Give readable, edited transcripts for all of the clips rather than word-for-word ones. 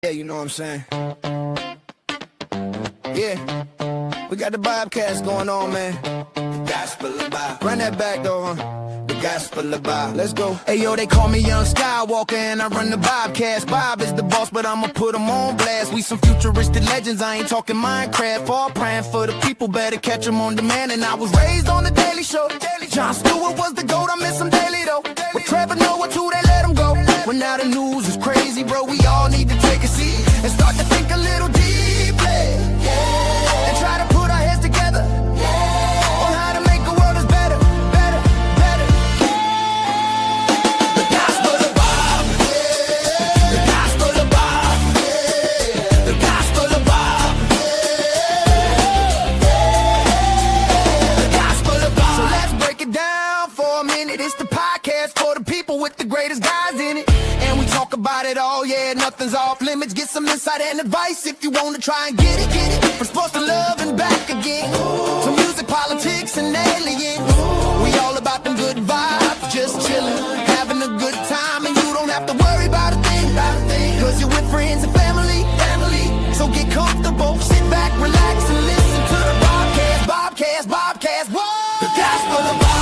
Yeah, you know what I'm saying? Yeah, we got the Bobcats going on, man. The gospel of Bob. Run that back, though, huh? The gospel of Bob. Let's go. Hey, yo, they call me Young Skywalker, and I run the Bobcats. Bob is the boss, but I'ma put him on blast. We some futuristic legends, I ain't talking Minecraft. All praying for the people, better catch them on demand. And I was raised on the Daily Show. Jon Stewart was the GOAT, I miss him daily, though. With Trevor Noah, too, they let him go. When now the news is crazy, bro, we all need to take a seat and start to think a little deeply, yeah. And try to put our heads together, yeah, on how to make a world that's better, better, better, yeah. The gospel of Bob, yeah. The gospel of Bob, yeah. The gospel of Bob, yeah. The gospel of Bob. So let's break it down for a minute. It's the podcast for the people with the greatest guys in it. Talk about it all, yeah, nothing's off limits. Get some insight and advice if you want to try and get it. From sports to love and back again, to music, politics, and aliens. We all about them good vibes, just chillin', having a good time. And you don't have to worry about a thing, cause you're with friends and family. So get comfortable, sit back, relax, and listen to the Bobcast, whoa! The gospel of Bob.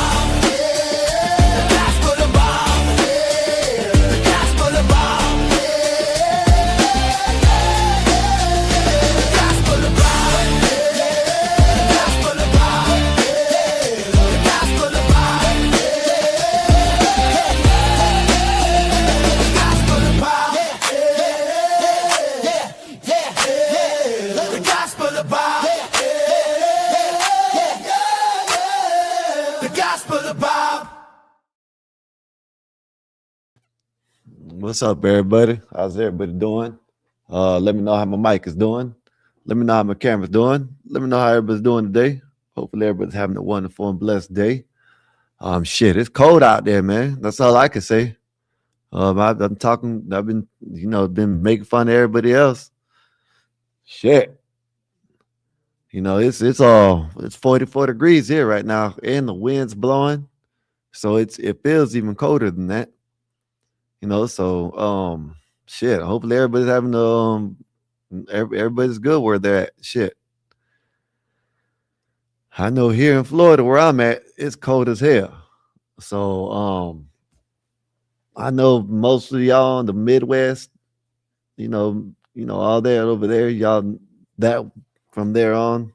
What's up, everybody? How's everybody doing? Let me know how my mic is doing. Let me know how my camera's doing. Let me know how everybody's doing today. Hopefully everybody's having a wonderful and blessed day. Shit, it's cold out there, man. That's all I can say. I've been making fun of everybody else. Shit. You know, it's 44 degrees here right now, and the wind's blowing. So it feels even colder than that. You know, so shit. Hopefully everybody's having everybody's good where they're at. Shit. I know here in Florida where I'm at, it's cold as hell. So I know most of y'all in the Midwest, you know, all that over there, y'all that from there on.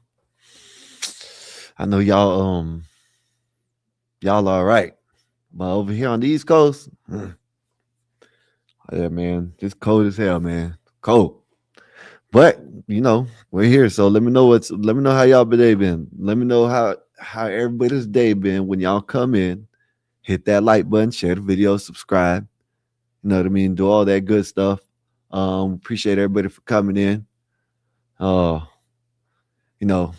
I know y'all all right. But over here on the East Coast, yeah, man, it's cold as hell, man. Cold. But, you know, we're here. So let me know how y'all day been. Let me know how everybody's day been when y'all come in. Hit that like button, share the video, subscribe. You know what I mean? Do all that good stuff. Appreciate everybody for coming in. You know,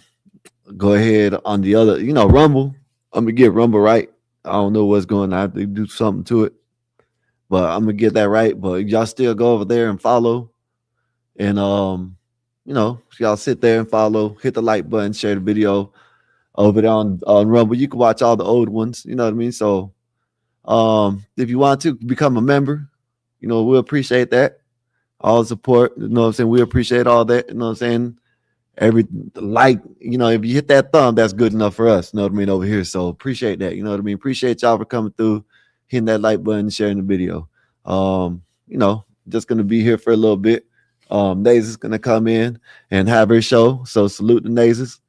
go ahead on the other, Rumble. I'm gonna get Rumble right. I don't know what's going on. I have to do something to it. But I'm gonna get that right. But y'all still go over there and follow. And y'all sit there and follow, hit the like button, share the video over there on Rumble. You can watch all the old ones, you know what I mean? So if you want to become a member, we'll appreciate that. All the support, you know what I'm saying? We appreciate all that, you know what I'm saying? Every like, if you hit that thumb, that's good enough for us, you know what I mean, over here. So appreciate that, you know what I mean? Appreciate y'all for coming through, hitting that like button, and sharing the video. Just gonna be here for a little bit. Naezus is gonna come in and have her show. So salute to Naezus.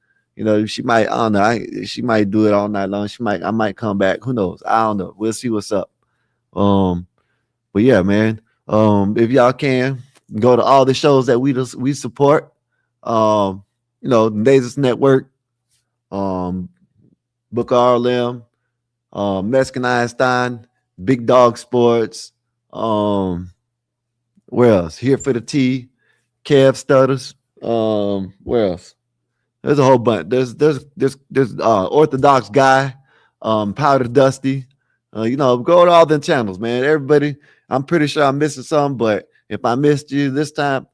She might, I don't know, she might do it all night long. I might come back. Who knows? I don't know. We'll see what's up. But yeah, man. If y'all can go to all the shows that we support. Naezus Network, Book of RLM, Mexican Einstein, Big Dog Sports, where else? Here for the Tea, Kev Stutters. Where else? There's a whole bunch. There's Orthodox Guy, Powder Dusty. Go to all them channels, man. Everybody, I'm pretty sure I'm missing some, but if I missed you this time,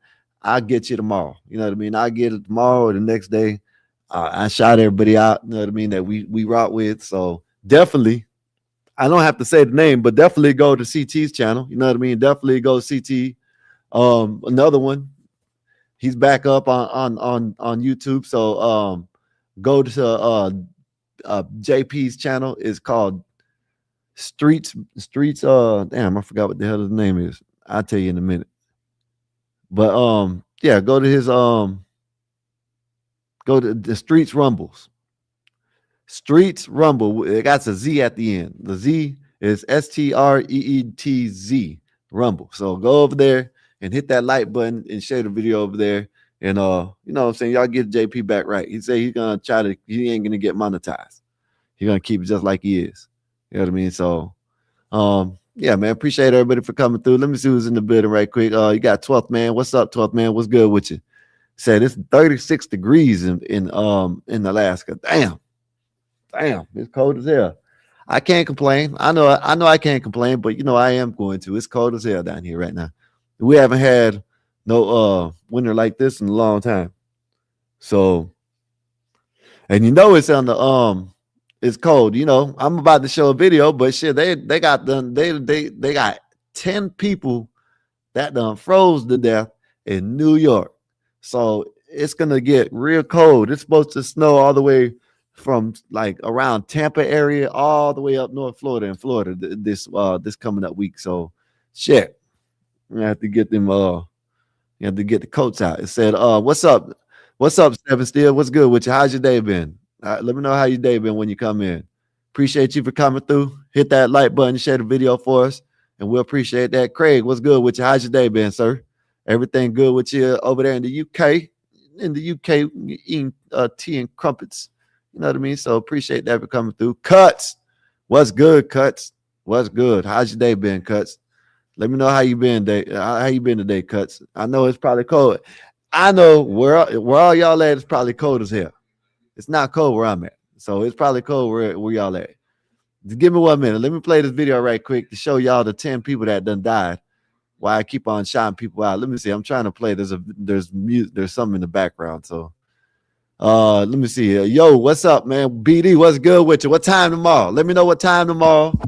I'll get you tomorrow. You know what I mean? I'll get it tomorrow or the next day. I shout everybody out, you know what I mean, that we rock with. So definitely, I don't have to say the name, but definitely go to CT's channel. You know what I mean? Definitely go to CT. Another one. He's back up on YouTube. So go to JP's channel. It's called Streets. Damn, I forgot what the hell his name is. I'll tell you in a minute. But yeah, go to his go to the Streets Rumbles. Streets Rumble. It got a Z at the end. The Z is STREETZ Rumble. So go over there and hit that like button and share the video over there. And you know what I'm saying, y'all get JP back right. He said he's gonna try to, he ain't gonna get monetized. He's gonna keep it just like he is. You know what I mean? So yeah, man, appreciate everybody for coming through. Let me see who's in the building right quick. You got 12th man. What's up, 12th man? What's good with you? Said it's 36 degrees in Alaska. Damn, it's cold as hell. I can't complain. I know I can't complain, but you know I am going to. It's cold as hell down here right now. We haven't had no winter like this in a long time. So, and you know it's on the it's cold. You know, I'm about to show a video, but shit, they got done. They got 10 people that done froze to death in New York. So it's gonna get real cold. It's supposed to snow all the way from like around Tampa area all the way up North Florida and Florida this coming up week. So shit, you have to get them you have to get the coats out. It said, what's up? What's up, Seven Steel? What's good with you? How's your day been? Let me know how your day been when you come in. Appreciate you for coming through. Hit that like button, share the video for us, and we'll appreciate that. Craig, what's good with you? How's your day been, sir? Everything good with you over there in the UK? In the UK, eating tea and crumpets. You know what I mean? So appreciate that for coming through. Cuts, what's good, Cuts? What's good? How's your day been, Cuts? Let me know how you been today, Cuts. I know it's probably cold. I know where all y'all at is probably cold as hell. It's not cold where I'm at. So it's probably cold where y'all at. Just give me 1 minute. Let me play this video right quick to show y'all the 10 people that done died. Why I keep on shouting people out. Let me see. I'm trying to play. There's something in the background. So let me see. Yo, what's up, man? BD, what's good with you? What time tomorrow? Let me know what time tomorrow.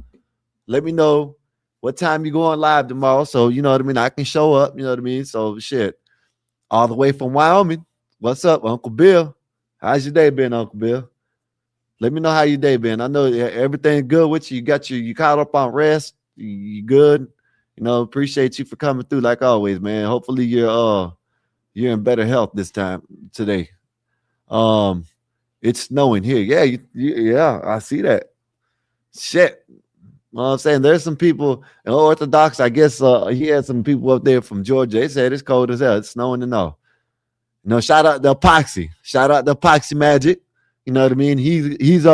Let me know what time you going live tomorrow. So you know what I mean? I can show up. You know what I mean? So shit. All the way from Wyoming. What's up, Uncle Bill? How's your day been, Uncle Bill? Let me know how your day been. I know everything's good with you. You caught up on rest. You good? You know, appreciate you for coming through like always, man. Hopefully you're in better health this time today. It's snowing here. Yeah, yeah, I see that. Shit. You know what I'm saying? There's some people in Orthodox. I guess he had some people up there from Georgia. They said it's cold as hell. It's snowing and all. You know, shout out the epoxy. Shout out the epoxy magic. You know what I mean? He's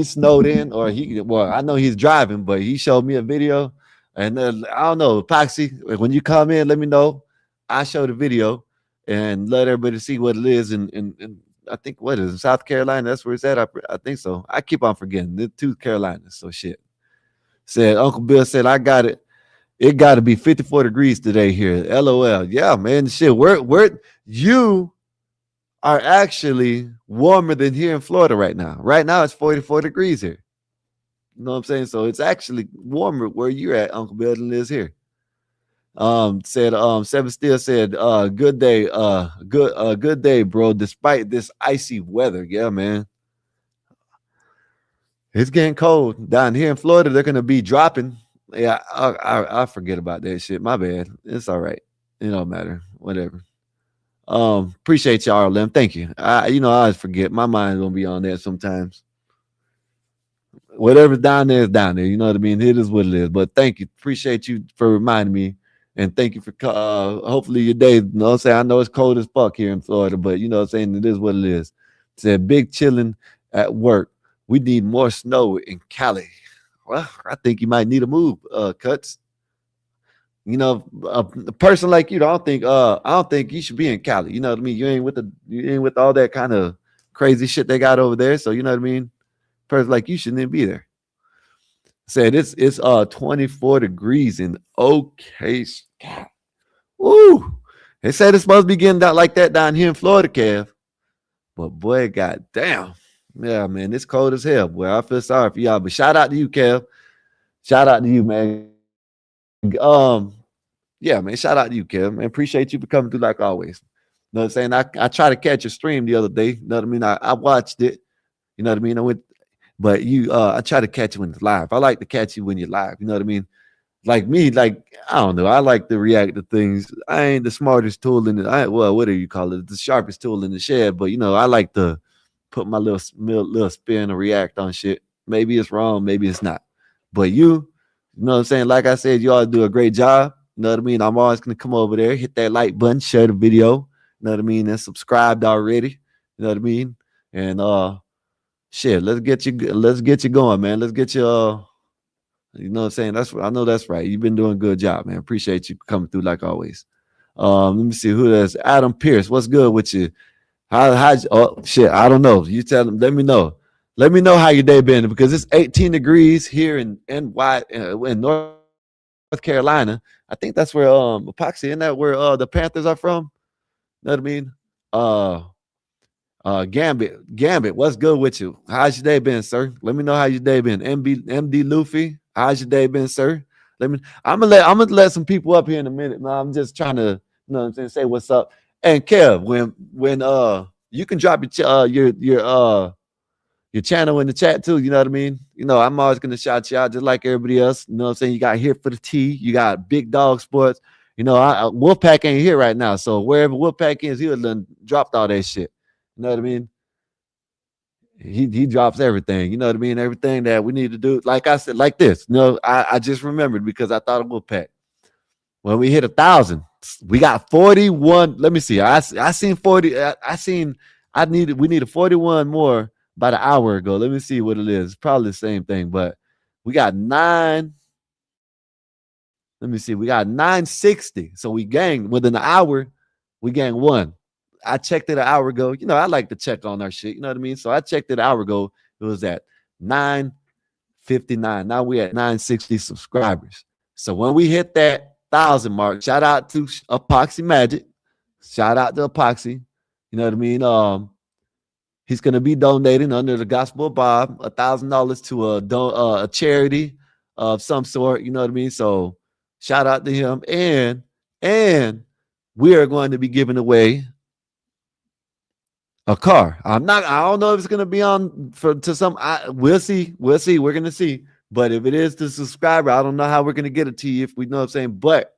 snowed in, or I know he's driving, but he showed me a video. And I don't know, epoxy. When you come in, let me know. I show the video and let everybody see what it is. And I think what is it, South Carolina? That's where it's at. I think so. I keep on forgetting. The 2 Carolinas. So shit. Said Uncle Bill said I got it. It got to be 54 degrees today here. LOL. Yeah, man. Shit. Where you are actually warmer than here in Florida right now. Right now it's 44 degrees here. You know what I'm saying? So it's actually warmer where you're at, Uncle Bill, than it is here. Said Seven Steel said, good day, good day, bro. Despite this icy weather. Yeah, man. It's getting cold. Down here in Florida, they're gonna be dropping. Yeah, I forget about that shit. My bad. It's all right. It don't matter. Whatever. Appreciate y'all, Lim. Thank you. I always forget. My mind's gonna be on that sometimes. Whatever's down there is down there. You know what I mean? It is what it is. But thank you. Appreciate you for reminding me. And thank you for hopefully your day. You know what I'm saying? I know it's cold as fuck here in Florida, but you know what I'm saying? It is what it is. It said big chilling at work. We need more snow in Cali. Well, I think you might need a move, Cuts. You know, a person like you, I don't think you should be in Cali. You know what I mean? You ain't with all that kind of crazy shit they got over there. So you know what I mean? Person like you shouldn't even be there. Said it's 24 degrees in OKC. Woo! They said it's supposed to be getting down like that down here in Florida, Kev. But boy, goddamn. Yeah, man, it's cold as hell. Boy, I feel sorry for y'all. But shout out to you, Kev. Shout out to you, man. Yeah, man. Shout out to you, Kev. Man, appreciate you for coming through like always. You know what I'm saying? I tried to catch a stream the other day. You know what I mean? I watched it. You know what I mean? But I try to catch you when it's live. I like to catch you when you're live. You know what I mean? Like me, like I don't know. I like to react to things. I ain't the smartest tool in the well, whatever you call it, the sharpest tool in the shed. But I like to put my little spin or react on shit. Maybe it's wrong, maybe it's not. But you know what I'm saying? Like I said, you all do a great job. You know what I mean? I'm always gonna come over there, hit that like button, share the video. You know what I mean? And subscribed already. You know what I mean? And shit, let's get you going, man. Let's get you you know what I'm saying? I know that's right. You've been doing a good job, man. Appreciate you coming through like always. Let me see who that's Adam Pierce. What's good with you? How oh shit, I don't know. You tell them, let me know. Let me know how your day been because it's 18 degrees here in North Carolina. I think that's where Epoxy, isn't that where the Panthers are from? You know what I mean? Gambit, what's good with you? How's your day been, sir? Let me know how your day been. MD Luffy, how's your day been, sir? I'm gonna let some people up here in a minute, man. I'm just trying to, you know what I'm saying, say what's up. And Kev, when you can drop your channel in the chat too, you know what I mean? I'm always gonna shout you out just like everybody else. You know what I'm saying? You got Here for the Tea, you got Big Dog Sports. Wolfpack ain't here right now. So wherever Wolfpack is, he would have dropped all that shit. You know what I mean? He drops everything. You know what I mean? Everything that we need to do. Like I said, like this. I just remembered because I thought of Wolfpack. When we hit 1,000, we got 41. Let me see. I seen 40. We needed 41 more about an hour ago. Let me see what it is. Probably the same thing, but we got 9. Let me see. We got 960. So we gained within an hour. We gained 1. I checked it an hour ago. I like to check on our shit. You know what I mean? So I checked it an hour ago. It was at 959. Now we're at 960 subscribers. So when we hit that 1,000 mark, shout out to Epoxy Magic. Shout out to Epoxy. You know what I mean? He's going to be donating under the Gospel of Bob $1,000 to a charity of some sort. You know what I mean? So shout out to him. And we are going to be giving away a car. I don't know if it's gonna be on to some. We'll see. We're gonna see. But if it is the subscriber, I don't know how we're gonna get it to you if we know what I'm saying. But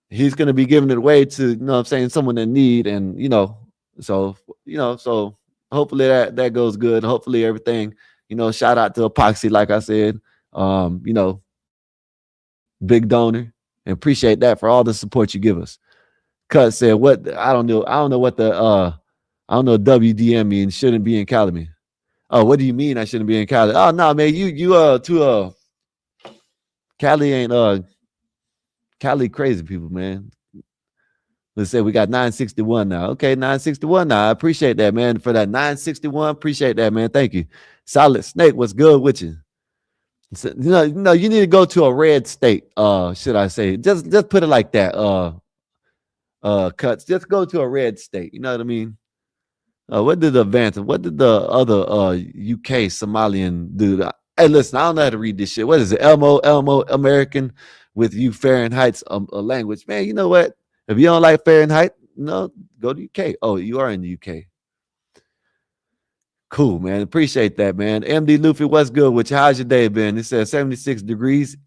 he's gonna be giving it away to, you know what I'm saying, someone in need. And so hopefully that goes good. Hopefully everything, shout out to Epoxy, like I said. Big donor. And appreciate that for all the support you give us. Cut said, what I don't know what the I don't know what WDM means. Shouldn't be in Cali. Oh, what do you mean I shouldn't be in Cali? Oh no, man, you Cali ain't Cali crazy people, man. Let's say we got 961 now. Okay, 961 now. I appreciate that, man, for that 961. Appreciate that, man. Thank you. Solid Snake, what's good with you? So, you need to go to a red state. Should I say? Just put it like that. Cuts. Just go to a red state. You know what I mean? What did the other UK Somalian do? Hey, listen, I don't know how to read this shit. What is it? Elmo American with you Fahrenheit's a language. Man, you know what? If you don't like Fahrenheit, no, go to UK. Oh, you are in the UK. Cool, man. Appreciate that, man. MD Luffy, what's good with you? How's your day been? It says 76 degrees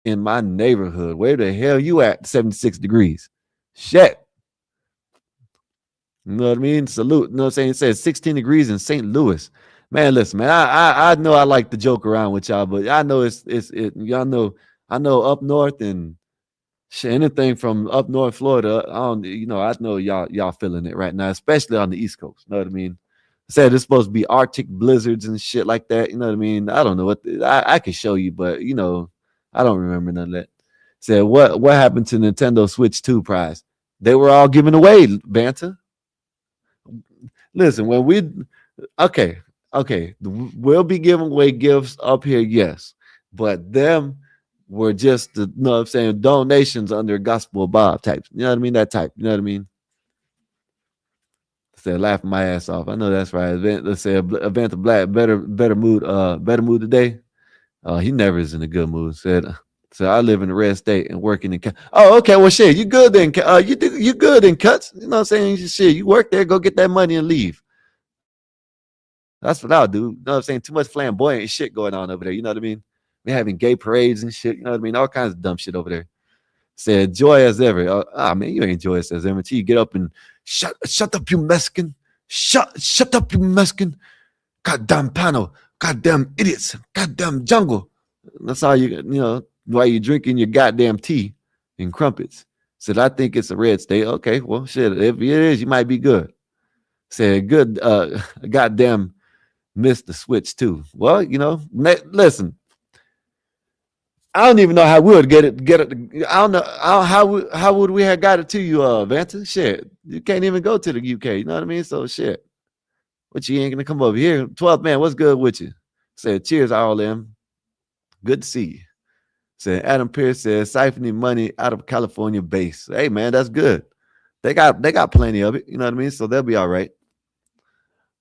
in my neighborhood. Where the hell you at? 76 degrees. Shit. You know what I mean? Salute. You know what I'm saying? It says 16 degrees in St. Louis. Man, listen, man. I know I like to joke around with y'all, but I know y'all know I know up north and shit, anything from up north Florida. I know y'all feeling it right now, especially on the East Coast. You know what I mean? Said it's supposed to be Arctic blizzards and shit like that. You know what I mean? I don't know what I can show you, but I don't remember none of that. Said what happened to Nintendo Switch 2 prize? They were all given away, Banta. Listen, when we'll be giving away gifts up here, yes, but them were just the, you know what I'm saying, donations under Gospel of Bob types. You know what I mean? That type. You know what I mean? Said laughing my ass off. I know that's right. Let's say Event of Black better mood today. He never is in a good mood. Said So I live in the red state and working in. Oh, okay. Well, shit, you good then? You good in cuts? You know what I'm saying? Shit, you work there, go get that money and leave. That's what I'll do. You know what I'm saying? Too much flamboyant shit going on over there. You know what I mean? We're having gay parades and shit. You know what I mean? All kinds of dumb shit over there. Said joy as ever. Man, you ain't joyous as ever until you get up and shut up, you Mexican. Shut up, you Mexican. Goddamn panel. Goddamn idiots. Goddamn jungle. That's all you know, while you're drinking your goddamn tea and crumpets. Said, I think it's a red state. Okay, well, shit, if it is, you might be good. Said, good, goddamn missed the switch too. Well, you know, listen, I don't even know how we would get it. I don't know how would we have got it to you, Vanta? Shit, you can't even go to the UK. You know what I mean? So shit, but you ain't gonna come over here. 12th man, what's good with you? Said, cheers, all them. Good to see you. Said Adam Pierce says siphoning money out of California base. Hey man, that's good. They got plenty of it. You know what I mean? So they'll be all right.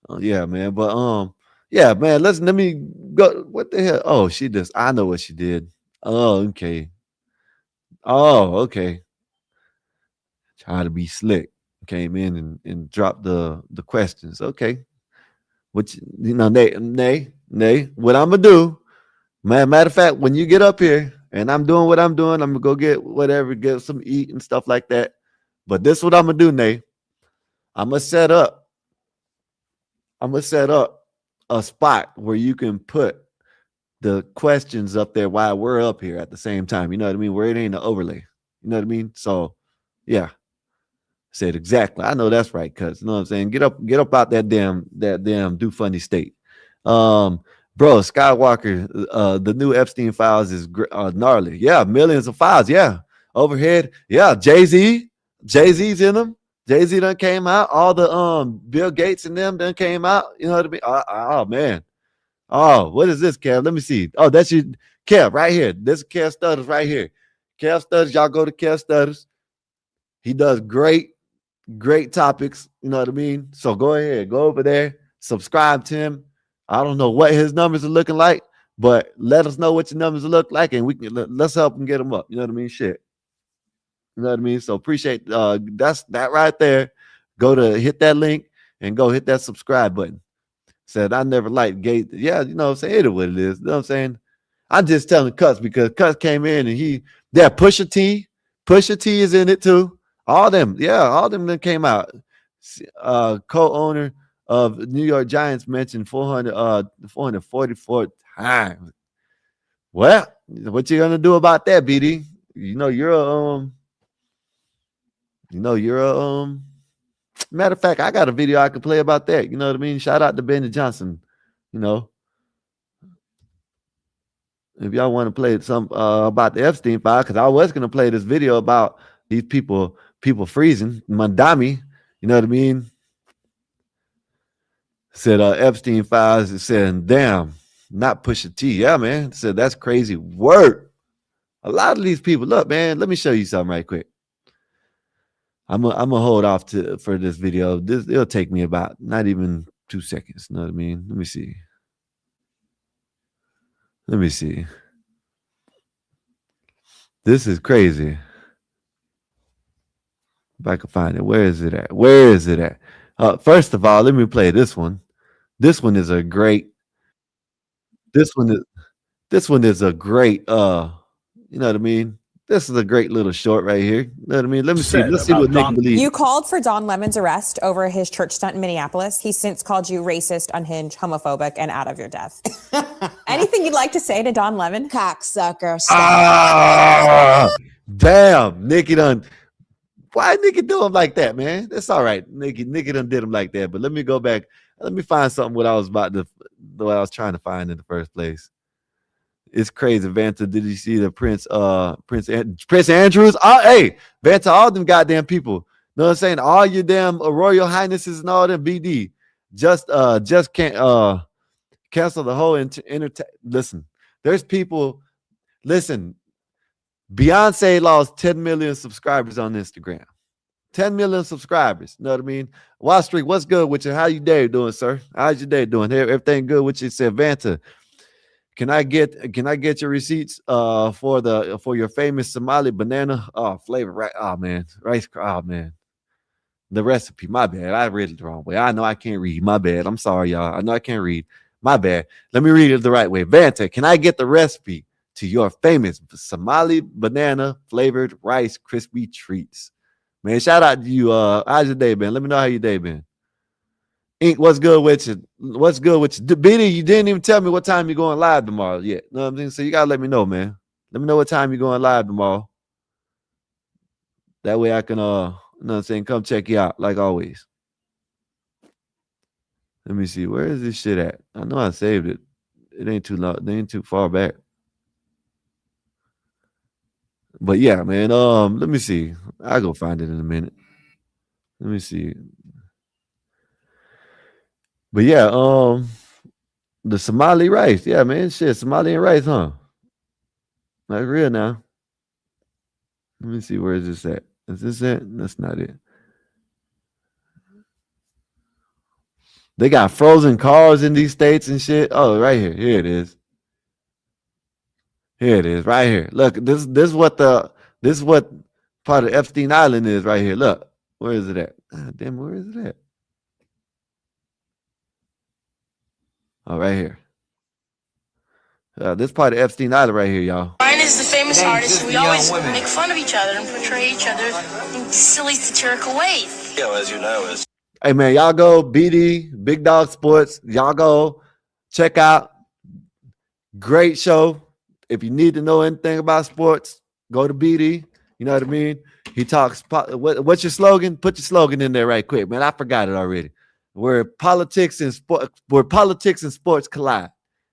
Oh yeah, man. But yeah, man. Let me go. What the hell? Oh, she just. I know what she did. Oh, okay. Oh, okay. Try to be slick. Came in and dropped the questions. Okay. What you know, nay. What I'm gonna do? Matter of fact, when you get up here and I'm doing what I'm doing, I'm gonna go get whatever, get some eat and stuff like that. But this is what I'm gonna do, Nay. I'm gonna set up a spot where you can put the questions up there while we're up here at the same time. You know what I mean? Where it ain't an overlay. You know what I mean? So yeah. Said exactly. I know that's right, cuz you know what I'm saying? Get up out that damn do funny state. Bro, Skywalker, the new Epstein files is gnarly. Yeah, millions of files. Yeah. Overhead. Yeah, Jay-Z's in them. Jay-Z done came out. All the Bill Gates and them done came out. You know what I mean? Oh man. Oh, what is this, Kev? Let me see. Oh, that's you, Kev, right here. This is Kev Stutters right here. Kev Stutters, y'all go to Kev Stutters. He does great topics. You know what I mean? So go ahead, go over there, subscribe to him. I don't know what his numbers are looking like, but let us know what your numbers look like, and we can let's help him get them up. You know what I mean? Shit. You know what I mean? So appreciate that's that right there. Go to hit that link and go hit that subscribe button. Said I never liked gay. Yeah, you know what I'm saying? It is what it is. You know what I'm saying? I'm just telling Cuts because Cuts came in and Pusha T is in it too. All them that came out. Co-owner of New York Giants mentioned 444 times. Well, what you gonna do about that, BD? You're a matter of fact, I got a video I could play about that. You know what I mean? Shout out to Benny Johnson. You know, if y'all want to play some about the Epstein file, because I was gonna play this video about these people freezing Mandami. You know what I mean? Said Epstein files. It said, damn, not Pusha T. Yeah, man. Said that's crazy work. A lot of these people. Look, man. Let me show you something right quick. I'm gonna hold off for this video. It'll take me about not even 2 seconds. You know what I mean? Let me see. This is crazy. If I can find it, where is it at? First of all, let me play this one. This one is a great. This one is a great. You know what I mean? This is a great little short right here. You know what I mean? Let's see what Nick believes. You called for Don Lemon's arrest over his church stunt in Minneapolis. He's since called you racist, unhinged, homophobic, and out of your depth. Anything you'd like to say to Don Lemon? Cocksucker. Damn, Nikki done. Why Nikki do him like that, man? That's all right. Nikki done did him like that. But let me go back. Let me find something what I was trying to find in the first place. It's crazy, Vanta. Did you see the Prince Andrews? Oh, hey, Vanta, all them goddamn people. Know what I'm saying? All your damn Royal Highnesses and all them BD. Just can't cancel the whole Listen, there's people. Listen, Beyonce lost 10 million subscribers on Instagram. 10 million subscribers. You know what I mean? Wall Street, what's good with you? How you day doing, sir? How's your day doing? Everything good with you? Said Vanta. Can I get your receipts for your famous Somali banana flavor? Right. Oh man. Rice. Oh man. The recipe. My bad. I read it the wrong way. I know I can't read. My bad. I'm sorry, y'all. I know I can't read. My bad. Let me read it the right way. Vanta, can I get the recipe to your famous Somali banana flavored Rice Krispie treats? Man, shout out to you. How's your day been? Let me know how your day been. Ink, what's good with you? What's good with you? Benny, you didn't even tell me what time you're going live tomorrow yet. You know what I'm saying? So you gotta let me know, man. Let me know what time you're going live tomorrow. That way I can you know what I'm saying, come check you out, like always. Let me see. Where is this shit at? I know I saved it. It ain't too long. It ain't too far back. But yeah, man. Let me see. I'll go find it in a minute. Let me see. But yeah, the Somali rice. Yeah, man. Shit, Somali and rice, huh? That's real now. Let me see. Where is this at? Is this it? That's not it. They got frozen cars in these states and shit. Oh, right here. Here it is. Here it is, right here. Look, this is what part of Epstein Island is right here. Look, where is it at? Ah, damn, where is it at? Oh, right here. This part of Epstein Island right here, y'all. Ryan is the famous artist. We always make fun of each other and portray each other in silly, satirical ways. As you know, is Hey man, y'all go BD Big Dog Sports. Y'all go check out. Great show. If you need to know anything about sports, go to BD. You know what I mean? He talks. What's your slogan? Put your slogan in there right quick, man. I forgot it already. Where politics and sports collide.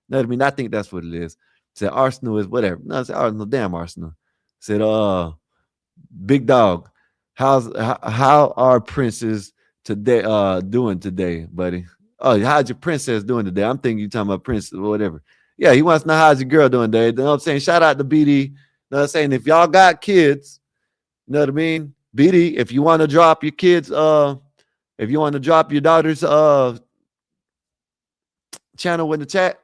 You know what I mean? I think that's what it is. Said Arsenal is whatever. No, it's Arsenal. Damn Arsenal. Said Big Dog. How are princes today doing today, buddy? Oh, how's your princess doing today? I'm thinking you talking about Prince or whatever. Yeah, he wants to know how's your girl doing today. You know what I'm saying? Shout out to BD. You know what I'm saying? If y'all got kids, you know what I mean? BD, if you want to drop your kids, if you want to drop your daughter's channel in the chat,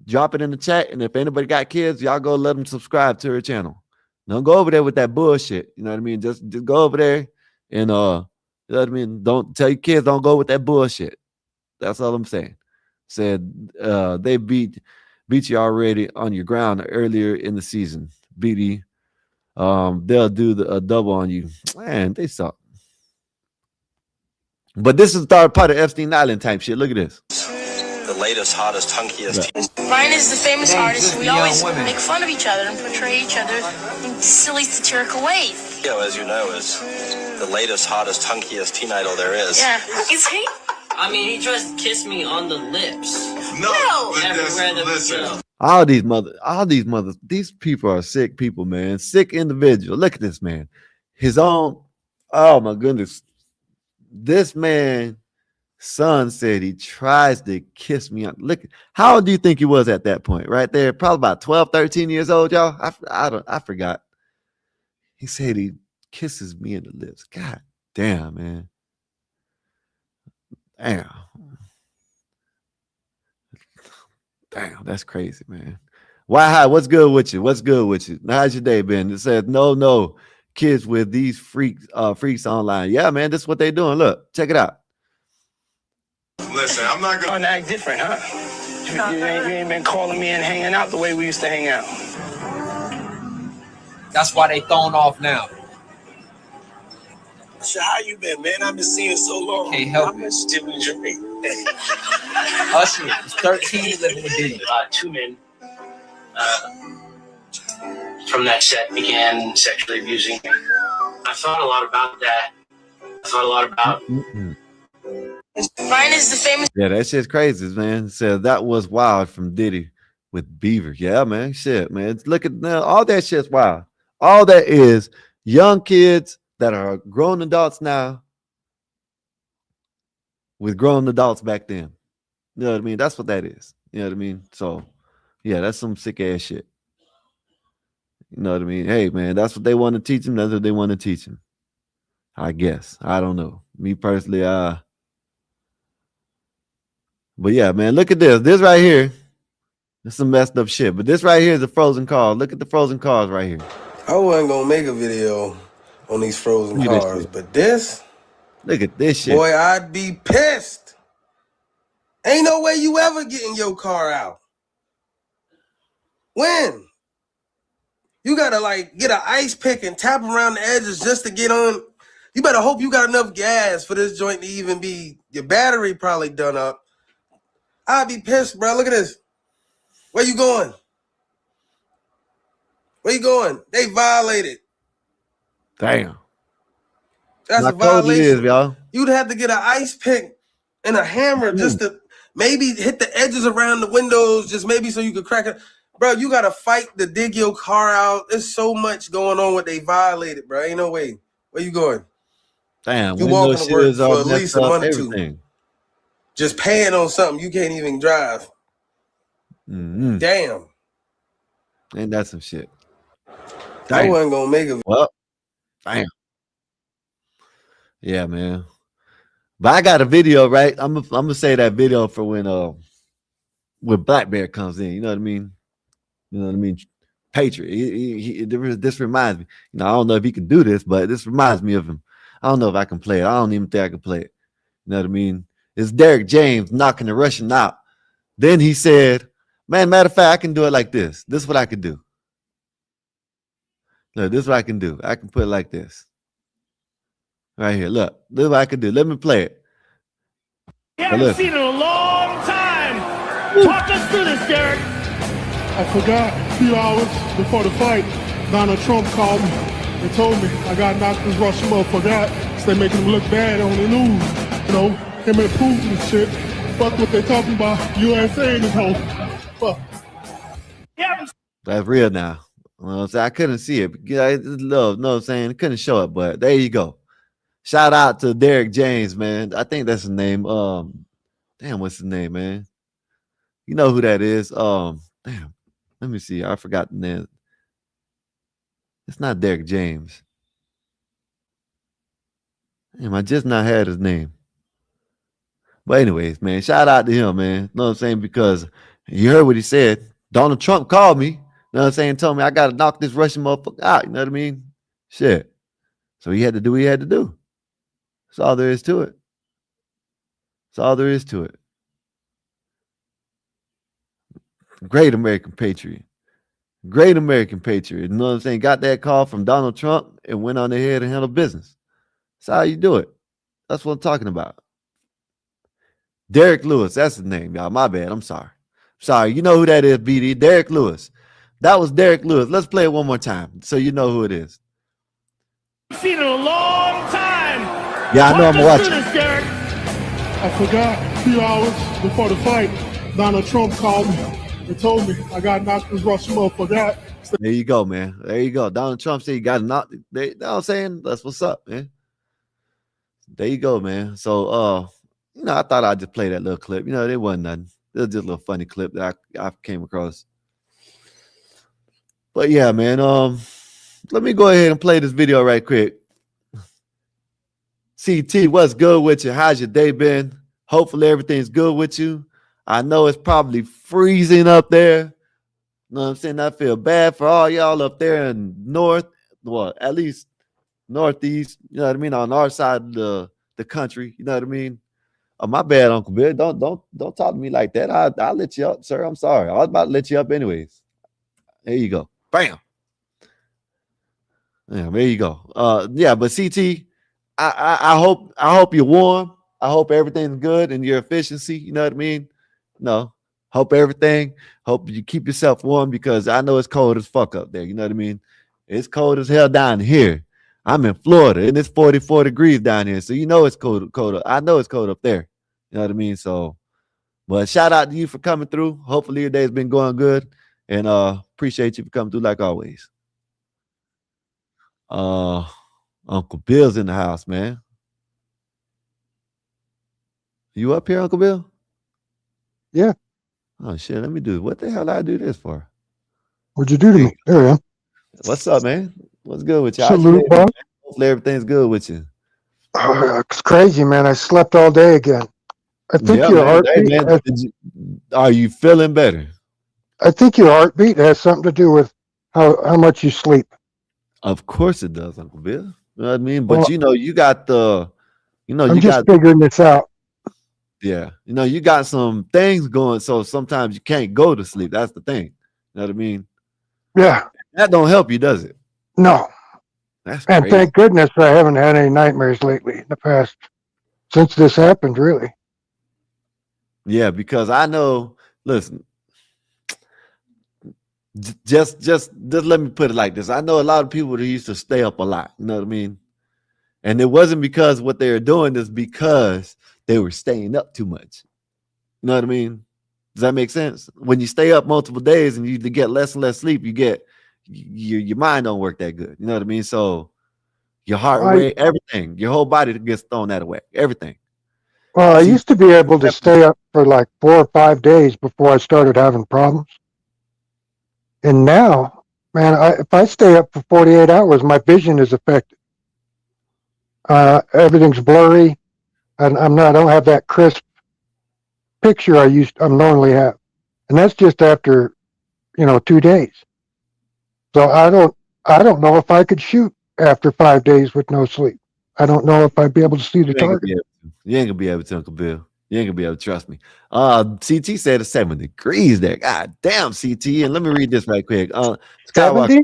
drop it in the chat. And if anybody got kids, y'all go let them subscribe to her channel. Don't go over there with that bullshit. You know what I mean? Just go over there and you know what I mean? Don't tell your kids don't go with that bullshit. That's all I'm saying. Said they beat you already on your ground earlier in the season. BD. They'll do a double on you. Man, they suck. But this is the part of Epstein Island type shit. Look at this. the latest, hottest, hunkiest. Ryan is the famous artist. We always make fun of each other and portray each other in silly, satirical ways. As you know, is the latest, hottest, hunkiest teen idol there is. Yeah. Is he? I mean, he tries to kiss me on the lips. No. Everywhere that we go. All these mothers, these people are sick people, man. Sick individual. Look at this man. His own, oh my goodness. This man, son said he tries to kiss me. Look, how old do you think he was at that point? Right there, probably about 12, 13 years old, y'all. I forgot. He said he kisses me in the lips. God damn, man. Damn. Damn, that's crazy, man. Why? Hi, what's good with you? What's good with you? How's your day been? It says no kids with these freaks online. Yeah, man, this is what they doing. Look, check it out. Listen, I'm not gonna act different, huh? You ain't been calling me and hanging out the way we used to hang out. That's why they thrown off now. So how you been, man? I've been seeing you so long. Can't help How much did we drink? Usher was 13 living with Diddy. Two men from that set began sexually abusing me. I thought a lot about that. I thought a lot about Ryan is the famous. Yeah, that shit's crazy, man. Said that was wild from Diddy with Beaver. Yeah, man. Shit, man. Look at now. All that shit's wild. All that is young kids that are grown adults now with grown adults back then. You know what I mean? That's what that is. You know what I mean? So, yeah, that's some sick ass shit. You know what I mean? Hey, man, that's what they want to teach them. That's what they want to teach them. I guess. I don't know. Me personally, but yeah, man, look at this. This right here. It's some messed up shit. But this right here is a frozen car. Look at the frozen cars right here. I wasn't gonna make a video on these frozen cars, but this, look at this shit. Boy, I'd be pissed. Ain't no way you ever getting your car out. When? You gotta like get an ice pick and tap around the edges just to get on. You better hope you got enough gas for this joint to even be, your battery probably done up. I'd be pissed, bro. Look at this. Where you going? Where you going? They violated. Damn. That's How a cold it is, violation. y'all. You'd have to get an ice pick and a hammer just to maybe hit the edges around the windows, just maybe so you could crack it. Bro, you got to fight to dig your car out. There's so much going on with they violated, bro. Ain't no way. Where you going? Damn. You walking to work for at messed least a up, month or everything. two. Just paying on something you can't even drive. Mm-hmm. Damn. Ain't that some shit? I Damn. wasn't gonna make it. Well, damn. Yeah, man. But I got a video, right? I'm gonna say that video for when Black Bear comes in. You know what I mean? You know what I mean? Patriot. This reminds me. You know, I don't know if he can do this, but this reminds me of him. I don't know if I can play it. I don't even think I can play it. You know what I mean? It's Derek James knocking the Russian out. Then he said, man, matter of fact, I can do it like this. This is what I could do. Look, this is what I can do. I can put it like this. Right here. Look, this is what I can do. Let me play it. You haven't seen it in a long time. Talk us through this, Derek. I forgot a few hours before the fight, Donald Trump called me and told me I got knocked this Russian motherfucker out. So they making him look bad on the news. You know, him and Putin and shit. Fuck what they talking about. USA and this whole fuck. That's real now. You know what I'm saying? I couldn't see it. Love, you know what I'm saying? I couldn't show it, but there you go. Shout out to Derek James, man. I think that's his name. Damn, what's his name, man? You know who that is. Damn. Let me see. I forgot the name. It's not Derek James. Damn, I just not had his name. But anyways, man, shout out to him, man. You know what I'm saying? Because you heard what he said. Donald Trump called me. You know what I'm saying? Told me I got to knock this Russian motherfucker out. You know what I mean? Shit. So he had to do what he had to do. That's all there is to it. That's all there is to it. Great American patriot. Great American patriot. You know what I'm saying? Got that call from Donald Trump and went on ahead and handled business. That's how you do it. That's what I'm talking about. Derek Lewis. That's his name, y'all. My bad. I'm sorry. Sorry. You know who that is, BD. Derek Lewis. That was Derek Lewis. Let's play it one more time so you know who it is. I've seen it in a long time. Yeah, I know I'm watching. I forgot a few hours before the fight, Donald Trump called me and told me I got knocked this Russian motherfucker out. There you go, man. There you go. Donald Trump said you got knocked. You know what I'm saying? That's what's up, man. There you go, man. So, you know, I thought I'd just play that little clip. You know, it wasn't nothing. It was just a little funny clip that I came across. But yeah, man. Let me go ahead and play this video right quick. CT, what's good with you? How's your day been? Hopefully everything's good with you. I know it's probably freezing up there. You know what I'm saying? I feel bad for all y'all up there in north, well, at least northeast, you know what I mean, on our side of the country, you know what I mean? Oh, my bad, Uncle Bill. Don't talk to me like that. I'll let you up, sir. I'm sorry. I was about to let you up anyways. There you go. Bam. Yeah, there you go. Yeah, but CT, I hope you're warm. I hope everything's good in your efficiency. You know what I mean? No. Hope you keep yourself warm because I know it's cold as fuck up there. You know what I mean? It's cold as hell down here. I'm in Florida and it's 44 degrees down here. So you know it's cold. I know it's cold up there. You know what I mean? So, but shout out to you for coming through. Hopefully your day's been going good. And appreciate you for coming through like always. Uncle Bill's in the house, man. You up here, Uncle Bill? Yeah. Oh shit, let me do it. What the hell did I do this for? What'd you do to me? There we go. What's up, man? What's good with you? Salute, bro. Hopefully everything's good with you. It's crazy, man. I slept all day again. I think your heartbeat. Are you feeling better? I think your heartbeat has something to do with how much you sleep. Of course it does, Uncle Bill. You know what I mean? But Well, you got the, I'm you just got, figuring this out. yeah, you got some things going. So sometimes you can't go to sleep. That's the thing. You know what I mean? Yeah. That don't help you, does it? No. That's And crazy. thank goodness I haven't had any nightmares lately in the past, since this happened, really. Yeah, because I know, listen, just let me put it like this. I know a lot of people that used to stay up a lot. You know what I mean? And it wasn't because what they were doing is because they were staying up too much. You know what I mean? Does that make sense? When you stay up multiple days and you get less and less sleep, you get your mind don't work that good. You know what I mean? So your heart rate, everything, your whole body gets thrown that away. Everything. Well, I used to be able to stay up for like 4 or 5 days before I started having problems. And now, man, if I stay up for 48 hours, my vision is affected. Everything's blurry, and I don't have that crisp picture I normally have. And that's just after, 2 days. So I don't know if I could shoot after 5 days with no sleep. I don't know if I'd be able to see the target. You ain't gonna be able to, Uncle Bill. You ain't gonna be able to trust me. CT said it's 7 degrees there. God damn, CT. And let me read this right quick. 70?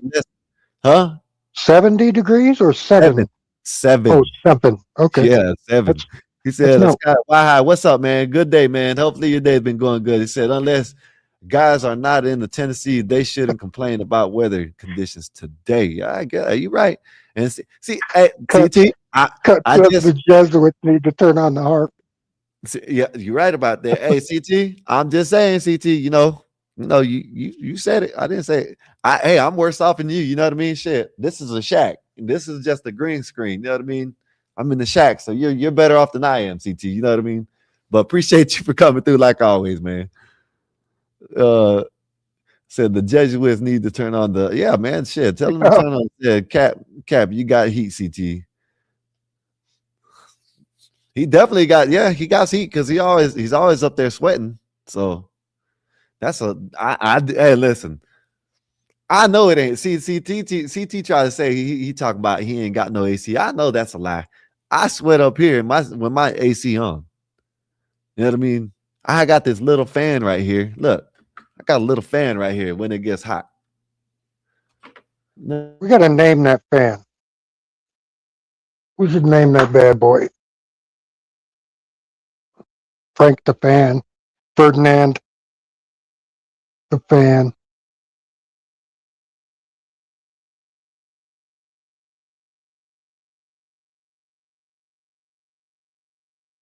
Huh? 70 degrees or 7? 7. Oh, 7. Okay. Yeah, 7. He said, Scott, hi, what's up, man? Good day, man. Hopefully your day's been going good. He said, unless guys are not in the Tennessee, they shouldn't complain about weather conditions today. I guess you're right. And see, hey, CT, the Jesuits need to turn on the harp. Yeah, you're right about that. Hey, CT, I'm just saying, CT. You said it. I didn't say it. Hey, I'm worse off than you. You know what I mean? Shit, this is a shack. This is just a green screen. You know what I mean? I'm in the shack, so you're better off than I am, CT. You know what I mean? But appreciate you for coming through like always, man. Said the Jesuits need to turn on the man. Shit, tell them to turn on. Yeah, Cap, you got heat, CT. He definitely got he got heat because he's always up there sweating. So that's hey, listen. I know it ain't. CT try to say he talk about he ain't got no AC. I know that's a lie. I sweat up here when my AC on. You know what I mean? I got this little fan right here. Look, I got a little fan right here when it gets hot. We got to name that fan. We should name that bad boy Frank the Fan, Ferdinand the Fan.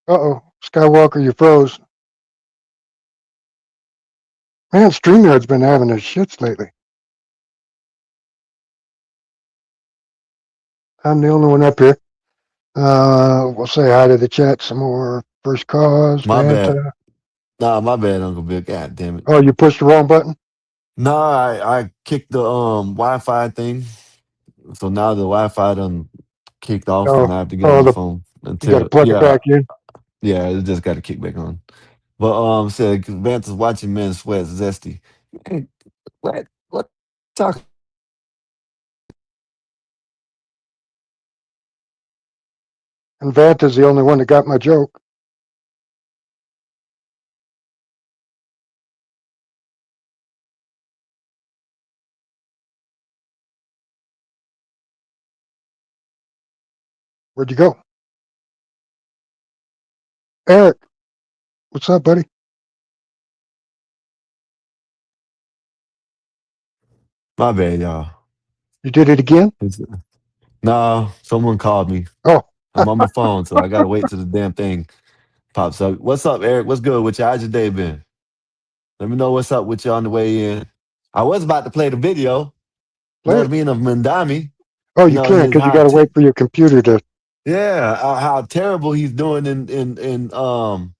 Uh-oh, Skywalker, you froze. Man, StreamYard's been having his shits lately. I'm the only one up here. We'll say hi to the chat some more. First cause, My Vanta. bad. Nah, my bad, Uncle Bill. God damn it. Oh, you pushed the wrong button? No, I kicked the Wi-Fi thing. So now the Wi-Fi done kicked off and I have to get on the phone you got to plug it back in. Yeah, it just got to kick back on. But said Vance is watching men sweat zesty. Hey, what talk? And Vanta's the only one that got my joke. Where'd you go? Eric, what's up, buddy? My bad, y'all. You did it again? No, someone called me. Oh. I'm on my phone, so I gotta wait till the damn thing pops up. What's up, Eric? What's good with you? How's your day been? Let me know what's up with you on the way in. I was about to play the video. You know what I mean, of Mandami. Oh, you can't because you got to wait for your computer to. Yeah, how terrible he's doing in New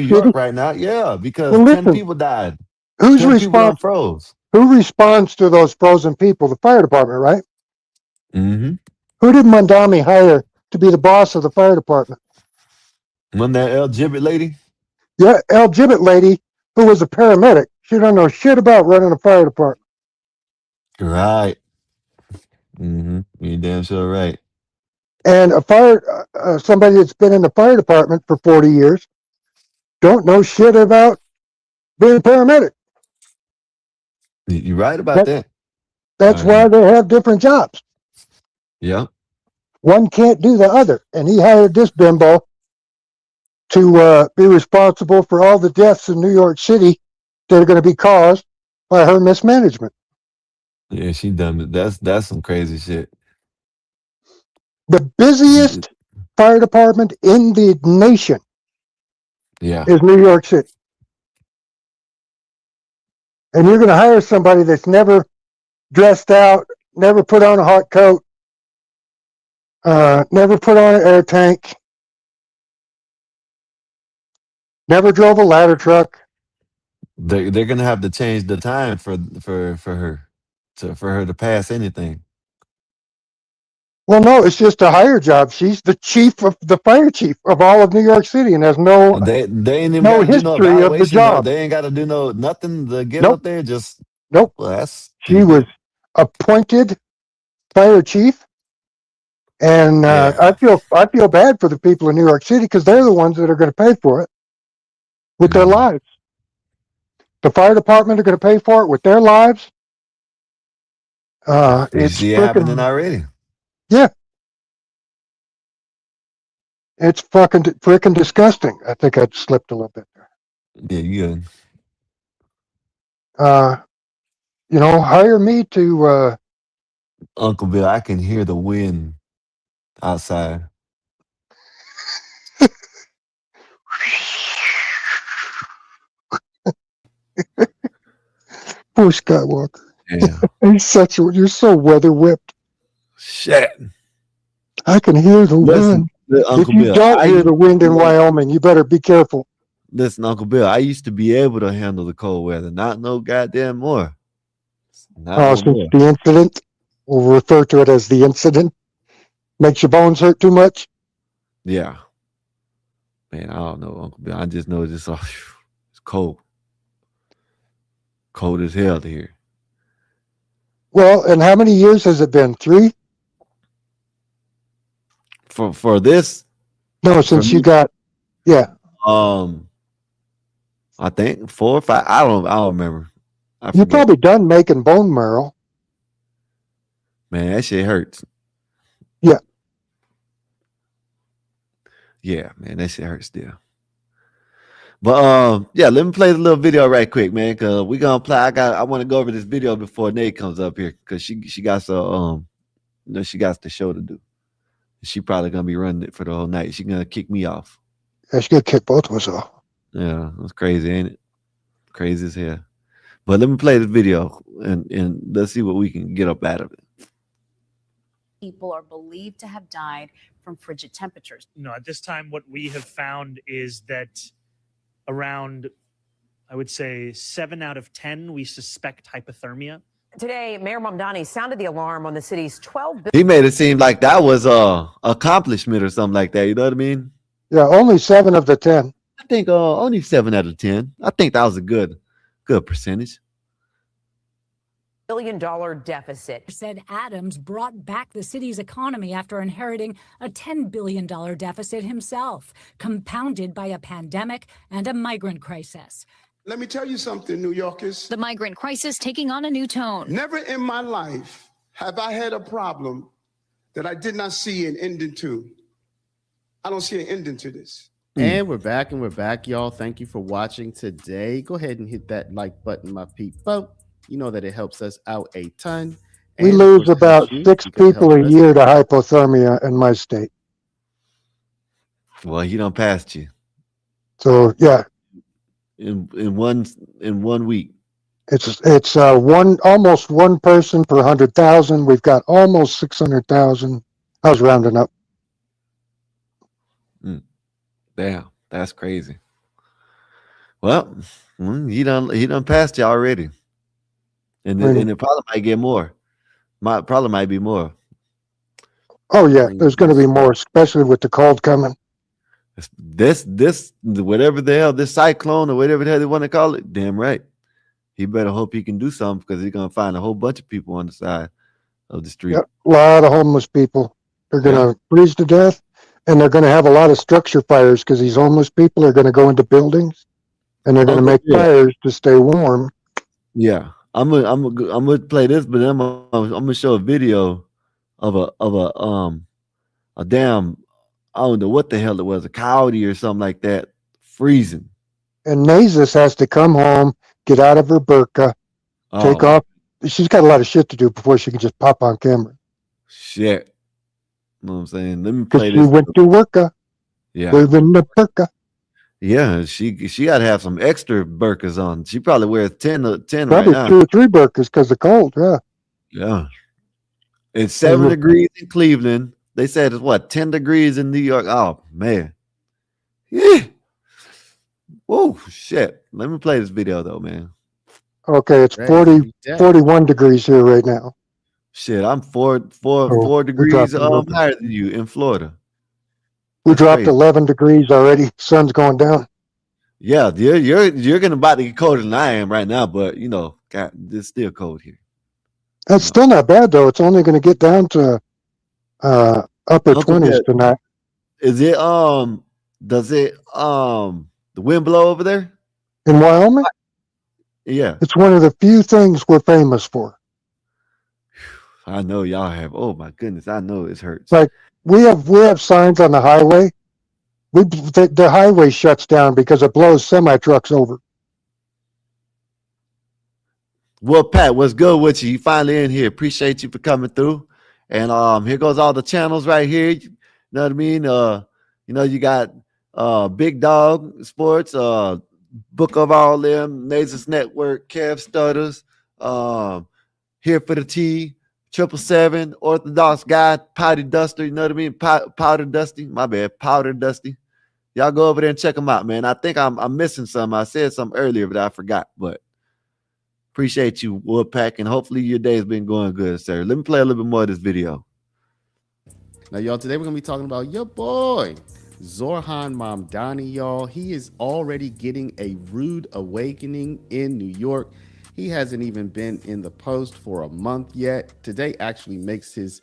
York right now. Yeah, because 10 people died. Who's 10 people froze. Who responds to those frozen people? The fire department, right? Mm-hmm. Who did Mandami hire to be the boss of the fire department? When that El Gibbet lady? Yeah, El Gibbet lady who was a paramedic. She don't know shit about running a fire department. Right. You're damn sure right. And somebody that's been in the fire department for 40 years don't know shit about being a paramedic. You're right about that. That's why they have different jobs. Yeah. One can't do the other. And he hired this bimbo to be responsible for all the deaths in New York City that are going to be caused by her mismanagement. Yeah, she done it. That's some crazy shit. The busiest fire department in the nation is New York City. And you're going to hire somebody that's never dressed out, never put on a hot coat, never put on an air tank, never drove a ladder truck. They're gonna have to change the time for her to pass anything. Well, no, it's just a hire job. She's the fire chief of all of New York City, and has They ain't even no gotta do no history of the evaluation. No, job. they ain't gotta do nothing to get Nope. up there. Just Nope. Well, that's She was appointed fire chief, and I feel bad for the people in New York City because they're the ones that are going to pay for it with their lives. The fire department are going to pay for it with their lives. You It's see it happening already. Yeah. It's freaking disgusting. I think I slipped a little bit there. Yeah, you good. Hire me to Uncle Bill, I can hear the wind outside. Poor Skywalker. Yeah. You're so weather whipped. Shit. I can hear the wind. Uncle If you Bill, don't hear the wind in Wyoming, you better be careful. Listen, Uncle Bill, I used to be able to handle the cold weather, not no goddamn more. Since the incident, we'll refer to it as the incident, makes your bones hurt too much. Yeah. Man, I don't know, Uncle Bill. I just know it's cold. Cold as hell here. Well, and how many years has it been? 3? For this? No, since you got, yeah. I think 4 or 5. I don't remember. You're probably done making bone marrow. Man, that shit hurts. Yeah. Yeah, man, that shit hurts still. But yeah, let me play the little video right quick, man, because we gonna play. I want to go over this video before Nate comes up here, because she got she got the show to do. She probably gonna be running it for the whole night. She gonna kick me off. Yeah, she's gonna kick both of us off. Yeah, that's crazy, ain't it? Crazy as hell. But let me play this video and let's see what we can get up out of it. People are believed to have died from frigid temperatures. No, at this time, what we have found is that around, I would say, 7 out of 10, we suspect hypothermia. Today, Mayor Mamdani sounded the alarm on the city's 12 He made it seem like that was a accomplishment or something like that. You know what I mean? Yeah, only 7 of the 10. I think only 7 out of 10. I think that was a good percentage. $1 billion deficit. Said Adams brought back the city's economy after inheriting a $10 billion deficit himself, compounded by a pandemic and a migrant crisis. Let me tell you something, New Yorkers. The migrant crisis taking on a new tone. Never in my life have I had a problem that I did not see an ending to. I don't see an ending to this. And we're back, y'all. Thank you for watching today. Go ahead and hit that like button, my people. You know that it helps us out a ton. We lose about 6 people a year to hypothermia in my state. Well, he done passed you. So yeah. In 1 week. It's almost 1 person per 100,000. We've got almost 600,000. I was rounding up. Damn, that's crazy. Well, he done passed you already. And it probably might get more. Probably might be more. Oh yeah, there's going to be more, especially with the cold coming. This whatever the hell, this cyclone or whatever the hell they want to call it, damn right. He better hope he can do something because he's gonna find a whole bunch of people on the side of the street. Yep, a lot of homeless people. They're gonna freeze to death, and they're gonna have a lot of structure fires because these homeless people are gonna go into buildings, and they're gonna make fires to stay warm. Yeah, I'm gonna play this, but then I'm gonna show a video of a damn, I don't know what the hell it was, a coyote or something like that, freezing. And Naezus has to come home, get out of her burqa, take off. She's got a lot of shit to do before she can just pop on camera. Shit. You know what I'm saying? Let me play She this. went to worka. Yeah. Living the burqa. Yeah, she got to have some extra burkas on. She probably wears 10 Probably right now. 2 or 3 burkas because of cold. Yeah. Yeah. It's 7 degrees in Cleveland. They said it's what, 10 degrees in New York. Oh man. Yeah. Whoa, shit. Let me play this video though, man. Okay, it's 41 degrees here right now. Shit, I'm four degrees higher than you in Florida. We That's dropped crazy. 11 degrees already. Sun's going down. Yeah, you're gonna about to get colder than I am right now, but you know, God, it's still cold here. That's still not bad though. It's only going to get down to upper 20s tonight. Is it does it the wind blow over there? In Wyoming? Yeah. It's one of the few things we're famous for. I know y'all have. Oh my goodness, I know it hurts. Like we have signs on the highway. The highway shuts down because it blows semi trucks over. Well, Pat, what's good with you? You finally in here. Appreciate you for coming through. And here goes all the channels right here. You know what I mean? You know, you got Big Dog Sports, Book of All Them, Naezus Network, Kev Stutters, Here for the T, 777, Orthodox Guy, Powder Duster, you know what I mean? Powder Dusty, my bad, Powder Dusty. Y'all go over there and check them out, man. I think I'm missing some. I said some earlier, but I forgot. But appreciate you, Woodpack, and hopefully your day's been going good, sir. Let me play a little bit more of this video. Now, y'all, today we're going to be talking about your boy, Zohran Mamdani, y'all. He is already getting a rude awakening in New York. He hasn't even been in the post for a month yet. Today actually makes his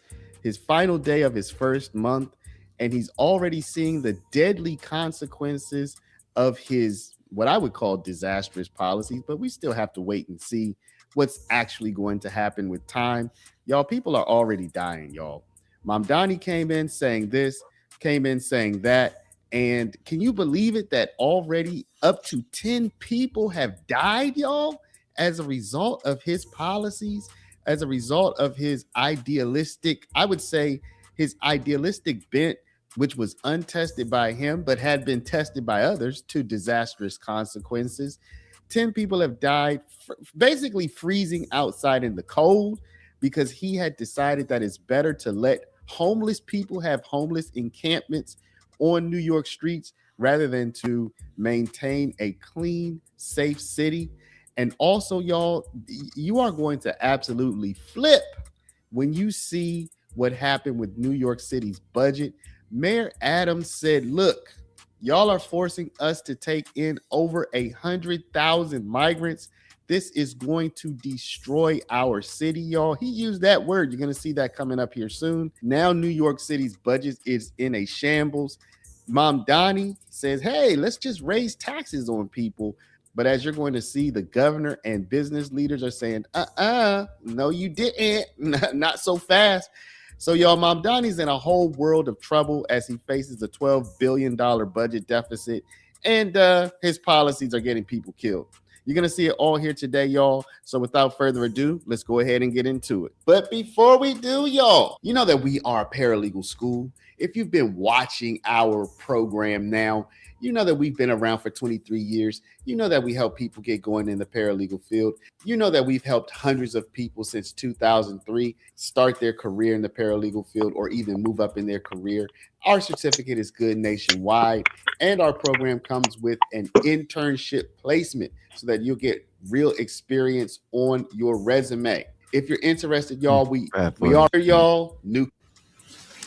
final day of his first month, and he's already seeing the deadly consequences of his, what I would call disastrous policies, but we still have to wait and see what's actually going to happen with time. Y'all, people are already dying, y'all. Mamdani came in saying this, came in saying that, and can you believe it that already up to 10 people have died, y'all, as a result of his policies, as a result of his idealistic, I would say his idealistic bent, which was untested by him, but had been tested by others to disastrous consequences. 10 people have died, basically freezing outside in the cold because he had decided that it's better to let homeless people have homeless encampments on New York streets rather than to maintain a clean, safe city. And also, y'all, you are going to absolutely flip when you see what happened with New York City's budget. Mayor Adams said, look, y'all are forcing us to take in over 100,000 migrants. This is going to destroy our city, y'all. He used that word. You're going to see that coming up here soon. Now New York City's budget is in a shambles. Mamdani says, hey, let's just raise taxes on people. But as you're going to see, the governor and business leaders are saying, no, you didn't. Not so fast. So, y'all, Mamdani's in a whole world of trouble as he faces a $12 billion budget deficit, and his policies are getting people killed. You're going to see it all here today, y'all. So without further ado, let's go ahead and get into it. But before we do, y'all, you know that we are a paralegal school. If you've been watching our program now, you know that we've been around for 23 years. You know that we help people get going in the paralegal field. You know that we've helped hundreds of people since 2003 start their career in the paralegal field or even move up in their career. Our certificate is good nationwide, and our program comes with an internship placement so that you'll get real experience on your resume. If you're interested, y'all, we are y'all new.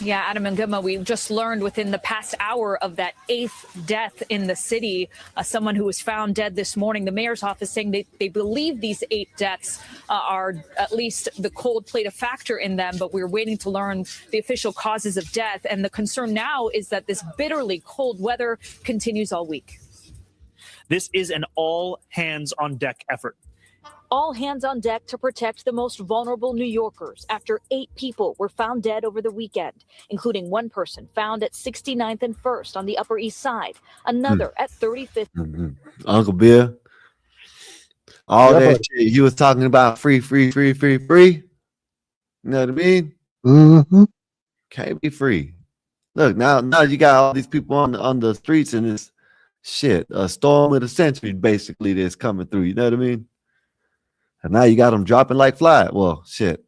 Yeah, Adam and Guma, we just learned within the past hour of that 8th death in the city. Someone who was found dead this morning. The mayor's office saying they believe these 8 deaths are at least the cold played a factor in them, but we're waiting to learn the official causes of death. And the concern now is that this bitterly cold weather continues all week. This is an all hands on deck effort. All hands on deck to protect the most vulnerable New Yorkers after 8 people were found dead over the weekend, including one person found at 69th and 1st on the Upper East Side, another at 35th. Uncle Bill, all that shit you was talking about, free. You know what I mean? Mm-hmm. Can't be free. Look, now you got all these people on the streets, and it's shit, a storm of the century basically that's coming through. You know what I mean? And now you got them dropping like flies. Well, shit.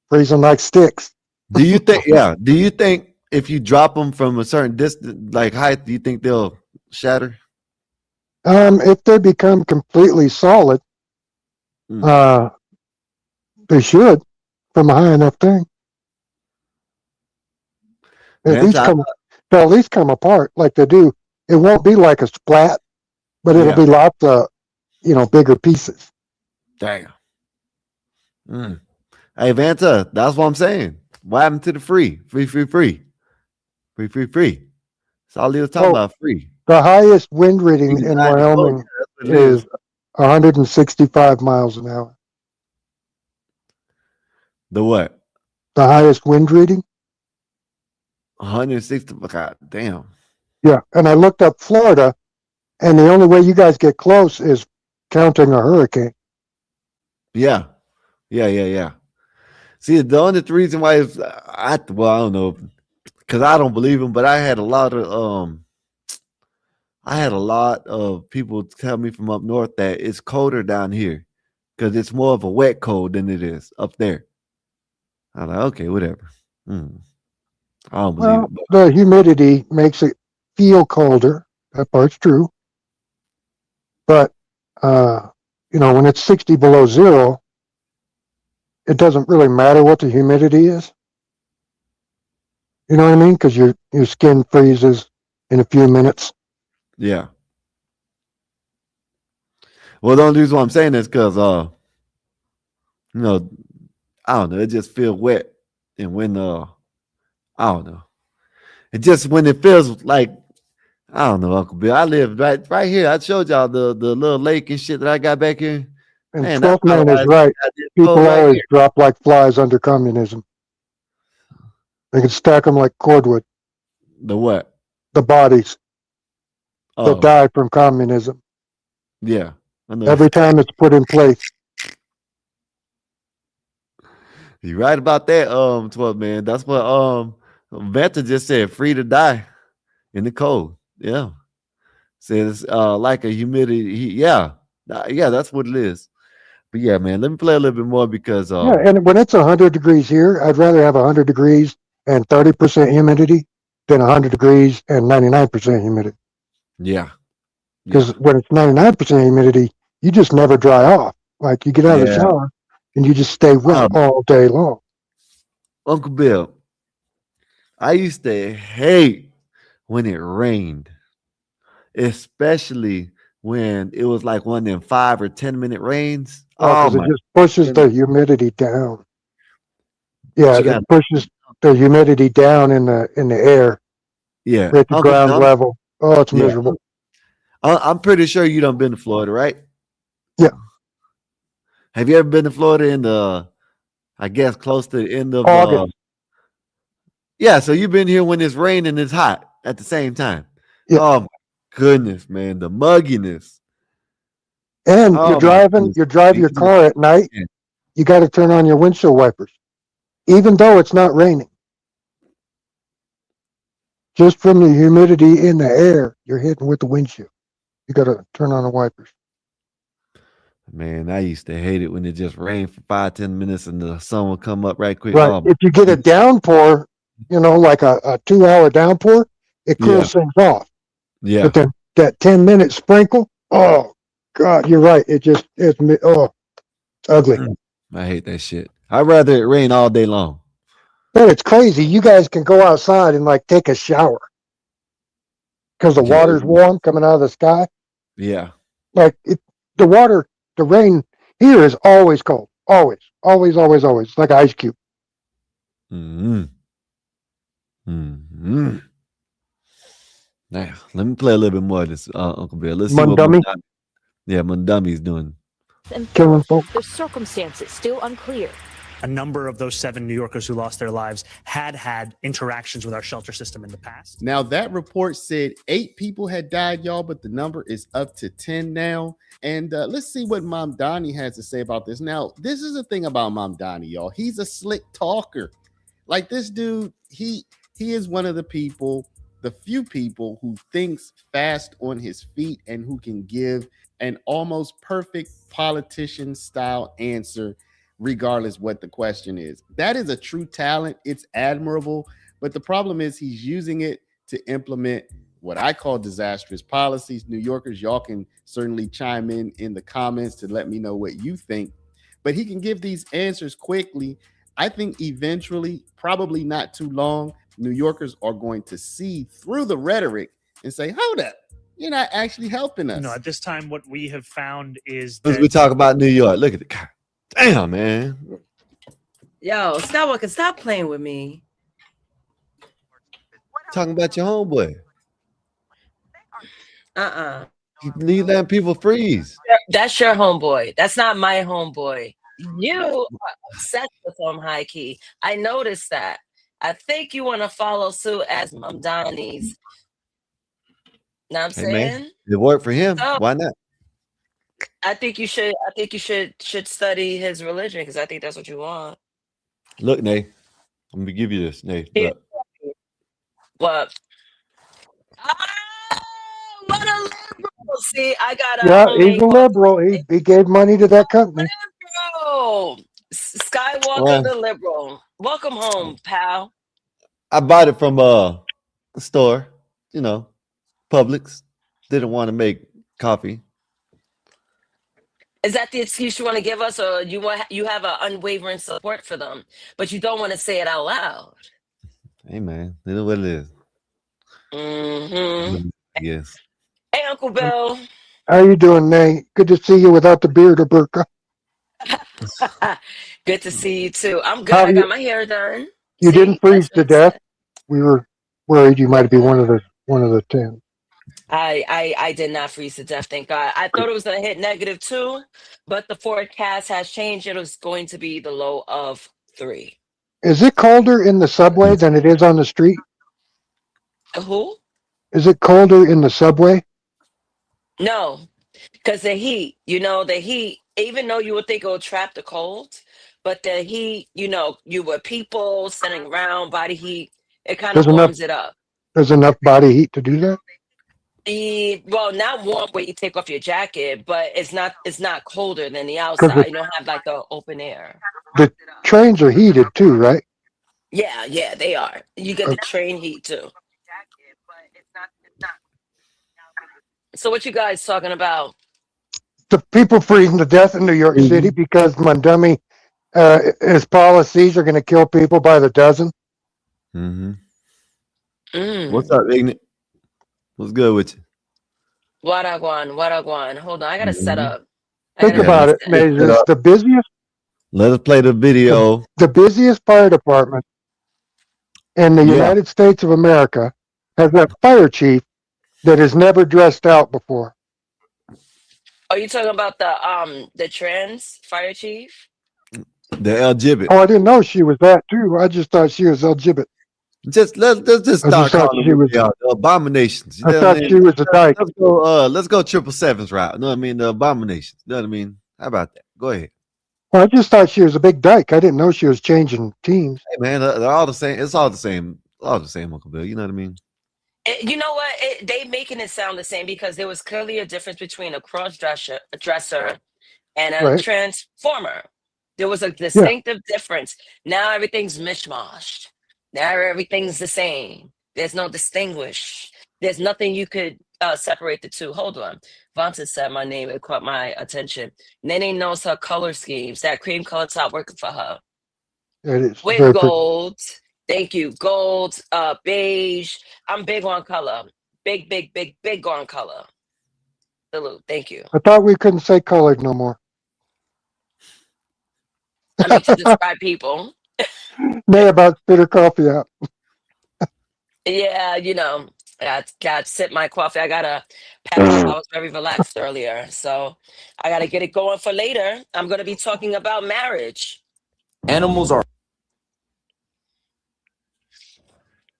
Freezing like sticks. Do you think, yeah, do you think if you drop them from a certain distance, like height, do you think they'll shatter? If they become completely solid, they should from a high enough thing. At least come apart like they do. It won't be like a splat, but it'll be lots of, bigger pieces. Damn. Hey, Vanta, that's what I'm saying. What happened to the free? Free. That's all he was talking about, free. The highest wind reading in Wyoming is 165 miles an hour. The what? The highest wind reading? 160. God damn. Yeah, and I looked up Florida, and the only way you guys get close is counting a hurricane. Yeah. See, the only reason why is I don't know, because I don't believe him, but I had a lot of people tell me from up north that it's colder down here because it's more of a wet cold than it is up there. I'm like, okay, whatever. I don't believe it. But The humidity makes it feel colder. That part's true. But when it's 60 below zero, it doesn't really matter what the humidity is. You know what I mean? Because your skin freezes in a few minutes. yeah. Well, the only reason why I'm saying this because I don't know, it just feels wet. And when I don't know. It just when it feels like I don't know, Uncle Bill. I live right here. I showed y'all the little lake and shit that I got back here. And Man, Strokeman is right. People always drop like flies under communism. They can stack them like cordwood. The what? The bodies that died from communism. Yeah. I know. Every time it's put in place. You're right about that, 12 man. That's what Vanta just said, free to die in the cold. Yeah. Says like a humidity. Yeah, that's what it is. But yeah, man, let me play a little bit more because and when it's 100 degrees here, I'd rather have 100 degrees and 30% humidity than 100 degrees and 99% humidity. Yeah. Because when it's 99% humidity, you just never dry off. Like you get out of the shower and you just stay wet all day long. Uncle Bill, I used to hate when it rained, especially when it was like one of them 5 or 10 minute rains. Because it just pushes the humidity down. Yeah, it pushes the humidity down in the air. Yeah, at the ground level. Oh, it's miserable. I'm pretty sure you done been to Florida, right? Yeah. Have you ever been to Florida in the, I guess, close to the end of August? Yeah, so you've been here when it's raining and it's hot at the same time. Yeah. Oh my goodness, man, the mugginess. And you drive your car at night, you got to turn on your windshield wipers, even though it's not raining. Just from the humidity in the air, you're hitting with the windshield. You got to turn on the wipers. Man, I used to hate it when it just rained for 5-10 minutes and the sun would come up right quick. Right. Oh, if you get a downpour, like a 2-hour downpour, it cools things off. Yeah. But then that 10-minute sprinkle, oh God, you're right. It's ugly. I hate that shit. I'd rather it rain all day long. But it's crazy. You guys can go outside and like take a shower because the Yeah. water's warm coming out of the sky. Yeah. Like the rain here is always cold. Always, always, always, always. Like an ice cube. Mm-hmm. Mm-hmm. Now, let me play a little bit more of this, Uncle Bill. Let's see what Mundummy. Mundami's doing. And Killing folks. the circumstances still unclear. A number of those 7 New Yorkers who lost their lives had interactions with our shelter system in the past. Now, that report said 8 people had died, y'all, but the number is up to 10 now. And let's see what Mom Donnie has to say about this. Now, this is the thing about Mom Donnie, y'all. He's a slick talker. Like this dude, he is one of the few people who thinks fast on his feet and who can give an almost perfect politician style answer regardless what the question is. That is a true talent. It's admirable, but the problem is he's using it to implement what I call disastrous policies. New Yorkers, y'all can certainly chime in the comments to let me know what you think, but he can give these answers quickly. I think eventually, probably not too long, New Yorkers are going to see through the rhetoric and say, hold up, you're not actually helping us. No, at this time, what we have found is As that we talk about New York, look at the guy. Damn, man. Yo, stop playing with me. Talking about your homeboy. You need letting people freeze. That's your homeboy. That's not my homeboy. You are obsessed with him, high key. I noticed that. I think you want to follow suit as Mom Donnie's. Know what I'm saying? Man, it worked for him. So, Why not? I think you should study his religion because I think that's what you want. Look, Nay, I'm gonna give you this, Nay. Look. What? What a liberal! See, I got a Yeah, he's a liberal. He gave money to that company. liberal. Skywalker the liberal. Welcome home, pal. I bought it from the store, Publix. Didn't want to make coffee. Is that the excuse you want to give us, or you have an unwavering support for them, but you don't want to say it out loud? Hey, man, you know what it is. Mm-hmm. Yes. Hey, Uncle Bill. How you doing, Nate? Good to see you without the beard or burqa. Good to see you too. I'm good. How I you- got my hair done. You See, didn't freeze to death. We were worried you might be one of the 10. I did not freeze to death, thank God. I thought it was going to hit -2, but the forecast has changed. It was going to be the low of 3. Is it colder in the subway than it is on the street? Who? Is it colder in the subway? No, because the heat, even though you would think it would trap the cold, but the heat, you were people sitting around, body heat, it kind of warms it up. There's enough body heat to do that? Well, not warm where you take off your jacket, but it's not colder than the outside. You don't have like the open air. The trains are heated too, right? Yeah, they are. You get the train heat too. So what you guys talking about? The people freezing to death in New York City because Mundummy, his policies are going to kill people by the dozen. Mm-hmm. Mm. What's up, Ignorant? What's good with you? What I want. Hold on, I gotta set up. Think about it, Naezus. The busiest. Let us play the video. The busiest fire department in the United States of America has a fire chief that has never dressed out before. Are you talking about the trans fire chief? The LGBT. Oh, I didn't know she was that too. I just thought she was LGBT. Let's just start calling the abominations. You I know thought what I mean? she was a dyke. Let's go 777's route. You know what I mean? The abominations. You know what I mean? How about that? Go ahead. Well, I just thought she was a big dyke. I didn't know she was changing teams. Hey man, they're all the same. It's all the same. All the same, Uncle Bill. You know what I mean? You know what? They making it sound the same because there was clearly a difference between a cross-dresser and a transformer. There was a distinctive difference. Now everything's mishmashed. Now everything's the same. There's no distinguish. There's nothing you could separate the two. Hold on. Vonta said my name. It caught my attention. Nene knows her color schemes. That cream color top working for her. It is with very pretty. gold. Thank you. Gold, beige. I'm big on color. Big on color. Salute. Thank you. I thought we couldn't say colored no more. I mean, to describe people. Nay, about spit her coffee out. Yeah, I got to sip my coffee. I got a package. I was very relaxed earlier. So I got to get it going for later. I'm going to be talking about marriage. Animals are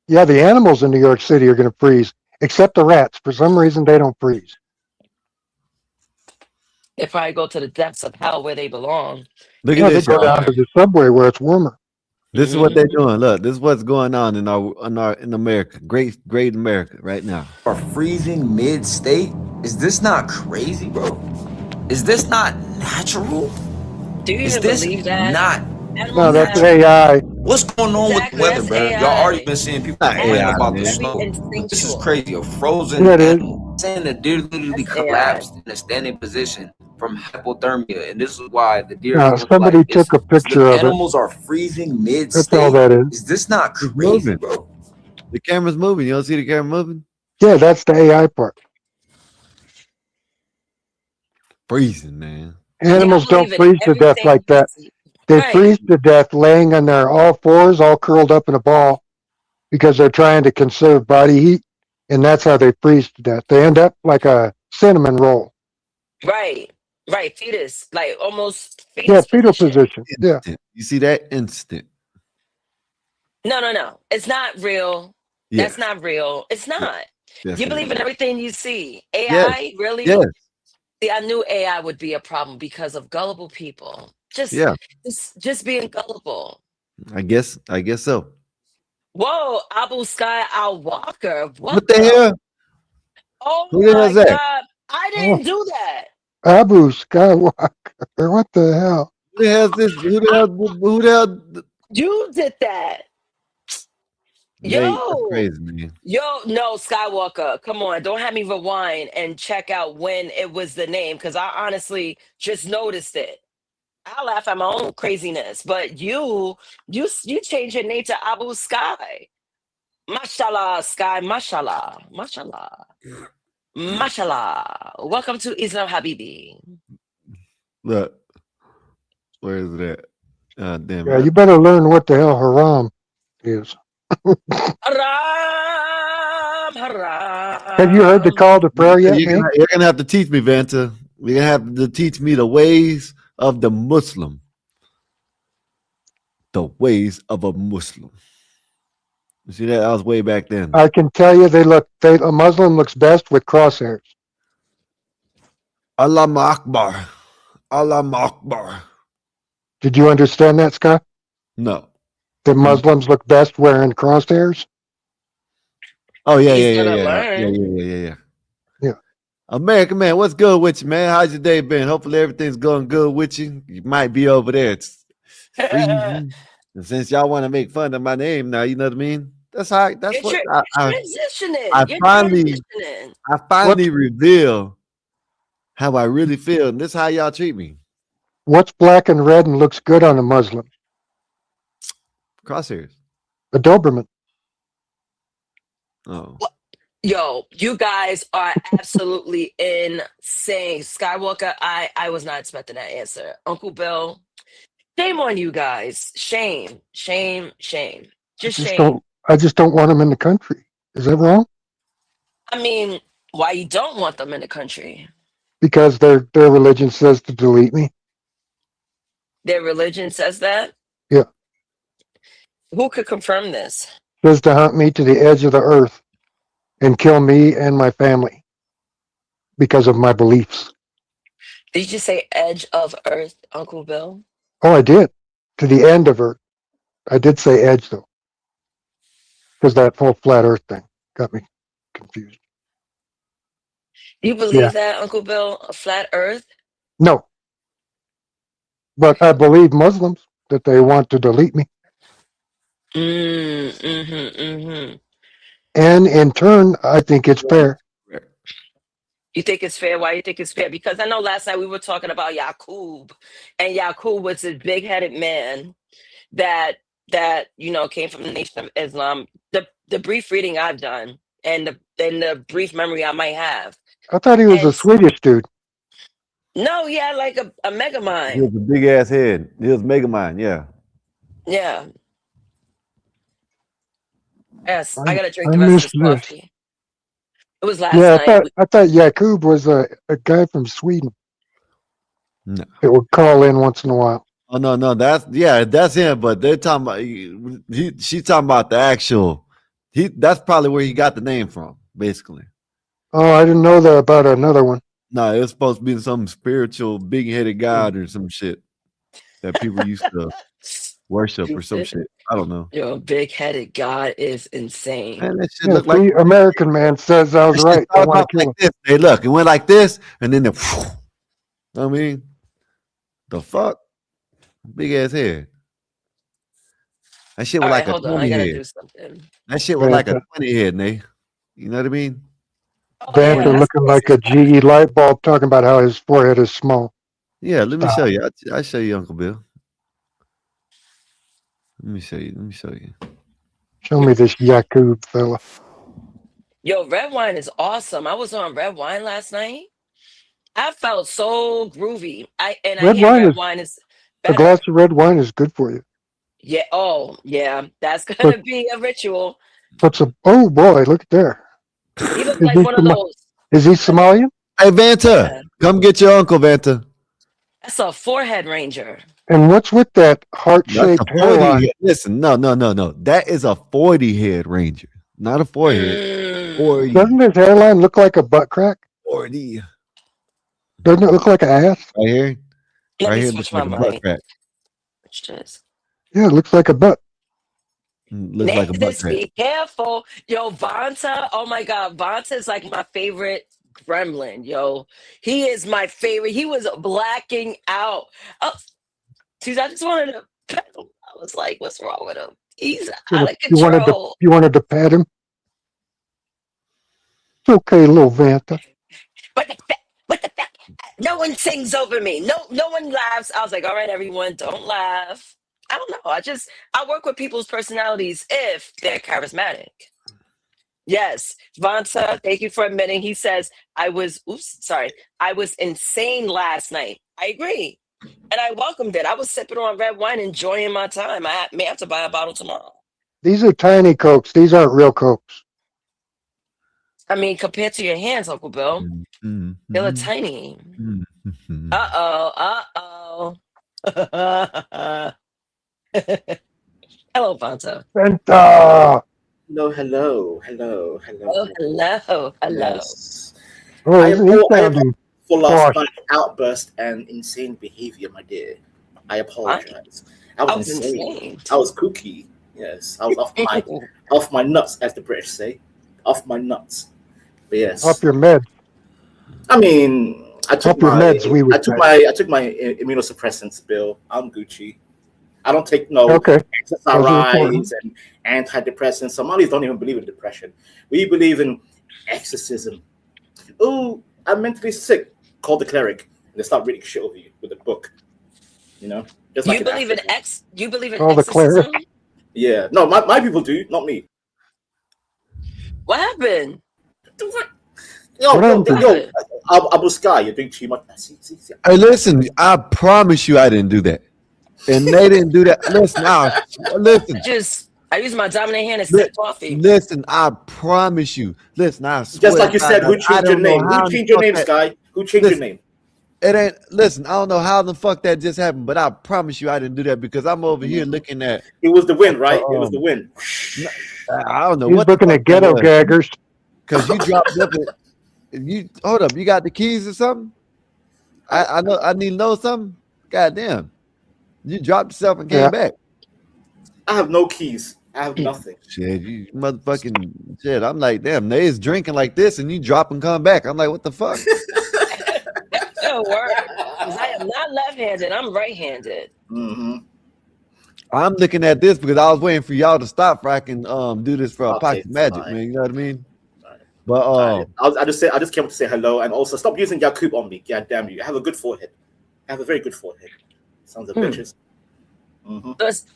Yeah, the animals in New York City are going to freeze, except the rats. For some reason, they don't freeze. They probably go to the depths of hell where they belong. Look Yeah, at they this, go y'all. down to the subway where it's warmer. This is what they're doing. Look, this is what's going on in America. Great America right now. are freezing mid-state. Is this not crazy, bro? Is this not natural? Do you Is even this believe that? not? No, that's AI. What's going on with the Exactly, weather, that's bro? AI. Y'all already been seeing people Not complaining AI, about the man. snow. Very This is instinctual. crazy. A frozen Yeah, it is. animal saying the deer literally That's AI. collapsed in a standing position from hypothermia, and this is why the deer Now, look somebody like this. took a picture of it. Animals are freezing That's all mid-state. that is. Is this not It's crazy, moving. bro? The camera's moving. You don't see the camera moving? Yeah, that's the AI part. Freezing, man. Animals I don't believe in freeze to death everything like you that. see. They Right. freeze to death laying on their all fours, all curled up in a ball, because they're trying to conserve body heat, and that's how they freeze to death. They end up like a cinnamon roll. Right. Fetus. Like almost Yeah, fetus fetal position. position. Yeah. Instant. You see that? Instant. No. It's not real. Yeah. That's not real. It's not. Yes, You it believe is. in everything you see. Yes. AI, really? Yes. See, I knew AI would be a problem because of gullible people. Yeah. Just being gullible. I guess so. Whoa, Abu Sky Al Walker. What the hell? Oh Who the my hell's that? God. I didn't do that. Abu Skywalker. What the hell? Who the hell's this? Who the hell? You did that. Nate, that's Yo. crazy, man. No, Skywalker. Come on. Don't have me rewind and check out when it was the name because I honestly just noticed it. I laugh at my own craziness, but you changed your name to Abu Sky. Mashallah, Sky, mashallah, mashallah. Welcome to Islam Habibi. Look, where is it at? Damn Yeah, it. you better learn what the hell haram is. Haram. Have you heard the call to prayer yet, Nate? You're gonna have to teach me, Vanta. You're gonna have to teach me the ways of the Muslim. The ways of a Muslim. You see that? I was way back then. I can tell you, a Muslim looks best with crosshairs. Allahu Akbar. Allahu Akbar. Did you understand that, Scott? No. The Muslims look best wearing crosshairs? Oh, yeah. Yeah. American man, what's good with you, man? How's your day been? Hopefully everything's going good with you. You might be over there. It's freezing. And since y'all want to make fun of my name now, you know what I mean? That's how. That's what transitioning. I You're finally transitioning. reveal how I really feel, and this is how y'all treat me. What's black and red and looks good on a Muslim? Crosshairs. A Doberman. Oh. Yo, you guys are absolutely insane. Skywalker, I was not expecting that answer. Uncle Bill, shame on you guys. Shame. Just shame. I just don't want them in the country. Is that wrong? I mean, why you don't want them in the country? Because their religion says to delete me. Their religion says that? Yeah. Who could confirm this? Says to hunt me to the edge of the earth and kill me and my family because of my beliefs. Did you say edge of earth, Uncle Bill? Oh, I did. To the end of earth. I did say edge, though. Because that whole flat earth thing got me confused. You believe that, Uncle Bill? A flat earth? No. But I believe Muslims that they want to delete me. And in turn, I think it's fair. You think it's fair? Why you think it's fair? Because I know last night we were talking about Yaqub, and Yaqub was a big-headed man that came from the Nation of Islam. The brief reading I've done and the brief memory I might have. I thought he was a Swedish dude. No, he had like a mega He mind. was a big ass head. He was Megamind, yeah. Yeah. Yes, I gotta drink I the rest of missed this this. coffee. It was last Yeah, night. I thought Jakub was a guy from Sweden. No. That would call in once in a while. Oh no, that's him. But they're talking about she's talking about the actual. That's probably where he got the name from, basically. Oh, I didn't know that about another one. No, it was supposed to be some spiritual, big-headed god or some shit that people used to worship or some shit. I don't know. Yo, big-headed God is insane. Man, that shit Yeah, looked like see, American man says I was right. I want to kill him. this. Hey, look, it went like this, and then I mean, the fuck, big ass head. That shit was All like right, a hold on. 20 I gotta head. do something. That shit was like a 20 head, Nate. You know what I mean? Banter looking like a GE light bulb, talking about how his forehead is small. Yeah, let me show you. I'll show you, Uncle Bill. Let me show you. Show me this Jakub fella. Yo, red wine is awesome. I was on red wine last night. I felt so groovy. I hear red wine is a better. glass of red wine is good for you. Yeah. Oh, yeah. That's gonna be a ritual. Oh boy, look at there. He looks like one of those. Is he Somalian? Hey, Vanta, come get your uncle, Vanta. That's a forehead ranger. And what's with that heart-shaped hairline? Listen, no. That is a 40 head ranger, not a forehead. 40. Doesn't his hairline look like a butt crack? 40. Doesn't it look like an ass? Right here. Let Right me here switch looks my like a butt mic. crack. Yeah, it looks like a butt. Looks like a butt Naezus, crack. be careful. Yo, Vanta. Oh my God. Vanta is like my favorite gremlin. Yo, he is my favorite. He was blacking out. Oh, geez, I just wanted to pet him. I was like, what's wrong with him? He's out of control. You wanted to pat him? It's okay, little Vanta. What the fuck? No one sings over me. No one laughs. I was like, all right, everyone, don't laugh. I don't know. I work with people's personalities if they're charismatic. Yes, Vanta, thank you for admitting. He says, I was insane last night. I agree. And I welcomed it. I was sipping on red wine, enjoying my time. I may have to buy a bottle tomorrow. These are tiny Cokes. These aren't real Cokes. I mean, compared to your hands, Uncle Bill, they look tiny. Uh-oh. Hello, Vanta. Vanta! Hello. Oh, hello. Yes. Oh, I am sounding full posh. of outburst and insane behavior, my dear. I apologize. I was insane. I was kooky. Yes, I was off my nuts, as the British say. Off my nuts. But yes. Off your meds. I mean, I took your my meds, I took my immunosuppressants, Bill. I'm Gucci. I don't take SSRIs and antidepressants. Somalis don't even believe in depression. We believe in exorcism. Oh, I'm mentally sick. Call the cleric. And they start reading shit over you with a book. You know? Just like You believe in Call the exorcism? cleric. Yeah. No, my people do, not me. What happened? Yo, Abu Sky, you're doing too much. See. Hey, listen, I promise you I didn't do that. And they didn't do that. Listen, I use my dominant hand and sip coffee. Listen, I promise you. Listen, I swear. Just like you said, who changed your name? Who changed your name, Sky? Who changed your name? It ain't. Listen, I don't know how the fuck that just happened, but I promise you I didn't do that because I'm over here looking at. It was the wind, right? It was the wind. I don't know. He's looking at ghetto gaggers. Because you dropped up. Hold up. You got the keys or something? I know. I need to know something. Goddamn. You dropped yourself and came back. I have no keys. I have nothing. Shit, you motherfucking shit. I'm like, damn, they is drinking like this and you drop and come back. I'm like, what the fuck? No word. Because I am not left-handed. I'm right-handed. I'm looking at this because I was waiting for y'all to stop so I can do this for Pocket Magic, man. You know what I mean? But I just came up to say hello and also stop using Jakub on me. God damn you. I have a good forehead. I have a very good forehead. Sons of bitches.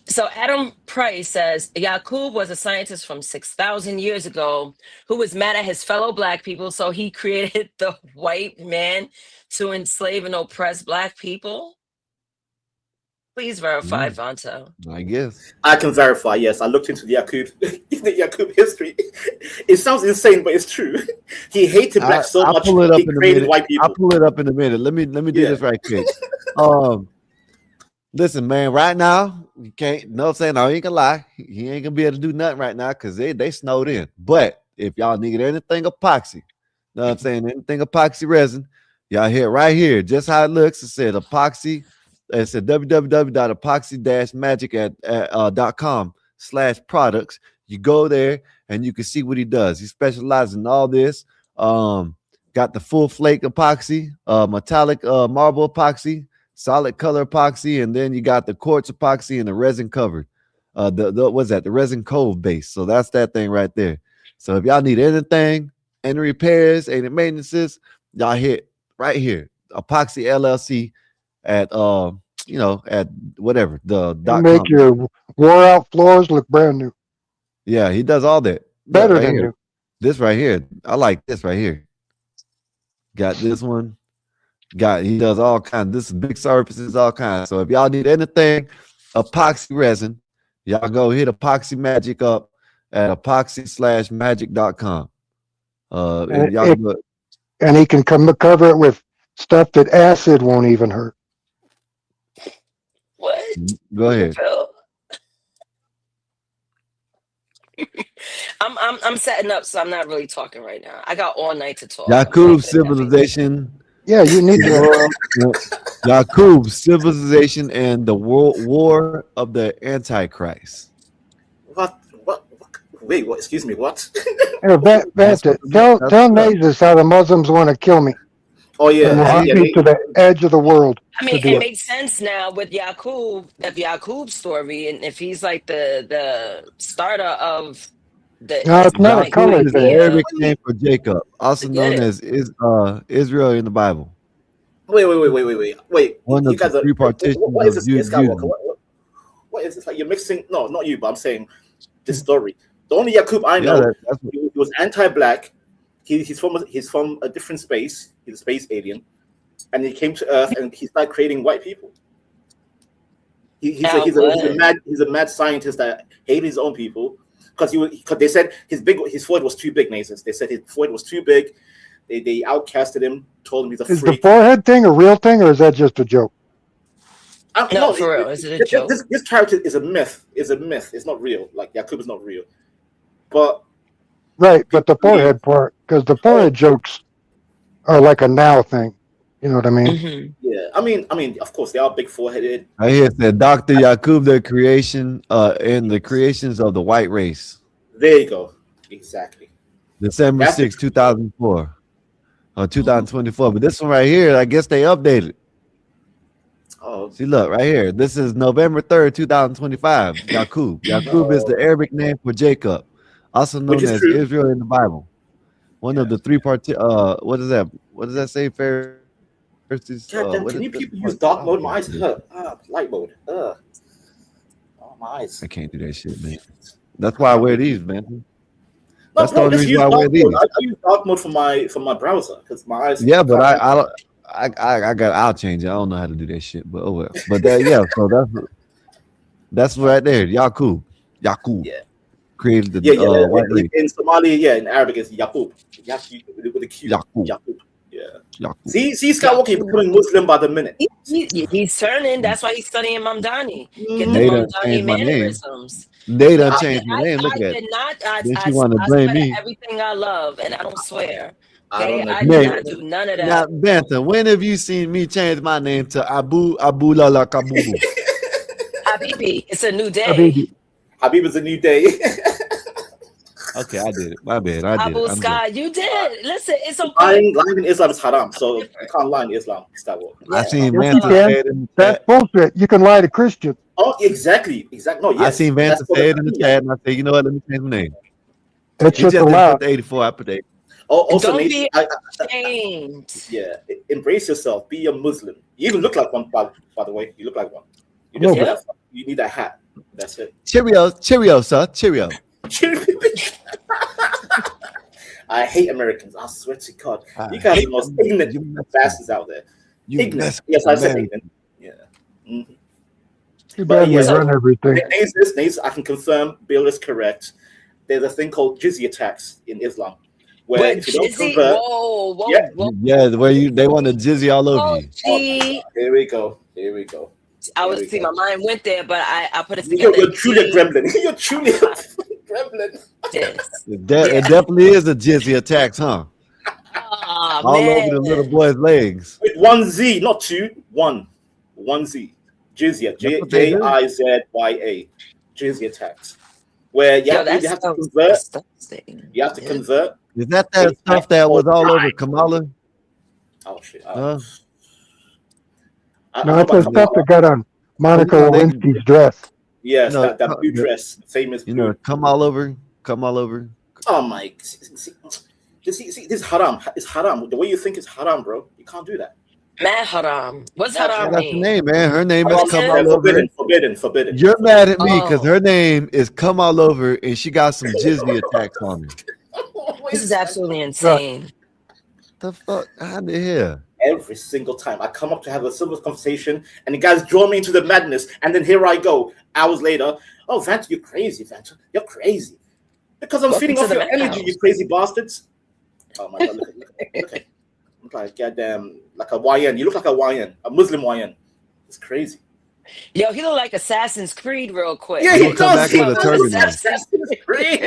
So Adam Price says Yaqub was a scientist from 6,000 years ago who was mad at his fellow black people, so he created the white man to enslave and oppress black people. Please verify, Vonto. I guess I can verify. Yes, I looked into the Yaqub history. It sounds insane, but it's true. He hated blacks so much he created white people. I'll pull it up in a minute. Let me do this right quick. Listen, man. Right now, you can't. No, I'm saying I ain't gonna lie. He ain't gonna be able to do nothing right now because they snowed in. But if y'all need anything epoxy, know what I'm saying? Anything epoxy resin, y'all hear right here. Just how it looks. It said epoxy. It said www.epoxy-magic.com/products. You go there and you can see what he does. He specializes in all this. Got the full flake epoxy, metallic marble epoxy, solid color epoxy, and then you got the quartz epoxy and the resin covered. What's that? The resin cove base. So that's that thing right there. So if y'all need anything, any repairs, any maintenances, y'all hit right here. Epoxy LLC at at whatever the make your wore out floors look brand new. Yeah, he does all that. Better right than here. new. This right here. I like this right here. Got this one. He does all kinds. This is big surfaces, all kinds. So if y'all need anything epoxy resin, y'all go hit Epoxy Magic up at epoxy-magic.com. And he can cover it with stuff that acid won't even hurt. What? Go ahead. I'm setting up, so I'm not really talking right now. I got all night to talk. Yaqub civilization. Yeah, you need to. Yaqub civilization and the world war of the Antichrist. What? Wait, what? Excuse me, what? Tell Naezus how the Muslims want to kill me. Oh yeah, and hunt me to the edge of the world. I mean, it makes sense now with Yaqub, that Yaqub's story, and if he's like the starter of the. No, it's not a color thing. The Arabic name for Jacob, also known as Israel in the Bible. Wait. One of the three partitions. What is this? What is this? Like you're mixing? No, not you, but I'm saying this story. The only Yaqub I know, he was anti-black. He's from a different space. He's a space alien, and he came to Earth and he started creating white people. He's a mad scientist that hated his own people because they said his forehead was too big. Naezus. They said his forehead was too big. They outcasted him. Told him he's a freak. Is the forehead thing a real thing or is that just a joke? No, for real. Is it a joke? This character is a myth. It's not real. Like Yaqub is not real. But right, but the forehead part, because the forehead jokes are like a now thing. You know what I mean? Mm-hmm. Yeah, I mean, of course they are big foreheaded. I hear said Dr. Yaqub, the creation and the creations of the white race. There you go. Exactly. December 6, 2004. Or 2024. But this one right here, I guess they updated. Oh. See, look, right here. This is November 3rd, 2025. Yaqub. Yaqub is the Arabic name for Jacob, also known as Israel in the Bible. One of the three what is that? What does that say? Can you people use dark mode? My eyes hurt. Light mode. Oh, my eyes. I can't do that shit, man. That's why I wear these, man. That's the only reason why I wear these. I use dark mode for my browser because my eyes. Yeah, but I'll change it. I don't know how to do that shit, but oh well. But so that's right there. Yaqub. Yeah. Created the white race. In Somali, in Arabic it's Yaqub. Yaqub with a Q. Yaqub. Yeah. Yaqub. See, Skywalker becoming Muslim by the minute. He's turning. That's why he's studying Mamdani. Get the Mamdani mannerisms. They done changed my name. Look at it. I want to blame me. Everything I love, and I don't swear. Okay, I do not do none of that. Now, Bantha, when have you seen me change my name to Abu Lala Kabubu? Habibi, it's a new day. Habib is a new day. Okay, I did it. My bad. I did Abu it. Sky, you did. Listen, it's okay. Lying in Islam is haram, so you can't lie in Islam. I seen Bantha say it in the chat. That's bullshit. You can lie to Christians. Oh, exactly. No, yes. I seen Bantha say it in the chat, and I said, you know what? Let me change my name. It's just allowed. 84. I put 8. Also, don't be ashamed. Yeah, embrace yourself. Be a Muslim. You even look like one, by the way. You look like one. You You need that hat. That's it. Cheerio, sir. Cheerio. I hate Americans. I swear to God. You guys are the most ignorant bastards out there. Ignorant. Yes, I said ignorant. Yeah. Mm-hmm. Too bad we run everything. Naezus, I can confirm Bill is correct. There's a thing called jizya tax in Islam. Where if you don't convert, where they want to jizzy all over you. Here we go. I was my mind went there, but I put it together. You're truly a gremlin. You're truly a gremlin. Yes. It definitely is a jizya tax, huh? All over the little boy's legs. With one Z, not two, one Z. Jizya, Jizya, jizya tax. Where you have to convert. Disgusting. You have to convert. Is that stuff that was all over Kamala? Oh shit! No, it's the stuff that got on Monica Lewinsky's dress. Yes, that blue dress, famous. You know, come all over. Oh my! See, this is haram. It's haram. The way you think is haram, bro. You can't do that. Mad haram. What's haram mean? That's the name, man. Her name is Come All Over. Forbidden. You're mad at me because her name is Come All Over, and she got some jizya attacks on her. This is absolutely insane. The fuck out of here. Every single time I come up to have a civil conversation, and the guys draw me into the madness, and then here I go hours later. Oh, Vanta, you're crazy, Vanta. You're crazy because I'm feeding off your energy, you crazy bastards. Oh my God! Look. Like goddamn, like a YN. You look like a YN, a Muslim YN. It's crazy. Yo, he look like Assassin's Creed real quick. Yeah, he does. He with a turban. Assassin's Creed.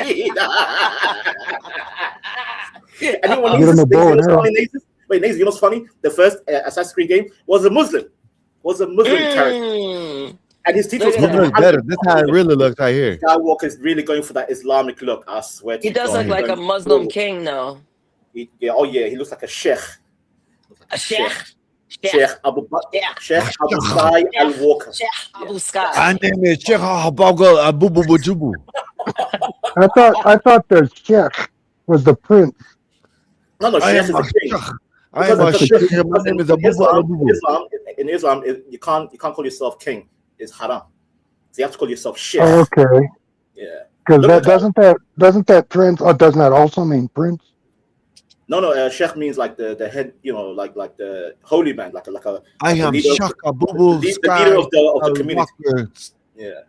And then when wait, Naezus, you know what's funny? The first Assassin's Creed game was a Muslim character, and his teacher was better. This is how it really looks right here. Skywalker is really going for that Islamic look. I swear. He does look like a Muslim king, though. He looks like a sheikh. A sheikh. Sheikh Abu Sai Al Walker. Sheikh Abu Sky. My name is Sheikh Abu Bujubu. I thought the sheikh was the prince. No, Sheikh is the king. I am a sheikh. My name is Abu. In Islam, you can't call yourself king. It's haram. So you have to call yourself sheikh. Okay. Yeah. Because doesn't that prince? Or doesn't that also mean prince? No, sheikh means like the head, like the holy man, like a. I am Sheikh Abu the leader of the community. Yeah.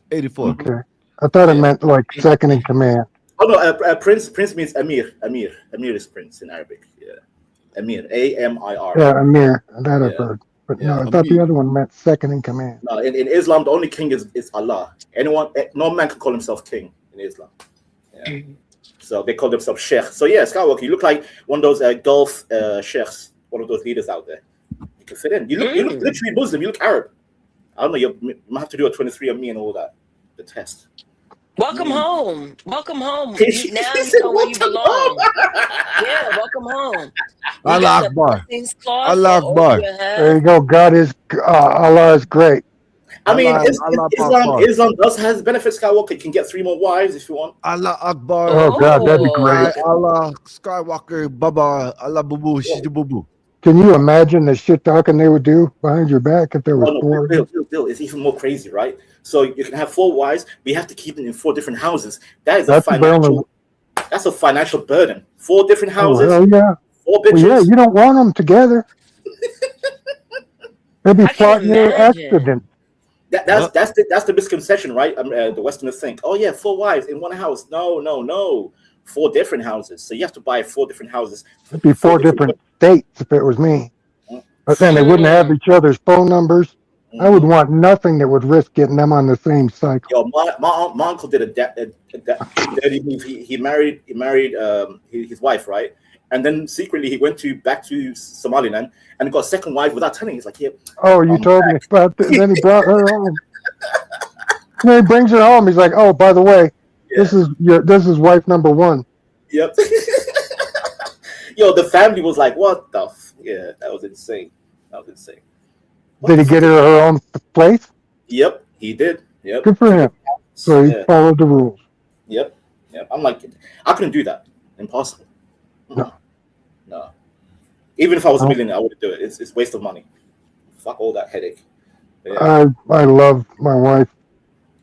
84. Okay, I thought it meant like second in command. Oh no, prince means emir. Emir is prince in Arabic. Yeah, emir, Amir. Yeah, emir. That I've heard, but no, I thought the other one meant second in command. No, in Islam, the only king is Allah. No man can call himself king in Islam. Yeah. So they call themselves sheikh. So yeah, Skywalker, you look like one of those Gulf sheikhs, one of those leaders out there. You can fit in. You look literally Muslim. You look Arab. I don't know. You might have to do a 23andMe and all that. The test. Welcome home. Welcome home. Now you know where you belong. Yeah, welcome home. Allah Akbar. Allah Akbar. There you go. Allah is great. I mean, Islam does has benefits. Skywalker, you can get 3 more wives if you want. Allah Akbar. Oh God, that'd be great. Allah Skywalker, Baba, Allah Bubu, Shijibubu. Can you imagine the shit talking they would do behind your back if there was 4? Bill, it's even more crazy, right? So you can have 4 wives, but you have to keep them in 4 different houses. That's a financial burden. 4 different houses. Oh, yeah. 4 bitches. Well, yeah, you don't want them together. They'd be plotting their accident. That's the misconception, right? The Westerners think, oh yeah, 4 wives in one house. No. 4 different houses. So you have to buy 4 different houses. It'd be 4 different states if it was me. But then they wouldn't have each other's phone numbers. I would want nothing that would risk getting them on the same cycle. Yo, my uncle did a dirty move. He married his wife, right? And then secretly he went back to Somaliland and got a second wife without telling. He's like, yeah. Oh, you told me about that. And then he brought her home. And then he brings her home. He's like, oh, by the way, this is wife number 1. Yep. Yo, the family was like, what the? Yeah, that was insane. Did he get her own place? Yep, he did. Yep. Good for him. So he followed the rules. Yep. I'm like, I couldn't do that. Impossible. Even if I was a millionaire, I wouldn't do it. It's waste of money. Fuck all that headache. I love my wife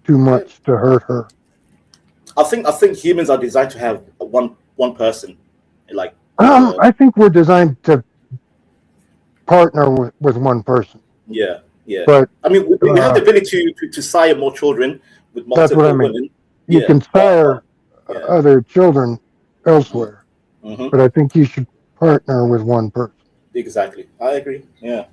too much to hurt her. I think humans are designed to have one person, like. I think we're designed to partner with one person. Yeah. But I mean, we have the ability to sire more children with multiple that's what I mean. women. You can sire other children elsewhere, but I think you should partner with one person. Exactly, I agree. Yeah.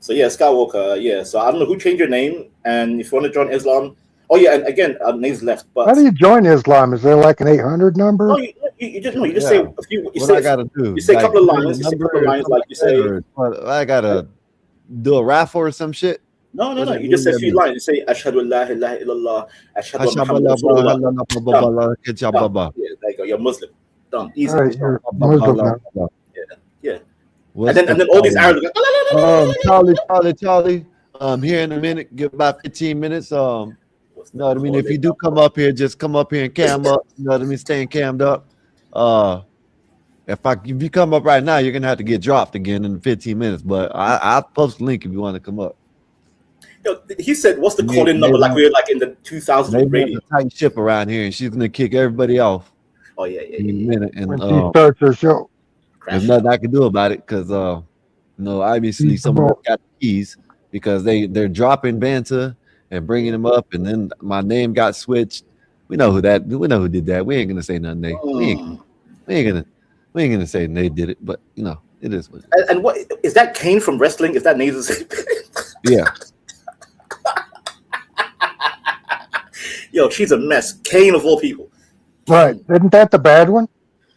So Skywalker. Yeah. So I don't know who changed your name, and if you want to join Islam. Oh yeah, and again, Naezus left. But how do you join Islam? Is there like an 800 number? No, you just know. You just say a few. What I gotta do? You say a couple of lines. You say a couple of lines, like you say. I gotta do a raffle or some shit. No. You just say a few lines. You say Ashhadu an la ilaha illallah, Ashhadu anna Muhammadan Rasulullah. Yeah, there you go. You're Muslim. Done. Easy. Right, you're Muslim now. Yeah. And then all these Arabs. Charlie. Here in a minute. Give about 15 minutes. You know what I mean? If you do come up here, just come up here and cam up. You know what I mean? Staying cammed up. If you come up right now, you're gonna have to get dropped again in 15 minutes. But I'll post a link if you want to come up. He said, "What's the call-in number?" Like we're like in the 2000 radio. A tight ship around here, and she's gonna kick everybody off. Oh yeah. In a minute, and when she starts her show, there's nothing I can do about it because obviously someone got the keys because they're dropping Banta and bringing them up, and then my name got switched. We know who did that. We ain't gonna say nothing. We ain't gonna say they did it, but it is what it is. And what is that? Kane from wrestling? Is that Naezus? Yeah. Yo, she's a mess. Kane of all people. Right? Isn't that the bad one?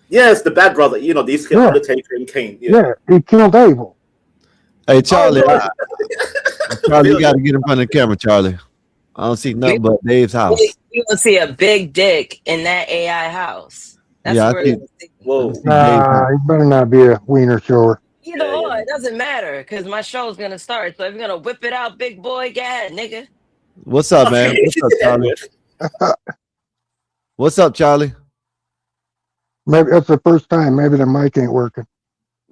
Yes, the bad brother. These killed Undertaker and Kane. Yeah, he killed Abel. Hey, Charlie. Charlie, you got to get in front of the camera, Charlie. I don't see nothing but Dave's house. You will see a big dick in that AI house. That's I where see. Whoa. Nah, he better not be a wiener shower. Either or, it doesn't matter because my show's gonna start. So if you're gonna whip it out, big boy, go ahead, nigga. What's up, man? What's up, Charlie? What's up, Charlie? Maybe that's the first time. Maybe the mic ain't working.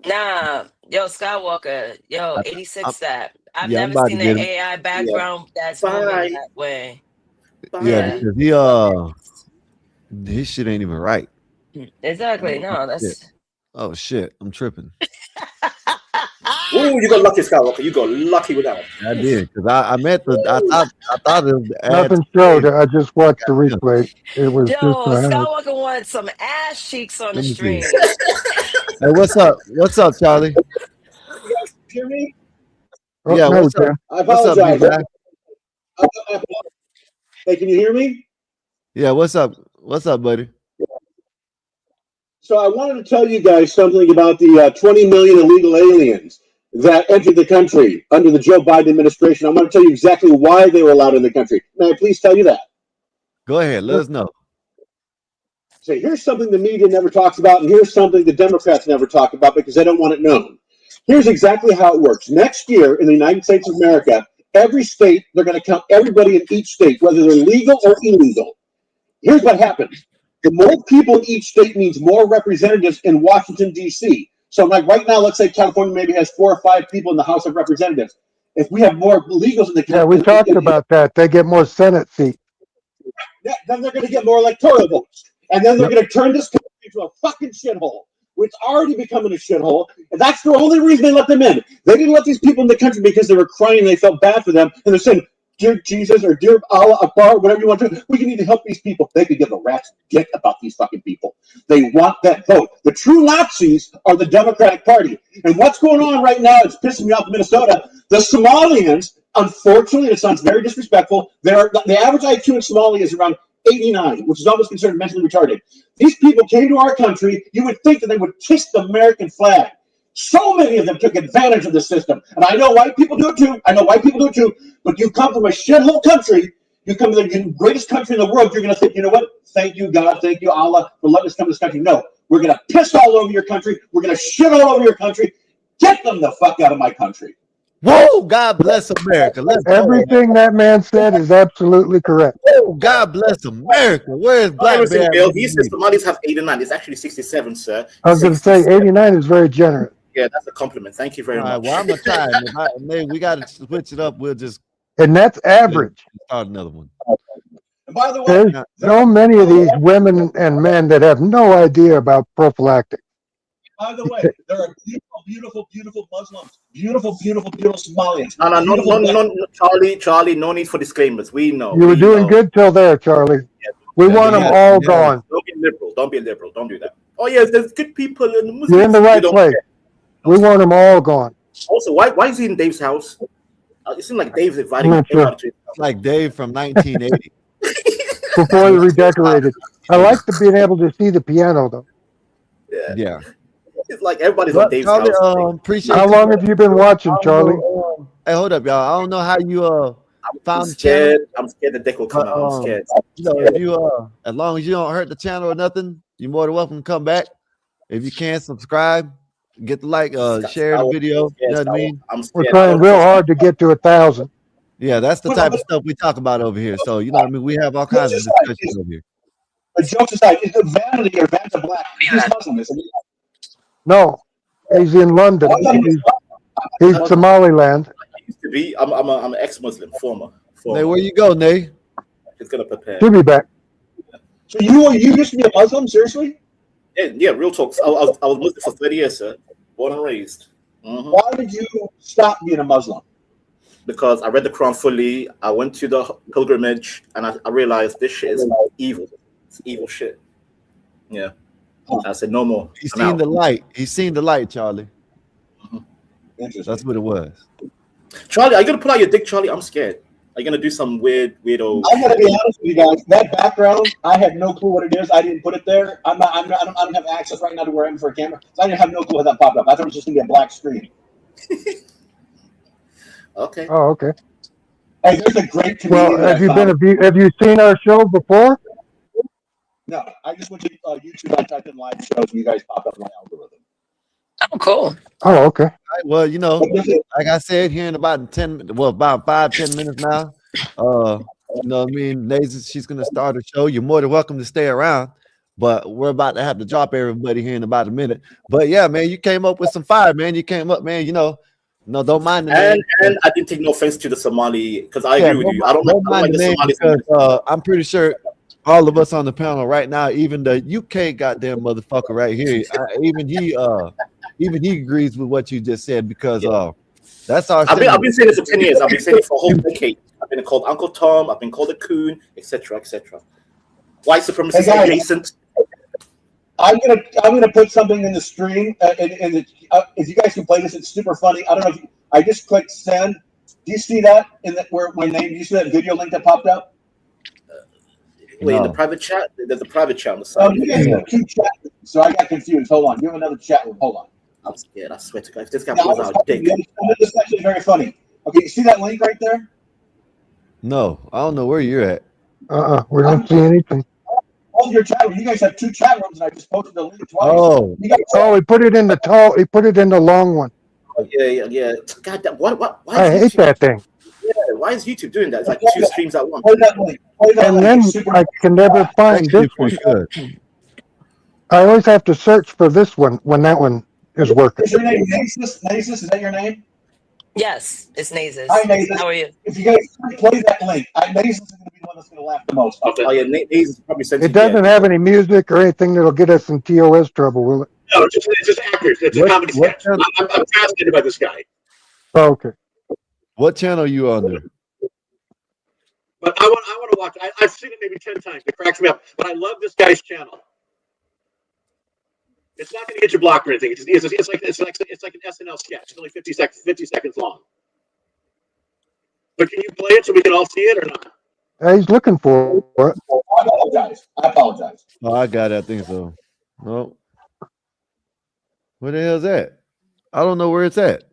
Nah, yo, Skywalker, 86 stat. I've I'm never about seen to an get him. AI background that's moving that way. Yeah, because his shit ain't even right. Exactly. No, that's. Oh shit, I'm tripping. Ooh, you got lucky, Skywalker. You got lucky with that one. I did because I thought it was Nothing showed. I just watched the replay. It was Yo, just Skywalker wanted some ass cheeks on the stream. Hey, what's up? What's up, Charlie? You guys hear me? Oh, Yeah, no, what's up? I What's up, apologize. big guy? Hey, can you hear me? Yeah, what's up? What's up, buddy? So I wanted to tell you guys something about the 20 million illegal aliens that entered the country under the Joe Biden administration. I want to tell you exactly why they were allowed in the country. May I please tell you that? Go ahead. Let us know. So here's something the media never talks about, and here's something the Democrats never talk about because they don't want it known. Here's exactly how it works. Next year in the United States of America, every state, they're going to count everybody in each state, whether they're legal or illegal. Here's what happens. The more people in each state means more representatives in Washington, D.C. So like right now, let's say California maybe has 4 or 5 people in the House of Representatives. If we have more illegals in the yeah, we talked about that. They get more Senate seats. then they're going to get more electoral votes. And then they're going to turn this country into a fucking shithole. It's already becoming a shithole. And that's the only reason they let them in. They didn't let these people in the country because they were crying and they felt bad for them. And they're saying, dear Jesus or dear Allah Akbar, whatever you want to do, we need to help these people. They could give a rat's dick about these fucking people. They want that vote. The true Nazis are the Democratic Party. And what's going on right now, it's pissing me off in Minnesota. The Somalians, unfortunately, it sounds very disrespectful, the average IQ in Somalia is around 89, which is almost considered mentally retarded. These people came to our country. You would think that they would kiss the American flag. So many of them took advantage of the system. And I know white people do it too. But you come from a shithole country. You come to the greatest country in the world. You're going to think, you know what? Thank you, God. Thank you, Allah, for letting us come to this country. No, we're going to piss all over your country. We're going to shit all over your country. Get them the fuck out of my country. Whoa, God bless America. Everything that man said is absolutely correct. Oh, God bless America. Where's Black Bill? He says Somalis have 89. It's actually 67, sir. I was going to say 89 is very generous. Yeah, that's a compliment. Thank you very All right, much. well, I'm gonna try it. We got to switch it up. We'll just And that's average. start another one. And by the way, There's so many of these women and men that have no idea about prophylactic. By the way, there are beautiful Muslims, beautiful Somalians. No, Charlie, no need for disclaimers. We know. You were doing good till there, Charlie. We want them all gone. Don't be liberal. Don't be liberal. Don't do that. Oh yes, there's good people in the Muslims. You're in the right place. We want them all gone. Also, why is he in Dave's house? It seems like Dave's inviting him. Sure. To like Dave from 1980. Before he redecorated. I like being able to see the piano though. Yeah. It's like everybody's on Dave's Charlie, house. appreciate How long have you been watching, Charlie? Hey, hold up, y'all. I don't know how you found the scared. channel. I'm scared the dick will come out. I'm scared. You know, if you as long as you don't hurt the channel or nothing, you're more than welcome to come back. If you can, subscribe, get the like, share the video. You know what I mean? We're trying real hard to get to 1,000. Yeah, that's the type of stuff we talk about over here. So you know what I mean? We have all kinds of discussions over here. But jokes aside, is it Vanity or Vanta Black? He's Muslim, isn't he? No, he's in London. He's Somaliland. I used to be. I'm an ex-Muslim, former. Nay, where you go, Nay? He's gonna prepare. He'll be back. So you used to be a Muslim? Seriously? Yeah, real talk. I was Muslim for 30 years, sir. Born and raised. Mm-hmm. Why did you stop being a Muslim? Because I read the Quran fully. I went to the pilgrimage, and I realized this shit is evil. It's evil shit. Yeah. I said no more. He's seen the light. He's seen the light, Charlie. Mm-hmm. That's what it was. Charlie, are you gonna pull out your dick, Charlie? I'm scared. Are you gonna do some weirdo? I'm gonna be honest with you guys. That background, I have no clue what it is. I didn't put it there. I don't have access right now to where I'm for a camera, so I didn't have no clue how that popped up. I thought it was just gonna be a black screen. Okay. Oh, okay. Hey, there's a great comedian. Well, have you seen our show before? No, I just went to YouTube. I typed in live shows, and you guys popped up in my algorithm. Oh, cool. Oh, okay. Well, you know, like I said, here in about 10 minutes now. You know what I mean? Naezus, she's gonna start a show. You're more than welcome to stay around, but we're about to have to drop everybody here in about a minute. But yeah, man, you came up with some fire, man. You came up, man. You know, no, don't mind the name. And I didn't take no offense to the Somali because I agree with you. I don't like the name Somalis because I'm pretty sure all of us on the panel right now, even the UK goddamn motherfucker right here, even he agrees with what you just said because that's our. I've been saying this for 10 years. I've been saying it for a whole decade. I've been called Uncle Tom. I've been called a coon, etc., etc. White supremacist adjacent. I'm gonna put something in the stream. If you guys can play this, it's super funny. I don't know if I just clicked send. Do you see that where my name? Do you see that video link that popped up? Wait, in the private chat? There's a private chat on the side. Oh, you guys have two chat rooms, so I got confused. Hold on. You have another chat room. Hold on. I'm scared. I swear to God. If this guy pulls out dick. This is actually very funny. Okay, you see that link right there? No, I don't know where you're at. We don't see anything. All your chat room. You guys have two chat rooms, and I just posted the link twice. Oh, he put it in the tall. He put it in the long one. Yeah. God damn. Why I hate that thing. Yeah, why is YouTube doing that? It's like two streams at once. And then I can never find this one. I always have to search for this one when that one is working. Is your name Naezus? Naezus, is that your name? Yes, it's Naezus. Hi, Naezus. How are you? If you guys play that link, Naezus is going to be the one that's going to laugh the most. Oh yeah, Naezus probably sent it doesn't have any music or anything that'll get us in TOS trouble, will it? No, it's just actors. It's a comedy sketch. I'm fascinated by this guy. Oh, okay. What channel are you on there? But I want to watch. I've seen it maybe 10 times. It cracks me up. But I love this guy's channel. It's not going to get you blocked or anything. It's like an SNL sketch. It's only 50 seconds long. But can you play it so we can all see it or not? He's looking for it. I apologize. Oh, I got it. I think so. No. Where the hell's that? I don't know where it's at.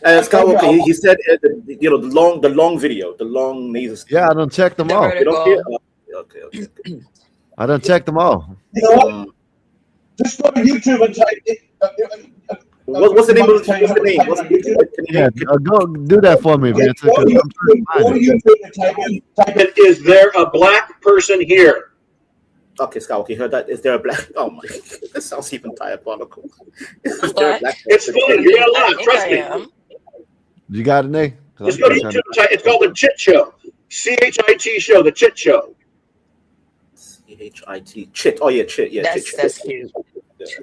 Skywalker, he said, the long video, the long Naezus. Yeah, I done checked them all. You don't care? Okay. I done checked them all. You know what? Just go to YouTube and type. What's the name? What's the name? Yeah, go do that for me, Vince. Go to YouTube and type in, is there a black person here? Okay, Scott, you heard that? Is there a black? Oh my, this sounds even diabolical. Is there a black? It's fun. You're gonna laugh. Trust me. You got it, Nate? Just go to YouTube. It's called the Chit Show. CHIT Show. The Chit Show. CHIT. Chit. Oh yeah, Chit. Yeah, That's cute.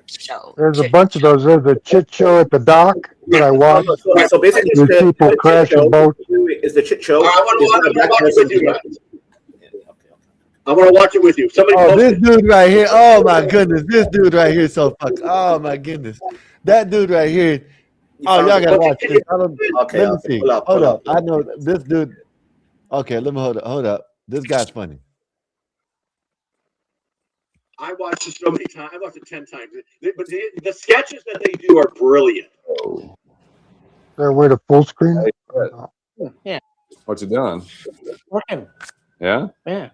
Show. There's a bunch of those. There's a Chit Show at the dock that I watched. So basically, There's people crashing boats. Is the Chit Show? I want to watch it with you guys. I want to watch it with you. Somebody. Oh, this dude right here. Oh my goodness, this dude right here. So fuck. Oh my goodness, that dude right here. Oh, y'all gotta watch this. Okay, let me see. Hold up. I know this dude. Okay, let me hold up. This guy's funny. I watched it so many times. I watched it 10 times. But the sketches that they do are brilliant. There way to full screen. Yeah. What you doing? Working. Yeah. Yeah.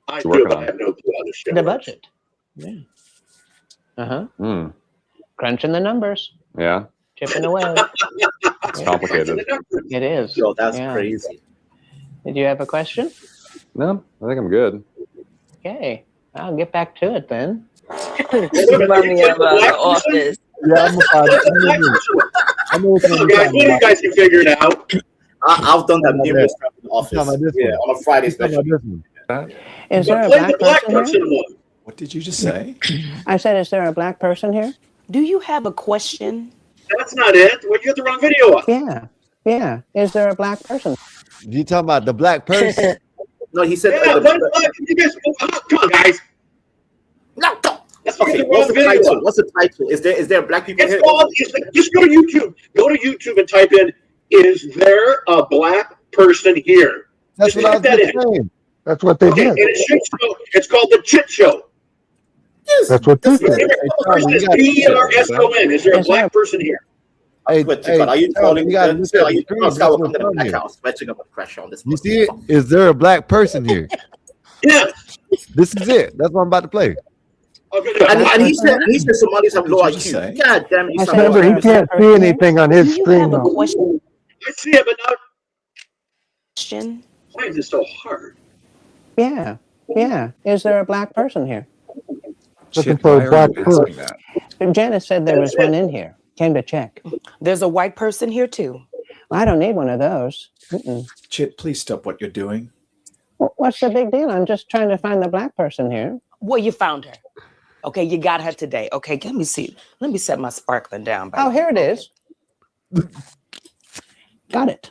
I What you do, working but I on? have no clue how this shit The works. budget. Yeah. Hmm. Crunching the numbers. Yeah. Chipping away. It's complicated. It is. Yo, that's Yeah. crazy. Did you have a question? No, I think I'm good. Okay. I'll get back to it then. Remind me of The Office. Yeah, I'm gonna find it. I know what Guys, one of you guys can figure it out. I've done that numerous times in the talking about office. this Yeah, one. on a Friday Talking special. about this one. Is there a Play black the black person person here? one. What did you just say? I said, is there a black person here? Do you have a question? That's not it. Well, you got the wrong video up. Yeah. Yeah. Is there a black person? You talking about the black person? No, he said. Yeah, you guys, come on, guys. No, no. That's Okay, the what's wrong the video title? up. What's the title? Is there black people It's here? called, just go to YouTube. Go to YouTube and type in, is there a black person here? That's Just what I was type that in. saying. That's what they Okay, and did. it should show, it's called the Chit Show. That's what they did. It's PERSON. Is there a black person here? Hey, But hey, are you calling? you gotta Are look at the you screen. calling? That's I'm what's gonna on black here. house. Matching up a pressure on this. You see it? Is there a black person here? Yeah. This is it. That's what I'm about to play. And he said Somalis have low IQ. God damn it! Remember, he can't see anything on his screen though. Question? I see it, but not. Question? Why is it so hard? Yeah. Yeah. Is there a black person here? Looking for a black person. Janice said there was one in here. Came to check. There's a white person here too. I don't need one of those. Mm-mm. Chit, please stop what you're doing. What's the big deal? I'm just trying to find the black person here. Well, you found her. Okay, you got her today. Okay, let me see. Let me set my sparkling down. Oh, here it is. Got it.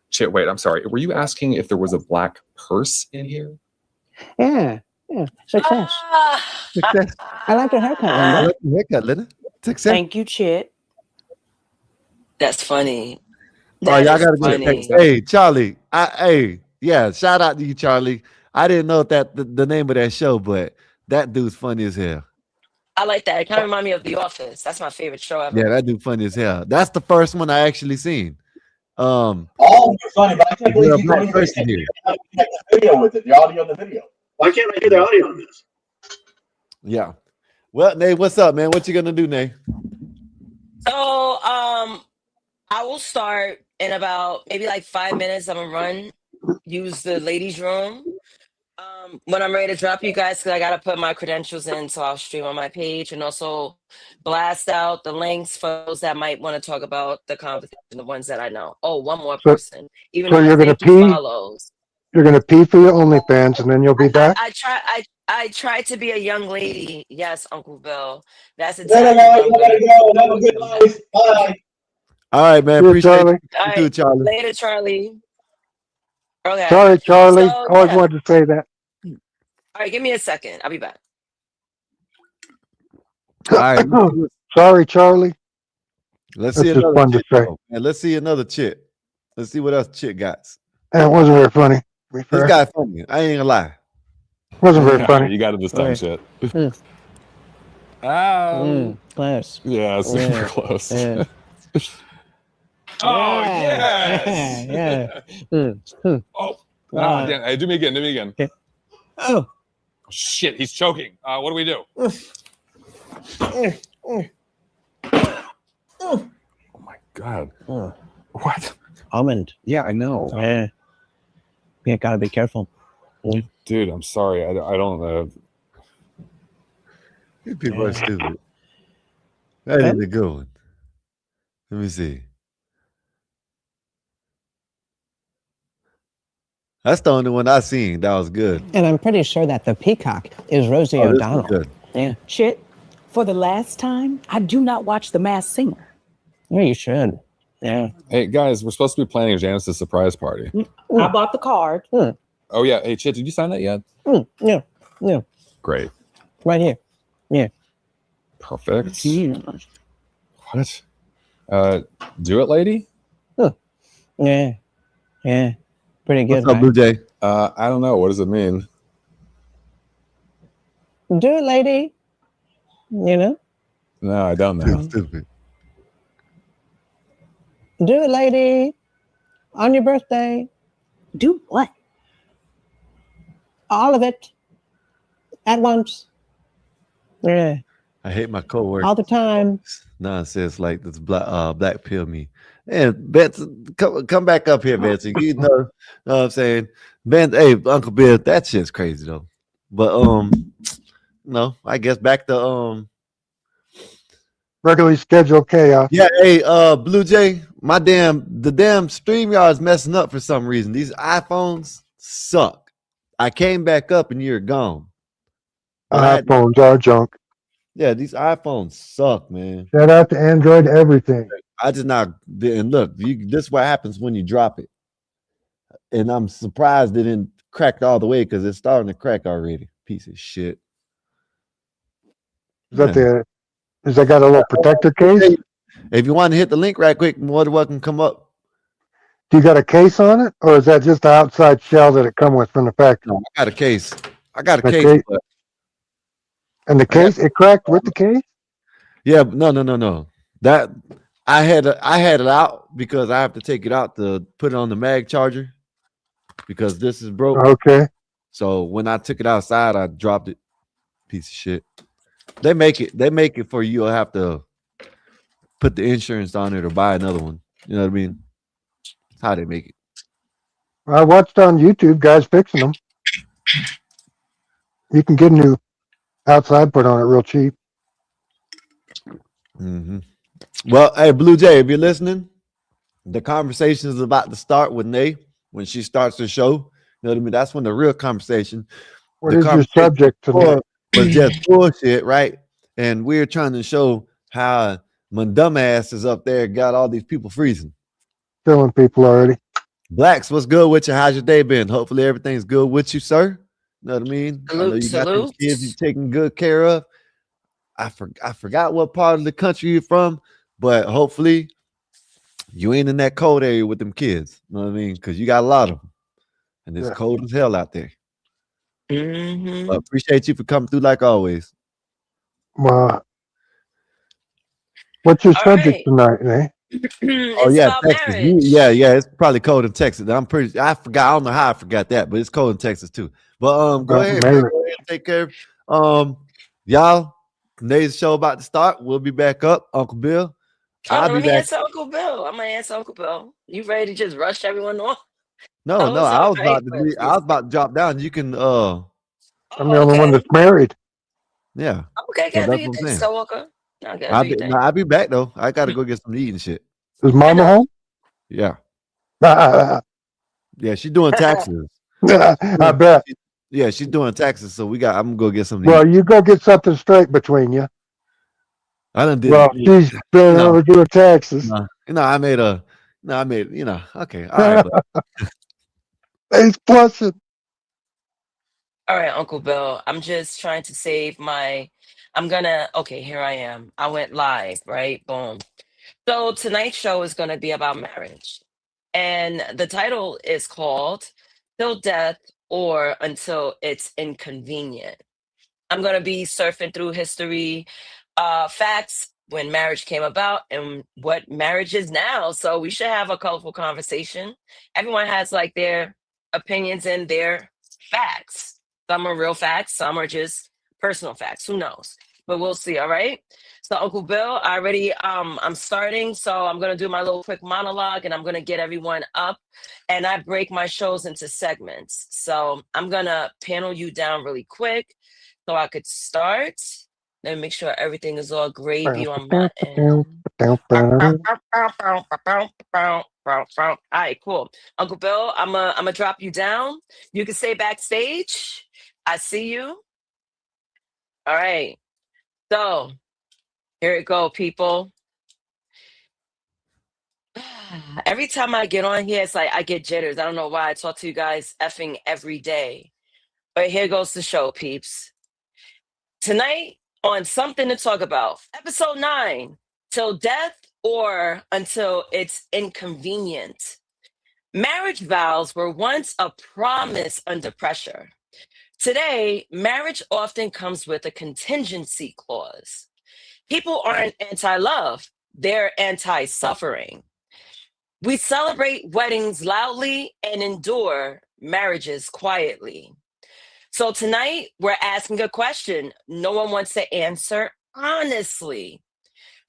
Chit, wait, I'm sorry. Were you asking if there was a black purse in here? Yeah. Yeah. Success. Success. I like your haircut, I Linda. like your haircut, Linda. Success. Thank you, Chit. That's funny. Oh, That y'all is gotta funny. get. Hey, Charlie. Yeah. Shout out to you, Charlie. I didn't know that the name of that show, but that dude's funny as hell. I like that. It kind of remind me of The Office. That's my favorite show ever. Yeah, that dude funny as hell. That's the first one I actually seen. Oh, you're funny, but I can't Is there believe a you black don't even person here? connect the video with it, the audio on the video. Why can't I hear the audio on this? Yeah. Well, Nate, what's up, man? What you gonna do, Nate? So, I will start in about maybe like 5 minutes. I'm gonna run, use the ladies' room. When I'm ready to drop you guys, because I gotta put my credentials in, so I'll stream on my page and also blast out the links for those that might want to talk about the conversation, the ones that I know. Oh, one more person. Even So though you're I gonna think he pee? follows. You're gonna pee for your OnlyFans, and then you'll be back. I try to be a young lady. Yes, Uncle Bill. That's Gotta exactly go, what I'm you gonna gotta go. Have a good life. Bye. All right, man. Good, Appreciate Charlie. you. All You too, right, Charlie. later, Charlie. Okay. Sorry, Charlie. So, Always yeah. wanted to say that. All right, give me a second. I'll be back. All right. Sorry, Charlie. Let's That's see just another fun to chit. say. And let's see another chit. Let's see what else Chit got. And it wasn't very funny. To be This fair. guy funny. I ain't gonna lie. Wasn't very funny. You got it this time, Chit. Close. Yeah, super Yeah. close. Yeah. Oh, yes. Yeah. Oh, damn. Hey, do me again. Okay. Oh. Shit, he's choking. What do we do? Oh my God. What? Almond. Yeah, I know. Yeah. Yeah, gotta be careful. Dude, I'm sorry. I don't know. These people are stupid. That ain't a good one. Let me see. That's the only one I seen that was good. And I'm pretty sure that the peacock is Rosie Oh, this O'Donnell. is good. Yeah. Chit, for the last time, I do not watch The Masked Singer. Yeah, you should. Yeah. Hey guys, we're supposed to be planning Janice's surprise party. I bought the card. Oh yeah. Hey Chit, did you sign that yet? Yeah. Great. Right here. Yeah. Perfect. What? Do it, lady? Yeah. Pretty good. What's up, Blue Jay? I don't know. What does it mean? Do it, lady. You know? No, I don't know. Stupid. Do it, lady. On your birthday. Do what? All of it. At once. Yeah. I hate my coworker. All the time. Nonsense like this black pill me. And Benson, come back up here, Benson. You know what I'm saying? Ben, hey, Uncle Bill, that shit's crazy though. But no, I guess back to regularly scheduled chaos. Yeah, hey, Blue Jay, the damn StreamYard's messing up for some reason. These iPhones suck. I came back up and you're gone. iPhones are junk. Yeah, these iPhones suck, man. Shout out to Android everything. I just not, and look, this is what happens when you drop it. And I'm surprised it didn't crack all the way because it's starting to crack already. Piece of shit. Is that got a little protector case? If you want to hit the link right quick, more than welcome, come up. Do you got a case on it, or is that just the outside shell that it come with from the factory? No, I got a case. But and the case, it cracked with the case? Yeah, no. That I had it out because I have to take it out to put it on the mag charger because this is broke. Okay. So when I took it outside, I dropped it. Piece of shit. They make it for you. You'll have to put the insurance on it or buy another one. You know what I mean? That's how they make it. I watched on YouTube guys fixing them. You can get a new outside put on it real cheap. Mm-hmm. Well, hey, Blue Jay, if you're listening, the conversation is about to start with Nay when she starts the show. You know what I mean? That's when the real conversation. What is your subject tonight? Was just bullshit, right? And we're trying to show how my dumbass is up there got all these people freezing. Killing people already. Blacks, what's good with you? How's your day been? Hopefully everything's good with you, sir. You know what I mean? I know you got these kids you're taking good care of. I forgot what part of the country you're from, but hopefully you ain't in that cold area with them kids. You know what I mean? Because you got a lot of them. And it's cold as hell out there. Mm-hmm. But appreciate you for coming through like always. Well, what's your subject tonight, eh? Oh yeah, Texas. Yeah, it's probably cold in Texas. I forgot. I don't know how I forgot that, but it's cold in Texas too. But go ahead, man. Go ahead and take care. Y'all, today's show about to start. We'll be back up, Uncle Bill. Let me answer Uncle Bill. I'm gonna answer Uncle Bill. You ready to just rush everyone off? No, I was about to drop down. You can I'm the only one that's married. Yeah. Okay, So can that's I do what your I'm thing, saying. Skywalker? No, I'll be back though. I gotta go get some to eat and shit. Is Mama home? Yeah. Yeah, she's doing taxes. I bet. Yeah, she's doing taxes, so I'm gonna go get some to Well, eat. you go get something straight between you. I done did. Well, she's been over doing taxes. I made okay. All right. It's plussing. All right, Uncle Bill. I'm just trying to save my. Okay, here I am. I went live, right? Boom. So tonight's show is going to be about marriage. And the title is called Till Death or Until It's Inconvenient. I'm going to be surfing through history, facts, when marriage came about and what marriage is now. So we should have a colorful conversation. Everyone has like their opinions and their facts. Some are real facts, some are just personal facts. Who knows? But we'll see. All right. So Uncle Bill, I'm starting. So I'm gonna do my little quick monologue and I'm gonna get everyone up. And I break my shows into segments. So I'm gonna panel you down really quick so I could start. Let me make sure everything is all gravy on my end. All right, cool. Uncle Bill, I'm gonna drop you down. You can stay backstage. I see you. All right. So here it go, people. Every time I get on here, it's like I get jitters. I don't know why. I talk to you guys effing every day. But here goes the show, peeps. Tonight on Something to Talk About, episode 9, till death or until it's inconvenient. Marriage vows were once a promise under pressure. Today, marriage often comes with a contingency clause. People aren't anti-love, they're anti-suffering. We celebrate weddings loudly and endure marriages quietly. So tonight, we're asking a question no one wants to answer honestly.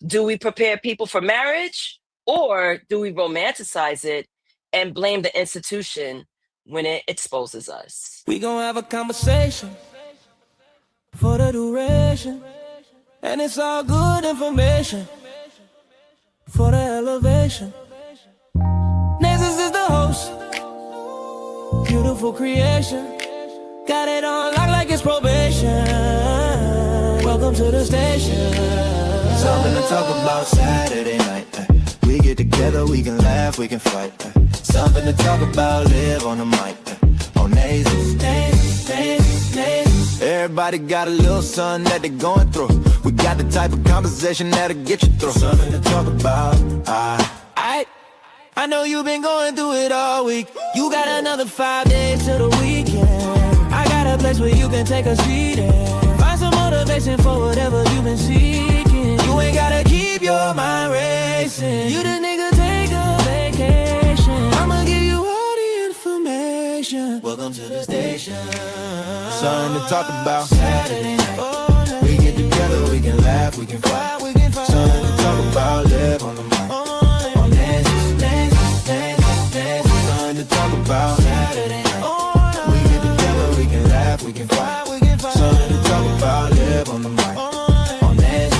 Do we prepare people for marriage, or do we romanticize it and blame the institution when it exposes us? We gon' have a conversation for the duration, and it's all good information for the elevation. Naezus is the host, beautiful creation. Got it on lock like it's probation. Welcome to the station. Something to talk about Saturday night. We get together, we can laugh, we can fight. Something to talk about, live on the mic. On Naezus, Naezus. Everybody got a little something that they're going through. We got the type of conversation that'll get you through. Something to talk about. I know you've been going through it all week. You got another 5 days to the weekend. I got a place where you can take a seat and find some motivation for whatever you've been seeking. You ain't gotta keep your mind racing. You the nigga, take a vacation. I'ma give you all the information. Welcome to the station. Something to talk about Saturday night. We get together, we can laugh, we can fight. Something to talk about, live on the mic. On Naezus, something to talk about Saturday night. We get together, we can laugh, we can fight. Something to talk about, live on the mic. On Naezus,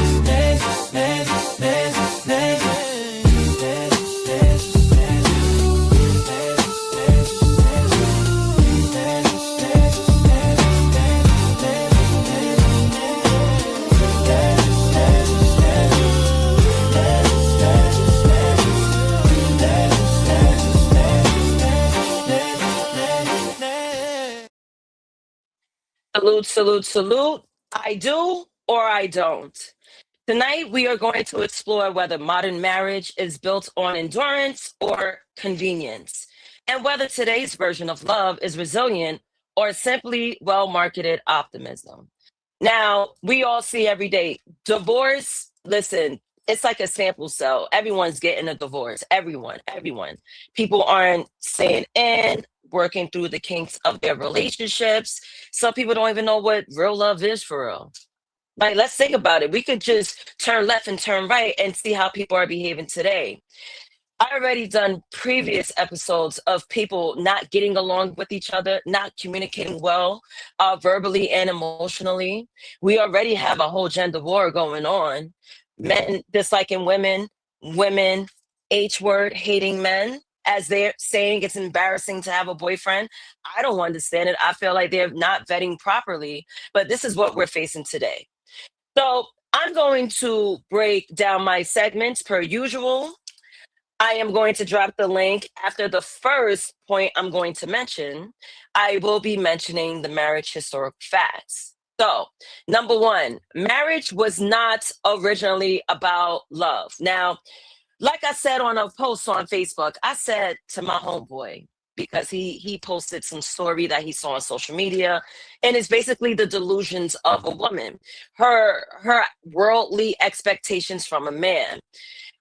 Salute, salute, salute. I do or I don't. Tonight, we are going to explore whether modern marriage is built on endurance or convenience, and whether today's version of love is resilient or simply well-marketed optimism. Now, we all see every day divorce. Listen, it's like a sample cell. Everyone's getting a divorce. Everyone. People aren't staying in, working through the kinks of their relationships. Some people don't even know what real love is for real. Like, let's think about it. We could just turn left and turn right and see how people are behaving today. I already done previous episodes of people not getting along with each other, not communicating well, verbally and emotionally. We already have a whole gender war going on. Men disliking women, women H-word hating men, as they're saying it's embarrassing to have a boyfriend. I don't understand it. I feel like they're not vetting properly, but this is what we're facing today. So I'm going to break down my segments per usual. I am going to drop the link after the first point I'm going to mention. I will be mentioning the marriage historic facts. So, number 1, marriage was not originally about love. Now, like I said on a post on Facebook, I said to my homeboy, because he posted some story that he saw on social media, and it's basically the delusions of a woman, her worldly expectations from a man.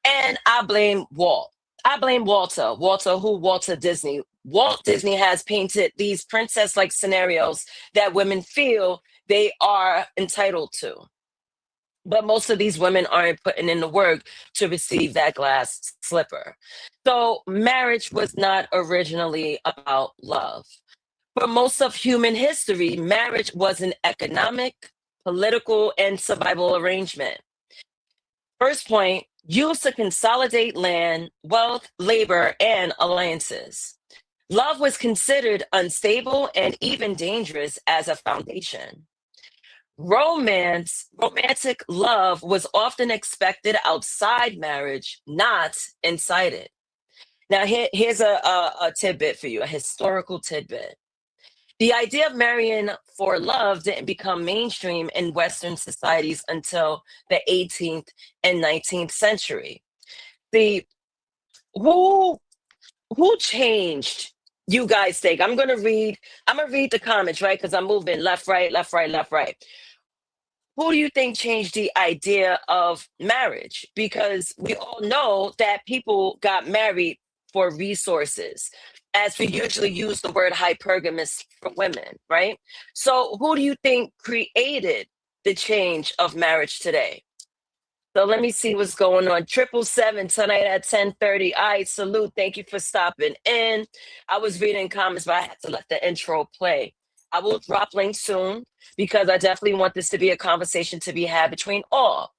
And I blame Walt. I blame Walter. Walter Disney. Walt Disney has painted these princess-like scenarios that women feel they are entitled to. But most of these women aren't putting in the work to receive that glass slipper. So marriage was not originally about love. For most of human history, marriage was an economic, political, and survival arrangement. First point, used to consolidate land, wealth, labor, and alliances. Love was considered unstable and even dangerous as a foundation. Romantic love was often expected outside marriage, not inside it. Now, here's a tidbit for you, a historical tidbit. The idea of marrying for love didn't become mainstream in Western societies until the 18th and 19th century. Who changed, you guys think? I'm gonna read the comments, right? Because I'm moving left, right, left, right, left, right. Who do you think changed the idea of marriage? Because we all know that people got married for resources, as we usually use the word hypergamous for women, right? So who do you think created the change of marriage today? So let me see what's going on. 777 tonight at 10:30. All right, salute. Thank you for stopping in. I was reading comments, but I had to let the intro play. I will drop links soon because I definitely want this to be a conversation to be had between all.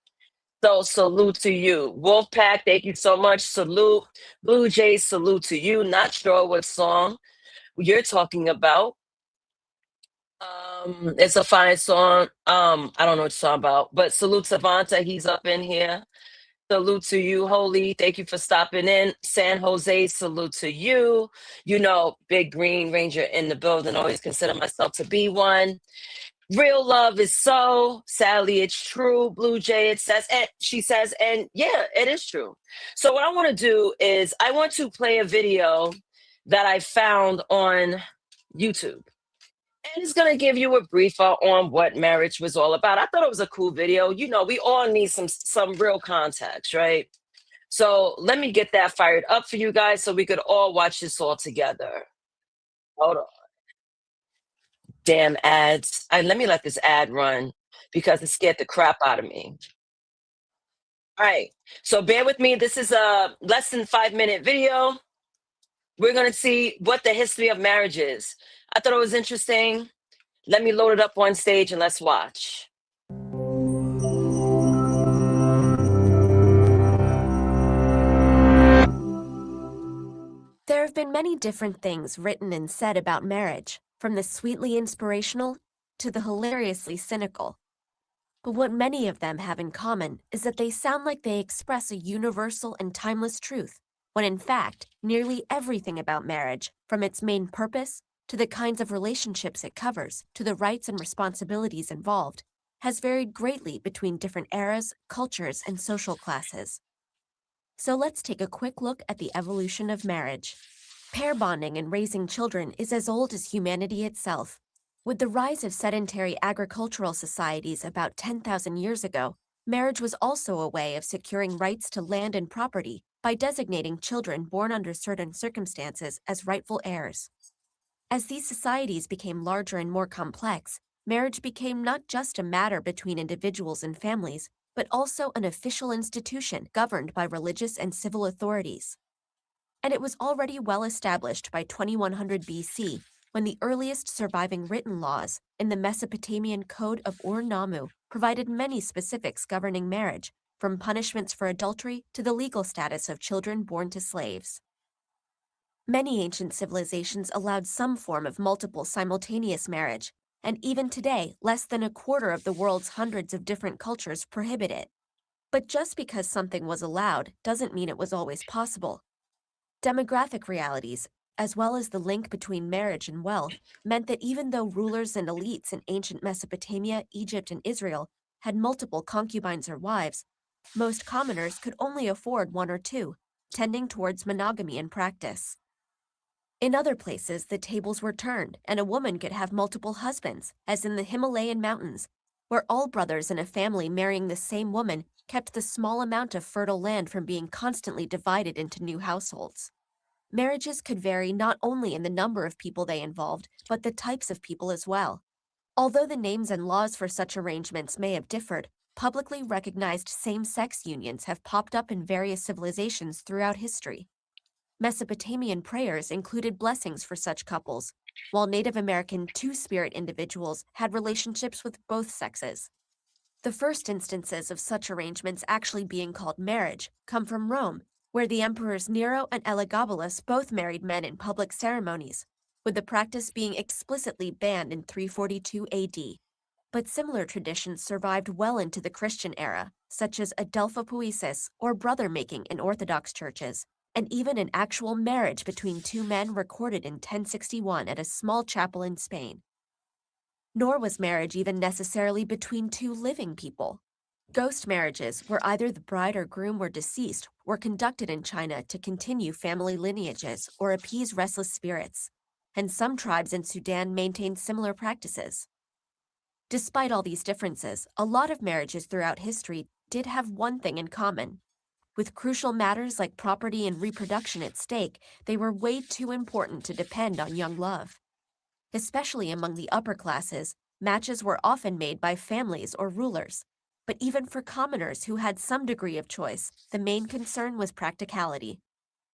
So salute to you. Wolfpack, thank you so much. Salute. Blue Jays, salute to you. Not sure what song you're talking about. It's a fine song. I don't know what it's talking about, but salute Savanta, he's up in here. Salute to you, Holy. Thank you for stopping in. San Jose, salute to you. You know, Big Green Ranger in the building. Always consider myself to be one. Real love is so. Sally, it's true. Blue Jay, it says, and she says, and yeah, it is true. So what I want to do is I want to play a video that I found on YouTube. And it's going to give you a briefer on what marriage was all about. I thought it was a cool video. You know, we all need some real context, right? So let me get that fired up for you guys so we could all watch this all together. Hold on. Damn ads. Let me let this ad run because it scared the crap out of me. All right. So bear with me. This is a less than 5-minute video. We're going to see what the history of marriage is. I thought it was interesting. Let me load it up on stage and let's watch. There have been many different things written and said about marriage, from the sweetly inspirational to the hilariously cynical. But what many of them have in common is that they sound like they express a universal and timeless truth, when in fact, nearly everything about marriage, from its main purpose to the kinds of relationships it covers, to the rights and responsibilities involved, has varied greatly between different eras, cultures, and social classes. So let's take a quick look at the evolution of marriage. Pair bonding and raising children is as old as humanity itself. With the rise of sedentary agricultural societies about 10,000 years ago, marriage was also a way of securing rights to land and property by designating children born under certain circumstances as rightful heirs. As these societies became larger and more complex, marriage became not just a matter between individuals and families, but also an official institution governed by religious and civil authorities. And it was already well established by 2100 BC, when the earliest surviving written laws in the Mesopotamian Code of Ur-Nammu provided many specifics governing marriage, from punishments for adultery to the legal status of children born to slaves. Many ancient civilizations allowed some form of multiple simultaneous marriage, and even today, less than a quarter of the world's hundreds of different cultures prohibit it. But just because something was allowed doesn't mean it was always possible. Demographic realities, as well as the link between marriage and wealth, meant that even though rulers and elites in ancient Mesopotamia, Egypt, and Israel had multiple concubines or wives, most commoners could only afford one or two, tending towards monogamy in practice. In other places, the tables were turned, and a woman could have multiple husbands, as in the Himalayan mountains, where all brothers in a family marrying the same woman kept the small amount of fertile land from being constantly divided into new households. Marriages could vary not only in the number of people they involved, but the types of people as well. Although the names and laws for such arrangements may have differed, publicly recognized same-sex unions have popped up in various civilizations throughout history. Mesopotamian prayers included blessings for such couples, while Native American two-spirit individuals had relationships with both sexes. The first instances of such arrangements actually being called marriage come from Rome, where the emperors Nero and Elagabalus both married men in public ceremonies, with the practice being explicitly banned in 342 AD. But similar traditions survived well into the Christian era, such as adelphopoiesis or brother-making in Orthodox churches, and even an actual marriage between two men recorded in 1061 at a small chapel in Spain. Nor was marriage even necessarily between two living people. Ghost marriages, where either the bride or groom were deceased, were conducted in China to continue family lineages or appease restless spirits, and some tribes in Sudan maintained similar practices. Despite all these differences, a lot of marriages throughout history did have one thing in common. With crucial matters like property and reproduction at stake, they were way too important to depend on young love. Especially among the upper classes, matches were often made by families or rulers. But even for commoners who had some degree of choice, the main concern was practicality.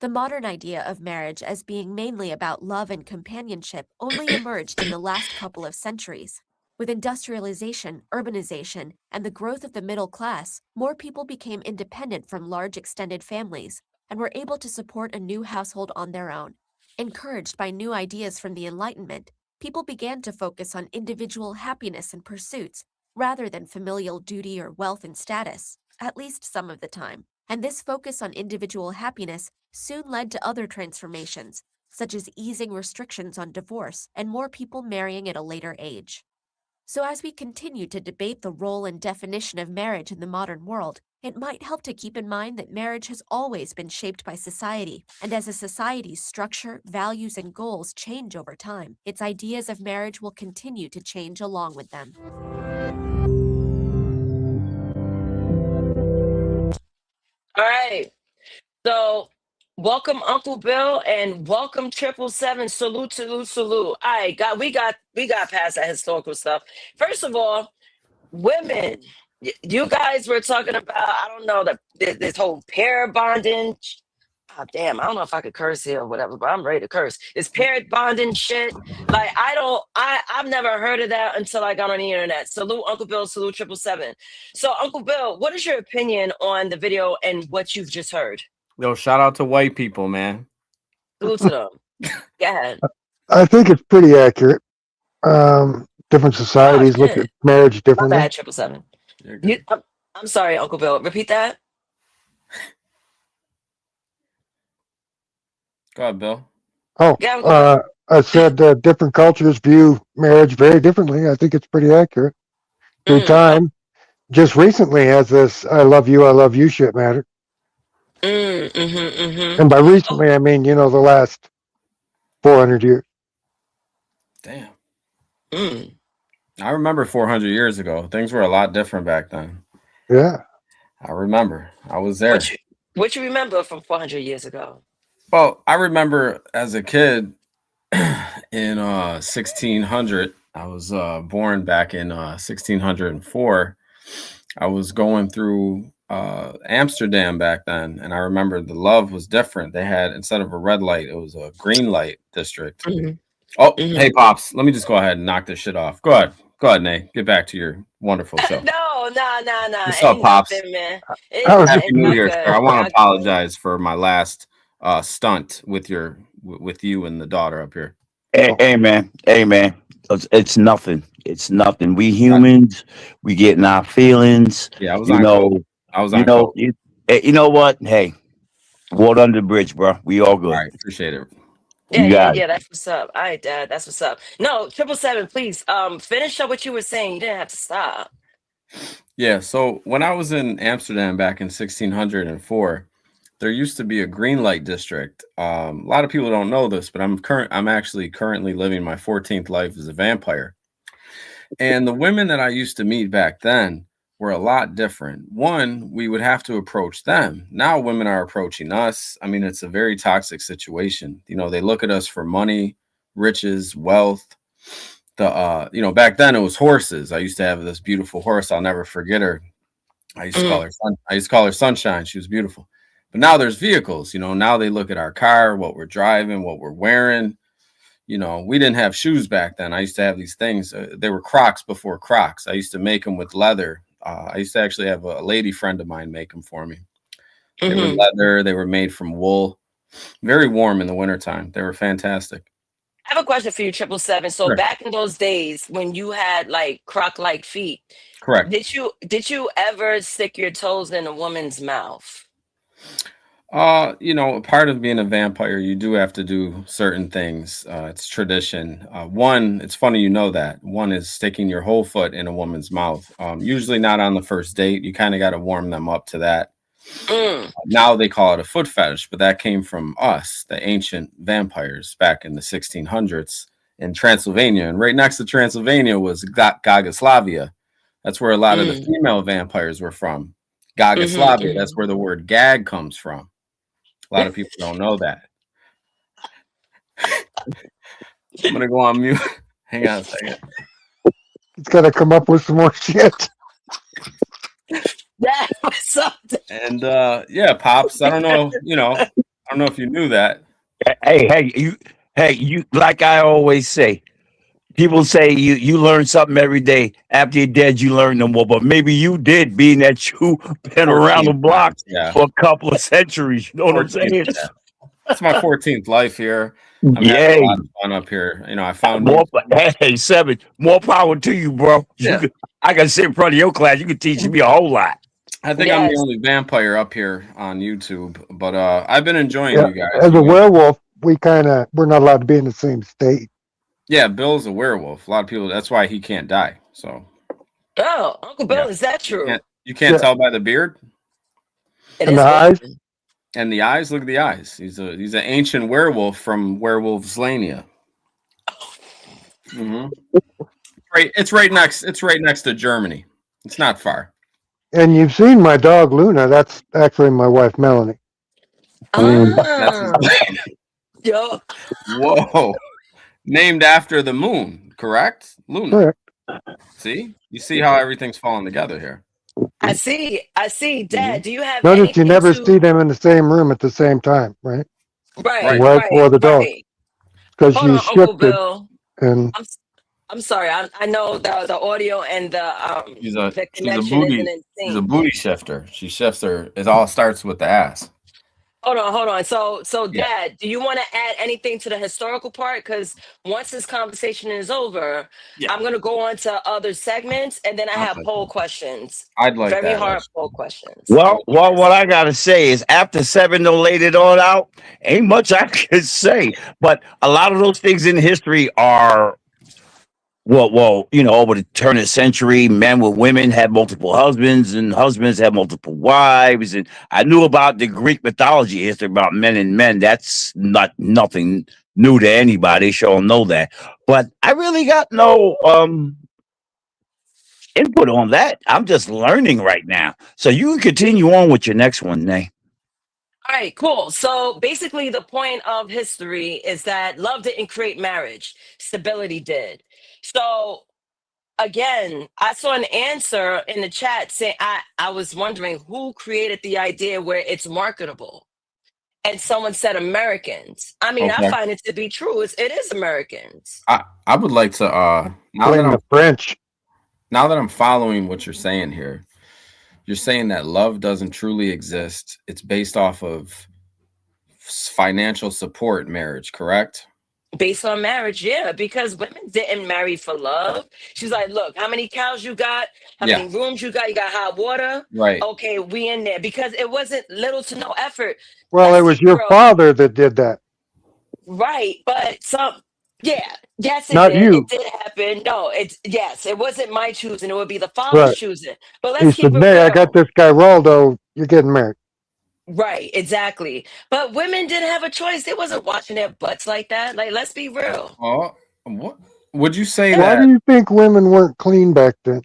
The modern idea of marriage as being mainly about love and companionship only emerged in the last couple of centuries. With industrialization, urbanization, and the growth of the middle class, more people became independent from large extended families and were able to support a new household on their own. Encouraged by new ideas from the Enlightenment, people began to focus on individual happiness and pursuits rather than familial duty or wealth and status, at least some of the time. And this focus on individual happiness soon led to other transformations, such as easing restrictions on divorce and more people marrying at a later age. So as we continue to debate the role and definition of marriage in the modern world, it might help to keep in mind that marriage has always been shaped by society, and as a society's structure, values, and goals change over time, its ideas of marriage will continue to change along with them. All right. So welcome Uncle Bill and welcome 777. Salute, salute, salute. All right, we got past that historical stuff. First of all, women, you guys were talking about, I don't know, this whole pair bonding. Oh, damn, I don't know if I could curse here or whatever, but I'm ready to curse. It's pair bonding shit. Like, I've never heard of that until I got on the internet. Salute Uncle Bill, salute 777. So Uncle Bill, what is your opinion on the video and what you've just heard? Yo, shout out to white people, man. Salute to them. Go ahead. I think it's pretty accurate. Different societies look at marriage My differently. bad, 777. I'm sorry, Uncle Bill. Repeat that. Go ahead, Bill. Oh, I said different cultures view marriage very differently. I think it's pretty accurate. Through time, just recently has this I love you shit matter. And by recently, I mean, the last 400 years. Damn. I remember 400 years ago. Things were a lot different back then. Yeah. I remember. I was there. What you remember from 400 years ago? Well, I remember as a kid in 1600. I was born back in 1604. I was going through Amsterdam back then, and I remember the love was different. They had, instead of a red light, it was a green light district. Hey, Pops, let me just go ahead and knock this shit off. Go ahead, Nay. Get back to your wonderful show. No. What's up, Pops? Nothing, man. Happy New Year, sir. I want to apologize for my last stunt with you and the daughter up here. Hey, man. It's nothing. It's nothing. We humans, we get in our feelings. Yeah, I was on coke. You know what? Hey, water under the bridge, bro. We all good. All right, appreciate it. Yeah, that's what's up. All right, Dad, that's what's up. No, 777, please, finish up what you were saying. You didn't have to stop. Yeah, so when I was in Amsterdam back in 1604, there used to be a green light district. A lot of people don't know this, but I'm actually currently living my 14th life as a vampire. And the women that I used to meet back then were a lot different. One, we would have to approach them. Now women are approaching us. I mean, it's a very toxic situation. They look at us for money, riches, wealth. Back then it was horses. I used to have this beautiful horse. I'll never forget her. I used to call her Sunshine. She was beautiful. But now there's vehicles. Now they look at our car, what we're driving, what we're wearing. We didn't have shoes back then. I used to have these things. They were Crocs before Crocs. I used to make them with leather, I used to actually have a lady friend of mine make them for me. They were leather. They were made from wool. Very warm in the wintertime. They were fantastic. I have a question for you, 777. So Sure. back in those days when you had like croc-like feet, Correct. did you ever stick your toes in a woman's mouth? You know, part of being a vampire, you do have to do certain things. It's tradition. One, it's funny you know that. One is sticking your whole foot in a woman's mouth. Usually not on the first date. You kind of got to warm them up to that. Now they call it a foot fetish, but that came from us, the ancient vampires back in the 1600s in Transylvania. And right next to Transylvania was Gagoslavia. That's where a lot of the female vampires were from. Gagoslavia, that's where the word gag comes from. A lot of people don't know that. I'm going to go on mute. Hang on a second. He's got to come up with some more shit. That was something. And yeah, Pops, I don't know, I don't know if you knew that. Hey, you like I always say, people say you learn something every day. After you're dead, you learn no more. But maybe you did, being that you been around the block for a couple of centuries. You know what I'm saying? It's my 14th life here. I'm having a lot of fun up here. I found more. Hey, Seven, more power to you, bro. I can sit in front of your class. You can teach me a whole lot. I think I'm the only vampire up here on YouTube, but I've been enjoying you guys. As a werewolf, we're not allowed to be in the same state. Yeah, Bill's a werewolf. A lot of people, that's why he can't die. So. Oh, Uncle Bill, is that true? You can't tell by the beard? And the eyes? And the eyes, look at the eyes. He's an ancient werewolf from Werewolfslania. Right, it's right next to Germany. It's not far. And you've seen my dog Luna. That's actually my wife Melanie. Yo. Whoa. Named after the moon, correct? Luna. Correct. See? You see how everything's falling together here. I see. Dad, do you have Notice you never see them in the same room at the same time, right? Right. The wife or the dog. Because Hold you on, Uncle shifted. Bill. And I'm sorry. I know the audio and the connection isn't in She's a sync. booty shifter. She shifts her. It all starts with the ass. Hold on. So Dad, do you want to add anything to the historical part? Because once this conversation is over, I'm going to go on to other segments, and then I have poll questions. I'd like very that, hard actually. poll questions. Well, what I gotta say is, after Seven done laid it all out, ain't much I can say. But a lot of those things in history are, well, over the turn of the century, men with women had multiple husbands, and husbands had multiple wives. And I knew about the Greek mythology history about men and men. That's nothing new to anybody. Sure know that. But I really got no input on that. I'm just learning right now. So you can continue on with your next one, Nay. All right, cool. So basically, the point of history is that love didn't create marriage, stability did. So again, I saw an answer in the chat saying I was wondering who created the idea where it's marketable. And someone said Americans. I mean, Okay. I find it to be true. It is Americans. I would like to blame the French. Now that I'm following what you're saying here, you're saying that love doesn't truly exist. It's based off of financial support marriage, correct? Based on marriage, yeah, because women didn't marry for love. She's like, look, how many cows you got? How many rooms you got? You got hot water? Right. Okay, we in there. Because it wasn't little to no effort. well, it was your father that did that. Right, but yes, it Not did. you. It did happen. No, it wasn't my choosing. It would be the father's Right. choosing. But He let's keep said, it Nay, I real. got this guy Raldo. You're getting married. Right, exactly. But women didn't have a choice. They wasn't washing their butts like that. Like, let's be real. Oh, what would you say Why that? do you think women weren't clean back then?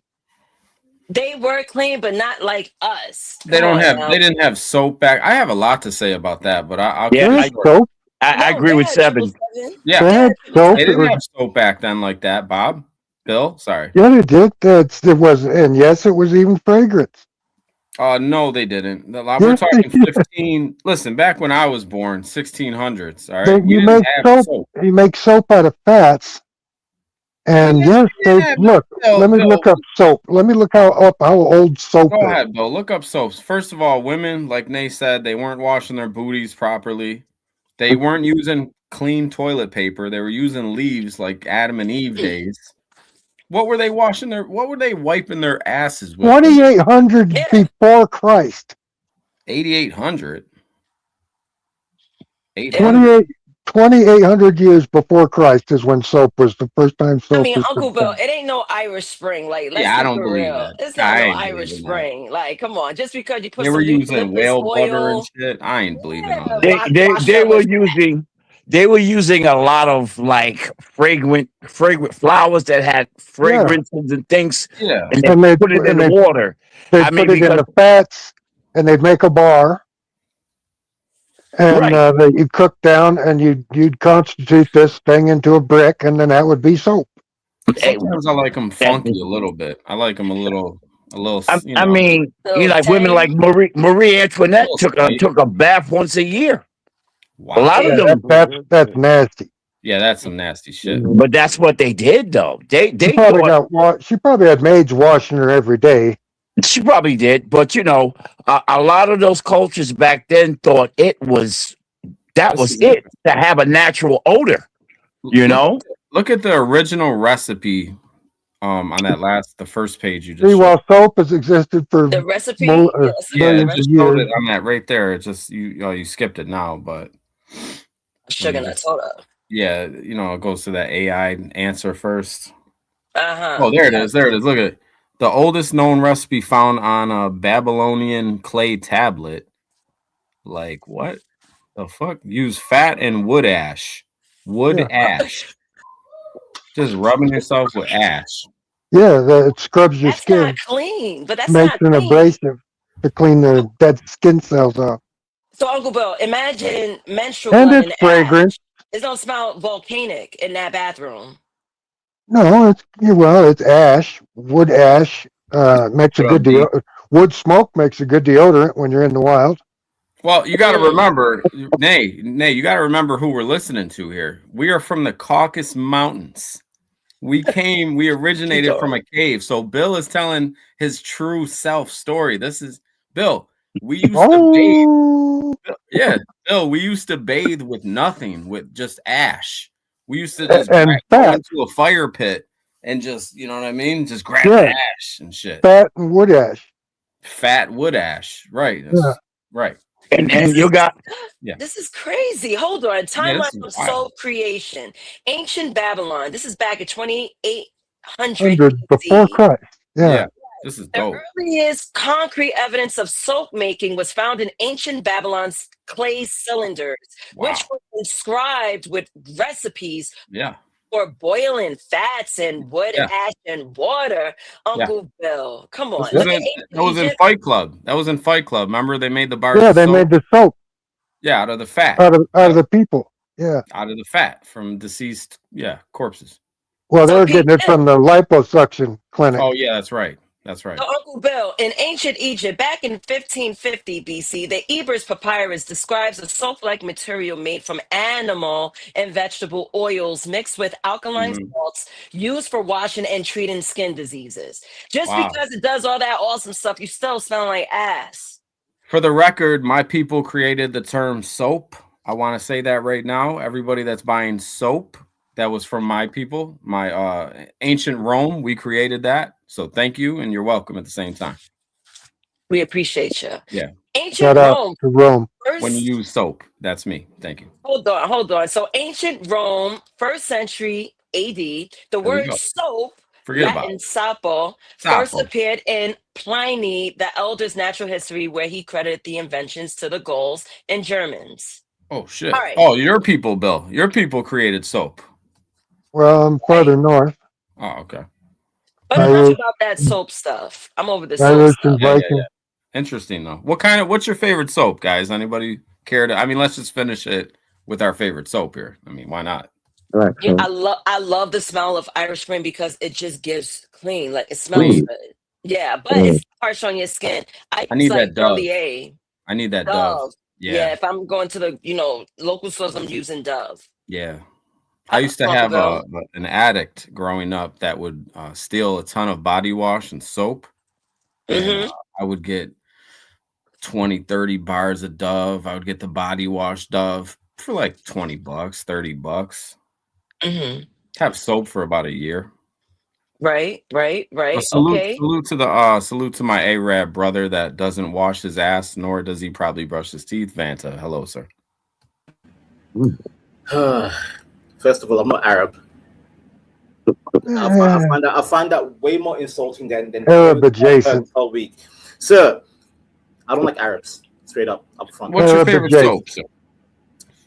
They were clean, but not like us. They Come don't on have. now. They didn't have soap back. I have a lot to say about that, but I'll Yeah, keep I- it short. Soap? I agree with Seven. Yeah, They had soap. they It didn't was- have soap back then like that, Bob. Bill, sorry. Yeah, they did. It was, and yes, it was even fragrance. No, they didn't. We're Yes, they talking did. 15. Listen, back when I was born, 1600s. All right, They- we you didn't make have soap. You make soap out of fats, And yes, look. Let me look up soap. Let me look how old soap Go is. ahead, Bill. Look up soaps. First of all, women, like Nay said, they weren't washing their booties properly. They weren't using clean toilet paper. They were using leaves like Adam and Eve days. What were they washing what were they wiping their asses with? 2800 before Christ. 8800. 2800 years before Christ is when soap was the first time soap I mean, was Uncle Bill, discovered. it ain't no Irish Spring. Like, let's Yeah, I keep don't it believe real. that. It's not I no ain't Irish believing that. Spring. Like, come on, just because you put They were some using eucalyptus whale butter and oil, shit. I ain't believing all that. They were using a lot of like fragrant flowers that had fragrances and things, Yeah. and they And they put it in the they water. they I mean, put it in because the fats, and they'd make a bar, and you cook down, and you'd constitute this thing into a brick, and then that would be soap. Sometimes I like them funky a little bit. I like them a little. You know. I mean, like women like Marie Antoinette took a bath once a year. Wow. A lot of them. That's nasty. Yeah, that's some nasty shit. But that's what they did, though. They She probably thought she probably had maids washing her every day. she probably did, but you know, a lot of those cultures back then thought it was it to have a natural odor. You know, Look at the original recipe. On the first page you just See, showed. while soap has existed for the recipe. millions It of just showed years, it on that right there. It just you skipped it now, but Sugar nut soda. yeah, it goes to that AI answer first. Oh, there it is. There it is. Look at it. The oldest known recipe found on a Babylonian clay tablet. Like what the fuck? Use fat and wood ash. Ash. Just rubbing yourself with ash. yeah, it scrubs your That's skin. not clean, but that's Makes not an clean. abrasive to clean the dead skin cells off. So, Uncle Bill, imagine menstrual And blood it's and fragrant. ash. It don't smell volcanic in that bathroom. No, it's ash, wood ash. Makes a good wood smoke makes a good deodorant when you're in the wild. Well, you got to remember, Nay, you got to remember who we're listening to here. We are from the Caucasus Mountains. We originated from a cave. So Bill is telling his true self story. This is Bill. We used to bathe. Yeah, Bill, we used to bathe with nothing, with just ash. We used to just and go into a fire pit and just, you know what I mean? Just grab ash and shit. Fat and wood ash. Fat wood ash. Right. Right. And you got This is crazy. Hold on. Timeline is of wild. soap creation. Ancient Babylon. This is back at 2800 before BC. Christ. Yeah. This is The dope. earliest concrete evidence of soap making was found in ancient Babylon's clay cylinders, which were inscribed with recipes for boiling fats and wood ash and water. Uncle Bill, come on. That was in Fight Club. That was in Fight Club. Remember they made the bars? Yeah, they made the soap. Yeah, out of the fat. Out of the people. Yeah. Out of the fat from deceased corpses. Well, they were getting it from the liposuction clinic. Oh yeah, that's right. That's right. So, Uncle Bill, in ancient Egypt, back in 1550 BC, the Ebers Papyrus describes a soap-like material made from animal and vegetable oils mixed with alkaline salts used for washing and treating skin diseases. Just because it does all that awesome stuff, you still smell like ass. For the record, my people created the term soap. I want to say that right now. Everybody that's buying soap, that was from my people, my ancient Rome. We created that. So thank you, and you're welcome at the same time. We appreciate you. Yeah. Ancient Rome. To Rome. When you use soap, that's me. Thank you. Hold on. So ancient Rome, 1st century AD, the word soap, Latin sapo, first appeared in Pliny the Elder's Natural History, where he credited the inventions to the Gauls and Germans. Oh, shit. All right. Oh, your people, Bill. Your people created soap. Well, I'm farther north. Oh, okay. But enough about that soap stuff. I'm over this soap Irish stuff. and Viking. Interesting, though. What's your favorite soap, guys? Anybody care to? I mean, let's just finish it with our favorite soap here. I mean, why not? Right. Yeah, I love the smell of Irish Spring because it just gives clean. Like, it smells good. Yeah, but it's harsh on your skin. I need like that Dove. Perlier. I need that Dove. Yeah, if I'm going to the local stores, I'm using Dove. Yeah. I used to Uncle have Bill. an addict growing up that would steal a ton of body wash and soap. And I would get 20, 30 bars of Dove. I would get the body wash Dove for like $20, $30. Have soap for about a year. Right. Salute to my Arab brother that doesn't wash his ass, nor does he probably brush his teeth. Vanta, hello, sir. First of all, I'm not Arab. I find that way more insulting than Arab adjacent all week, sir. I don't like Arabs. Straight up front. What's your favorite soap, sir?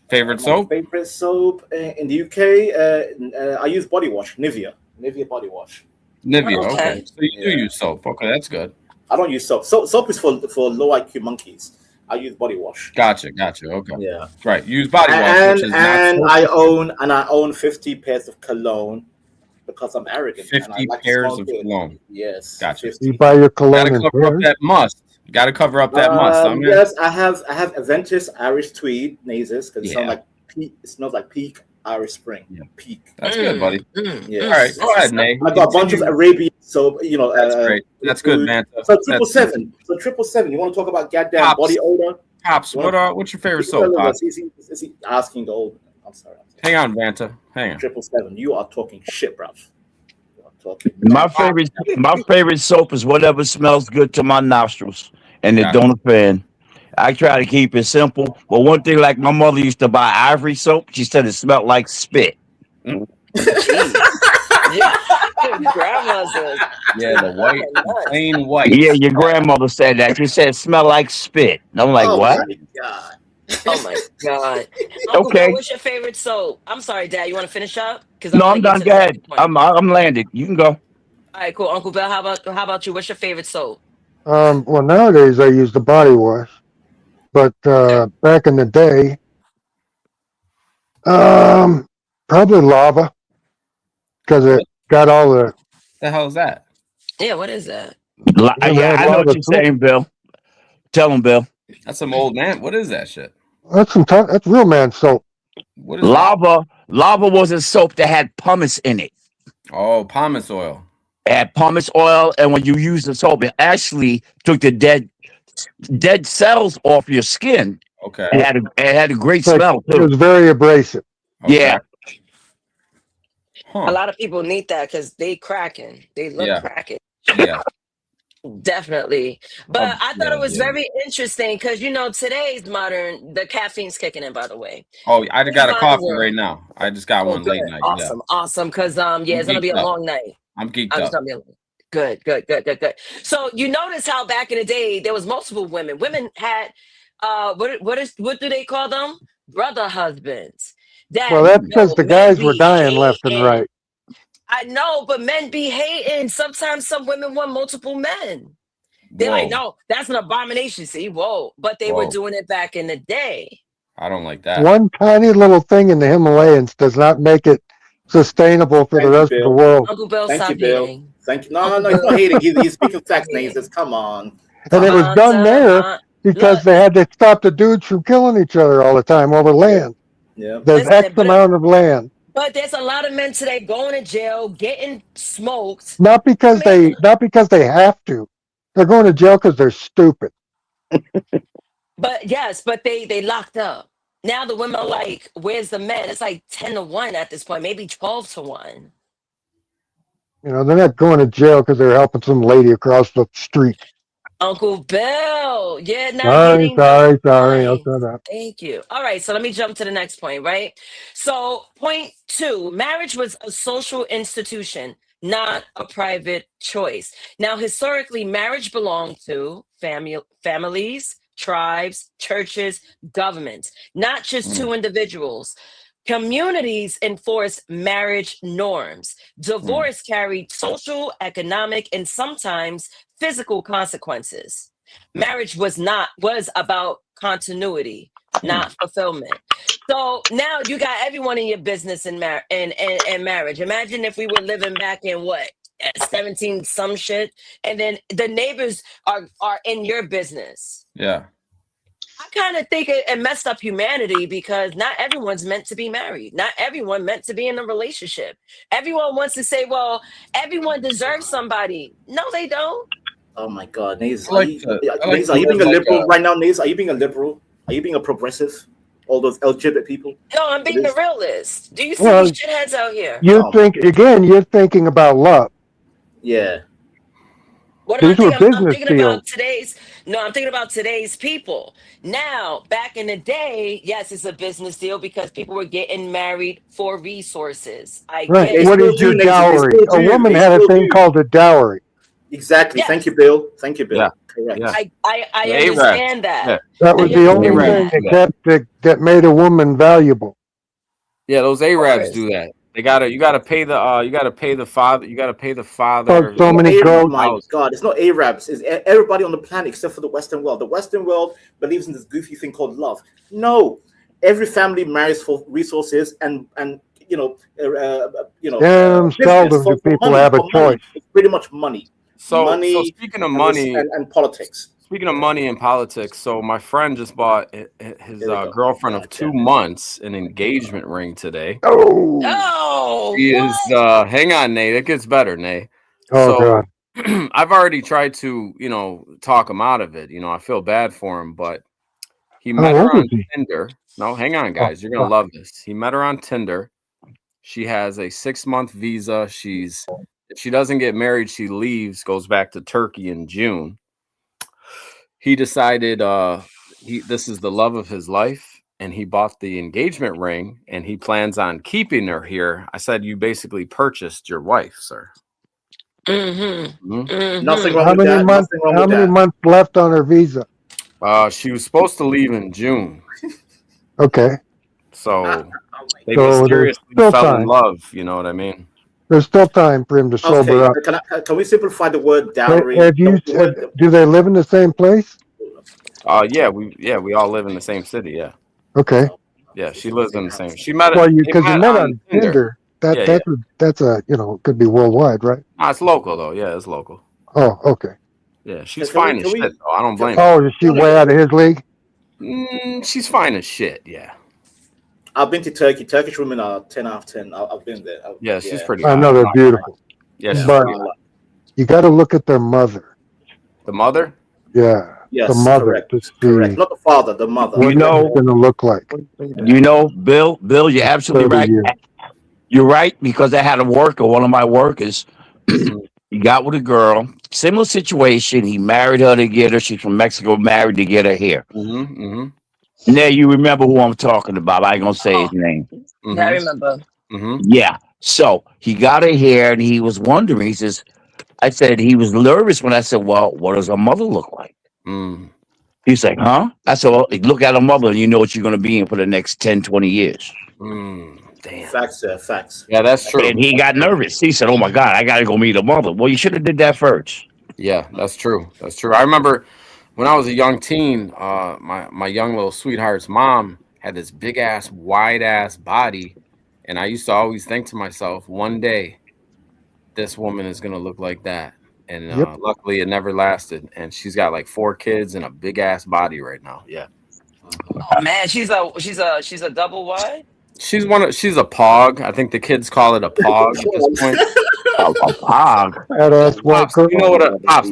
Favorite soap? Favorite soap in the UK. I use body wash, Nivea body wash. Nivea, okay. So you do use soap. Okay, that's good. I don't use soap. Soap is for low IQ monkeys. I use body wash. Gotcha. Okay. Yeah. Right. Use body wash, And, which is and not I own 50 pairs of cologne because I'm arrogant. 50 pairs of cologne. Yes. Gotcha. 50. You buy your cologne. Gotta cover up that must. Gotta cover up that must. Yes, I have Aventus Irish Tweed Naezus because it smells like peak Irish Spring. Yeah. Peak. That's good, buddy. Yes. All right, go ahead, Nate. I got a bunch of Arabian soap. That's great. That's good, man. So 777. So 777. You want to talk about goddamn Pops. body odor? Pops, what's your favorite soap, Pops? Is he asking the old? I'm sorry. Hang on, Vanta. Hang on. 777. You are talking shit, bruv. My favorite soap is whatever smells good to my nostrils, and it don't offend. I try to keep it simple. But one thing, like my mother used to buy Ivory soap. She said it smelled like spit. Yeah, grandma's Yeah, the white, plain white. Yeah, your grandmother said that. She said it smelled like spit. And I'm like, what? My God. Oh my God. Uncle Okay. Bill, what's your favorite soap? I'm sorry, Dad. You want to finish up? No, I'm done. Go ahead. I'm landed. You can go. All right, cool. Uncle Bill, how about you? What's your favorite soap? Well, nowadays I use the body wash, but back in the day, probably lava, because it got all the. The hell is that? Yeah, what is that? Yeah, I know what you're saying, Bill. Tell him, Bill. That's some old man. What is that shit? That's that's real man soap. What is lava? Lava was a soap that had pumice in it. Oh, pumice oil. It had pumice oil, and when you use the soap, it actually took the dead cells off your skin. Okay. It had a great Like, smell it too. was very abrasive. Okay. Yeah. A lot of people need that because they cracking. They look cracking. Yeah. Definitely. But I thought it was very interesting because, today's modern, the caffeine's kicking in, by the way. Oh, I just got a coffee right now. I just got one late night. Awesome. Because, it's going to be a long night. I'm geeked up. Good. So you notice how back in the day, there was multiple women. Women had, what do they call them? Brother husbands. Well, that's because the guys were dying left and right. I know, but men be hating. Sometimes some women want multiple men. They're like, no, that's an abomination. See, but they were doing it back in the day. I don't like that. One tiny little thing in the Himalayas does not make it sustainable for the rest of the world. Uncle Bill, Thank stop you, Bill. hating. Thank you. No, he's not hating. He's speaking facts, Naezus. Come on. And it was done there because they had to stop the dudes from killing each other all the time over land. Yeah. There's X amount of land. But there's a lot of men today going to jail, getting smoked. Not because they have to. They're going to jail because they're stupid. But they locked up. Now the women are like, where's the men? It's like 10-1 at this point, maybe 12-1. They're not going to jail because they're helping some lady across the street. Uncle Bill, Sorry. I'll shut up. Thank you. All right, so let me jump to the next point, right? So point 2, marriage was a social institution, not a private choice. Now, historically, marriage belonged to families, tribes, churches, governments, not just two individuals. Communities enforced marriage norms. Divorce carried social, economic, and sometimes physical consequences. Marriage was about continuity, not fulfillment. So now you got everyone in your business in marriage. Imagine if we were living back in 17 some shit, and then the neighbors are in your business. Yeah. I kind of think it messed up humanity because not everyone's meant to be married. Not everyone meant to be in a relationship. Everyone wants to say, well, everyone deserves somebody. No, they don't. Oh my God, Naezus, I like Naezus, are you being a liberal right now, Naezus? Are you being a liberal? Are you being a progressive? All those LGBT people? No, I'm being a realist. Do you see Well, these shitheads out here? you're thinking about love. Yeah. What am I These were thinking? I'm business thinking deals. about today's. No, I'm thinking about today's people. Now, back in the day, yes, it's a business deal because people were getting married for resources. I Right. get it. What is your dowry? A woman had a thing called a dowry. Exactly. Yes. Thank you, Bill. Thank you, Bill. Yeah. Correct. Yeah. I The understand that. Yeah. That was I the only understand thing that. that made a woman valuable. Yeah, those Arabs course. do that. You gotta pay the father. You gotta pay the father. So many Oh goats. my God, it's not Arabs. It's everybody on the planet except for the Western world. The Western world believes in this goofy thing called love. No, every family marries for resources and Damn business seldom do for people money, have a for money. choice. It's pretty much money. So Money speaking of and money, and politics. speaking of money and politics, so my friend just bought his There we go. girlfriend of 2 months an engagement ring today. Oh. Oh, She is hang on, Nate. It gets better, Nate. Oh So God. I've already tried to, talk him out of it. I feel bad for him, but he met How her old on is he? Tinder. No, hang on, Oh, guys. You're gonna fuck. love this. He met her on Tinder. She has a 6-month visa. If she doesn't get married, she leaves, goes back to Turkey in June. He decided this is the love of his life, and he bought the engagement ring, and he plans on keeping her here. I said, you basically purchased your wife, sir. Mm-hmm. Mm-hmm. Nothing wrong How with many that. months? Nothing wrong How with many that. months left on her visa? She was supposed to leave in June, Okay. so they So there's mysteriously still fell in time. love. You know what I mean? There's still time for him to sober Okay, up. can we simplify the word dowry? Have you? Do they live in the same place? Yeah, we all live in the same city. Yeah, Okay. yeah. She lives in the same. She met Well, they because you met met on on Tinder. Tinder. Yeah, yeah. That's a could be worldwide, right? No, it's local though. Yeah, it's local. Oh, okay. Yeah, she's Can we- fine as can we- shit though. I don't blame her. Oh, is she way out of his league? She's fine as shit. Yeah. I've been to Turkey. Turkish women are 10 out of 10. I've been there. Yeah, she's pretty. I know they're beautiful. Yeah, she's But pretty hot. you got to look at their mother. The mother? Yeah. Yes, the mother. correct. To see Correct. Not the father, the mother. what it's going to look like. Bill, you're absolutely 30 right. years. You're right, because I had a worker, one of my workers, he got with a girl, similar situation. He married her to get her. She's from Mexico, married to get her here. Now you remember who I'm talking about. I ain't gonna say his name. Yeah, I remember. Yeah. So he got her here and he was wondering. I said he was nervous when I said, well, what does her mother look like? He's like, huh? I said, well, look at her mother and you know what you're going to be in for the next 10, 20 years. Damn. Facts, facts. Yeah, that's true. And he got nervous. He said, oh my God, I got to go meet her mother. Well, you should have did that first. Yeah, that's true. That's true. I remember when I was a young teen, my young little sweetheart's mom had this big ass, wide ass body. And I used to always think to myself, one day, this woman is going to look like that. And luckily it never lasted. And she's got like 4 kids and a big ass body right now. Yeah. Oh man, she's a double wide. She's a pog. I think the kids call it a pog at this point. A pog. Pops, do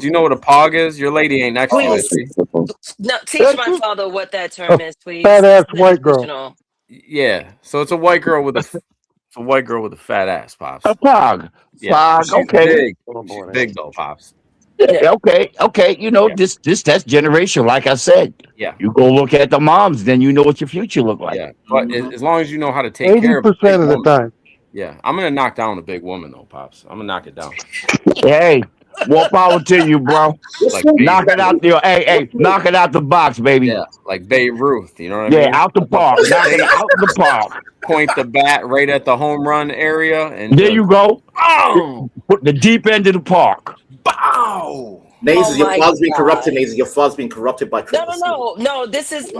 you know what a pog is? Your lady ain't next to you. Please. No, teach my father what that term is, please. Fat ass white girl. Yeah. So it's a white girl with a fat ass, Pops. A pog. Yeah. Pog, She's okay. Big. She's big though, Pops. Yeah, okay. You know, that's generation. Like I said, you go look at the moms, then you know what your future look like. Yeah, but as long as you know how to take care of 80% of the time. Yeah, I'm gonna knock down a big woman though, Pops. I'm gonna knock it down. Hey, more power to you, bro. Like knock it out there. Hey, knock it out the box, baby. Yeah, like Babe Ruth. You know what I mean? Yeah, out the park. Knock it out the park. Point the bat right at the home run area, and there you go. Bow! Put the deep end of the park. Bow! Naezus, your father's been corrupted. Naezus, your father's been corrupted by No. This is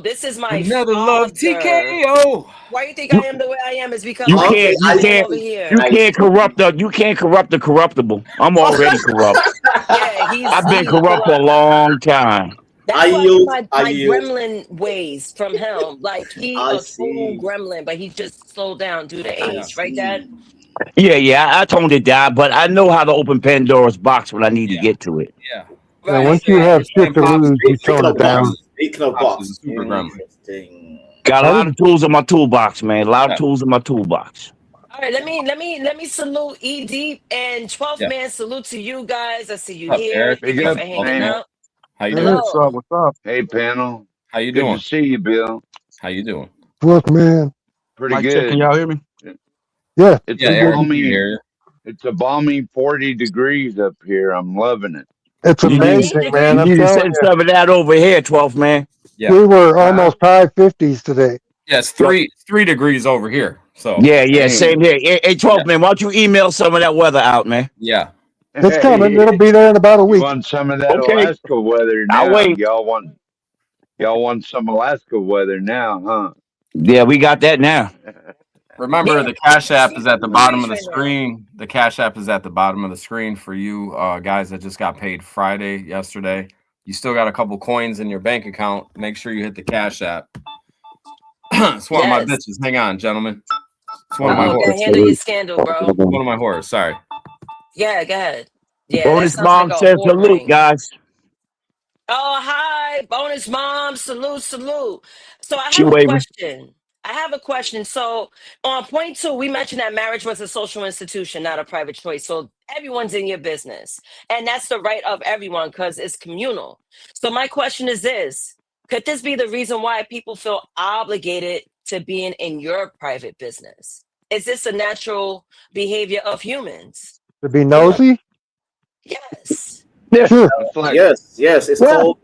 This is my another father. love TKO. Why you think I am the way I am? Is because You my can't corrupt the corruptible. I'm already corrupt. Yeah, I've been corrupt for a long time. That's why my gremlin ways from him. Like he I a total see. gremlin, but he just slowed down due to age, right, Dad? Yeah, I toned it down, but I know how to open Pandora's box when I need to get to it. Yeah. Yeah, once you have shit to lose, you tone it down. Speaking of Pops is box, a super gremlin. interesting. Got a lot of tools in my toolbox, man. A lot of tools in my toolbox. All right, let me salute E Deep and 12th Yeah. man. Salute to you guys. I see you What's up, here. Eric? Thank Big you up, for hanging man. out. How you Hello. doing? What's up? Hey, panel. How you Good doing? to see you, Bill. How you doing? Look, man. Pretty Mic good. check, can y'all hear me? Yeah. It's Yeah, a Eric, we can balmy. hear you. It's a balmy 40 degrees up here. I'm loving it. It's amazing, man. You I'm need to telling send you. some of that over here, 12th man. Yeah. We were almost high 50s today. Yeah, it's 3 degrees over here. So Yeah, same here. Hey, 12th man, why don't you email some of that weather out, man? Yeah. It's coming. It'll be there in about a You week. want some of that Okay. Alaska weather I'll now? wait. Y'all want some Alaska weather now, huh? Yeah, we got that now. Remember, Yeah, the Cash App is at the the bottom of race the right now. screen. The Cash App is at the bottom of the screen for you guys that just got paid yesterday. You still got a couple coins in your bank account. Make sure you hit the Cash App. It's one of my bitches. Hang on, gentlemen. It's one of my Okay, whores. handle your scandal, bro. One of my whores. Sorry. Yeah, go ahead. Yeah, that Bonus sounds mom like a says whore salute, ring. guys. Oh, hi, bonus mom. Salute. So I She have a waving. question. So on point 2, we mentioned that marriage was a social institution, not a private choice. So everyone's in your business. And that's the right of everyone because it's communal. So my question is this: could this be the reason why people feel obligated to being in your private business? Is this a natural behavior of humans? To be nosy? Yes. Sure. It's like Yes. It's called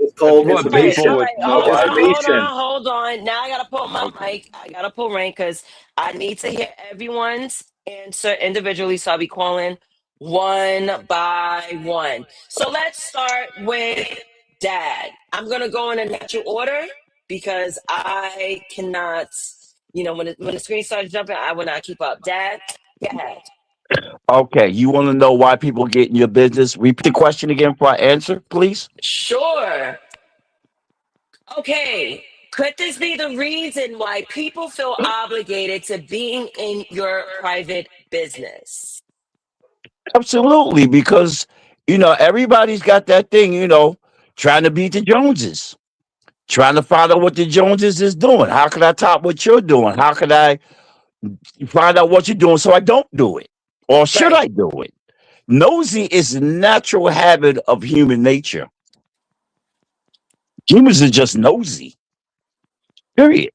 what information. All right, Information. hold on. Now I gotta pull my mic. I gotta pull rain because I need to hear everyone's answer individually. So I'll be calling one by one. So let's start with Dad. I'm gonna go in a natural order because I cannot. When the screen starts jumping, I will not keep up. Dad, go ahead. Okay, you want to know why people get in your business? Repeat the question again for our answer, please. Sure. Okay. Could this be the reason why people feel obligated to being in your private business? Absolutely, because everybody's got that thing, trying to beat the Joneses, trying to find out what the Joneses is doing. How can I top what you're doing? How can I find out what you're doing so I don't do it? Or should I do it? Nosy is a natural habit of human nature. Humans are just nosy. Period.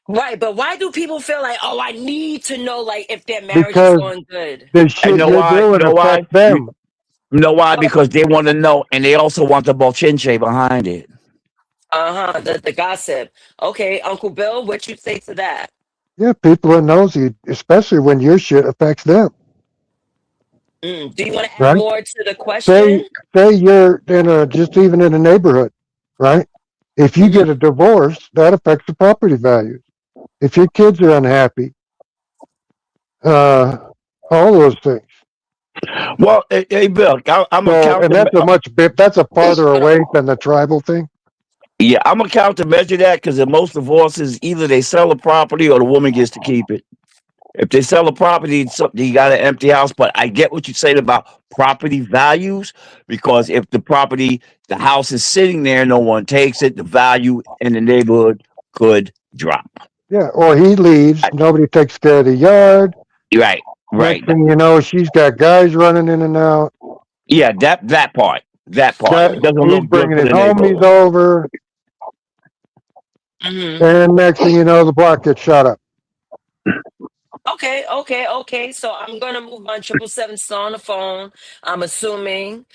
Right, but why do people feel like, oh, I need to know like if their marriage is Because going good? the You shit know you're why? doing affects them. You know why? Because they want to know, and they also want the bochinche behind it. The gossip. Okay, Uncle Bill, what you say to that? Yeah, people are nosy, especially when your shit affects them. Do you want to add Right? more to the Say question? you're just even in a neighborhood, right? If you get a divorce, that affects the property values. If your kids are unhappy, all those things. Well, hey Bill, I'm a So, and that's a farther away than the tribal thing. Yeah, I'm gonna countermeasure that because in most divorces, either they sell the property or the woman gets to keep it. If they sell the property, it's something you got an empty house. But I get what you're saying about property values because if the house is sitting there, no one takes it, the value in the neighborhood could drop. Yeah, or he leaves, nobody takes care of the yard. Right. Next thing you know, she's got guys running in and out. Yeah, that part. It doesn't He's look good bringing for his the homies neighborhood. over. And next thing you know, the block gets shot up. Okay. So I'm gonna move on. 777's still on the phone. I'm assuming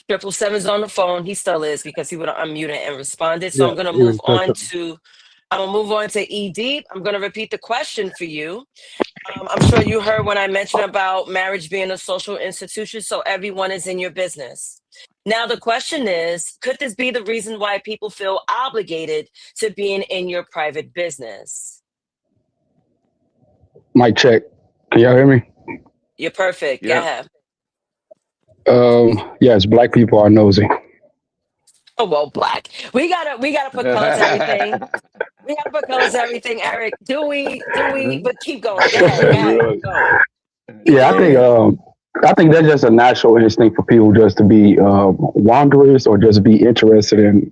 777's on the phone. He still is because he would have unmuted and responded. So Yeah, I'm gonna he move didn't on touch to E Deep. I'm gonna repeat the question for you. I'm sure you heard when I mentioned about marriage being a social institution, so everyone is in your business. Now the question is, could this be the reason why people feel obligated to being in your private business? Mic check. Can y'all hear me? You're perfect. Go ahead. Yes, black people are nosy. Oh well, black. We gotta put colors to everything. We gotta put colors to everything, Eric. Do we? But keep going. Go ahead. Keep going. Yeah, I think that's just a natural instinct for people just to be wanderers or just be interested in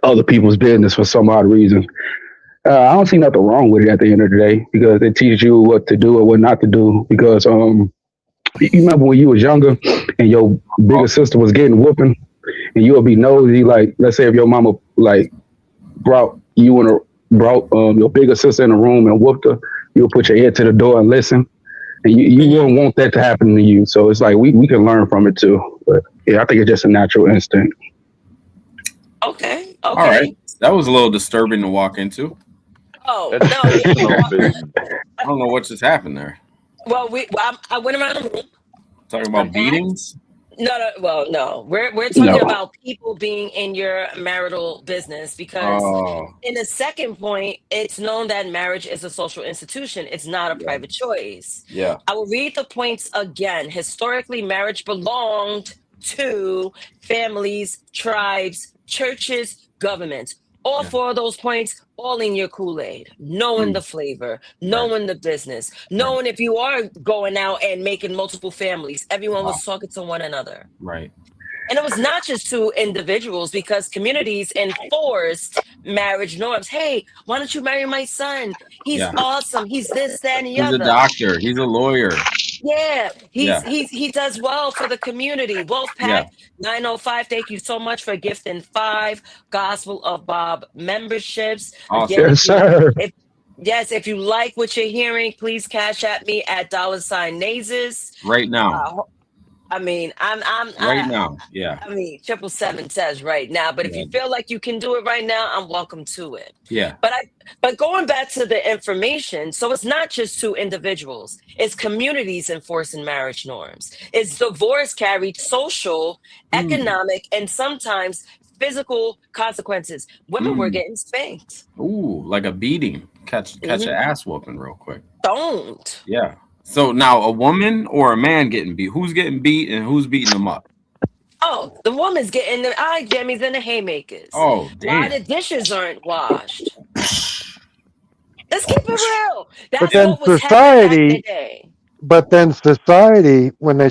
other people's business for some odd reason. I don't see nothing wrong with it at the end of the day because it teaches you what to do or what not to do. Because you remember when you was younger and your bigger sister was getting whooping, and you would be nosy. Like, let's say if your mama like brought your bigger sister in the room and whooped her, you'll put your ear to the door and listen. And you wouldn't want that to happen to you. So it's like we can learn from it too. But yeah, I think it's just a natural instinct. Okay. All right. That was a little disturbing to walk into. Oh no! I don't know what just happened there. Well, I went around the room. Talking about beatings? No. Well, no. We're talking about people being in your marital business because in the second point, it's known that marriage is a social institution. It's not a private choice. Yeah. I will read the points again. Historically, marriage belonged to families, tribes, churches, governments. All four of those points, all in your Kool-Aid, knowing the flavor, knowing the business, knowing if you are going out and making multiple families, everyone was talking to one another. Right. And it was not just to individuals because communities enforced marriage norms. Hey, why don't you marry my son? He's awesome. He's this, that, and the other. He's a doctor. He's a lawyer. Yeah, he does well for the community. Wolfpack 905, thank you so much for gifting 5 Gospel of Bob memberships. Awesome. Again, Yes, sir. if you like what you're hearing, please cash at me at $Naezus. Right now. I mean, right now. Yeah. I mean, 777 says right now, but if you feel like you can do it right now, I'm welcome to it. Yeah. But going back to the information, so it's not just to individuals, it's communities enforcing marriage norms. It's divorce carried social, economic, and sometimes physical consequences. Women were getting spanked. Ooh, like a beating. Catch an ass whooping real quick. Don't. Yeah. So now a woman or a man getting beat? Who's getting beat and who's beating them up? Oh, the woman's getting the eye jammies and the haymakers. Oh, damn. Why the dishes aren't washed? Let's keep it real. That's But then what was happening back in the day. But then society, when they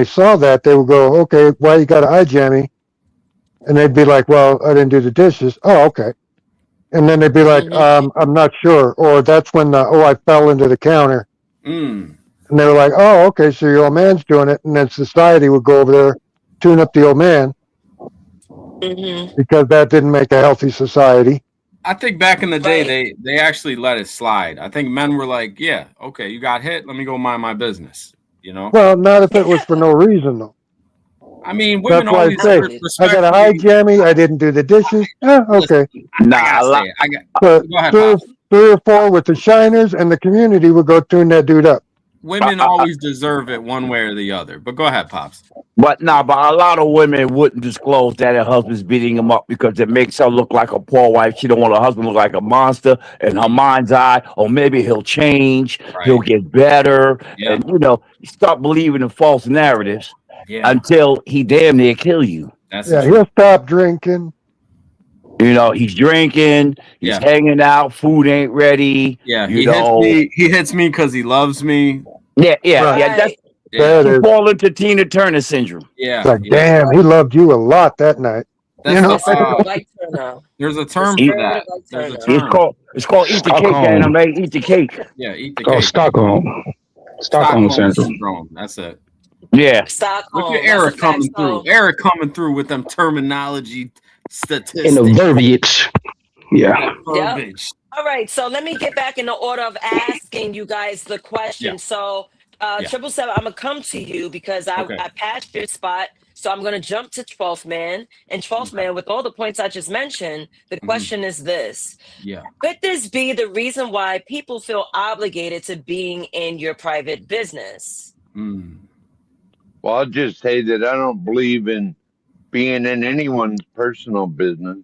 saw that, they would go, okay, why you got an eye jammy? And they'd be like, well, I didn't do the dishes. Oh, okay. And then they'd be like, I'm not sure. Or that's when I fell into the counter. And they were like, oh, okay, so your old man's doing it. And then society would go over there, tune up the old man. Because that didn't make a healthy society. I think back in the day, they actually let it slide. I think men were like, yeah, okay, you got hit. Let me go mind my business. You know? Well, not if it was for no reason, though. I mean, women that's why always I got an eye jammy. I didn't do the dishes. Okay. So 3 or 4 with the shiners, and the community would go tune that dude up. Women always deserve it one way or the other. But go ahead, Pops. But a lot of women wouldn't disclose that her husband's beating them up because it makes her look like a poor wife. She don't want her husband to look like a monster in her mind's eye. Or maybe he'll change, he'll get better. And, you start believing in false narratives until he damn near kill you. He'll stop drinking. He's drinking, he's hanging out, food ain't ready. Yeah, he hits me because he loves me. That's you fall into Tina Turner syndrome. Yeah. It's like, damn, he loved you a lot that night. There's a term for that. There's a term. It's called eat the cake, anime. Eat the cake. Yeah, eat the cake. Stockholm syndrome. That's it. Yeah. Stockholm. Look at Eric coming through. Eric coming through with them terminology statistics. In the verbiage. Yeah. Verbiage. All right, so let me get back in the order of asking you guys the question. So 777, I'm gonna come to you because I passed your spot. So I'm gonna jump to 12th man. And 12th man, with all the points I just mentioned, the question is this. Could this be the reason why people feel obligated to being in your private business? Well, I'll just say that I don't believe in being in anyone's personal business.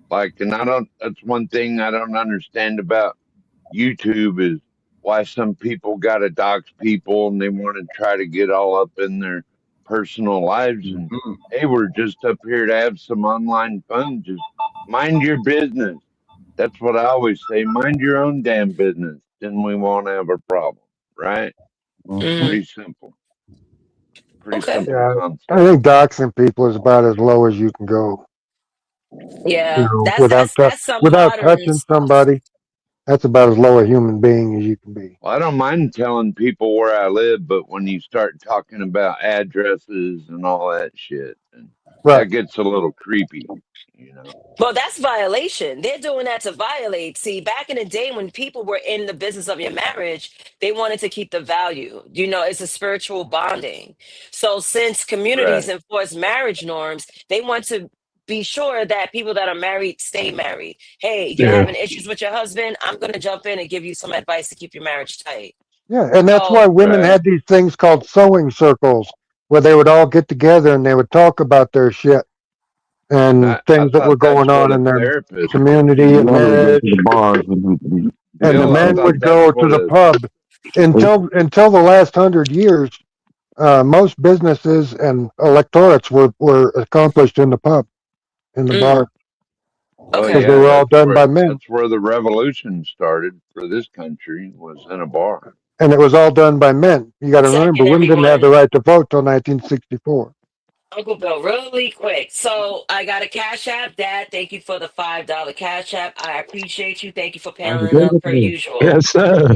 That's one thing I don't understand about YouTube is why some people got to dox people and they want to try to get all up in their personal lives. And hey, we're just up here to have some online fun. Just mind your business. That's what I always say. Mind your own damn business. Then we won't have a problem, right? Pretty simple. Pretty simple Yeah, concept. I think doxing people is about as low as you can go. Yeah, Without that's some without modern touching stuff. somebody, that's about as low a human being as you can be. Well, I don't mind telling people where I live, but when you start talking about addresses and all that shit, and that gets a little creepy, you know. Well, that's violation. They're doing that to violate. See, back in the day when people were in the business of your marriage, they wanted to keep the value. You know, it's a spiritual bonding. So since communities Right. enforce marriage norms, they want to be sure that people that are married stay married. Hey, you're having issues with your husband, I'm going to jump in and give you some advice to keep your marriage tight. Yeah, and that's So, why women had these things called sewing circles where they would all get together and they would talk about their shit and I things that were thought that's going what on a in their therapist would community do. and marriage. Bill, And the I men thought would that's go to what the a pub until the last 100 years. Most businesses and electorates were accomplished in the pub, in the bar, well, because they yeah, were all done by men, that's where the revolution started for this country, was in a bar. and it was all done by men. You got to remember, second, women didn't have the everyone. right to vote till 1964. Uncle Bill, really quick. So I got a cash app. Dad, thank you for the $5 cash app. I appreciate you. Thank you for paneling up per usual. Yes, sir.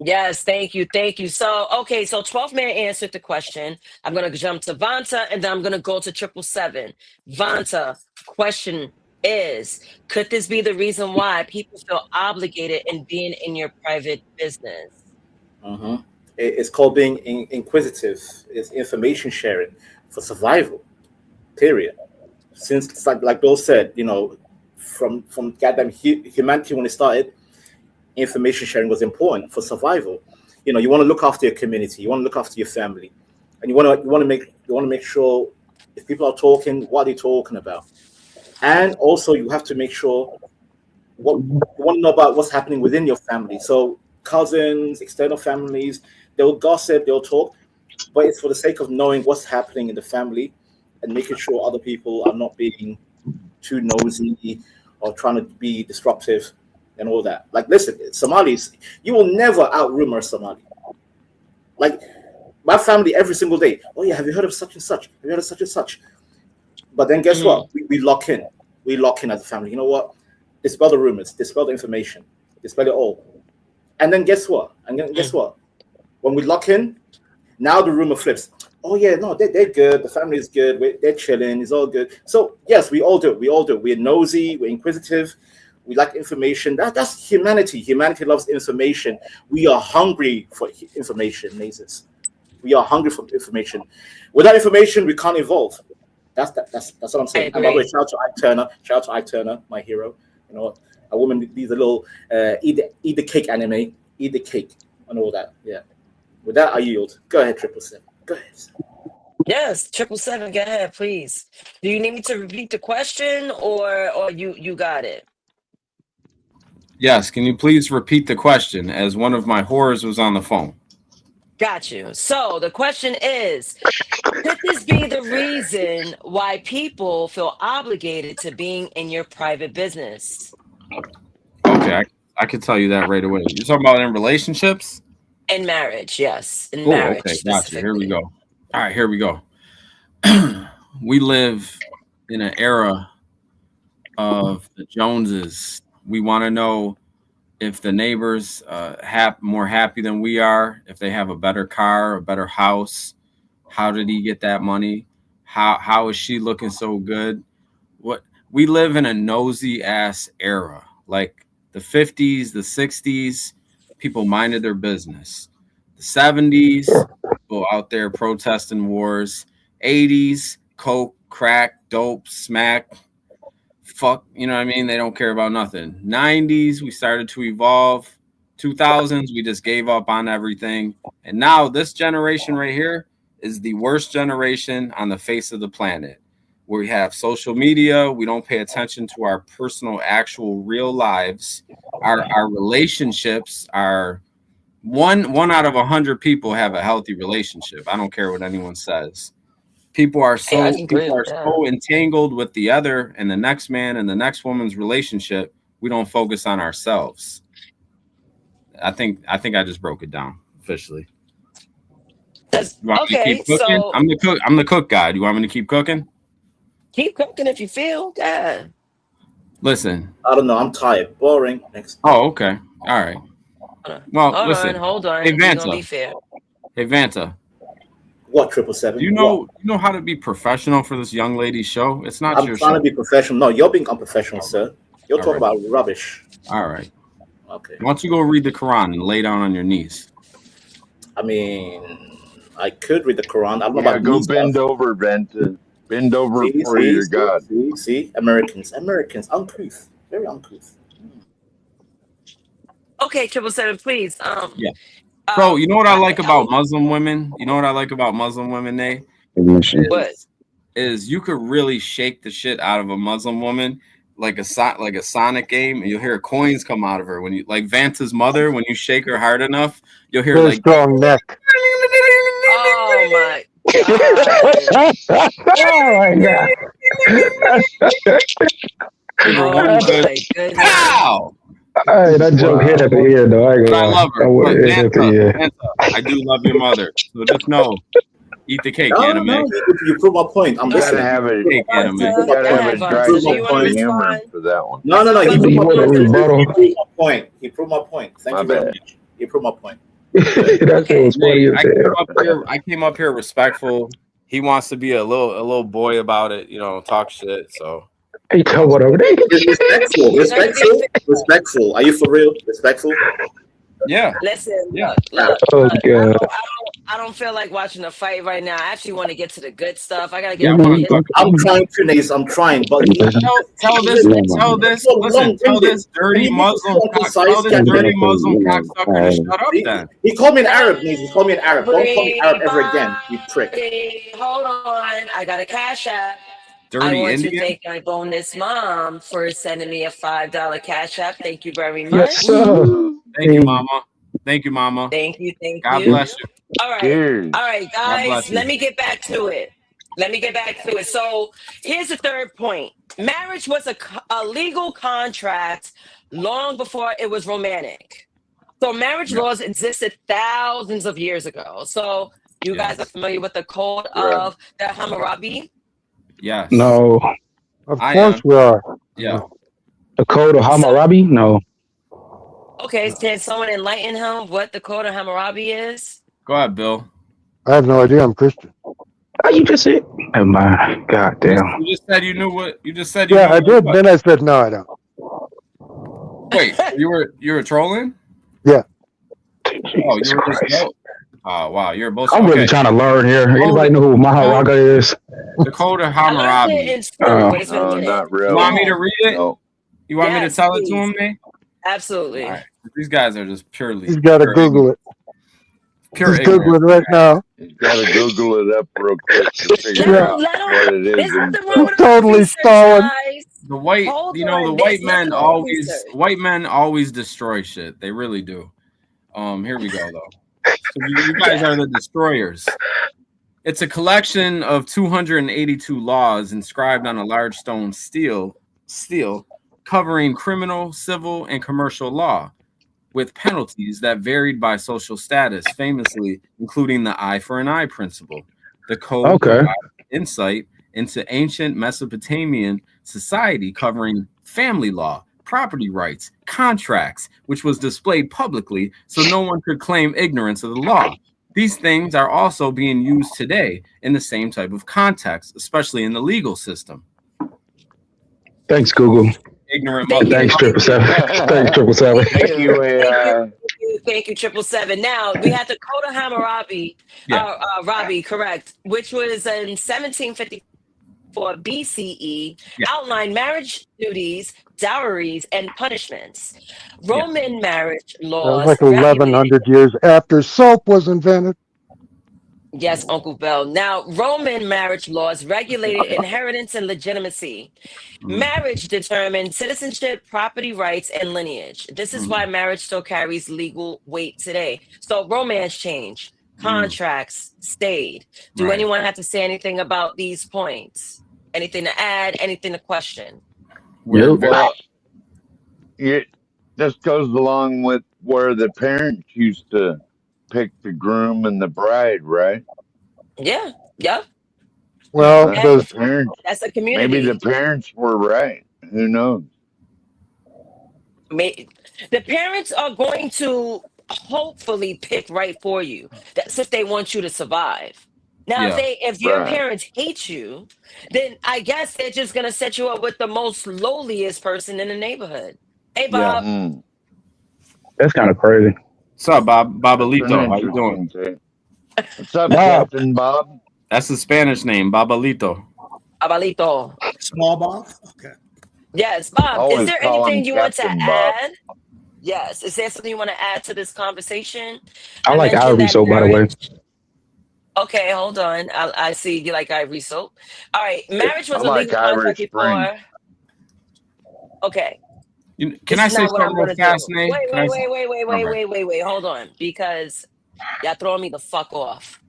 Yes, thank you. Thank you. So, okay, so 12th man answered the question. I'm going to jump to Vanta and then I'm going to go to 777. Vanta, question is, could this be the reason why people feel obligated in being in your private business? It's called being inquisitive. It's information sharing for survival. Period. Since it's like Bill said, from goddamn humanity when it started, information sharing was important for survival. You want to look after your community, you want to look after your family, and you want to make sure if people are talking, what are they talking about, and also you have to make sure what you want to know about what's happening within your family. So cousins, external families, they'll gossip, they'll talk, but it's for the sake of knowing what's happening in the family and making sure other people are not being too nosy or trying to be disruptive and all that. Like, listen, Somalis, you will never out-rumor Somali. Like, my family every single day, oh yeah, have you heard of such and such? Have you heard of such and such? But then guess what? We lock in. We lock in as a family. You know what? Dispel the rumors, dispel the information, dispel it all. And then guess what? When we lock in, now the rumor flips. Oh yeah, no, they're good. The family is good. They're chilling. It's all good. So yes, we all do. We're nosy. We're inquisitive. We like information. That's humanity. Humanity loves information. We are hungry for information, Naezus. We are hungry for information. Without information, we can't evolve. That's what I'm saying. And by the way, shout out to Ike Turner. Shout out to Ike Turner, my hero. You know, a woman needs a little eat the cake anime. Eat the cake and all that. Yeah. With that, I yield. Go ahead, 777. Go ahead. Yes, 777. Go ahead, please. Do you need me to repeat the question, or you got it? Yes. Can you please repeat the question, as one of my whores was on the phone? Got you. So the question is, could this be the reason why people feel obligated to being in your private business? Okay, I can tell you that right away. You're talking about in relationships? In marriage, yes. In Oh, marriage, okay, gotcha. Here we specifically. go. All right, here we go. We live in an era of the Joneses. We want to know if the neighbors more happy than we are, if they have a better car, a better house. How did he get that money? How is she looking so good? What we live in a nosy ass era, like the 50s, the 60s, people minded their business. The 70s, people out there protesting wars. 80s, coke, crack, dope, smack, fuck, you know what I mean? They don't care about nothing. 90s, we started to evolve. 2000s, we just gave up on everything. And now this generation right here is the worst generation on the face of the planet. Where we have social media, we don't pay attention to our personal, actual, real lives. Our relationships are One out of 100 people have a healthy relationship. I don't care what anyone says. People are Hey, I so can agree people are with that. so entangled with the other and the next man and the next woman's relationship. We don't focus on ourselves. I think I just broke it down officially. You want me to keep cooking? So I'm the cook. I'm the cook guy. Do you want me to keep cooking? keep cooking if you feel. Yeah. Listen. I don't know. I'm tired. Boring. Next. Oh, okay. All right. Well, listen. Hold on. Hey, We're gonna Vanta. be fair. Hey, Vanta. What 777? Do you know how to be professional for this young lady's show? It's not I'm your trying show. to be professional. No, you're being unprofessional, sir. You're All talking right. about rubbish. All right. Okay. Why don't you go read the Quran and lay down on your knees? I mean, I could read the Quran. I don't know Yeah, about go knees bend stuff. over, Venta. Bend over See, for your God. See, Americans, uncouth, very uncouth. Okay, 777, please. Yeah. Bro, you know what I like about Muslim women? You know what I like about Muslim women, Nate? What? Is you could really shake the shit out of a Muslim woman like a Sonic game, and you'll hear coins come out of her. When you like Vanta's mother, when you shake her hard enough, you'll hear Very like strong neck. Oh my Oh one good goodness. pow. Hey, that joke hit at the end, though. I ain't But gonna I lie. love her. That one But hit at the end. Vanta, I do love your mother. So just know, eat the cake, anime. No, you prove my point. I'm You gotta listening. have it. Cake, anime. You gotta have a dry Prove my sense of point. humor for that one. No, he You proved want a rebuttal? my point. He proved my point. Thank My you very bad. much. He proved my point. That shit was funny as hell. I came up here respectful. He wants to be a little boy about it, talk shit. So He told whatever. Respectful. Are you for real? Respectful. Yeah. Listen, Yeah. look, Oh, God. I don't feel like watching a fight right now. I actually want to get to the good stuff. I gotta Yeah, get I'm trying to, Naezus. I'm trying, but tell this dirty Muslim cocksucker to shut up then. He called me an Arab, Naezus. He called me an Arab. Don't call me Arab ever again, you prick. Hold on. I got a cash app. Dirty I want Indian? to thank my bonus mom for sending me a $5 cash app. Thank you very much. Yes, sir. Thank you, Mama. Thank you, Mama. Thank you. God bless you. All right. Cheers. All right, God bless guys, you. let me get back to it. So here's the third point. Marriage was a legal contract long before it was romantic. So marriage laws existed thousands of years ago. So you guys are familiar with the code of the Hammurabi? Yes. No. Of course we are. Yeah. The code of Hammurabi? No. Okay, can someone enlighten him what the code of Hammurabi is? Go ahead, Bill. I have no idea. I'm Christian. Oh, you just said. Oh my God damn. You just said you knew what you just said. Yeah, I did. Then I said no, I don't. Wait, you were trolling? Yeah. Oh, you were just oh wow, you're both. I'm really trying to learn here. Anybody know who Maharaga is? The code of Hammurabi. No, not really. You want me to read it? No. You want me to tell it to him, Nate? Absolutely. All right. These guys are just purely. He's got to Google it. Pure He's Googling right now. He's got to Google it up real quick to figure out what it is. He's totally stalling. The white, white men always destroy shit. They really do. Here we go though. So you guys are the destroyers. It's a collection of 282 laws inscribed on a large stone stele covering criminal, civil, and commercial law, with penalties that varied by social status, famously including the eye for an eye principle. The code provides insight into ancient Mesopotamian society, covering family law, property rights, contracts, which was displayed publicly so no one could claim ignorance of the law. These things are also being used today in the same type of context, especially in the legal system. Thanks, Google. Ignorant mother. Thanks, 777. Thanks, 777. Thank you. Thank you, 777. Now we had the Code of Hammurabi, Rabi, correct, which was in 1754 BCE, outlined marriage duties, dowries, and punishments. Roman marriage That laws. was like 1,100 years after soap was invented. Yes, Uncle Bell. Now, Roman marriage laws regulated inheritance and legitimacy. Marriage determined citizenship, property rights, and lineage. This is why marriage still carries legal weight today. So romance changed, contracts stayed. Do Right. anyone have to say anything about these points? Anything to add? Anything to question? Well, this goes along with where the parents used to pick the groom and the bride, right? Yeah, yeah. Well, The does parents, That's a maybe the community. parents were right. Who knows? The parents are going to hopefully pick right for you. That's if they want you to survive. Now, Yeah. if your Right. parents hate you, then I guess they're just gonna set you up with the most lowliest person in the neighborhood. Hey, Yeah. Bob. Mm. That's kind of crazy. What's up, Bob? That's an Babalito. How you doing? interesting take. What's up, Bob, Captain Bob? That's the Spanish name, Babalito. Abalito. Small Bob. Okay. Yes, Bob. Is Always there call him anything you want to Captain Bob. add? Yes. Is there something you want to add to this conversation? I like mentioned Ivory that soap, by the way. marriage. Okay, hold on. I see you like Ivory soap. All right, marriage I was a like legal Irish contract Spring. before. Okay, Can this I is say not what I'm something going real to fast, do. Nate? Can I say- Wait. Hold on, because y'all throwing me the fuck off.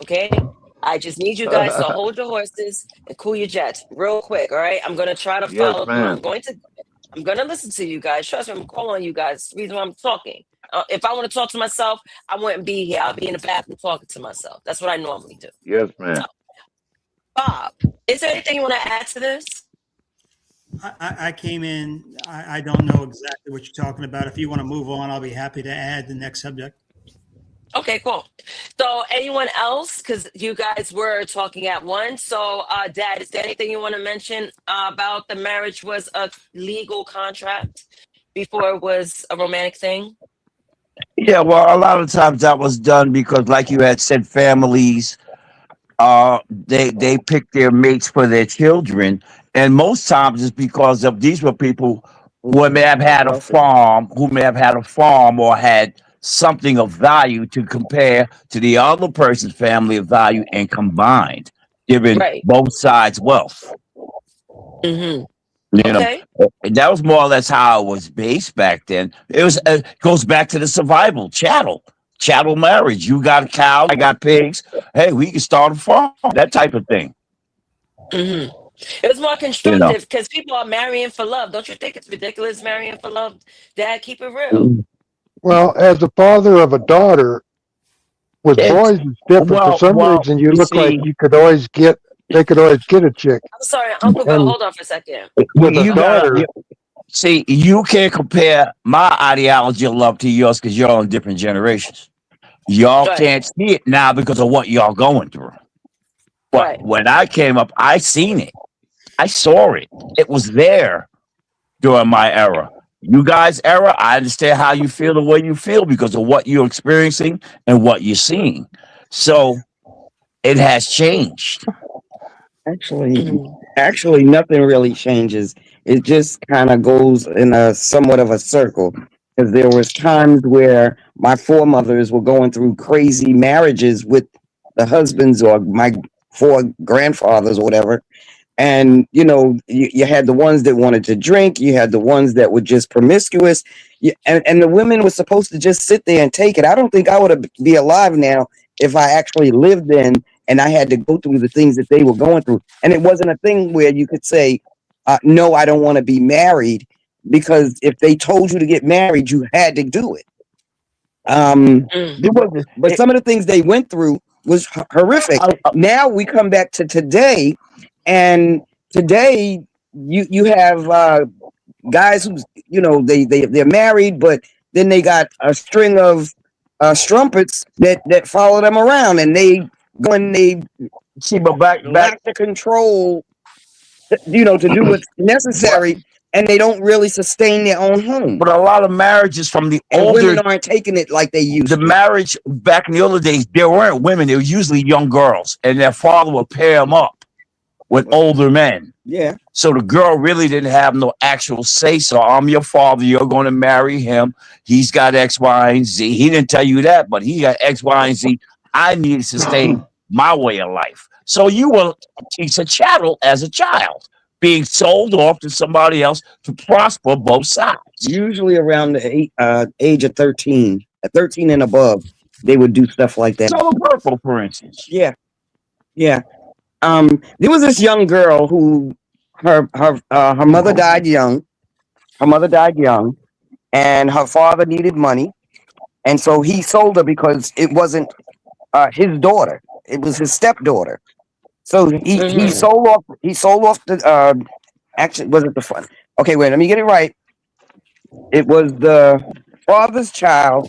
Okay, I just need you guys to hold your horses and cool your jets real quick. All right, I'm gonna try to Yes, follow through. ma'am. I'm gonna listen to you guys. Trust me, I'm calling on you guys. The reason why I'm talking. If I want to talk to myself, I wouldn't be here. I'll be in the bathroom talking to myself. That's what I normally do. Yes, ma'am. Bob, is there anything you want to add to this? I came in. I don't know exactly what you're talking about. If you want to move on, I'll be happy to add the next subject. Okay, cool. So anyone else? Because you guys were talking at once. So Dad, is there anything you want to mention about the marriage was a legal contract before it was a romantic thing? Yeah, well, a lot of times that was done because, like you had said, families they pick their mates for their children, and most times it's because of these were people who may have had a farm, or had something of value to compare to the other person's family of value and combined, giving Right. both sides wealth. Mm-hmm. You know, that was more or less how it was based back then. It was goes back to the survival chattel marriage. You got a cow, I got pigs. Hey, we can start a farm. That type of thing. Mm-hmm. It was more constructive because people are marrying for love. Don't you think it's ridiculous marrying for love? Dad, keep it real. well, as the father of a daughter with boys, it's different. For some reason, you look like they could always get a chick. I'm sorry, Uncle Bill. And Hold on for a second. with a You daughter, see, you can't compare my ideology of love to yours because you're on different generations. Y'all can't see it now because of what y'all going through. But when I came up, I seen it. I saw it. It was there during my era. You guys' era, I understand how you feel the way you feel because of what you're experiencing and what you're seeing. So it has changed. Actually, nothing really changes. It just kind of goes in a somewhat of a circle. Because there was times where my foremothers were going through crazy marriages with the husbands or my four grandfathers or whatever. And, you had the ones that wanted to drink. You had the ones that were just promiscuous. And the women were supposed to just sit there and take it. I don't think I would be alive now if I actually lived then and I had to go through the things that they were going through. And it wasn't a thing where you could say, no, I don't want to be married, because if they told you to get married, you had to do it. But some of the things they went through was horrific. Now we come back to today, and today you have guys who's they're married, but then they got a string of strumpets that follow them around, and they go and they lack the control, to do what's necessary, and they don't really sustain their own home. But a lot of marriages from the And older women aren't taking it like they used the to. marriage back in the older days, there weren't women, they were usually young girls, and their father would pair them up with older men. Yeah. So the girl really didn't have no actual say. So I'm your father. You're going to marry him. He's got X, Y, and Z. He didn't tell you that, but he got X, Y, and Z. I need to sustain my way of life. So you were a piece of chattel as a child, being sold off to somebody else to prosper both sides. Usually around the age of 13, at 13 and above, they would do stuff like that. Color Purple, for instance. Yeah. Yeah. There was this young girl who her mother died young. Her mother died young, and her father needed money, and so he sold her because it wasn't his daughter; it was his stepdaughter. So he sold off. He sold off the. Actually, was it the fun? Okay, wait. Let me get it right. It was the father's child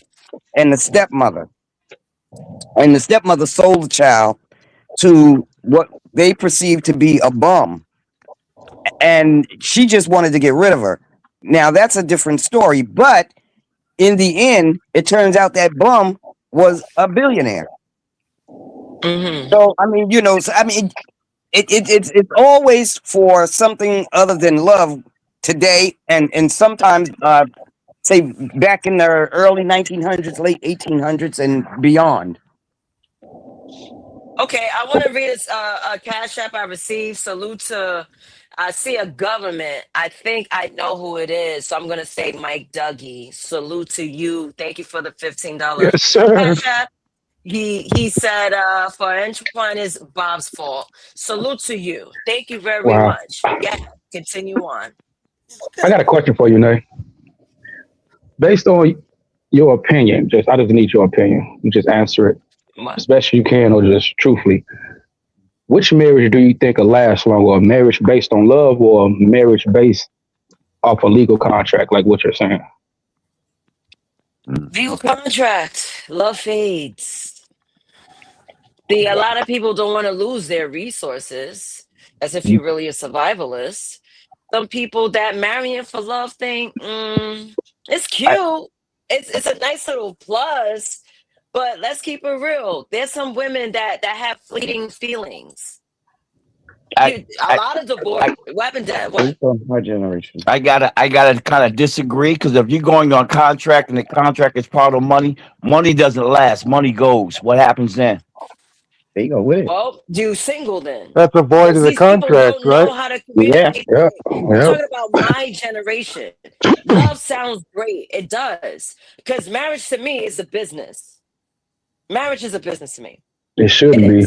and the stepmother, and the stepmother sold the child to what they perceived to be a bum, and she just wanted to get rid of her. Now that's a different story, but in the end, it turns out that bum was a billionaire. So I mean, it's always for something other than love today, and sometimes say back in the early 1900s, late 1800s, and beyond. Okay, I want to read a cash app I received. Salute to, I see a government. I think I know who it is. So I'm going to say Mike Dougie. Salute to you. Thank you for the $15 Yes, sir. cash app. He said, for Antoine is Bob's fault. Salute to you. Thank you very Wow. much. Yeah, continue on. I got a question for you, Nay. Based on your opinion, I just need your opinion. You just answer it as best you can, or just truthfully. Which marriage do you think will last longer? A marriage based on love, or a marriage based off a legal contract, like what you're saying? Legal contract. Love fades. See, a lot of people don't want to lose their resources, as if you're really a survivalist. Some people that marrying for love think, it's cute. It's a nice little plus, but let's keep it real. There's some women that have fleeting feelings. A lot of divorce. What happened, Dad? What? My generation. I gotta kind of disagree, because if you're going on contract and the contract is part of money, money doesn't last. Money goes. What happens then? There you go with it. Well, you single then. That's a void of the These people contract, don't right? know how to communicate. Yeah. I'm talking about my generation. Love sounds great. It does. Because marriage to me is a business. Marriage is a business to me. It shouldn't be.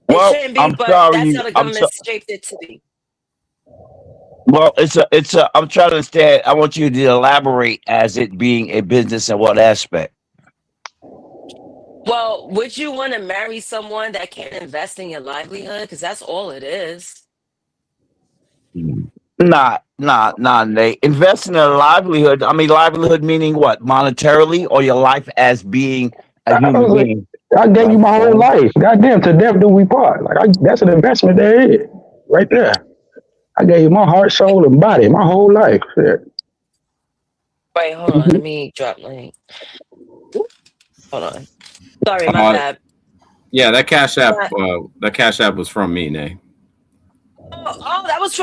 Well, it shouldn't be, I'm but sorry. that's how the government shaped it to be. Well, I'm trying to understand. I want you to elaborate as it being a business in what aspect? Well, would you want to marry someone that can't invest in your livelihood? Because that's all it is. Nah, Nate. Invest in a livelihood. I mean, livelihood meaning what? Monetarily, or your life as being a human being? I gave you my whole life. Goddamn, to death do we part. That's an investment there is, right there. I gave you my heart, soul, and body, my whole life. Shit. Wait, hold on. Let me drop my. Hold on. Sorry, my bad. Yeah, that cash app. That cash app was from me, Nay. Oh, that was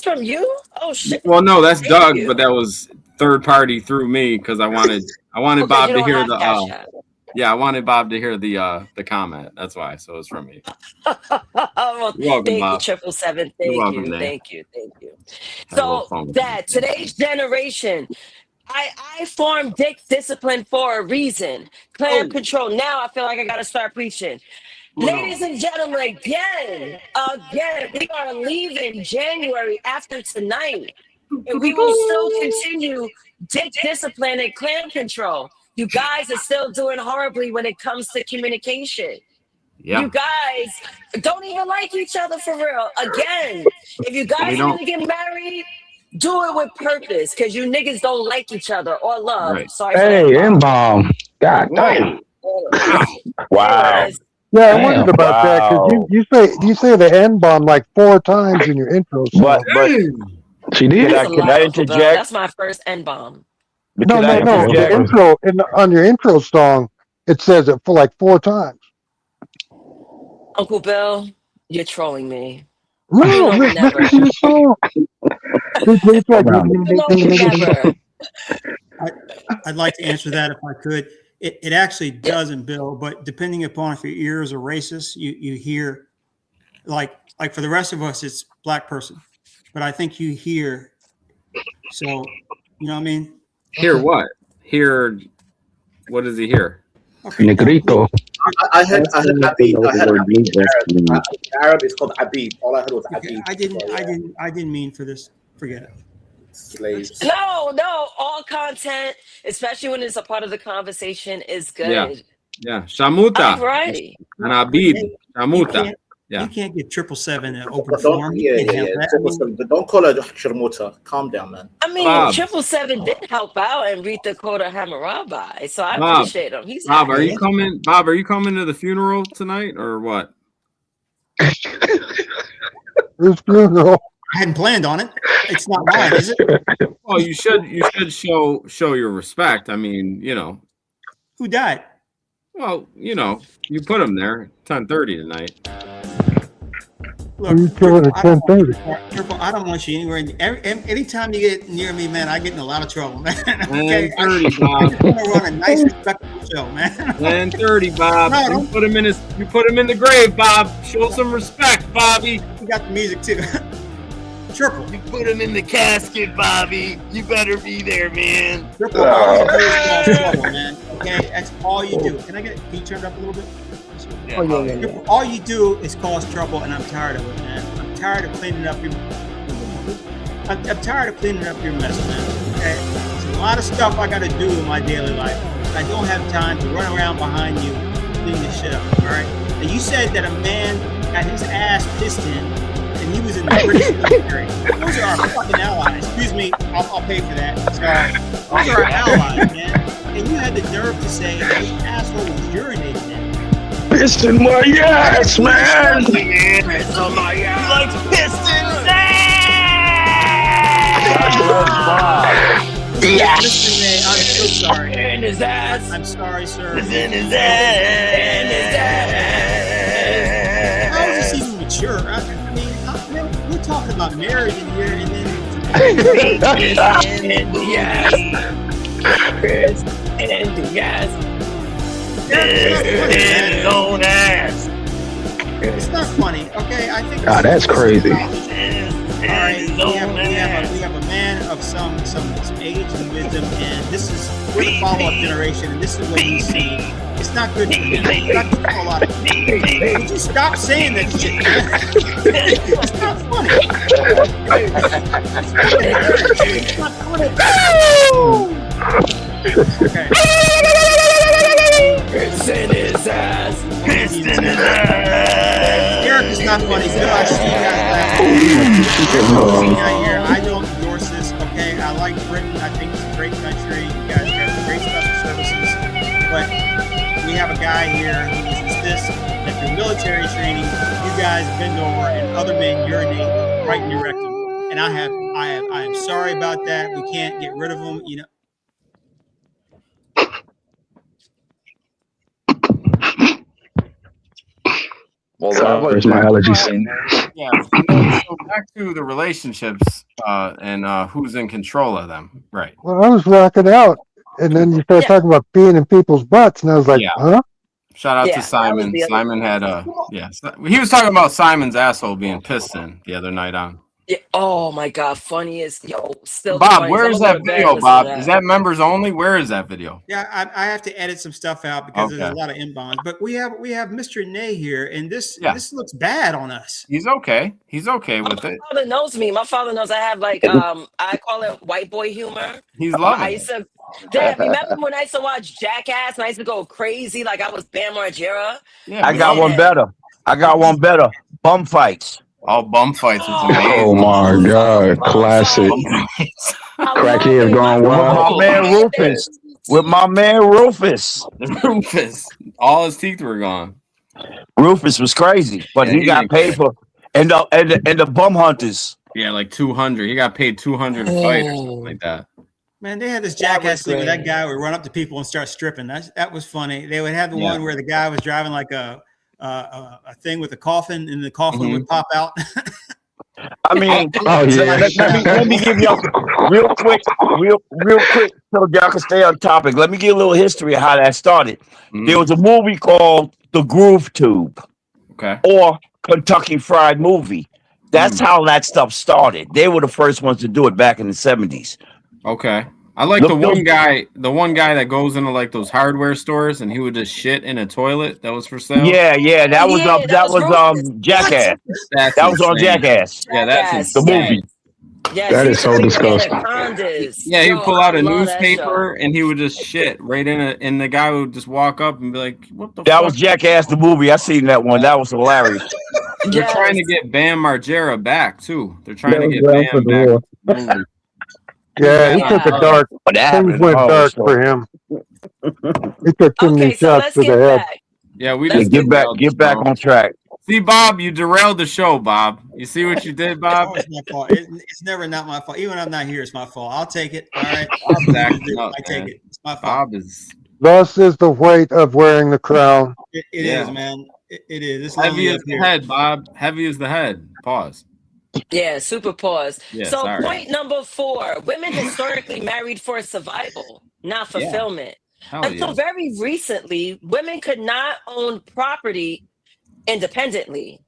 from you. Oh shit. Well, no, that's Doug, but that was third party through me, because I wanted Okay, Bob you to don't hear have the. Cash App. Yeah, I wanted Bob to hear the comment. That's why. So it's from me. Well, You're welcome, thank Bob. you, 777. You're Thank welcome, you, Nate. thank you, thank you. Have a little So fun with that today's generation, I formed Dick Discipline for a reason. Clan control. Now I feel like I gotta start preaching. Ladies and gentlemen, again, we are leaving January after tonight. And we will still continue Dick Discipline and Clan control. You guys are still doing horribly when it comes to communication. Yeah. You guys don't even like each other for real. Again, if you guys are don't. gonna get married, do it with purpose, because you niggas don't like each other or love. Right. Sorry for Hey, that. N-bomb. God damn. Wow. Anyways, Yeah, I wondered about that because you say the N bomb like 4 times in your intro song. But she did. that's a Can lot, I Uncle Bill. interject? That's my first N-bomb. No. The intro on your intro song, it says it for like 4 times. Uncle Bill, You're trolling me. No, You know we listen never. to the song. It's like, You know we never. I'd like to answer that if I could. It actually doesn't, Bill, but depending upon if your ears are racist, you hear like for the rest of us, it's black person. But I think you hear, so you know what I mean? Hear what? Hear what does he hear? Negrito. I heard Abid. I heard Abid. Arab is called Abid. All I heard was Abid. I didn't mean for this. Forget it. Slaves. No, all content, especially when it's a part of the conversation, is good. Yeah. Shamuta. Variety. And Abid. Shamuta. You can't get 777 in open form. Yeah. But don't call her Sharmuta. Calm down, man. I mean, 777 did help out and read the Dakota Hammurabi, so I appreciate him. He's Bob, happy. are you coming? Bob, are you coming to the funeral tonight or what? Whose funeral? I hadn't planned on it. It's not mine, is it? Well, you should show your respect. I mean, you know. Who died? Well, you know, you put him there 10:30 tonight. Look, you killing at 10:30? I don't want you anywhere. Anytime you get near me, man, I get in a lot of trouble, man. Okay? 10:30, Bob. I want to run a nice, respectable show, man. 10:30, Bob. No, you put him in the grave, Bob. Show some respect, Bobby. We got the music too. Triple. You put him in the casket, Bobby. You better be there, man. Triple, all you do is cause trouble, man. Okay, that's all you do. Can you turn it up a little bit? Yeah. All you do is cause trouble, and I'm tired of it, man. I'm tired of cleaning up your. I'm tired of cleaning up your mess, man. Okay, there's a lot of stuff I got to do in my daily life. I don't have time to run around behind you, clean this shit up. All right. And you said that a man got his ass pissed in, and he was in the British military. Those are our fucking allies. Excuse me, I'll pay for that. Sorry. Those are our allies, man. And you had the nerve to say that his asshole was urinating in. Pissed in my ass, man. Piss on my ass. He likes pistons. Yes. Mr. May, I'm so sorry. In his ass. I'm sorry, sir. It's in his ass. In his ass. How is this even mature? I mean, we're talking about marriage in here, and then. In the ass. Chris in the ass. His own ass. It's not funny, okay? I think. That's crazy. All right, we have a man of some age and wisdom, and we're the follow-up generation, and this is what he's saying. It's not good for you. It's not good for a lot of people. Would you stop saying that shit? It's not funny. It's not funny. Okay. It's in his ass. It's in his ass. Eric is not funny. Bill, I see you guys here. I don't endorse this, okay? I like Britain. I think it's a great country. You guys have great special services. But we have a guy here who uses this. And through military training, you guys bend over and other men urinate right in your rectum. And I am sorry about that. We can't get rid of them, you know. Well, there's my allergies. Yeah. So back to the relationships and who's in control of them, right? Well, I was rocking out, and then you started talking about peeing in people's butts, and I was like, huh? Shout out to Simon. Simon had he was talking about Simon's asshole being pissed in the other night on. Yeah. Oh my God, funniest. Still. Bob, where is that video, Bob? Is that members only? Where is that video? Yeah, I have to edit some stuff out because there's a lot of inbounds. But we have Mr. Nay here, and this looks bad on us. He's okay. He's okay with it. My father knows me. My father knows I have I call it white boy humor. He's loving it. Remember when I used to watch Jackass and I used to go crazy like I was Bam Margera? Yeah, I got one better. Bum fights. All bum fights was amazing. Oh my God, classic. Crackhead gone wild. With my man Rufus. Rufus. All his teeth were gone. Rufus was crazy, but he got paid for and the bum hunters. Yeah, like 200. He got paid 200 to fight or something like that. Man, they had this Jackass thing where that guy would run up to people and start stripping. That was funny. They would have the one where the guy was driving like a a thing with a coffin, and the coffin would pop out. I mean, Oh, yeah. let me give y'all real quick, so y'all can stay on topic. Let me give a little history of how that started. There was a movie called The Groove Tube, or Kentucky Fried Movie. That's how that stuff started. They were the first ones to do it back in the 70s. Okay. I like the one guy that goes into like those hardware stores and he would just shit in a toilet that was for sale. Yeah, that was Jackass. That was on Jackass. Yeah, that's the movie. Yes, That is so disgusting. Yeah, he would pull out a newspaper and he would just shit right in it, and the guy would just walk up and be like, "What the?" That was Jackass the movie. I seen that one. That was hilarious. They're trying to get Bam Margera back too. They're trying to get Bam back. Yeah, he took a dark. Things went dark for him. He took too many shots to the head. Yeah, we just get back on track. See, Bob, you derailed the show, Bob. You see what you did, Bob? It's my fault. It's never not my fault. Even when I'm not here, it's my fault. I'll take it. All right. I take it. It's my fault. Bob is. Thus is the weight of wearing the crown. It is, man. It is. It's heavy as the head, Bob. Heavy as the head. Pause. Yeah, super pause. Yeah, so sorry. point number 4, women historically married for survival, not fulfillment. Until very recently, women could not own property independently,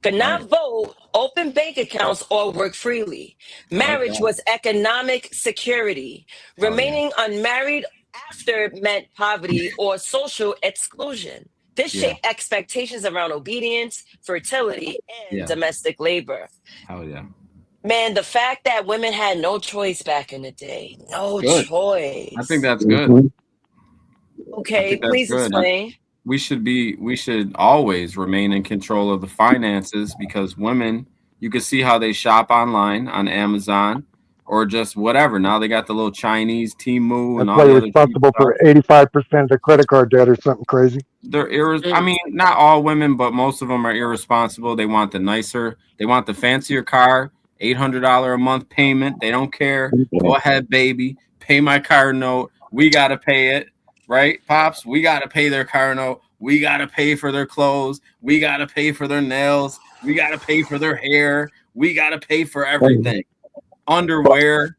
could not vote, open bank accounts, or work freely. Marriage was economic security. Remaining unmarried after meant poverty or social exclusion. This shaped expectations around obedience, fertility, and domestic labor. Hell yeah. Man, the fact that women had no choice back in the day. No choice. I think that's good. Okay, please explain. We should always remain in control of the finances, because women, you can see how they shop online on Amazon or just whatever. Now they got the little Chinese Temu and That's all why the you're other responsible for 85% of credit card debt or something crazy. They're I mean, not all women, but most of them are irresponsible. They want the fancier car, $800 a month payment. They don't care. Go ahead, baby. Pay my car note. We got to pay it. Right, Pops? We got to pay their car note. We got to pay for their clothes. We got to pay for their nails. We got to pay for their hair. We got to pay for everything. Underwear.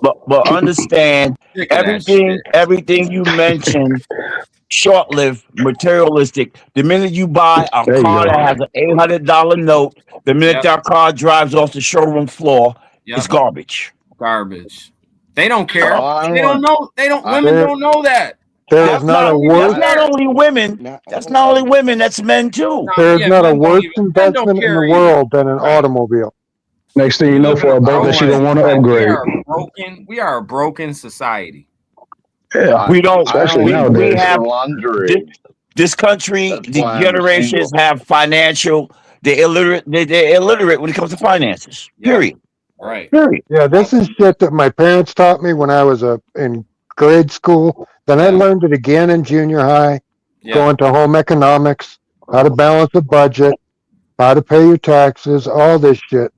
But understand, everything you mentioned, short-lived, materialistic. The minute you buy a car that has an $800 note, the minute that car drives off the showroom floor, it's garbage. Garbage. They don't care. They don't know. Women don't know that. There's not a worse. That's not only women. That's not only women. That's men too. There's not a worse investment in the world than an automobile. Next thing you know, for a boat that she don't want to upgrade. We are a broken society. Yeah, we don't. Especially we have laundry. This country. The generations have financial. They're illiterate. They're illiterate when it comes to finances. Period. Right. Yeah, this is shit that my parents taught me when I was in grade school. Then I learned it again in junior high, going to home economics, how to balance a budget, how to pay your taxes, all this shit.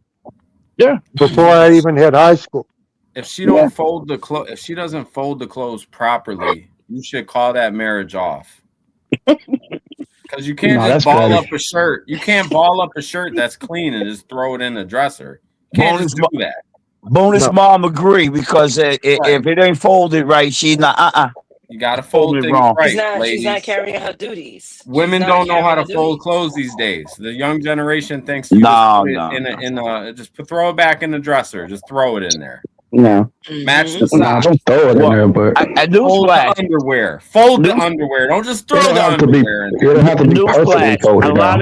Yeah. Before I even hit high school. If she don't fold the clothes, if she doesn't fold the clothes properly, you should call that marriage off. Because you can't just ball up a shirt. You can't ball up a shirt that's clean and just throw it in the dresser. You can't just do that. Bonus mom agree, because if it ain't folded right, she's not. You gotta fold things wrong. right, ladies. She's not carrying her duties. Women don't know how to fold clothes these days. The young generation thinks you just throw it back in the dresser. Just throw it in there. No. Match the socks. Don't throw it in there, but I do fold the underwear. Fold the underwear. Don't just throw the underwear in there. It don't have to be perfectly folded. A lot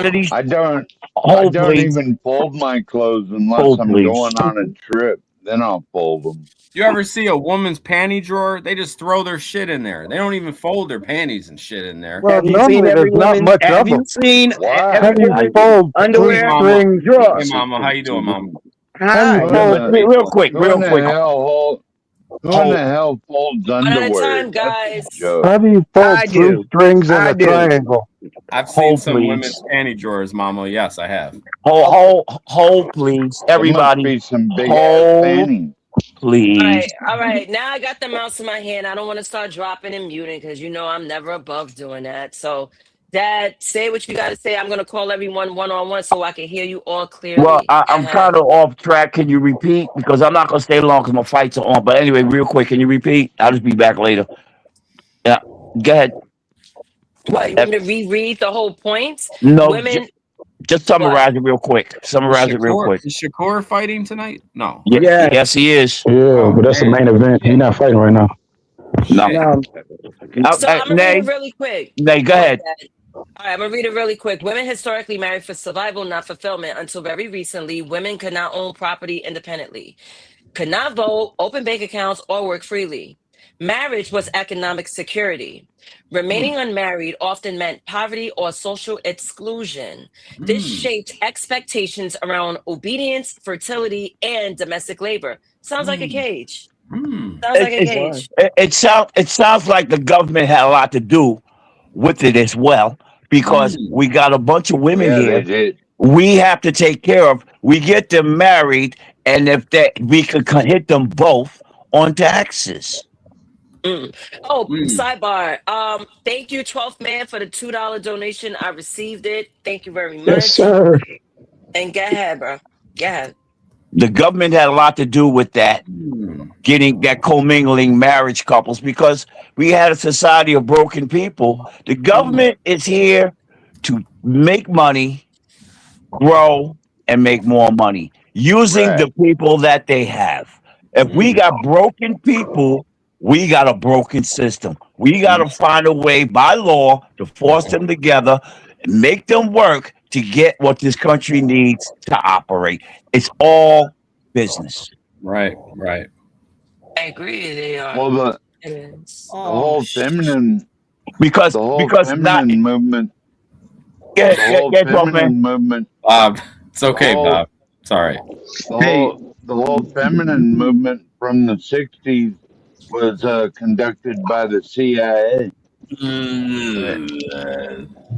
of these. I don't even fold my clothes unless I'm going on a trip. Then I'll fold them. You ever see a woman's panty drawer? They just throw their shit in there. They don't even fold their panties and shit in there. Well, normally there's not much of them. Have you seen underwear string drawers? Hey, Mama, how you doing, Mama? Real quick. Who in the hell folds underwear? One at a time, guys. How do you fold two strings in a triangle? I've seen some women's panty drawers, Mama. Yes, I have. Hold, please, everybody. There must be some big ass panties. Please. All right. Now I got the mouse in my hand. I don't want to start dropping and muting because I'm never above doing that. So Dad, say what you got to say. I'm going to call everyone one-on-one so I can hear you all Well, clearly. I'm kind of off track. Can you repeat? Because I'm not gonna stay long because my fights are on. But anyway, real quick, can you repeat? I'll just be back later. Yeah, go ahead. What, you want me to reread the whole point? No, Women, just what? summarize it real quick. Summarize it real quick. Is Shakur fighting tonight? No. Yeah, yes, he is. Yeah, but that's the main event. He's not fighting right now. No. So I'm going to read it really quick. Nay, go ahead. Dad. All right, I'm going to read it really quick. Women historically married for survival, not fulfillment. Until very recently, women could not own property independently, could not vote, open bank accounts, or work freely. Marriage was economic security. Remaining unmarried often meant poverty or social exclusion. This shaped expectations around obedience, fertility, and domestic labor. Sounds like a cage. Sounds like a cage. It sounds like the government had a lot to do with it as well, because we got a bunch of women Yeah, they here. did. We have to take care of. We get them married, and if that we could hit them both on taxes. Oh, sidebar. Thank you, 12th man, for the $2 donation. I received it. Thank you very much. Yes, sir. And go ahead, bro. Go ahead. The government had a lot to do with that, getting that commingling marriage couples, because we had a society of broken people. The government is here to make money, grow, and make more money using the people that they have. If we got broken people, we got a broken system. We got to find a way by law to force them together and make them work to get what this country needs to operate. It's all business. Right. I agree. They are. Well, the whole feminine because feminine movement. The whole feminine movement. Bob, it's okay, Bob. Sorry. The whole feminine movement from the '60s was conducted by the CIA.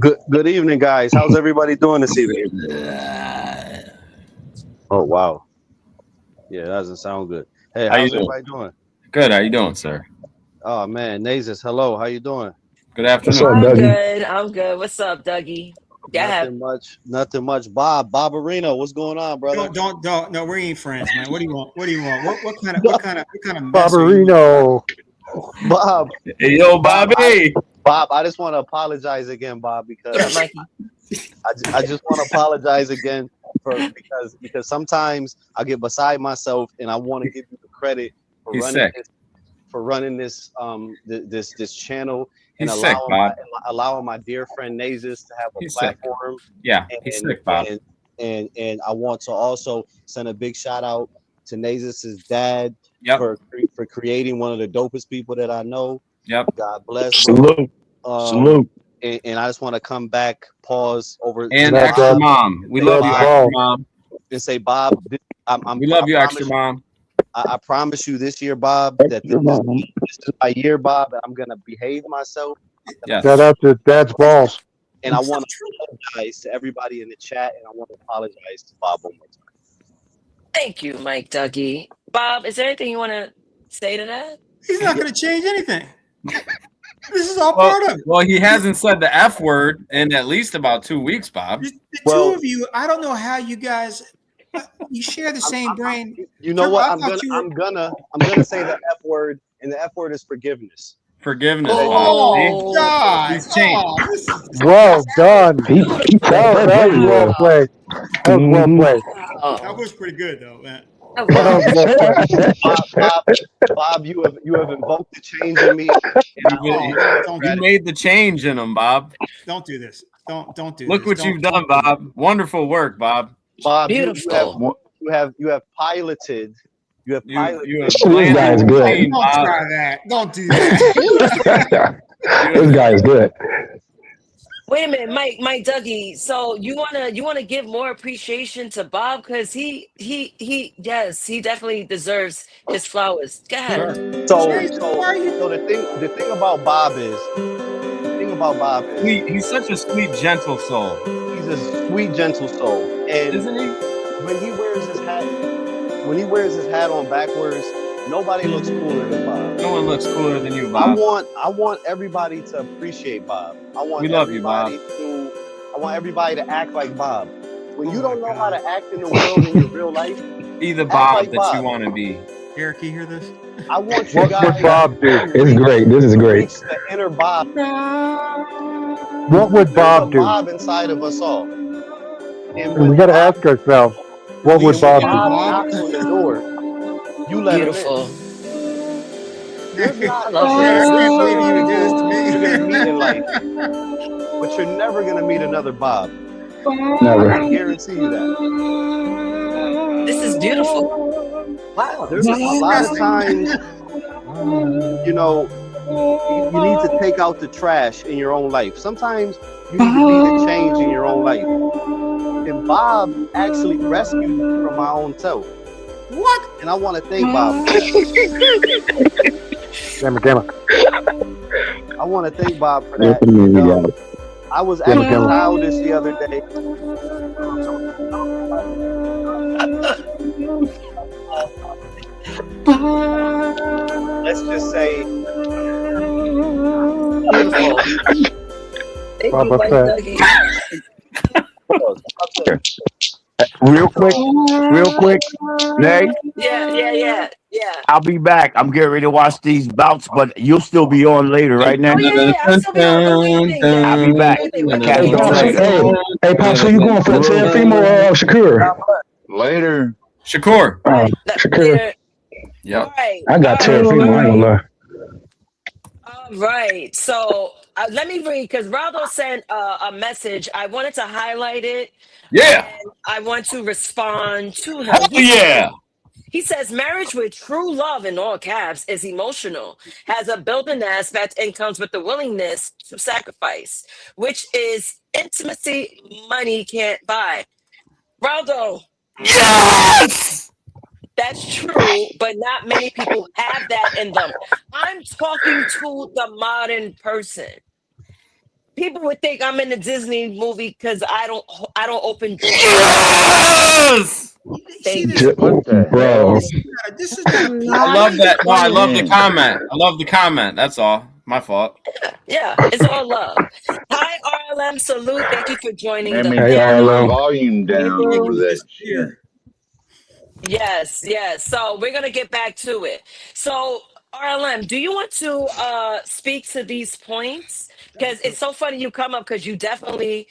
Good evening, guys. How's everybody doing this evening? Oh wow. Yeah, that doesn't sound good. Hey, How you how's doing? everybody doing? Good. How you doing, sir? Oh man, Naezus, hello. How you doing? Good afternoon. I'm good. What's up, Dougie? Go ahead. Nothing much. Bob Arena, what's going on, brother? Don't. No, we ain't friends, man. What do you want? What kind of mess are you? Barbarino. Bob. Hey, yo, Bobby. Bob, I just want to apologize again, Bob, because I just want to apologize again because sometimes I get beside myself and I want to give you the credit for running this this channel and allowing my dear friend Naezus to have a platform. Yeah, he's sick, Bob. And I want to also send a big shout out to Naezus' dad for creating one of the dopest people that I know. Yep. God bless. Salute. Salute. And I just want to come back, pause over. And extra mom. We love you, extra mom. And say, Bob, we love you, extra mom. I promise you this year, Bob, that this is my year, Bob, and I'm going to behave myself. Yes. Shout out to Dad's balls. And I want to apologize to everybody in the chat, and I want to apologize to Bob one more time. Thank you, Mike Dougie. Bob, is there anything you want to say to that? He's not going to change anything. This is all part of it. Well, he hasn't said the F word in at least about 2 weeks, Bob. The two of you, I don't know how you guys, you share the same brain. You know what? I'm gonna say the F word, and the F word is forgiveness. Forgiveness. Oh, God. He's changed. Well done. That was well played. That was well played. That was pretty good, though, man. Bob, you have invoked the change in me. You made the change in him, Bob. Don't do this. Don't do this. Look what you've done, Bob. Wonderful work, Bob. Bob, beautiful. You have piloted. You have piloted. This guy is good. Don't try that. Don't do that. This guy is good. Wait a minute, Mike Dougie. So you wanna give more appreciation to Bob, because he definitely deserves his flowers. Go ahead. So the thing about Bob is he's such a sweet, gentle soul. He's a sweet, gentle soul, and isn't he? When he wears his hat on backwards, Nobody looks cooler than Bob. No one looks cooler than you, I Bob. want everybody to appreciate Bob. We love you, Bob. I want everybody to act like Bob. When you don't know how to act in the world in your real life, Be the act Bob like that Bob. you want to be. Eric, you hear this? I want you What guys would Bob do? It's great. This is to great. reach the inner Bob. What would There's Bob a do? Bob inside of us all. And And we when got to Bob, ask ourselves, what would when Bob do? Bob knocks on the door, you let Beautiful. him in. There's not I love there's this. I can't certain believe you would do this people to me. you're gonna meet in life, but you're never gonna meet another Bob. Never. I guarantee you that. This is beautiful. Wow. There's a lot of times, you know, you need to take out the trash in your own life. Sometimes you need to be the change in your own life. And Bob actually rescued me from my own self. What? And I want to thank Bob. Damn it. I want to thank Bob for that. I was acting childish the other day. Let's just say, Beautiful. Thank you, White Dougie. Real quick, Nay. Yeah. I'll be back. I'm getting ready to watch these bouts, but you'll still be on later, right, Nay? Oh yeah. I'll still be on. Believe me. I'll be back. Catch Hey, y'all Pops, later. hey, Pops, so you going for Team or Shakur? Later. Shakur. Shakur. Later. Yep. All right. I got Team, I ain't gonna lie. All right. So let me read because Raldo sent a message. I wanted to highlight it. Yeah. And I want to respond to him. Hell yeah. He says marriage with true love in all caps is emotional, has a built-in aspect, and comes with the willingness to sacrifice, which is intimacy money can't buy. Raldo. Yes. That's true, but not many people have that in them. I'm talking to the modern person. People would think I'm in a Disney movie because I don't open doors. Yes. Thank you. What the Bro. This is not a I love that. No, I love the Man. comment. I love the comment. That's all. My fault. Yeah, it's all love. Hi, RLM. Salute. Thank you for joining I the mean, Hey, panel. RLM. volume down over that shit. Yes. So we're gonna get back to it. So RLM, do you want to speak to these points? Because it's so funny you come up because you definitely,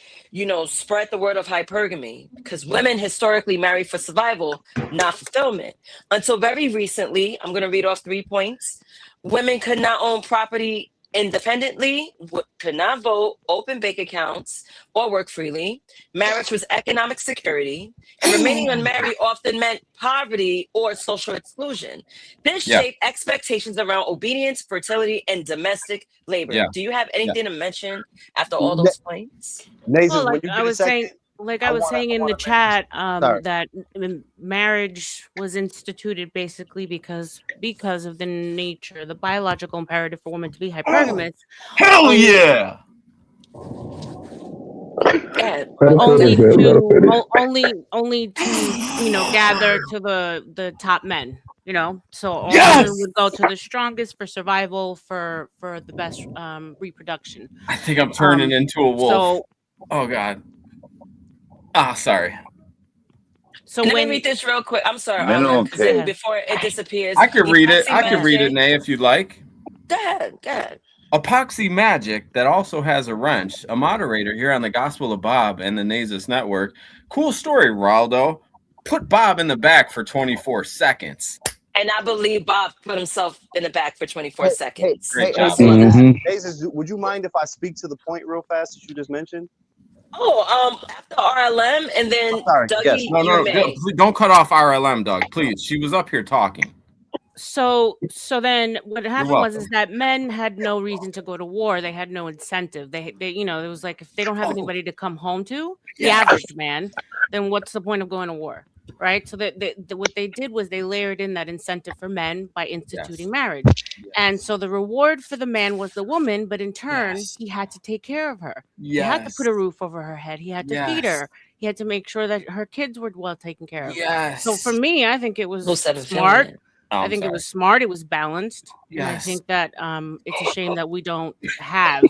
spread the word of hypergamy. Because women historically marry for survival, not fulfillment. Until very recently, I'm gonna read off 3 points. Women could not own property independently, could not vote, open bank accounts, or work freely. Marriage was economic security, and remaining unmarried often meant poverty or social exclusion. This shaped expectations around obedience, fertility, and domestic labor. Yeah. Do you have anything to mention after all those points? Naezus, Well, when like you I get a was second, saying, in the chat, that marriage was instituted basically because of the nature, the biological imperative for women to be hypergamous. Hell yeah. Only to gather to the top men. So all Yes! women would go to the strongest for survival, for the best reproduction. I think I'm turning into a wolf. So, oh God. Sorry. So let me read this real quick. I'm sorry, Men Arlen, don't care. before it disappears. I could read it. Epoxy I could read it, Magic- Nay, if you'd like. Go ahead. Epoxy Magic, that also has a wrench, a moderator here on the Gospel of Bob and the Naezus Network. Cool story, Raldo. Put Bob in the back for 24 seconds. And I believe Bob put himself in the back for 24 seconds. Great job. Naezus, would you mind if I speak to the point real fast that you just mentioned? After RLM and then Dougie, yes. No, don't cut off RLM, Doug, please. She was up here talking. So then what happened was welcome. that men had no reason to go to war. They had no incentive. They it was like if they don't have anybody to come home to, the average man, then what's the point of going to war? Right. So what they did was they layered in that incentive for men by instituting marriage. And so the reward for the man was the woman, but in turn, he had to take care of her. He had to put a roof over her head. He had to feed her. He had to make sure that her kids were well taken care of. So for me, I think it was smart. I think it was smart. It was balanced. And I think that it's a shame that we don't have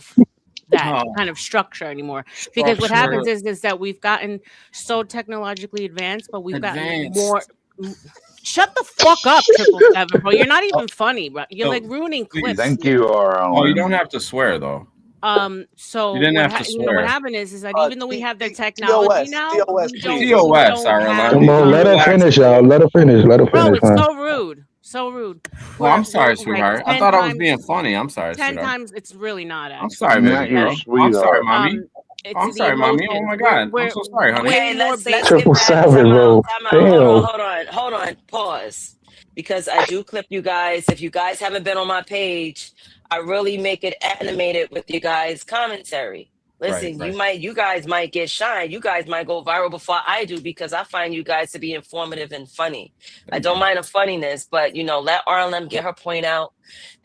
that kind of structure anymore. Because what happens is that we've gotten so technologically advanced, but we've gotten more. Shut the fuck up, 777, bro. You're not even funny, bro. You're like ruining clips. Thank you, RLM. Oh, you don't have to swear though. So you didn't have to you know what swear. happened is that even though we have the technology now, TOS, Come on, let her finish, y'all. Let her finish. Let her Bro, finish, it's man. so rude. So rude. Well, I'm sorry, sweetheart. I thought I was being funny. I'm sorry, 10 sweetheart. times it's really not. Actually. I'm sorry, baby. I'm sorry, mommy. I'm sorry, mommy. Oh my God. I'm so sorry, honey. Okay, let's get back. 777, Time bro. out, time out. Damn. Hold on. Pause. Because I do clip you guys. If you guys haven't been on my page, I really make it animated with you guys' commentary. Listen, you guys might get shine. You guys might go viral before I do because I find you guys to be informative and funny. I don't mind the funniness, but let RLM get her point out,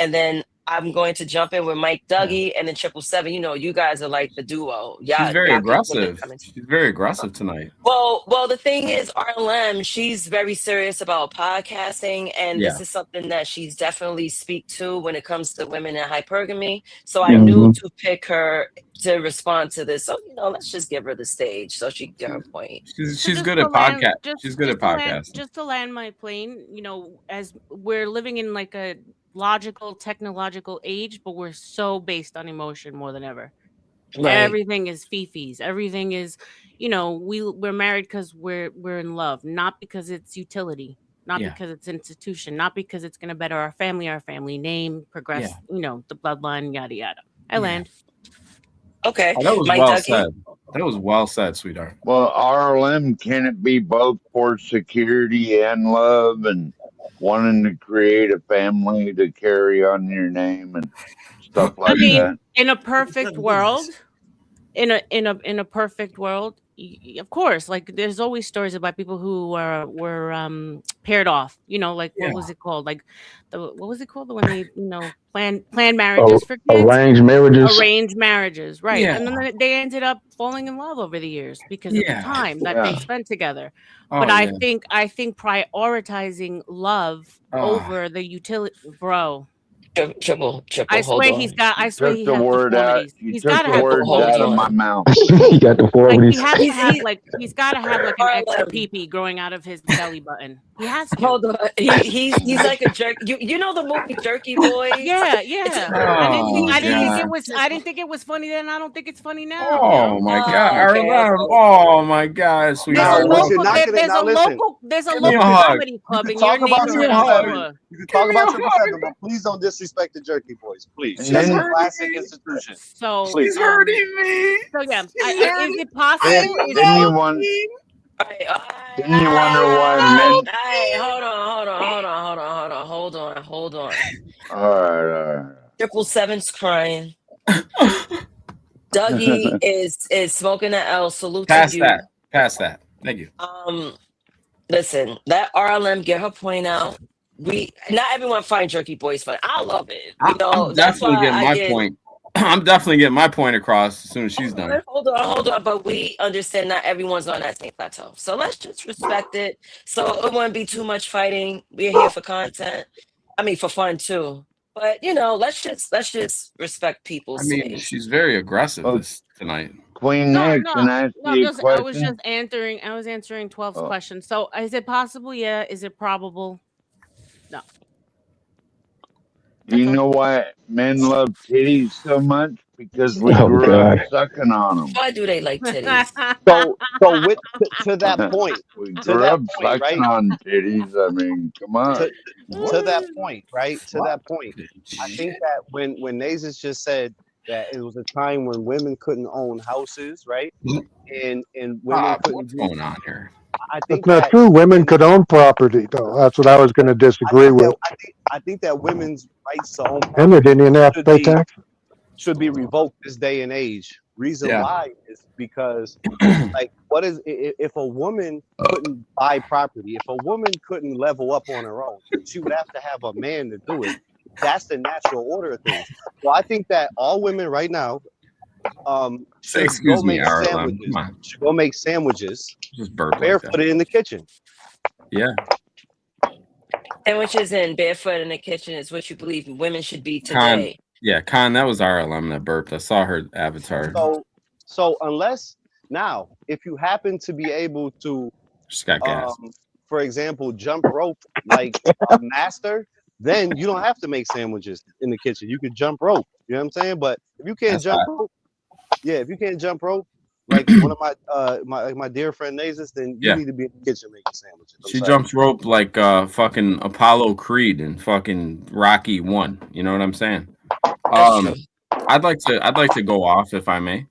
and then I'm going to jump in with Mike Dougie and then 777. You guys are like the duo. She's very y'all can give the aggressive. commentary. She's very aggressive tonight. Well, the thing is, RLM, she's very serious about podcasting, and this is something that she's definitely speak to when it comes to women in hypergamy. So I knew to pick her to respond to this. So let's just give her the stage so she can get her point. She's good at podcast. She's good at podcasting. Just to land my plane, as we're living in like a logical, technological age, but we're so based on emotion more than ever. Right. Everything is fifis. Everything is, we're married because we're in love, not because it's utility, not because it's institution, not because it's going to better our family name, progress, the bloodline, yada yada. I land. Okay. Oh, that was well said. That was well said, sweetheart. Well, RLM, can it be both for security and love and wanting to create a family to carry on your name and stuff like that? In a perfect world, in a perfect world, of course, like there's always stories about people who were paired off. What was it called? Like what was it called when they plan marriages for kids? Arranged marriages. Arranged marriages, right? Yeah. And then they ended up falling in love over the years because of the time that they spent together. But I think prioritizing love over the utility, bro. Triple. I swear he has deformities. He's got to have words out of my mouth. He got deformities. He's got to have like an extra pee-pee growing out of his belly button. He has to. Hold on. He's like a jerk. You know the movie Jerky Boys? Yeah. I didn't think it was funny then. I don't think it's funny now. Oh my God! Oh my God, sweetheart. There's a local comedy club in your neighborhood. You can talk about 777, but please don't disrespect the Jerky Boys, please. It's a classic institution. So please. hurting me. So yeah, is it possible? Didn't you wonder why men? Hey, hold on. All right. 777's crying. Dougie is smoking an L. Salute to you. Pass that. Thank you. Listen, let RLM get her point out. Not everyone finds Jerky Boys funny. I love it. I'm definitely getting my point. I'm definitely getting my point across as soon as she's done. Hold on. But we understand not everyone's on that same plateau. So let's just respect it. So it wouldn't be too much fighting. We're here for content. I mean, for fun too. But let's just respect people's space. She's very aggressive tonight. Queen Nick, can I ask you a question? I was just answering. I was answering 12's question. So is it possible? Yeah. Is it probable? No. Do you know why men love titties so much? Because we grew up sucking on them. Why do they like titties? So to that point, we grew up sucking on titties. I mean, come on. To that point, right? To that point, I think that when Naezus just said that it was a time when women couldn't own houses, right? And women couldn't. What's going on here? I think that's not true. Women could own property, though. That's what I was going to disagree with. I think that women's rights to own and they didn't even have to pay taxes. Should be revoked this day and age. Reason why is because, like, what is if a woman couldn't buy property? If a woman couldn't level up on her own, she would have to have a man to do it. That's the natural order of things. So I think that all women right now, should go make sandwiches just burp barefooted in the kitchen. Yeah. Sandwiches and barefoot in the kitchen is what you believe women should be Con, today. yeah, Con, that was our alum that burped. I saw her avatar. So unless now, if you happen to be able to, Just got gas. for example, jump rope like a master, then you don't have to make sandwiches in the kitchen. You could jump rope. You know what I'm saying? But if you can't jump rope, if you can't jump rope, like one of my dear friend Naezus, then you need to be in the kitchen making sandwiches. She jumps rope like fucking Apollo Creed and fucking Rocky 1. You know what I'm saying? I'd like to go off if I may.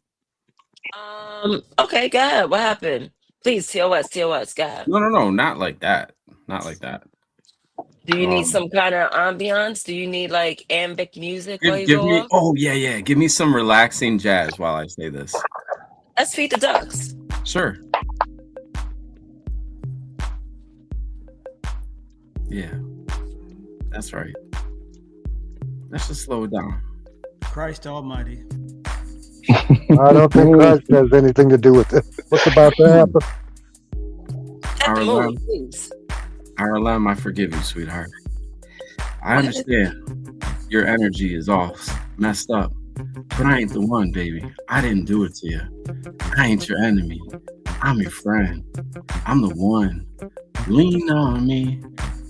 Okay, go ahead. What happened? Please, TOS, go ahead. No, not like that. Not like that. Do you need some kind of ambiance? Do you need like ambient music while you Give go me, off? oh yeah. Give me some relaxing jazz while I say this. Let's feed the ducks. Sure. Yeah, that's right. Let's just slow it down. Christ Almighty. I don't think Christ has anything to do with it. What's about to happen? RLM, I forgive you, sweetheart. I understand your energy is all messed up, but I ain't the one, baby. I didn't do it to you. I ain't your enemy. I'm your friend. I'm the one. Lean on me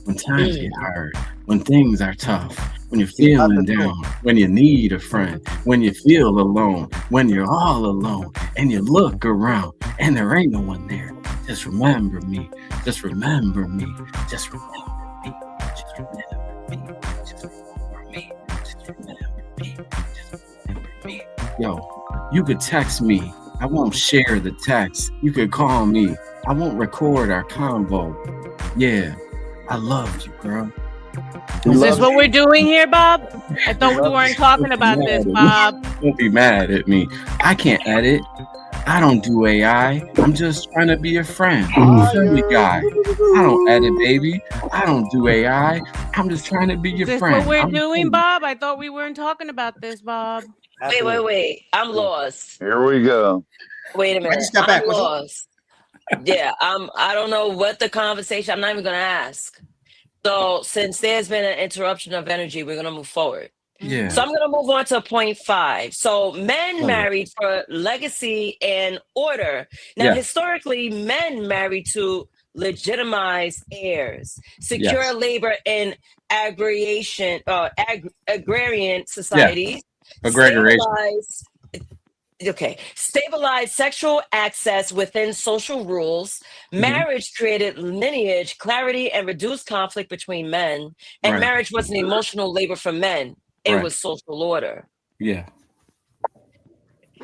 when times get hard, when things are tough, when you're feeling down, when you need a friend, when you feel alone, when you're all alone, and you look around and there ain't no one there. Just remember me. Just remember me. Just remember me. Just remember me. Just remember me. Just remember me. Just remember me. Yo, you could text me. I won't share the text. You could call me. I won't record our convo. Yeah, I love you, girl. Is this what we're doing here, Bob? I thought we weren't talking about this, Bob. Don't be mad at me. I can't edit. I don't do AI. I'm just trying to be a friend. Friendly guy. I don't edit, baby. I don't do AI. I'm just trying to be your Is this friend. what we're I'm doing, Bob? I thought we weren't talking about this, Bob. Wait. I'm lost. Here we go. Wait a minute. just got back. I'm lost. Yeah, I don't know what the conversation. I'm not even gonna ask. So since there's been an interruption of energy, we're gonna move forward. Yeah. So I'm gonna move on to point 5. So men married for legacy and order. Now, historically, men married to legitimize heirs, secure labor in agrarian societies. Stabilize sexual access within social rules. Marriage created lineage, clarity, and reduced conflict between men. And marriage wasn't emotional labor for men. It was social order. Yeah.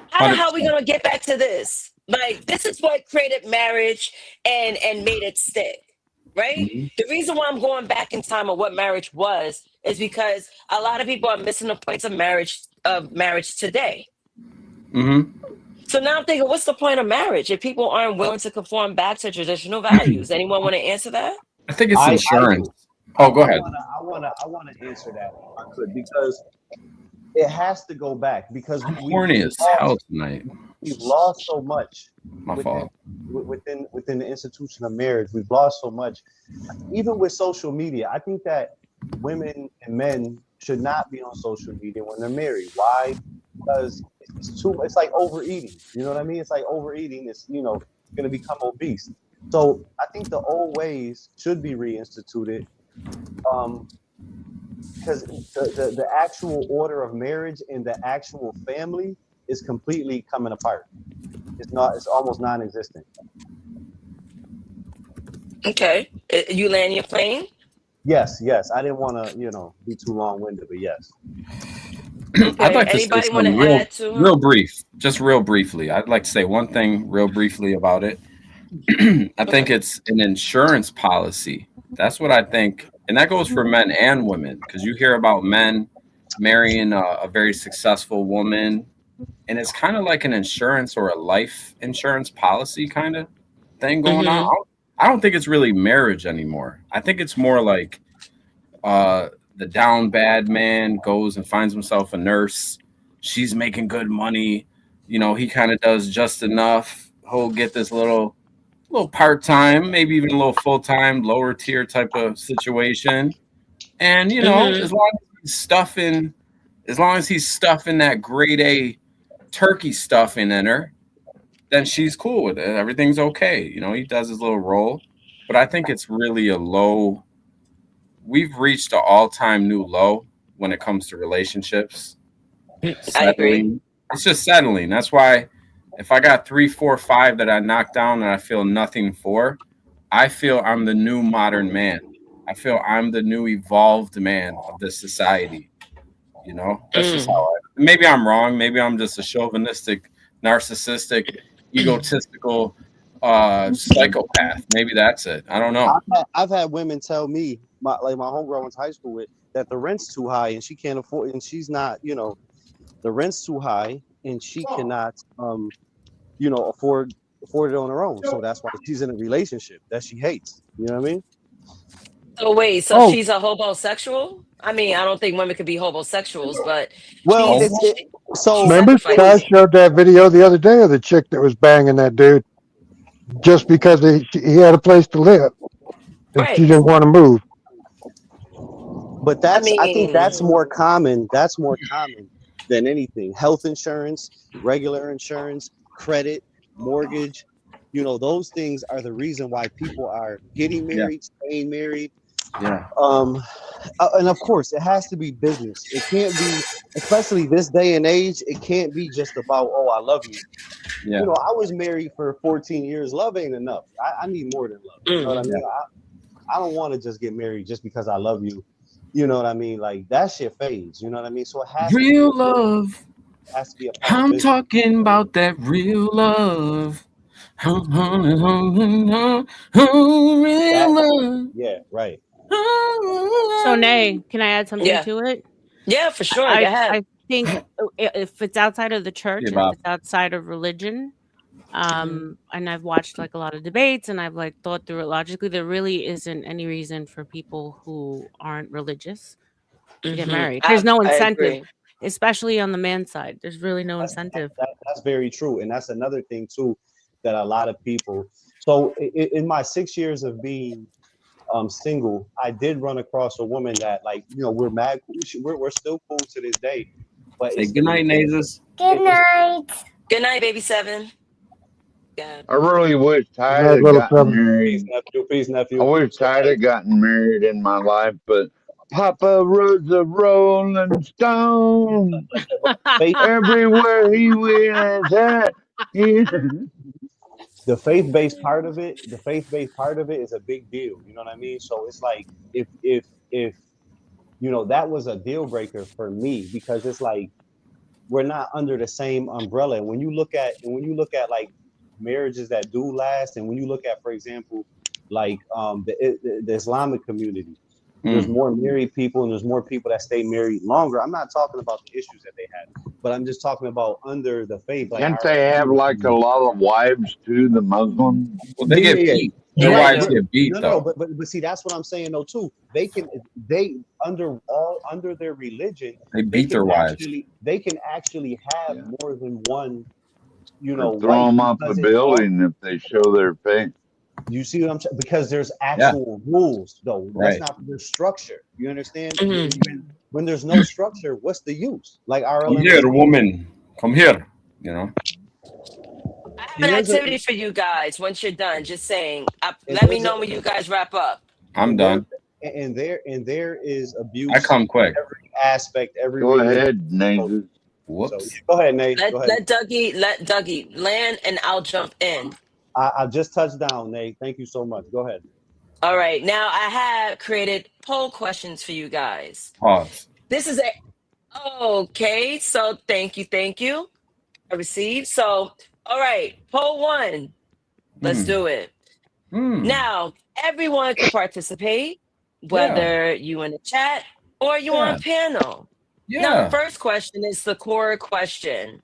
How the hell are we gonna get back to this? Like, this is what created marriage and made it stick, right? The reason why I'm going back in time of what marriage was is because a lot of people are missing the points of marriage today. So now I'm thinking, what's the point of marriage if people aren't willing to conform back to traditional values? Anyone want to answer that? I think it's insurance. Go ahead. I want to answer that if I could, because it has to go back, because I'm horny as hell tonight. We've lost so much. Fault. Within the institution of marriage, we've lost so much. Even with social media, I think that women and men should not be on social media when they're married. Why? Because it's like overeating. You know what I mean? It's like overeating. It's going to become obese. So I think the old ways should be reinstituted, because the actual order of marriage and the actual family is completely coming apart. It's almost non-existent. Okay. You land your plane? Yes. I didn't want to, be too long-winded, but yes. Okay. I'd like to Anybody say want to add to real brief, just real briefly. I'd like to say one thing real briefly about it. I think it's an insurance policy. That's what I think. And that goes for men and women, because you hear about men marrying a very successful woman, and it's kind of like an insurance or a life insurance policy kind of thing going on. I don't think it's really marriage anymore. I think it's more like the down bad man goes and finds himself a nurse. She's making good money. He kind of does just enough. He'll get this little little part-time, maybe even a little full-time, lower tier type of situation. And you know, Mhm. as long as he's stuffing that grade A turkey stuffing in her, then she's cool with it. Everything's okay. You know, he does his little role. But I think it's really a low. We've reached an all-time new low when it comes to relationships. I agree. Settling. It's just settling. That's why if I got 3, 4, 5 that I knocked down and I feel nothing for, I feel I'm the new modern man. I feel I'm the new evolved man of this society. You know, that's just how maybe I'm wrong. Maybe I'm just a chauvinistic, narcissistic, egotistical psychopath. Maybe that's it. I don't know. I've had women tell me, my homegirl I went to high school with, that the rent's too high and she can't afford, and she's not, the rent's too high and she cannot, afford it on her own. So that's why she's in a relationship that she hates. You know what I mean? So wait, so Oh. she's a homosexual? I mean, I don't think women could be homosexuals, but Well, she Remember, Ty sacrifices. showed that video the other day of the chick that was banging that dude just because he had a place to live and she Right. didn't want to move. But I think that's more common. That's more common than anything. Health insurance, regular insurance, credit, mortgage. Those things are the reason why people are getting married, staying married. Yeah. And of course, it has to be business. It can't be, especially this day and age, it can't be just about, oh, I love you. Yeah. I was married for 14 years. Love ain't enough. I need more than love. You know what I mean? I don't want to just get married just because I love you. You know what I mean? Like, that shit fades. You know what I mean? So it has Real to be love. It has to be a part of I'm business. talking about that real love. Real love. Yeah, right. So, Nay, can I add something Yeah. to it? Yeah, for sure. Go I ahead. think if it's outside of the church, Yeah, if Bob. it's outside of religion, and I've watched like a lot of debates and I've like thought through it logically, there really isn't any reason for people who aren't religious to get married. There's no I incentive, agree. especially on the man's side. There's really no incentive. That's very true. And that's another thing, too, that a lot of people. So in my 6 years of being single, I did run across a woman that, like, we're mad. We're still cool to this day. But Say good night, Naezus. Good night. Good night, baby 7. Yeah. I really wish Ty Night, had little gotten seven. married. Peace, nephew. I wish Ty had gotten married in my life, but Papa was a Rolling Stone. Everywhere he went, his hat. The faith-based part of it is a big deal. You know what I mean? So it's like if that was a deal breaker for me, because it's like we're not under the same umbrella. And when you look at like marriages that do last, and when you look at, for example, like the Islamic community, there's more married people and there's more people that stay married longer. I'm not talking about the issues that they had, but I'm just talking about under the faith. Like, Can't they have like a lot of wives too, the Muslims? Well, they get beat. Their wives get beat, though. But see, that's what I'm saying though too. They under their religion, They beat their wives. They can actually have more than one, Or throw them off the building if they show their face. You see what I'm saying? Because there's actual rules, though. Right. That's not there's structure. You understand? Mm-hmm. When there's no structure, what's the use? Like Come here, woman. Come here. You know. I have an activity for you guys once you're done. Just saying. Let me know when you guys wrap up. I'm done. And there is abuse. I come quick. Every aspect. Every. Go ahead, Naezus. Whoops. So, go ahead, Nate. Let Dougie land, and I'll jump in. I just touched down, Nate. Thank you so much. Go ahead. All right. Now I have created poll questions for you guys. Pause. This is okay. So thank you. I received. So all right, poll 1. Let's do it. Now everyone can participate, whether you in the chat or you on panel. Now the first question is the core question.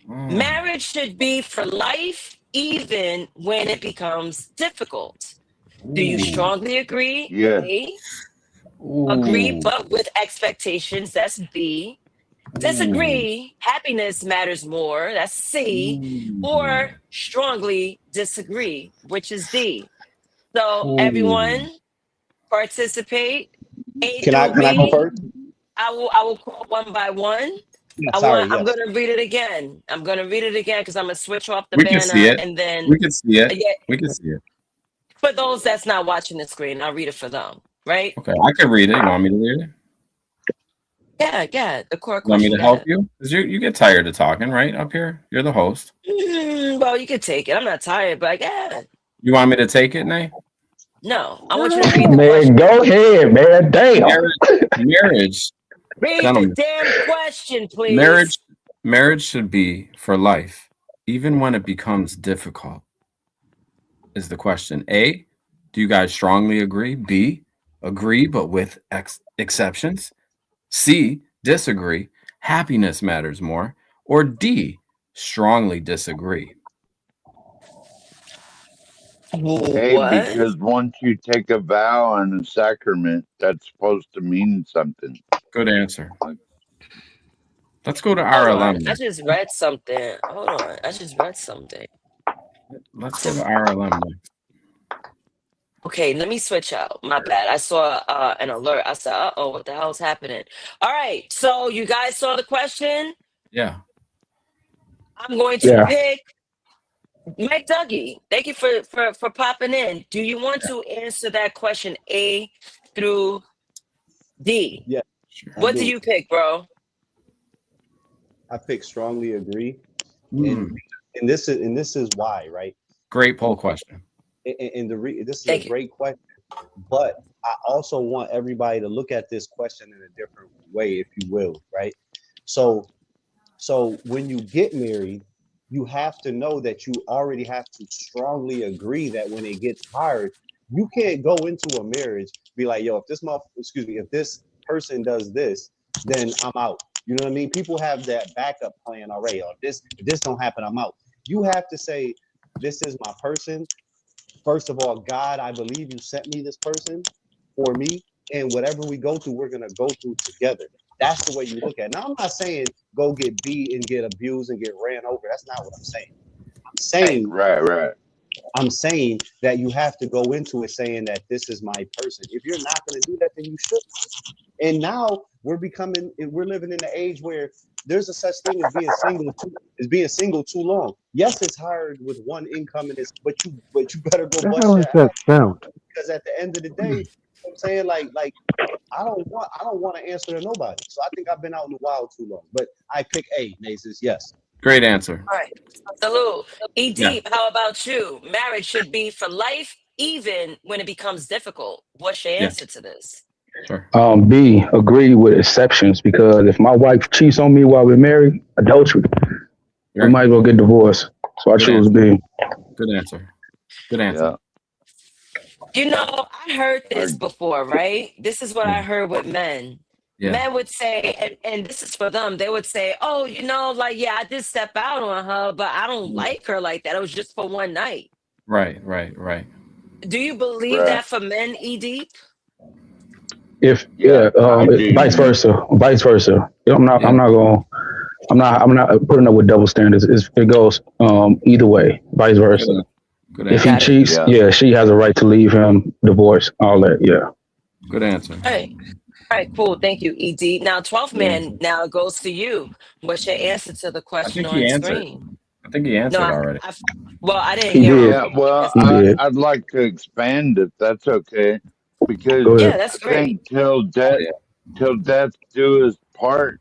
Marriage should be for life, even when it becomes difficult. Do you strongly agree? Yes. A. Agree, but with expectations. That's B. Disagree, happiness matters more. That's C. Or strongly disagree, which is D. So everyone participate. A Can through I go B. first? I will call one by one. Yeah, sorry, I'm yes. gonna read it again. I'm gonna read it again because I'm gonna switch off the We can see banner it. and then We can see it. yeah, We can see it. for those that's not watching the screen, I'll read it for them. Right? Okay, I can read it. You want me to read it? Yeah. The core You want me question. to help you? Because you get tired of talking, right? Up here, you're the host. Well, you can take it. I'm not tired, but yeah. You want me to take it, Nay? No, I want you to read the Man, question. go ahead, man. Damn. Marriage, Read gentlemen. the damn question, please. Marriage should be for life, even when it becomes difficult. Is the question. A, do you guys strongly agree? B, agree but with exceptions. C, disagree. Happiness matters more. Or D, strongly disagree. Hey, What? because once you take a vow and a sacrament, that's supposed to mean something. Good answer. Let's go to Hold on. RLM. I just read something. Hold on. I just read something. Let's go to RLM. Okay, let me switch out. My bad. I saw an alert. I said, "Uh-oh, what the hell's happening?" All right. So you guys saw the question. Yeah. I'm going to pick Mike Dougie. Thank you for popping in. Do you want to answer that question A through D? Yeah. What do you pick, bro? I pick strongly agree, and this is why, right? Great poll question. And this is a great question, but I also want everybody to look at this question in a different way, if you will, right? So when you get married, you have to know that you already have to strongly agree that when it gets hard, you can't go into a marriage be like, yo, if this person does this, then I'm out. You know what I mean? People have that backup plan already. Or if this don't happen, I'm out. You have to say, this is my person. First of all, God, I believe you sent me this person for me, and whatever we go through, we're gonna go through together. That's the way you look at it. Now, I'm not saying go get beat and get abused and get ran over. That's not what I'm saying. I'm saying right. I'm saying that you have to go into it saying that this is my person. If you're not going to do that, then you shouldn't. And now we're living in the age where there's a such thing as being single too long. Yes, it's hard with one income and but you better go What the bust hell your is that ass, sound? because at the end of the day, you know what I'm saying, like I don't want to answer to nobody. So I think I've been out in the wild too long. But I pick A, Naezus, yes. Great answer. All right. Salute. ED, Yeah. how about you? Marriage should be for life, even when it becomes difficult. What's your Yeah. answer to this? Sure. B, agree with exceptions, because if my wife cheats on me while we're married, adultery, we might as well get divorced. So I choose B. Good answer. Good answer. You know, I heard this before, right? This is what I heard with men. Yeah. Men would say, and this is for them, they would say, oh, yeah, I did step out on her, but I don't like her like that. It was just for one night. Right. Do you believe that for men, ED? If I do. vice versa. I'm not putting up with double standards. It goes either way, vice versa. Good If he answer. cheats, she has a right to leave him, divorce, all that. Yeah. Good answer. All right, cool. Thank you, ED. Now, 12th man, now it goes to you. What's your answer to the question on screen? I think he answered already. I didn't hear him. Yeah, well, I'd like to expand if that's okay, because that's I think till death do his part,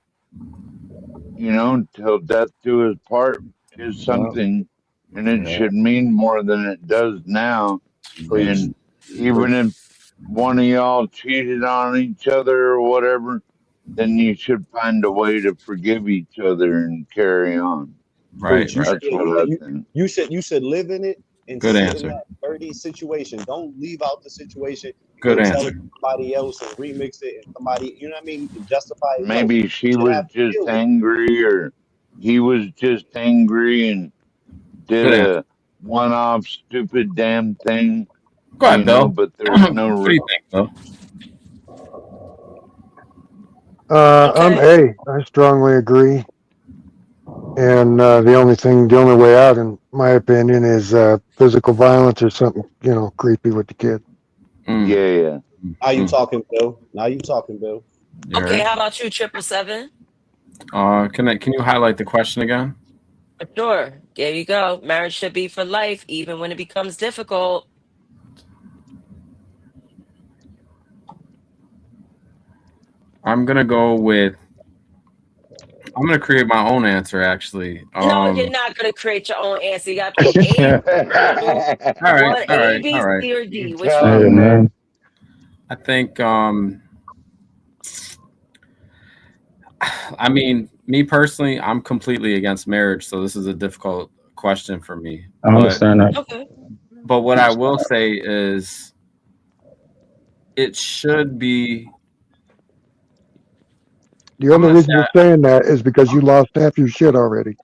till death do his part is something, and it should mean more than it does now. And even if one of y'all cheated on each other or whatever, then you should find a way to forgive each other and carry on. Right. That's what I think. You should live in it and Good sit answer. in that dirty situation. Don't leave out the situation. Good Go answer. tell it to somebody else and remix it, and somebody, you know what I mean, to justify it. Maybe she was just angry, or he was just angry and did a one-off stupid damn thing. Go ahead, Bill. But there's no What do you think, Bill? I'm A. I strongly agree. And the only way out, in my opinion, is physical violence or something, creepy with the kid. Yeah. Now you talking, Bill. Now you talking, Bill. Okay, how about you, 777? Can you highlight the question again? Sure. There you go. Marriage should be for life, even when it becomes difficult. I'm gonna create my own answer. Actually, No, you're not gonna create your own answer. You gotta pick all right, one, all A, right, B, all right. C, or D. Which Tell one? him, man. I think I mean, me personally, I'm completely against marriage, so this is a difficult question for me. I understand that. Okay. But what I will say is it should be. The only reason you're saying that is because you lost half your shit already.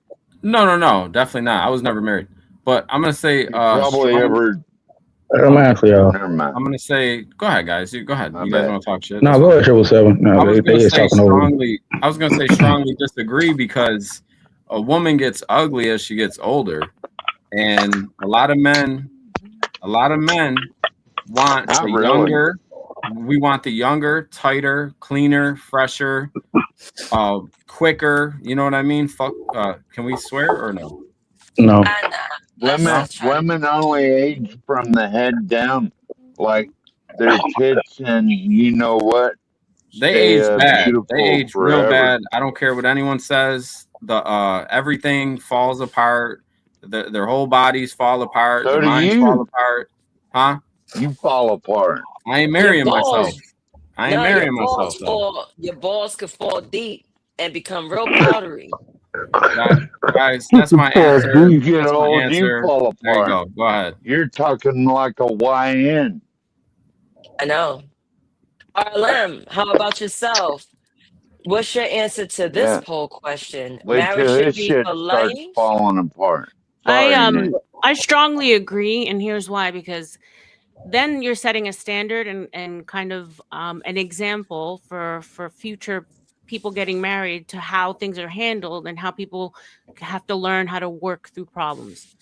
No, definitely not. I was never married. But I'm gonna say Probably ever. Never mind. I'm gonna say, go ahead, guys. Go ahead. You guys want to talk shit? No, That's go fine. ahead, 777. No, I was they gonna is say talking over you. strongly. I was gonna say strongly disagree because a woman gets ugly as she gets older, and a lot of men want Not the really. younger. We want the younger, tighter, cleaner, fresher, quicker. You know what I mean? Fuck. Can we swear or no? No. Women only age from the head down, like their tits, and you know what? They Stay age bad. They beautiful age real forever. bad. I don't care what anyone says. The everything falls apart. Their whole bodies fall apart. So Their do minds you. fall apart. Huh? You fall apart. I ain't Your marrying balls. myself. I ain't No, your marrying balls myself though. fall. Your balls could fall deep and become real powdery. Guys, that's my answer. You get That's my old, you answer. fall There you apart. go. Go ahead. You're talking like a YN. I know. RLM, how about yourself? What's your answer to this Yeah. poll question? Wait Marriage till should this be shit for starts life? falling apart. Sorry, Nick. I strongly agree, and here's why. Because then you're setting a standard and kind of an example for future people getting married to how things are handled and how people have to learn how to work through problems.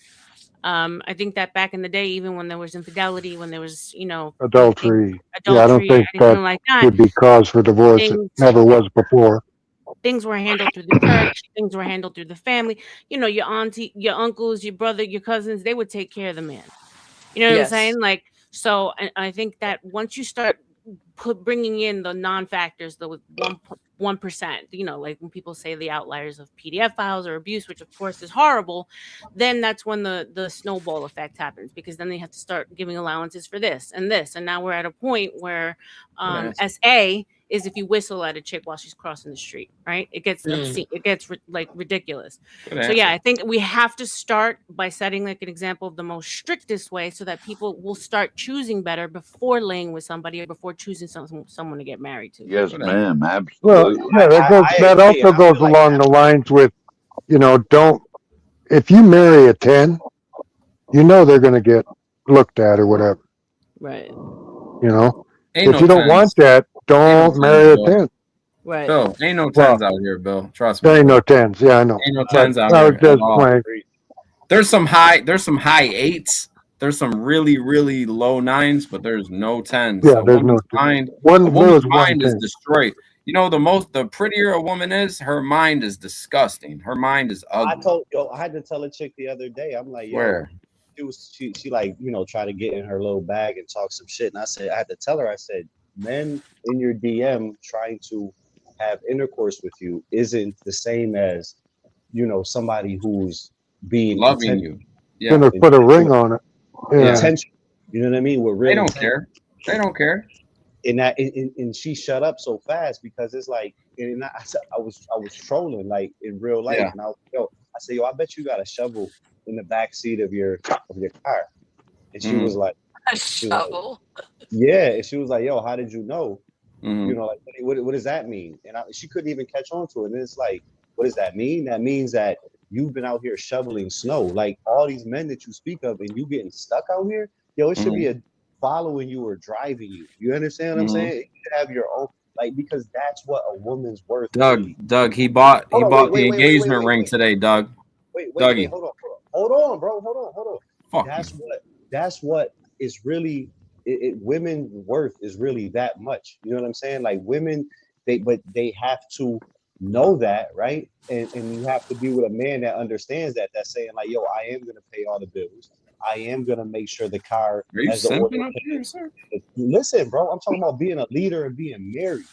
I think that back in the day, even when there was infidelity, when there was Adultery. Yeah, I don't adultery, think anything that like that, should be cause for divorce. It things never was before. things were handled through the church, things were handled through the family. Your auntie, your uncles, your brother, your cousins, they would take care of the man. You know what I'm Yes. saying? Like, so I think that once you start bringing in the non-factors, the 1%, like when people say the outliers of PDF files or abuse, which of course is horrible, then that's when the snowball effect happens, because then they have to start giving allowances for this, and now we're at a point where SA is if you whistle at a chick while she's crossing the street, right? It gets obscene. It gets like ridiculous. Good So yeah, answer. I think we have to start by setting like an example of the most strictest way, so that people will start choosing better before laying with somebody or before choosing someone to get married to. Yes, ma'am. Well, Absolutely. yeah, that also goes along the lines with, if you marry a 10, they're going to get looked at or whatever. Right. Ain't If no you don't 10s. want that, don't marry a 10. Right. Bill, ain't no 10s Well, out here, Bill. Trust me. There ain't no 10s. Yeah, I know. Ain't no But 10s out I here was at just all. playing. There's some high 8s. There's some really, really low 9s, but there's no 10s. Yeah, A there's no woman's 10. mind, There a woman's was one mind is 10. destroyed. The prettier a woman is, her mind is disgusting. Her mind is ugly. I had to tell a chick the other day. I'm like, Where? she like, try to get in her little bag and talk some shit. And I had to tell her, I said, men in your DM trying to have intercourse with you isn't the same as, somebody who's being Loving you. Yeah. Gonna put a ring on it. Yeah. Intention. You know what I mean? With real They don't intent. care. They don't care. And she shut up so fast because it's like, and I was trolling like in real life, Yeah. and I said, I bet you got a shovel in the back seat of your car, and she was like, A shovel. yeah, and she was like, yo, how did you know? Mhm. Like what does that mean? And she couldn't even catch on to it. And it's like, what does that mean? That means that you've been out here shoveling snow, like all these men that you speak of, and you getting stuck out here. Yo, it should be a following you or driving you. You understand what I'm saying? You should have your own. Like, because that's what a woman's worth. Doug, he bought Hold on, the wait, engagement ring today, Doug. wait, Dougie. hold on, bro, hold on. Fuck That's what is really women's worth is really that much. You know what I'm saying? Like women, they have to know that, right? And you have to be with a man that understands that. That's saying like, yo, I am gonna pay all the bills. I am gonna make sure the car has the order. Listen, bro, I'm talking about being a leader and being married.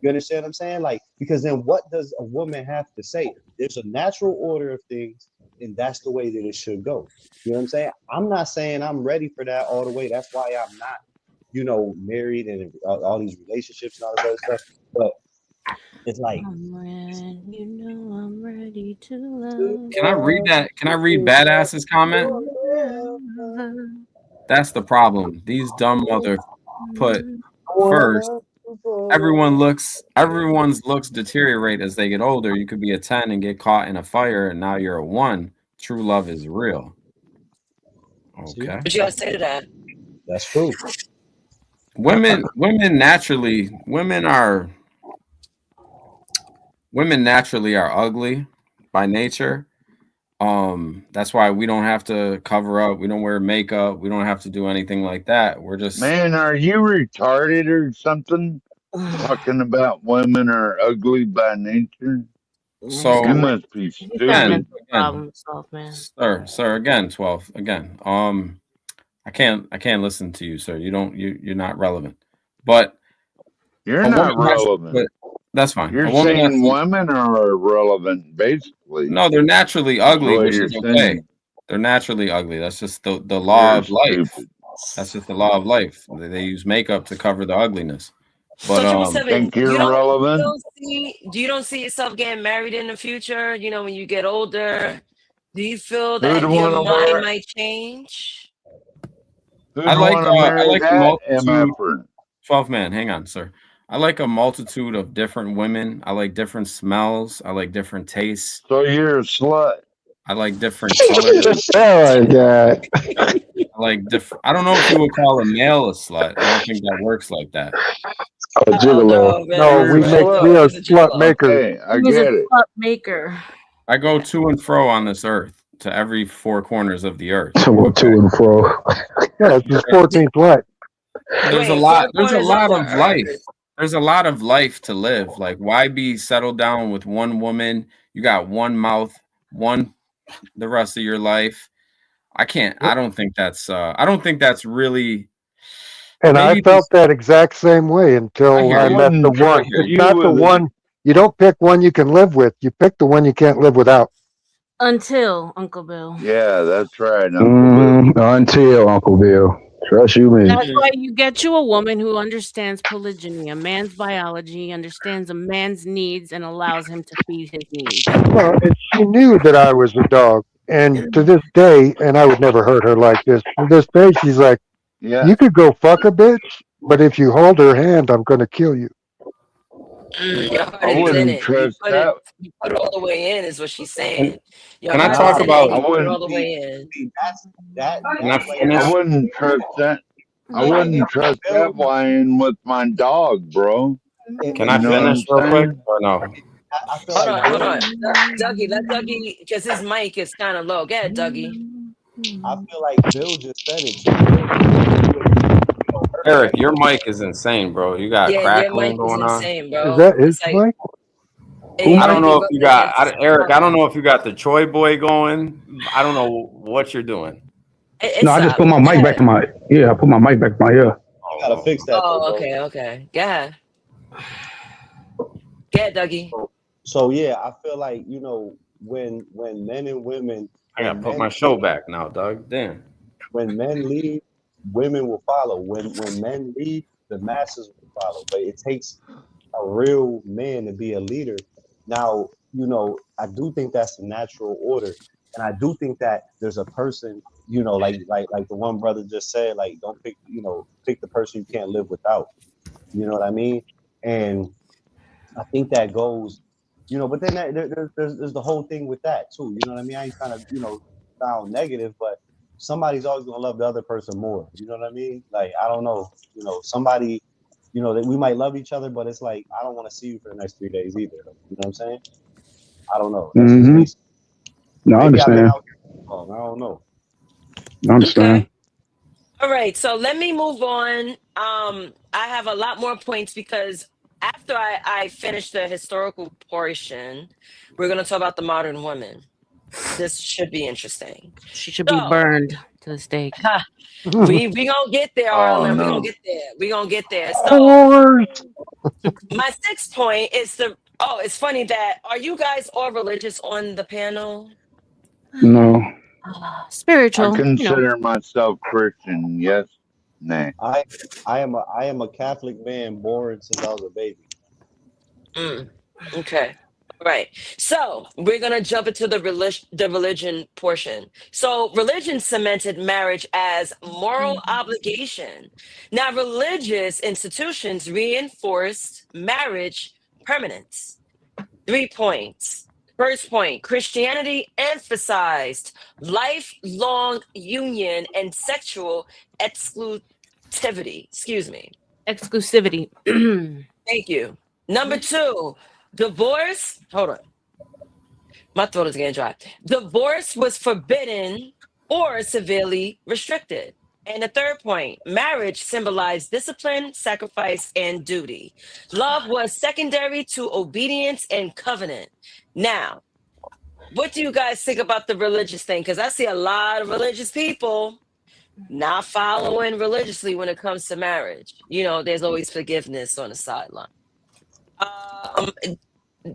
You understand what I'm saying? Like, because then what does a woman have to say? There's a natural order of things, and that's the way that it should go. You know what I'm saying? I'm not saying I'm ready for that all the way. That's why I'm not, married and all these relationships and all this other stuff. But it's like, I'm ready to love. Can I read that? Can I read Badass's comment? That's the problem. These dumb mother put first. Everyone's looks deteriorate as they get older. You could be a 10 and get caught in a fire, and now you're a 1. True love is real. Okay. What you gotta say to that? That's true. Women naturally are ugly by nature. That's why we don't have to cover up. We don't wear makeup. We don't have to do anything like that. We're just Man, are you retarded or something? Talking about women are ugly by nature. So you must be stupid. Sir, again, 12. Again. I can't listen to you, sir. You're not relevant. But you're not relevant. That's fine. You're saying women are irrelevant, basically. No, they're naturally ugly, which is okay. Saying. They're naturally ugly. That's just the law of life. Stupid. That's just the law of life. They use makeup to cover the ugliness. But think you're relevant? You don't see yourself getting married in the future? When you get older, do you feel that your mind might change? I like a multitude. 12 man, hang on, sir. I like a multitude of different women. I like different smells. I like different tastes. So you're a slut. I like different colors. Oh my god. I like different. I don't know if you would call a male a slut. I don't think that works like that. Oh, gigolo. No, we are slut makers. Okay, I get it. Slut maker. I go to and fro on this earth, to every 4 corners of the earth. To and fro. Yeah, it's just 14th what? There's a lot of life. There's a lot of life to live. Like, why be settled down with one woman? You got one mouth, the rest of your life. I don't think that's really. And I felt that exact same way until I met the one. It's not the one. You don't pick one you can live with. You pick the one you can't live without. Until Uncle Bill. Yeah, that's right. Until Uncle Bill. Trust you, me. That's why you get you a woman who understands polygyny, a man's biology, understands a man's needs, and allows him to feed his needs. Well, and she knew that I was a dog. And to this day, and I would never hurt her like this, to this day, she's like, you could go fuck a bitch, but if you hold her hand, I'm going to kill you. I wouldn't trust that. You put it all the way in, is what she's saying. Can I talk about? I wouldn't all the way in. I wouldn't trust that. I wouldn't trust that lying with my dog, bro. Can I finish real quick or no? Hold on. Dougie, let Dougie, because his mic is kind of low. Go ahead, Dougie. I feel like Bill just said it. Eric, your mic is insane, bro. You got crackling going on. Insane, bro. Is that his mic? I don't know if you got Eric. I don't know if you got the Troy boy going. I don't know what you're doing. No, I just put my mic back in my ear. I put my mic back in my ear. You gotta fix that. Oh, okay. Go ahead. Go ahead, Dougie. So yeah, I feel like when men and women. I gotta put my show back now, Doug. Damn. When men leave, women will follow. When men leave, the masses will follow. But it takes a real man to be a leader. Now, I do think that's the natural order, and I do think that there's a person, like the one brother just said, like don't pick, pick the person you can't live without. You know what I mean? And I think that goes, but then there's the whole thing with that too. You know what I mean? I ain't kind of sound negative, but somebody's always gonna love the other person more. You know what I mean? Like I don't know, somebody you know, that we might love each other, but it's like I don't want to see you for the next 3 days either. You know what I'm saying? I don't know. That's just basic. No, I Maybe I've been understand. out here too long. I don't know. I understand. All right, so let me move on. I have a lot more points because after I finish the historical portion, we're going to talk about the modern woman. This should be interesting. She should be burned to the stake. we gonna get there, Oh, Arlen. We no. gonna get there. We gonna get there. So my 6th point is it's funny that are you guys all religious on the panel? No. Spiritual, I consider myself Christian. Yes. Nah. I am a Catholic man born since I was a baby. Okay. Right. So we're gonna jump into the religion portion. So religion cemented marriage as moral obligation. Now religious institutions reinforced marriage permanence. 3 points. First point, Christianity emphasized lifelong union and sexual exclusivity. Excuse me. Exclusivity. Thank you. Number 2, divorce. Hold on. My throat is getting dry. Divorce was forbidden or severely restricted. And the 3rd point, marriage symbolized discipline, sacrifice, and duty. Love was secondary to obedience and covenant. Now, what do you guys think about the religious thing? Because I see a lot of religious people not following religiously when it comes to marriage. You know, there's always forgiveness on the sideline.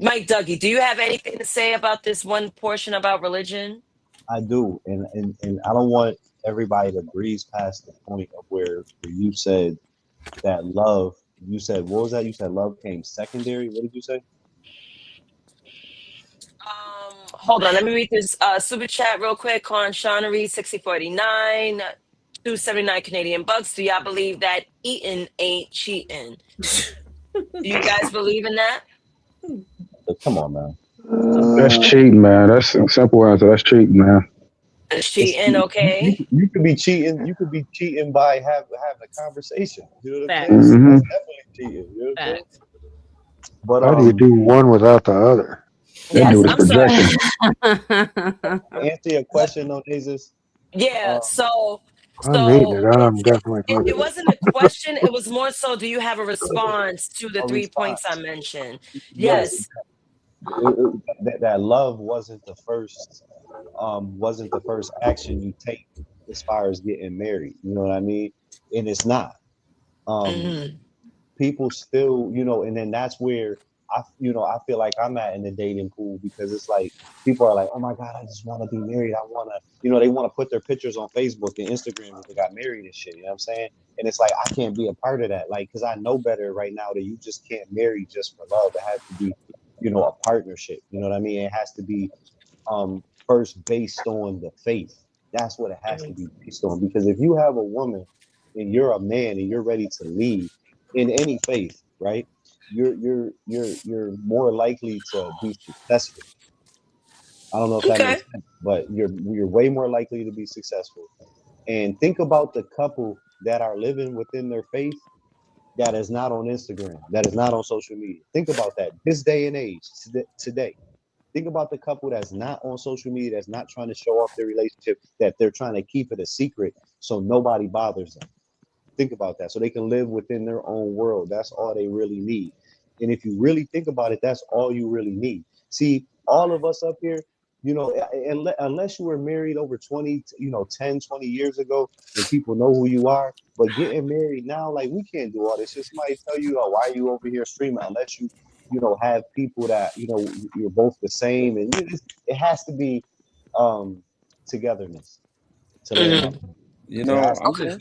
Mike Dougie, do you have anything to say about this one portion about religion? I do, and I don't want everybody to breeze past the point of where you said that love. You said, what was that? You said love came secondary. What did you say? Hold on, let me read this super chat real quick. Con Shawnery 6049, 279 Canadian bucks. Do y'all believe that eating ain't cheating? Do you guys believe in that? Come on, man. That's cheating, man. That's a simple answer. That's cheating, man. It's cheating, okay? You could be cheating. You could be cheating by having a conversation. You know what I'm Facts. saying? That's definitely cheating. You know what I'm saying? But How do you do one without the other? That dude is I'm sorry. projection. Answer your question, though, Naezus. Yeah, so I'm eating it. I'm definitely it fucking. wasn't a question. It was more so, do you have a response to the A 3 response. points I mentioned? Yes. That love wasn't the first action you take as far as getting married. You know what I mean? And it's not. People still, you know, and then that's where I feel like I'm at in the dating pool, because it's like people are like, oh my God, I just want to be married. I want to, you know, they want to put their pictures on Facebook and Instagram when they got married and shit. You know what I'm saying? And it's like, I can't be a part of that. Like, because I know better right now that you just can't marry just for love. It has to be, you know, a partnership. You know what I mean? It has to be first based on the faith. That's what it has to be based on. Because if you have a woman and you're a man and you're ready to lead in any faith, right? You're more likely to be successful. I don't know if that makes sense, but you're way more likely to be successful. And think about the couple that are living within their faith that is not on Instagram, that is not on social media. Think about that. This day and age, today. Think about the couple that's not on social media, that's not trying to show off their relationship, that they're trying to keep it a secret so nobody bothers them. Think about that. So they can live within their own world. That's all they really need. And if you really think about it, that's all you really need. See, all of us up here, you know, unless you were married over 20, 10, 20 years ago, and people know who you are, but getting married now, like, we can't do all this. Just somebody tell you, oh, why are you over here streaming? Unless you have people that, you're both the same. And it has to be togetherness to live. You know, I'm just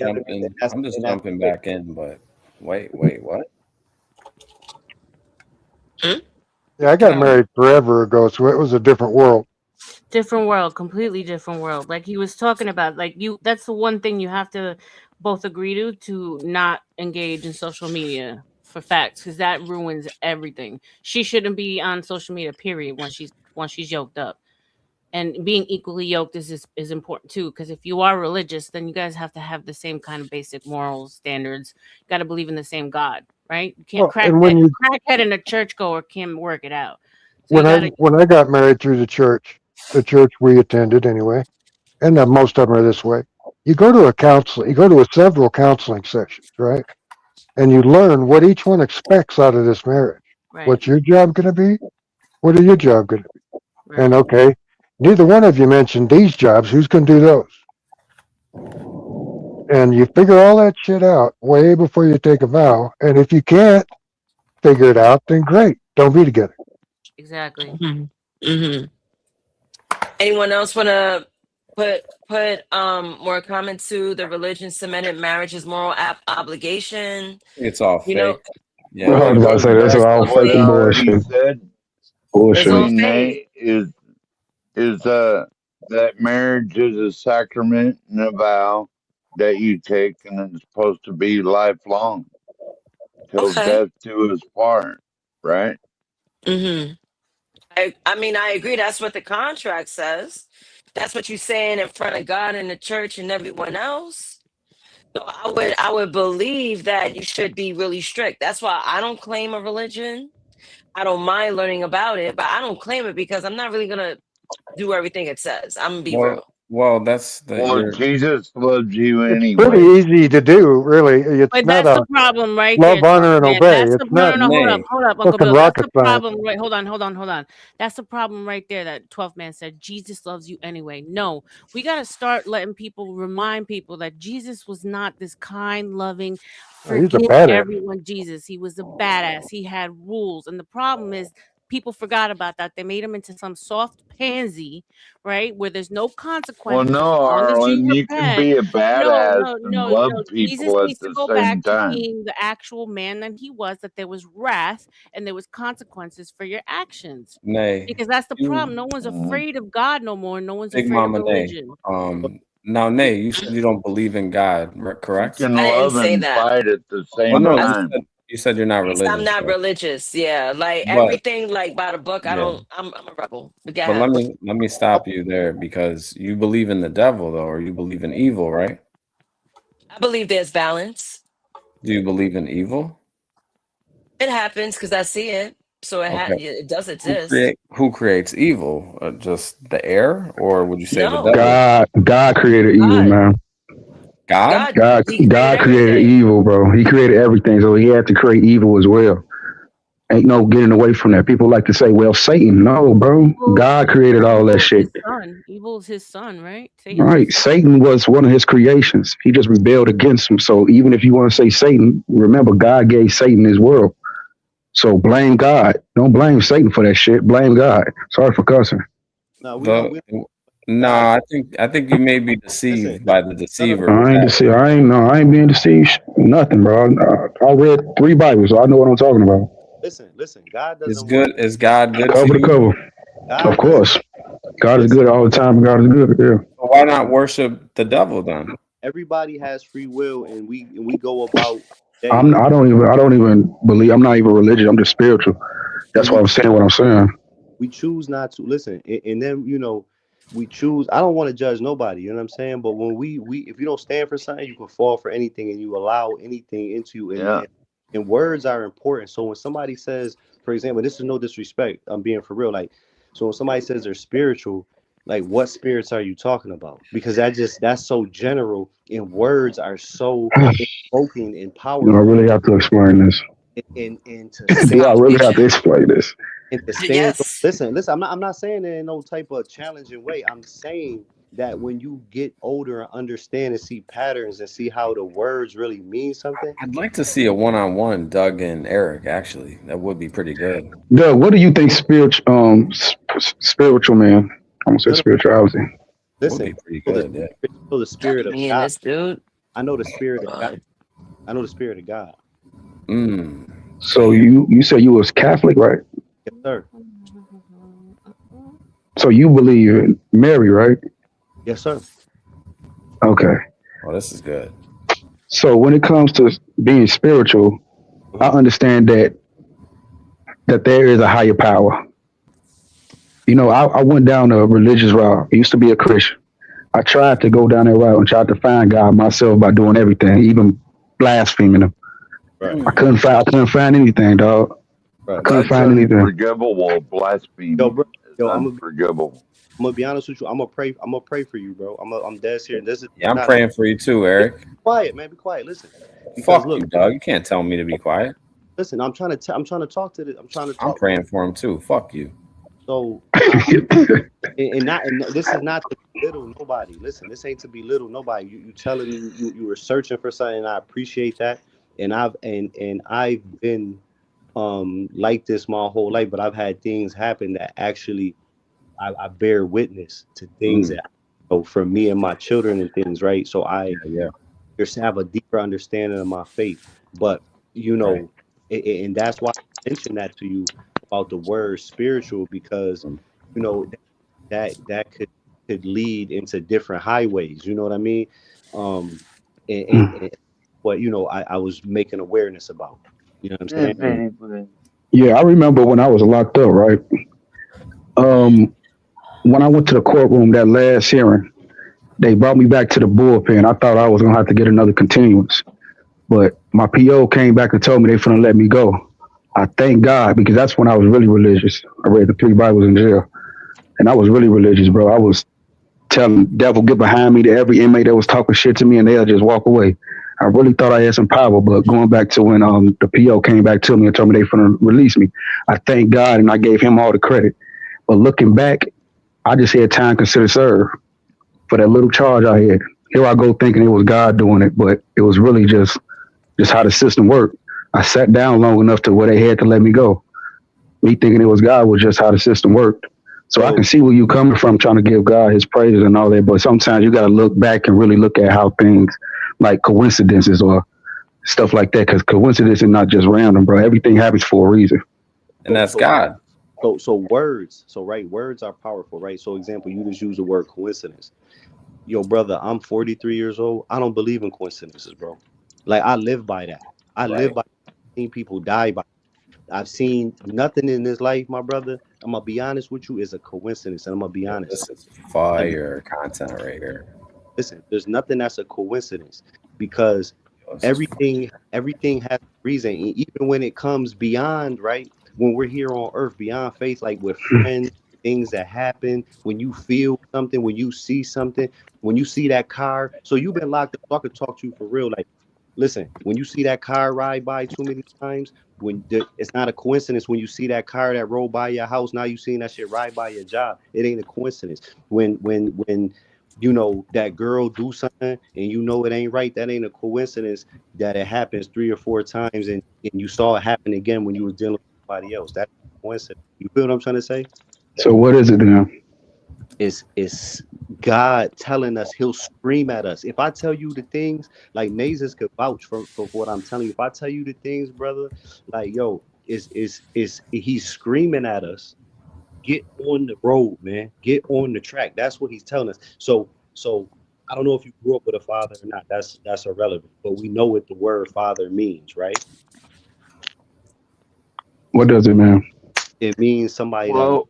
jumping back in, but wait, what? Yeah, I got married forever ago, so it was a different world. Different world, completely different world. Like he was talking about, like that's the one thing you have to both agree to not engage in social media for facts, because that ruins everything. She shouldn't be on social media, period, once she's yoked up. And being equally yoked is important too, because if you are religious, then you guys have to have the same kind of basic moral standards. You got to believe in the same God, right? You can't and when crackhead and a churchgoer can't work it out. So you gotta, when I got married through the church we attended anyway, and most of them are this way. You go to several counseling sessions, right? And you learn what each one expects out of this marriage. right, What's your job going to be? What are your job going to be? right. And okay, neither one of you mentioned these jobs. Who's going to do those? And you figure all that shit out way before you take a vow. And if you can't figure it out, then great. Don't be together. Exactly. Anyone else want to put more comments to the religion cemented marriage's moral obligation? It's all You know, fake. Yeah. Well, I it was about to goes say that's back all to what I fucking already bullshit. said. it's all Bullshit. fake. Nate, is that marriage is a sacrament and a vow that you take, and it's supposed to be lifelong till Okay. death do us part, right? Mm-hmm. I mean, I agree. That's what the contract says. That's what you're saying in front of God and the church and everyone else. So I would believe that you should be really strict. That's why I don't claim a religion. I don't mind learning about it, but I don't claim it because I'm not really gonna do everything it says. I'm gonna be real. Well, that's the Well, Jesus loves you It's anyway. pretty easy to do, really. It's But not that's a the problem right love, there, honor, 12th and man. obey. That's It's the not no, hold up, Uncle fucking Bill. That's rocket the science. problem. Right, hold on. That's the problem right there. That 12th man said Jesus loves you anyway. No, we got to start letting people remind people that Jesus was not this kind, loving, Oh, he's a forgive badass. everyone Jesus. He was a badass. He had rules, and the problem is people forgot about that. They made him into some soft pansy, right? Where there's no Well, consequences no, as long as you Arlen, you can repent. be a badass and love Jesus people at needs to the go same back to time. being the actual man that he was, that there was wrath and there was consequences for your actions. Nay. Because that's the problem. No one's afraid of God no more. No one's Big afraid of Mama Nay. religion. Now, Nay, you said you don't believe in God, correct? You can I didn't love say and that. fight at the Well, same no, time. you said you're not I'm religious. not though. religious. Yeah, like But everything, like by the book. yeah, I'm a rebel. But go but ahead. let me stop you there because you believe in the devil though, or you believe in evil, right? I believe there's balance. Do you believe in evil? It happens because I see it, so Okay. it does exist. Who creates evil? Just the air, or would you say the No, devil? God created evil, God, man. God? He created created everything. evil, bro. He created everything, so he had to create evil as well. Ain't no getting away from that. People like to say, well, Satan. No, bro. God created all that shit. Evil is his son, right? Right. Satan was one of his creations. He just rebelled against him. So even if you want to say Satan, remember God gave Satan his world. So blame God. Don't blame Satan for that shit. Blame God. Sorry for cussing. No, I think you may be deceived by the deceiver. I ain't deceived. I ain't being deceived. Nothing, bro. I read 3 Bibles, so I know what I'm talking about. Listen. God doesn't. Is good. Is God good Cover to to you? cover. Of course. God is good all the time. God is good. Yeah. So why not worship the devil then? Everybody has free will, and we go about. I don't even believe. I'm not even religious. I'm just spiritual. That's why I'm saying what I'm saying. We choose not to listen, and then we choose. I don't want to judge nobody. You know what I'm saying? But when we if you don't stand for something, you can fall for anything, and you allow anything into you. And words are important. So when somebody says, for example, this is no disrespect, I'm being for real. Like, so when somebody says they're spiritual, like what spirits are you talking about? Because that's so general, and words are so invoking and powerful. I really have to explain this. And to Do I really have to explain this? And to stand, listen. I'm not saying it in no type of challenging way. I'm saying that when you get older and understand and see patterns and see how the words really mean something. I'd like to see a one-on-one Doug and Eric. Actually, that would be pretty good. Doug, what do you think spiritual man? I'm gonna say spirituality. Listen, would be pretty good. Yeah. I know the spirit of God. This dude. I know the spirit of God. I know the spirit of God. So you said you was Catholic, right? Yes, sir. So you believe in Mary, right? Yes, sir. Okay. Oh, this is good. So when it comes to being spiritual, I understand that there is a higher power. You know, I went down a religious route. I used to be a Christian. I tried to go down that route and tried to find God myself by doing everything, even blaspheming him. I couldn't find anything, dog. I couldn't That's find anything. unforgivable. Blasphemy Yo, is unforgivable. I'm gonna be honest with you. I'm gonna pray for you, bro. I'm dead serious. This is Yeah, I'm not praying for you too, Eric. Be quiet, man. Be quiet. Listen. Fuck you, dog. You can't tell me to be quiet. Listen, I'm trying to talk to the. I'm praying for him too. Fuck you. So, and this is not to belittle nobody. Listen, this ain't to belittle nobody. You telling me you were searching for something. I appreciate that, and I've been like this my whole life, but I've had things happen that actually I bear witness to things that for me and my children and things, right? So I just have a deeper understanding of my faith, but and that's why I mentioned that to you about the word spiritual, because that could lead into different highways. You know what I mean? And what I was making awareness about. You know what I'm saying? Yeah, I remember when I was locked up, right? When I went to the courtroom that last hearing, they brought me back to the bullpen. I thought I was gonna have to get another continuance, but my PO came back and told me they finna let me go. I thank God, because that's when I was really religious. I read the 3 Bibles in jail, and I was really religious, bro. I was telling devil get behind me to every inmate that was talking shit to me, and they'll just walk away. I really thought I had some power, but going back to when the PO came back to me and told me they finna release me, I thank God and I gave him all the credit. But looking back, I just had time considered served for that little charge I had. Here I go thinking it was God doing it, but it was really just how the system worked. I sat down long enough to where they had to let me go. Me thinking it was God was just how the system worked. So I can see where you coming from, trying to give God his praises and all that, but sometimes you got to look back and really look at how things like coincidences or stuff like that, because coincidence is not just random, bro. Everything happens for a reason. And that's God. So words. So right, words are powerful, right? So example, you just use the word coincidence. Yo, brother, I'm 43 years old. I don't believe in coincidences, bro. Like I live by that. I live by. I've seen people die by. I've seen nothing in this life, my brother. I'm gonna be honest with you, is a coincidence, and I'm gonna be honest. This is fire content right here. Listen, there's nothing that's a coincidence, because everything has a reason. Even when it comes beyond, right? When we're here on earth, beyond faith, like with friends, things that happen, when you feel something, when you see something, when you see that car. So you've been locked up. I could talk to you for real. Like, listen, when you see that car ride by too many times, it's not a coincidence. When you see that car that rolled by your house, now you seeing that shit ride by your job. It ain't a coincidence. When that girl do something and it ain't right, that ain't a coincidence that it happens 3 or 4 times and you saw it happen again when you were dealing with somebody else. That's a coincidence. You feel what I'm trying to say? So what is it then? It's God telling us. He'll scream at us. If I tell you the things, like Naezus could vouch for what I'm telling you. If I tell you the things, brother, like, yo, he's screaming at us. Get on the road, man. Get on the track. That's what he's telling us. So I don't know if you grew up with a father or not. That's irrelevant. But we know what the word father means, right? What does it mean? It means somebody that will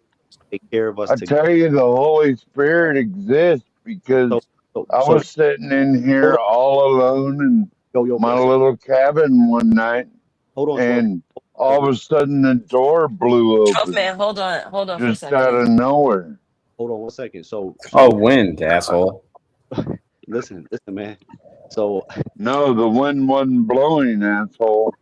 take care of us. I tell you, the Holy Spirit exists because I was sitting in here all alone in my little cabin one night, and all of a sudden the door blew open. Oh man, hold on for a Just second. out of nowhere. Hold on 1 second. So wind, asshole. Listen, man. So no, the wind wasn't blowing, asshole.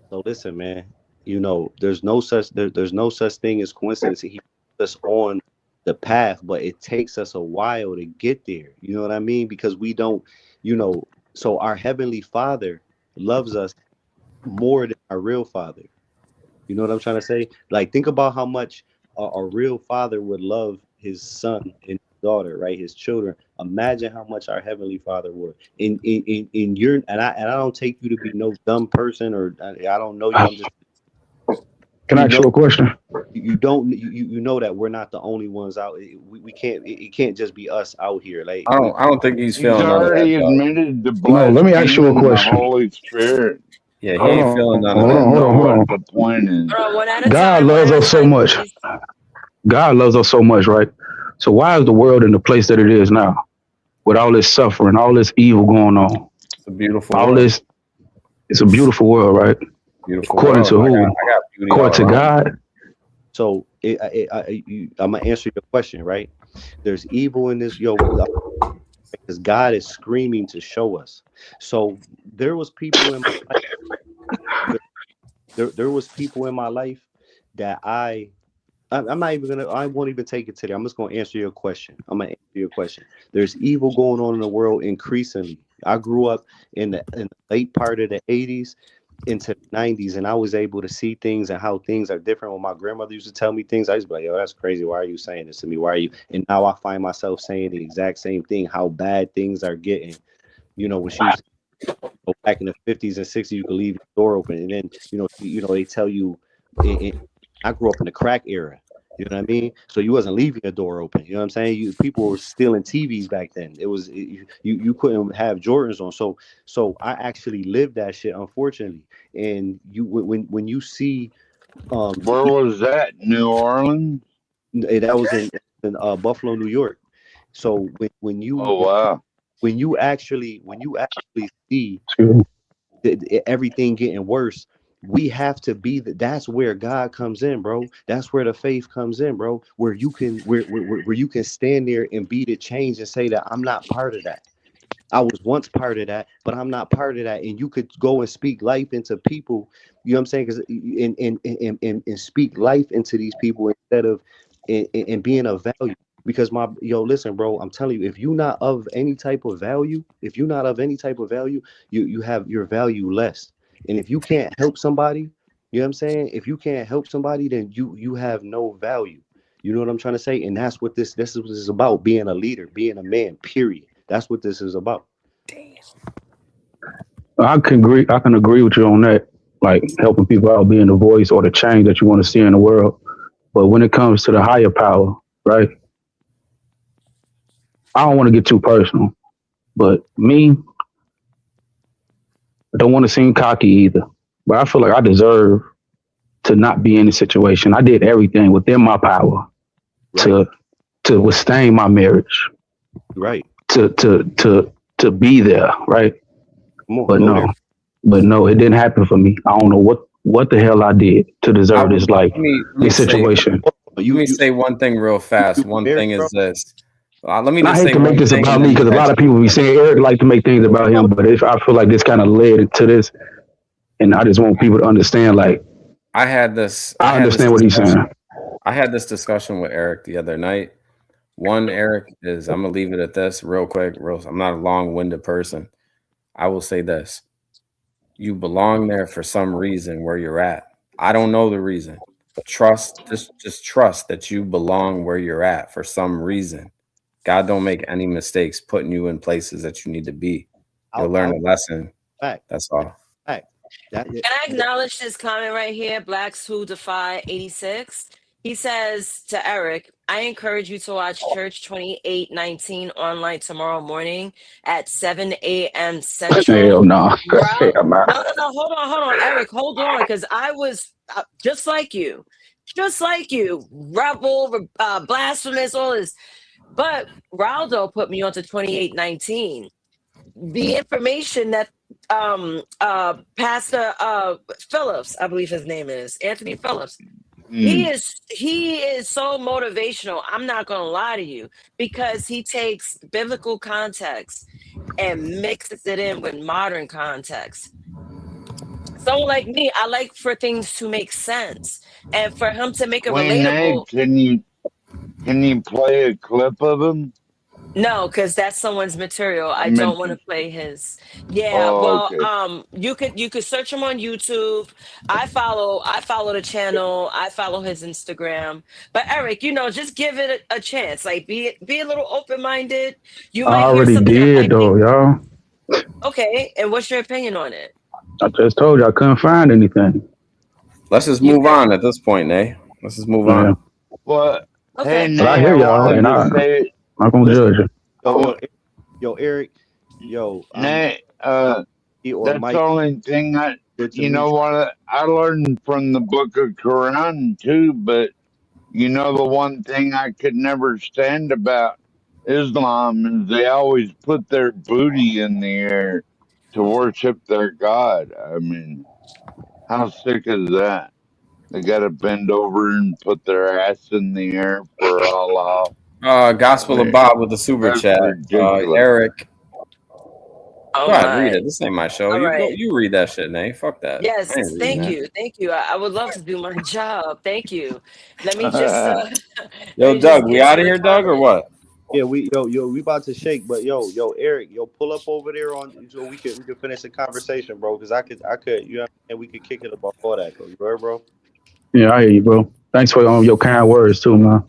So listen, man. There's no such thing as coincidence. He puts us on the path, but it takes us a while to get there. You know what I mean? Because we don't, so our heavenly Father loves us more than our real father. You know what I'm trying to say? Like, think about how much a real father would love his son and daughter, right? His children. Imagine how much our heavenly Father would. In your and I don't take you to be no dumb person, or I don't know you. I'm just. Can I ask you a question? You know that we're not the only ones out. We can't. It can't just be us out here. Like, I don't think he's feeling. He's already admitted to No, let me ask you a the question. Holy Spirit. Yeah, he ain't feeling none of Hold that. on, hold on, hold on. The point is, One at a God time, loves one at us a so time, much. please. God loves us so much, right? So why is the world in the place that it is now, with all this suffering, all this evil going on, It's a beautiful all world. this? It's a beautiful world, right? Beautiful According world. to I who? got beauty all According to around. God. So I'm gonna answer your question, right? There's evil in this, because God is screaming to show us. So there was people in my life, there was people in my life that I'm not even gonna. I won't even take it today. I'm just gonna answer your question. I'm gonna answer your question. There's evil going on in the world increasingly. I grew up in the late part of the '80s into the '90s, and I was able to see things and how things are different. When my grandmother used to tell me things, I used to be like, "Yo, that's crazy. Why are you saying this to me? Why are you?" And now I find myself saying the exact same thing. How bad things are getting. When she used to go back in the '50s and '60s, you could leave your door open, and then they tell you. I grew up in the crack era. You know what I mean? So you wasn't leaving the door open. You know what I'm saying? People were stealing TVs back then. You couldn't have Jordans on. So I actually lived that shit, unfortunately. And when you see where was that? New Orleans? that was in Buffalo, New York. So when Oh you wow. when you actually see everything getting worse, we have to be that's where God comes in, bro. That's where the faith comes in, bro. Where you can where you can stand there and be the change and say that I'm not part of that. I was once part of that, but I'm not part of that. And you could go and speak life into people, you know what I'm saying? Because and speak life into these people instead of and being of value. Because listen, bro, I'm telling you, if you're not of any type of value, you have your value less. And if you can't help somebody, you know what I'm saying? If you can't help somebody, then you have no value. You know what I'm trying to say? And that's what this is what this is about, being a leader, being a man, period. That's what this is about. I can agree with you on that. Like helping people out, being the voice or the change that you want to see in the world. But when it comes to the higher power, right? I don't want to get too personal, but me, I don't want to seem cocky either. But I feel like I deserve to not be in this situation. I did everything within my power to withstand my marriage. Right. To be there, right? But no, it didn't happen for me. I don't know what the hell I did to deserve this this situation. Let me say one thing real fast. One thing is this. Let me And I just hate say to make one this thing. about and me then because a you lot of guys- people be saying Eric like to make things about him, but I feel like this kind of led to this, and I just want people to understand. Like I had this. I understand what he's saying. I had this discussion with Eric the other night. One, Eric, is I'm gonna leave it at this real quick. I'm not a long-winded person. I will say this: you belong there for some reason where you're at. I don't know the reason. Just trust that you belong where you're at for some reason. God don't make any mistakes putting you in places that you need to be. You'll learn a lesson. That's all. Can I acknowledge this comment right here? Blacks Who Defy 86. He says to Eric, I encourage you to watch Church 2819 online tomorrow morning at 7 a.m. Central. Hell no. No, hold on, Eric, hold on, because I was just like you, rebel, blasphemous, all this. But Raldo put me onto 2819. The information that Pastor Phillips, I believe his name is Anthony Phillips. He is so motivational. I'm not gonna lie to you, because he takes biblical context and mixes it in with modern context. Someone like me, I like for things to make sense and for him to make it relatable. Can you play a clip of him? No, because that's someone's material. I don't want to play his. Yeah, Oh, well, okay. you could search him on YouTube. I follow the channel. I follow his Instagram. But Eric, just give it a chance. Like be a little open minded. You I might hear already something that did might though, y'all. okay. And what's your opinion on it? I just told you I couldn't find anything. Let's just move on at this point, Nay. Let's just move on. Well, okay. hey, But I Nay, hear I y'all, wanted and to say, I'm gonna judge you. Eric, Nay, or that's Mike, the only thing to meet what I learned from the book of Quran too, but the one thing I could never stand about Islam is they always put their booty in the air. to worship their God. I mean, how sick is that? They got to bend over and put their ass in the air for Allah. Gospel of Bob with the super That's chat. ridiculous. Eric. Oh Go ahead, read my. it. This ain't my show. All You go. right. You read that shit, Nate. Fuck that. I Yes, ain't reading thank that. you. Thank you. I would love to do my job. Thank you. Let me just let Yo, me Doug, just we get out to of the here, Doug, or comment. what? Yeah, we about to shake, but yo, Eric, pull up over there on so we could finish the conversation, bro. Because I could, you know, and we could kick it about all that, though. You heard, bro? Yeah, I hear you, bro. Thanks for your kind words too, man.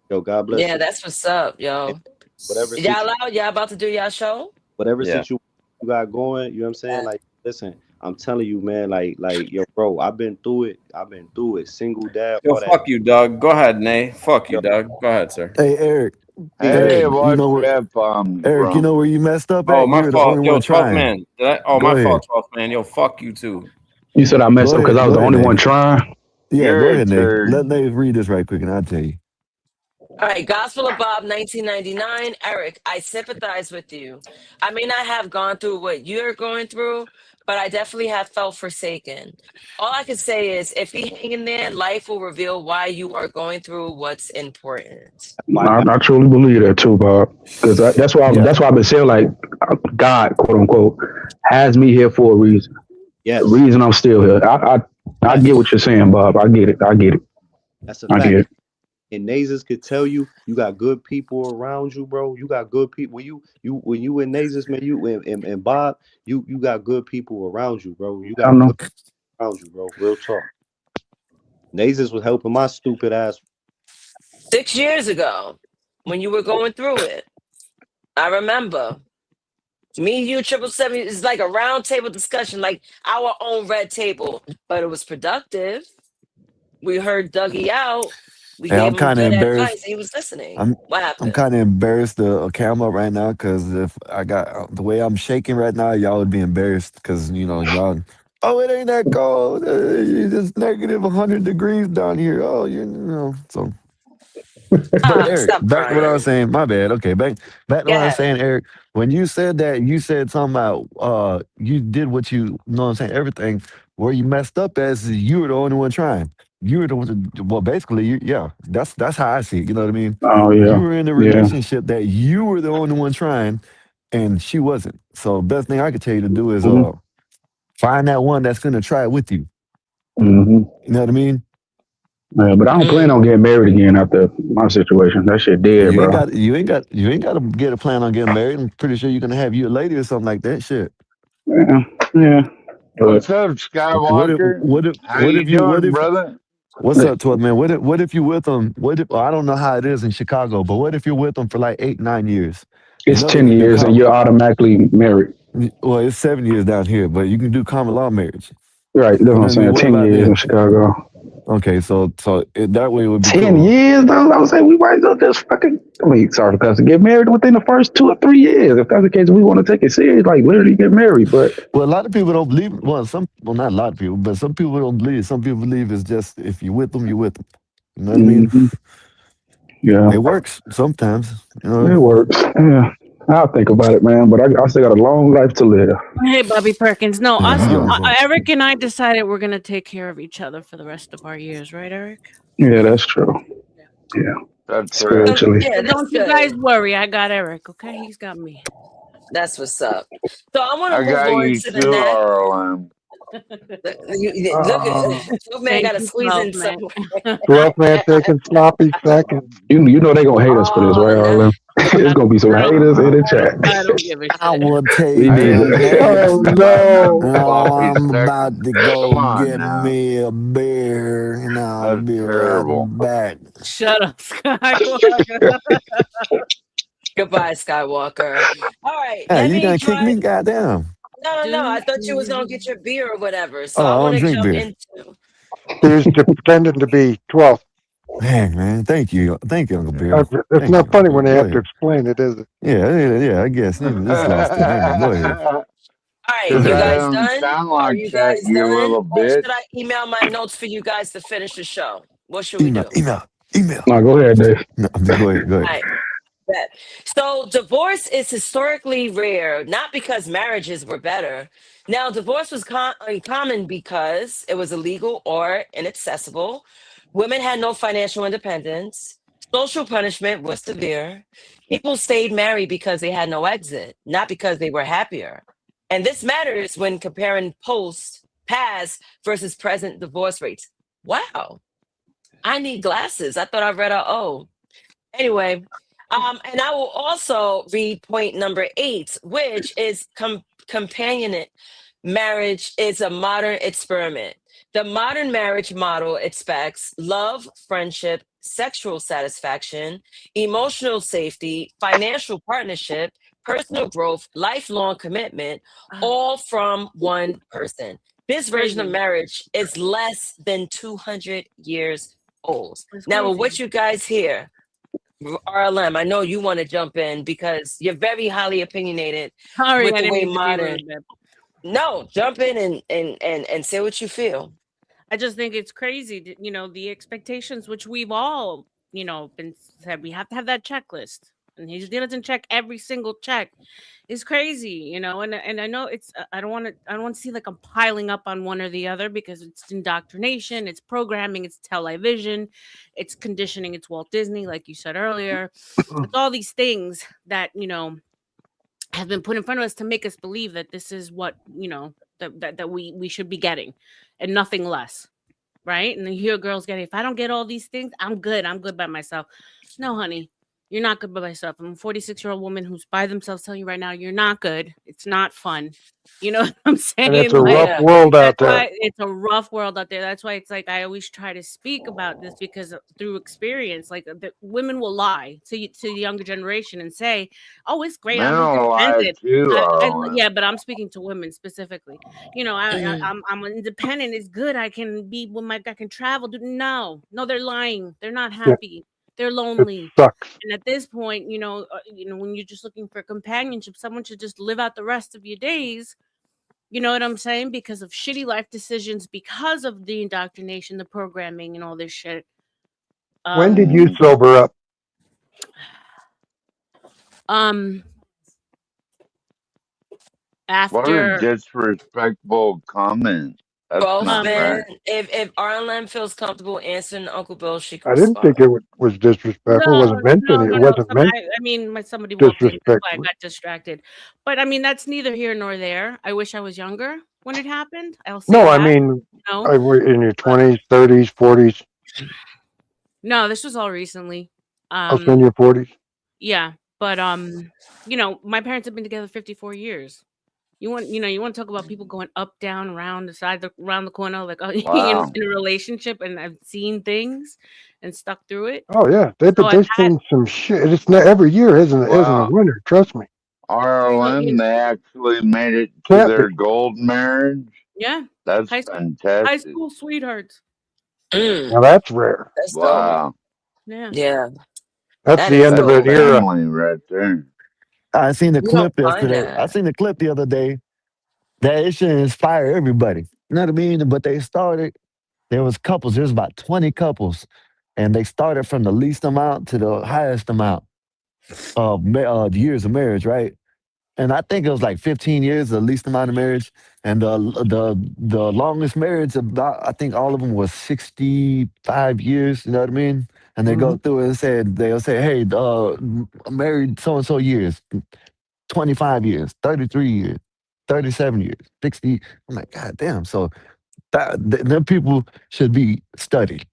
Yo, God bless Yeah, you. that's what's up, yo. Whatever Y'all out? Y'all about to do y'all show? situation you got going, you know what I'm saying? Like, listen, I'm telling you, man, like, yo, bro, I've been through it. Single dad, Yo, all that. fuck you, Doug. Go ahead, Nate. Fuck you, Doug. Go ahead, sir. Hey, Eric. Hey, Eric, what's know where? F-bombs, Eric, bro? you know where you messed up Oh, at? my You were the fault. only Yo, one 12th trying. man. Go my ahead. fault, 12th man. Yo, fuck you too. You said I messed up because I was the only one trying. Yeah, go You're a ahead, Nate. turd. Let Nate read this right quick, and I'll tell you. All right, Gospel of Bob 1999. Eric, I sympathize with you. I may not have gone through what you're going through, but I definitely have felt forsaken. All I can say is if you hang in there, life will reveal why you are going through what's important. I truly believe that too, Bob. Because that's why I've been saying, like, God, quote unquote, has me here for a reason. Yes. The reason I'm still here. I get what you're saying, Bob. I get it. That's a I fact. get it. And Naezus could tell you, you got good people around you, bro. You got good people. When you and Naezus, man, you and Bob, you got good people around you, bro. You got good people around you, bro. Real talk. Naezus was helping my stupid ass 6 years ago, when you were going through it, I remember. Me, you, 777 is like a round table discussion, like our own red table, but it was productive. We heard Dougie out. We Hey, gave I'm him kind of good embarrassed. advice, and he was listening. I'm What happened? kind of embarrassed to camera right now because if I got the way I'm shaking right now, y'all would be embarrassed because y'all. Oh, it ain't that cold. It's negative 100 degrees down here. Oh, so. But Eric, Stop back to what I was crying. saying. My bad. Okay, back to what I was saying, Eric. When you said that, you said something about you did what you know what I'm saying, everything. Where you messed up as is you were the only one trying. You were the one. Well, basically, that's how I see it. You know what I mean? Oh yeah. You were in a Yeah. relationship that you were the only one trying, and she wasn't. So, best thing I could tell you to do is find that one that's gonna try it with you. Mm-hmm. You know what I mean? Yeah, but I don't plan on getting married again after my situation. That shit dead, You bro. ain't got to get a plan on getting married. I'm pretty sure you're gonna have you a lady or something like that. Shit. Yeah. What's up, Skywalker? How you doing, brother? What's up, 12 man? What if you with them? I don't know how it is in Chicago, but what if you're with them for like 8-9 years? It's 10 years and you're automatically married. Well, it's 7 years down here, but you can do common law marriage. Right, that's what I'm saying. What 10 about years in them? Chicago. Okay, so that way it would be 10 cool. years, though? I was saying we might as well just sorry for cussing, get married within the first 2 or 3 years. If that's the case, we want to take it serious, like literally get married. But a lot of people don't believe. Well, not a lot of people, but some people don't believe. Some people believe it's just if you're with them, you're with them. You know what I mean? Yeah, it works sometimes. It works. Yeah, I'll think about it, man. But I still got a long life to live. Hey, Bobby Perkins. No, Yeah, Eric and I decided we're gonna take care of each other for the rest of our years, right, Eric? Yeah, that's true. Yeah, that's spiritually. Yeah, that's don't you guys worry. I got Eric. Okay, he's got me. That's what's up. So I want to I move got on you to the too, next. RLM. Look at 12 man got to squeeze in some. 12 man taking sloppy seconds. You know they gonna hate us for this, right, Arlen? There's gonna be some haters in the chat. I don't give a shit. I will take We need the it. Oh next. no! I'm about to go Come on get now. me a beer, and I'll That's be terrible. right back. Shut up, Skywalker. Goodbye, Skywalker. All right, Hey, let you me gonna kick try. me? Goddamn! No. I thought you was gonna get your beer or whatever. So Oh, I I want don't to drink jump beer. into. He's pretending to be 12. Man, thank you, Uncle Beer. It's Thank you, not Uncle funny Beer. when they Go have to ahead. explain it, is it? Yeah. I guess this lost it. Hang on, go ahead. All right, Because you that guys doesn't done? sound Are like you that, guys you done? little Or bitch. should I email my notes for you guys to finish the show? What should we do? Email. No, go ahead, Dave. No, go ahead. All right. Bet. So divorce is historically rare, not because marriages were better. Now, divorce was uncommon because it was illegal or inaccessible. Women had no financial independence. Social punishment was severe. People stayed married because they had no exit, not because they were happier. And this matters when comparing past versus present divorce rates. Wow. I need glasses. I thought I read a O. Anyway, and I will also read point number 8, which is companionate marriage is a modern experiment. The modern marriage model expects love, friendship, sexual satisfaction, emotional safety, financial partnership, personal growth, lifelong commitment, all from one person. This version of Crazy. marriage is less than 200 years old. It's Now, with what crazy. you guys hear, RLM, I know you want to jump in because you're very highly opinionated Sorry, with I the didn't way mean to be modern. rude, babe. No, jump in and say what you feel. I just think it's crazy, the expectations which we've all, been said we have to have that checklist. And he doesn't check every single check. It's crazy, and I know it's I don't want to see like I'm piling up on one or the other because it's indoctrination, it's programming, it's television, it's conditioning, it's Walt Disney, like you said earlier. It's all these things that, have been put in front of us to make us believe that this is what, that we should be getting and nothing less. Right? And then you hear girls getting, if I don't get all these things, I'm good. I'm good by myself. No, honey, you're not good by myself. I'm a 46-year-old woman who's by themselves telling you right now, you're not good. It's not fun. You know what I'm And it's saying? a Like, rough world out that's why there. it's a rough world out there. That's why it's like I always try to speak about this because through experience, like the women will lie to the younger generation and say, "Oh, it's great. Men I'm are alive independent." too, Yeah, RLM. but I'm speaking to women specifically. I'm independent. It's good. I can be with I can travel. No, they're lying. They're not Yeah, happy. They're it lonely. sucks. And at this point, when you're just looking for companionship, someone should just live out the rest of your days. You know what I'm saying? Because of shitty life decisions, because of the indoctrination, the programming, and all this shit. When did you Um, sober up? um, What a after, disrespectful comment. That's Both not um, men, right. if RLM feels comfortable answering Uncle Bill, she can I didn't respond. think it was disrespectful. It no, wasn't meant no, any. no, It no. wasn't meant Somebody walked in. That's why I disrespectfully. got distracted. But I mean, that's neither here nor there. I wish I was younger when it happened. I'll say No, I that. mean, No, in your 20s, 30s, 40s, no, this was all recently. also in your 40s. Yeah, but my parents have been together 54 years. You want to talk about people going up, down, around the side, around the corner, like Wow. in a relationship, and I've seen things and stuck through it. Oh yeah, So I've they've had, seen some shit. It's not every year isn't a Wow. winner. Trust me. so, RLM, they actually made it to Can't be. their gold marriage. yeah, That's high fantastic. school sweethearts. Now Mm, that's rare. that's dope. Wow. Yeah, Yeah, That's that the is end of That's an dope. era. family right there. I seen the You don't clip find yesterday. I that. seen the clip the other day that it should inspire everybody. You know what I mean? But they started, there was couples, there was about 20 couples, and they started from the least amount to the highest amount of years of marriage, right? And I think it was like 15 years, the least amount of marriage, and the longest marriage about I think all of them was 65 years. You know what I mean? And they Hmm. go through it and said they'll say, "Hey, married so and so years, 25 years, 33 years, 37 years, 60." I'm like, God damn! So them people should be studied.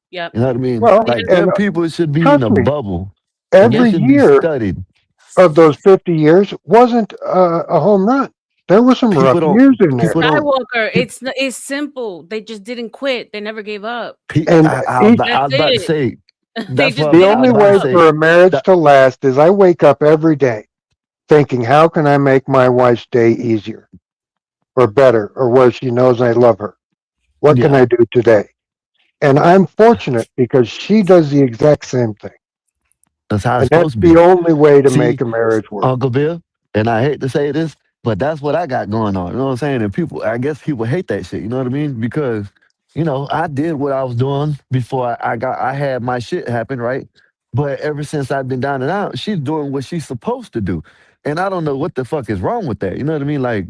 yep. You know what I mean? Well, Like and them people should be in trust a me, bubble, and they every should be year studied. of those 50 years wasn't a home run. There were some rough People don't. years in there. People don't. Skywalker, it's simple. They just didn't quit. They never gave up. And each That's I was about to it. say. They That's just what the didn't I was only give about to way up. say. for a marriage That to last is I wake up every day thinking, how can I make my wife's day easier or better or where she knows I love her? What can yeah, I do today? And I'm fortunate because she does the exact same thing. that's how it's And that's supposed to the be. only way to See, make a marriage work. Uncle Bill, and I hate to say this, but that's what I got going on. You know what I'm saying? And people, I guess people hate that shit. You know what I mean? Because I did what I was doing before I had my shit happen, right? But ever since I've been down and out, she's doing what she's supposed to do. And I don't know what the fuck is wrong with that. You know what I mean? Like,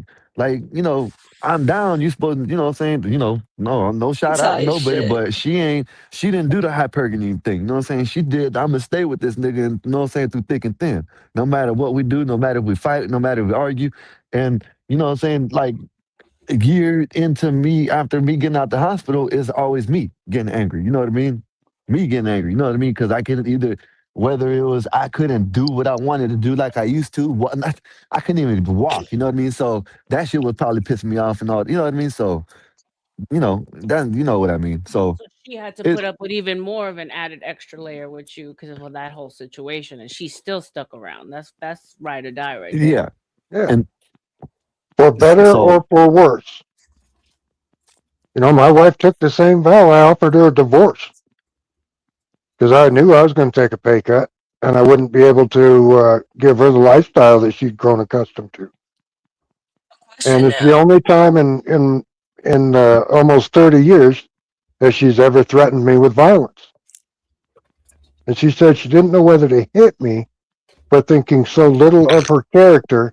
I'm down. You supposed to, you know what I'm saying? No shout out to Tight nobody, shit. but she didn't do the hypergamy thing. You know what I'm saying? She did, I'm gonna stay with this nigga, and, you know what I'm saying, through thick and thin. No matter what we do, no matter if we fight, no matter if we argue. And you know what I'm saying? Like a year into me, after me getting out the hospital, is always me getting angry. You know what I mean? Me getting angry. You know what I mean? Because I couldn't either, whether it was I couldn't do what I wanted to do like I used to, I couldn't even walk. You know what I mean? So that shit was probably pissing me off and all. You know what I mean? So you know what I mean. So So she had to it, put up with even more of an added extra layer with you because of that whole situation, and she's still stuck around. That's ride or die right there. yeah, Yeah. and For better or so for worse. My wife took the same vow. I offered her a divorce because I knew I was going to take a pay cut and I wouldn't be able to give her the lifestyle that she'd grown accustomed to. And Question it's the now. only time in almost 30 years that she's ever threatened me with violence. And she said she didn't know whether to hit me for thinking so little of her character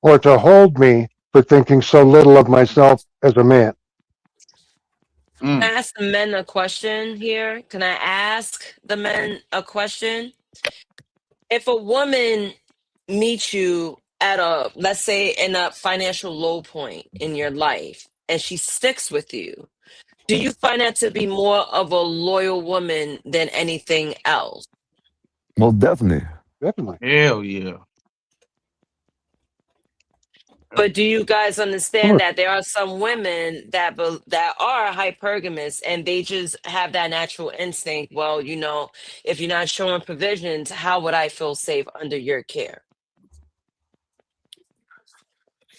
or to hold me for thinking so little of myself as a man. Can I ask the men a question here? Can I ask the men a question? If a woman meets you at a, let's say, in a financial low point in your life, and she sticks with you, do you find that to be more of a loyal woman than anything else? most definitely. Definitely. Hell yeah. But do you guys Of understand course. that there are some women that are hypergamous and they just have that natural instinct? Well, if you're not showing provisions, how would I feel safe under your care?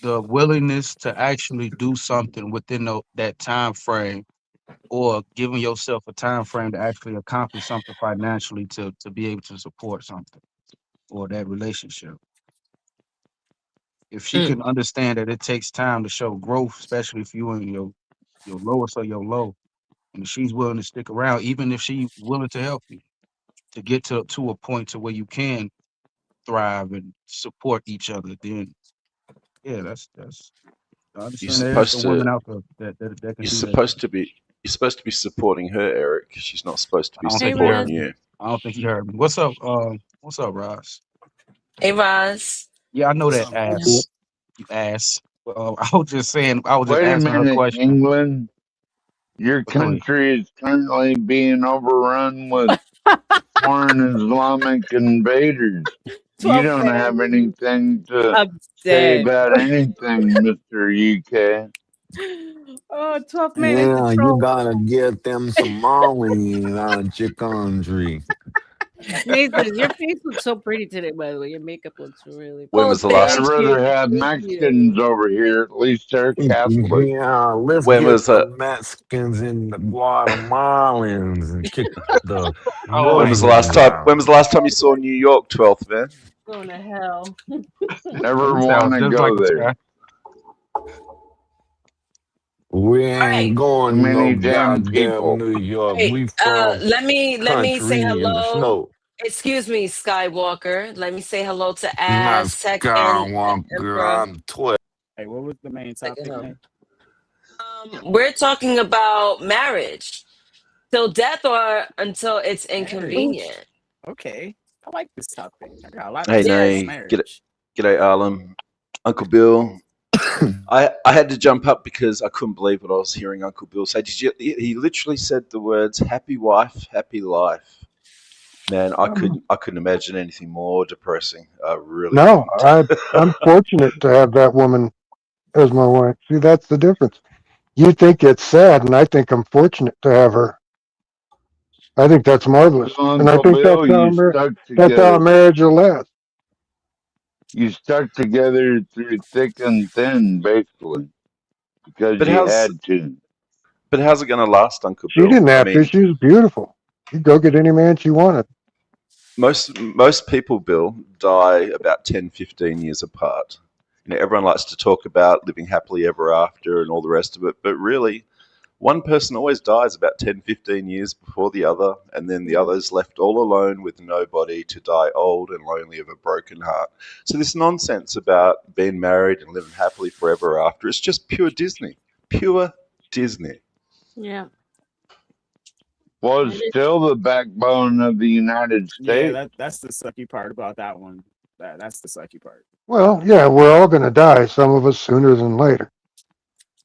The willingness to actually do something within that time frame, or giving yourself a time frame to actually accomplish something financially to be able to support something or that relationship. If she can understand that it takes time to show growth, especially if you in your lowest or your low, and if she's willing to stick around, even if she's willing to help you to get to a point to where you can thrive and support each other, then yeah, that's I You're understand there is supposed some to women out there that can you're do that. supposed to be you're supposed to be supporting her, Eric. She's not supposed to be I don't Hey, think he Raz. supporting heard me. you. I don't think he heard me. What's up, Ross? Hey, Roz. Yeah, I know What's that up, ass. Ross? You ass. I was just saying, I was just Wait a answering her minute, question. England. Your But go ahead. country is currently being overrun with foreign Islamic invaders. You 12 don't have panelists. anything to I'm say dead. about anything, Mr. UK. Oh, 12 man, it's the Yeah, you troll. gotta get them Somalians out your country. Naezus, your face looks so pretty today, by the way. Your makeup looks really When pretty. Oh, was the I'd thank last rather you. have Thank you. Mexicans over here. At least they're Catholic. Yeah, let's when get was the uh Mexicans and the Guatemalans and kick the Oh when was the my last Rohingya time God. out. when was the last time you saw New York, 12th man? Going to hell. Never You want sound to just like go this there. guy. We All right. ain't Too going no many damn goddamn people. New York. Hey, We from let me say country in the hello. snow. Excuse me, Skywalker. Let me say hello to Not Aztec and Skywalker, Emperor. I'm 12. Hey, what was the main Look at topic, him. man? We're talking about marriage. Till death or until it's Marriage. inconvenient. Okay. I like this topic. I got a lot to Hey say Yes. about Nay, marriage. g'day Arlen. Uncle Bill. I had to jump up because I couldn't believe what I was hearing Uncle Bill say. He literally said the words happy wife, happy life. Man, I couldn't imagine anything more depressing. I really No, couldn't. I'm fortunate to have that woman as my wife. See, that's the difference. You think it's sad, and I think I'm fortunate to have her. I think that's marvelous, Well, and I Uncle think Bill, you stuck that's how a together. marriage will last. You stuck together through thick and thin, basically, because but you how's had to. but how's it going to last, Uncle She Bill? didn't I have to. mean, She was beautiful. She'd go get any man she wanted. most people, Bill, die about 10, 15 years apart. Everyone likes to talk about living happily ever after and all the rest of it, but really, one person always dies about 10, 15 years before the other, and then the other's left all alone with nobody to die old and lonely of a broken heart. So this nonsense about being married and living happily forever after, it's just pure Disney. Pure Disney. Yeah. Was still the backbone of the United States. Yeah, that's the sucky part about that one. That's the sucky part. Well, yeah, we're all going to die, some of us sooner than later.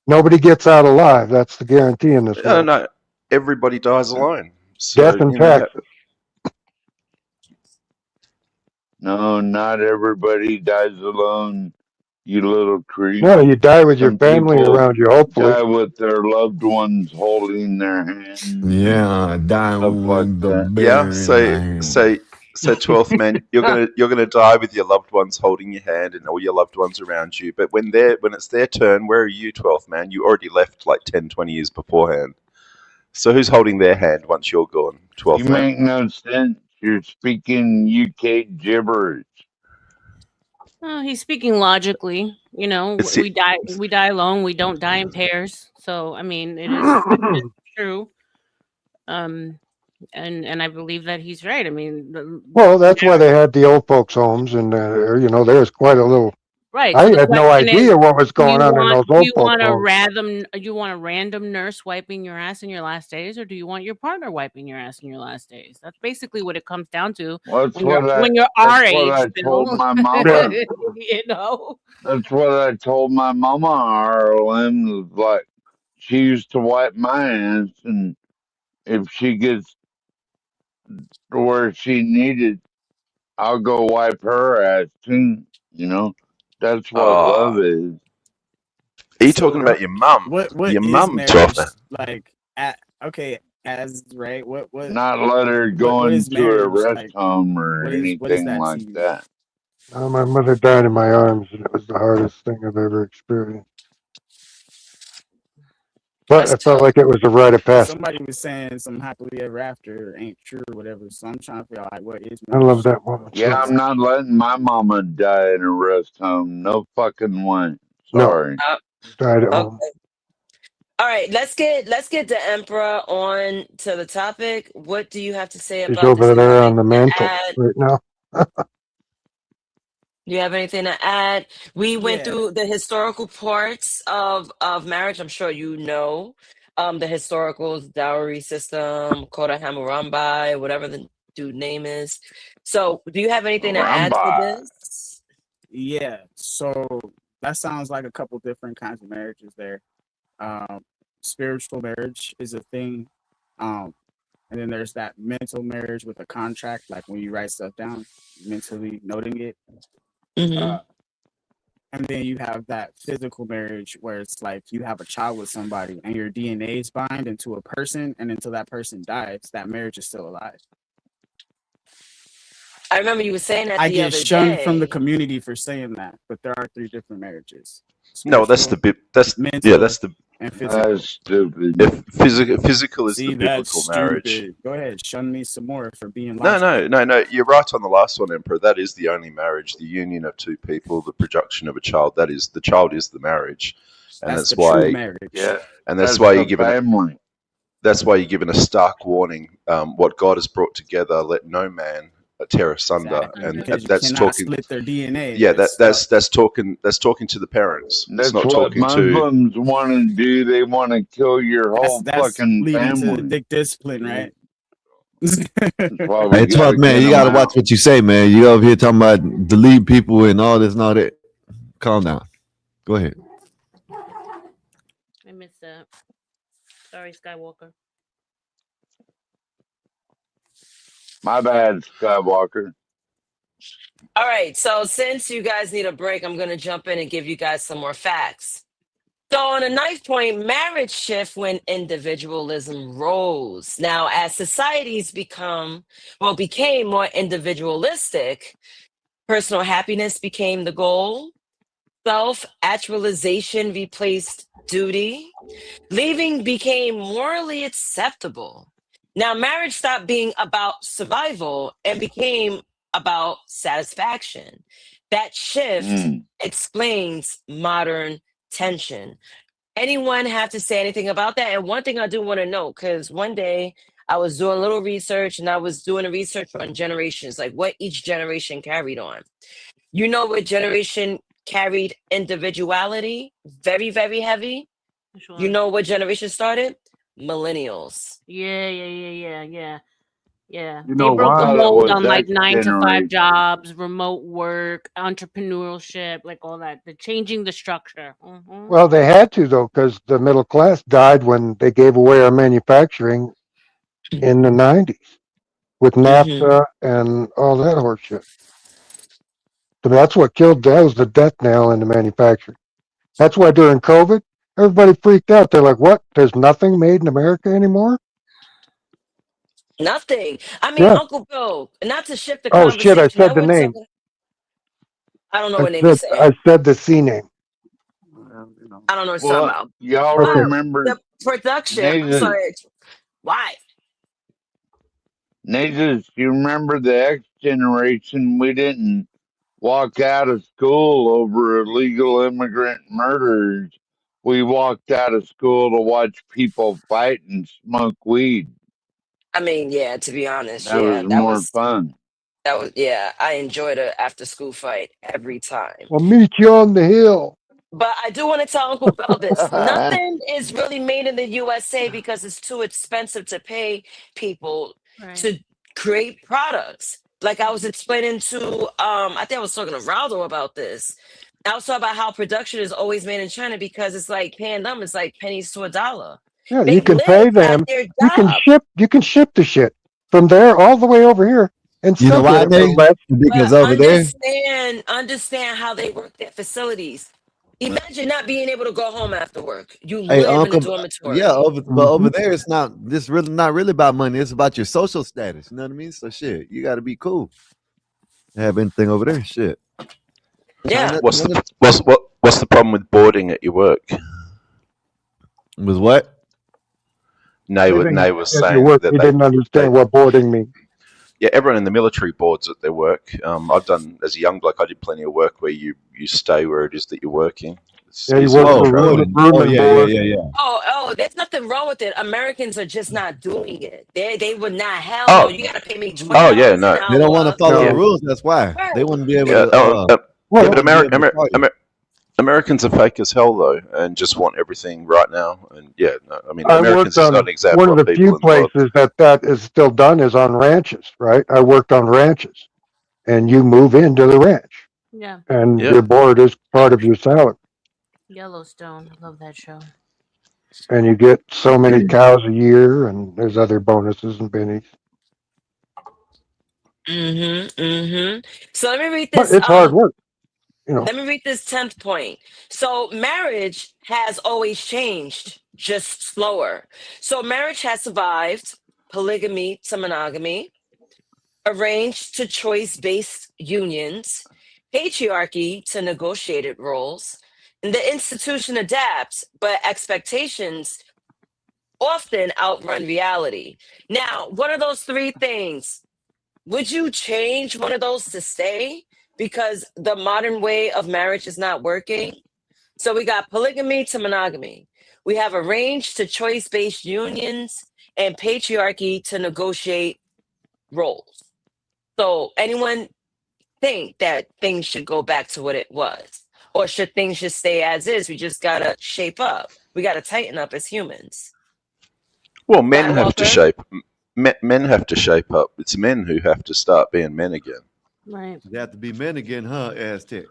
Nobody gets out alive. That's the guarantee in this world. No, everybody dies alone. So, Death and taxes. No, not everybody dies alone, you little creep. No, you die with your Some family people around you, hopefully. die with their loved ones holding their hands. Yeah, dying with the bear Yeah, in so my hand. so 12th man, you're gonna die with your loved ones holding your hand and all your loved ones around you. But when it's their turn, where are you, 12th man? You already left like 10, 20 years beforehand. So who's holding their hand once you're gone, 12th You man? make no sense. You're speaking UK gibberish. He's speaking logically. You know, we die alone. We don't die in pairs. So I mean, it is true. And I believe that he's right. I mean, Well, that's why they had the old folks' homes, and there's quite a little. right. I So the had no question idea is, what was going on in those do old you folks' want a homes. random nurse wiping your ass in your last days, or do you want your partner wiping your ass in your last days? That's basically what it comes down to That's when you're what our age, I told Bill. my mama. You know. That's what I told my mama, Ireland. Like, she used to wipe my ass, and if she gets to where she needed, I'll go wipe her ass too. You know, that's what love is. Are you talking about your mum? What Your is mum, marriage 12th. like? As right. What Not let her go what is into a marriage rest like? home or What is anything that like to you? that. My mother died in my arms, and it was the hardest thing I've ever experienced. But I felt like it was a rite of passage. Somebody was saying some happily ever after ain't true or whatever. So I'm trying to figure out like what is I marriage. love that woman. Yeah, I'm not letting my mama die in a rest home. No fucking way. Sorry. Died at Okay. home. All right, let's get the Emperor on to the topic. What do you have to say She's about this? over Do you have there on the anything to mantle add? right now. Do you have anything to add? We went Yeah. through the historical parts of marriage. I'm sure you know the historicals, dowry system, Kota Hammurabi, whatever the dude name is. So, do you have anything to add to this? Yeah. So that sounds like a couple different kinds of marriages there. Spiritual marriage is a thing. And then there's that mental marriage with a contract, like when you write stuff down, mentally noting it. And then you have that physical marriage where it's like you have a child with somebody and your DNA is bind into a person, and until that person dies, that marriage is still alive. I remember you were saying that I the get other shunned day. from the community for saying that, but there are 3 different marriages. No, that's the bit. That's mental, that's the. and physical. That's stupid. If physical is See, the biblical marriage. Stupid. Go ahead, shun me some more for being No. You're right on the last one, Emperor. That is the only marriage, the union of 2 people, the production of a child. That is the child is the marriage, and that's the why. true marriage. Yeah, and that's that's why the you're given. family. That's why you're given a stark warning. What God has brought together, let no man tear asunder, and Because you that's cannot talking. split their DNA. Yeah, They're that's talking. That's talking to the parents. That's it's not what talking to. Muslims want to do. They want to kill your whole that's fucking leading family. to dick discipline, right? That's why we Hey, gotta 12th man, get you 'em gotta out. watch what you say, man. You over here talking about delete people and all this and all that. Calm down. Go ahead. I missed that. Sorry, Skywalker. My bad, Skywalker. All right, so since you guys need a break, I'm going to jump in and give you guys some more facts. So on a 9th point, marriage shift when individualism rose. Now, as societies became more individualistic, personal happiness became the goal. Self-actualization replaced duty. Leaving became morally acceptable. Now, marriage stopped being about survival and became about satisfaction. That shift explains modern tension. Anyone have to say anything about that? And one thing I do want to know, because one day I was doing a little research and I was doing a research on generations, like what each generation carried on. You know what generation carried individuality very, very heavy? You know what generation started? Millennials. Yeah. You They know broke the why? Thought it mold was on like X 9 to 5 generation. jobs, remote work, entrepreneurship, like all that. The changing the structure. Well, they had to though, because the middle class died when they gave away our manufacturing in the '90s with Mm-hmm. NAFTA and all that horseshit. So that's what killed. That was the death knell in the manufacturing. That's why during COVID, everybody freaked out. They're like, "What? There's nothing made in America anymore?" Nothing. I mean, Yeah. Uncle Bill, not to shift the Oh shit! I conversation. said Now the we're name. talking. I don't know I what name you said saying. I said the C name. I don't know what you're talking Well, about. y'all But Okay. remember the production, I'm Naezus? sorry. Why? Naezus, you remember the X generation? We didn't walk out of school over illegal immigrant murders. We walked out of school to watch people fight and smoke weed. I mean, yeah, to be honest, That was yeah, more fun. yeah, I enjoyed a after school fight every time. I'll meet you on the hill. But I do want to tell Uncle Bill this. Nothing is really made in the USA because it's too expensive to pay people to create products. Like I was explaining to I think I was talking to Raldo about this. I was talking about how production is always made in China because it's like paying them, it's like pennies to a dollar. Yeah, you They can live pay at them. their You can job. ship. You can ship the shit from there all the way over here and You know still get why it for they? less. But Because over there, understand how they work their facilities. Imagine not being able to go home after work. You hey live in a Uncle, yeah, dormitory. but over Hmm. there, it's not. This really not really about money. It's about your social status. You know what I mean? So shit, you got to be cool. Have anything over there? Shit, Yeah. China. What's the problem with boarding at your work? Was what? Living Nay was at your saying work, that he didn't they understand what boarding means. yeah, everyone in the military boards at their work. I've done as a young bloke. I did plenty of work where you stay where it is that you're working. It's Yeah, he easier worked than Oh, for traveling. boarding. room Oh, and yeah, yeah, board. yeah, yeah. Oh, there's nothing wrong with it. Americans are just not doing it. They would not. Hell no. Oh, You gotta pay me oh yeah, $20 an no, They don't want to hour. follow the yeah, No. rules. That's why they Right. wouldn't be able yeah. to. Yeah, They but Well, wouldn't be able to call you. Americans are fake as hell though, and just want everything right now. And yeah, no, I mean, I Americans worked is not on an one example of of the few people in the world. places that is still done is on ranches, right? I worked on ranches, and you move into the ranch, Yeah. and Yeah, your board is part of your salary, Yellowstone. I love that show. and you get so many cows a year, and there's other bonuses and bennies. So let me read But this. it's hard work, you know. Let me read this 10th point. So marriage has always changed, just slower. So marriage has survived polygamy to monogamy, arranged to choice-based unions, patriarchy to negotiated roles, and the institution adapts, but expectations often outrun reality. Now, what are those three things? Would you change one of those to stay because the modern way of marriage is not working? So we got polygamy to monogamy. We have arranged to choice-based unions and patriarchy to negotiate roles. So anyone think that things should go back to what it was? Or should things just stay as is? We just gotta shape up. We gotta tighten up as humans. well, men That have to Walker? shape. Men have to shape up. It's men who have to start being men again. Right. They have to be men again, huh? Aztec.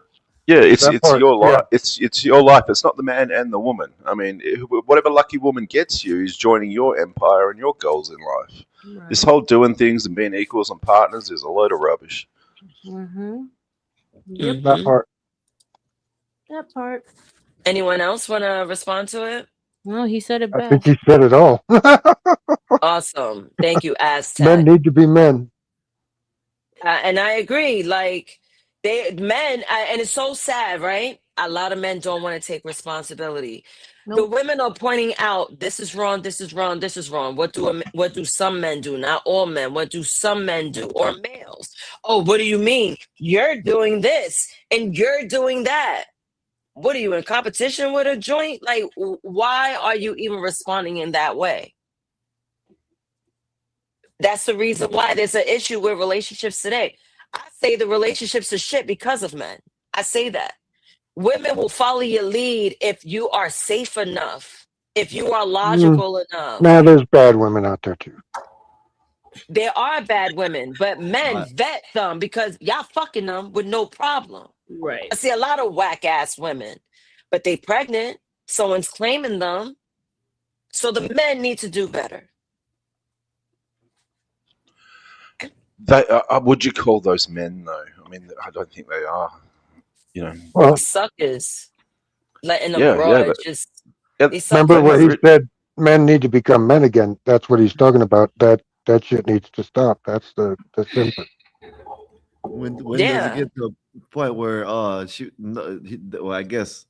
Yeah, it's That part, your yeah. life. It's your life. It's not the man and the woman. I mean, whatever lucky woman gets you is joining your empire and your goals in life. Right. This whole doing things and being equals and partners is a load of rubbish. Mm-hmm. Yep. That part. That part. Anyone else want to respond to it? Well, he said it I think best. he said it all. Awesome. Thank you, Men Aztec. need to be men. And I agree. Like men, and it's so sad, right? A lot of men don't want to take responsibility. The Nope. women are pointing out this is wrong, this is wrong, this is wrong. What do some men do? Not all men. What do some men do? Or males? Oh, what do you mean? You're doing this and you're doing that. What are you in competition with a joint? Like, why are you even responding in that way? That's the reason why there's an issue with relationships today. I say the relationships are shit because of men. I say that. Women will follow your lead if you are safe enough, if you are logical enough. Now there's bad women out there too. There are bad women, but men vet them because y'all fucking them with no problem. Right. I see a lot of whack ass women, but they pregnant. Someone's claiming them. So the men need to do better. They would you call those men though? I mean, I don't think they are. You know, Well, suckers letting them yeah, broad but just remember what he said? Men need to become men again. That's what he's talking about. That shit needs to stop. That's the symptom. When does it get to a point where well, I guess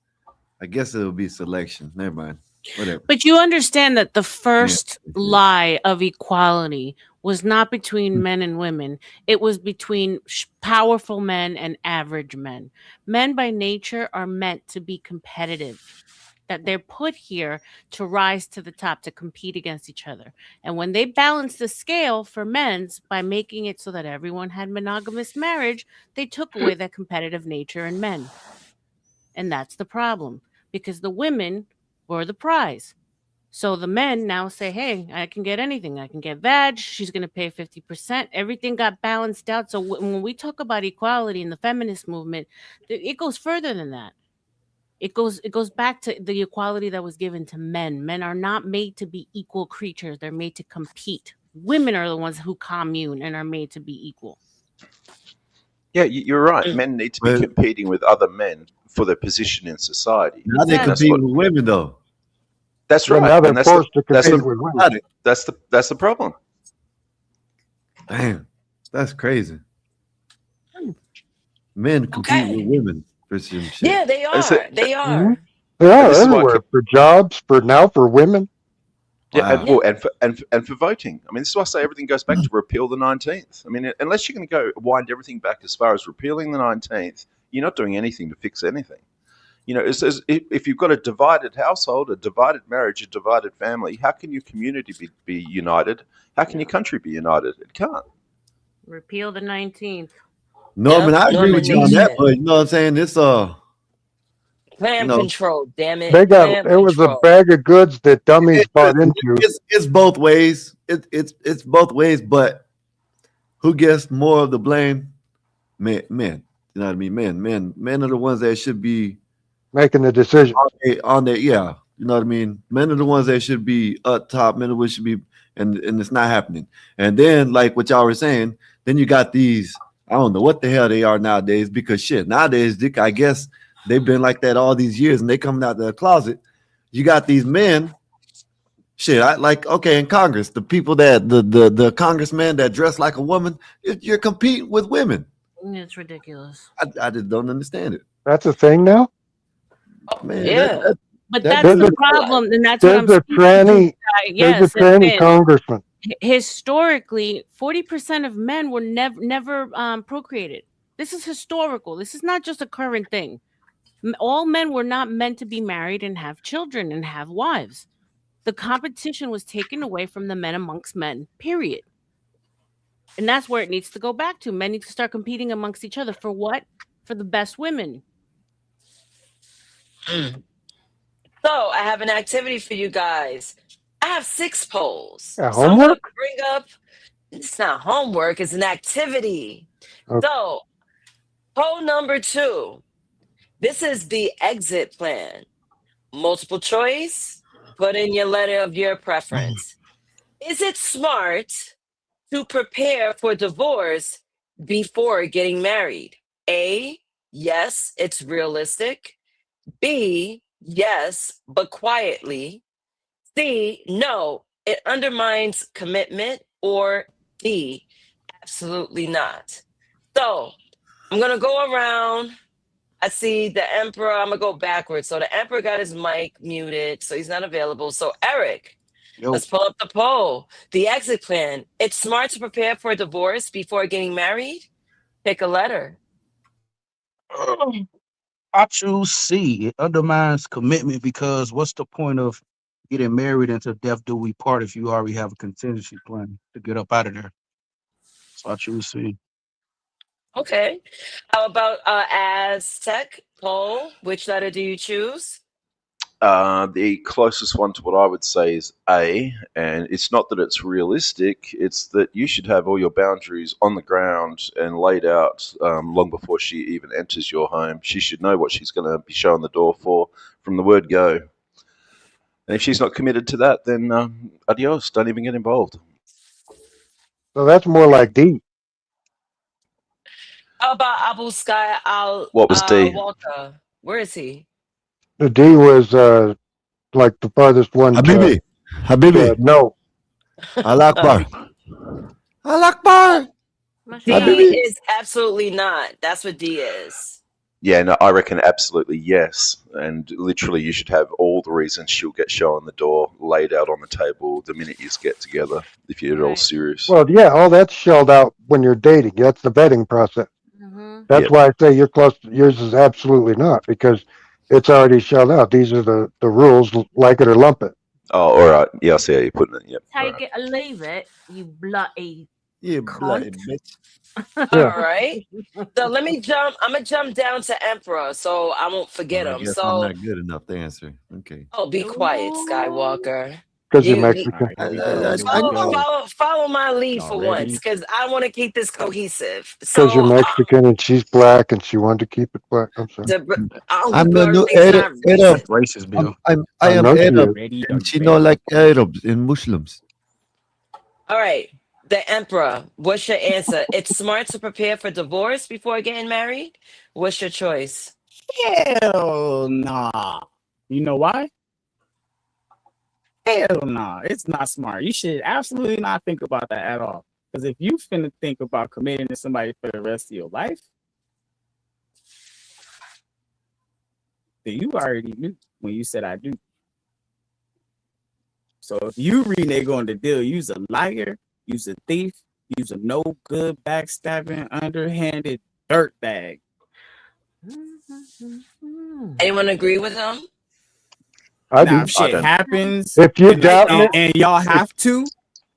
it'll be selection. Never mind. Whatever. But you understand that the first lie of equality was not between men and women. It was between powerful men and average men. Men by nature are meant to be competitive. That they're put here to rise to the top, to compete against each other. And when they balanced the scale for men's by making it so that everyone had monogamous marriage, they took away that competitive nature in men. And that's the problem, because the women were the prize. So the men now say, hey, I can get anything. I can get vag. She's going to pay 50%. Everything got balanced out. So when we talk about equality in the feminist movement, it goes further than that. It goes back to the equality that was given to men. Men are not made to be equal creatures. They're made to compete. Women are the ones who commune and are made to be equal. Yeah, you're right. Men need to be competing with other men for their position in society. Now they compete with women, though. That's Well, right. now they're And that's forced to that's compete with women. that's the problem. Damn, that's crazy. Men compete with women for some shit. Yeah, they are. They are. Mhm. They are this is why I everywhere for jobs, for women. Yeah, Wow. and for voting. I mean, this is why I say everything goes back to repeal the 19th. I mean, unless you're going to go wind everything back as far as repealing the 19th, you're not doing anything to fix anything. You know, if you've got a divided household, a divided marriage, a divided family, how can your community be united? How can your country be united? It can't. Repeal the 19th. Norman, I agree with you on that, but you know what I'm saying? It's Plan control, damn it. They got Plan it was a control. bag of goods that dummies bought into. It's both ways. It's both ways, but who gets more of the blame? Men. You know what I mean? Men are the ones that should be making the decision on their yeah. You know what I mean? Men are the ones that should be up top. Men are what should be, and it's not happening. And then, like what y'all were saying, then you got these. I don't know what the hell they are nowadays, because shit nowadays, Dick, I guess they've been like that all these years, and they coming out of the closet. You got these men. Shit, I like okay in Congress, the people that the congressmen that dress like a woman, you're competing with women. It's ridiculous. I just don't understand it. That's a thing now. Man, yeah. But that's the problem, and that's what I'm There's a tranny. There's a tranny congressman. Historically, 40% of men were never procreated. This is historical. This is not just a current thing. All men were not meant to be married and have children and have wives. The competition was taken away from the men amongst men, period. And that's where it needs to go back to. Men need to start competing amongst each other. For what? For the best women. So I have an activity for you guys. I have 6 polls. Yeah, So I'm going to homework? bring up, it's not homework, it's an activity. Okay. So poll number 2. This is the exit plan. Multiple choice, put in your letter of your preference. Is it smart to prepare for divorce before getting married? A, yes, it's realistic. B, yes, but quietly. C, no, it undermines commitment. Or D, absolutely not. So I'm going to go around. I see the Emperor. I'm going to go backwards. So the Emperor got his mic muted, so he's not available. So Eric, let's pull up the poll. The exit plan. It's smart to prepare for a divorce before getting married. Pick a letter. I choose C. It undermines commitment because what's the point of getting married until death do we part if you already have a contingency plan to get up out of there? So I choose C. Okay. How about Aztec poll? Which letter do you choose? The closest one to what I would say is A, and it's not that it's realistic, it's that you should have all your boundaries on the ground and laid out long before she even enters your home. She should know what she's going to be showing the door for from the word go. And if she's not committed to that, then adios, don't even get involved. So that's more like D. How about Abu Sky Al What was D? Walter? Where is he? The D was like the farthest one Habibi, to Habibi, no. Allah Akbar, Allah Akbar, D Habibi. is absolutely not. That's what D is. Yeah, no, I reckon absolutely yes. And literally, you should have all the reasons she'll get shown the door laid out on the table the minute you get together, if you're at all serious. Well, yeah, all that's shelled out when you're dating. That's the vetting process. That's Yep. why I say you're close. Yours is absolutely not because it's already shelled out. These are the rules, like it or lump it. Oh, all right. Yeah, I see how you're putting it. Yep. Take it or leave it, you bloody You bloody cunt. bitch. All right. So let me jump. I'm gonna jump down to Emperor, so I won't forget I him. guess I'm So, not good enough to answer. Okay. oh, be quiet, Skywalker. Because you're You Mexican. follow my lead for Already? once, because I want to keep this cohesive. Because you're So Mexican and she's black and she wanted to keep it black. I'm sorry. I'm the new everything's not Arab. Racist, Bill. I am know she Arab, is. and she know like Arabs and Muslims. all right. The Emperor, what's your answer? It's smart to prepare for divorce before getting married. What's your choice? Hell nah. You know why? Hell nah. It's not smart. You should absolutely not think about that at all. Because if you finna think about committing to somebody for the rest of your life, then you already knew when you said I do. So if you renege on the deal, you's a liar, you's a thief, you's a no good, backstabbing, underhanded dirtbag. Anyone agree with him? I Now, do. if shit happens, If you're and, doubting it, and y'all have to,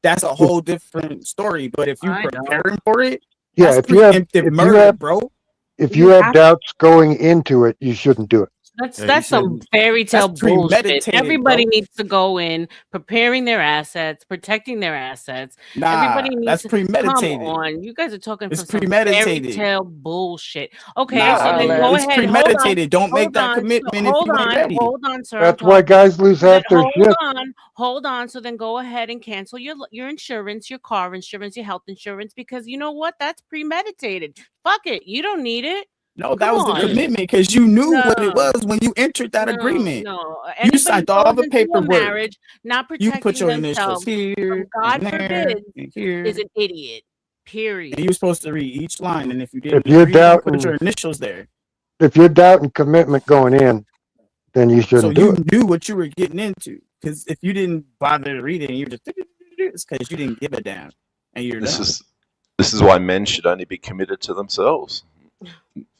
that's a whole different story. But if you preparing for it, yeah, that's if you have, preemptive murder, bro. if you have doubts going into it, you shouldn't do it. That's some fairy tale That's bullshit. premeditated, Everybody bro. needs to go in preparing their assets, protecting their assets. Nah, Everybody needs that's to premeditated. come on. You guys are talking It's from some fairy premeditated. tale bullshit. Okay, Nah, so then go it's ahead. premeditated. Don't make Hold that on. commitment if Hold you ain't on. ready. Hold on, sir. That's I'm why talking. guys lose So then half their shit. hold on. So then go ahead and cancel your insurance, your car insurance, your health insurance, because you know what? That's premeditated. Fuck it. You don't need it. No, that Come was the on. commitment because you knew what it No. was when you entered that agreement. No, You anybody signed all goes the into a paperwork. marriage not You put protecting your initials themselves here, from God and there, forbid and here. is an idiot. Period. And you were supposed to read each line, and if you If didn't you're agree, you put your doubting, initials there. if you're doubting commitment going in, then you So shouldn't do you it. knew what you were getting into. Because if you didn't bother to read it, and you just it's because you didn't give a damn, and you're This done. is why men should only be committed to themselves.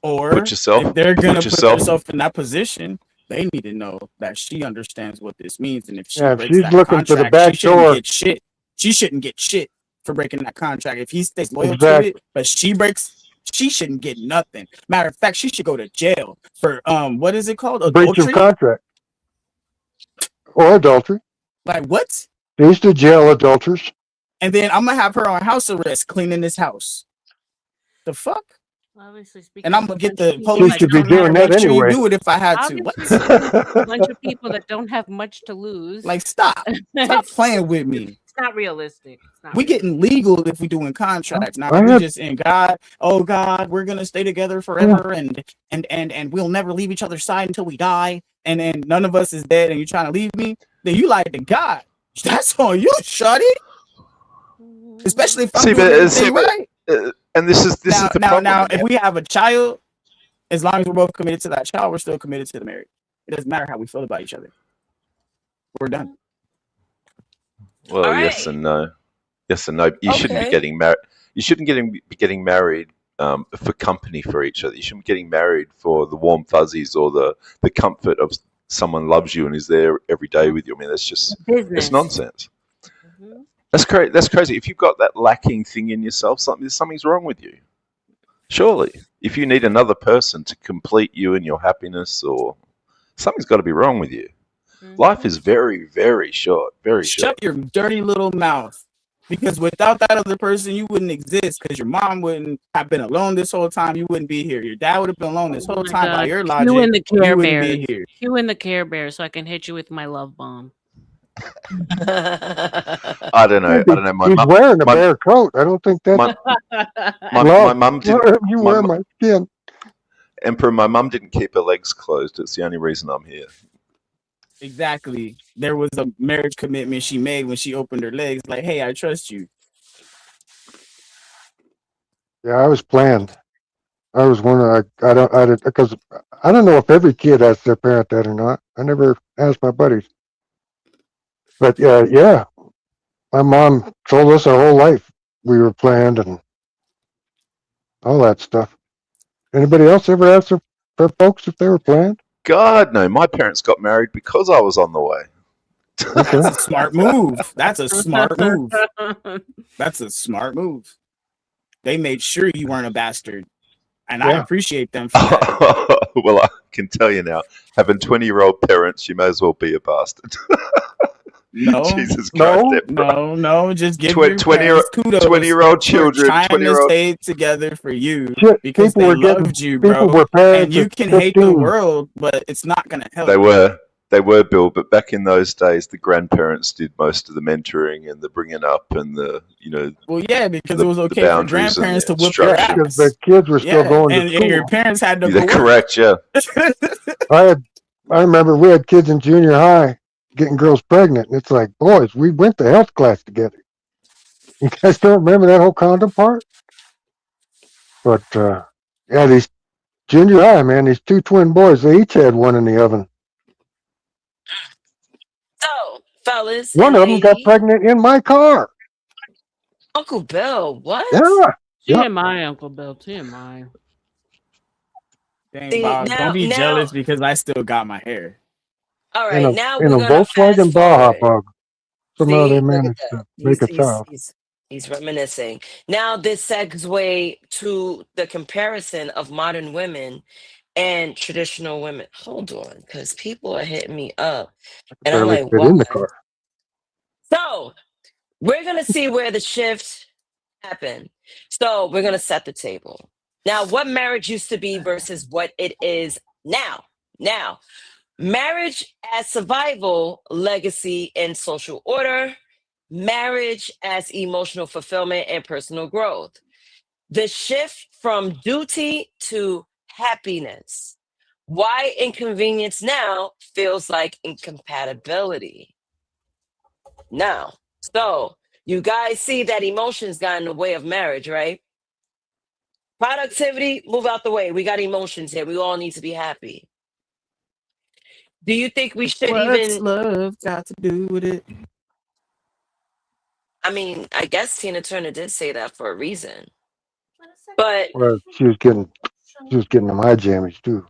Or Put yourself. if they're gonna Put put yourself. themselves in that position, they need to know that she understands what this means, and if she Yeah, if breaks she's that looking for the contract, back she shouldn't door, get shit. She shouldn't get shit for breaking that contract. If he stays loyal to exactly. it, but she breaks, she shouldn't get nothing. Matter of fact, she should go to jail for what is it called? Breach of Adultery? contract or adultery. Like what? They used to jail adulterers. And then I'm gonna have her on house arrest cleaning this house. The fuck? Obviously speaking. And I'm gonna get the She police should to be come here doing and that make sure you anyway. do it if I had to. What? Obviously, a bunch of people that don't have much to lose. Like stop playing with me. It's not realistic. It's not We getting legal if we doing contracts. Now I we have- just in God. Oh God, we're gonna stay together forever, and we'll never leave each other's side until we die. And then none of us is dead, and you're trying to leave me. Then you like to God. That's on you, shawty. Especially if I'm See, doing but everything right. And this is the problem. Now, if we have a child, as long as we're both committed to that child, we're still committed to the marriage. It doesn't matter how we feel about each other. We're done. Well, All yes right. and no. Yes and no. You shouldn't be Okay. getting married. You shouldn't be getting married for company for each other. You shouldn't be getting married for the warm fuzzies or the comfort of someone loves you and is there every day with you. I mean, that's just it's nonsense. That's crazy. That's crazy. If you've got that lacking thing in yourself, something's wrong with you. Surely, if you need another person to complete you in your happiness, or something's got to be wrong with you. Life is very, very short. Very short. Shut your dirty little mouth. Because without that other person, you wouldn't exist. Because your mom wouldn't have been alone this whole time. You wouldn't be here. Your dad would have been alone this whole time. By your logic, Hue and the you Care wouldn't Bears. be here. Hue and the Care Bears, so I can hit you with my love bomb. I don't know. He's wearing a bear coat. I don't think that's my mum didn't. You wear my skin. Emperor, my mum didn't keep her legs closed. It's the only reason I'm here. Exactly. There was a marriage commitment she made when she opened her legs. Like, hey, I trust you. Yeah, I was planned. I was wondering. Because I don't know if every kid asks their parent that or not. I never asked my buddies. But yeah, my mom told us our whole life we were planned and all that stuff. Anybody else ever asked their folks if they were planned? God, no. My parents got married because I was on the way. That's a smart move. That's a smart move. That's a smart move. They made sure you weren't a bastard. And I appreciate them for that. Well, I can tell you now, having 20-year-old parents, you may as well be a bastard. No, Jesus Christ, no. Just give 20-year-old children, trying 20-year-old. to stay together for you Shit, because people they were getting- loved you, people bro. were parents And you at can hate the 15. world, but it's not gonna help. They were, Bill, but back in those days, the grandparents did most of the mentoring and the bringing up and the, Well, yeah, because the- it was the okay for boundaries and grandparents to the whip your instruction. ass. The kids were still going to and school. your parents had to They're go work. correct, yeah. I remember we had kids in junior high getting girls pregnant, and it's like, boys, we went to health class together. You guys don't remember that whole condom part? But yeah, these junior high, man, these two twin boys, they each had one in the oven. So, fellas, One and of them got ladies, pregnant in my car. Uncle Bill, what? Yeah. TMI, Uncle Bill, TMI. Dang, See, Bob, now- don't be now- jealous because I still got my hair. All In right, a, now in we're a gonna Volkswagen fast Baja forward. Bug. Somehow See, they look at managed that. to make a child. He's reminiscing. Now this segue to the comparison of modern women and traditional women. Hold on, because people are hitting me up, and I'm Barely like, fit in the why? car. So we're gonna see where the shift happened. So we're gonna set the table. Now, what marriage used to be versus what it is now. Now, marriage as survival, legacy, and social order. Marriage as emotional fulfillment and personal growth. The shift from duty to happiness. Why inconvenience now feels like incompatibility. Now, so you guys see that emotions got in the way of marriage, right? Productivity, move out the way. We got emotions here. We all need to be happy. Do you think we should What's even? love got to do with it? I mean, I guess Tina Turner did say that for a reason. But Well, she was getting them eye jammies too.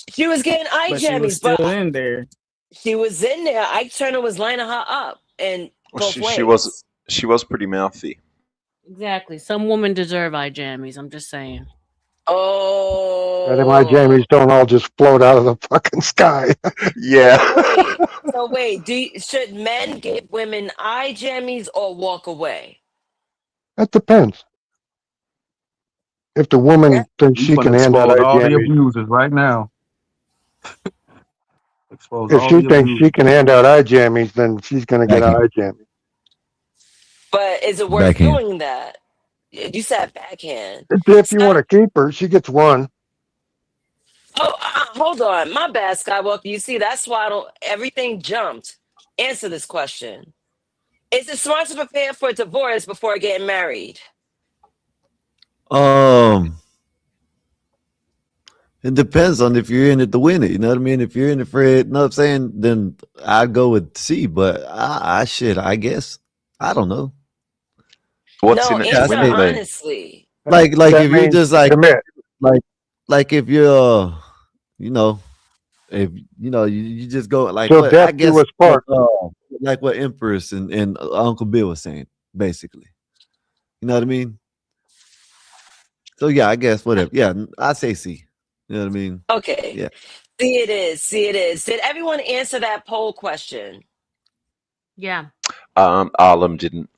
she was getting eye But she was jammies, still but in there. she was in there. Ike Turner was lining her up in Well, both ways. she was pretty mouthy. Exactly. Some women deserve eye jammies. I'm just saying. Oh. Yeah, them eye jammies don't all just float out of the fucking sky. Yeah. So wait, should men give women eye jammies or walk away? That depends. If the woman thinks You she can finna hand out expose eye all the jammies, abusers right now. Expose if all she the thinks abusers. she can hand out eye jammies, then she's gonna get an eye jammy. But is it worth Backhand. doing that? You said backhand. If you want to keep her, she gets one. Oh, hold on. My bad, Skywalker. You see, that's why everything jumped. Answer this question. Is it smart to prepare for a divorce before getting married? It depends on if you're in it to win it. You know what I mean? If you're in it for it, you know what I'm saying? Then I'd go with C. But I guess I don't know. No, answer honestly. like That if you means just commit. like if you're you know if you just go like Till what I death do guess us part. like what Empress and Uncle Bill was saying basically. You know what I mean? So yeah, I guess whatever. Yeah, I say C. You know what I mean? Okay. Yeah. See it is. See it is. Did everyone answer that poll question? Yeah. Arlem didn't.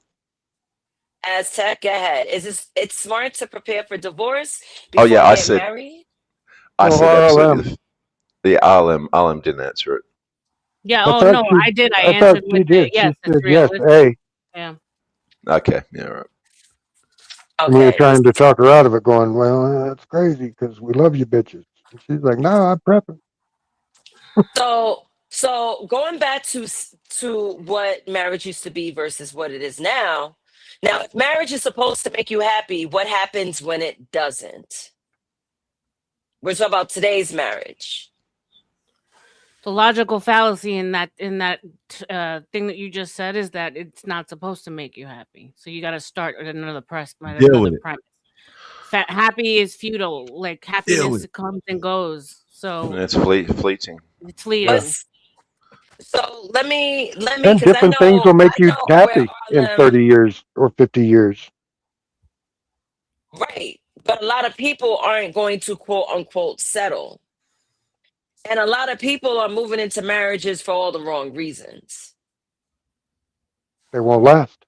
Aztec, go ahead. It's smart to prepare for divorce Oh before yeah, you I get said married? absolutely. The Arlem didn't answer it. Yeah. I Oh thought no, she, I did. I I thought answered she with did. yes. She It's said yes, realistic. A. Yeah. Okay, yeah, right. And we were Okay. trying to talk her out of it, going, "Well, that's crazy because we love you, bitches." And she's like, "No, I'm prepping." So going back to what marriage used to be versus what it is now. Now, if marriage is supposed to make you happy, what happens when it doesn't? We're talking about today's marriage. The logical fallacy in that thing that you just said is that it's not supposed to make you happy. So you got to start with another Deal with it. premise. Happy is futile. Like Deal happiness with it. comes and goes. So It's fleeting. it's Yeah. fleeting. So let me And because different things will make you where happy in 30 years or 50 years. right, but a lot of people aren't going to quote unquote settle. And a lot of people are moving into marriages for all the wrong reasons. They won't last.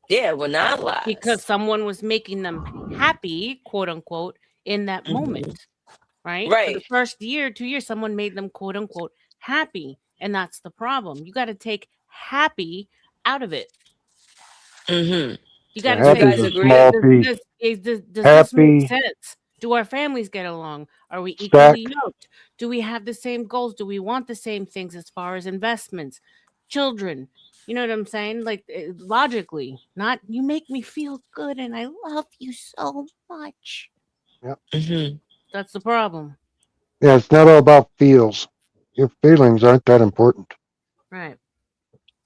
Yeah, will not last. Because someone was making them happy, quote unquote, in that moment. Right? For the Right. first year, 2 years, someone made them quote unquote happy. And that's the problem. You got to take happy out of it. Mm-hmm. You got to You take Happy's guys a agree? small piece. does this make Happy, sense? Do our families get along? Are we equally stacked. yoked? Do we have the same goals? Do we want the same things as far as investments, children? You know what I'm saying? Like logically, not you make me feel good and I love you so much. Yep. Mm-hmm. That's the problem. Yeah, it's not all about feels. Your feelings aren't that important Right.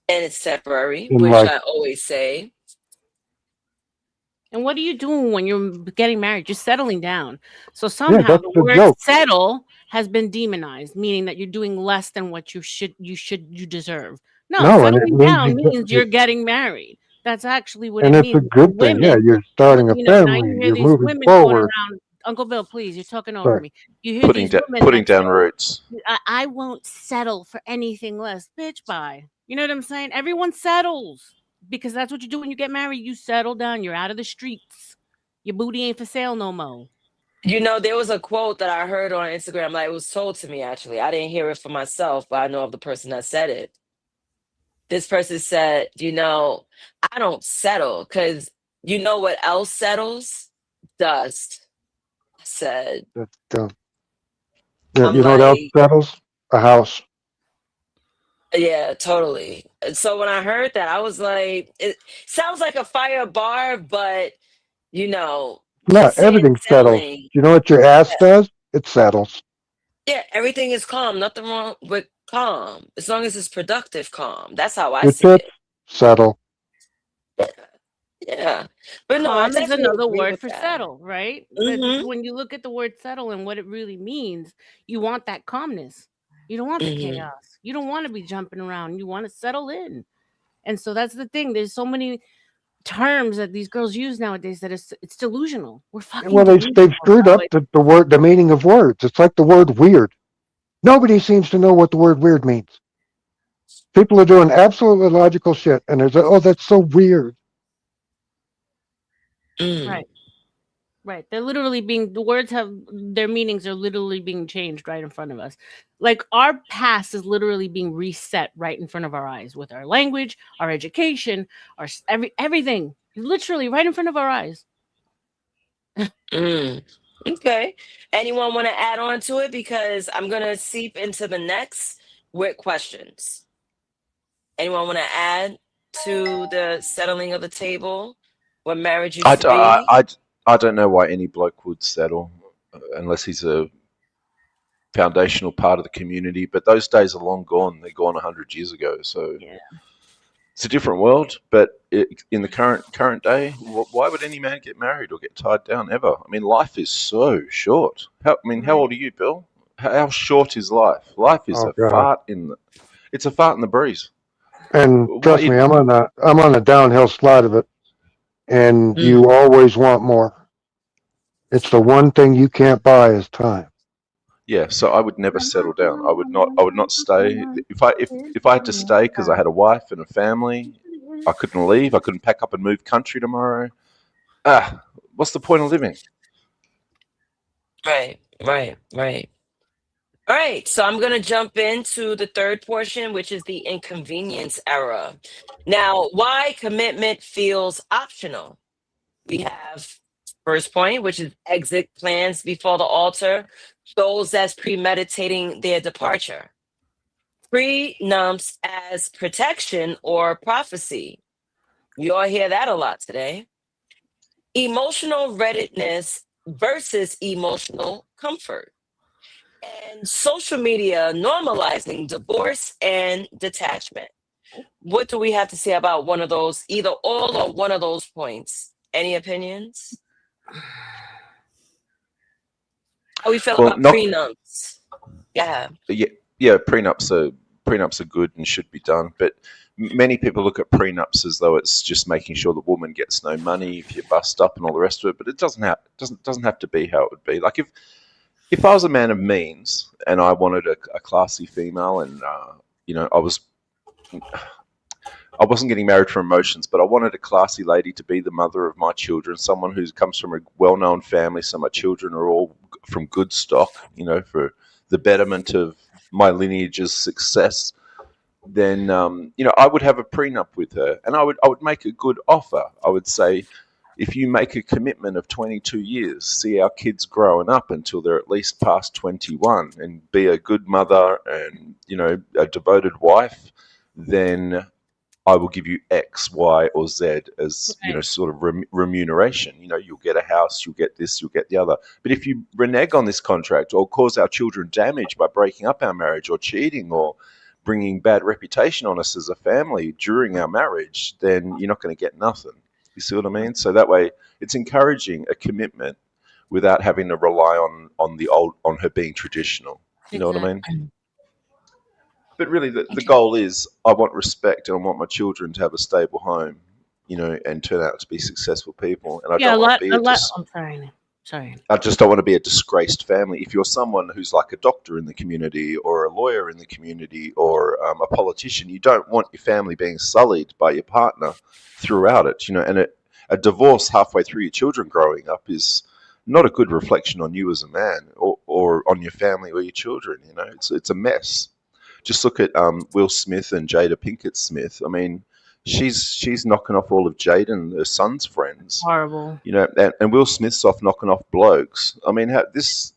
And it's temporary, in which life. I always say. And what are you doing when you're getting married? You're settling down. So Yeah, somehow that's the the word joke. settle has been demonized, meaning that you're doing less than what you deserve. No, No, and it settling means down means you're getting married. That's actually what it and it's a means. For good thing. Yeah, women, you're starting a now family. you hear You're these moving women going forward. around. Uncle Bill, please, you're talking over Sorry. me. You hear these women Putting that say, down roots. I won't settle for anything less. Bitch, bye. You know what I'm saying? Everyone settles because that's what you do when you get married. You settle down. You're out of the streets. Your booty ain't for sale no more. You know, there was a quote that I heard on Instagram, like it was told to me actually. I didn't hear it for myself, but I know of the person that said it. This person said, I don't settle because you know what else settles? Dust. I said, That's yeah, I'm you know what else like, settles? A house. yeah, totally. And so when I heard that, I was like, it sounds like a fire bar, but No, just saying everything settles. settling. You know what your ass does? It settles. Yeah, everything is calm. Nothing wrong with calm. As long as it's productive calm. That's how I Your see tits it. settle. Yeah. But no, I Calm is definitely another agree word with for that. settle, right? Mm-hmm. When you look at the word settle and what it really means, you want that calmness. You don't want the Mm-hmm. chaos. You don't want to be jumping around. You want to settle in. And so that's the thing. There's so many terms that these girls use nowadays that it's delusional. We're fucking Well, they've delusional, screwed bro. up the meaning of words. It's like the word weird. Nobody seems to know what the word weird means. People are doing absolutely logical shit, and there's oh, that's so weird. Right. Right. They're literally being the words have their meanings are literally being changed right in front of us. Like our past is literally being reset right in front of our eyes with our language, our education, everything. Literally right in front of our eyes. Okay. Anyone want to add on to it? Because I'm going to seep into the next with questions. Anyone want to add to the settling of the table? What marriage used to be? I don't know why any bloke would settle unless he's a foundational part of the community. But those days are long gone. They're gone 100 years ago. So yeah. It's a different world, but in the current day, why would any man get married or get tied down ever? I mean, life is so short. How old are you, Bill? How short is life? Life is Oh a God. fart in the. It's a fart in the breeze. And Why trust me, you, I'm on the downhill slide of it, and you always want more. It's the one thing you can't buy is time. Yeah, so I would never settle down. I would not. I would not stay. If I had to stay because I had a wife and a family, I couldn't leave. I couldn't pack up and move country tomorrow. What's the point of living? Right, right, right. All right, so I'm going to jump into the third portion, which is the inconvenience era. Now, why commitment feels optional. We have first point, which is exit plans before the altar, those that's premeditating their departure. Prenups as protection or prophecy. You all hear that a lot today. Emotional readiness versus emotional comfort. And social media normalizing divorce and detachment. What do we have to say about one of those, either all or one of those points? Any opinions? How we feel Well, about prenups? Yeah. yeah, prenups are good and should be done, but many people look at prenups as though it's just making sure the woman gets no money if you bust up and all the rest of it. But it doesn't have to be how it would be. Like if I was a man of means and I wanted a classy female, and I wasn't getting married for emotions, but I wanted a classy lady to be the mother of my children, someone who comes from a well-known family, so my children are all from good stock, for the betterment of my lineage's success. Then I would have a prenup with her, and I would make a good offer. I would say, if you make a commitment of 22 years, see our kids growing up until they're at least past 21, and be a good mother and a devoted wife, then I will give you X, Y, or Z as sort of remuneration. You'll get a house, you'll get this, you'll get the other. But if you renege on this contract or cause our children damage by breaking up our marriage or cheating or bringing bad reputation on us as a family during our marriage, then you're not going to get nothing. You see what I mean? So that way, it's encouraging a commitment without having to rely on her being traditional. You know what I mean? But really, the goal is I want respect and I want my children to have a stable home, and turn out to be successful people. And I Yeah, don't want to be a lot. I'm sorry. I just don't want to be a disgraced family. If you're someone who's like a doctor in the community or a lawyer in the community or a politician, you don't want your family being sullied by your partner throughout it, and a divorce halfway through your children growing up is not a good reflection on you as a man or on your family or your children. It's a mess. Just look at Will Smith and Jada Pinkett Smith. I mean, she's knocking off all of Jada and her son's friends. Horrible. And Will Smith's off knocking off blokes. I mean, this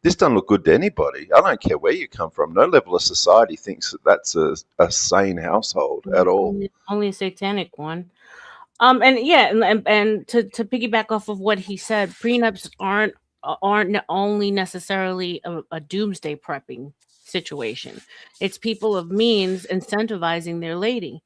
doesn't look good to anybody. I don't care where you come from. No level of society thinks that's a sane household at all. Only a satanic one. And to piggyback off of what he said, prenups aren't only necessarily a doomsday prepping situation. It's people of means incentivizing their lady.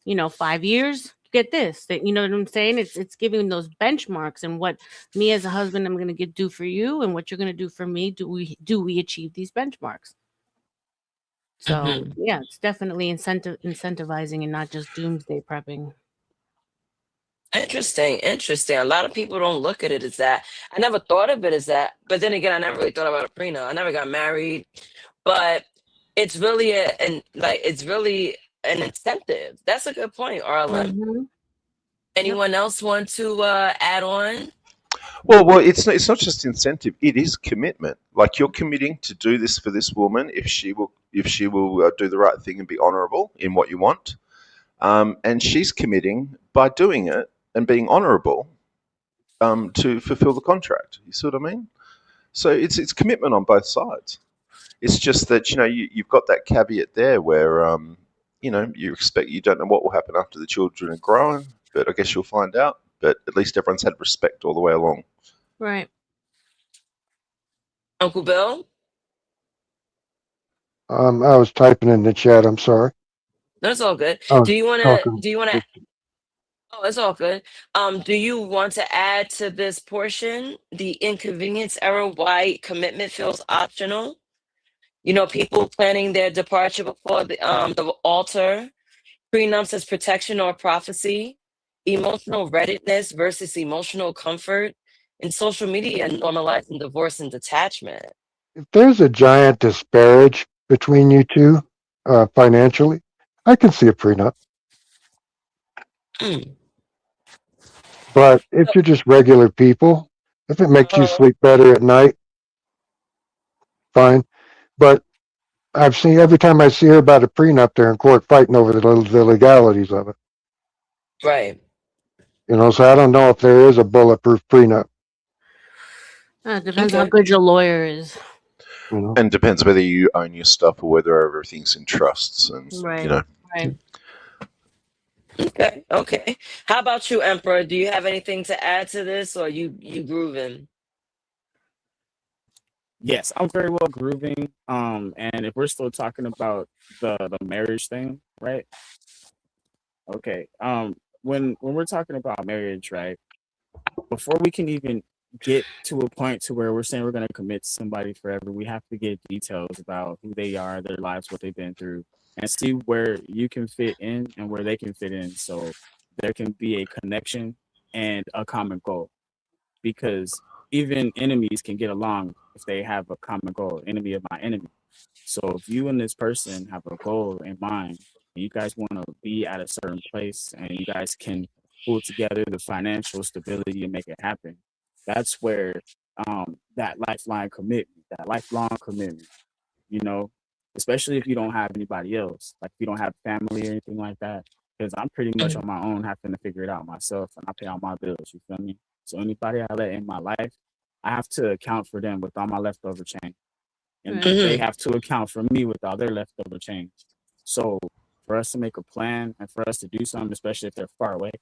5 years, get this. That, you know what I'm saying? It's giving those benchmarks and what me as a husband I'm going to do for you and what you're going to do for me. Do we achieve these benchmarks? So yeah, it's definitely incentivizing and not just doomsday prepping. Interesting. A lot of people don't look at it as that. I never thought of it as that. But then again, I never really thought about a prenup. I never got married. But it's really it's really an incentive. That's a good point, Arlen. Anyone else want to add on? Well, it's not just incentive; it is commitment. Like you're committing to do this for this woman if she will do the right thing and be honourable in what you want, and she's committing by doing it and being honourable to fulfil the contract. You see what I mean? So it's commitment on both sides. It's just that you've got that caveat there where you don't know what will happen after the children are grown, but I guess you'll find out. But at least everyone's had respect all the way along. Right. Uncle Bill? I was typing in the chat. I'm sorry. That's all good. Oh, Do you want to? talking. Do you want to? Oh, it's all good. Do you want to add to this portion the inconvenience error why commitment feels optional? You know, people planning their departure before the altar, prenups as protection or prophecy, emotional readiness versus emotional comfort, and social media normalizing divorce and detachment. If there's a giant disparage between you two financially, I can see a prenup. Mm. But if you're just regular people, if it makes you sleep better at night, fine. But I've seen every time I see her about a prenup, they're in court fighting over the legalities of it. Right. You know, so I don't know if there is a bulletproof prenup. It depends how good your lawyer is. You know, And depends whether you own your stuff or whether everything's in trusts, and Right. you know. Right. Okay. Okay. How about you, Emperor? Do you have anything to add to this, or you grooving? Yes, I'm very well grooving. And if we're still talking about the marriage thing, right? Okay. When we're talking about marriage, right? Before we can even get to a point to where we're saying we're going to commit to somebody forever, we have to get details about who they are, their lives, what they've been through, and see where you can fit in and where they can fit in. So there can be a connection and a common goal. Because even enemies can get along if they have a common goal, enemy of my enemy. So if you and this person have a goal in mind, and you guys want to be at a certain place and you guys can pull together the financial stability to make it happen, that's where that lifelong commitment, you know, especially if you don't have anybody else, like if you don't have family or anything like that. Because I'm pretty much on my own having to figure it out myself and I pay all my bills, you feel me? So anybody I let in my life, I have to account for them with all my leftover change. And Right. they have to account for me with all their leftover change. So for us to make a plan and for us to do something, especially if they're far away,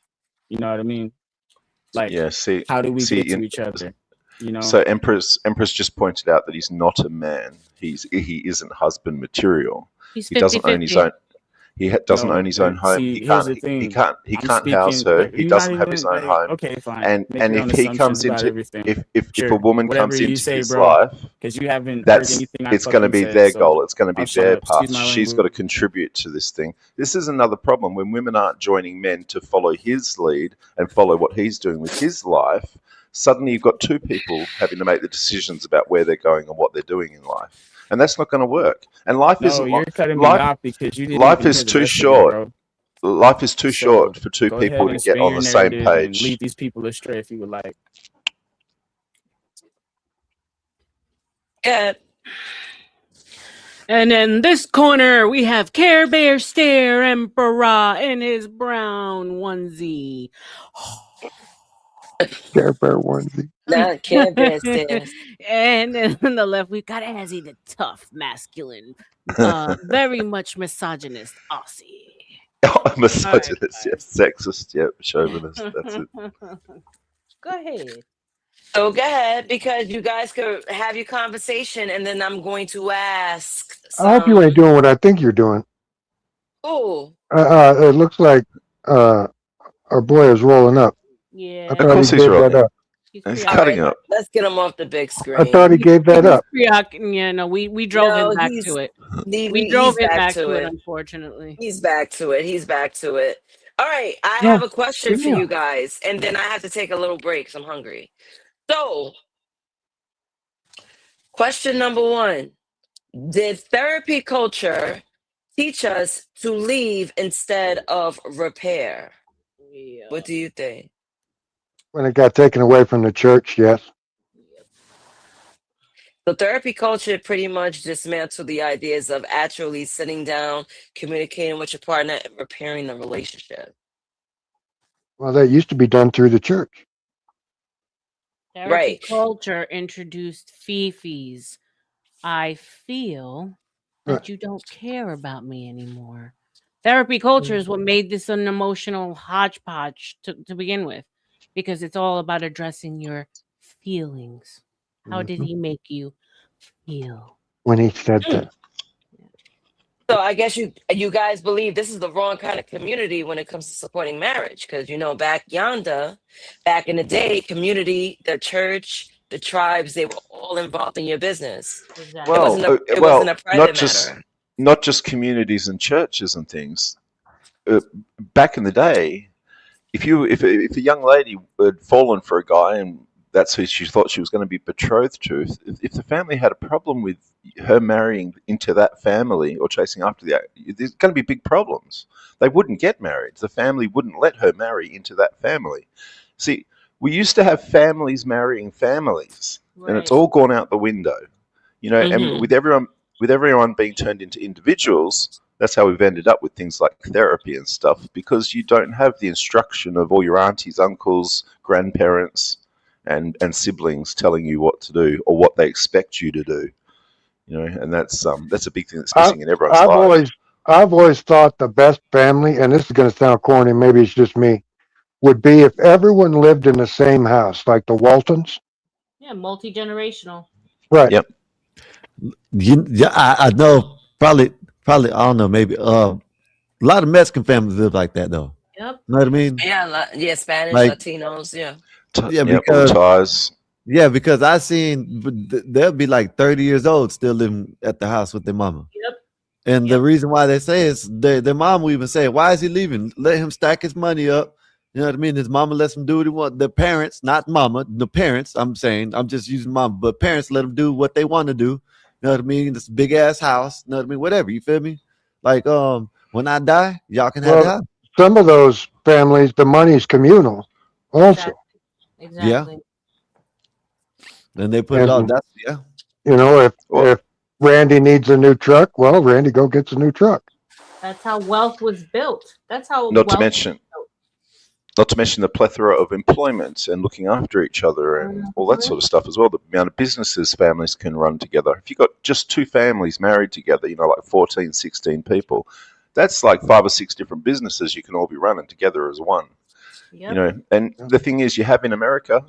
you know what I mean? Like, Yeah. See. how do we See. get to each other? You know? So Empress just pointed out that he's not a man. He isn't husband material. He's He doesn't own his 50-50. own. Doesn't No, own his own home. see, He here's can't. the He thing. can't. He I'm can't house speaking, her. but He you're not doesn't have his even own like, home. okay, fine. And Make your own if he assumptions comes about into everything. if a Sure, woman whatever comes you into say, his bro, life, because you haven't heard that's anything I it's going to fucking be said. their So goal. It's going to be I'll shut their up. Excuse path. my She's got to language. contribute to this thing. This is another problem when women aren't joining men to follow his lead and follow what he's doing with his life. Suddenly, you've got two people having to make the decisions about where they're going and what they're doing in life, and that's not going to work. And life No, isn't you're cutting me life. off because you didn't Life even is hear the too rest of it, short. bro. Life is too So short for two go people ahead to and get spin on your the same narrative and page. lead these people astray if you would like. Yeah. And in this corner, we have Care Bear Stare Emperor in his brown onesie. Care Bear onesie. Not Care Bear stairs. And on the left, we got Azzy, the tough, masculine, very much misogynist Aussie. Misogynist, yes, sexist, yep, chauvinist. That's it. Go ahead. So go ahead, because you guys could have your conversation, and then I'm going to ask I hope you ain't doing what I think you're doing. Oh, It looks like our boy is rolling up. Yeah. I Of thought he course he's gave that rolling. up. He's He's all cutting right. up. Let's get him off the big I thought he screen. gave that up. Yeah, no, we drove him No, back to it. We drove he's him back back to to it, it. unfortunately. He's back to it. He's back to it. All right. I No, have a question for you guys, and then I have to take a little break because I'm hungry. So, question number one: did therapy culture teach us to leave instead of repair? Yeah. What do you think? when it got taken away from the church, yes. So therapy culture pretty much dismantled the ideas of actually sitting down, communicating with your partner, and repairing the relationship. Well, that used to be done through the church. Therapy Right. culture introduced fifis. I feel that you don't care about me anymore. Therapy culture is what made this an emotional hodgepodge to begin with, because it's all about addressing your feelings. How did Mhm. he make you feel? When he said that. So I guess you guys believe this is the wrong kind of community when it comes to supporting marriage, because back in the day, community, the church, the tribes, they were all involved in your business. Exactly. It wasn't a not private matter. not just communities and churches and things. Back in the day, if a young lady had fallen for a guy and that's who she thought she was going to be betrothed to, if the family had a problem with her marrying into that family or chasing after there's going to be big problems. They wouldn't get married. The family wouldn't let her marry into that family. See, we used to have families marrying families, and it's all gone out the window. And with everyone being turned into individuals, that's how we've ended up with things like therapy and stuff, because you don't have the instruction of all your aunties, uncles, grandparents, and siblings telling you what to do or what they expect you to do. And that's a big thing that's missing in everyone's life. I've always thought the best family, and this is going to sound corny, maybe it's just me, would be if everyone lived in the same house, like the Waltons. Yeah, multi-generational. Right. Yep. I know. Probably. I don't know. Maybe. A lot of Mexican families live like that, though. Yep. You know what I mean? Yeah, Spanish, Like- Latinos, yeah. Yeah, all because ties. yeah, because I seen they'll be like 30 years old still living at the house with their mama. Yep. And the reason why they say is their mom will even say, "Why is he leaving? Let him stack his money up." You know what I mean? His mama lets him do what he wants. The parents, not mama, the parents. I'm just using mama, but parents let them do what they want to do. You know what I mean? This big ass house. You know what I mean? Whatever. You feel me? Like when I die, y'all can have the house. Some of those families, the money's communal, also. Exactly. Yeah. Then they put it all. And, That's yeah. If Randy needs a new truck, well, Randy go gets a new truck. That's how wealth was built. That's how Not to wealth mention the plethora of employment and looking after each other and all that sort of stuff as well. The amount of businesses families can run together. If you've got just two families married together, like 14, 16 people, that's like 5 or 6 different businesses you can all be running together as one. Yep. And the thing is, you have in America,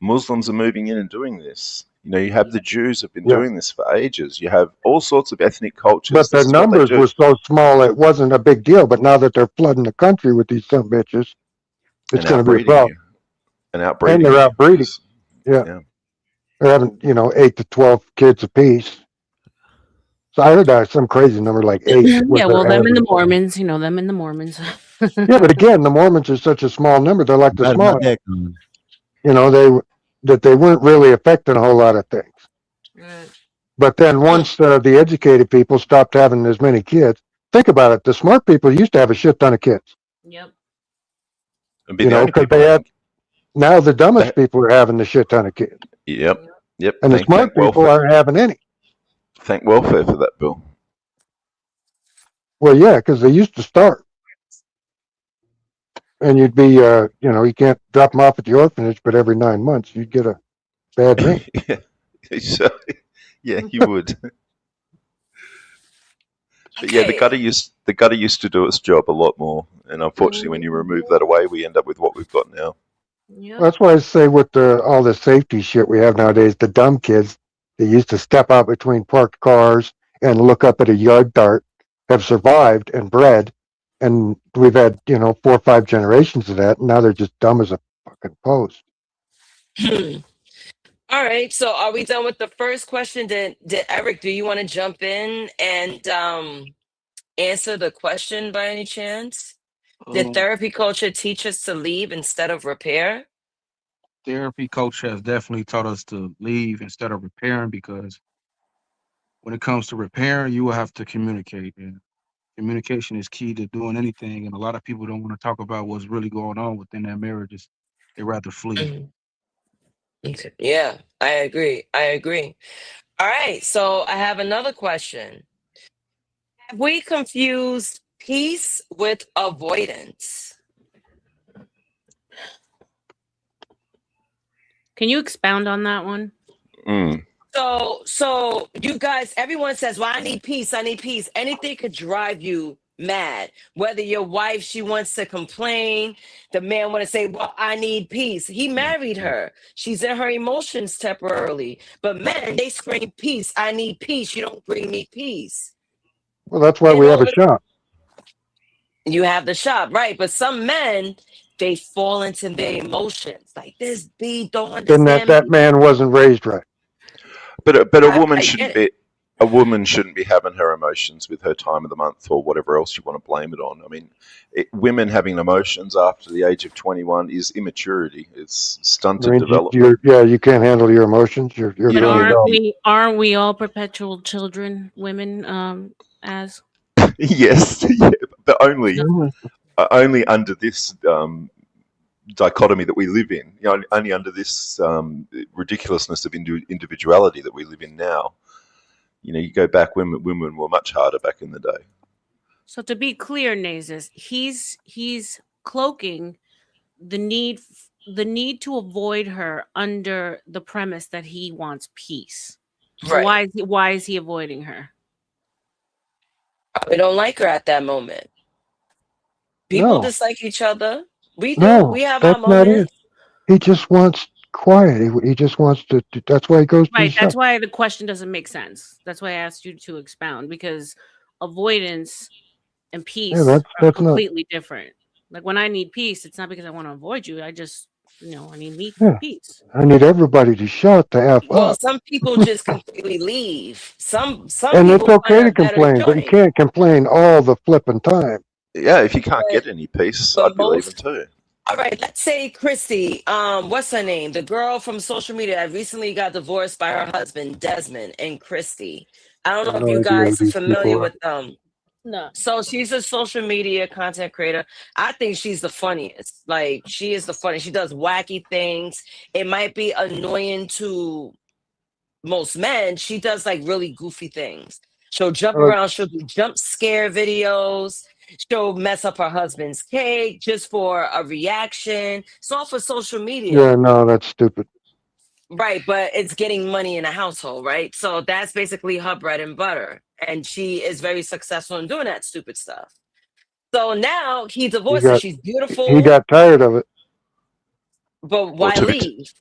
Muslims are moving in and doing this. You have the Jews have been doing this for ages. You have all sorts of ethnic cultures. But the numbers were so small, it wasn't a big deal. But now that they're flooding the country with these some bitches, it's going to be a problem. And outbreeding. And they're outbreeding. Yeah. They're having, 8 to 12 kids apiece. So I heard some crazy number like 8. Yeah, well, them and the Mormons, them and the Mormons. Yeah, but again, the Mormons are such a small number. They're like the smallest. They weren't really affecting a whole lot of things. Right. But then once the educated people stopped having as many kids, think about it. The smart people used to have a shit ton of kids. Yep. Because now the dumbest people are having a shit ton of kids. Yep. And the smart people aren't having any. Thank welfare for that, Bill. Well, yeah, because they used to start. And you'd be, you can't drop them off at the orphanage, but every 9 months you'd get a bad ring. Yeah, you would. But yeah, the gutter used to do its job a lot more, and unfortunately, when you remove that away, we end up with what we've got now. Yep. That's why I say with all the safety shit we have nowadays, the dumb kids that used to step out between parked cars and look up at a yard dart have survived and bred, and we've had 4 or 5 generations of that, and now they're just dumb as a fucking post. All right, so are we done with the first question? Did Eric, do you want to jump in and answer the question by any chance? Did therapy culture teach us to leave instead of repair? Therapy culture has definitely taught us to leave instead of repairing, because when it comes to repairing, you will have to communicate. And communication is key to doing anything. And a lot of people don't want to talk about what's really going on within their marriages. They rather flee. Okay. Yeah, I agree. All right, so I have another question. Have we confused peace with avoidance? Can you expound on that one? So you guys, everyone says, well, I need peace. Anything could drive you mad. Whether your wife, she wants to complain, the man want to say, well, I need peace. He married her. She's in her emotions temporarily. But men, they scream peace. I need peace. You don't bring me peace. Well, that's why In we have a order, shop. you have the shop, right? But some men, they fall into their emotions. Like this B don't And understand that me. man wasn't raised right. But a woman I shouldn't get it. be a woman shouldn't be having her emotions with her time of the month or whatever else you want to blame it on. I mean, women having emotions after the age of 21 is immaturity. It's I stunted mean, development. you can't handle your emotions. You're a But grown adult. aren't we all perpetual children, women? As Yes, yeah, but so, only under this dichotomy that we live in. You know, only under this ridiculousness of individuality that we live in now. You know, you go back, women were much harder back in the day. so to be clear, Naezus, he's cloaking the need to avoid her under the premise that he wants peace. So Right. why is he avoiding her? We don't like her at that moment. People No, dislike each other. We do. no, We have our that's not it. moments. He just wants quiet. He just wants to. That's why he goes to the Right. That's shop. why the question doesn't make sense. That's why I asked you to expound, because avoidance and Yeah, peace are that's not. completely different. Like when I need peace, it's not because I want to avoid you. I just, I need Yeah, peace. I need everybody to shut the f Well, up. some people just completely leave. Some And it's people find okay a to better complain, but you joint. can't complain all the flipping time. Yeah, if you can't But get any peace, but I'd be leaving most too. all right, let's say Christy, what's her name? The girl from social media that recently got divorced by her husband, Desmond, and Christy. I I don't have know if no you idea who guys are these people familiar are. with them. No. So she's a social media content creator. I think she's the funniest. Like she is the funniest. She does wacky things. It might be annoying to most men. She does like really goofy things. She'll jump Uh, around. She'll do jump scare videos. She'll mess up her husband's cake just for a reaction. It's all for social yeah, media. no, that's stupid. Right, but it's getting money in the household, right? So that's basically her bread and butter. And she is very successful in doing that stupid stuff. So now he He divorced her. got She's he beautiful, got tired of it. but Well, why leave?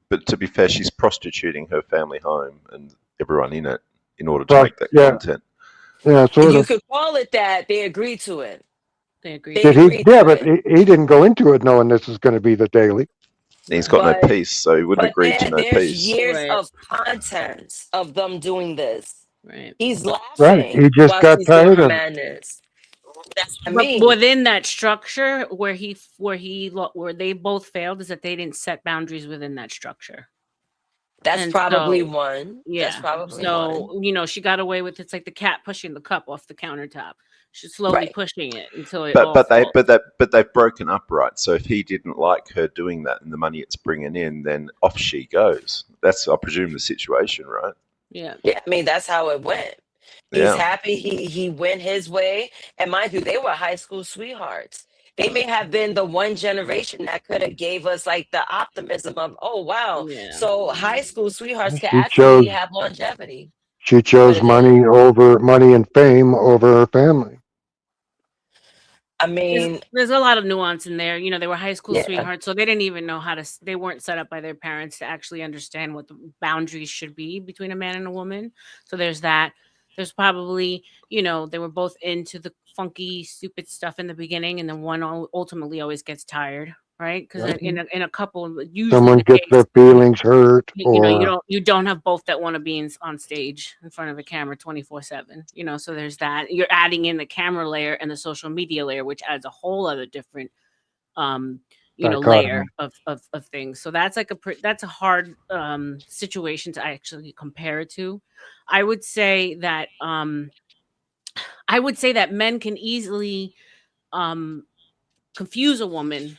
but to be fair, she's prostituting her family home and everyone in it in order to make that Yeah, content. yeah, sort You of. could call it that. They agreed to it. They agreed They Did to he? it. agreed Yeah, to but it. he didn't go into it knowing this is going to be the daily. He's Right. got no But peace, so he wouldn't agree to no there's peace. years Right. of content of them doing this. Right. He's Right. laughing He just while got she's doing tired her of it. madness. That's what I But mean. within that structure where they both failed is that they didn't set boundaries within that structure. That's And probably so, one. That's yeah. probably one. So, she got away with it's like the cat pushing the cup off the countertop. She's slowly Right. pushing it until it But all falls. they've broken up, right? So if he didn't like her doing that and the money it's bringing in, then off she goes. That's, I presume, the situation, right? Yeah. Yeah, I mean that's how it went. He's Yeah. happy he went his way. And mind you, they were high school sweethearts. They may have been the one generation that could have gave us like the optimism of, oh wow. Yeah. So high school sweethearts could She actually chose have longevity. she But chose it didn't. money and fame over her family. I mean, There's a lot of nuance in there. They were high school yeah. sweethearts, so they didn't even know they weren't set up by their parents to actually understand what the boundaries should be between a man and a woman. So there's that. There's probably, they were both into the funky, stupid stuff in the beginning, and then one ultimately always gets tired, right? Because Yep. in a couple, usually Someone the gets case, their feelings hurt, you or don't have both that want to be on stage in front of a camera 24/7, so there's that. You're adding in the camera layer and the social media layer, which adds a whole other different layer dichotomy. of things. So that's like that's a hard situation to actually compare it to. I would say that men can easily confuse a woman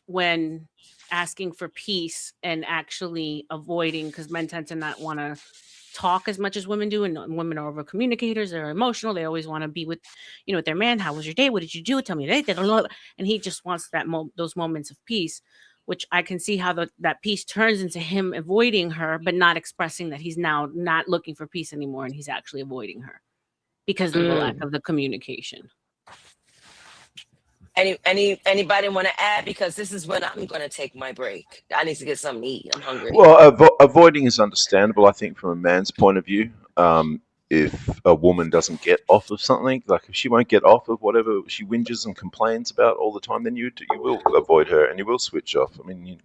when asking for peace and actually avoiding, because men tend to not want to talk as much as women do, and women are over communicators. They're emotional. They always want to be with with their man. How was your day? What did you do? Tell me that. And he just wants those moments of peace, which I can see how that peace turns into him avoiding her, but not expressing that he's now not looking for peace anymore, and he's actually avoiding her because of the lack of the communication. Anybody want to add? Because this is when I'm going to take my break. I need to get something to eat. I'm hungry. Well, avoiding is understandable, I think, from a man's point of view. if a woman doesn't get off of something, like if she won't get off of whatever she whinges and complains about all the time, then you will avoid her and you will switch off. I mean,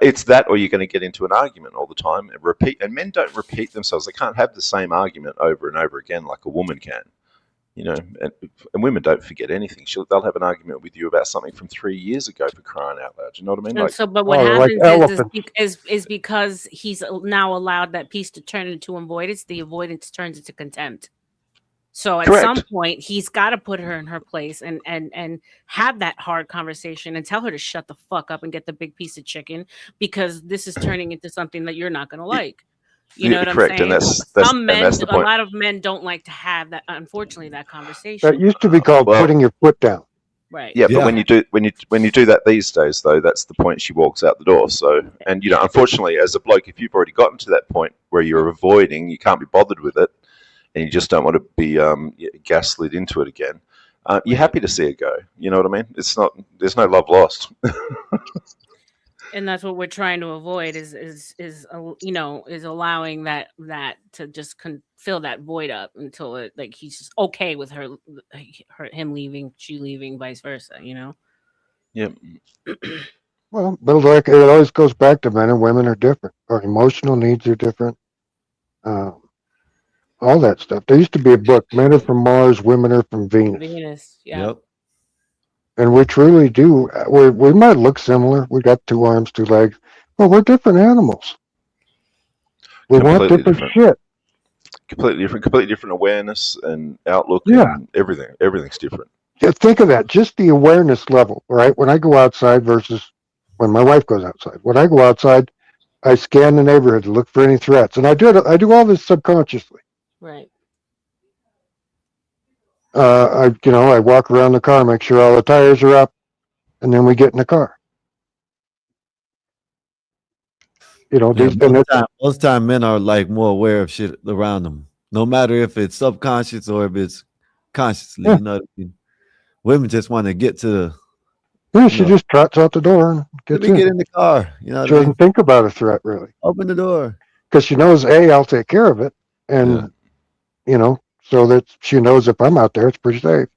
it's that, or you're going to get into an argument all the time and repeat. And men don't repeat themselves; they can't have the same argument over and over again like a woman can. You know, and women don't forget anything. They'll have an argument with you about something from 3 years ago, for crying out loud. You know what I mean? And Like, so, but what happens is because he's now allowed that piece to turn into avoidance, the avoidance turns into contempt. So at some point, he's got to put her in her place and have that hard conversation and tell her to shut the fuck up and get the big piece of chicken, because this is turning into something that you're not going to like. You know what I'm saying? And that's Some men, that's the point. a lot of men don't like to have that. Unfortunately, that conversation. That used to be called putting your foot down. Right. Yeah, but when you do that these days, though, that's the point she walks out the door. So, and you know, unfortunately, as a bloke, if you've already gotten to that point where you're avoiding, you can't be bothered with it, and you just don't want to be gaslit into it again, you're happy to see it go. You know what I mean? It's not. There's no love lost. And that's what we're trying to avoid is allowing that to just fill that void up until it, like, he's just okay with him leaving, she leaving, vice versa, you know? Yep. Well, but like it always goes back to men and women are different. Our emotional needs are different. All that stuff. There used to be a book, Men Are From Mars, Women Are From Venus. Venus, yeah. Yep. And we truly do. We might look similar. We got 2 arms, 2 legs, but we're different animals. We want different shit. Completely different awareness and outlook. Yeah. And everything. Everything's different. Yeah, think of that. Just the awareness level, right? When I go outside versus when my wife goes outside. When I go outside, I scan the neighborhood to look for any threats, and I do all this subconsciously. Right. I walk around the car, make sure all the tires are up, and then we get in the car. You know, most time men are like more aware of shit around them, no matter if it's subconscious or if it's consciously. Yeah. You know what I mean? Women just want to get to. Yeah, she just trots out the door and gets Let me get in the car. You know, she doesn't think about a threat really. Open the door because she knows I'll take care of it, and so that she knows if I'm out there, it's pretty safe.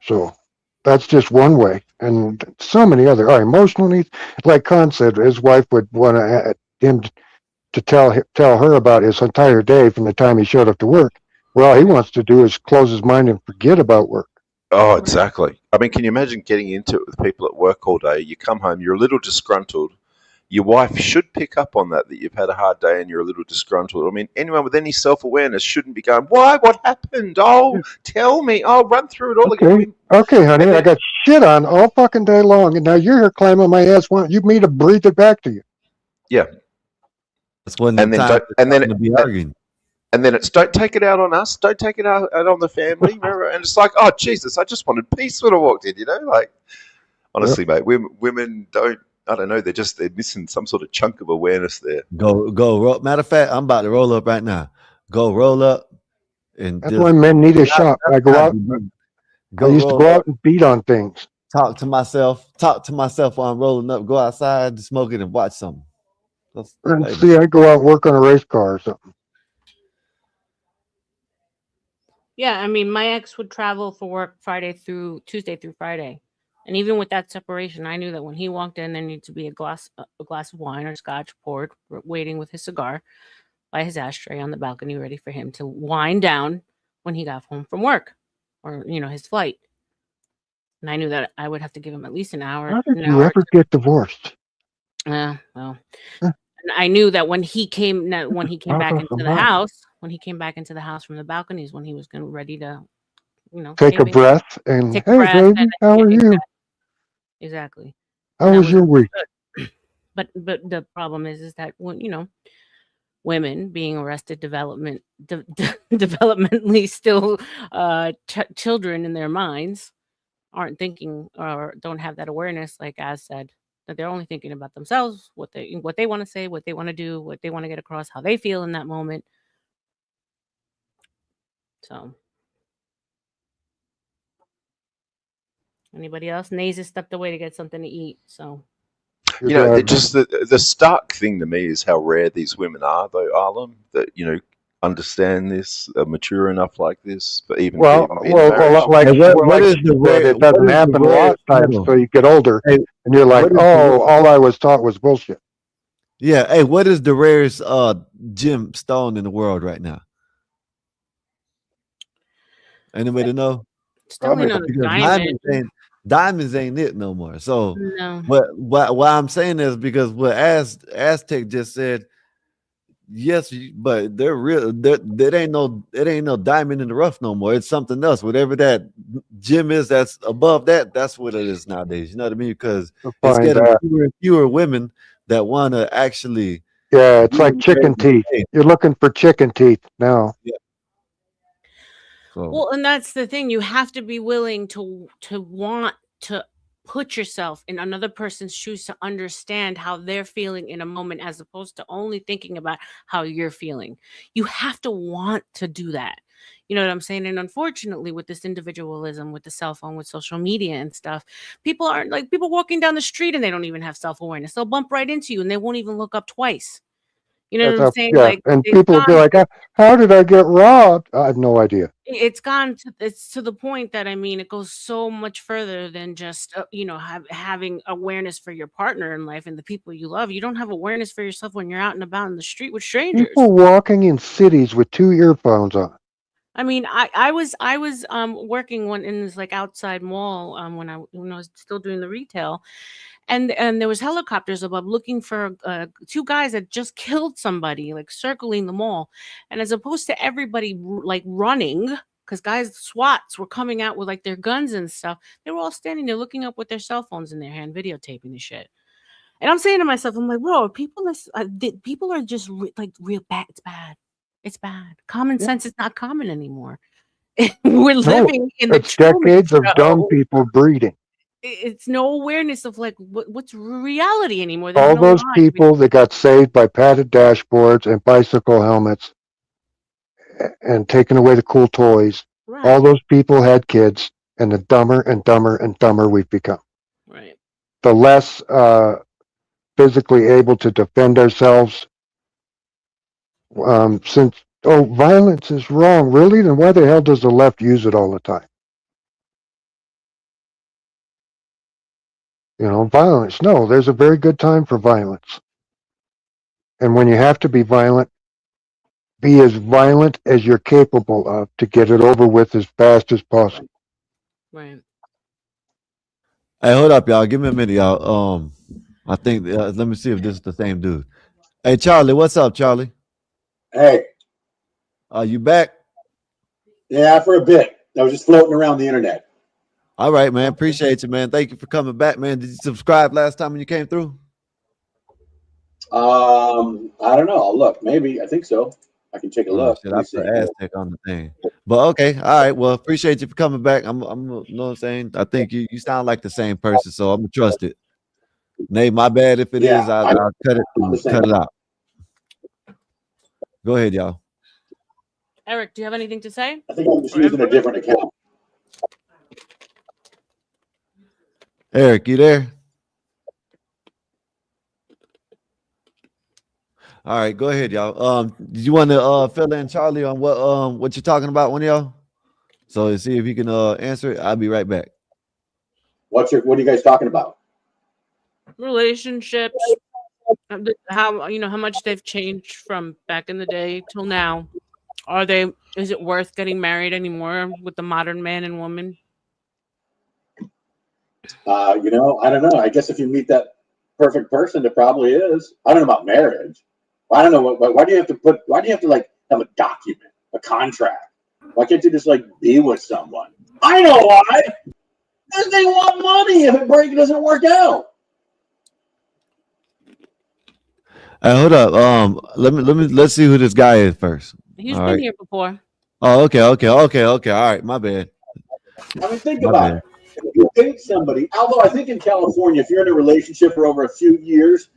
So that's just one way, and so many other emotional needs. Like Khan said, his wife would want him to tell her about his entire day from the time he showed up to work. Well, all he wants to do is close his mind and forget about work. Oh, exactly. I mean, can you imagine getting into it with people at work all day? You come home, you're a little disgruntled. Your wife should pick up on that you've had a hard day and you're a little disgruntled. I mean, anyone with any self-awareness shouldn't be going, why? What happened? Oh, tell me. I'll run through it all again. I mean, okay, honey, I got shit on all fucking day long, and now you're here climbing my ass. Want you me to breathe it back to you? Yeah. That's when and then to be arguing. And then it's don't take it out on us, don't take it out on the family. And it's like, oh Jesus, I just wanted peace when I walked in, like honestly, mate, women don't, I don't know, they're missing some sort of chunk of awareness there. Go. Matter of fact, I'm about to roll up right now. Go roll up, and that's why men need a shop. I go out. I used to go out and beat on things. Talk to myself while I'm rolling up. Go outside, smoke it, and watch something. See, I go out and work on a race car or something. Yeah, I mean, my ex would travel for work Tuesday through Friday. And even with that separation, I knew that when he walked in, there needed to be a glass of wine or scotch poured, waiting with his cigar by his ashtray on the balcony, ready for him to wind down when he got home from work or, his flight. And I knew that I would have to give him at least an hour. How did you ever get divorced? Well, and I knew that when he came back into the house, from the balconies, when he was ready to, take a breath and hey, baby, how are you? Exactly. How was your week? But the problem is that when women being arrested developmentally still children in their minds aren't thinking or don't have that awareness, like Az said, that they're only thinking about themselves, what they want to say, what they want to do, what they want to get across, how they feel in that moment. So, anybody else? Naezus stepped away to get something to eat. So, You're You know, driving. just the stark thing to me is how rare these women are, though, Arlen, that, understand this, are mature enough like this, but even to even be in a marriage. Like Hey, like what is she the said, rare? it What doesn't is the happen a lot rarest of times title? until you get older, Hey, and you're like, what is oh, all I was taught was bullshit. yeah? Hey, what is the rarest gemstone in the world right now? Anybody know? It's definitely not a Because diamond. diamonds ain't it no more. So No. what I'm saying is because what Aztec just said, yes, but they're real. That ain't no diamond in the rough no more. It's something else. Whatever that gem is, that's above that. That's what it is nowadays. You know what I mean? Because it's Find getting that. fewer and fewer women that want to actually. Yeah, it's be like chicken married and teeth. stay. You're looking for chicken teeth now. Yeah. So Well, and that's the thing. You have to be willing to want to put yourself in another person's shoes to understand how they're feeling in a moment as opposed to only thinking about how you're feeling. You have to want to do that. You know what I'm saying? And unfortunately, with this individualism, with the cell phone, with social media and stuff, people aren't like people walking down the street and they don't even have self-awareness. They'll bump right into you and they won't even look up twice. You know what I'm saying? Yeah, Like and it's people will be gone like, how did I get robbed? I have no idea. it's to the point that I mean it goes so much further than just having awareness for your partner in life and the people you love. You don't have awareness for yourself when you're out and about in the street with strangers. People walking in cities with 2 earphones on. I mean, I was working one in this like outside mall when I was still doing the retail, and there was helicopters above looking for two guys that just killed somebody, like circling the mall, and as opposed to everybody like running. Because guys, SWATs were coming out with like their guns and stuff. They were all standing there looking up with their cell phones in their hand, videotaping the shit. And I'm saying to myself, I'm like, bro, people are just like real bad. It's bad. It's bad. Common sense is not common anymore. We're No, living in the it's Truman decades of dumb Show. people breeding. It's no awareness of like what's reality anymore. There's All no those line. people that got saved by padded dashboards and bicycle helmets and taking away the cool toys, all Right. those people had kids, and the dumber and dumber and dumber we've become. Right. The less physically able to defend ourselves. Since violence is wrong, really, then why the hell does the left use it all the time? Violence. No, there's a very good time for violence. And when you have to be violent, be as violent as you're capable of to get it over with as fast as possible. Right. hey, hold up, y'all. Give me a minute, y'all. I think let me see if this is the same dude. Hey, Charlie, what's up, Charlie? Hey, Are you back? yeah, for a bit. I was just floating around the internet. All right, man. Appreciate you, man. Thank you for coming back, man. Did you subscribe last time when you came through? I don't know. I'll look. Maybe. I think so. I can take a Oh look. shit, Let I me put see. Aztec on the thing. But okay, all right. Well, appreciate you for coming back. I'm you know what I'm saying? I think you sound like the same person, so I'm gonna trust it. Nate, my bad if it Yeah, is. I'll cut it I'm the and same. cut it out. Go ahead, y'all. Eric, do you have anything to say? I think I'm just using a different account. Eric, you there? All right, go ahead, y'all. Did you want to fill in Charlie on what you're talking about, one of y'all? So see if he can answer it. I'll be right back. What are you guys talking about? Relationships, how how much they've changed from back in the day till now. Is it worth getting married anymore with the modern man and woman? I don't know. I guess if you meet that perfect person, it probably is. I don't know about marriage. I don't know why do you have to why do you have to like have a document, a contract? Why can't you just like be with someone? I know why. Because they want money if it doesn't work out. Hey, hold up. Let's see who this guy is first. He's All been right. here before. Oh, okay. All right, my bad. I mean, think My about bad. it. If you date somebody, although I think in California, if you're in a relationship for over a few years,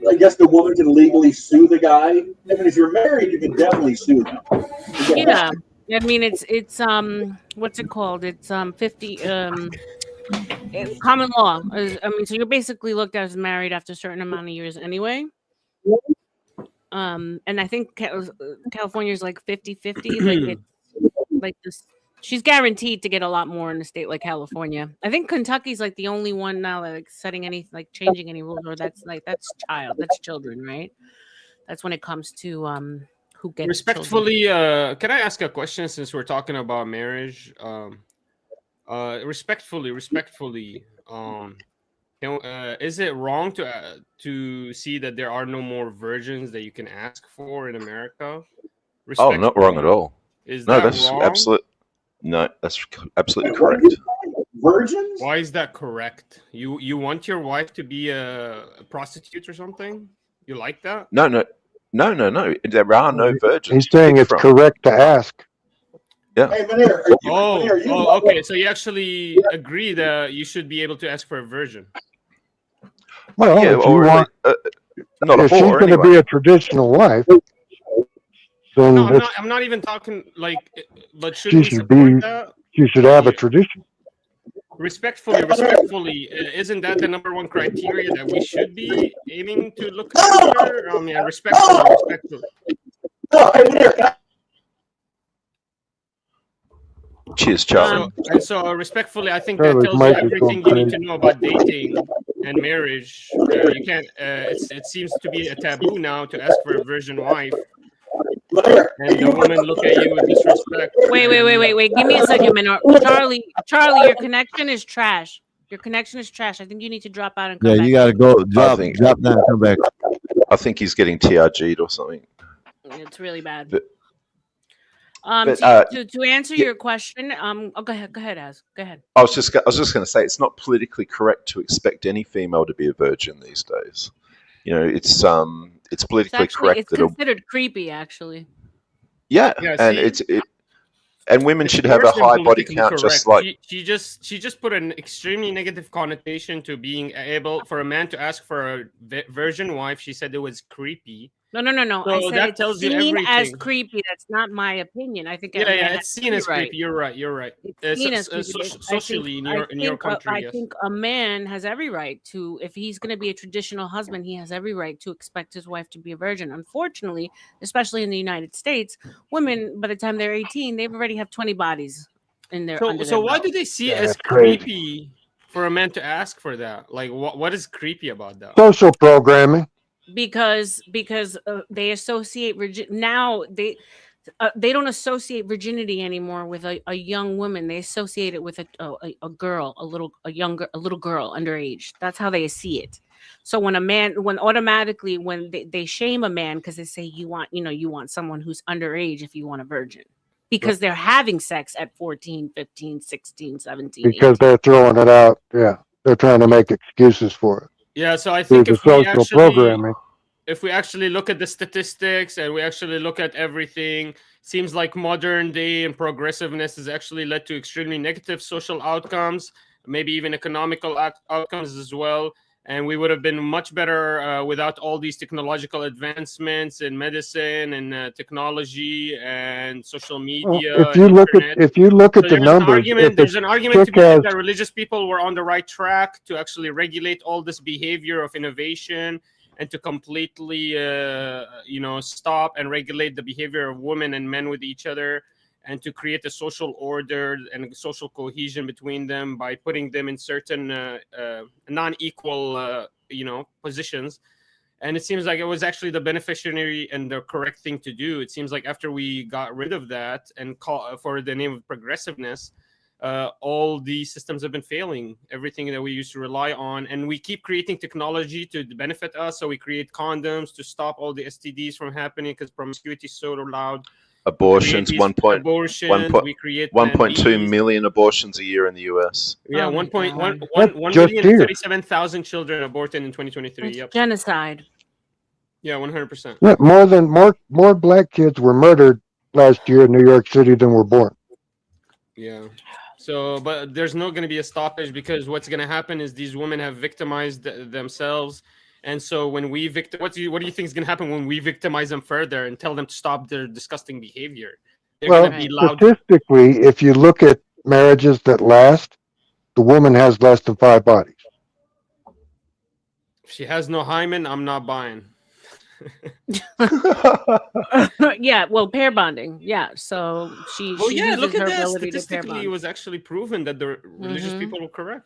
I guess the woman can legally sue the guy. I mean, if you're married, you can definitely sue them. Yeah. I mean it's what's it called? It's 50 Common law. I mean, so you're basically looked at as married after a certain amount of years anyway. And I think California is like 50-50. Like it's like this. She's guaranteed to get a lot more in a state like California. I think Kentucky's like the only one now that like setting any like changing any rules, or that's children, right? That's when it comes to who gets respectfully. Can I ask a question since we're talking about marriage? Respectfully. Is it wrong to see that there are no more virgins that you can ask for in America? Oh, not wrong at all. Is no, that that's wrong? That's absolutely correct. Virgins? Why is that correct? You want your wife to be a prostitute or something? You like that? No. There are no virgins. He's saying it's correct to ask. Yeah. Hey, Manir, Okay. So you actually agree that you should be able to ask for a virgin? Well, Yeah, if you or want, not a if she's whore going to anyway. be a traditional wife, then No, it's- I'm not even talking like. But should she we should support be. that? She should have a tradition. Respectfully, isn't that the number one criteria that we should be aiming to look after? I mean, respectfully. Cheers, Charlie. So respectfully, I think that Charlie's tells you mic is everything going you need crazy. to know about dating and marriage. You can't. It seems to be a taboo now to ask for a virgin wife, and the woman look at you with disrespect. Wait. Give me a second, man. Charlie, your connection is trash. Your connection is trash. I think you need to drop out and come Yeah, back. you gotta go drop down, and come back. I think he's getting TRG'd or something. It's really bad. But- to answer your question, go ahead, Az. Go ahead. I was just going to say it's not politically correct to expect any female to be a virgin these days. You know, it's politically correct It's that considered creepy, actually. and women should have a worse than high body politically count, correct. just like she just put an extremely negative connotation to being able for a man to ask for a virgin wife. She said it was creepy. No. So I said that it's tells you seen as everything. creepy. That's not my opinion. I think It's seen as creepy. You're right. It's seen as creepy. Socially in your country, I yes. think a man has every right to, if he's going to be a traditional husband, he has every right to expect his wife to be a virgin. Unfortunately, especially in the United States, women, by the time they're 18, they already have 20 bodies in their. So why do they see it as that's crazy. creepy for a man to ask for that? Like, what is creepy about that? Social programming. Because they associate now they don't associate virginity anymore with a young woman. They associate it with a girl, a little girl underage. That's how they see it. So when automatically they shame a man because they say you want someone who's underage if you want a virgin, because they're having sex at 14, 15, 16, 17. Because 18. they're throwing it out. Yeah, they're trying to make excuses for it. Yeah, so I Through think the social programming. if we actually look at the statistics and we actually look at everything, seems like modern day and progressiveness has actually led to extremely negative social outcomes, maybe even economical outcomes as well. And we would have been much better without all these technological advancements in medicine and technology and social media. Well, if you look at the numbers, There's an argument to be made that religious people were on the right track to actually regulate all this behavior of innovation and to completely, stop and regulate the behavior of women and men with each other, and to create a social order and a social cohesion between them by putting them in certain non-equal, positions. And it seems like it was actually the beneficiary and the correct thing to do. It seems like after we got rid of that and call for the name of progressiveness, all these systems have been failing. Everything that we used to rely on, and we keep creating technology to benefit us. So we create condoms to stop all the STDs from happening because promiscuity is so loud. abortions. We create 1.2 million abortions a year in the US. Yeah, Oh my 1,037,000 children aborted in 2023. It's Yep. genocide. Yeah, 100%. Yeah, more black kids were murdered last year in New York City than were born. Yeah. So, but there's not going to be a stoppage, because what's going to happen is these women have victimized themselves. And so when we what do you think is going to happen when we victimize them further and tell them to stop their disgusting behavior? They're Well, going to be loud. statistically, if you look at marriages that last, the woman has less than 5 bodies. If she has no hymen, I'm not buying. Yeah, well, pair bonding. Yeah, so she Well, she yeah, uses look at her that. ability to pair Statistically, it bond. was actually proven that the religious Mhm. people were correct.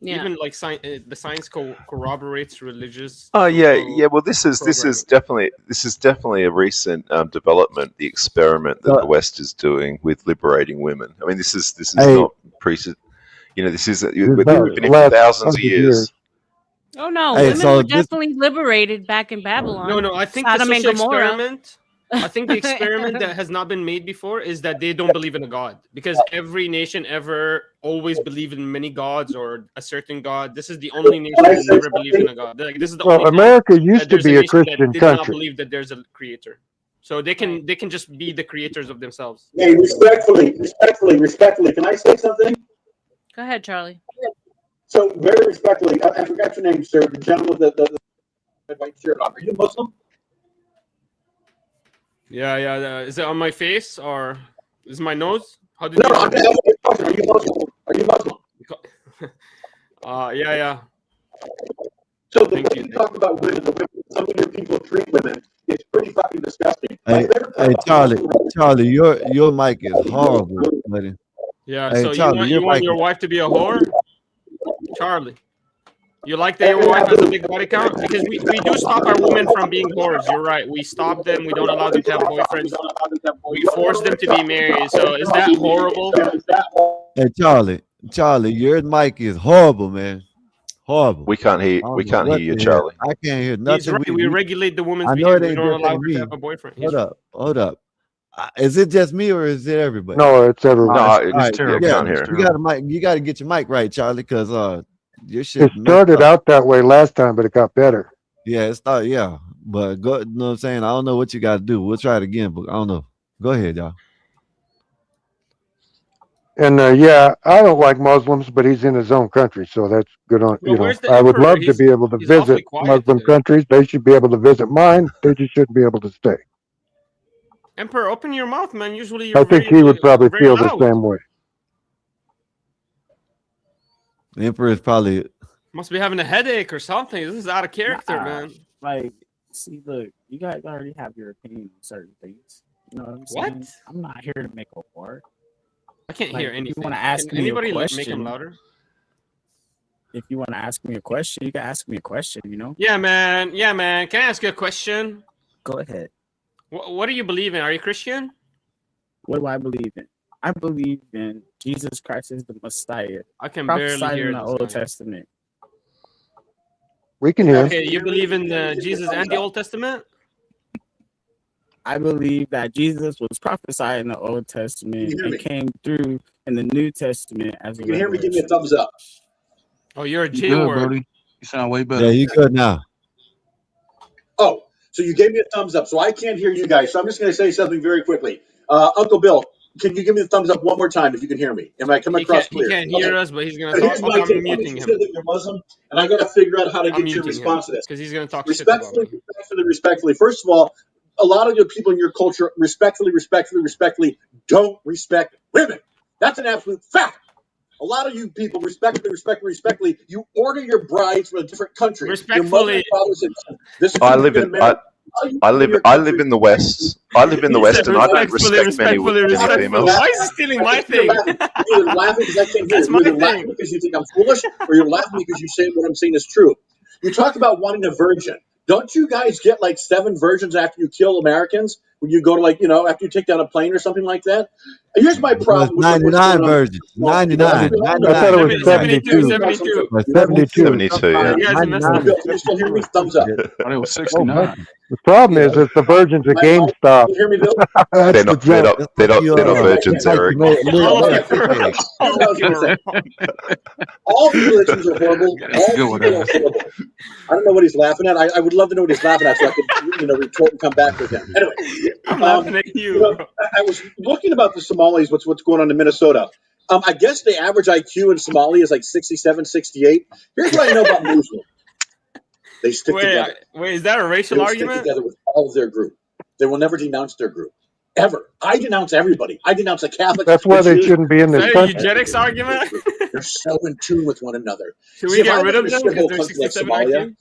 Yeah. Even like the science corroborates religious. Oh yeah, social yeah. Well, this is definitely a recent development. The experiment that the West is doing with liberating women. I mean, this is Hey. not this is we've About been the in for last thousands of 100 years. Oh no, Hey, women so were this definitely liberated back in Babylon. No, I think the Sodom and social Gomorrah. experiment. I think the experiment that has not been made before is that they don't believe in a god, because every nation ever always believed in many gods or a certain god. This is the only nation Can I that say never believed in something? a god. Like, this is the Well, only time America that used to there's a be a nation that Christian did not country. believe that there's a creator. So they can just be the creators of themselves. Hey, respectfully, can I say something? Go ahead, Charlie. So very respectfully, I forgot your name, sir. The gentleman with the white shirt on. Are you Muslim? Yeah. Is it on my face or is it my nose? How did No, you? I'm asking you a question. Are you Muslim? Are you Muslim? Yeah. So the way you talk about women, the way some of your people treat women, is pretty fucking disgusting. Hey, Charlie, your mic is horrible, buddy. Yeah. Hey, So Charlie, you want mic your is- wife to be a whore, Charlie? You like that your wife has a big body count? Because we do stop our women from being whores. You're right. We stop them. We don't allow them to have boyfriends. We force them to be married. So is that horrible? Hey, Charlie, your mic is horrible, man. Horrible. We can't hear. We can't hear you, Charlie. I can't hear He's nothing. right. We regulate the woman's I know it behavior. We ain't don't just allow ain't her me. to have a boyfriend. He's Hold up. Is it just me or is it everybody? No, it's everyone. No, All it's right, terrible. yeah, Can't hear. you got a mic. You got to get your mic right, Charlie, because your shit It started out that way last time, but it got better. Yeah, it started. Yeah, but go. You know what I'm saying? I don't know what you got to do. We'll try it again, but I don't know. Go ahead, y'all. And yeah, I don't like Muslims, but he's in his own country, so that's good on. Well, where's the I would emperor? love to be able to He's awfully visit quiet Muslim today. countries. They should be able to visit mine. They just shouldn't be able to stay. Emperor, open your mouth, man. Usually you're I think he would probably very feel the loud. same way. The emperor is probably Must be having a headache or something. This is out of character, man. Like, see, look, you guys already have your opinion on certain things. You know what I'm saying? What? I'm not here to make a war. I can't Like, hear if anything. you want to ask Can me anybody a question, make him louder? If you want to ask me a question, you can ask me a question. You know? Yeah, man. Can I ask you a question? Go ahead. What do you believe in? Are you Christian? What do I believe in? I believe in Jesus Christ is the Messiah. I can barely prophesied hear in the this Old guy. Testament. We can hear. Okay, you believe in Jesus and the Old Testament? I believe that Jesus was prophesied in the Old Testament Can you hear and me? came through in the New Testament as a You can hear me? Give me a revelation. thumbs up. Oh, you're a You J good, word. Brody? You sound way better. yeah. You good now? Oh, so you gave me a thumbs up. So I can't hear you guys. So I'm just going to say something very quickly. Uncle Bill, can you give me the thumbs up one more time if you can hear me? Am I coming across He clear? can't hear Okay. us, but he's gonna But talk. here's Okay, my I'm take. muting You him. said that you're Muslim, and I got to figure out how to I'm get your muting him response to this. because he's gonna talk shit about me. Respectfully. First of all, a lot of your people in your culture, respectfully, don't respect women. That's an absolute fact. A lot of you people, respectfully, you order your brides from a different country. Your mother and Respectfully, father said, "This is I who you're live going in. to marry." I live in the West. I live in the he West, said and I don't respectfully. respect many females. Why is he stealing my You're thing? either laughing because I can't hear. That's You're my either laughing thing. because you think I'm foolish, or you're laughing because you say what I'm saying is true. You talk about wanting a virgin. Don't you guys get like 7 virgins after you kill Americans when you go to after you take down a plane or something like that? Here's my It was problem with what's 99 going on. virgins. 99. I thought it was 72. 72. 72. 72. Yeah. You guys are messing up. Bill, can you still hear me? Thumbs up. Oh, they was Oh, 69. The problem is the virgins at GameStop. Can you hear me, Bill? That's They're the not. They're joke. not. They're not. They're not virgins, like Eric. All of Look, you are wrong. All of you are wrong. All religions are horrible. That's a All good one, people are Eric. horrible. I don't know what he's laughing at. I would love to know what he's laughing at so I could, retort and come back with him. Anyway, I'm laughing at you. Bro. I was looking about the Somalis, what's going on in Minnesota. I guess the average IQ in Somalia is like 67, 68. Here's what I know about Muslims. They stick together. Wait, is that a They racial will stick argument? together with all of their group. They will never denounce their group. ever. I denounce everybody. I denounce the Catholics. That's why the they Jews. shouldn't be in Is this that a country. eugenics argument? They're so in tune with one another. Should See, we if I get rid live of in a them because shithole they're country like 67 Somalia, IQ?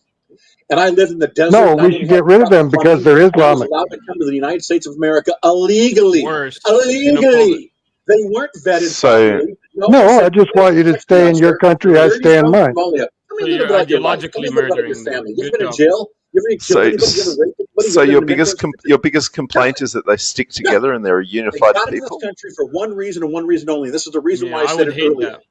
and I live in the desert, No, and I we didn't should have get rid of enough them because money, they're I was Islamic. allowed to come to the United States of America illegally. Worse. Illegally. They weren't vetted So properly. No, I just want you to stay in your country. I Where are stay you in from, mine. Somalia? Tell So me a little you're bit about your life. Tell me ideologically a little bit about your murdering them. family. You ever Good been in job. jail? You ever killed so anybody? You ever raped anybody? so You ever your been in a mental biggest your biggest complaint is that they stick together and they're a They unified got into this people. country for one reason and one reason only. This is the reason Yeah, why I I said would it hate earlier. that.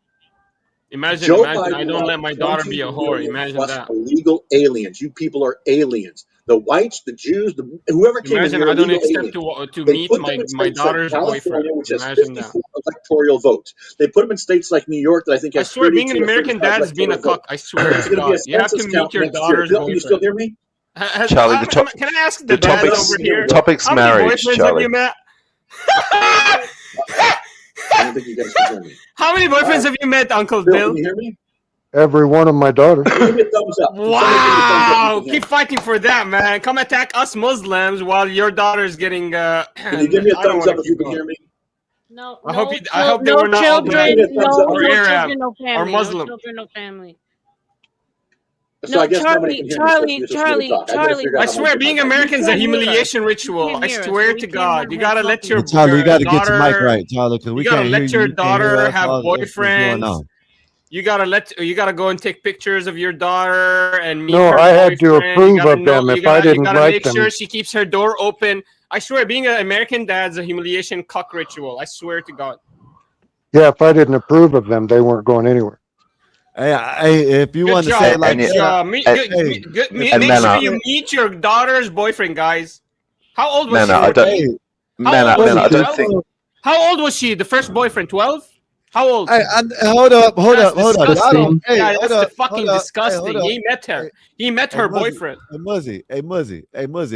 Imagine, Joe I Biden don't allowed let my daughter be a 20 whore. million Imagine plus that. illegal aliens. You people are aliens. The whites, the Jews, whoever came in Imagine here, I don't illegal accept aliens. to They meet put them my in states like daughter's California, boyfriend. which has Imagine that. 54 electoral votes. They put them in states like New York that I think I has swear, being 32 an or American 35 dad is being a electoral cuck. votes. I swear There's to going to be a God. You have to census meet count your next year. daughter's Bill, can you still boyfriend. hear me? Charlie, Can I ask the the dads topic's over here? topic's How many marriage, boyfriends have Charlie. you met? I don't think you guys can hear me. How many boyfriends have you met, Uncle Bill, Bill? can you hear me? Every one of my daughters. Give me a thumbs up. Wow! Keep fighting for that, man. Come attack us Muslims while your daughter's getting. Can you give me a I don't thumbs want up to if you keep can hear going. me? No, I hope they no were not all children, black no or Arab children, no or family. No Muslim. children, no family. So I guess nobody can hear me. So Charlie, it's just me talk. I gotta figure out I how to swear, get being my mic. American is a can't hear us. humiliation You ritual. can't I hear us, swear so we to can't God, have you her gotta let talking your Hey, Charlie, you got to get your mic daughter. right, Charlie, because You we gotta can't hear let you. your You can't hear daughter us. have What's going boyfriends. on? You gotta go and take pictures of your daughter and meet No, her I had to boyfriend. approve You gotta of know. them You if I gotta didn't like make them. sure she keeps her door open. I swear, being an American dad's a humiliation cuck ritual. I swear to God. Yeah, if I didn't approve of them, they weren't going anywhere. Hey, if you Good want to job. say it like Good that, job. hey, Make sure you meet your daughter's boyfriend, guys. How old was she? I don't. 14? How old was I she? don't 12? think. How old was she? The first boyfriend, 12? How old? hold up. That's disgusting. I don't. Hey, Yeah, hold that's up. fucking Hey, disgusting. hold up. He met her. He met Hey, her Muzzy. boyfriend. Hey, Muzzy.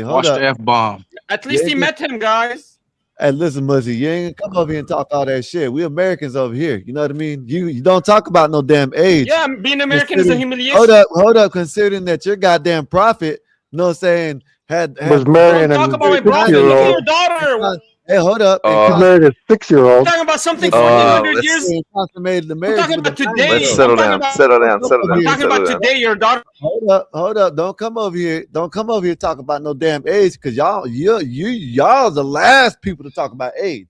Hold Watch up. the F-bomb. At least he met him, guys. Hey, listen, Muzzy, you ain't gonna come over here and talk all that shit. We Americans over here. You know what I mean? You don't talk about no damn age. Yeah, being American is a humiliation. Hold up. Considering that your goddamn prophet, you know what I'm saying, had Was marrying Don't talk a about my prophet. 6-year-old. Look at your daughter. Hey, hold up. She married a 6-year-old. I'm talking about something 1400 years. Consummated the I'm marriage. talking about today. Let's settle down. Settle down. I'm talking about today. Your daughter. Hold up. Don't come over here. Don't come over here talking about no damn age, because y'all the last people to talk about age.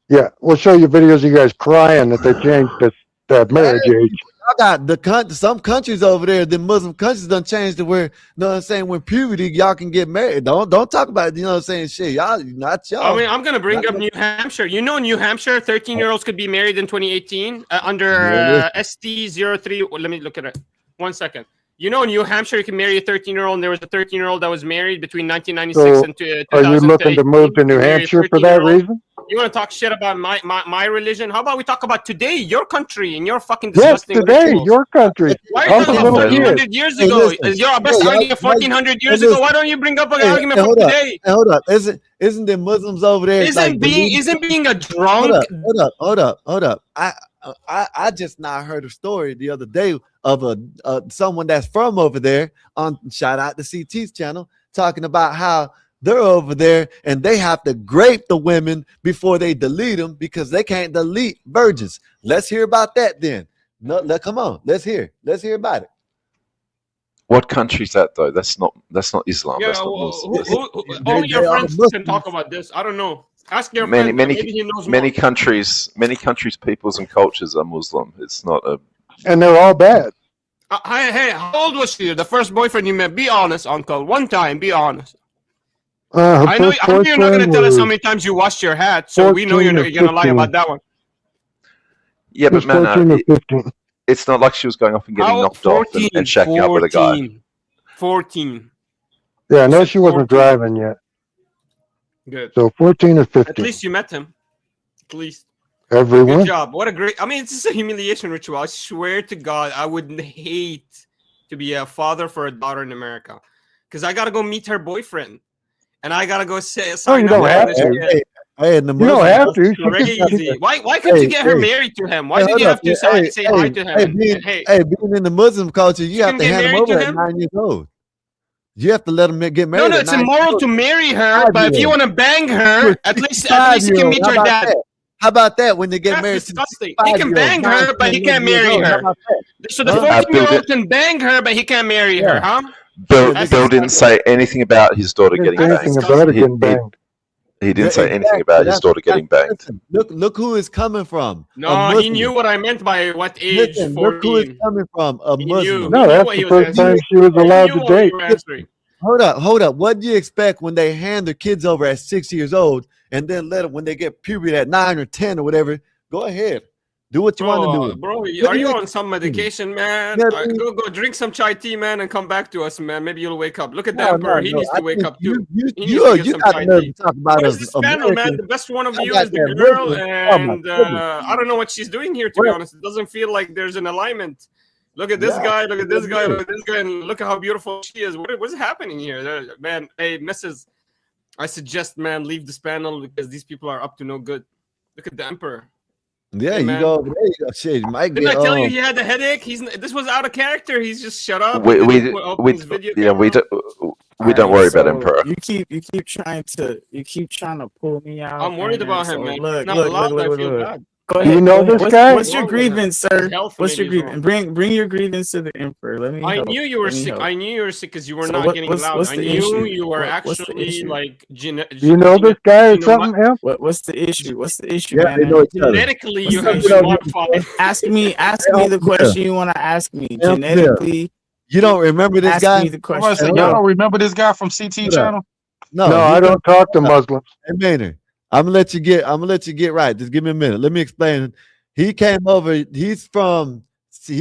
Yeah, we'll show you videos of you guys crying that they changed the marriage age. I got some countries over there, the Muslim countries done changed to where, you know what I'm saying, when puberty, y'all can get married. Don't talk about, you know what I'm saying, shit. Y'all, not y'all. I mean, I'm gonna bring up New Hampshire. You know, New Hampshire, 13-year-olds could be married in 2018 under ST03. Let me look at it. 1 second. You know, in New Hampshire, you can marry a 13-year-old, and there was a 13-year-old that was married between 1996 and 2018. Are you looking to move to New Hampshire for that reason? You want to talk shit about my religion? How about we talk about today, your country, and your fucking Yes, disgusting today, rituals? your country. Why are I'm you talking a about little kid. 1400 years ago? Is your best argument 1400 years ago? Why don't you bring up an argument from today? Hey, hold up. Isn't there Muslims over there? Isn't being a drunk? Hold up. I just now heard a story the other day of someone that's from over there on shout out to CT's channel talking about how they're over there and they have to grape the women before they delete them because they can't delete virgins. Let's hear about that then. Come on, let's hear about it. What country is that though? That's not Islam. Yeah, That's not Muslim. only your friends can talk about this. I don't know. Ask your friend. Maybe he knows many more. countries, peoples and cultures are Muslim. It's not a. And they're all bad. Hey, how old was she? The first boyfriend you met? Be honest, Uncle. One time. Be honest. I know you're not going to tell us how many times you washed your hat, so we know you're going to lie about that one. Yeah, but man, 14 or 15. It's not like she was going off and getting knocked off and shacking up with a guy. 14. Yeah, no, she wasn't driving yet. Good. So 14 or 15. At least you met him. At least. Everyone. Good job. What a great. I mean, it's just a humiliation ritual. I swear to God, I would hate to be a father for a daughter in America, because I gotta go meet her boyfriend, and I gotta go say. Oh, you don't have to. You don't have to. Crazy. Why couldn't you get her married to him? Why did you have to say hi to him? Being in the Muslim culture, you have to hand him over at 9 years old. You have to let him get married. No, it's immoral to marry her, but if you want to bang her, at least you can meet your dad. How about that when they get married? That's disgusting. He can bang her, but he can't marry her. So the 14-year-old can bang her, but he can't marry her, huh? Bill didn't say anything about his daughter getting banged. He didn't say anything about his daughter getting banged. Look who is coming from. No, he knew what I meant by what age. Listen, look who is coming from. A Muslim. No, that's the first time she was allowed to date. Hold up. What do you expect when they hand their kids over at 6 years old and then let them when they get puberty at 9 or 10 or whatever? Go ahead. Do what you want to do. Bro, are you on some medication, man? Go drink some chai tea, man, and come back to us, man. Maybe you'll wake up. Look at the Emperor. He needs to wake up, too. You got nerve to talk about us. This panel, man. The best one of you is the girl, and I don't know what she's doing here, to be honest. It doesn't feel like there's an alignment. Look at this guy, look at this guy, look at this guy, and look at how beautiful she is. What's happening here? Man, hey, Mrs. I suggest, man, leave this panel because these people are up to no good. Look at the Emperor. Yeah, you go over there. You go, shit, Mike. Didn't I tell you he had a headache? This was out of character. He's just shut up. We don't worry about Emperor. You keep trying to pull me out. I'm worried about him, man. Look. Go ahead. You know this guy? What's your grievance, sir? What's your grievance? Bring your grievance to the Emperor. Let me. I knew you were sick. I knew you were sick because you were not getting loud. I knew you were actually like. You know this guy or something else? What's the issue? What's the issue, man? Genetically, you have been modified. Ask me the question you want to ask me. Genetically. You don't remember this guy? Y'all don't remember this guy from CT channel? No, I don't talk to Muslims. Hey, Maynard, I'm gonna let you get right. Just give me a minute. Let me explain. He came over. He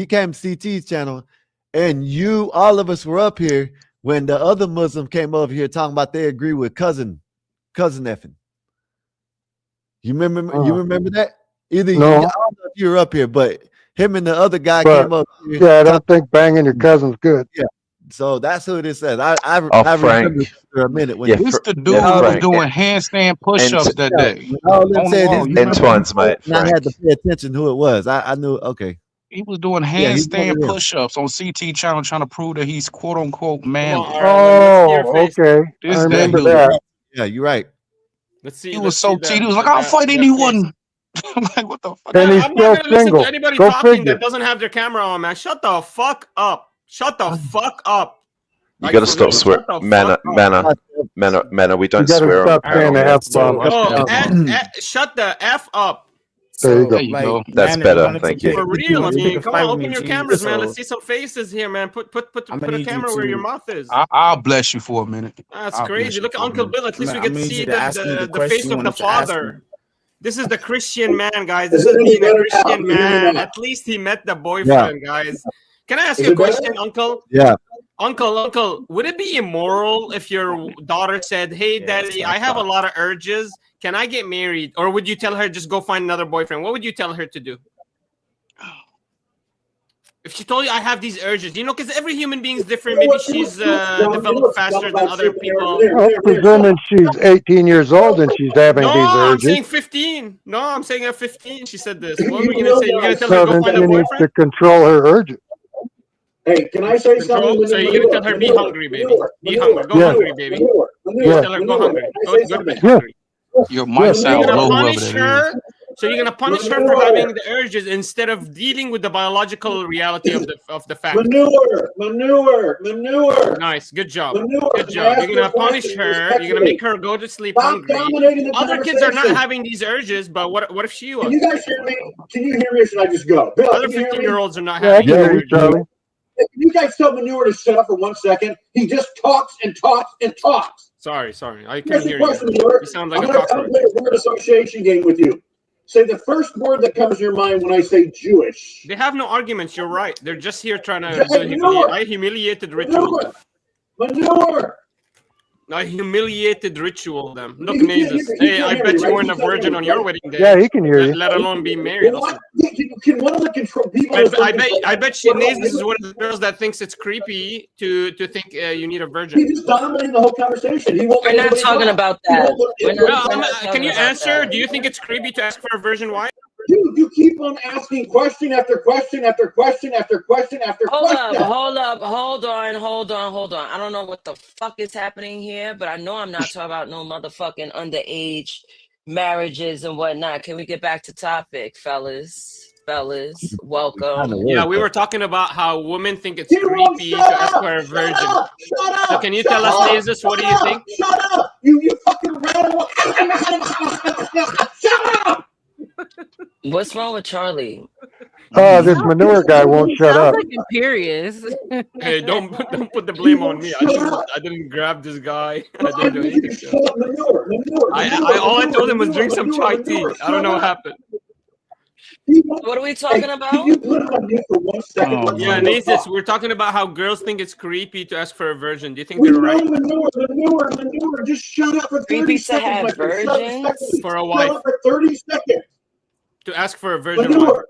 came CT's channel, and all of us were up here when the other Muslim came over here talking about they agree with cousin effing. You remember? You remember that? Either no. I don't know if you were up here, but him and the other guy came up here. Yeah, I don't think banging your cousin's good. Yeah. So that's who this says. I Frank. remember for a minute when this the dude was doing handstand push-ups that day. Antoine's mate. I had to pay attention who it was. I knew. Okay. He was doing handstand push-ups on CT channel, trying to prove that he's quote unquote man. Okay. I remember that. Yeah, you're right. Let's see. He was so cheated. He was like, "I'll fight anyone." I'm like, what the fuck? And he's I'm still not gonna single. listen to anybody Go talking figure. that doesn't have their camera on, man. Shut the fuck up. Shut the fuck up. You got to stop swearing. Manner. We don't swear. Stop saying the F-bomb. Shut the F up. There you go. That's better. Thank you. For real, I mean, come on, open your cameras, man. Let's see some faces here, man. Put a camera where your mouth is. I'll bless you for a minute. That's crazy. Look at Uncle Bill. At least we get to see the face of the father. This is the Christian man, guys. This is being a Christian man. At least he met the boyfriend, guys. Can I ask you a question, Uncle? Yeah. Uncle, would it be immoral if your daughter said, "Hey, Daddy, I have a lot of urges. Can I get married?" Or would you tell her just go find another boyfriend? What would you tell her to do? If she told you, "I have these urges," because every human being is different. Maybe she's developed faster than other people. Well, presuming she's 18 years old and she's having these I'm urges. saying 15. No, I'm saying at 15 she said this. What are we going to say? You're going to tell her So to go then find she a needs boyfriend? to control her urges. Hey, can I say something? So you're going to tell her, be hungry, baby. Be hungry. Go hungry, baby. You tell her, go hungry. Go to bed hungry. Your mic sounds low, punish her. So you're gonna punish her for having the urges instead of dealing with the biological reality of the fact. Manure. Nice, good job. Good job. You're gonna punish her. You're gonna make her go to sleep hungry. Other kids are not having these urges, but what if she was? Can you guys hear me? Can you hear me? Or should I just go? Bill, Other can you hear me? 15-year-olds are not having Yeah, urges. Charlie. Can you guys tell Manure to shut up for 1 second? He just talks and talks and talks. Sorry. I Here's can't the hear question, you. Manure. You sound like I'm a going to cockroach. play a word association game with you. Say the first word that comes to your mind when I say Jewish. They have no arguments. You're right. They're just here trying to. Manure. I humiliated ritual. Manure. I humiliated ritual them. Look, Naezus. Hey, I bet you weren't a virgin on your wedding day. Yeah, he can hear you. Let alone be married. Can one of the control people? I bet she Naezus is one of the girls that thinks it's creepy to think you need a virgin. He's just dominating the whole conversation. We're not talking about that. Can you answer? Do you think it's creepy to ask for a virgin wife? Dude, you keep on asking question after question after question after question after Hold question. hold on. I don't know what the fuck is happening here, but I know I'm not talking about no motherfucking underage marriages and whatnot. Can we get back to topic, fellas? Welcome. Yeah, we were talking about how women think it's creepy to ask for a virgin. Shut up! So can you tell us, Naezus, what do you think? Shut up! You fucking rattle! Shut up! What's wrong with Charlie? This manure guy won't shut Sounds up. like imperious. Hey, don't put the blame on me. I didn't grab this guy. I didn't do anything to him. All I told him was drink some chai tea. I don't know what happened. What are we talking about? Yeah, Naezus, we're talking about how girls think it's creepy to ask for a virgin. Do you think they're right? Manure, just shut up for 30 Creepy to seconds. have virgins? For a wife. Shut up for 30 seconds. To ask for a virgin wife.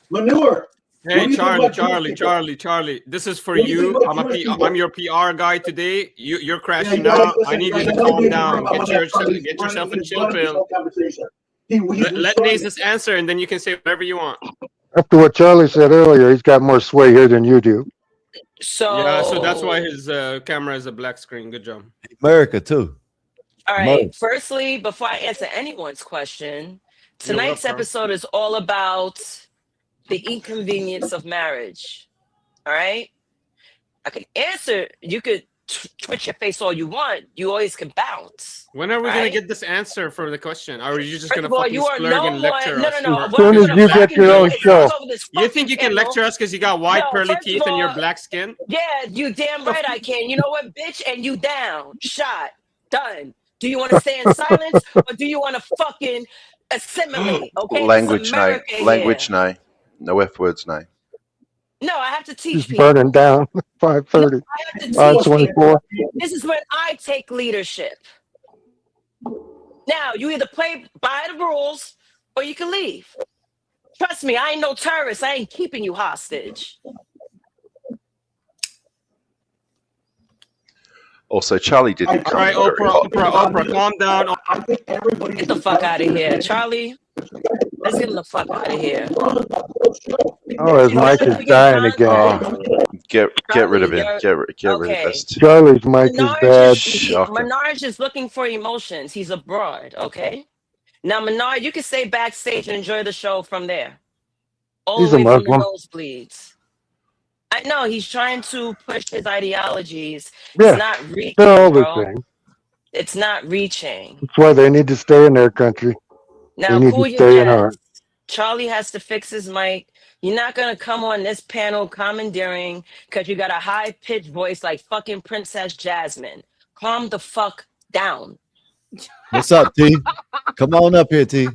Manure. Hey, Charlie. This is for you. I'm your PR guy today. You're crashing out. I need you to calm down. Get yourself a chill pill. Let Naezus answer, and then you can say whatever you want. After what Charlie said earlier, he's got more sway here than you do. So that's why his camera is a black screen. Good job. America too. All right. Firstly, before I answer anyone's question, tonight's episode is all about the inconvenience of marriage. All right. I can answer. You could twitch your face all you want. You always can bounce. When are we gonna get this answer for the question? Or are you just gonna fucking you are splurge and lecture us? No. As soon as you get your own show. You think you can lecture us because you got white pearly teeth and your black skin? Yeah, you damn right I can. You know what, bitch? And you down. Shot. Done. Do you want to stay in silence or do you want to fucking assimilate? Okay. Language night. No F words night. No, I have to teach Just people. burning down 5:30. I have to teach 24. people. This is when I take leadership. Now, you either play by the rules or you can leave. Trust me, I ain't no terrorist. I ain't keeping you hostage. Also, Charlie didn't come. All right, Oprah, calm down. Get the fuck out of here. Charlie, let's get him the fuck out of here. Oh, his mic is dying again. Oh, get rid of him. Get rid of this. Charlie's mic is bad. Menard is looking for emotions. He's abroad, okay? Now, Menard, you can stay backstage and enjoy the show from there. All He's the a way from the Muslim. nosebleeds. I know, he's trying to push his ideologies. Yeah, It's not reaching, they're all the bro. same. It's not reaching. That's why they need to stay in their country. Now, they need cool to your stay in jets. ours. Charlie has to fix his mic. You're not going to come on this panel commandeering because you got a high-pitched voice like fucking Princess Jasmine. Calm the fuck down. What's up, T? Come on up here, T.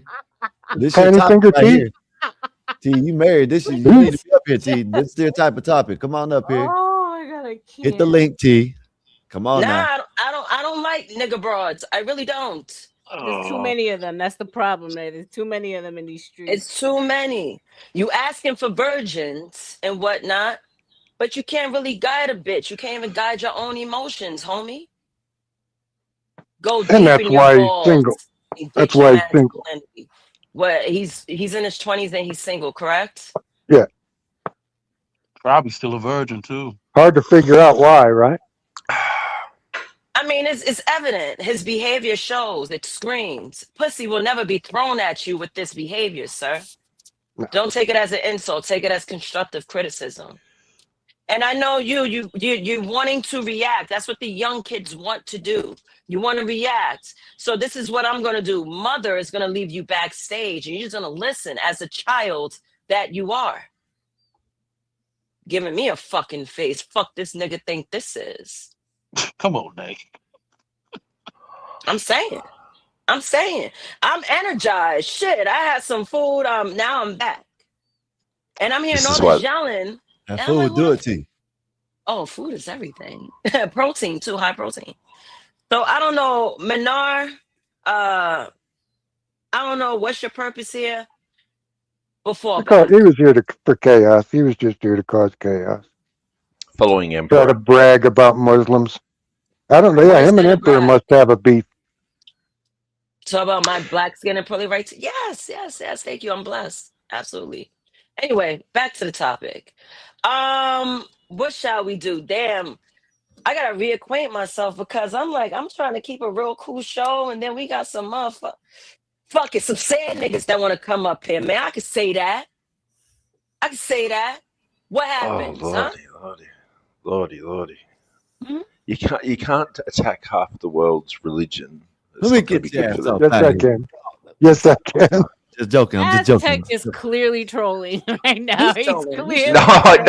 This your Tiny topic finger right T? here. T, you married. You need to be up here, T. This is your type of topic. Come on up here. Oh my god, I can't. Hit the link, T. Come on now. I don't like nigga broads. I really don't. There's too many of them. That's the problem. There's too many of them in these streets. It's too many. You asking for virgins and whatnot, but you can't really guide a bitch. You can't even guide your own emotions, homie. Go deep And that's in your why he's balls. single. and get That's your why he's single. masculinity. What he's in his 20s and he's single, correct? Yeah. Probably still a virgin too. Hard to figure out why, right? I mean, it's evident. His behavior shows. It screams. Pussy will never be thrown at you with this behavior, sir. Don't take it as an insult. Take it as constructive criticism. And I know you're wanting to react. That's what the young kids want to do. You want to react. So this is what I'm going to do. Mother is going to leave you backstage, and you're just going to listen as a child that you are. Giving me a fucking face. Fuck this nigga think this is. Come on, Nate. I'm saying. I'm energized. Shit, I had some food. Now I'm back. And I'm hearing all this yelling. That food do it to you. Oh, food is everything. Protein too, high protein. So I don't know, Menard. I don't know what's your purpose here. Before He was here for chaos. He was just here to cause chaos. Following Try Emperor. to brag about Muslims. I don't know. Yeah, him and Emperor must have a beef. Talk about my black skin and pearly rights. Yes. Thank you. I'm blessed. Absolutely. Anyway, back to the topic. What shall we do? Damn, I gotta reacquaint myself because I'm trying to keep a real cool show, and then we got some fucking some sad niggas that want to come up here, man. I can say that. What happens, huh? Lordy. Mhm. You can't attack half the world's religion. Let me get your ass off Yes, out I of here. can. Yes, I can. Just joking. I'm just joking. Aztec is clearly trolling right now. He's clearly No, I'm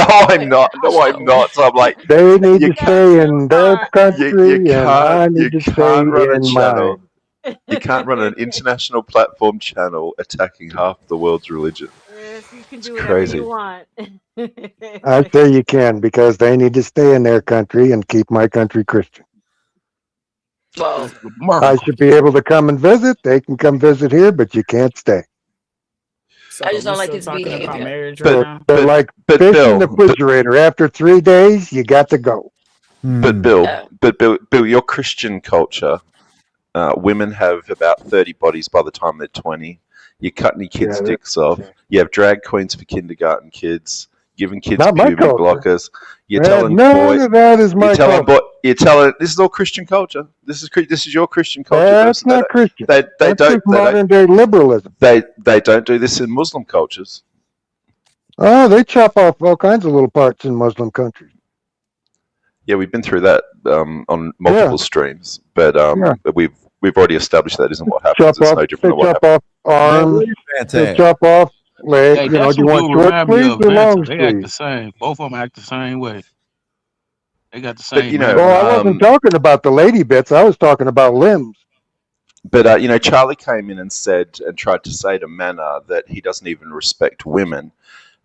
not. No, I'm not. So I'm like, They need you to stay in their country, and I need to stay run a in channel. mine. You can't run an international platform channel attacking half the world's religion. Yes, you can It's do whatever crazy. you want. I say you can because they need to stay in their country and keep my country Christian. Well, I should be able to come and visit. They can come visit here, but you can't stay. So I just we're don't like still this talking about behavior. marriage right now. They're like fish in the refrigerator. After 3 days, you got to go. But Bill, your Christian culture, women have about 30 bodies by the time they're 20. You're cutting your kids' dicks off. You have drag queens for kindergarten kids, giving kids Not my puberty culture. blockers. You're Yeah, telling none boys. of that is my culture. You're telling this is all Christian culture. This is your Christian culture. That's not Christian. They That's don't. just modern day liberalism. They don't do this in Muslim cultures. Oh, they chop off all kinds of little parts in Muslim countries. Yeah, we've been through that on multiple streams, but we've already established that isn't what happens. It's no different than what chop happens. off arms. They chop off legs. Hey, You know, that's do you what want dude short remind me sleeves of or long Vanta. They act the sleeves? same. Both of them act the same way. They got the But, same. you know, Well, I wasn't talking about the lady bits. I was talking about limbs. But Charlie came in and said and tried to say to Manna that he doesn't even respect women,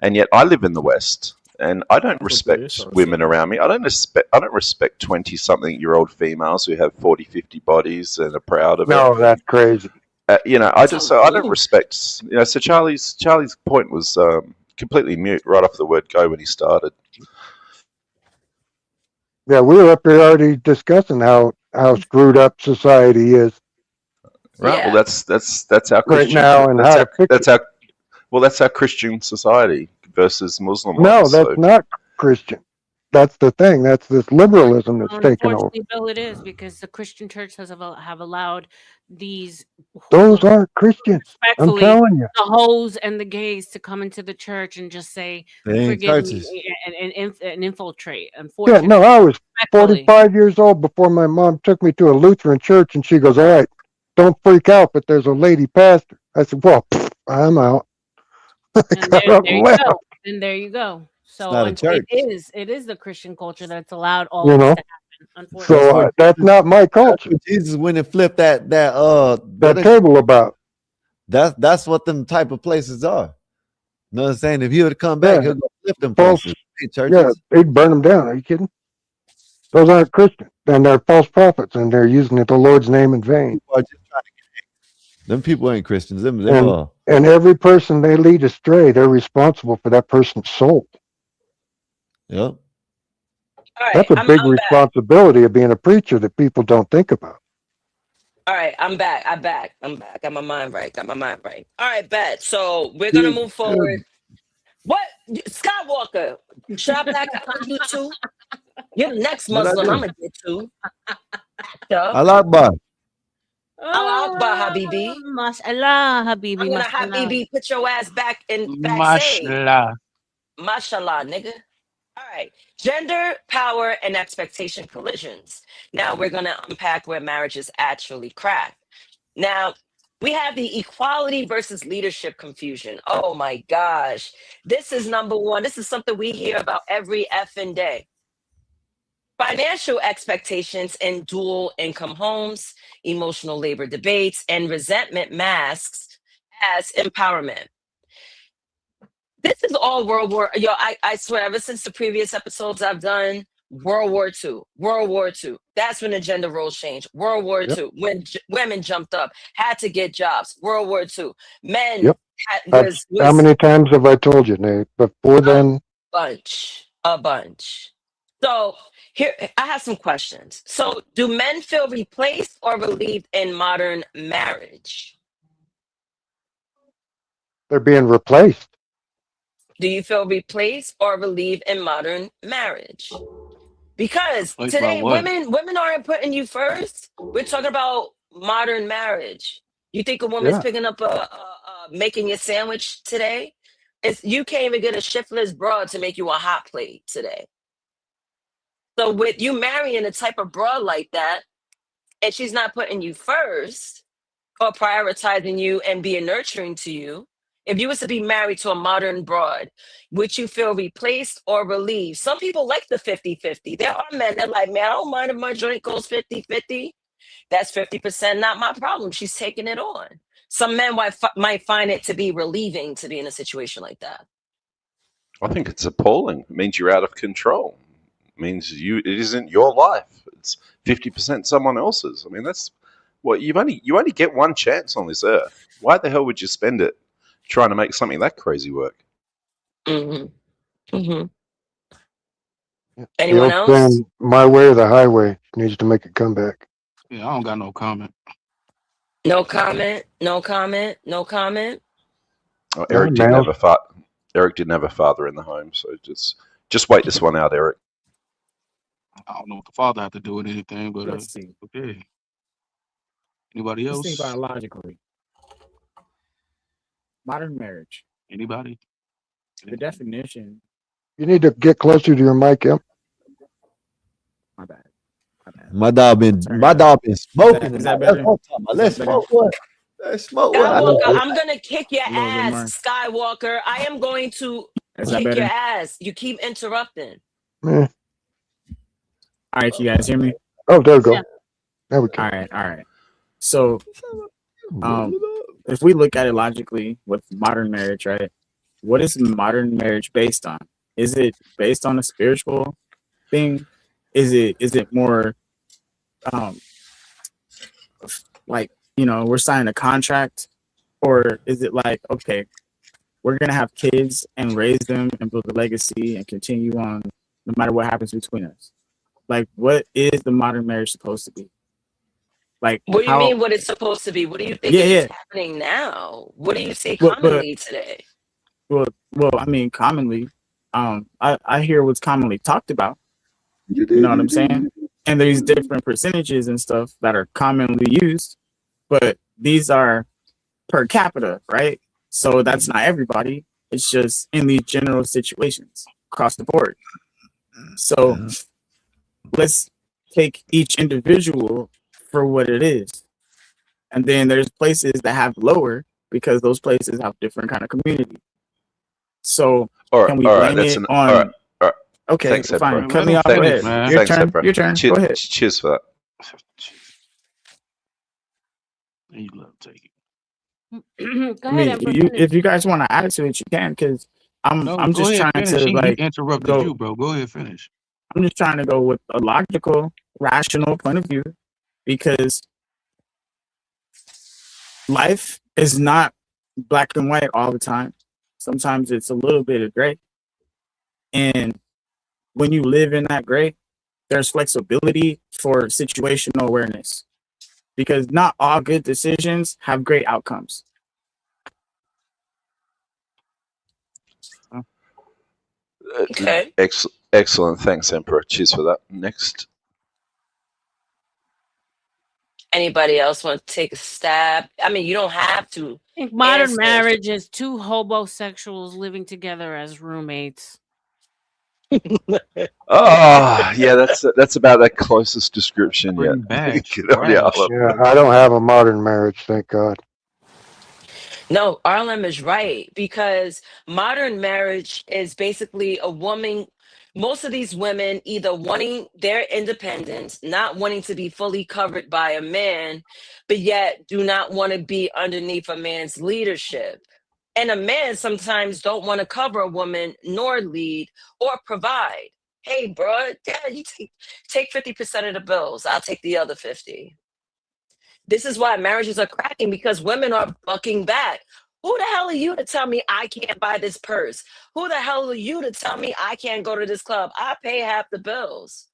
and yet I live in the West and I don't respect women around me. I don't respect 20-something-year-old females who have 40, 50 bodies and are proud of it. No, that's crazy. I don't respect. So Charlie's point was completely mute right off the word go when he started. Yeah, we were up here already discussing how screwed up society is. Right. Yeah. Well, that's our Right Christian. now, and how to fix that's our Christian society versus Muslim. No, ones, that's not Christian. That's the thing. That's this liberalism that's taken over. Unfortunately, Bill, it is because the Christian church have allowed these Those aren't Christians. I'm respectfully telling you. the hoes and the gays to come into the church and just say, They ain't "Forgive churches. me," and infiltrate. Yeah, Unfortunately, no, I was respectfully. 45 years old before my mom took me to a Lutheran church, and she goes, "All right, don't freak out, but there's a lady pastor." I said, "Well, I'm out." And there you go. And there you go. So not a church. it is the Christian culture that's allowed all You this know? to happen. Unfortunately, So that's not my culture. Jesus went and flipped that table about. That's what them type of places are. You know what I'm saying? If he would come back, he'll go flip them False, places. Hey, churches. yeah, they'd burn them down. Are you kidding? Those aren't Christian, and they're false prophets, and they're using the Lord's name in vain. Them people ain't Christians. Them And every person they lead astray, they're responsible for that person's soul. Yep. All right, That's a I'm big back. responsibility of being a preacher that people don't think about. All right, I'm back. I'm back. Got my mind right. All right, bet. So we're gonna move forward. What, Skywalker? Should I back up on you too? You're the next What I Muslim do? I'm gonna get to. Allah Akbar. Allah Akbar, Habibi. Mashallah, Habibi. I'm gonna Mashallah. Habibi put your ass back in back safe. Mashallah. Mashallah, nigga. All right. Gender, power, and expectation collisions. Now we're going to unpack where marriage is actually cracked. Now, we have the equality versus leadership confusion. Oh my gosh. This is number one. This is something we hear about every effing day. Financial expectations in dual income homes, emotional labor debates, and resentment masks as empowerment. This is all World War. I swear, ever since the previous episodes I've done, World War II. That's when the gender roles changed. World War II, when women jumped up, had to get jobs. World War II, men was How many times have I told you, Nate? Before then, a bunch. So here, I have some questions. So do men feel replaced or relieved in modern marriage? They're being replaced. Do you feel replaced or relieved in modern marriage? Because Replaced by today what? women aren't putting you first. We're talking about modern marriage. You think a woman's Yeah. picking up a making your sandwich today? You can't even get a shiftless broad to make you a hot plate today. So with you marrying a type of broad like that, and she's not putting you first or prioritizing you and being nurturing to you, if you was to be married to a modern broad, would you feel replaced or relieved? Some people like the 50-50. There are men that like, man, I don't mind if my joint goes 50-50. That's 50% not my problem. She's taking it on. Some men might find it to be relieving to be in a situation like that. I think it's appalling. It means you're out of control. It means it isn't your life. It's 50% someone else's. I mean, that's what you only get one chance on this earth. Why the hell would you spend it trying to make something that crazy work? Mm-hmm. Mm-hmm. The Anyone old else? saying, my way or the highway, needs to make a comeback. Yeah, I don't got no comment. No comment. No comment. No comment. Oh, Yeah, Eric didn't male. have a father in the home, so just wait this one out, Eric. I don't know what the father had to do with anything, but Let's see. okay. Anybody Let's think else? biologically. Modern marriage. Anybody? The definition. You need to get closer to your mic, Em. My bad. My bad. My dog been smoking. Is that better? Let's smoke one. Let's smoke one. Skywalker, I'm gonna kick your A little bit more. ass, Skywalker. I am going to Is that kick your better? ass. You keep interrupting. Eh. All right, you guys hear me? Oh, there we go. Yeah. There we go. All right. So, if we look at it logically with modern marriage, right? What is modern marriage based on? Is it based on a spiritual thing? Is it more like, we're signing a contract, or is it like, okay, we're gonna have kids and raise them and build a legacy and continue on no matter what happens between us? Like, what is the modern marriage supposed to be? Like, What do you mean what it's supposed to be? What do you think is happening now? What do you say But- commonly today? Well, I mean, commonly, I hear what's commonly talked about. You know what I'm saying? And there's different percentages and stuff that are commonly used, but these are per capita, right? So that's not everybody. It's just in these general situations across the board. So let's take each individual for what it is. And then there's places that have lower because those places have different kind of community. So can we blame it on? All right. Okay, Thanks, fine. Emperor. Cut me off. Go ahead. Your turn. Your turn. Go ahead. Cheers for that. You love taking. Go I mean, ahead, Emperor. if you guys want to add to it, you can, because I'm Go just ahead, trying finish. to He like interrupted go. you, bro. Go ahead, finish. I'm just trying to go with a logical, rational point of view, because life is not black and white all the time. Sometimes it's a little bit of gray. And when you live in that gray, there's flexibility for situational awareness, because not all good decisions have great outcomes. Okay. Excellent. Thanks, Emperor. Cheers for that. Next. Anybody else want to take a stab? I mean, you don't have to. I think modern answer. marriage is two homosexuals living together as roommates. Oh, yeah, that's about the closest description yet. Get on the island. Yeah, I don't have a modern marriage, thank God. No, Arlen is right, because modern marriage is basically a woman. Most of these women either wanting their independence, not wanting to be fully covered by a man, but yet do not want to be underneath a man's leadership. And a man sometimes don't want to cover a woman nor lead or provide. Hey, bro, yeah, you take 50% of the bills. I'll take the other 50. This is why marriages are cracking, because women are bucking back. Who the hell are you to tell me I can't buy this purse? Who the hell are you to tell me I can't go to this club? I pay half the bills.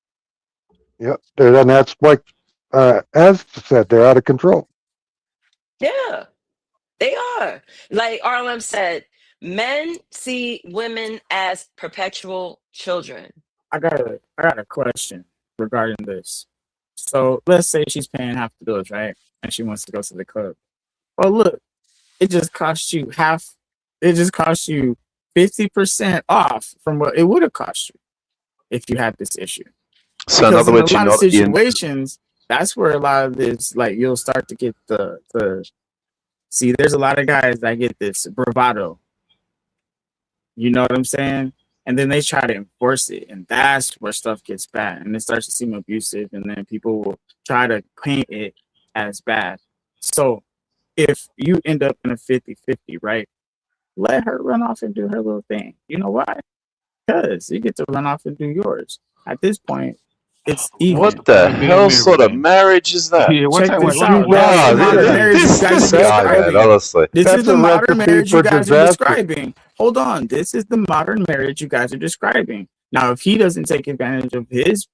Yep. And that's like, as said, they're out of control. Yeah, they are. Like Arlen said, men see women as perpetual children. I got a question regarding this. So let's say she's paying half the bills, right? And she wants to go to the club. Well, look, it just cost you half. It just cost you 50% off from what it would have cost you if you had this issue. So in Because other in a words, you're lot of not in. situations, that's where a lot of this, like, you'll start to get the see. There's a lot of guys that get this bravado. You know what I'm saying? And then they try to enforce it, and that's where stuff gets bad, and it starts to seem abusive, and then people will try to paint it as bad. So if you end up in a 50-50, right? Let her run off and do her little thing. You know why? Because you get to run off and do yours. At this point, it's even. What the hell sort of marriage is that? Yeah, what Check type? this What do you out. mean? That's the Nah, modern marriage you this guys are guy, man, describing. honestly. This That's is the a modern recipe marriage you for guys are disaster. describing. Hold on. This is the modern marriage you guys are describing. Now, if he doesn't take advantage of his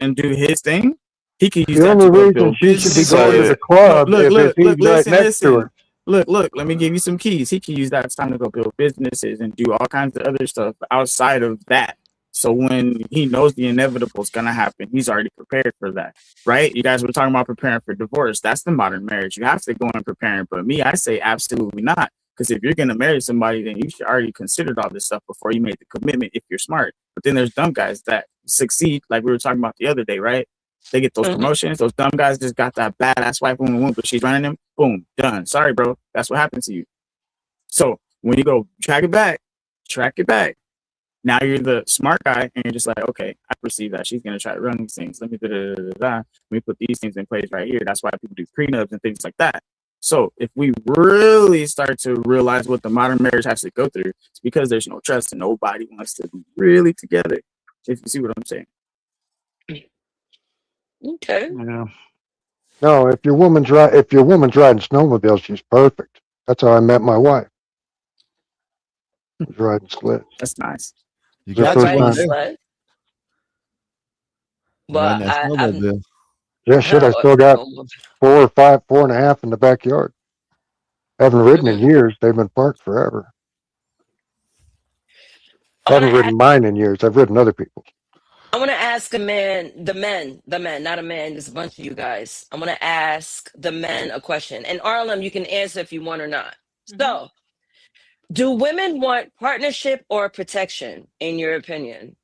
and do his thing, he could use The that only to go reason build she should be businesses. going to the No, club look, if he's right listen, next to her. Look, let me give you some keys. He can use that time to go build businesses and do all kinds of other stuff outside of that. So when he knows the inevitable is going to happen, he's already prepared for that, right? You guys were talking about preparing for divorce. That's the modern marriage. You have to go and preparing. But me, I say absolutely not. Because if you're going to marry somebody, then you should already considered all this stuff before you made the commitment if you're smart. But then there's dumb guys that succeed, like we were talking about the other day, right? They get those promotions. Those dumb guys just got that badass wife, boom, but she's running them. Boom, done. Sorry, bro. That's what happened to you. So when you go track it back. Now you're the smart guy, and you're just like, okay, I perceive that she's gonna try to run these things. Let me let me put these things in place right here. That's why people do prenups and things like that. So if we really start to realize what the modern marriage has to go through, it's because there's no trust and nobody wants to be really together. If you see what I'm saying. Okay. Yeah. No, if your woman's riding snowmobile, she's perfect. That's how I met my wife. Was riding sled. That's nice. You The got first you one time. there. Sled. Riding But that snowmobile. Yeah, shit, I still got 4.5 in the backyard. Haven't ridden in years. They've been parked forever. Haven't ridden mine in years. I've ridden other people's. I want to ask the men, not a man, there's a bunch of you guys. I want to ask the men a question. And Arlen, you can answer if you want or not. So, do women want partnership or protection, in your opinion?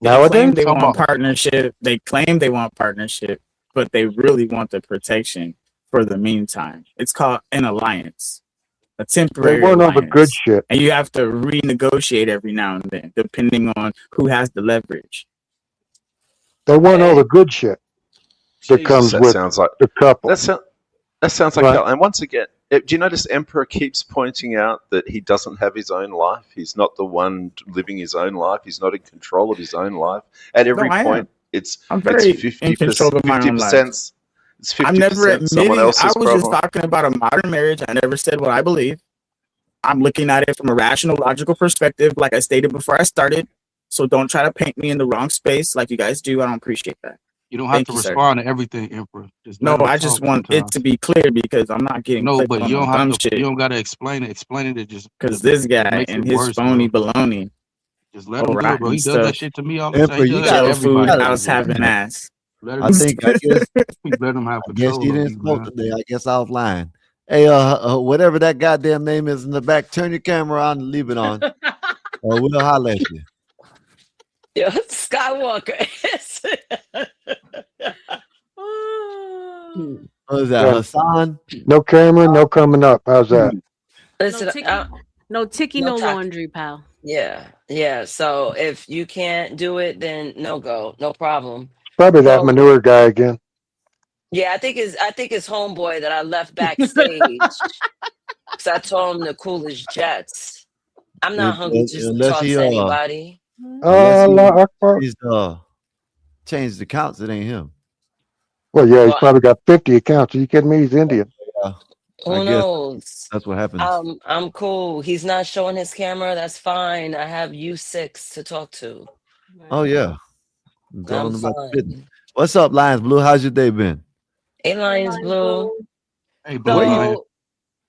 They claim Nowadays? they want partnership. They claim they want partnership, but they really want the protection for the meantime. It's called an alliance, a temporary They want all the alliance. good shit. And you have to renegotiate every now and then, depending on who has the leverage. They want all the good shit that comes that with sounds like the couple. That sounds like Right. hell. And once again, do you notice Emperor keeps pointing out that he doesn't have his own life? He's not the one living his own life. He's not in control of his own life. At every I point, am. it's I'm very 50%. in control of my own life. 50%. It's 50% I'm never someone admitting. else's I was problem. just talking about a modern marriage. I never said what I believe. I'm looking at it from a rational, logical perspective, like I stated before I started. So don't try to paint me in the wrong space like you guys do. I don't appreciate that. You don't have Thank to you, sir. respond to everything, Emperor. Just No, let 'em I just talk want it sometimes. to be clear because I'm not getting No, clipped but on you no don't dumb have to. shit. You don't gotta explain it. Explaining it just Because this it guy makes and it his worse, phony bro. baloney, Just let him do it, bro. rotten He does that stuff, shit to me all the time. Emperor, He you does that to Joe got food, everybody. house having ass. Let I him. think I guess Let him have I guess control he of didn't me, smoke man. today. I guess offline. Hey, whatever that goddamn name is in the back, turn your camera on and leave it on. We'll holler at you. Yeah, Skywalker. What is that, Yeah. Hassan? No camera, no coming up. How's that? Listen, No ticky, no talk. laundry, pal. Yeah. So if you can't do it, then no go, no problem. Probably that So manure guy again. yeah, I think it's homeboy that I left backstage because I told him to cool his jets. I'm not hungry just to Unless talk he to anybody. Allah Akbar. he's changed accounts, it ain't him. Well, yeah, he's Well, probably got 50 accounts. Are you kidding me? He's Indian. Yeah. Who knows? that's what happens. I'm cool. He's not showing his camera. That's fine. I have U6 to talk to. Oh yeah, go I'm on about the business. fine. What's up, Lions Blue? How's your day been? Hey, Lions Blue. Hey, Where you?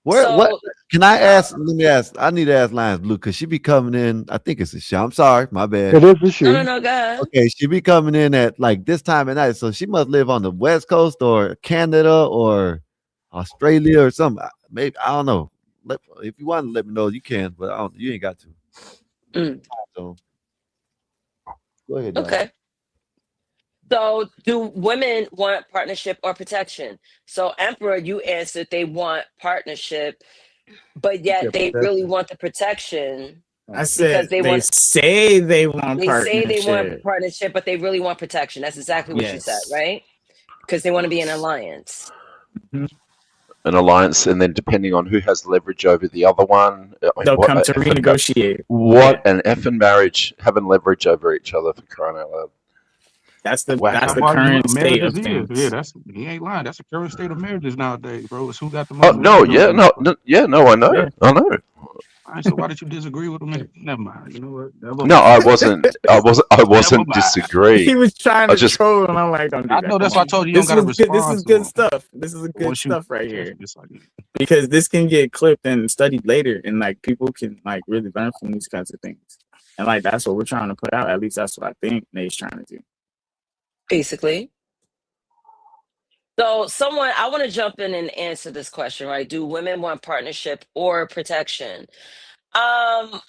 So, What? so Can I ask? Let me ask. I need to ask Lions Blue because she be coming in. I think it's a show. I'm sorry, my bad. It is a shoe. no, go ahead. Okay, she be coming in at like this time at night, so she must live on the West Coast or Canada or Australia or something. Maybe I don't know. If you want to let me know, you can, but you ain't got to. So go ahead, dog. Okay. So, do women want partnership or protection? So, Emperor, you answered they want partnership, but yet they really want the protection I because said they they want. say they want They say they want partnership. partnership, but they really want protection. That's exactly what you said, Yes. right? Because they want to be in an alliance. An alliance, and then depending on who has leverage over the other one, I mean, They'll what come a to effing renegotiate. what an effing marriage, having leverage over each other, for crying out loud. That's the Wow. that's the Why current state marriages of is. things. Yeah, he ain't lying. That's the current state of marriages nowadays, bro. It's who got the Oh most no, leverage yeah, over no, each other. I know, Yeah. I know. All right, so why did you disagree with him? Never mind. You know what? Never No, mind. I wasn't Never mind. disagreeing. He was trying I to just troll, and I'm like, don't do I that. know Come that's why I on. told you you don't This got to was good. This respond is to good him. stuff. This is good Once you stuff right catch here. this, like, Because this can get clipped and studied later, and like people can like really learn from these kinds of things. And like that's what we're trying to put out. At least that's what I think Nate's trying to do. Basically. So, I want to jump in and answer this question, right? Do women want partnership or protection? A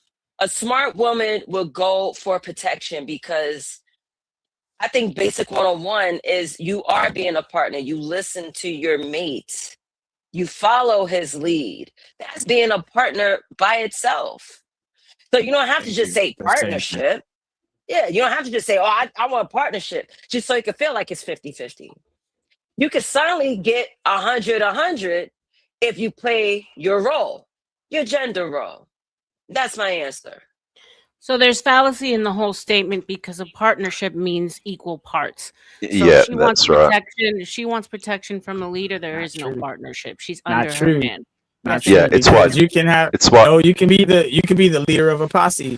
smart woman will go for protection because I think basic 101 is you are being a partner. You listen to your mate. You follow his lead. That's being a partner by itself. So you don't have to just say for saying that. partnership. Yeah, you don't have to just say, oh, I want a partnership, just so you can feel like it's 50-50. You could suddenly get 100-100 if you play your role, your gender role. That's my answer. So there's fallacy in the whole statement because a partnership means equal parts. So yeah, if she wants that's right. protection, if she wants protection from a leader, there Not is no true. partnership. She's Not under her true. man. Not Yes, true. Yeah, it's Because why. you can have It's why. no. You can be the leader of a posse.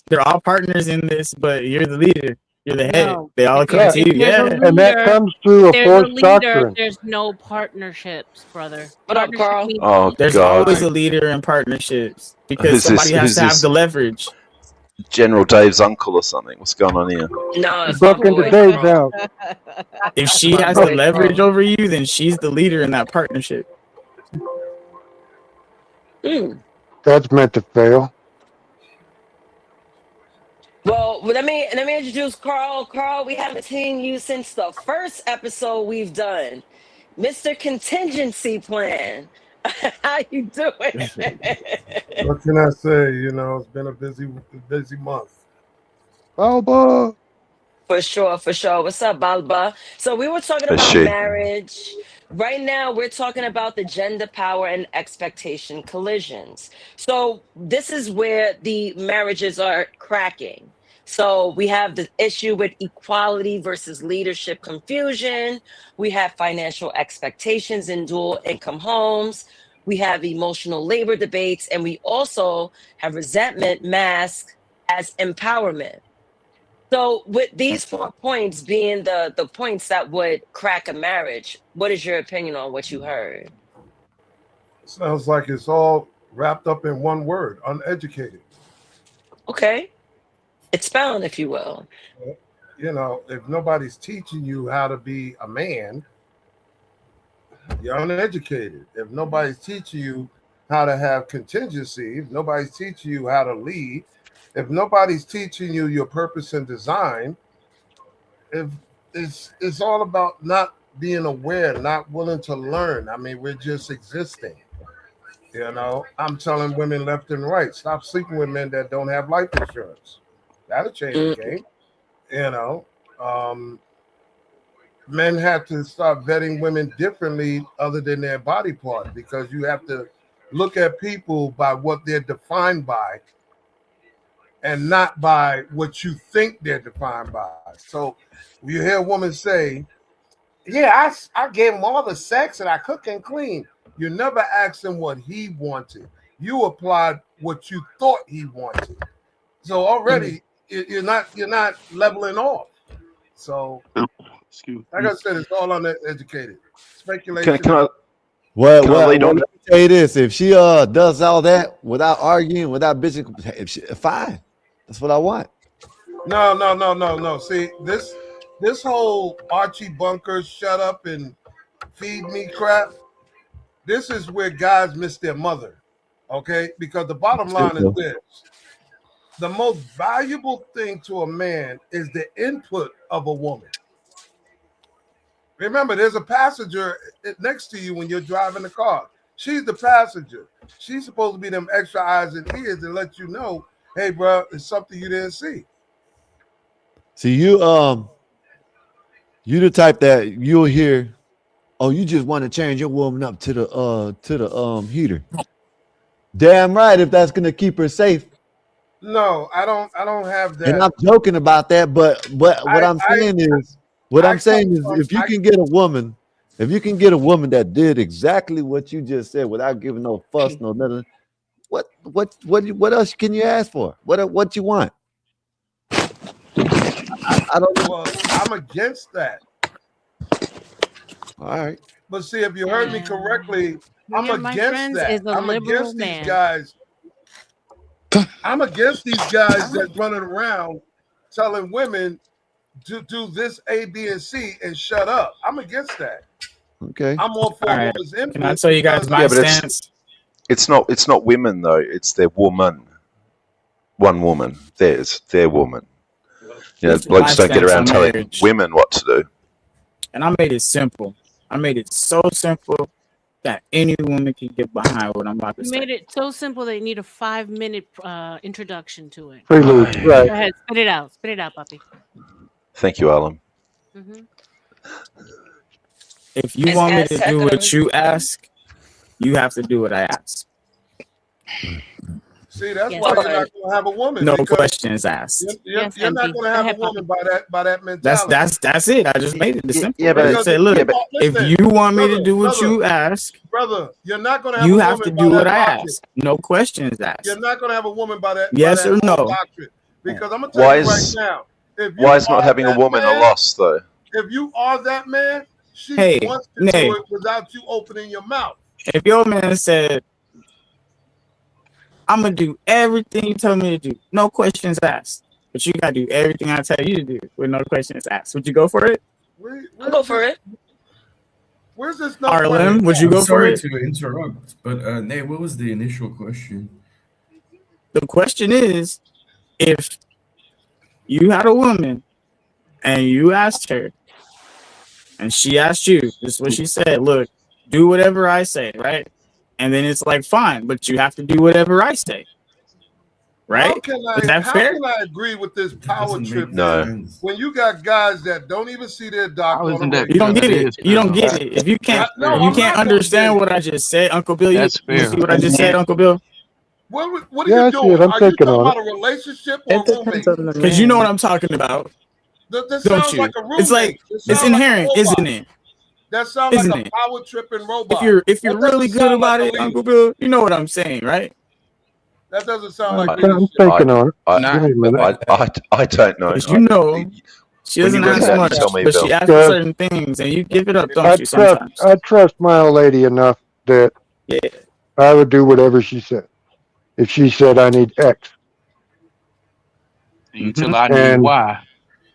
They're all partners in this, but you're the leader. You're the head. No. They all If come there's to you. a Yeah. And that leader, comes through a there's a forced leader, doctrine. there's no partnerships, brother. What up, Partnership Carl? means Oh equal There's God, always a parts. leader in partnerships because who's somebody this? has Who's to have the this? leverage. General Dave's uncle or something? What's going on here? No, You it's my broke into boy, Dave's Carl. house. If she My has the boy, leverage Carl. over you, then she's the leader in that partnership. That's meant to fail. Well, let me introduce Carl. Carl, we haven't seen you since the first episode we've done. Mr. Contingency Plan. How you doing? What can I say? You know, it's been a busy month. Balba. For sure, for sure. What's up, Balba? So we were talking For about she. marriage. Right now, we're talking about the gender power and expectation collisions. So this is where the marriages are cracking. So we have the issue with equality versus leadership confusion. We have financial expectations in dual income homes. We have emotional labor debates, and we also have resentment masked as empowerment. So, with these 4 points being the points that would crack a marriage, what is your opinion on what you heard? Sounds like it's all wrapped up in one word: uneducated. Okay, expound, if you will. You know, if nobody's teaching you how to be a man, you're uneducated. If nobody's teaching you how to have contingency, if nobody's teaching you how to lead, if nobody's teaching you your purpose and design, if it's all about not being aware, not willing to learn. I mean, we're just existing. You know, I'm telling women left and right, stop sleeping with men that don't have life insurance. That'll change the game. You know, men have to start vetting women differently other than their body part, because you have to look at people by what they're defined by and not by what you think they're defined by. So you hear a woman say, yeah, I gave him all the sex and I cook and clean. You never asked him what he wanted. You applied what you thought he wanted. So already you're not leveling off. So like I said, it's all uneducated speculation. Can I Well, lead on? let me tell you this: if she does all that without arguing, without bitching, fine. That's what I want. No. See, this whole Archie Bunker shut up and feed me crap. This is where guys miss their mother. Okay, because the bottom line is this: the most valuable thing to a man is the input of a woman. Remember, there's a passenger next to you when you're driving the car. She's the passenger. She's supposed to be them extra eyes and ears and let you know, hey, bro, it's something you didn't see. See, you the type that you'll hear, oh, you just want to change your woman up to the heater. Damn right, if that's gonna keep her safe. No, I don't have that. And I'm joking about that, but what I'm saying is, if you can get a woman that did exactly what you just said without giving no fuss, no nothing, what else can you ask for? What you want? I don't know. Well, I'm against that. All right. But see, if you heard me correctly, I'm against that. I'm against these guys. I'm against these guys that running around telling women to do this A, B, and C and shut up. I'm against that. Okay. I'm all for women's input. Can I tell you guys my stance? It's not women though. It's their woman. One woman. Their woman. You know, blokes don't get around telling women what to do. And I made it simple. I made it so simple that any woman can get behind what I'm about to You say. made it so simple that you need a 5-minute introduction to it. Prelude, right. Go ahead, spit it out, puppy. Thank you, Alan. If you want me to do what you ask, you have to do what I ask. See, that's why you're not going to have a woman. No questions asked. You're not going to have a woman by that mentality. That's it. I just made it simple. Yeah, but I said, look, if you want me to do what you ask, brother, you're not going to have you a have woman to do by what that I doctrine. ask. No questions asked. You're not going to have a woman by that. Yes or no? Doctrine. Because I'm going to tell you right now. Why is not having a woman a loss though? If you are that man, she wants to do it without you opening your mouth. If your man said, I'm going to do everything you tell me to do, no questions asked. But you got to do everything I tell you to do with no questions asked. Would you go for it? I'll go for it. Where's this no Arlen, would you go for it? Sorry to interrupt, but Nate, what was the initial question? The question is, if you had a woman and you asked her and she asked you, this is what she said, look, do whatever I say, right? And then it's like, fine, but you have to do whatever I say. Right? How can I agree with this power trip? No. When you got guys that don't even see their doctor. You don't get it. You don't get it. If you can't, you can't understand what I just said, Uncle Bill. You see what I just said, Uncle Bill? What are you doing? Are you talking about a relationship or roommate? Because you know what I'm talking about. That Don't sounds you? like a roommate. It's like it's inherent, isn't it? That sounds Isn't like it? a power tripping robot. If you're really good about it, Uncle Bill, you know what I'm saying, right? That doesn't sound like I'm thinking on it. Give me a minute. I don't know. You know, she When you doesn't read ask that, much, tell me, but Bill. she asks for certain things, and you give it up, don't you? Sometimes. I trust my old lady enough that I would do whatever she said. If she said I need X, Until I need Y.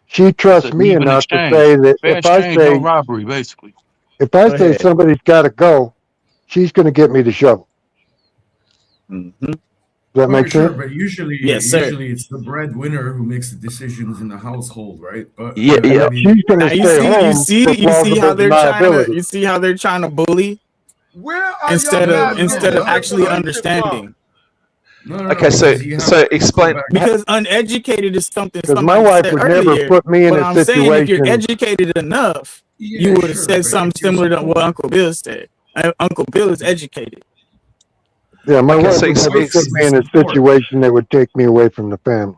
she trusts me Even enough to exchange. say that Fair if I exchange, say no robbery, basically. if I say somebody's got to go, she's going to get me the shovel. Does that make Sure, sense? but usually it's the breadwinner who makes the decisions in the household, right? But Yeah. She's going to stay home. You see how they're trying to. You see how they're trying to bully. Where are instead y'all of guys actually understanding. Okay, so explain. Because uneducated is something. Because my wife said would earlier, never put me in but a I'm saying if you're situation. educated enough, you would have said something similar to what Uncle Bill said. Uncle Bill is educated. Yeah, my Okay, wife so would never ex- put me in a situation that would take me away from the family.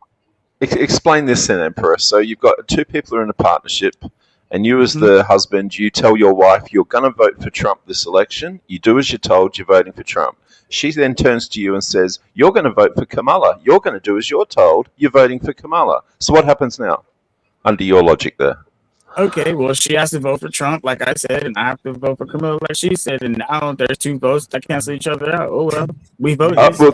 Explain this then, Emperor. So you've got two people who are in a partnership. and you as the husband, you tell your wife you're going to vote for Trump this election. You do as you're told. You're voting for Trump. She then turns to you and says, you're going to vote for Kamala. You're going to do as you're told. You're voting for Kamala. So what happens now, under your logic there? Okay, well, she has to vote for Trump, like I said, and I have to vote for Camilla, like she said. And now there's two votes that cancel each other out. Oh well, we voted. Well, so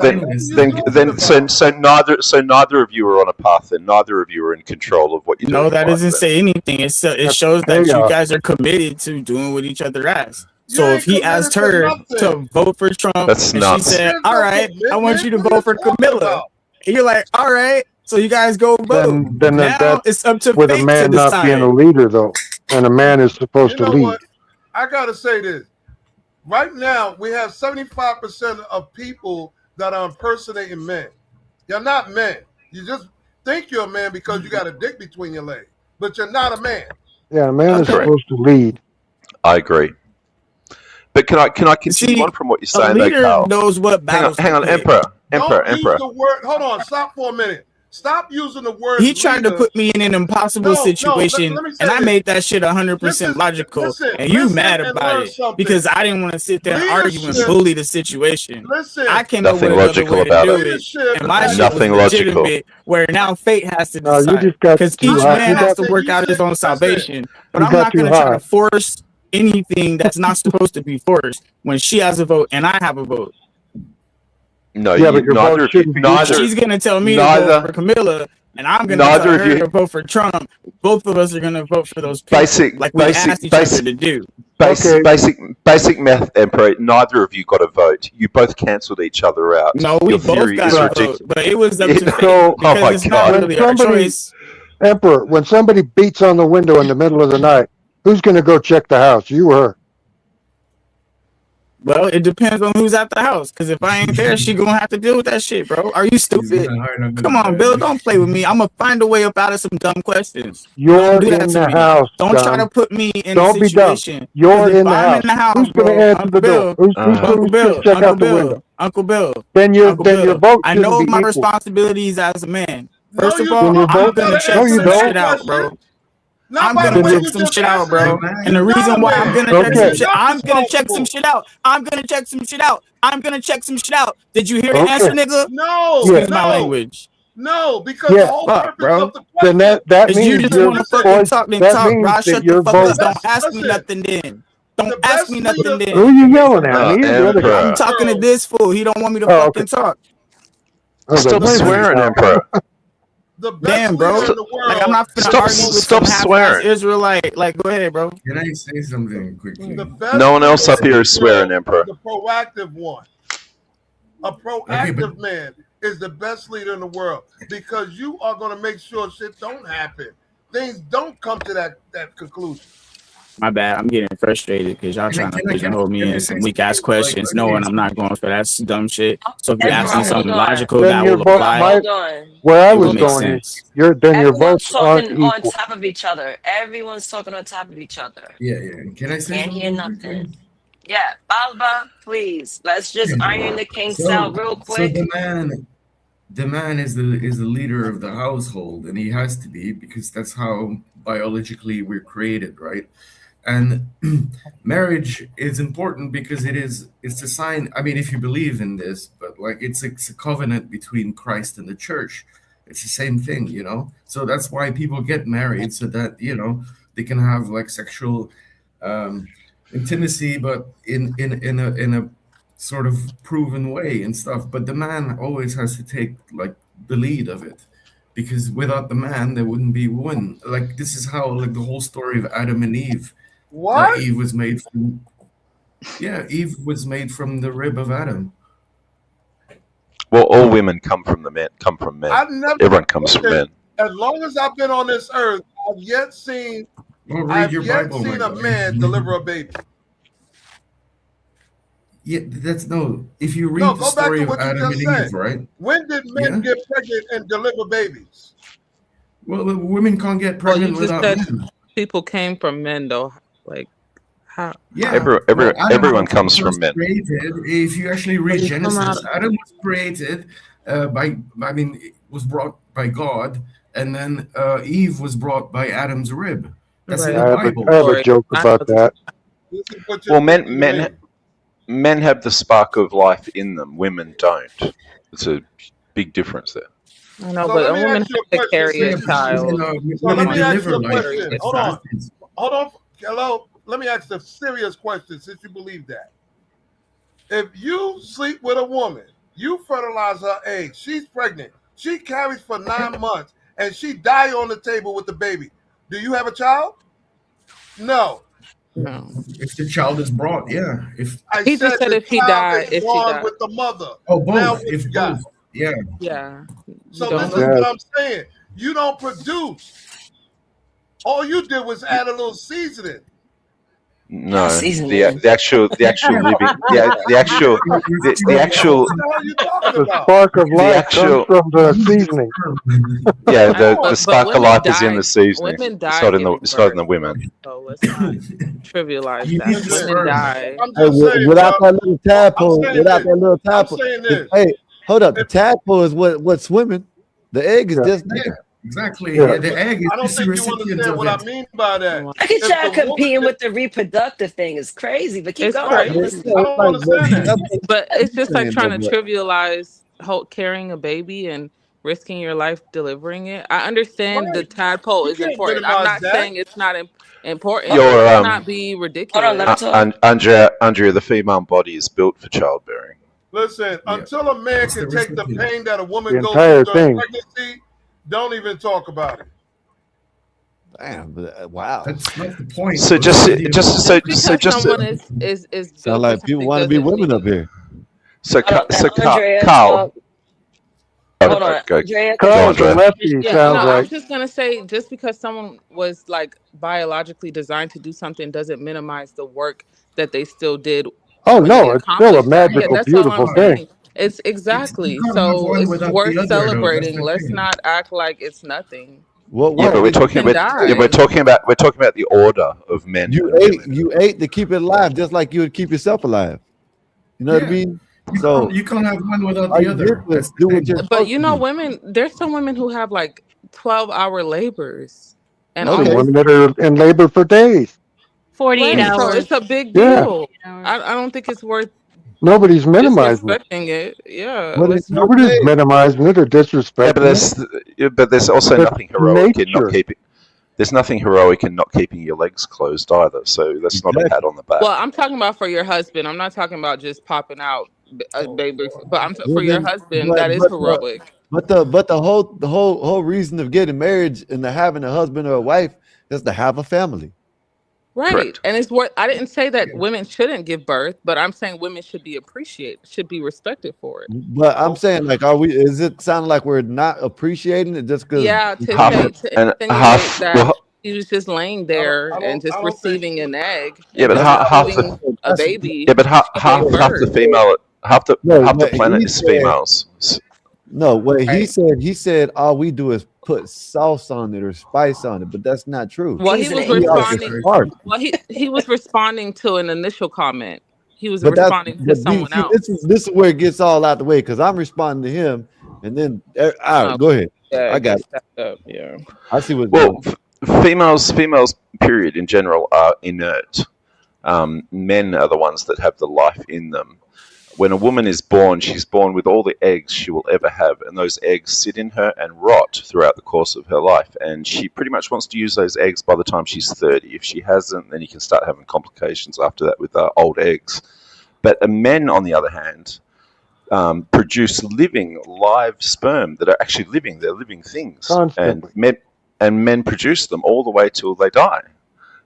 neither of you are on a path, and neither of you are in control of what you're doing. No, that in life doesn't then. say anything. It shows that you guys are committed to doing what each other asks. So if he asked her to vote for Trump, That's and nuts. she said, "All right, I want you to vote for Camilla," and you're like, "All right." So you guys go vote. Then Now that it's up to with a fate man to not being decide. a leader, though, and a man is supposed You to know lead. what? I gotta say this. Right now, we have 75% of people that are impersonating men. You're not men. You just think you're a man because you got a dick between your legs, but you're not a man. Yeah, a man is Correct. supposed to lead. I agree. But can I continue on from what you're saying, A leader though, Carl? knows what Hang on, battles to pick. Emperor. Don't use the word. Hold on. Stop for a minute. Stop using the word. He tried to leader. put me in an impossible situation, let me say and I this. made that shit 100% logical. And you mad about it because I didn't want to sit there and argue and bully the situation. I came up with another way to do it, and my shit was Nothing logical. legitimate. Where now fate has to No, you decide just got because too each high. man You has got- to work out his own salvation. But You I'm got not going too to try high. to force anything that's not supposed to be forced when she has a vote and I have a vote. No, Yeah, but your vote neither of you, shouldn't be neither. She's gonna tell me to vote for Camilla, and I'm gonna Neither tell of her you- to vote for Trump. Both of us are gonna vote for those people, like we asked each other to do. Basic math, Emperor. Neither of you got a vote. You both cancelled each other out. No, we Your both theory got is a ridiculous. vote, but it was up to fate So, because it's not when really our somebody, choice. Emperor, when somebody beats on the window in the middle of the night, who's going to go check the house? You or her? Well, it depends on who's at the house. Because if I ain't there, she gonna have to deal with that shit, bro. Are you stupid? Come on, Bill. Don't play with me. I'm gonna find a way up out of some dumb questions. You're Don't do that in to the me. house, Don't try dumb. to put me in Don't a be dumb. situation. You're 'Cause if in the I'm house. in the house, Who's going bro, to answer Uncle the door? Bill, Who's Uncle going to Bill, check Uncle out the Bill, window? Uncle Bill. Then your Uncle then your Bill. vote I shouldn't know be my equal. responsibilities as a man. First of you all, Then your I'm vote. gonna No, check you some don't. shit out, bro. Not I'm by the gonna way check you some just shit out, answered bro. it. And the You're not reason a why man. I'm gonna check some Okay. shit, I'm gonna check some shit out. I'm gonna check some shit out. I'm gonna check some shit out. Did you hear the answer, Okay. nigga? No, Excuse Yeah. my no, language. no, because Yeah. the whole Fuck, purpose bro. of the Then question. that If you means just your want to fucking voice. talk, then That talk, bro. means that Shut the your fuck vote. up. Don't ask me Listen, nothing then. Don't the ask best me nothing leader. Who are then. you yelling at? Me or the other guy? I'm talking to this fool. He don't want me to Oh, fucking okay. talk. I was like, Stop wait a minute swearing, now. Emperor. The best Damn, leader bro. in the world. Like I'm not finna Stop- argue with stop some half-ass swearing. Israelite. Like, go ahead, bro. Can I say something quickly? The best No one else leader up in here the is swearing, world Emperor. is the proactive one. A proactive man is the best leader in the world because you are going to make sure shit don't happen. Things don't come to that conclusion. My bad. I'm getting frustrated because y'all trying to pigeonhole me in some weak ass questions, knowing I'm not going for that dumb shit. So if you ask me Everyone, something hold on. logical Then that your will vote. apply, My Hold on. where I it will was make going sense. is your then your Everyone's votes aren't talking on equal. top of each other. Everyone's talking on top of each other. Yeah. Can I say Can't hear something quickly? nothing. Yeah, Alba, please. Let's just iron the kinks out real So quick. the man is the leader of the household, and he has to be because that's how biologically we're created, right? And marriage is important because it's a sign. I mean, if you believe in this, but like it's a covenant between Christ and the church. It's the same thing, you know. So that's why people get married, so that they can have like sexual intimacy, but in a sort of proven way and stuff. But the man always has to take like the lead of it, because without the man there wouldn't be woman. Like this is how like the whole story of Adam and Eve. What? Eve was made from. Yeah, Eve was made from the rib of Adam. Well, all women come from men. I've never. Everyone comes from men. As long as I've been on this earth, I've yet seen your Bible, seen my a guy. man deliver a baby. Yeah, that's no. If you read No, the go back story to of what you Adam just and said. Eve, right? When did men get pregnant and deliver babies? Well, the women can't get Well, you pregnant just without said men. people came from men, though. Like, how? Yeah, Everyone was comes from men. created. If you actually read They come Genesis, out- Adam was created was brought by God, and then Eve was brought by Adam's rib. That's Right. in the I Bible. have a joke about that. This is what Well, what you mean. men have the spark of life in them. Women don't. It's a big difference there. I know, So but let a me woman ask you has a to question, carry a since child. So let me ask you a Carry question. a Hold child. on. Hold on. Hello. Let me ask a serious question since you believe that. If you sleep with a woman, you fertilize her eggs, she's pregnant, she carries for 9 months, and she die on the table with the baby. Do you have a child? No. No. If the child is brought, yeah. If I He said just said the if he child died, is if she born died. with the mother. oh Now both, what if you got? both, yeah. Yeah. So don't this is know. what I'm saying. You don't produce. All you did was add a little seasoning. No, seasoning. the actual living the actual What the hell are you talking The about? spark of the life comes actual from the seasoning. yeah I know, the but spark of women life is in die. the seasoning. Women It's die not in the giving birth. women. So let's not trivialize You that. need the Listen, Women sperm. die. I'm Hey, just saying, without bro. that little I'm tadpole, saying without this. that little I'm tadpole, saying this. hey, hold up, the If tadpole is what's swimming. The egg is Yeah. just Yeah, there. exactly. Yeah. Yeah, the egg is I don't just the think you recipient understand of what I it. mean by that. Wow. I can If try the woman competing did, with the reproductive thing is crazy, but keep It's going. right, I'm crazy. listening. I It's don't like, understand that. that's what But it's I'm just like saying trying though, to trivialize carrying a baby and risking your life delivering it. I understand the Right. tadpole You is can't important. I'm minimize not that. saying it's not important, but Your let's not be Hold on, let ridiculous. him talk. Andrea, the female body is built for childbearing. Listen, Yeah, until a man it's the can take the recipient. pain that a The woman goes through entire during thing. pregnancy, don't even talk about it. damn, but, wow. That's not the point. So This just is the so Just because just someone is Sound built for like people something want to be doesn't women up mean here. so Hold on, let so Andrea Carl, talk. Hold on, go Andrea, because go you Carl's a Andrea. lefty, yeah, no, sounds I like. was just gonna say just because someone was like biologically designed to do something doesn't minimize the work that they still did Oh when they no, it's still a accomplished that. Yeah, magical, that's all I'm beautiful thing. saying. It's You exactly can't have so one it's without the worth other, though. That's celebrating. the Let's thing. not act like it's nothing. Yeah, but Right. we're You talking can about we're die. talking about the order of men and women. You ate to keep it alive, just like you would keep yourself alive. You know what I Yeah, mean? So you can't have one without all the you did other. was That's the do what you're thing. But supposed you to know, do. women, there's some women who have like 12-hour labors and Some Okay. almost women that are in labor for days. 48 right. So hours. it's a big Yeah. deal. 48 hours. I don't think it's worth Nobody's minimizing it. disrespecting it. Yeah, But let's not. Nobody's minimizing it or Yeah, disrespecting it. but there's also It's nothing heroic in not nature. keeping. There's nothing heroic in not keeping your legs closed either. So that's not a pat exactly. on the back. Well, I'm talking about for your husband. I'm not talking about just popping out baby. But Well for your then, husband, that is heroic. the whole reason of getting married and to having a husband or a wife is to have a family. Right. Correct. And it's worth, I didn't say that women shouldn't give birth, but I'm saying women should be appreciated, should be respected for it. But I'm saying, like, is it sounding like we're not appreciating it just because Yeah, to Half say, to and insinuate half. that Well, he was just laying there and I just don't think. receiving an egg yeah, and but just half receiving the a baby. yeah, but She gave half the birth. female no, half the what planet he is said. females. No, what Right. he said all we do is put sauce on it or spice on it, but that's not true. Well, he was seasoning. We are That's responding. very smart. true. Well, he was responding to an initial comment. He was But responding to someone see, else. this is where it gets all out the way because I'm responding to him, and then all right, Oh, go ahead. yeah, I it got gets it. stacked up. Yeah. I see what's going Well, on. females period in general are inert. Men are the ones that have the life in them. When a woman is born, she's born with all the eggs she will ever have, and those eggs sit in her and rot throughout the course of her life. And she pretty much wants to use those eggs by the time she's 30. If she hasn't, then you can start having complications after that with old eggs. But men, on the other hand, produce living, live sperm that are actually living. They're living things, Constantly. and men produce them all the way till they die.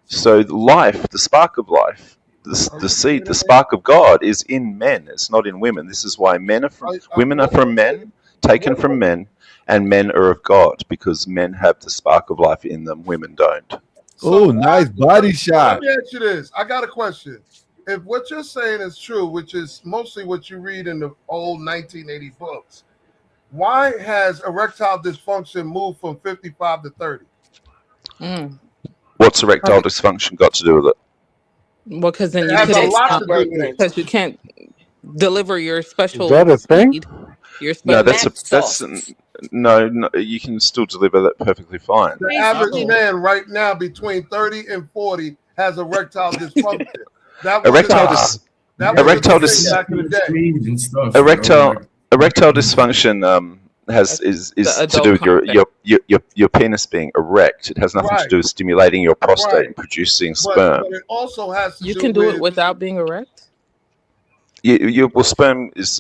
So life, the spark of life, the seed, the spark of God is in men. It's not in women. This is why women are from men, taken from men, and men are of God because men have the spark of life in them. Women don't. Oh, nice body Let shot. me ask you this. I got a question. If what you're saying is true, which is mostly what you read in the old 1980 books, why has erectile dysfunction moved from 55 to 30? What's erectile dysfunction got to do with it? Well, because then It you has a couldn't lot to do with it. because you can't deliver your Is special that a thing? seed. You're No, supposed that's no. You can still deliver that perfectly fine. The average man right now between 30 and 40 has erectile dysfunction. That was Erectile erectile back in the day. and stuff. Erectile dysfunction is to do with your penis being erect. It has nothing to do with stimulating your prostate and producing sperm. But it also has to You do can do with, it without being erect. Well, sperm is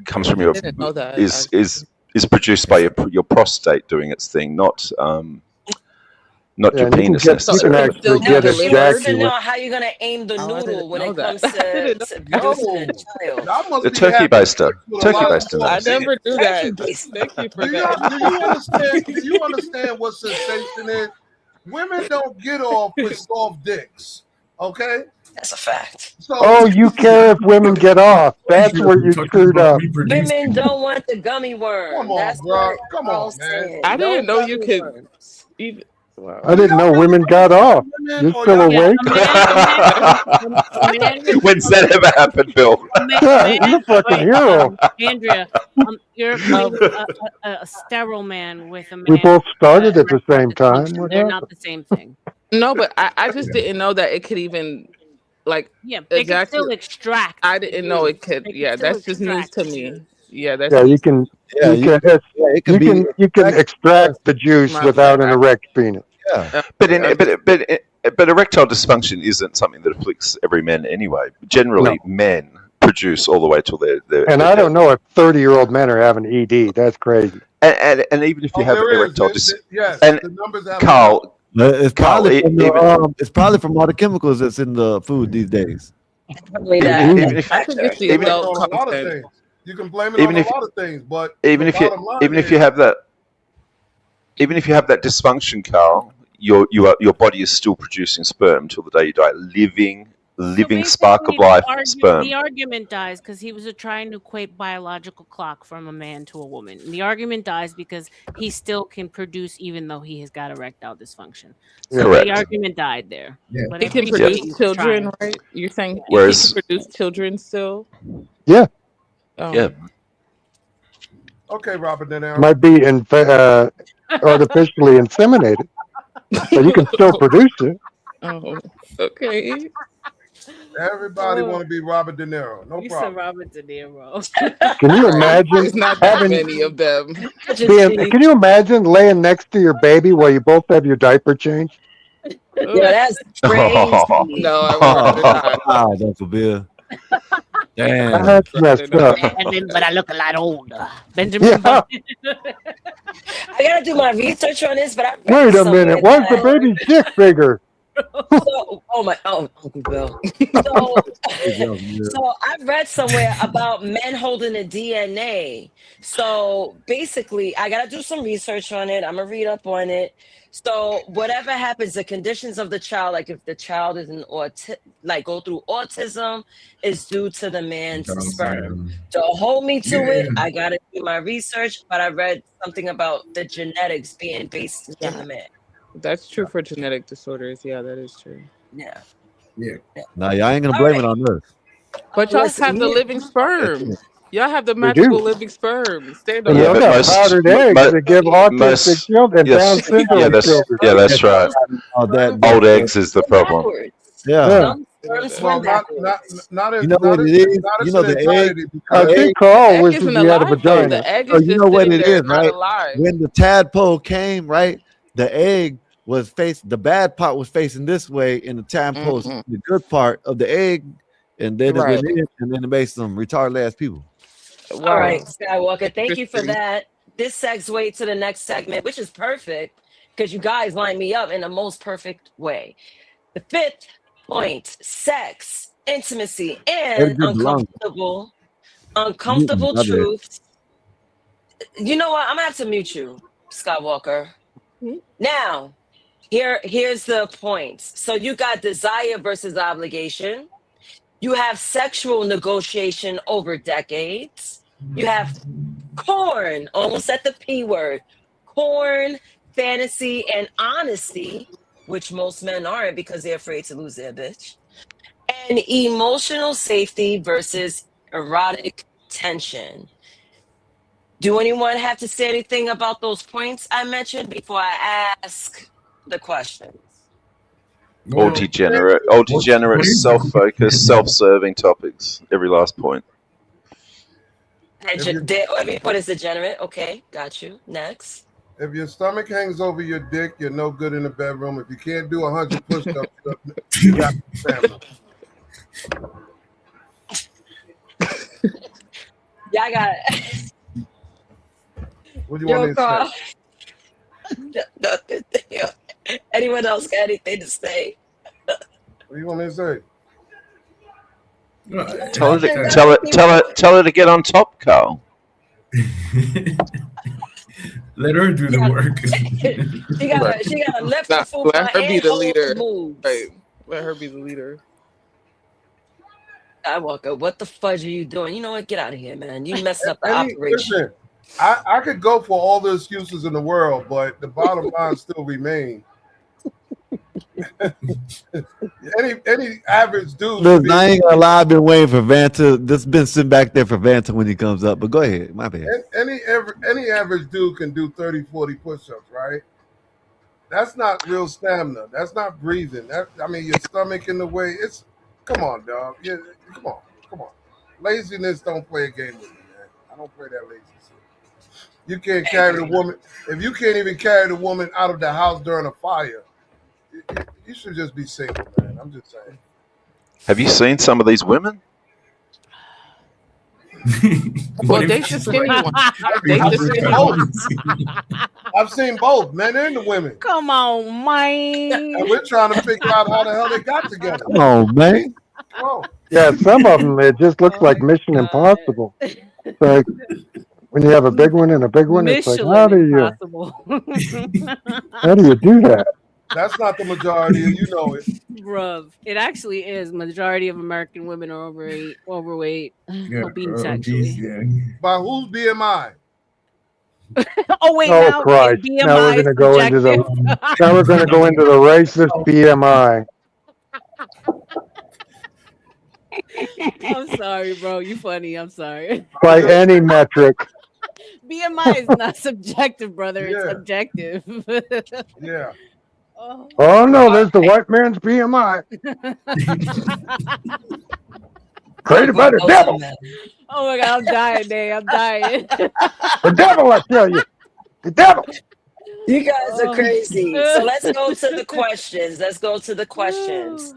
comes from your didn't know that, is produced by your prostate doing its thing, not your penis You can necessarily. actually get She wants to ejaculate. know how you're gonna aim the noodle when it comes to producing a child. The turkey baster. Turkey baster. I never do that. Thank you for that. Do you understand what sensation is? Women don't get off with soft dicks. Okay? That's a fact. Oh, you care if women get off. That's where you screwed up. Women don't want the gummy worm. Come on, That's bro. what Come Carl's on, man. saying. I didn't No know you gummy could worms. even. Wow. I didn't know women got off. You're still awake? When's that ever happened, Bill? You're a fucking hero. Andrea, you're equating a sterile man with a man. We both started at the same time. What They're happened? not the same thing. No, but I just didn't know that it could even like Yeah, they can still ejaculate. extract. I didn't know it could. They can Yeah, still that's just news extract to me. Yeah, that's Yeah, news you to can. me. Yeah, You can extract the juice My without bad. an erect penis. Yeah. But erectile dysfunction isn't something that afflicts every man anyway. Generally, men produce all the way till they're And I don't know if 30-year-old men are having ED. That's crazy. and even if you have erectile dysfunction, Yes, and the numbers have Carl, It's Carl, probably from even it's probably from all the chemicals that's in the food these days. Probably even that. if I think it's the blame it adult on a lot of content. things. You can blame it Even on if- a lot of things, but even the if you bottom line even if is- you have that even if you have that dysfunction, Carl, your body is still producing sperm till the day you die. Living spark of life sperm. The argument dies because he was trying to equate biological clock from a man to a woman. And the argument dies because he still can produce even though he has got erectile dysfunction. So Correct. the argument died there. But He I can appreciate produce you children, trying. right? You're saying Whereas- he can produce children still? Yeah, Oh. Yeah. Okay, Robert De Niro. might be artificially inseminated, but you can still produce it. Oh, okay. Everybody want to be Robert De Niro. No You problem. said Robert De Niro. Can you imagine There's not that having many of them. can you imagine laying next to your baby while you both have your diaper changed? Yeah, that's crazy. No, I would rather not. Wow, Uncle Bill. Damn. That's messed up. But I look a lot older. Benjamin Yeah. Button. I gotta do my research on this, but I read Wait a somewhere minute. Why's the that- baby's dick bigger? So, Uncle Bill. So I read somewhere about men holding the DNA. So basically, I gotta do some research on it. I'm gonna read up on it. So whatever happens, the conditions of the child, like if the child is go through autism, is due to the man's sperm. Don't hold me to it. I gotta do my research, but I read something about the genetics being based in the man. That's true for genetic disorders. Yeah, that is true. Yeah. Nah, y'all ain't gonna blame it on us. But y'all Listen, have the you- living sperm. Y'all have the We magical do. living sperm. Stand And on y'all but got most- powdered eggs mo- that give autistic children and Down syndrome children. that's right. Oh, that Old eggs is the problem. Yeah. Well, not as You know what it is? not You as know an the entirety egg. I because think Carl egg wishes isn't he had a alive, though. vagina. The egg Oh, is you just know what sitting it there, is, not right? alive. When the tadpole came, right, the egg was the bad part was facing this way, and the tadpole, the good part of the egg, and then it went Right. in, and then it made some retarded ass people. All right, Skywalker. Thank you for Interesting. that. This segues to the next segment, which is perfect because you guys lined me up in the most perfect way. The fifth point: sex, intimacy, and Very good belonging. uncomfortable My bad. truths. You know what? I'm gonna have to mute you, Skywalker. Now, here's the points. So you got desire versus obligation. You have sexual negotiation over decades. You have corn, almost at the P word, corn, fantasy, and honesty, which most men aren't because they're afraid to lose their bitch. And emotional safety versus erotic tension. Do anyone have to say anything about those points I mentioned before I ask the questions? All degenerate, self-focused, self-serving topics. Every last point. What is degenerate? Okay, got you. Next. If your stomach hangs over your dick, you're no good in the bedroom. If you can't do 100 push-ups, you got stamina. Yeah, I got it. What do you want me to say? Anyone else got anything to say? What do you want me to say? Tell her to get on top, Carl. Let her do the work. she got a left foot Let her be the leader. Moves. Right. Let her be the leader. Skywalker, what the fudge are you doing? You know what? Get out of here, man. You messing up the operation. Listen, I could go for all the excuses in the world, but the bottom line still remains. any average dude. Listen, I ain't gonna lie. I've been waiting for Vanta. This been sitting back there for Vanta when he comes up. But go ahead, my bad. Any average dude can do 30, 40 push-ups, right? That's not real stamina. That's not breathing. Your stomach in the way. Come on, dog. Yeah, come on. Laziness don't play a game with me, man. I don't play that lazy shit. You can't carry the woman. If you can't even carry the woman out of the house during a fire, you should just be single, man. I'm just saying. Have you seen some of these women? Well, they should skinny one. I've seen both, men and the women. Come on, man. And we're trying to figure out how the hell they got together. Come on, man. Oh. Yeah, some of them, it just looks like Mission Impossible. It's like when you have a big one and a big one, it's like, how do you do that? That's not the majority, you know it. Bruv, it actually is. Majority of American women are overweight, obese, actually. By whose BMI? Oh wait, Oh now Christ! BMI Now we're going to go into the racist BMI. I'm sorry, bro. You funny. I'm sorry. By any metric. BMI is not subjective, brother. It's objective. Yeah. Oh no, there's the white man's BMI. Created by the devil. Oh my God, I'm dying, Dave. I'm dying. The devil, I tell you. The devil. You guys are crazy. So let's go to the questions.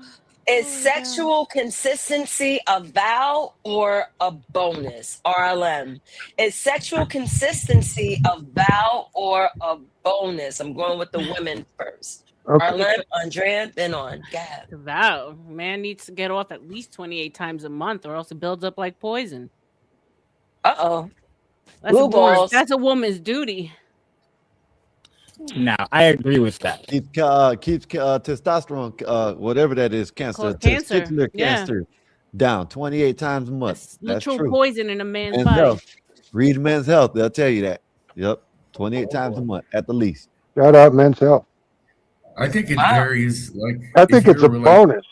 Is sexual consistency a vow or a bonus? RLM. Is sexual consistency a vow or a bonus? I'm going with the women first. Okay. RLM, Andrea, then on. Gab. Vow. Man needs to get off at least 28 times a month, or else it builds up like poison. Uh-oh. That's a woman's duty. No, I agree with that. Keeps testosterone, whatever that is, testicular cancer down 28 times a month. That's literal true. poison in a man's Men's body. Health. Read Men's Health. They'll tell you that. Yep. 28 times a month at the least. Shout out Men's Health. I think it varies. I think it's a bonus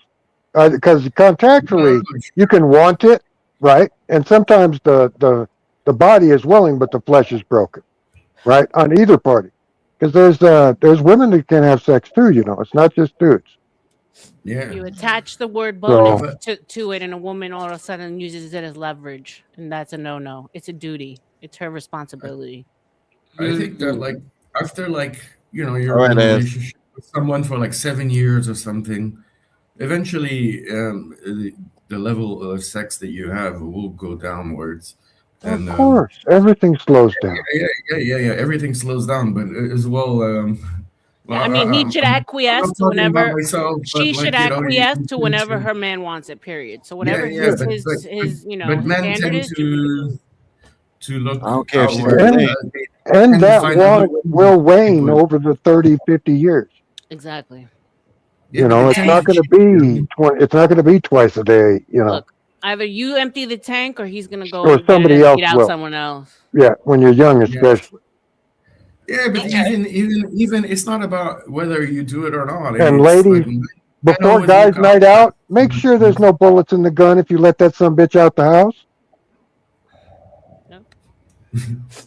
because contractually you can want it, right? And sometimes the body is willing, but the flesh is broken, right? On either party, because there's women that can have sex too. You know, it's not just dudes. Yeah. You attach the word bonus to it, and a woman all of a sudden uses it as leverage, and that's a no-no. It's a duty. It's her responsibility. I think that after you're in a relationship with someone for 7 years or something, eventually the level of sex that you have will go downwards. Of course, everything slows down. Yeah. Everything slows down, but as well. I mean, he should acquiesce to whenever she should acquiesce to you whenever to- her man wants it. Period. So whatever Yeah, his but his but men standard tend is. to look. I don't care if she's outward, And that find want out- will wane over the 30, 50 years. Exactly. You know, it's not going to be it's not going to be twice a day. You know, Look, either you empty the tank, or he's gonna go Or and get somebody it and else beat out will. someone else. yeah, when you're young, especially. Yeah, but even it's not about whether you do it or not. And It's ladies, I know before with guys' your night out, make sure there's no bullets in the gun if you let that son bitch out the house.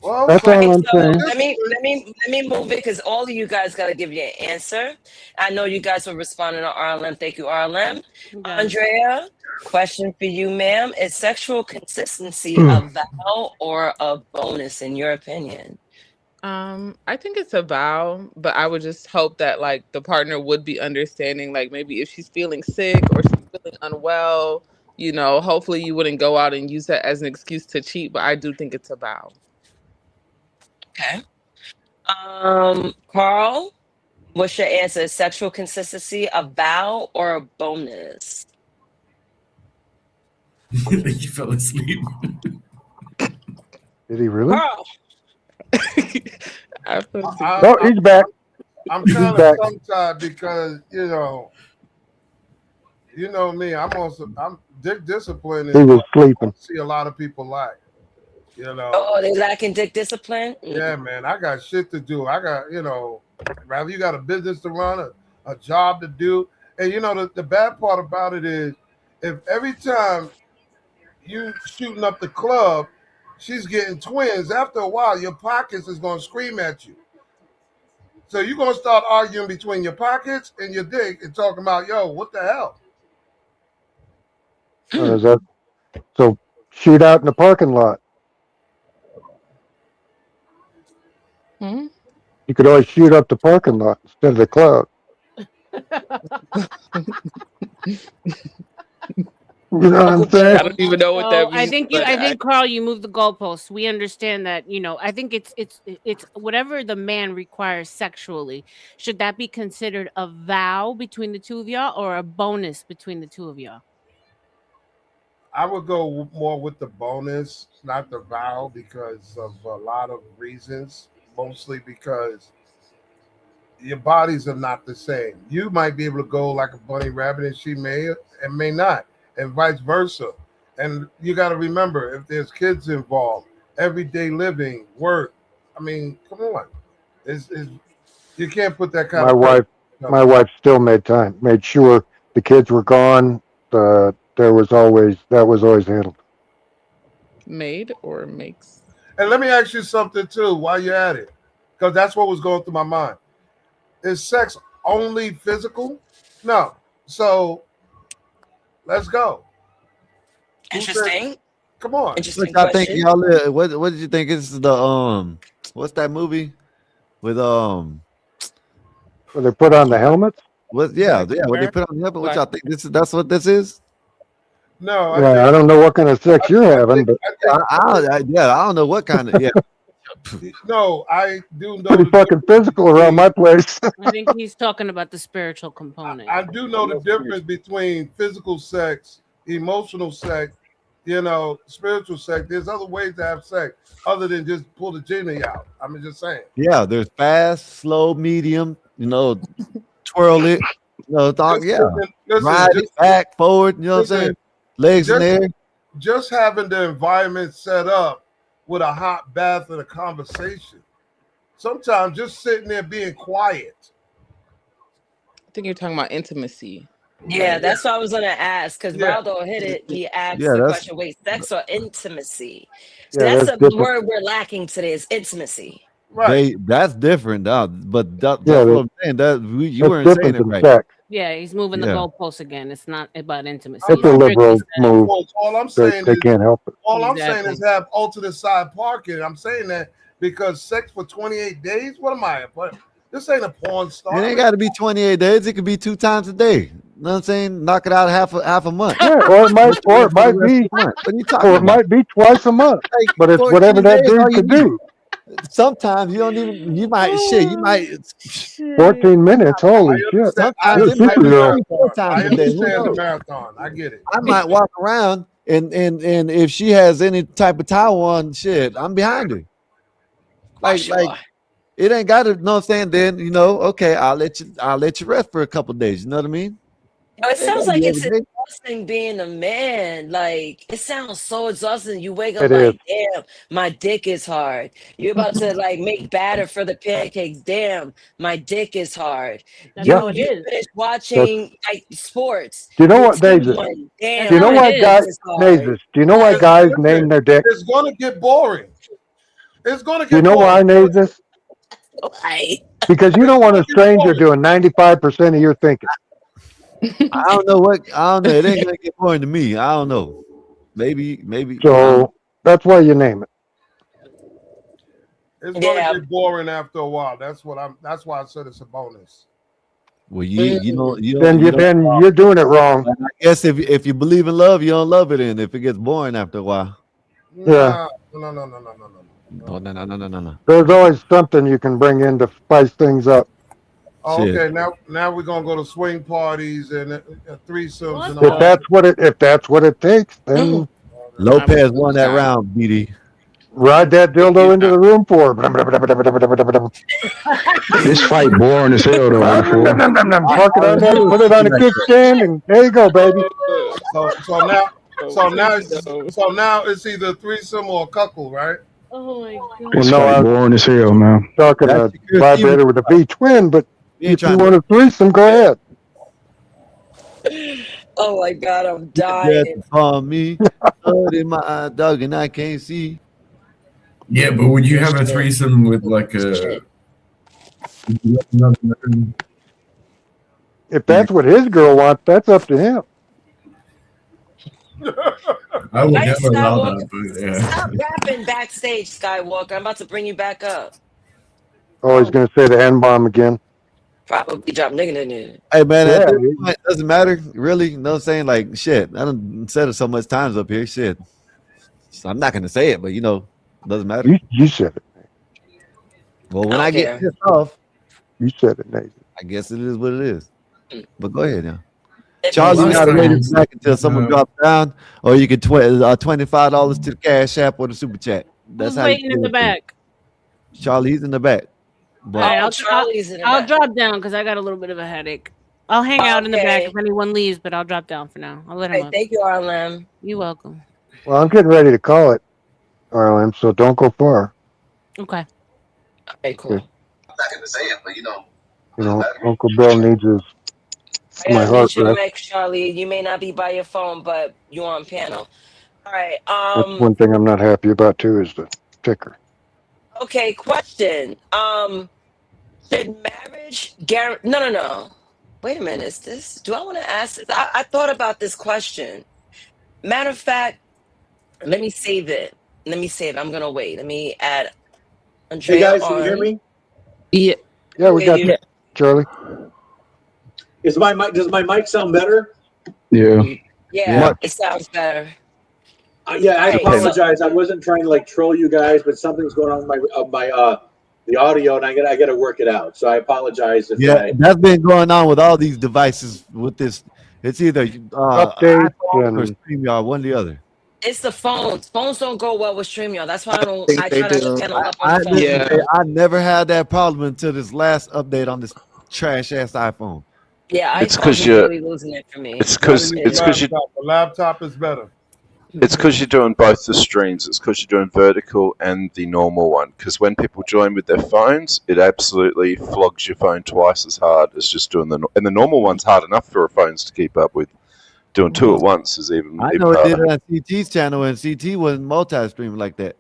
Well, That's so all Right. I'm So saying. let me move it because all of you guys got to give you an answer. I know you guys were responding to RLM. Thank you, RLM. Got it. Andrea, question for you, ma'am: is sexual consistency a vow or a bonus in your opinion? I think it's a vow, but I would just hope that like the partner would be understanding. Like maybe if she's feeling sick or she's feeling unwell, hopefully you wouldn't go out and use that as an excuse to cheat. But I do think it's a vow. Okay. Carl, what's your answer? Is sexual consistency a vow or a bonus? He fell asleep. Did he really? Carl. Oh, he's back. I'm He's kind of back. tongue-tied because me. I'm dick discipline is He was what I sleeping. see a lot of people like. Oh, they lacking dick discipline? Yeah, man. I got shit to do. I got rather you got a business to run, a job to do, and the bad part about it is if every time you shooting up the club, she's getting twins. After a while, your pockets is gonna scream at you. So you're gonna start arguing between your pockets and your dick and talking about, yo, what the hell? So shoot out in the parking lot. Hmm? You could always shoot up the parking lot instead of the club. You know what I'm saying? I don't even know what that So I means. think But Carl, you moved the goalposts. We understand that, I think it's whatever the man requires sexually. Should that be considered a vow between the two of y'all or a bonus between the two of y'all? I would go more with the bonus, not the vow, because of a lot of reasons. Mostly because your bodies are not the same. You might be able to go like a bunny rabbit, and she may and may not, and vice versa. And you got to remember, if there's kids involved, everyday living, work. I mean, come on, it's you can't put that kind My of wife, my wife still made sure the kids were gone. That was always handled. made or makes? And let me ask you something too, while you're at it, because that's what was going through my mind. Is sex only physical? No. So let's go. Interesting. Come on. Interesting I think question. y'all. What did you think is the What's that movie with Where they put on the helmets? What? Yeah. When they put on the helmet, what y'all think that's what this is? No, Yeah, I don't know what kind of sex you're having, but I don't know what kind of No, I do know pretty fucking physical around my place. I think he's talking about the spiritual component. I do know the difference between physical sex, emotional sex, spiritual sex. There's other ways to have sex other than just pull the genie out. I'm just saying. Yeah, there's fast, slow, medium. Twirl it. Ride it back, forward. You know what I'm saying? Legs in the air. Just having the environment set up with a hot bath and a conversation. Sometimes just sitting there being quiet. I think you're talking about intimacy. Yeah, that's what I was gonna ask because Yeah. Raldo hit it. He asked Yeah, the that's- question: "Wait, sex or intimacy?" So Yeah, that's that's the different. word we're lacking today is intimacy. That's different, but that's Yeah, what I'm saying. You that's weren't saying different it than right. sex. Yeah, he's moving the Yeah. goalposts again. It's not about intimacy. It's a liberal move. All I'm They, saying they is can't help it. all I'm saying Exactly. is have alternate side parking. I'm saying that because sex for 28 days. What am I? What? This ain't a porn star. It ain't got to be 28 days. It could be 2 times a day. You know what I'm saying? Knock it out half a month. Yeah, or it might be, What are you talking or it about? might be twice a month. But it's 14 whatever that days, all dude you could need. do. Sometimes you don't even. You might You might. 14 minutes. Holy shit! I Sometimes it You're might a be superhero. 24 times I a day. Who understand the knows? marathon. I get it. I might walk around and if she has any type of towel on, shit, I'm behind her. Like it ain't got to. Know what I'm saying? Then okay, I'll let you rest for a couple days. You know what I mean? No, it Ain't sounds gotta like be it's every day. exhausting being a man. Like it sounds so exhausting. You wake up It is. like, damn, my dick is hard. You're about to like make batter for the pancakes. Damn, my dick is hard. That's Yeah. how it You is. finish watching like sports. Do you know Your what, team Naezus? won. That's Do you Damn, know how my it why dick guys? is. is hard. Naezus, do you know why Like, guys Listen, name their dick? it's gonna get boring. It's going to You get know why, boring. Naezus? Why? Because you don't want a stranger doing 95% of your thinking. I don't know what. I don't know. It ain't gonna get boring to me. I don't know. Maybe. So that's why you name it. It's going to get boring after a while. That's why I said it's a bonus. Well, you know, Then you're doing it wrong. I guess if you believe in love, you don't love it, and if it gets boring after a while. Yeah. No. There's always something you can bring in to spice things up. Oh, okay, now we're gonna go to swing parties and threesomes and all. If that's what it takes, then Lopez won that round, BD. ride that dildo into the room for. This fight boring as hell though. Park it on there, put it on a kickstand, and there you go, baby. So now it's either threesome or a couple, right? Oh my god. This fight boring as hell, man. Talking a vibrator with a V twin, but if you want a threesome, go ahead. Oh my god, I'm dying. On me, blood in my eye, dog, and I can't see. Yeah, but would you have a threesome with like a? If that's what his girl wants, that's up to him. I would Right, never allow Skywalker? that, but yeah. Stop rapping backstage, Skywalker. I'm about to bring you back up. Oh, he's going to say the N-bomb again. Probably drop nigga in there. Hey man, Yeah. at this point, it doesn't matter, really. You know what I'm saying? Like shit. I done said it so much times up here. Shit. So I'm not gonna say it, but you know, it doesn't matter. You said it. Well, when I get care. pissed off, You said it, Nathan. I guess it is what it is. But go ahead now. It Charlie, was you gotta wait fast. back until someone drops down, or you can $25 to the Cash App or the Super Chat. That's Who's how you waiting in do the it. back? Charlie, he's in the back. But All right, Charlie's in the I'll back. drop down because I got a little bit of a headache. I'll hang out in the back Okay. if anyone leaves, but I'll drop down for now. I'll let him Hey, up. thank you, Arlen. You're welcome. Well, I'm getting ready to call it, Arlen, so don't go far. Okay. Okay, cool. Okay. You know, Uncle Bill needs his I my gotta heart mute your rest. mic, Charlie. You may not be by your phone, but you're on panel. All right. That's one thing I'm not happy about too is the ticker. Okay, question. Should marriage guarantee? No. Wait a minute. Is this? Do I want to ask this? I thought about this question. Matter of fact, let me save it. I'm gonna wait. Let me add Andrea Hey guys, on. can you hear me? Yeah. Yeah, we got you, Charlie. Does my mic sound better? Yeah. Yeah, it sounds better. Yeah, I Right, apologize. I wasn't trying to like troll you guys, but something's going on with the audio, and I got to work it out. So I apologize if yeah, that's been going on with all these devices with this. It's either Updates iPhone or and StreamYard, one or the other. It's the phones. Phones don't go well with StreamYard. That's why I try to hook channel up on I, the phone. listen, I never had that problem until this last update on this trash ass iPhone. Yeah, It's iPhones 'cause is you're- really losing it for me. It's because The you laptop is better. It's because you're doing both the streams. It's because you're doing vertical and the normal one. Because when people join with their phones, it absolutely flogs your phone twice as hard as just doing and the normal one's hard enough for phones to keep up with. Doing two at once is even I even know it did harder. it on CT's channel, and CT wasn't multi-streaming like that.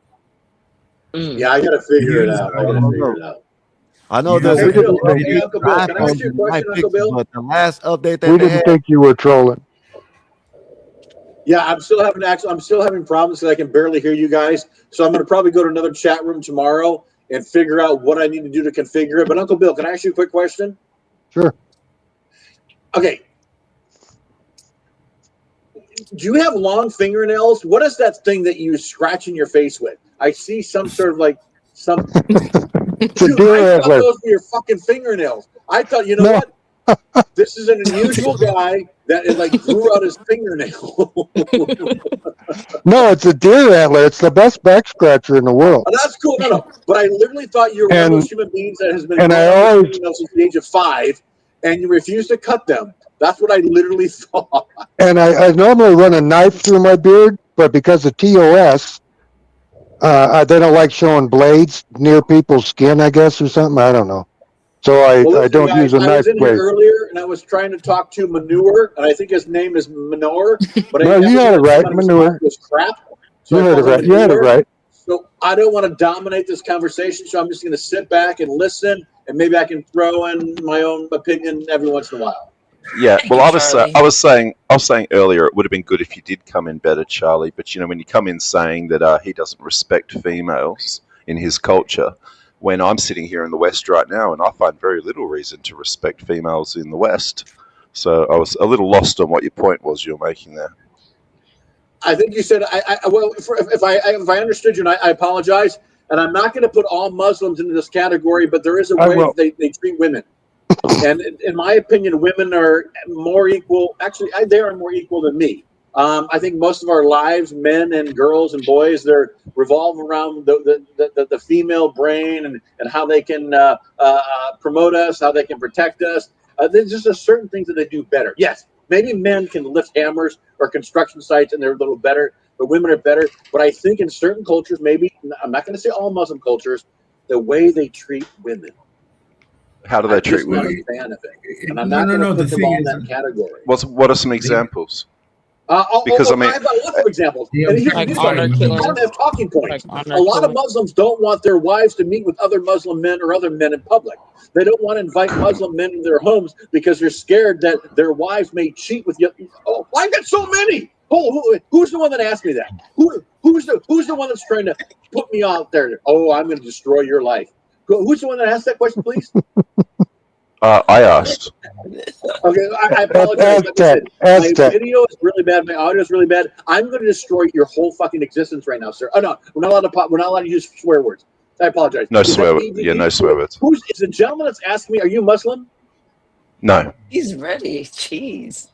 Yeah, I got to figure it out. I know Hey, that Bill, hey, Uncle Bill, can I ask you a question, Uncle Bill? but the last update that we they didn't had, think you were trolling. Yeah, I'm still having problems because I can barely hear you guys. So I'm going to probably go to another chat room tomorrow and figure out what I need to do to configure it. But Uncle Bill, can I ask you a quick question? Sure. Okay. Do you have long fingernails? What is that thing that you scratch in your face with? I see some sort of like some. Dude, I thought those were your fucking fingernails. I thought, you know what? This is an unusual guy that is like grew out his fingernail. No, it's a deer antler. It's the best back scratcher in the world. Oh, that's cool. No. But I literally thought you were one of those human beings that has been and I growing out always- fingernails since the age of 5, and you refuse to cut them. That's what I literally thought. And I normally run a knife through my beard, but because of TOS, they don't like showing blades near people's skin, I guess, or something. I don't know. So I Listen, don't guys, use a I knife was in blade. here earlier, and I was trying to talk to Manure, and I think his name is Manure. But No, you had it right, Manure. Was crap. You heard it right. You had it right. So I don't want to dominate this conversation, so I'm just going to sit back and listen, and maybe I can throw in my own opinion every once in a while. Yeah, Thank well, you, I Charlie. was saying earlier it would have been good if you did come in better, Charlie. But you know, when you come in saying that he doesn't respect females in his culture, when I'm sitting here in the West right now, and I find very little reason to respect females in the West, so I was a little lost on what your point was you were making there. I think you said well. If I understood you, and I apologize. And I'm not going to put all Muslims into this category, but there is a way they treat women. And in my opinion, women are more equal. Actually, they are more equal than me. I think most of our lives, men and girls and boys, they revolve around the female brain and how they can promote us, how they can protect us. There's just certain things that they do better. Yes, maybe men can lift hammers or construction sites and they're a little better, but women are better. But I think in certain cultures, maybe, I'm not going to say all Muslim cultures, the way they treat women. How do they treat just not women? a fan of it, and I'm not going to put them all in that category. What are some examples? Because I have lots of examples. And here's the part of talking points. A lot of Muslims don't want their wives to meet with other Muslim men or other men in public. They don't want to invite Muslim men into their homes because they're scared that their wives may cheat with you. Oh, I've got so many. Who's the one that asked me that? Who's the one that's trying to put me out there? Oh, I'm going to destroy your life. Who's the one that asked that question, please? I asked. Okay, I apologize. Like I said, my video is really bad. My audio is really bad. I'm going to destroy your whole fucking existence right now, sir. Oh no, we're not allowed to use swear words. I apologize. No swear words. Yeah, no swear words. Is the gentleman that's asking me? Are you Muslim? No. He's ready. Jeez.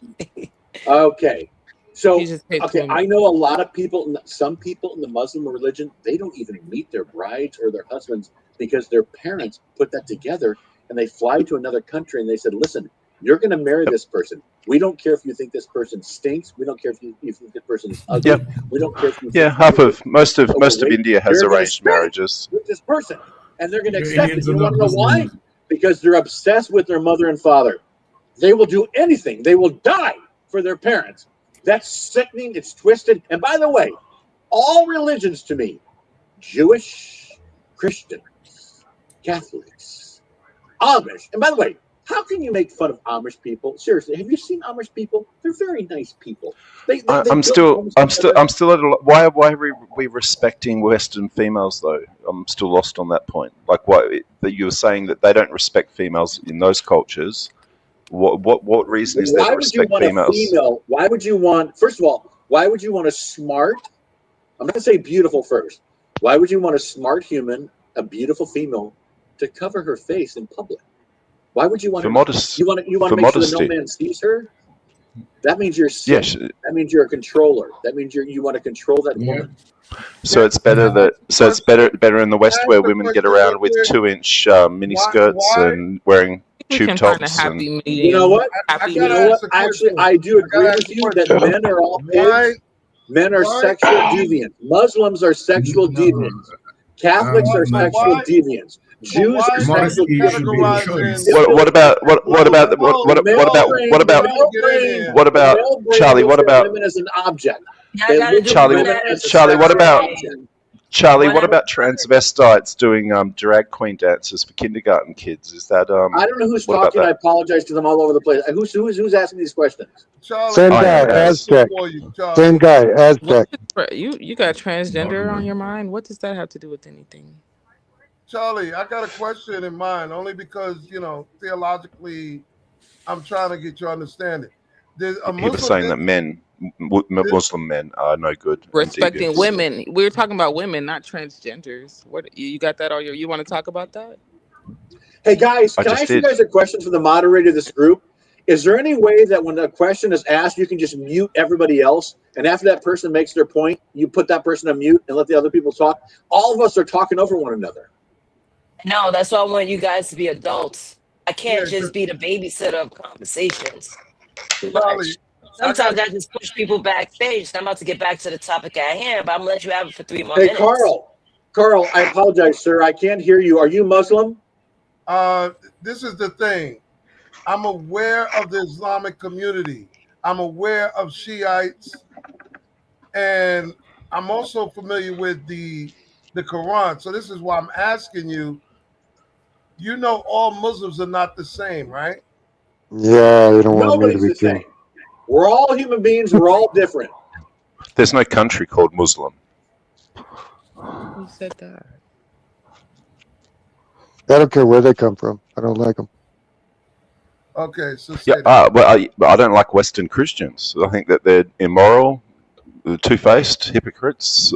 Okay. So, okay, I know a lot of people, some people in the Muslim religion, they don't even meet their brides or their husbands because their parents put that together and they fly to another country and they said, listen, you're going to marry this person. We don't care if you think this person stinks. We don't care if you think this person is ugly. Yep. We don't care if you think most of India has arranged marriages with this person. And they're going to accept it. You want to know why? Because they're obsessed with their mother and father. They will do anything. They will die for their parents. That's sickening. It's twisted. And by the way, all religions to me, Jewish, Christians, Catholics, Amish. And by the way, how can you make fun of Amish people? Seriously, have you seen Amish people? They're very nice people. I'm still at a, why are we respecting Western females though? I'm still lost on that point. Like that you were saying that they don't respect females in those cultures. What reason is there to respect females? Why would you want? First of all, why would you want a smart? I'm going to say beautiful first. Why would you want a smart human, a beautiful female, to cover her face in public? Why would you want for modesty? You want to make sure that no man sees her. That means you're sick. Yes. That means you're a controller. That means you want to control that woman. So it's better better in the West where women get around with 2-inch mini skirts and wearing tube tops. And you know what? Actually, I do agree with you that men are all pigs. Men are sexual deviants. Muslims are sexual deviants. Catholics are sexual deviants. Jews are sexual deviants. What about Charlie? What about women as an object? Charlie, what about transvestites doing drag queen dances for kindergarten kids? Is that I don't know who's talking. I apologize because I'm all over the place. Who's asking these questions? Same guy, Aztec. Same guy, Aztec. You got transgender on your mind? What does that have to do with anything? Charlie, I got a question in mind only because, theologically, I'm trying to get your understanding. People saying that Muslim men are no good. Respecting women. We're talking about women, not transgenders. What you got that? You want to talk about that? Hey guys, can I ask you guys a question for the moderator of this group? Is there any way that when a question is asked, you can just mute everybody else, and after that person makes their point, you put that person on mute and let the other people talk? All of us are talking over one another. No, that's why I want you guys to be adults. I can't just be the babysitter of conversations. Sometimes I just push people backstage. I'm about to get back to the topic at hand, but I'm gonna let you have it for 3 more minutes. Carl, I apologize, sir. I can't hear you. Are you Muslim? This is the thing. I'm aware of the Islamic community. I'm aware of Shiites, and I'm also familiar with the the Quran. So this is why I'm asking you. You know, all Muslims are not the same, right? Yeah, you don't want me to Nobody's be the too. same. We're all human beings. We're all different. There's no country called Muslim. Who said that? I don't care where they come from. I don't like them. Okay, so Yeah, say that. but I don't like Western Christians. I think that they're immoral, two-faced, hypocrites.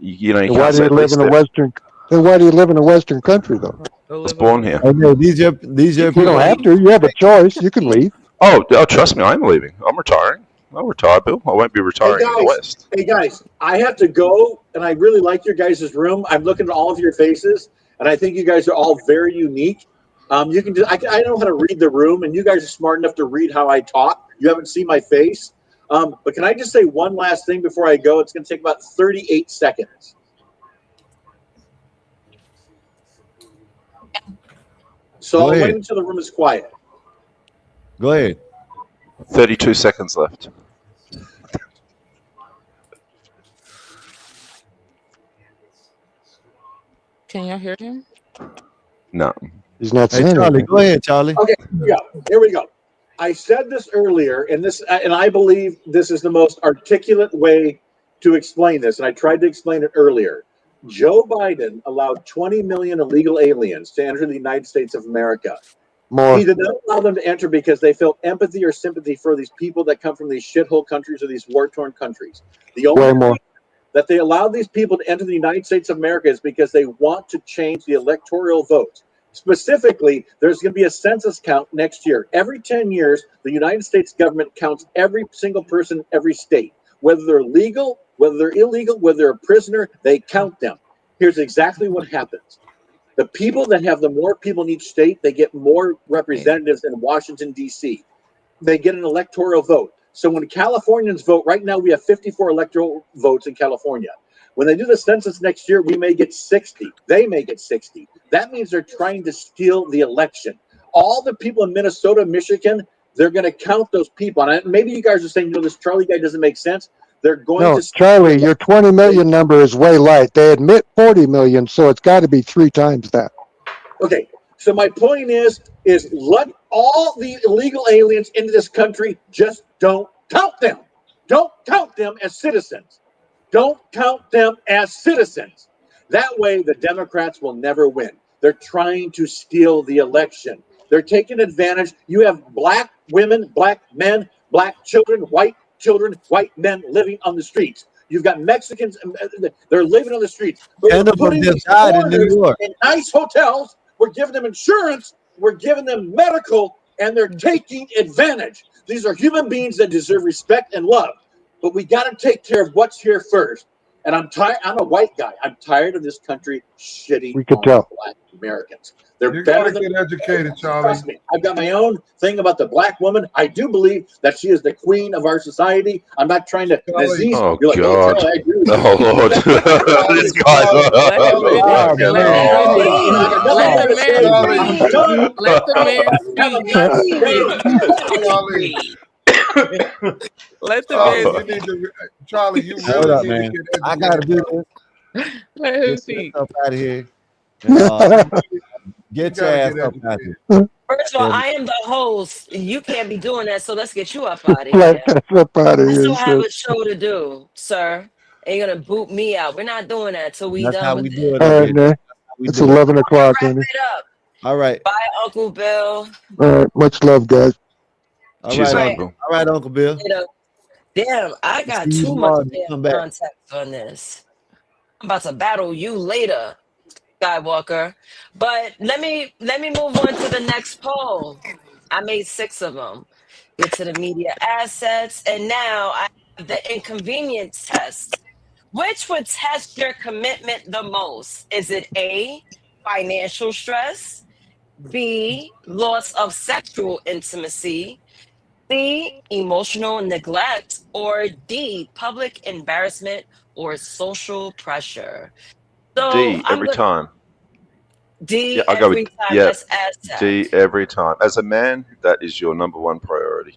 You know, you Then why can't do say you at live least in a that. Western? Then why do you live in a Western country though? I was born here. I know these are You people. don't have to. You have a choice. You can leave. Oh, trust me, I'm leaving. I'm retiring. I'll retire, Bill. I won't be retiring in the West. Hey guys, I have to go, and I really like your guys' room. I'm looking at all of your faces, and I think you guys are all very unique. You can just, I know how to read the room, and you guys are smart enough to read how I talk. You haven't seen my face. But can I just say one last thing before I go? It's going to take about 38 seconds. So Go I'll ahead. wait until the room is quiet. Go ahead. 32 seconds left. Can y'all hear him? No. He's not Hey, saying Charlie, anything. go ahead, Charlie. Okay, here we go. I said this earlier, and I believe this is the most articulate way to explain this, and I tried to explain it earlier. Joe Biden allowed 20 million illegal aliens to enter the United States of America. More. He did not allow them to enter because they felt empathy or sympathy for these people that come from these shithole countries or these war-torn countries. The only Way more. reason that they allowed these people to enter the United States of America is because they want to change the electoral vote. Specifically, there's going to be a census count next year. Every 10 years, the United States government counts every single person in every state. Whether they're legal, whether they're illegal, whether they're a prisoner, they count them. Here's exactly what happens. The people that have the more people in each state, they get more representatives in Washington, D.C. They get an electoral vote. So when Californians vote, right now we have 54 electoral votes in California. When they do the census next year, we may get 60. They may get 60. That means they're trying to steal the election. All the people in Minnesota, Michigan, they're going to count those people. And maybe you guys are saying, this Charlie guy doesn't make sense. They're going No, to Charlie, your 20 million number is way light. They admit 40 million, so it's got to be 3 times that. Okay, so my point is let all the illegal aliens into this country, just don't count them. Don't count them as citizens. Don't count them as citizens. That way, the Democrats will never win. They're trying to steal the election. They're taking advantage. You have black women, black men, black children, white men living on the streets. You've got Mexicans, they're living on the streets. But Ten we're of them putting just these died in New foreigners York. in nice hotels. We're giving them insurance. We're giving them medical, and they're taking advantage. These are human beings that deserve respect and love. But we got to take care of what's here first. And I'm tired. I'm a white guy. I'm tired of this country shitting We could on tell. black Americans. They're You better gotta than get educated, Charlie. Trust me. I've got my own thing about the black woman. I do believe that she is the queen of our society. I'm not trying to. Charlie. Naezus, Oh, you're like, oh, God. Charlie, I agree with you. Oh, Lord. Charlie, This guy's. Let the Charlie, man, Oh, let man. him Queen. finish. I got nothing Let more the to say. man Charlie. I'm speak. done. Let the man Have a speak. nice day. Let the Charlie, man you need to. Charlie, you Hold really up, need man. to get I gotta educated, do brother. this. let him Get your speak. ass up out of here. You Get your gotta ass get up out educated. here. First of all, And I am the host. You can't be doing that, so let's get you up out of Black here. ass up out of I here, still he have said. a show to do, sir. And you're gonna boot me out. We're not doing that till we that's done how with we this. do it All up right, here. man. That's how we It's do it. 11 o'clock, Wrap honey. it up. All right. Bye, Uncle Bill. All right, much love, guys. All Cheers, right, All Uncle right, Bill. All right, Uncle Bill. later. Damn, I got See you too much tomorrow. You damn come back. context on this. I'm about to battle you later, Skywalker. But let me move on to the next poll. I made 6 of them. Get to the media assets, and now I have the inconvenience test. Which would test your commitment the most? Is it A, financial stress, B, loss of sexual intimacy, C, emotional neglect, or D, public embarrassment or social pressure? So D I'm every going time. D Yeah, I'll go with, every time. yeah, That's Aztec. D every time. As a man, that is your number one priority.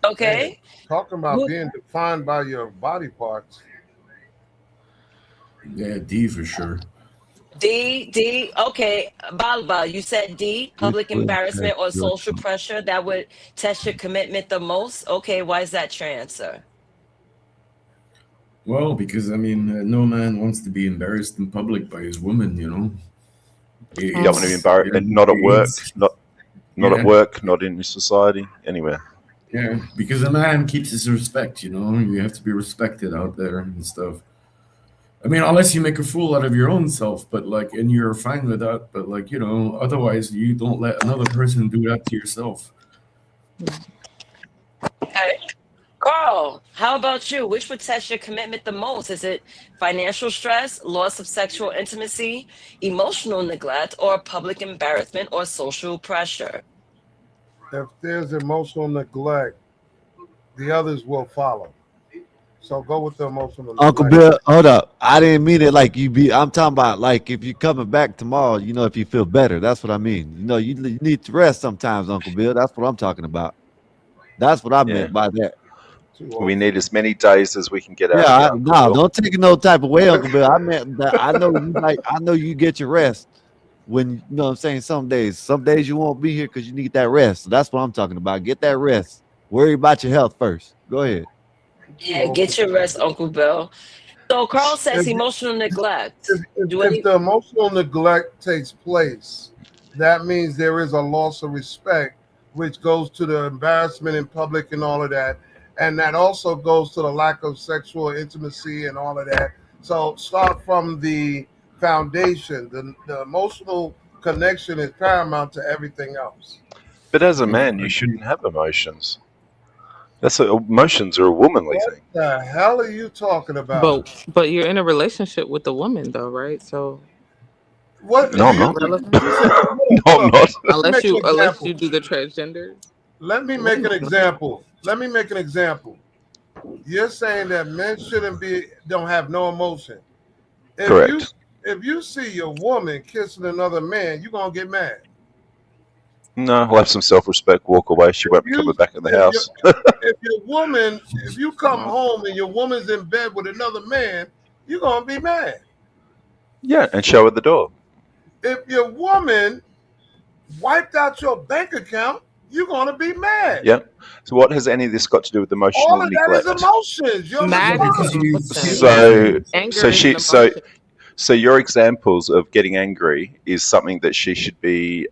Okay. Man, talking about Who- being defined by your body parts. Yeah, D for sure. D. Okay, Balba, you said D. Which Public would test embarrassment or your social pressure that would test your commitment the most. Okay, why is that your answer? Well, because I mean, no man wants to be embarrassed in public by his woman. You know, You don't want to be it's embarrassed, not at work, it's not at yeah. work, not in society, anywhere. Yeah, because a man keeps his respect, you know. You have to be respected out there and stuff. I mean, unless you make a fool out of your own self, but like, and you're fine with that. But like, you know, otherwise, you don't let another person do that to yourself. Okay. Carl, how about you? Which would test your commitment the most? Is it financial stress, loss of sexual intimacy, emotional neglect, or public embarrassment or social pressure? If there's emotional neglect, the others will follow. So go with the emotional neglect. Uncle Bill, hold up. I didn't mean it like you be. I'm talking about like if you're coming back tomorrow, you know, if you feel better. That's what I mean. You know, you need to rest sometimes, Uncle Bill. That's what I'm talking about. That's what I Yeah. meant by that. We need as many days as we can get out Yeah, of you, Uncle no, Bill. don't take it no type of way, Uncle Bill. I meant that I know you like. I know you get your rest when you know what I'm saying. Some days you won't be here because you need that rest. So that's what I'm talking about. Get that rest. Worry about your health first. Go ahead. Yeah, get your rest, Uncle Bill. So Carl says emotional neglect. If the emotional neglect takes place, that means there is a loss of respect, which goes to the embarrassment in public and all of that. And that also goes to the lack of sexual intimacy and all of that. So start from the foundation. The emotional connection is paramount to everything else. But as a man, you shouldn't have emotions. Emotions are a womanly thing. What the hell are you talking about? But you're in a relationship with the woman though, right? So What? No, I'm not. relevant. No, I'm not. Unless you do the transgender. Let me make an example. You're saying that men don't have no emotion. Correct. If you see your woman kissing another man, you're gonna get mad. No, I'll have some self-respect. Walk away. She won't be coming back in the house. If you come home and your woman's in bed with another man, you're gonna be mad. Yeah, and show her the door. If your woman wiped out your bank account, you're gonna be mad. Yeah. So what has any of this got to do with emotional All of neglect? that is emotions. You're Mad is an So, Anger so is she, an so, emotion. so your examples of getting angry is something that she should be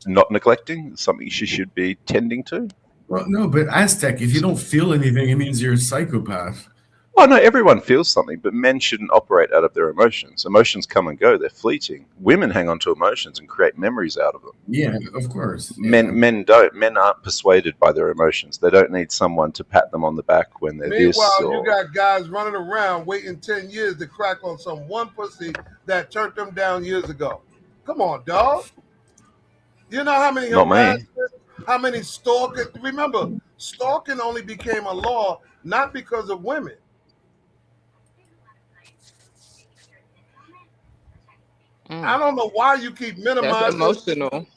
not neglecting, something she should be tending to. Well, no, but Aztec, if you don't feel anything, it means you're a psychopath. Well, no, everyone feels something, but men shouldn't operate out of their emotions. Emotions come and go; they're fleeting. Women hang on to emotions and create memories out of them. Yeah, of course. Men don't. Men aren't persuaded by their emotions. They don't need someone to pat them on the back when they're this. Meanwhile, you Or got guys running around waiting 10 years to crack on some one pussy that turned them down years ago. Come on, dog. You know how many Not me. harassment, how many stalking? Remember, stalking only became a law not because of women. I don't know why you keep That's minimizing. emotional.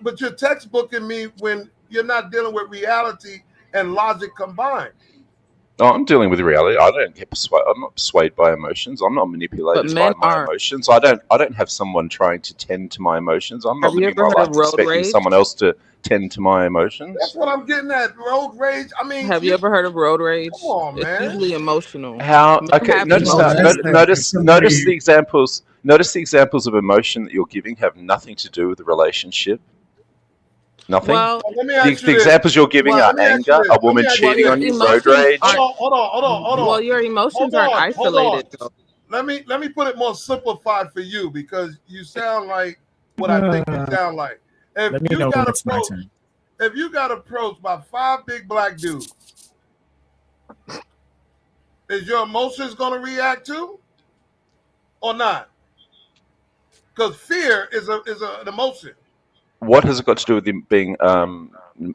But you're textbooking me when you're not dealing with reality and logic combined. No, I'm dealing with reality. I don't get persuaded. I'm not persuaded by emotions. I'm not manipulated But by men my aren't. emotions. I don't have someone trying to tend to my emotions. I'm not Have you living ever my heard life of road expecting rage? someone else to tend to my emotions. That's what I'm getting at. Road rage. I mean, Have you ever heard of road rage? Come on, It's man. usually emotional. How? Men Okay, have notice emotions. that. Notice the examples. Notice the examples of emotion that you're giving have nothing to do with the relationship. Nothing. Well, let me The, ask you the this. examples you're giving well, are anger, a woman cheating your on you, road emotions rage. aren't. Hold on. Well, your emotions aren't isolated though. Let me put it more simplified for you because you sound like what I think you sound like. If Let me you know when got it's my approached, turn. if you got approached by 5 big black dudes, is your emotions gonna react to or not? Because fear is an emotion. What has it got to do with being?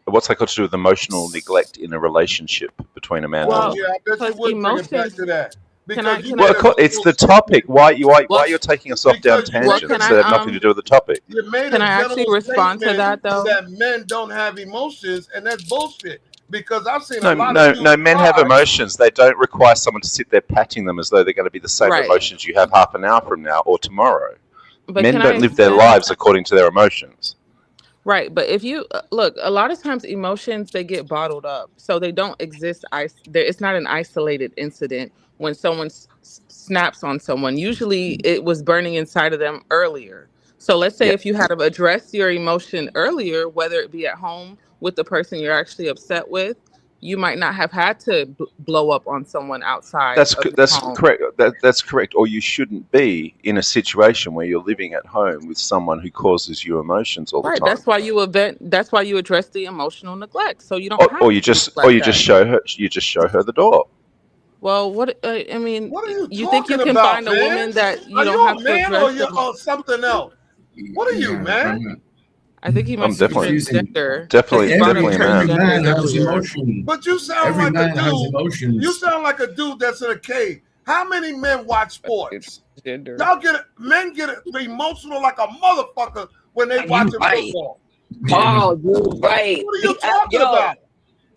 What's that got to do with emotional neglect in a relationship between a man and a Well, woman? Yeah, I bet you because would bring it back emotions. to that. Can I? Because you Can Well, I? it's the topic. Why you're taking us off down Because you Well, tangents can that I? have nothing to do with the topic? You made Can a I actually general respond to statement that though? that men don't have emotions, and that's bullshit. Because I've seen a No, lot no, of dudes no. Men have cry. emotions. They don't require someone to sit there patting them as though they're going to be the same Right. emotions you have half an hour from now or tomorrow. But Men can I don't live their extend? lives according to their emotions. Right, but if you look, a lot of times emotions they get bottled up, so they don't exist. It's not an isolated incident when someone snaps on someone. Usually, it was burning inside of them earlier. So let's say Yeah. if you had addressed your emotion earlier, whether it be at home with the person you're actually upset with, you might not have had to blow up on someone outside That's of your that's home. correct. That's correct. Or you shouldn't be in a situation where you're living at home with someone who causes you emotions all the Right, time. that's why you address the emotional neglect, so you don't have Or to you just neglect that. show her the door. Well, what I mean, What are you you think you talking can about, find a man? woman that you Are don't you have a to man address or something else? What are you, Yeah, man? I think he I'm might be definitely transgender. definitely He brought up definitely a man. every man transgenders has earlier. emotion. But you sound Every like a man has dude. emotions. You sound like a dude that's in a cave. How many men watch sports? Gender. Men get emotional like a motherfucker when they watching right. football. Oh, dude, right. What are you talking about?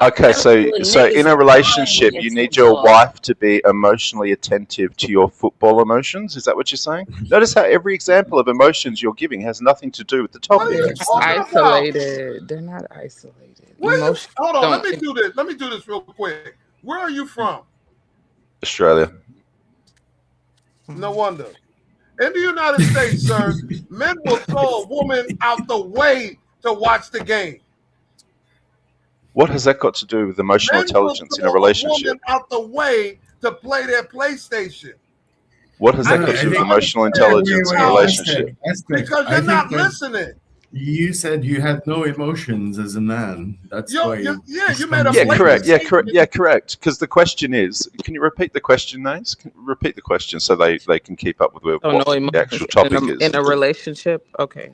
Okay, so niggas in a are relationship, crying you in need your football. wife to be emotionally attentive to your football emotions. Is that what you're saying? Notice how every example of emotions you're giving has nothing to do with the What are topic. you talking about? Isolated. They're not isolated. Emotions Hold on, don't. let me do this. Let me do this real quick. Where are you from? Australia. No wonder. In the United States, sir, men will throw a woman out the way to watch the game. What has that got to do with emotional Men will intelligence in a throw a relationship? woman out the way to play their PlayStation. What has that No, got I to do with think- emotional wait, intelligence in a wait, relationship? Aztec. Because I you're think not that listening. You said you had no emotions as a man. That's why. You this made a Yeah, blatant correct. Yeah, statement. correct. Yeah, correct. Because the question is, can you repeat the question, Naezus? Repeat the question so they can keep up with Oh, what no the emotions actual topic is. in a relationship. Okay.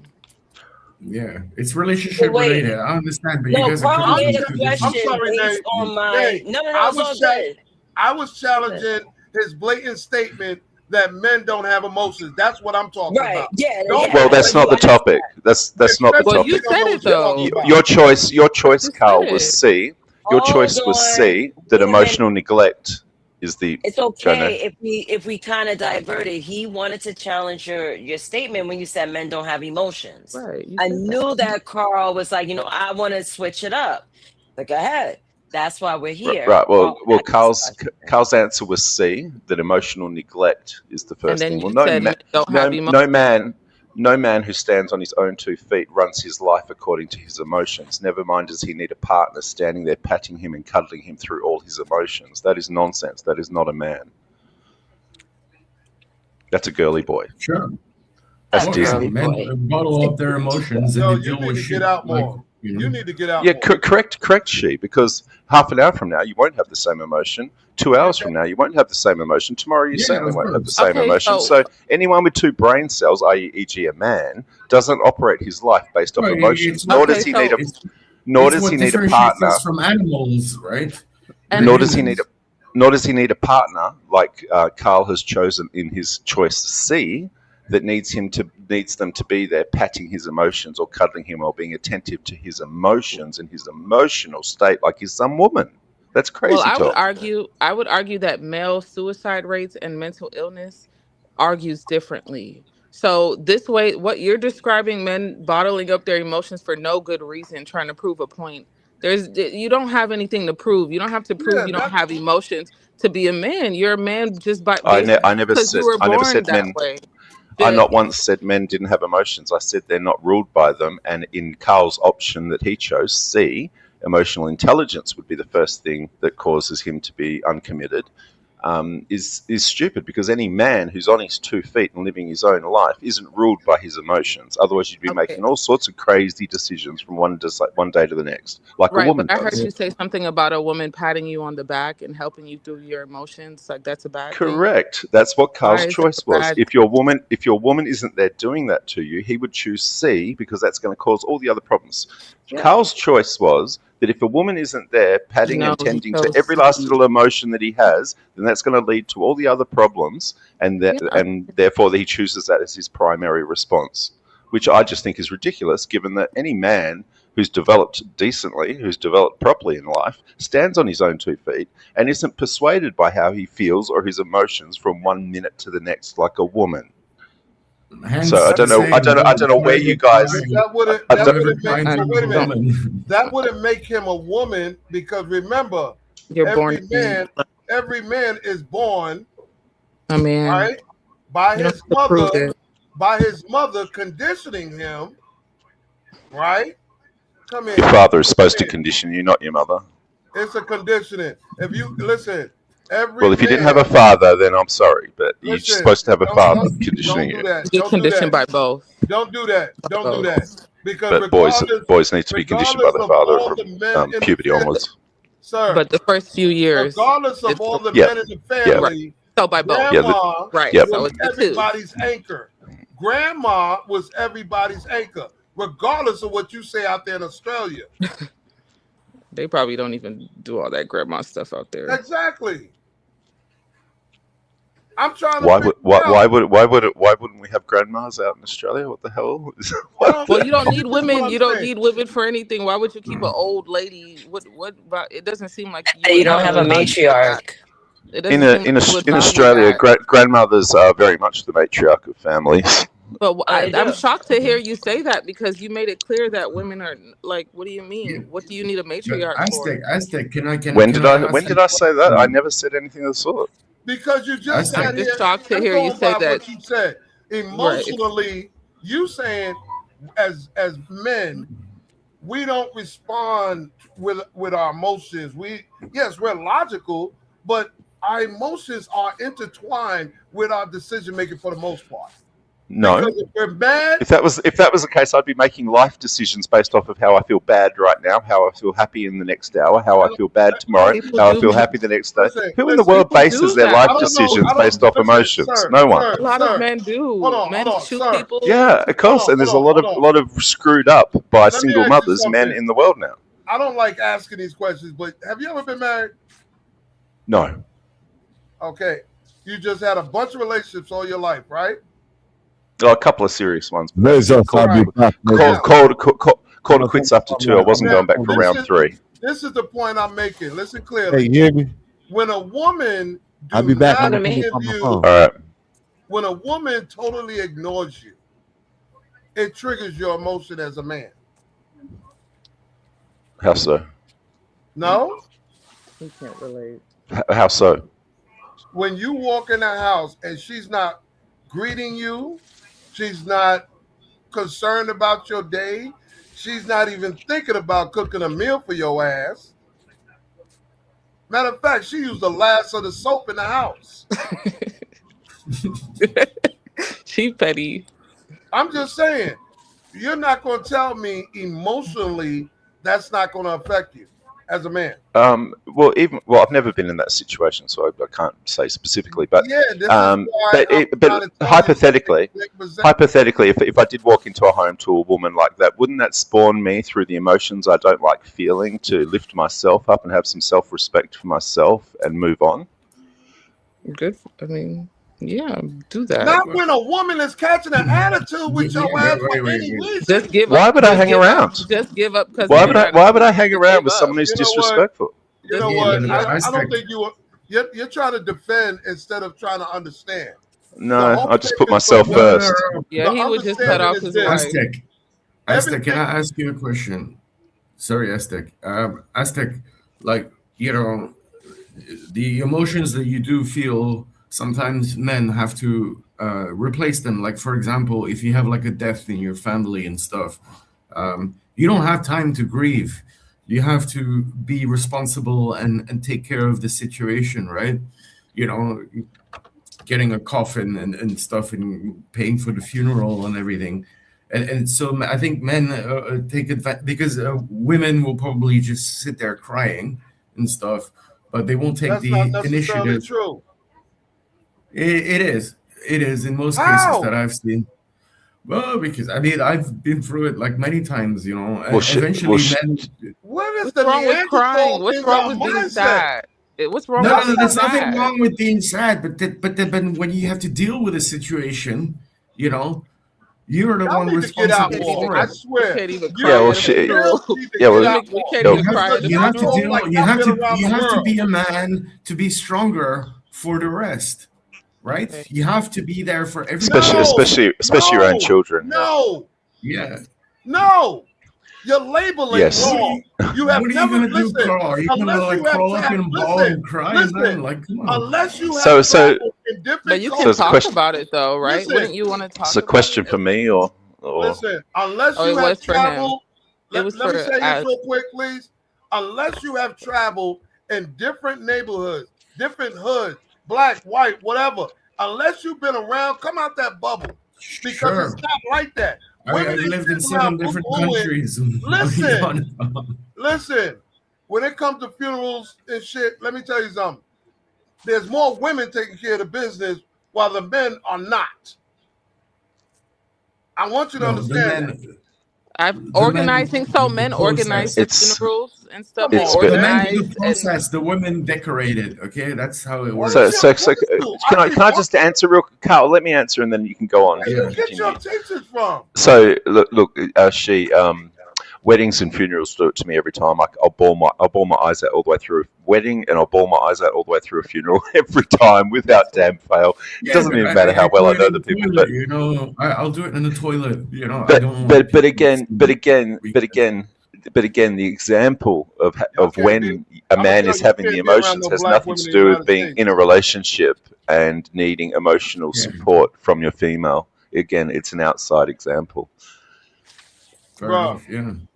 Yeah, it's relationship Wait. related. I understand, but you No, guys are Carl coming made from a two question different. I'm sorry, based Nate. on my. Nate, No, I it's all was good. I was challenging his blatant statement that men don't have emotions. That's what I'm talking Right. about. Yeah. Don't yeah. Well, I that's know not you. the topic. That's not the Well, you topic. said it though. Your choice, You Carl, said was it. C. Your choice Hold was on. C. That Wait a emotional neglect is the. It's Go okay now. if we kind of diverted. He wanted to challenge your statement when you said men don't have emotions. Right. You I said knew that Carl was like, I want to switch it up. Like, go ahead. That's why we're here. Right. Well, Carl had Carl's answer was C. That emotional neglect is the And first then thing. you Well, said men don't have emotions. no man who stands on his own 2 feet runs his life according to his emotions. Never mind does he need a partner standing there patting him and cuddling him through all his emotions. That is nonsense. That is not a man. That's a girly boy. Sure. That's That's Disney. Men bottle up their emotions and No, they you deal need with to shit. get out like, more. You need to get out Yeah, more. correct, she. Because half an hour from now, you won't have the same emotion. 2 hours from now, you won't have the same emotion. Tomorrow, you Yeah, certainly of won't have the course. same Okay, emotion. so So anyone with 2 brain cells, i.e., e.g., a man, doesn't operate his life based off Right, emotions. it's Nor what, does he need a. it's, Nor it's does what he need a differentiates partner. us from animals, right? Nor does he need a. Nor does he need a partner like Carl has chosen in his choice C, that needs them to be there patting his emotions or cuddling him or being attentive to his emotions and his emotional state like he's some woman. That's crazy Well, I would talk. argue that male suicide rates and mental illness argues differently. So this way, what you're describing, men bottling up their emotions for no good reason, trying to prove a point. You don't have anything to prove. You don't have to prove you don't have emotions to be a man. You're a man just I never because you were born that men. way. I not once said men didn't have emotions. I said they're not ruled by them. And in Carl's option that he chose, C, emotional intelligence would be the first thing that causes him to be uncommitted. Is stupid, because any man who's on his 2 feet and living his own life isn't ruled by his emotions. Otherwise, you'd be making all sorts of crazy decisions from one day to the next, like a Right, woman but I heard does. you say something about a woman patting you on the back and helping you through your emotions. Like that's a bad thing. Correct. That's what Why Carl's is that choice a was. bad If your woman isn't there doing that to you, he would choose C, because that's going to cause all the other problems. Yeah. Carl's choice was that if a woman isn't there patting No, and he tending to chose every last C. little emotion that he has, then that's going to lead to all the other problems, and therefore he chooses that as his primary response, which I just think is ridiculous, given that any man who's developed decently, who's developed properly in life, stands on his own 2 feet, and isn't persuaded by how he feels or his emotions from 1 minute to the next like a woman. So I don't know where you guys. That wouldn't make him. Wait a minute. That wouldn't make him a woman, because remember, every man is born a man, right, by his mother conditioning him, right? Come in. Your father is supposed to condition you, not your mother. It's a conditioning. If you listen, well, if you didn't have a father, then I'm sorry, but you're supposed to have a father conditioning you. You're conditioned by both. Don't do that. Don't do that. Because but boys need to be conditioned by the father from puberty onwards. Sir, but the first few years, regardless of all the men in the family, so by both. Grandma So was everybody's anchor. Grandma was everybody's anchor, regardless of what you say out there in Australia. They probably don't even do all that grandma stuff out there. Exactly. I'm trying to. Why wouldn't we have grandmas out in Australia? What the hell? Well, you don't need women. You don't need women for anything. Why would you keep an old lady? What? It doesn't seem like you don't have a matriarch. In Australia, grandmothers are very much the matriarch of families. But I'm shocked to hear you say that, because you made it clear that women are like. What do you mean? What do you need a matriarch for? Aztec, when did I say that? I never said anything of the sort. Because you just said I'm just shocked to hear you say that. What you said emotionally, you saying as men, we don't respond with our emotions. We're logical, but our emotions are intertwined with our decision making for the most part. No. Because if we're mad, if that was the case, I'd be making life decisions based off of how I feel bad right now, how I feel happy in the next hour, how I feel bad tomorrow, how I feel happy the next day. Who in the world bases their life decisions based off emotions? No one. A lot of men do. Men shoot people. Yeah, of course. And there's a lot of screwed up by single mothers, men in the world now. I don't like asking these questions, but have you ever been married? No. Okay. You just had a bunch of relationships all your life, right? Oh, a couple of serious ones. Naezus, I'll be back. Called it quits after 2. I wasn't going back for round 3. This is the point I'm making. Listen clearly. Hey, you hear me? When a woman I'll be back on my phone. All right. When a woman totally ignores you, it triggers your emotion as a man. How so? No? We can't relate. How so? When you walk in the house and she's not greeting you, she's not concerned about your day, she's not even thinking about cooking a meal for your ass. Matter of fact, she used the last of the soap in the house. She petty. I'm just saying, you're not going to tell me emotionally that's not going to affect you as a man. Well, I've never been in that situation, so I can't say specifically. But but hypothetically, if I did walk into a home to a woman like that, wouldn't that spawn me through the emotions I don't like feeling to lift myself up and have some self-respect for myself and move on? Good. I mean, yeah, do that. Not when a woman is catching an attitude with your ass for any reason. Just give Why up. would I hang around? Just give up. Why would I hang around with someone who's disrespectful? You know what? I don't think you're trying to defend instead of trying to understand. No, I just put myself first. Yeah, he would just cut off his wife. Aztec, can I ask you a question? Sorry, Aztec. Aztec, like, you know, the emotions that you do feel, sometimes men have to replace them. Like, for example, if you have like a death in your family and stuff, you don't have time to grieve. You have to be responsible and take care of the situation, right? You know, getting a coffin and stuff and paying for the funeral and everything. And so I think men take advantage, because women will probably just sit there crying and stuff, but they won't take That's the not necessarily initiative. true. It is in most cases that I've seen. Well, because I mean, I've been through it like many times, you know. And eventually, men. What is What's the wrong with Neanderthal crying? What's in wrong our with being mindset? sad? What's wrong No, with being there's nothing sad? wrong with being sad, but when you have to deal with a situation, you know, You're the Y'all one need to get out responsible more. for I it. swear. We can't even You cry Yeah, well, at a shit. funeral. Yeah, well, We can't yo, even cry at a You have to funeral. deal. Like You y'all have been to. around You the have to world. be a man to be stronger for the rest, right? Okay. You have to be there for everybody. especially around children. No, Yeah. no. You're labeling Yes. wrong. You have What are you never gonna do, listen. Carl? Are you gonna Unless like you have crawl up in a ball listen, and cry, listen. man? Like, come on. Unless you So- have so- traveled in different But you can So it's a talk question- about it though, right? Listen. Wouldn't you want to talk It's a about question it? for me, or Listen, unless Oh, you it have was for him. traveled, It was let me for say this us. real quick, please. Unless you have traveled in different neighborhoods, different hoods, black, white, whatever, unless you've been around, come out that bubble. Because Sure. it's not like that. I've Women ain't lived in sitting around 7 different boo-booing. countries. What are you Listen, on about? listen. When it comes to funerals and shit, let me tell you something. There's more women taking care of the business while the men are not. I want you to No, the understand that. men. Organizing, so men organize the It's- funerals and stuff. Come They on, The men organize do the and process. The women decorate it. Okay, that's how it works. So can I just answer real, Carl? Let me answer, and then you can go on. Where you get your teachers from? So look, weddings and funerals do it to me every time. I'll bawl my eyes out all the way through a wedding, and I'll bawl my eyes out all the way through a funeral every time without damn fail. It doesn't even matter how well I know the people, but you know, I'll do it in the toilet. You know, I but don't. but again, the example of when a man is having the emotions has nothing to do with being in a relationship and needing emotional support from your female. Again, it's an outside example. Bro,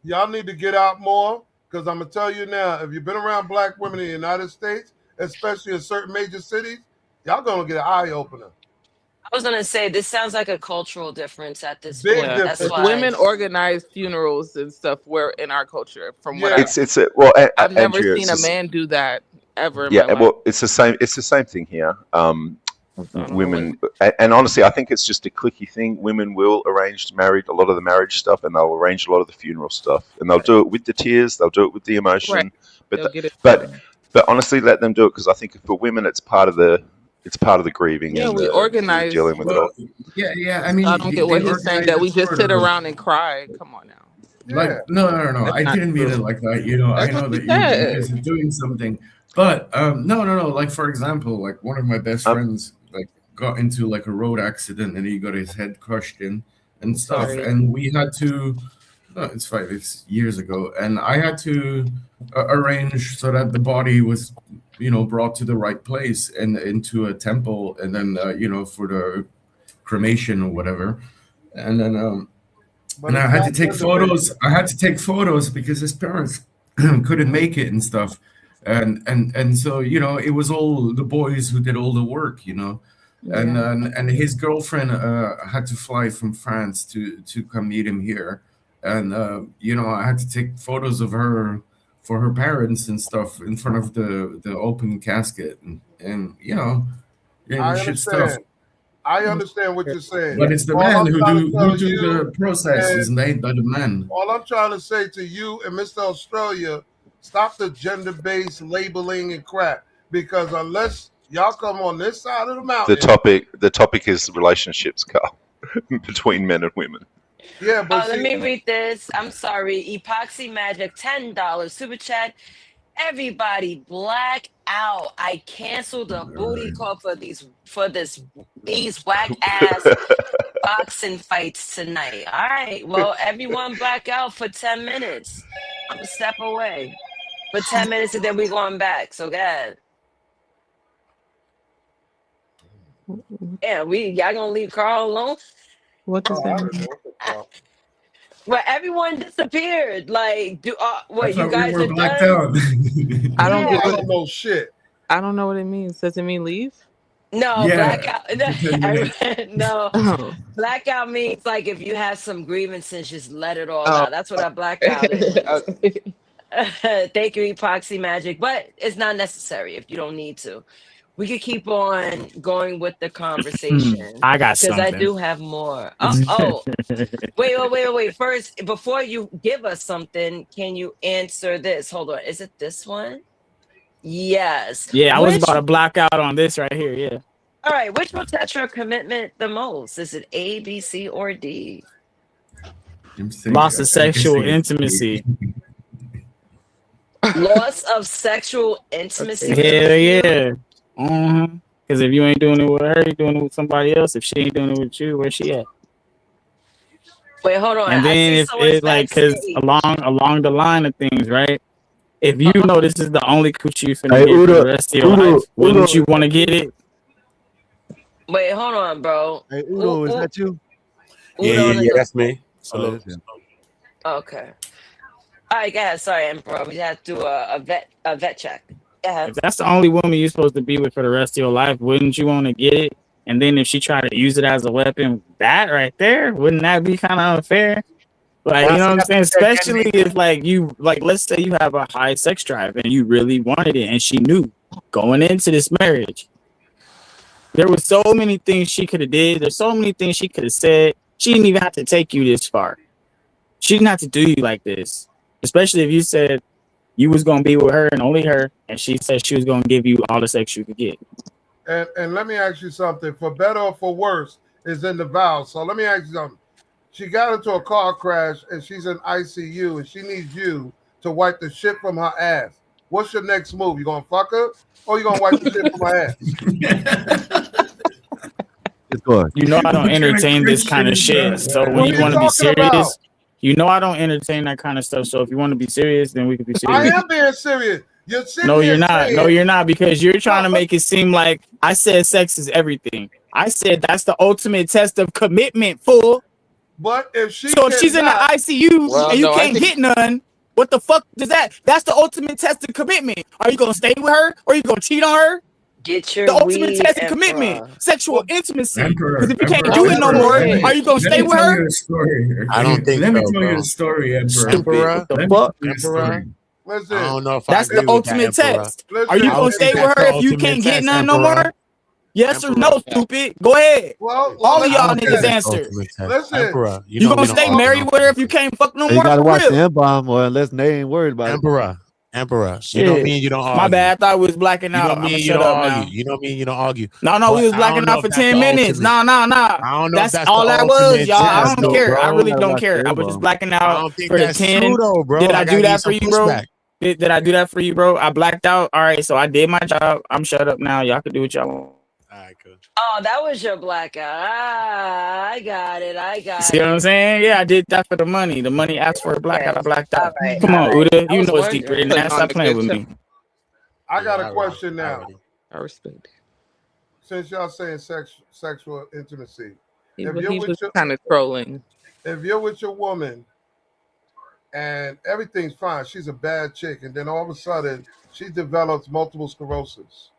y'all need to get out more, because I'm gonna tell you now, if you've been around black women in the United States, especially in certain major cities, y'all gonna get an eye opener. I was gonna say this sounds like a cultural difference at this Big point. difference. That's why women organize funerals and stuff. Where in our culture, from what I've never Andrea, seen a man do that ever in yeah, my life. well, it's the same thing here. Women, and honestly, I think it's just a cliquey thing. Women will arrange a lot of the marriage stuff, and they'll arrange a lot of the funeral stuff, and they'll do it with the tears, they'll do it with the emotion. Right. But They'll get it but honestly, let them do it, because I think for women, it's part of the grieving Yeah, and we organize. dealing with it all. Yeah. I mean, I don't get what he's saying that we just sit around and cry. Come on now. Like, no. That's I not didn't mean true. it like that. You know, That's I know what that he you said. guys are doing something, but no. Like, for example, like one of my best friends like got into like a road accident and he got his head crushed in and stuff, Sorry. and we had to. No, it's years ago, and I had to arrange so that the body was, brought to the right place and into a temple, and then for the cremation or whatever, and then and I had to take photos. I had to take photos because his parents couldn't make it and stuff, and so it was all the boys who did all the work, and his girlfriend had to fly from France to come meet him here, and I had to take photos of her for her parents and stuff in front of the open casket, and I shit stuff. understand. I understand what you're saying. But it's the All men I'm who trying do to tell who do you the process is is- made by the men. All I'm trying to say to you and Mr. Australia, stop the gender-based labeling and crap. Because unless y'all come on this side of the mountain, The topic is relationships, Carl, between men and women. yeah, but let me read this. I'm sorry. Epoxy Magic, $10 super chat. Everybody black out. I canceled the booty call for these whack ass boxing fights tonight. All right. Well, everyone black out for 10 minutes. I'm gonna step away for 10 minutes and then we going back. So go ahead. Yeah, y'all gonna leave Carl alone? What does that mean? Well, everyone disappeared. Like, what you thought we guys were are blacked done? out. I don't get I what don't know shit. I don't know what it means. Does it mean leave? No, Yeah, blackout. for 10 minutes. No, Oh. blackout means like if you have some grievances, just let it all Oh. out. That's what a blackout is. Okay. Thank you, Epoxy Magic, but it's not necessary if you don't need to. We could keep on going with the conversation I got because I something. do have more. Wait. First, before you give us something, can you answer this? Hold on. Is it this one? Yes. Yeah, I was Which about to black out on this right here. Yeah. All right, which will test your commitment the most? Is it A, B, C, or D? Loss of sexual intimacy. Loss of sexual intimacy for Hell you? yeah. Because if you ain't doing it with her, you're doing it with somebody else. If she ain't doing it with you, where she at? Wait, hold on. And I then see if someone's it like, cause backstage. along the line of things, right? If you know this is the only coochie you finna Hey, get for the Udo, rest of your life, wouldn't you Udo, want to get it? Wait, hold on, bro. hey, Udo, is that you? Udo in the That's me. Oh, that's him. Okay. All right, go ahead. Sorry, Emperor. We had to do a vet check. Go ahead. If that's the only woman you're supposed to be with for the rest of your life, wouldn't you want to get it? And then if she tried to use it as a weapon, that right there, wouldn't that be kind of unfair? Like, you know what I'm saying? Especially if like you like, let's say you have a high sex drive and you really wanted it, and she knew going into this marriage. There were so many things she could have did. There's so many things she could have said. She didn't even have to take you this far. She didn't have to do you like this. Especially if you said you was gonna be with her and only her, and she said she was gonna give you all the sex you could get. And let me ask you something. For better or for worse is in the vows. So let me ask you something. She got into a car crash and she's in ICU and she needs you to wipe the shit from her ass. What's your next move? You gonna fuck her or you gonna wipe the shit from her ass? You know I don't entertain this kind of shit. So when What you are want to be talking about? serious, you know I don't entertain that kind of stuff. So if you want to be serious, then we could be I serious. am being serious. You're sitting No, here you're not. saying, No, you're not, because you're trying to make it seem like I said sex is everything. I said that's the ultimate test of commitment, fool. But if she So if she's in the cannot, ICU and you no, I can't think get none, what the fuck does that? That's the ultimate test of commitment. Are you gonna stay with her or are you gonna cheat on her? Get your The ultimate weed, test of Emperor. commitment, sexual intimacy. Emperor, Because if you can't Emperor, do it no Emperor, more, let me, are you gonna let stay me with tell her? you a story. I don't think Let me so, tell you bro. the story, Emperor. Stupid. What the Let me fuck? tell you the story. listen, I don't know if I That's the agree with that, ultimate Emperor. test. Are listen. you I gonna don't stay think with that's her the if you ultimate can't get test, none no Emperor. more? Yes or Emperor. no, stupid? Go ahead. Well, All of let's y'all I don't think niggas that's the answer. ultimate test. listen. Emperor, You know gonna we don't stay argue married on with her if things. you can't fuck no You more? gotta For watch the real? M-bomb, or unless they ain't worried about it. Emperor, you know me Shit. and you don't My argue. bad. I thought we was blacking You know out. me I'ma and you shut don't up argue. now. You know me and you don't argue. No, we But was I blacking don't know out if for that's the 10 minutes. ultimate. Nah. I don't know if That's that's the all that was, ultimate y'all. I test, don't though, care. I bro. really Gotta don't watch the care. I was just M-bomb. blacking I out don't think for the that's 10. true, though, bro. Did I I do gotta give you that for some you, bro? pushback. Did I do that for you, bro? I blacked out. All right, so I did my job. I'm shut up now. Y'all can do what y'all want. All right, cool. Oh, that was your blackout. Ah, I got it. I You got see what I'm it. saying? Yeah, I did that for the money. The money asked for a blackout. I Okay. blacked All out. right. Come All on, right. Uda. I You was know it's deeper than wondering. putting that. on Stop a playing good with show. me. I got a Yeah, question now. already. I respect it. Since y'all saying sexual intimacy, He, if wa- you're he with was your kind of trolling. if you're with your woman and everything's fine, she's a bad chick, and then all of a sudden she develops multiple sclerosis.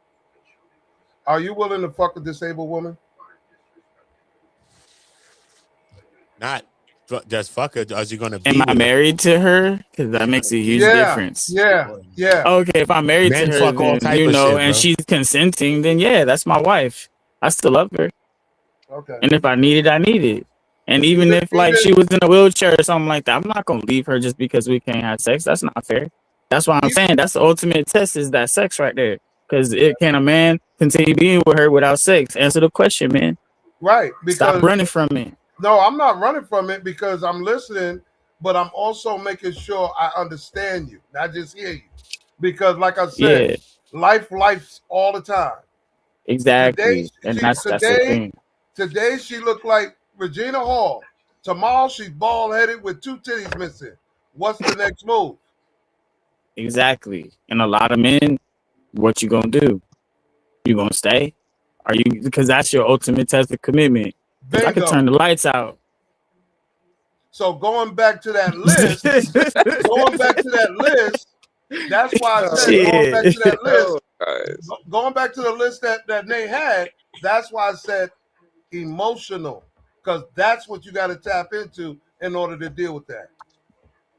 Are you willing to fuck a disabled woman? Not just fuck her. Is you gonna Am be I with her? married to her? Because that Is you makes gonna a be huge with her? Yeah, difference. yeah. Okay, if I'm married to Men her, fuck all then type of shit, and bro. she's consenting, then yeah, that's my wife. I still love her. Okay. And if I need it, I need it. And even if like she was in a wheelchair or something like that, I'm not gonna leave her just because we can't have sex. That's not fair. That's why I'm saying that's the ultimate test is that sex right there. Because can a man continue being with her without sex? Answer the question, man. Right, Stop because running from it. no, I'm not running from it because I'm listening, but I'm also making sure I understand you, not just hear you. Because, like I said, Yeah, life's all the time. Today, exactly. And that's the today, thing. today she looked like Regina Hall. Tomorrow she's bald headed with two titties missing. What's the next move? Exactly. And a lot of men, what you gonna do? You gonna stay? Are you because that's your ultimate test of commitment. Because I could Bingo. turn the lights out. So going back to that list, that's why I said going back Shit. to that list, Oh, guys. going back to the list that Nate had, that's why I said emotional, because that's what you got to tap into in order to deal with that.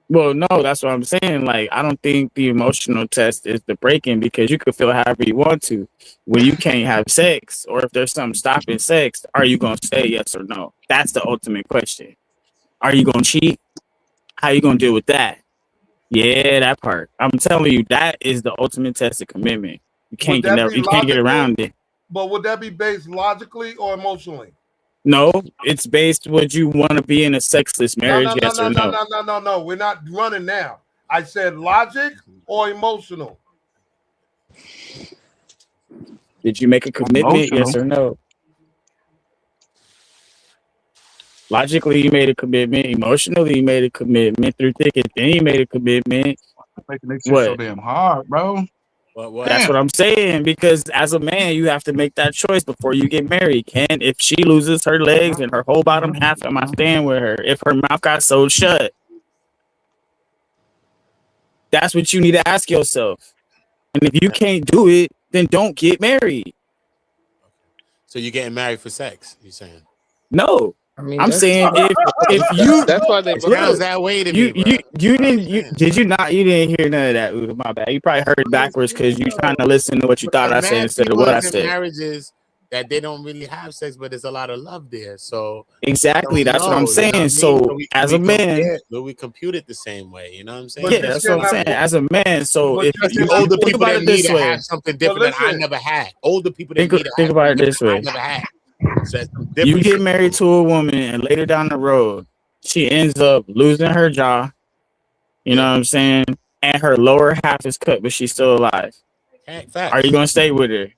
Well, no, that's what I'm saying. Like, I don't think the emotional test is the breaking because you could feel however you want to. When you can't have sex, or if there's something stopping sex, are you gonna say yes or no? That's the ultimate question. Are you gonna cheat? How you gonna deal with that? Yeah, that part. I'm telling you, that is the ultimate test of commitment. You Would can't that be you can't get logical? around it. But would that be based logically or emotionally? No, it's based would you want to be in a sexless marriage, yes or no? No. We're not running now. I said logic or emotional. Did you make a commitment, yes or no? Logically, you made a commitment. Emotionally, you made a commitment. Through thick and thin, you made a commitment. Making this shit so damn hard, bro. That's what I'm saying. Because as a man, you have to make that choice before you get married. If she loses her legs and her whole bottom half, am I staying with her? If her mouth got sewed shut, that's what you need to ask yourself. And if you can't do it, then don't get married. So you're getting married for sex? You saying? No. I mean, I'm saying if you that's why they sounds that way to me. You didn't hear none of that. Ooh, my bad. You probably heard it backwards because you trying to listen to what you thought I said instead of what I said. Marriages that they don't really have sex, but there's a lot of love there. So exactly, that's what I'm saying. You know what I mean? So as a man, we compute it the same way. You know what I'm saying? Yeah, that's what I'm saying. As a man, so if you older people that need to have something different that I never had. Older people that need to think about it this way. I never had. So you get married to a woman and later down the road, she ends up losing her jaw. You know what I'm saying? And her lower half is cut, but she's still alive. Facts. Are you gonna stay with her?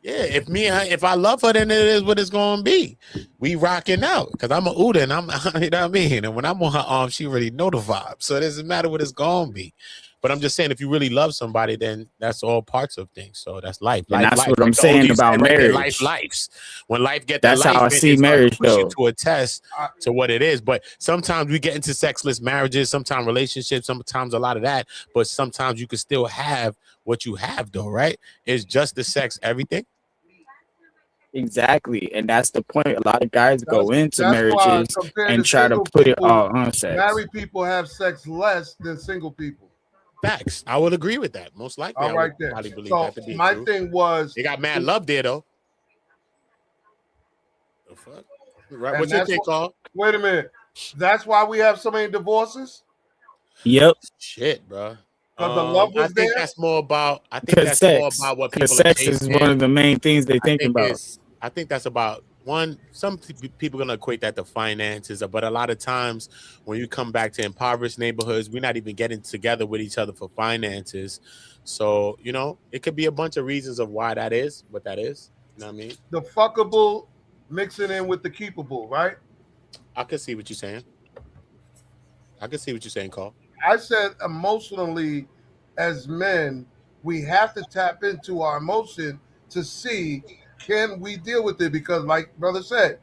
Yeah, if I love her, then it is what it's gonna be. We rocking out because I'm a Uda and I'm, you know what I mean. And when I'm on her arm, she already know the vibe. So it doesn't matter what it's gonna be. But I'm just saying, if you really love somebody, then that's all parts of things. So that's life. And that's what I'm saying about marriage. Life. When life gets that's how I see marriage, though. To attest to what it is. But sometimes we get into sexless marriages, sometimes relationships, sometimes a lot of that. But sometimes you can still have what you have, though, right? Is just the sex everything? Exactly, and that's the point. A lot of guys go into marriages and try to put it all on sex. Married people have sex less than single people. Facts. I would agree with that. Most likely. All right, then. So my thing was, they got mad love there, though. The fuck? Right? What's your take, Carl? Wait a minute. That's why we have so many divorces. Yep. Shit, bro. Because the love was there. That's more about. I think that's more about what people. Sex is one of the main things they think about. I think that's about one. Some people are gonna equate that to finances, but a lot of times when you come back to impoverished neighborhoods, we're not even getting together with each other for finances. So you know, it could be a bunch of reasons of why that is. What that is, you know what I mean? The fuckable mixing in with the keepable, right? I can see what you're saying. Carl. I said emotionally, as men, we have to tap into our emotion to see can we deal with it, because like brother said,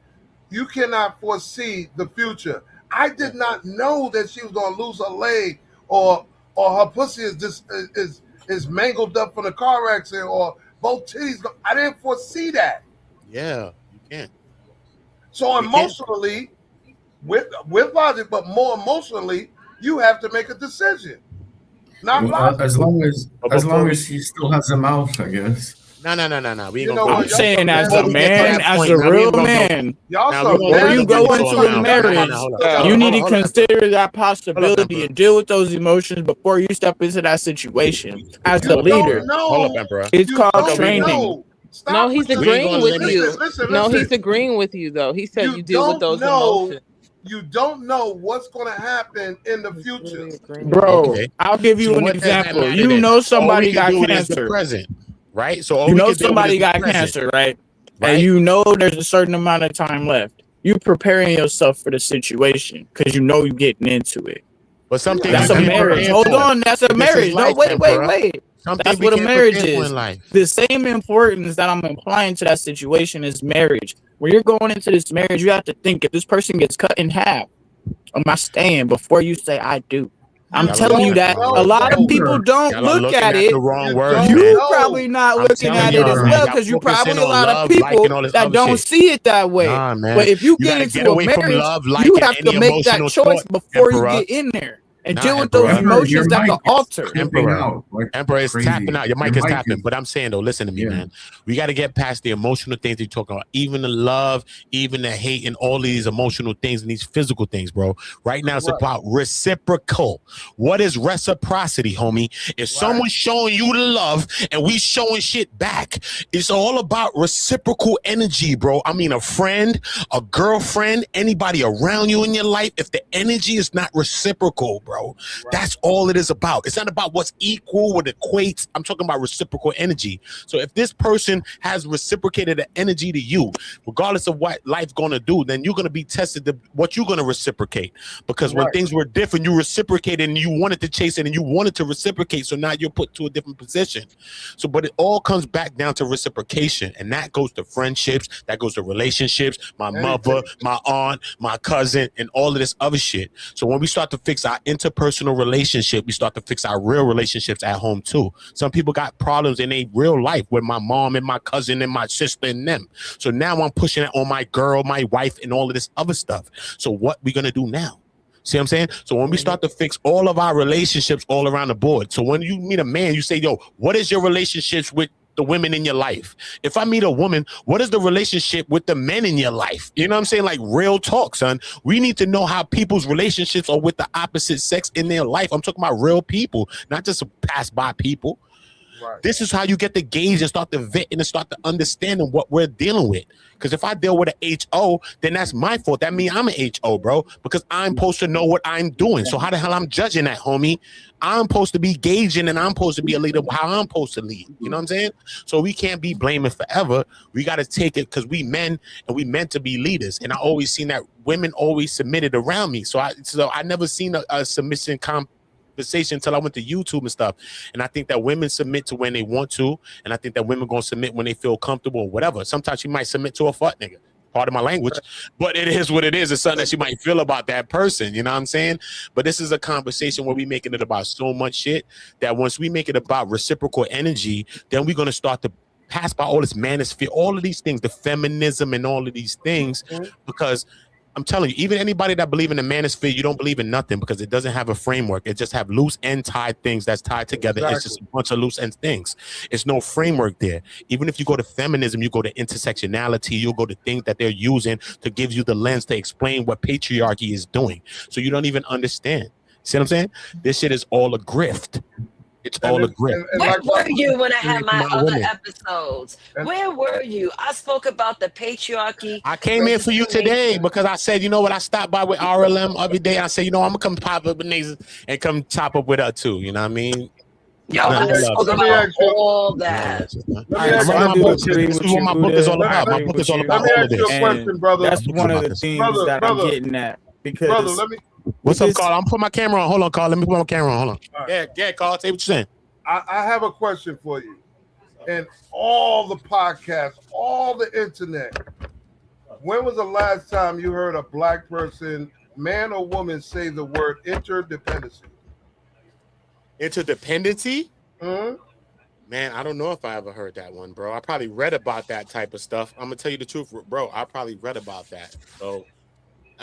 you cannot foresee the future. I did not know that she was going to lose her leg or her pussy is mangled up from the car accident or both titties. I didn't foresee that. Yeah, you can't. So emotionally, with logic, but more emotionally, you have to make a decision. Not as long as he still has a mouth, I guess. No. We ain't I'm saying as a man, as a real man, before you go into a marriage, you need to consider that possibility and deal with those emotions before you step into that situation. As the leader, hold up, Emperor. It's called training. No, he's agreeing with you. No, he's agreeing with you, though. He said you deal with those emotions. You don't know what's going to happen in the future. Bro, I'll give you an example. You know somebody got cancer. Right? So you know somebody got cancer, right? And you know there's a certain amount of time left. You preparing yourself for the situation because you know you're getting into it. But something that's a marriage. Hold on, that's a marriage. No, wait. That's what a marriage is. The same importance that I'm applying to that situation is marriage. When you're going into this marriage, you have to think if this person gets cut in half, am I staying before you say I do? I'm telling you that a lot of people don't look at it. You're probably not looking at it as well because you probably a lot of people that don't see it that way. But if you get into a marriage, you have to make that choice before you get in there. And Nah, deal with Emperor. those emotions that can alter. Emperor is crazy. tapping out. Your mic Your is mic tapping. is- But I'm saying though, listen to me, Yeah. man. We got to get past the emotional things you're talking about, even the love, even the hate, and all these emotional things and these physical things, bro. Right now, it's about reciprocal. What is reciprocity, homie? If someone's showing you the love and we showing shit back, it's all about reciprocal energy, bro. I mean, a friend, a girlfriend, anybody around you in your life. If the energy is not reciprocal, bro, that's all it is about. It's not about what's equal, what equates. I'm talking about reciprocal energy. So if this person has reciprocated the energy to you, regardless of what life's gonna do, then you're gonna be tested to what you're gonna reciprocate. Because when things were different, you reciprocated and you wanted to chase it and you wanted to reciprocate. So now you're put to a different position. So, but it all comes back down to reciprocation, and that goes to friendships, that goes to relationships, my mother, my aunt, my cousin, and all of this other shit. So when we start to fix our interpersonal relationship, we start to fix our real relationships at home too. Some people got problems in their real life with my mom and my cousin and my sister and them. So now I'm pushing it on my girl, my wife, and all of this other stuff. So what we gonna do now? See what I'm saying? So when we start to fix all of our relationships all around the board. So when you meet a man, you say, yo, what is your relationships with the women in your life? If I meet a woman, what is the relationship with the men in your life? You know what I'm saying? Like real talk, son. We need to know how people's relationships are with the opposite sex in their life. I'm talking about real people, not just pass by people. This is how you get the gauge and start to vet and start to understanding what we're dealing with. Because if I deal with an HO, then that's my fault. That means I'm an HO, bro, because I'm supposed to know what I'm doing. So how the hell I'm judging that, homie? I'm supposed to be gauging and I'm supposed to be a leader how I'm supposed to lead. You know what I'm saying? So we can't be blaming forever. We got to take it because we men and we meant to be leaders. And I always seen that women always submitted around me. So I never seen a submission conversation until I went to YouTube and stuff. And I think that women submit to when they want to, and I think that women gonna submit when they feel comfortable or whatever. Sometimes she might submit to a fuck nigga. Part of my language, but it is what it is. It's something that she might feel about that person. You know what I'm saying? But this is a conversation where we making it about so much shit that once we make it about reciprocal energy, then we're gonna start to pass by all this manosphere, all of these things, the feminism and all of these things, because I'm telling you, even anybody that believe in the manosphere, you don't believe in nothing because it doesn't have a framework. It just have loose end tied things that's tied together. It's just a bunch of loose end things. It's no framework there. Even if you go to feminism, you go to intersectionality, you'll go to things that they're using to give you the lens to explain what patriarchy is doing. So you don't even understand. See what I'm saying? This shit is all a grift. It's all a grift. Where were you when I had my other episodes? Where were you? I spoke about the patriarchy. I came here for you today because I said, you know what? I stopped by with RLM every day. I said, you know, I'm gonna come pop up with Naezus and come top up with her too. You know what I mean? Yo, I spoke about all that. I'm writing my book. This is what my book is all about. My book is all about all of this. Let me ask you a question, brother. That's one of the things that I'm getting at. Because brother, let me. What's up, Carl? I'm putting my camera on. Hold on, Carl. Let me put my camera on. Hold on. Yeah, Carl. Say what you're saying. I have a question for you. And all the podcasts, all the internet. When was the last time you heard a black person, man or woman, say the word interdependency? Interdependency? Mm-hmm. Man, I don't know if I ever heard that one, bro. I probably read about that type of stuff. I'm gonna tell you the truth, bro. I probably read about that. So,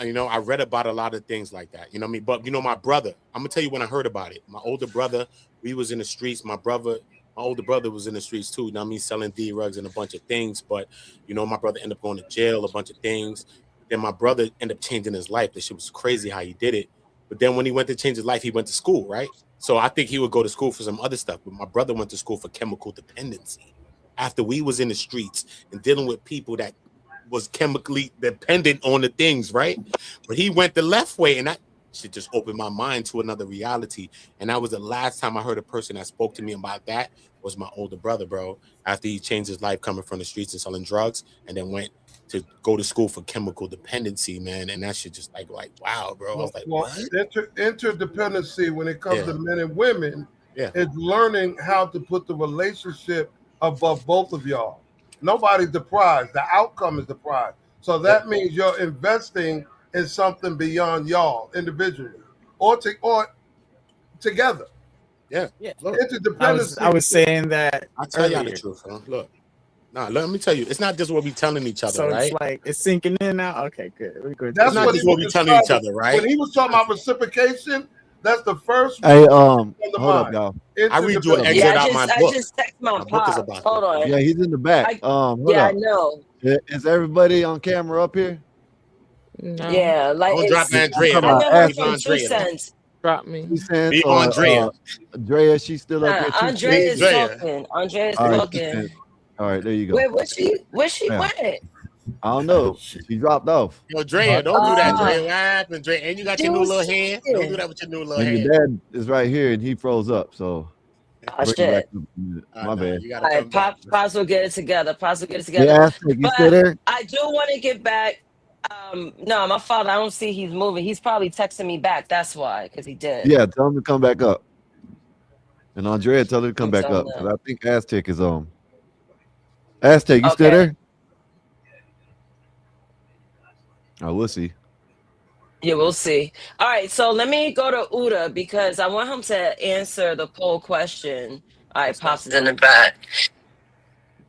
you know, I read about a lot of things like that. You know what I mean? But you know, my brother, I'm gonna tell you when I heard about it. My older brother, we was in the streets. My older brother was in the streets too. You know what I mean? Selling D-rugs and a bunch of things. But you know, my brother ended up going to jail, a bunch of things. Then my brother ended up changing his life. That shit was crazy how he did it. But then when he went to change his life, he went to school, right? So I think he would go to school for some other stuff. But my brother went to school for chemical dependency. After we was in the streets and dealing with people that was chemically dependent on the things, right? But he went the left way, and that shit just opened my mind to another reality. And that was the last time I heard a person that spoke to me about that was my older brother, bro. After he changed his life coming from the streets and selling drugs, and then went to go to school for chemical dependency, man. And that shit just like wow, bro. I was like, what? Interdependency when it comes to men and women is learning how to put the relationship above both of y'all. Nobody's the prize. The outcome is the prize. So that means you're investing in something beyond y'all individually or together. Yeah. Look, interdependency. I was saying that I'll tell y'all the earlier. truth, huh? Look. Nah, let me tell you, it's not just what we telling each other, So right? it's like it's sinking in now. Okay, good. We're good. That's not what just he what was we telling each describing. other, right? When he was talking about reciprocation, That's the first Hey, one on the hold up, mind. y'all. I Into read the you an building. Yeah, excerpt out my I book. just text my My book is pop. about Hold this. on. Yeah, he's in the back. Hold Yeah, I up. know. Is everybody on camera up here? No. Yeah, like Don't drop it's. I'm Andrea. talking I Don't about know my leave friend Aztec. Two Andrea though. Cents. Drop me. 2 cents Leave or Andrea. Drea, she's still up here. 2 cents. Leave Andrea is Drea. talking. Andrea is All right, 2 talking. cents. All right, there you go. Wait, where she Yeah. went? I don't know. She dropped off. Yo, Drea, don't do that, Drea. What happened, Drea? And you got She your new was little hand. Don't do talking. that with your new little And your hand. dad is right here, and he froze up. So Oh bring him back shit. up. in a minute. Oh, My no, bad. you gotta All right, come back. Pops will get it together. Pops will get it Hey, together. Aztec, you still But there? I do want to get back. No, my father. I don't see he's moving. He's probably texting me back. That's why, because he did. Yeah, tell him to come back up. And Andrea, tell her to come I'm back telling up because him. I think Aztec is on. Aztec, you still Okay. there? Oh, we'll see. Yeah, we'll see. All right, so let me go to Uda because I want him to answer the poll question. All right, Pops is in the back.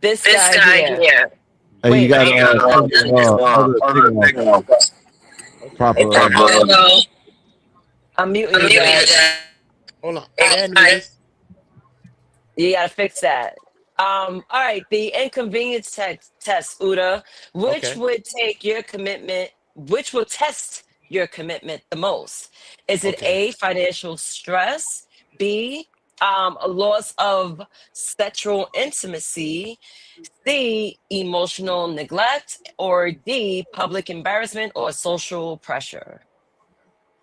This guy here. Hey, you Wait. got other thing off. Proper. I'm muting you guys. Hold on. Yeah, Naezus. You gotta fix that. All right, the inconvenience test, Uda. Which Okay. would take your commitment, which will test your commitment the most? Is it Okay. A, financial stress, B, a loss of sexual intimacy, C, emotional neglect, or D, public embarrassment or social pressure?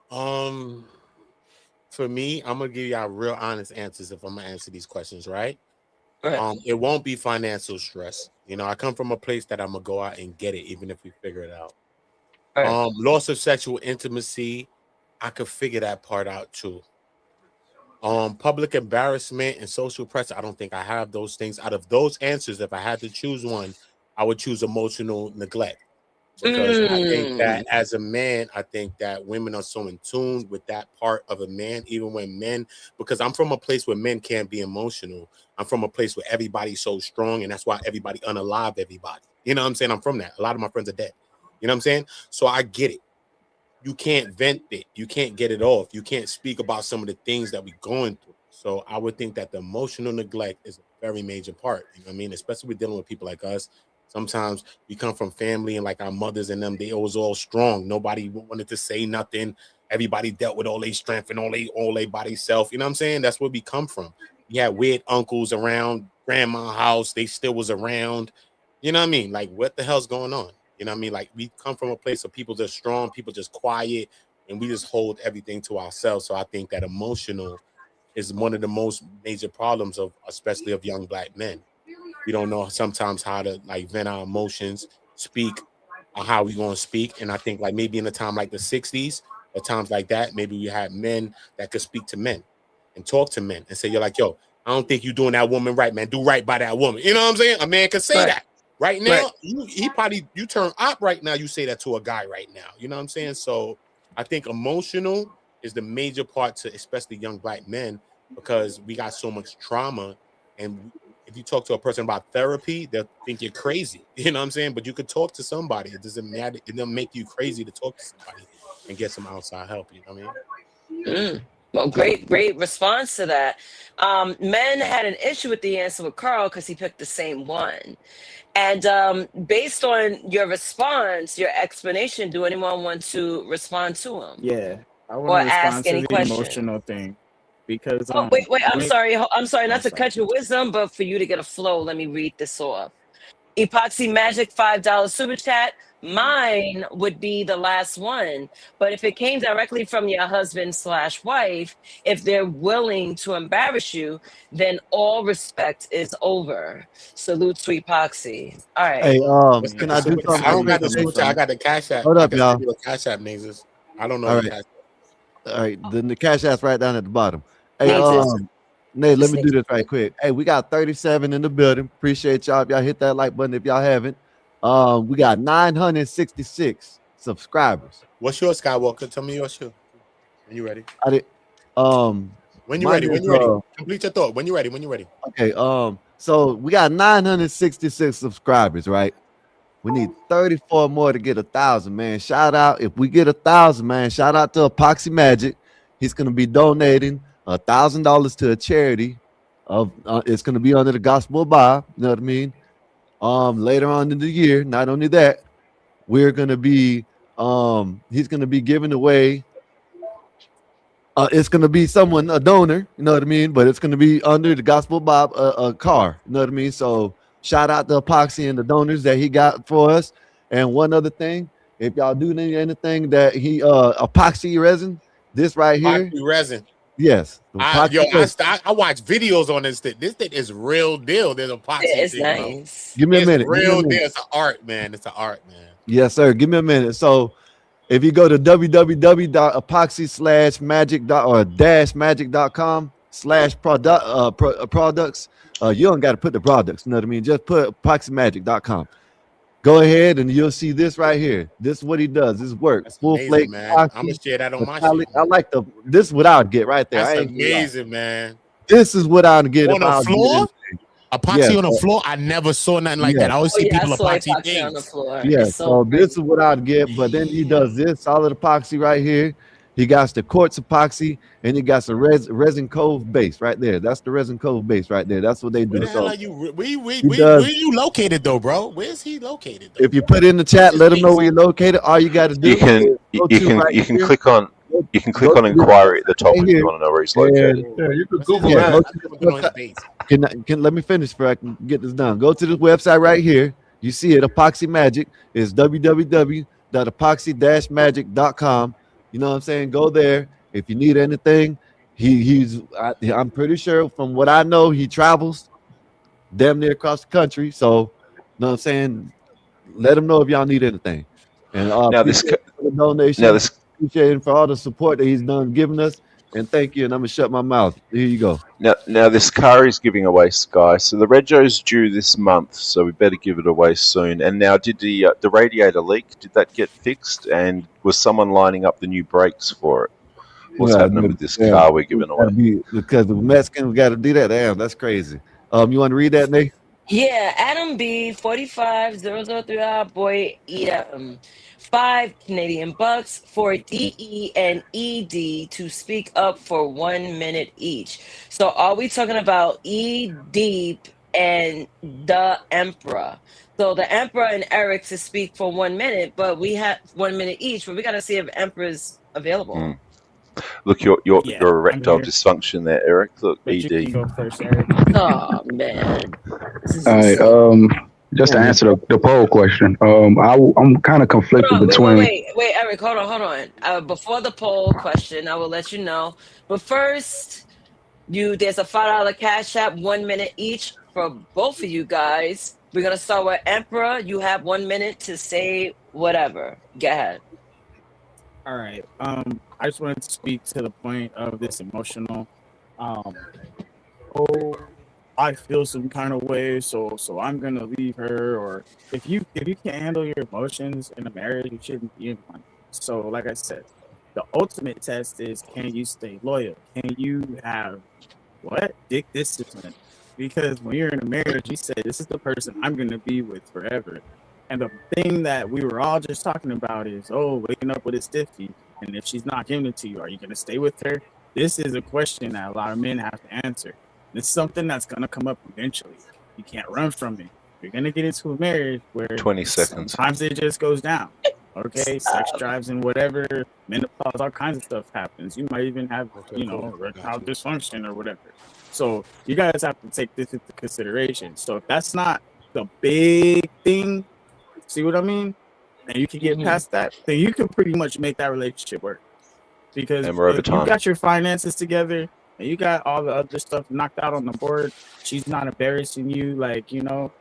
For me, I'm gonna give y'all real honest answers if I'm gonna answer these questions, right? Right. It won't be financial stress. You know, I come from a place that I'm gonna go out and get it, even if we figure it out. Right. Loss of sexual intimacy, I could figure that part out too. Public embarrassment and social pressure, I don't think I have those things. Out of those answers, if I had to choose one, I would choose emotional neglect. Because I think that as a man, I think that women are so in tune with that part of a man, even when men, because I'm from a place where men can't be emotional. I'm from a place where everybody's so strong, and that's why everybody unalive everybody. You know what I'm saying? I'm from that. A lot of my friends are dead. You know what I'm saying? So I get it. You can't vent it. You can't get it off. You can't speak about some of the things that we're going through. So I would think that the emotional neglect is a very major part. You know what I mean? Especially with dealing with people like us. Sometimes we come from family and like our mothers and them, they was all strong. Nobody wanted to say nothing. Everybody dealt with all their strength and all they body self. You know what I'm saying? That's where we come from. We had weird uncles around grandma's house. They still was around. You know what I mean? Like, what the hell's going on? You know what I mean? Like, we come from a place of people just strong, people just quiet, and we just hold everything to ourselves. So I think that emotional is one of the most major problems of, especially of young black men. We don't know sometimes how to like vent our emotions, speak on how we going to speak. And I think like maybe in a time like the 60s or times like that, maybe we had men that could speak to men and talk to men and say, you're like, yo, I don't think you're doing that woman right, man. Do right by that woman. You know what I'm saying? A man could say that. Right now, you turn up right now, you say that to a guy right now. You know what I'm saying? So I think emotional is the major part to especially young black men because we got so much trauma. And if you talk to a person about therapy, they'll think you're crazy. You know what I'm saying? But you could talk to somebody. It doesn't matter. It doesn't make you crazy to talk to somebody and get some outside help. You know what I mean? Well, great response to that. Men had an issue with the answer with Carl because he picked the same one. And based on your response, your explanation, do anyone want to respond to him? Yeah, I want Or to respond ask to any the question? emotional thing because Oh, wait, I'm when- sorry. I'm sorry not I'm to sorry. cut your wisdom, but for you to get a flow, let me read this off. Epoxy Magic $5 super chat. Mine would be the last one. But if it came directly from your husband/wife, if they're willing to embarrass you, then all respect is over. Salute to Epoxy. All right. Hey, What's can the I do super? something I real don't got quick? the super chat. I got the cash app. Hold I up, can y'all. send you a cash app, Naezus. I don't know All your right. cash app. All right. Then the cash app's right down at the bottom. Hey, Naezus. Nate, let Just me do this right quick. Hey, we got 37 in the building. Appreciate y'all. If y'all hit that like button if y'all haven't. We got 966 subscribers. What's yours, Skywalker? Tell me what's yours. When you ready. I did When you mine ready. When is, you ready. Complete your thought. When you ready. When you ready. okay, so we got 966 subscribers, right? We need 34 more to get 1,000, man. Shout out. If we get 1,000, man, shout out to Epoxy Magic. He's going to be donating $1,000 to a charity. It's going to be under the Gospel of Bob. You know what I mean? Later on in the year. Not only that, we're going to be he's going to be giving away. It's going to be a donor, you know what I mean? But it's going to be under the Gospel of Bob, a car, you know what I mean? So shout out to Epoxy and the donors that he got for us. And one other thing, if y'all do need anything that he epoxy resin, this right here. Epoxy resin. Yes. I watch videos on this thing. This thing is real deal. There's epoxy. It's thing, nice. Give me a minute. Real deal. It's an art, man. It's an art, man. Yes, sir. Give me a minute. So if you go to www.epoxy-magic.com/products, you don't got to put the products. You know what I mean? Just put epoxymagic.com. Go ahead and you'll see this right here. This is what he does. This work. That's full amazing, flake. man. I'm gonna share that on my shit. I like this is what I would get right there. That's amazing, man. This is what I would get on the floor. Epoxy on the floor. I never saw nothing like that. I always see people epoxy things on the floor. Yeah, It's so pretty. this is what I'd get, but then he does this solid epoxy right here. He got the quartz epoxy, and he got the resin cove base right there. That's the resin cove base right there. That's what they do. Where the hell So are you? Where does- are you located though, bro? Where's he located? if you put in the chat, let him know where you're located. All you got to do You can is go to right you can here. click on Go to inquiry at the top right if you here. want to know where he's located. Yeah, you could Google Yeah, that. go to this website. Can let me finish before I can get this done. Go to this website right here. You see it, Epoxy Magic. It's www.epoxy-magic.com. You know what I'm saying? Go there. If you need anything, I'm pretty sure from what I know, he travels damn near across the country. So, you know what I'm saying? Let him know if y'all need anything. And Now this appreciate the donation. now this Appreciate him for all the support that he's done giving us. And thank you. And I'm gonna shut my mouth. Here you go. Now this car is giving away, Sky. So the rego's due this month, so we better give it away soon. And now, did the radiator leak? Did that get fixed? And was someone lining up the new brakes for it? What's happening with this car we're giving away? Because the Mexicans got to do that. Damn, that's crazy. You want to read that, Nate? Yeah, Adam B 45003 boy 5 Canadian bucks for DE and ED to speak up for 1 minute each. So are we talking about E Deep and the Emperor? So the Emperor and Eric to speak for 1 minute, but we have 1 minute each, but we gotta see if Emperor's available. Look, you're erectile dysfunction there, Eric. Look, But you ED. can go first, Eric. Oh man. All right. Just to answer the poll question, I'm kind of conflicted between. Wait, Eric, hold on. Before the poll question, I will let you know. But first, there's a $5 cash app, 1 minute each for both of you guys. We're gonna start with Emperor. You have 1 minute to say whatever. Go ahead. All right. I just wanted to speak to the point of this emotional. I feel some kind of way, so I'm gonna leave her. Or if you can't handle your emotions in a marriage, you shouldn't be in one. So, like I said, the ultimate test is: can you stay loyal? Can you have dick discipline? Because when you're in a marriage, you say, "This is the person I'm gonna be with forever." And the thing that we were all just talking about is, waking up with a stiffy, and if she's not giving it to you, are you gonna stay with her? This is a question that a lot of men have to answer. It's something that's going to come up eventually. You can't run from it. You're going to get into a marriage where 20 seconds. Sometimes it just goes down. Okay, sex drives and whatever, menopause, all kinds of stuff happens. You might even have, erectile dysfunction or whatever. So you guys have to take this into consideration. So if that's not the big thing, see what I mean? And you can get past that, then you can pretty much make that relationship work. Because And we're over if you time. got your finances together, and you got all the other stuff knocked out on the board, she's not embarrassing you, you know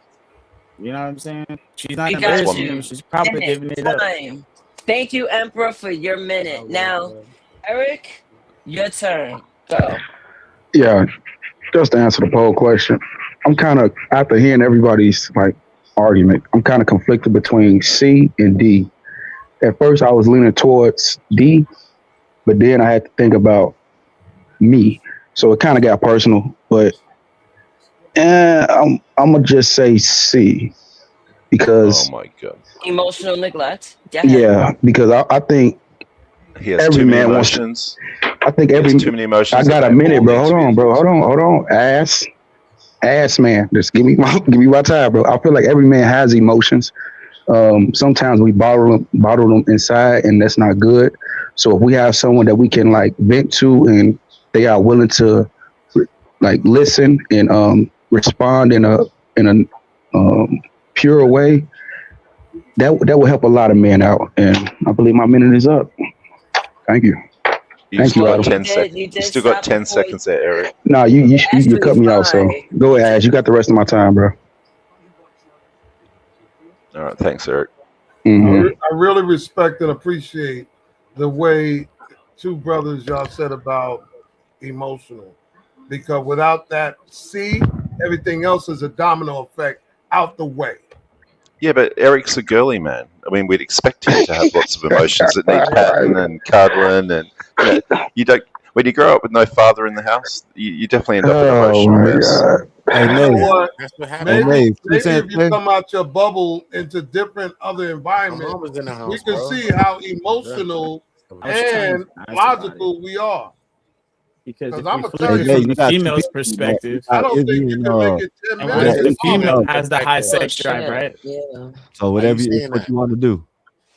what I'm saying? She's not We got embarrassing you. you. She's probably giving it up. Time. Thank you, Emperor, for your minute. Now, Eric, your turn. Go. Yeah, just to answer the poll question, I'm kind of, after hearing everybody's argument, I'm kind of conflicted between C and D. At first, I was leaning towards D, but then I had to think about me. So it kind of got personal, but I'm gonna just say C because Oh my god. Emotional neglect. Go ahead. yeah, because I think He has every too many man wants emotions. I think There's too many emotions. I got a minute, bro. Hold on, bro. Hold on. Ass man. Just give me my time, bro. I feel like every man has emotions. Sometimes we bottle them inside, and that's not good. So if we have someone that we can like vent to, and they are willing to like listen and respond in a pure way, that will help a lot of men out. And I believe my minute is up. Thank you. Thank you, Adam. 10 seconds. You still got 10 seconds there, Eric. No, you cut me out. So go ahead, Ash. You got the rest of my time, bro. All right, thanks, Eric. Mm-hmm. I really respect and appreciate the way two brothers y'all said about emotional, because without that C, everything else is a domino effect out the way. Yeah, but Eric's a girly man. I mean, we'd expect him to have lots of emotions that need patting and cuddling, and you don't. When you grow up with no father in the house, you definitely end up an emotional mess. Hey, You know what? That's what happens. Maybe if you come out your bubble into different other environments, we can see how emotional and logical we are. Because if I'm we gonna flip tell it you, from the female's perspective, I don't think you can make it 10 and minutes. the female has the high Oh, sex shit. drive, right? Yeah. So whatever what you want to do.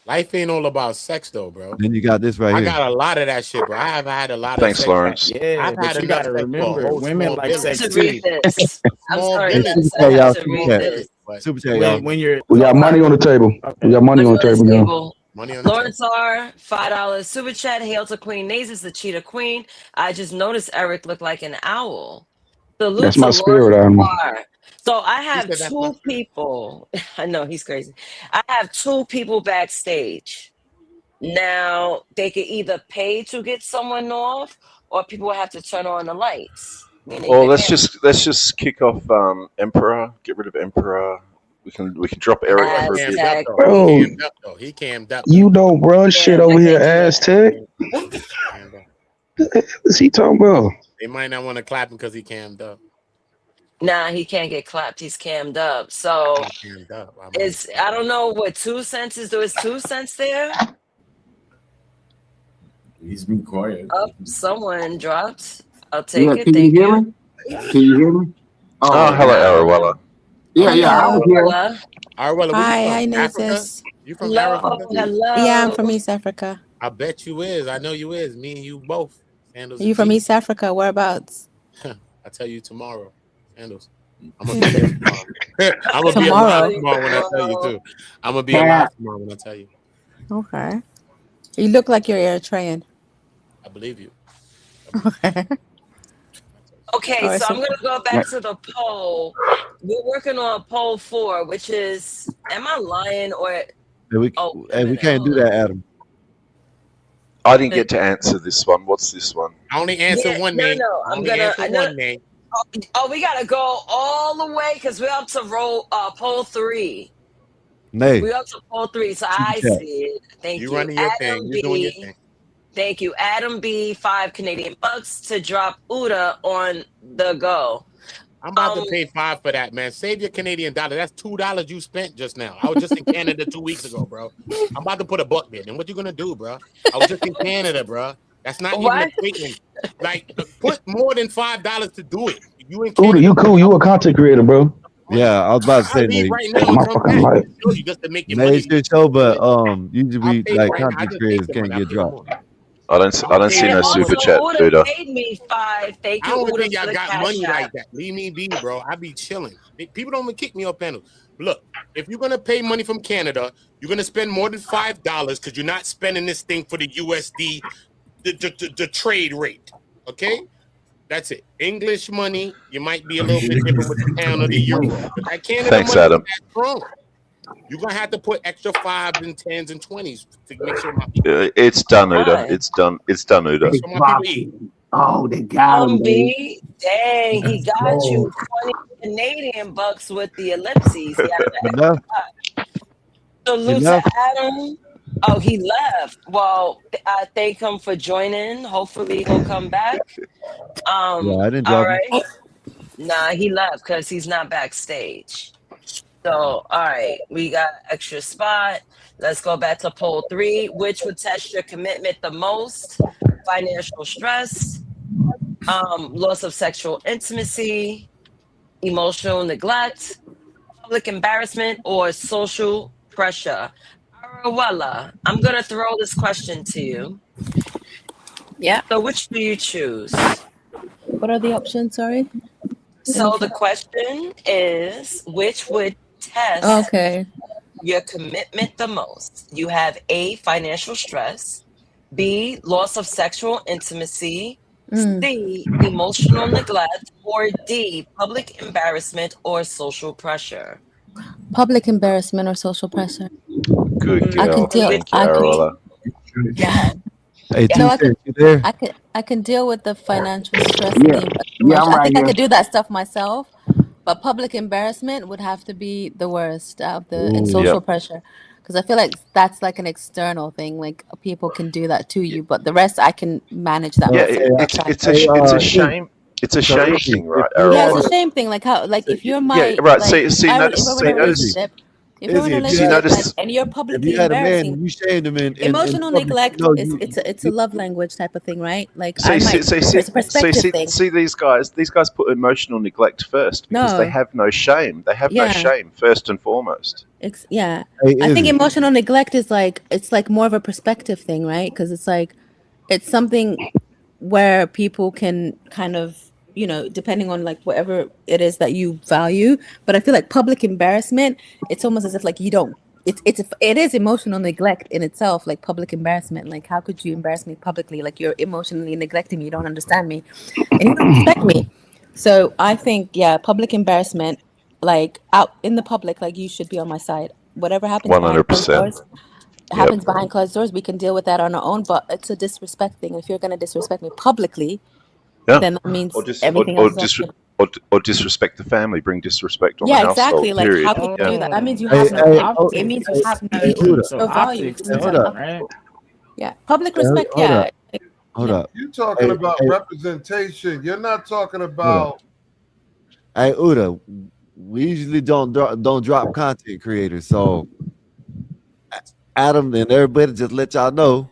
Life ain't all about sex, though, bro. Then you got this right I here. got a lot of that shit, bro. I have had a lot Thanks, of sex. Lawrence. Yeah, I've but had you enough gotta sex for a remember, whole women small like village. sex To read too. this. I'm Small sorry, village. Vince. Super I chat, have y'all. to Super read chat. this. Super chat, y'all. When you're We got money on the table. We got money on the What's table, y'all. table? Money on the Lawrence R, $5 super chat. Hail to Queen Naezus, the cheetah queen. I just noticed Eric looked like an owl. Salute That's to my spirit Lawrence animal. R. So I have said that's my two people. I know he's crazy. I have two people backstage. Now they could either pay to get someone off, or people will have to turn on the lights. Meaning Well, the camera. let's just kick off Emperor. Get rid of Emperor. We can drop Eric for a bit. Cammed up, though. Bro, He cammed up, though. He cammed up. you don't run shit Yeah, over I here, can't do that. Aztec. Cammed up. What's he talking about? They might not want to clap him because he cammed up. Nah, he can't get clapped. He's cammed up. So He cammed up. it's I don't know what 2 cents is. There is 2 cents there. He's been quiet. Up, someone dropped. I'll take Yeah, it. can you Thank hear you. me? Can you hear me? Oh, hello, Arawella. Yeah, Hello, I was here. Arwella, where Hi, you from? hi, Africa? Naezus. You from hello, Africa? hello. Yeah, I'm from East Africa. I bet you is. I know you is. Me and you both. Sandals You and from jeans. East Africa? Whereabouts? I'll tell you tomorrow. Sandals. I'm gonna be there tomorrow. I'm gonna be Tomorrow. alive tomorrow when I tell you too. I'm gonna be alive tomorrow when I tell you. Okay. You look like you're Eritrean. I believe you. Okay. Okay, All right, so so- I'm gonna go back to the poll. We're working on poll 4, which is, am I lying or? Hey, we Oh, we can't do that, Adam. I didn't get to answer this one. What's this one? I only answer Yeah, one no, name. no, I I'm only gonna. answer I know. one name. Oh, we gotta go all the way because we're up to poll 3. Nay. We're up to poll 3, so I chat. see it. Thank You you, running your Adam thing. You doing your B. thing. Thank you, Adam B. 5 Canadian bucks to drop Uda on the go. I'm about to pay $5 for that, man. Save your Canadian dollar. That's $2 you spent just now. I was just in Canada 2 weeks ago, bro. I'm about to put a buck there. And what you gonna do, bro? I was just in Canada, bro. That's not even What? a statement. Like, put more than $5 to do it. You in Uda, Canada? you cool. You a content creator, bro. Yeah, I was about to say, I'll leave Nay. right now and My come fucking back. life. Show you just to make your Nay, money. it's your show, but usually I'll pay like right now. I content just creators paid can't someone. get dropped. I don't see no super chat, Uda Buddha. paid me 5. Thank I you, don't Uda, think for y'all the got cash money app. like that. Leave me be, bro. I be chilling. People don't even kick me off panels. Look, if you're gonna pay money from Canada, you're gonna spend more than $5 because you're not spending this thing for the USD, the trade rate. Okay, that's it. English money, you might be a little bit different with the pound or the euro, but that Canada Thanks, money Adam. is that strong. You're gonna have to put extra 5s and 10s and 20s to make sure my people. It's done, Uda. Why? It's done. It's done, Uda. Make sure my people eat. Oh, they got him, baby. B, dang, he Let's got go. you 20 Canadian bucks with the ellipses. He added the Enough. salute Enough. to Adam. Oh, he left. Well, I thank him for joining. Hopefully he'll come back. Yeah, I didn't All drop him. right. Nah, he left because he's not backstage. So, all right, we got extra spot. Let's go back to poll 3. Which would test your commitment the most? financial stress, loss of sexual intimacy, emotional neglect, public embarrassment, or social pressure. Arawella, I'm going to throw this question to you. Yeah. So which do you choose? What are the options? Sorry. So the question is, which would test Okay. your commitment the most? You have A, financial stress, B, loss of sexual intimacy, C, emotional neglect, or D, public embarrassment or social pressure. Public embarrassment or social pressure. Good I can girl. deal. Thank you, I can. Arola. Hey, No, I T-Sen, can. you there? I can deal with the financial stress and Yeah, the yeah, I'm emotion. I right think I here. could do that stuff myself, but public embarrassment would have to be the worst out of and Ooh. social Yep. pressure, because I feel like that's like an external thing. Like people can do that to you, but the rest I can manage that Yeah, myself. That's fine. it's a shame. It's a So shame Izzy, thing, right, Yeah, it's Arola? a shame thing. Like how, like if you're Yeah, my, right. like See, if notice, we're in a Izzy, relationship, if we're in a if you see, had relationship, like, notice. and you're if publicly you had a man embarrassing, and you shamed him in emotional public, neglect you know, is it's a love language type of thing, right? Like I might, it's a perspective thing. See these guys. These guys put emotional neglect first because they No, have no shame. They have no yeah, shame first and foremost. yeah. Hey, I think Izzy. emotional neglect is like it's like more of a perspective thing, right? Because it's like it's something where people can kind of, you know, depending on like whatever it is that you value. But I feel like public embarrassment, it's almost as if like you don't. It is emotional neglect in itself, like public embarrassment. Like how could you embarrass me publicly? Like you're emotionally neglecting me. You don't understand me, and you don't respect me. So I think yeah, public embarrassment, like out in the public, like you should be on my side. Whatever happens behind closed 100%. doors happens behind closed doors. We can deal with that on our own, but it's a disrespect thing. If you're going to disrespect me publicly, Yeah. then that means Or just everything else is off. or disrespect the family. Bring disrespect on the Yeah, household. exactly. Like Period. how could you Yeah. do that? That means you Hey, have hey, no. oh, It means you hey, have hey, Uda. no value. Optics It means you Hold have up. right? yeah, public Hey, respect. hold Yeah, up. Hold up. You're talking Hey, about hey, representation. You're not talking hold up. about. Hey, Uda, we usually don't drop content creators, so Adam and everybody just let y'all know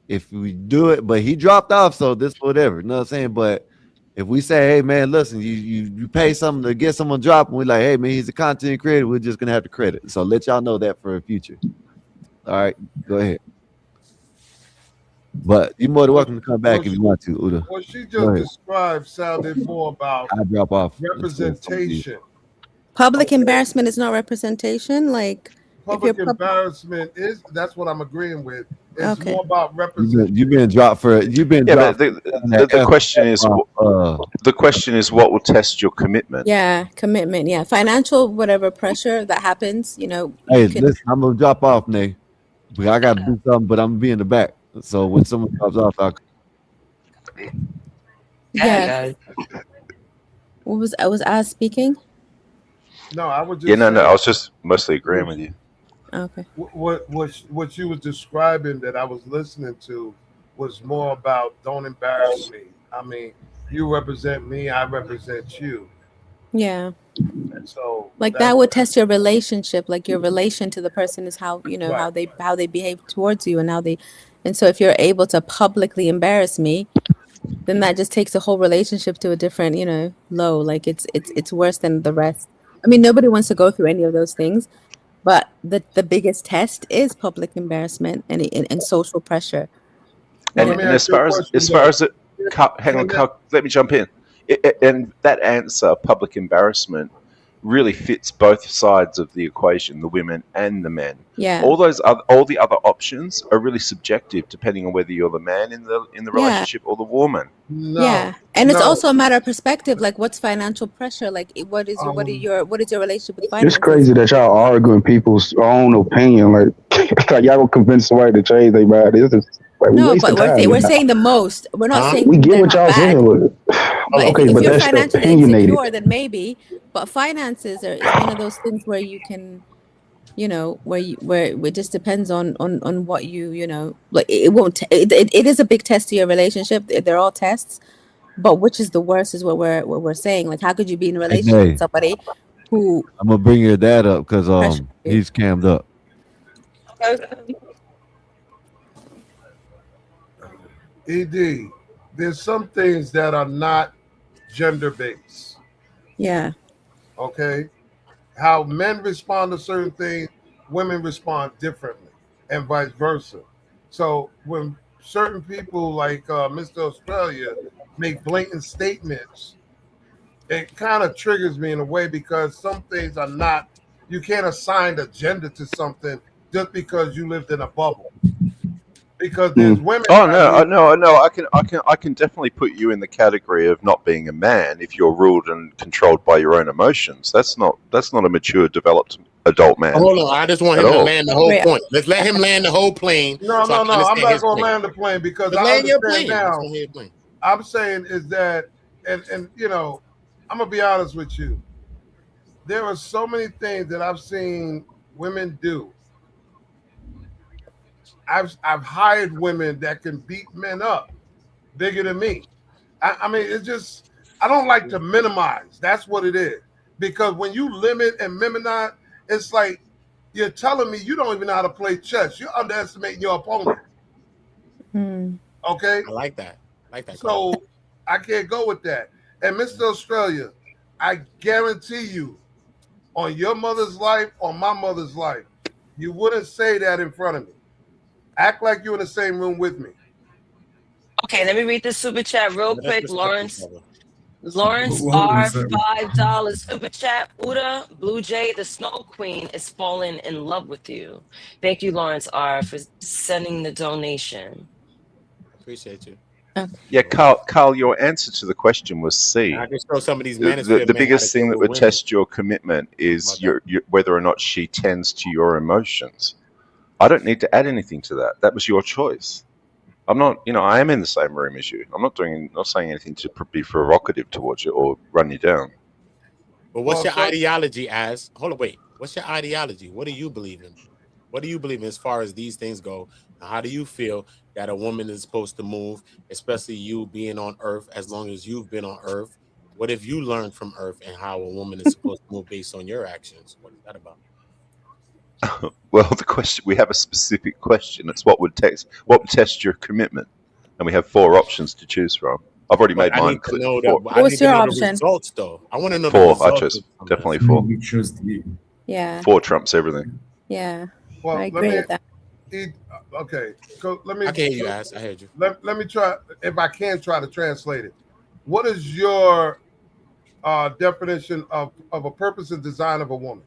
if we do it. But he dropped off, so this whatever. You know what I'm saying? But if we say, hey man, listen, you pay something to get someone drop, and we like, hey man, he's a content creator, we're just gonna have to credit. So let y'all know that for the future. All right, go ahead. But you're more than welcome to come back if you want to, Uda. What she Go just ahead. described sounded more about I drop off. representation. public embarrassment is not representation. Like if you're Public embarrassment is, that's what I'm agreeing with. It's okay. more about representation. You've been dropped for. You've been Yeah, dropped. but the question is, the question is, what will test your commitment? Yeah, commitment. Yeah, financial whatever pressure that happens. You know, Hey, you can. listen, I'm gonna drop off, Nay. I got to do something, but I'm gonna be in the back. So when someone drops off, I'll. Yeah. What was I speaking? No, I was just Yeah, no, saying, I was just mostly agreeing with you. Okay. what you was describing that I was listening to was more about don't embarrass me. I mean, you represent me, I represent you. Yeah. And so Like that would test your relationship. Like your relation to the person is how, you know, Right. how they behave towards you and how they, and so if you're able to publicly embarrass me, then that just takes the whole relationship to a different, you know, low. Like it's worse than the rest. I mean, nobody wants to go through any of those things, but the biggest test is public embarrassment and social pressure. Well, And, let me and ask you a question as far though. as it, hang on, Carl, let me jump in. And that answer, public embarrassment, really fits both sides of the equation, the women and the men. Yeah. All the other options are really subjective, depending on whether you're the man in the Yeah. relationship or the woman. Yeah, and it's also a matter of perspective. Like, what's financial pressure? Like, what is your relationship with It's finances? crazy that y'all arguing people's own opinion. Like, like y'all gonna convince somebody to change their mind. It's just like we No, wasting but time. we're saying the most. We're not saying We get they're what not y'all bad. saying, But okay, if but you're that's financially opinionated. insecure, then maybe. But finances is one of those things where you can, you know, where it just depends on what you know. Like it won't. It is a big test to your relationship. They're all tests. But which is the worst is what we're saying. Like, how could you be in a Hey, relationship Nay, with somebody who I'm gonna bring your dad up because pressure you? he's cammed up. ED, there's some things that are not gender based. Yeah. Okay, how men respond to certain things, women respond differently, and vice versa. So when certain people like Mr. Australia make blatant statements, it kind of triggers me in a way because some things are not. You can't assign a gender to something just because you lived in a bubble. Because there's women. Oh no! I can definitely put you in the category of not being a man if you're ruled and controlled by your own emotions. That's not a mature, developed adult man. Hold on, I just want him to land the whole point. Let's let him land the whole plane. No, so I'm not going to land the plane because I land your understand plane. now. I'm saying is that, and you know, I'm gonna be honest with you. There are so many things that I've seen women do. I've hired women that can beat men up bigger than me. I mean, it's just, I don't like to minimize. That's what it is. Because when you limit and minimize, it's like you're telling me you don't even know how to play chess. You're underestimating your opponent. Okay? I like that. So I can't go with that. And Mr. Australia, I guarantee you, on your mother's life, on my mother's life, you wouldn't say that in front of me. Act like you're in the same room with me. Okay, let me read this super chat real quick. Lawrence What R, was that? $5 super chat. Uda, Blue Jay, the Snow Queen is falling in love with you. Thank you, Lawrence R, for sending the donation. Appreciate you. Yeah, Carl, your answer to the question was C. I can show some of these The manosphere men how biggest to thing deal that with would women. test your commitment is your whether or not she tends to your emotions. I don't need to add anything to that. That was your choice. I'm not, I am in the same room as you. I'm not saying anything to be provocative towards you or run you down. But what's your ideology as? Hold on, wait. What's your ideology? What do you believe in? What do you believe in as far as these things go? How do you feel that a woman is supposed to move, especially you being on Earth as long as you've been on Earth? What have you learned from Earth and how a woman is supposed to move based on your actions? What is that about? Well, the question, we have a specific question. It's what would test your commitment, and we have 4 options to choose from. I've already made mine clear. What's your option? The results, though. I want to know 4. the I results. chose definitely 4. We chose D. Yeah. 4 trumps everything. Yeah. Well, I agree with that. Okay, so let me. I can hear you, Ass. I heard you. Let me try, if I can try to translate it. What is your definition of a purpose and design of a woman?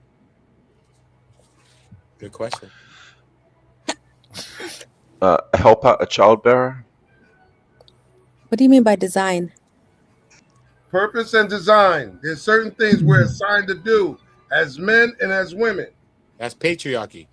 Good question. Help out a childbearer. What do you mean by design? Purpose and design. There's certain things we're assigned to do as men and as women. That's patriarchy.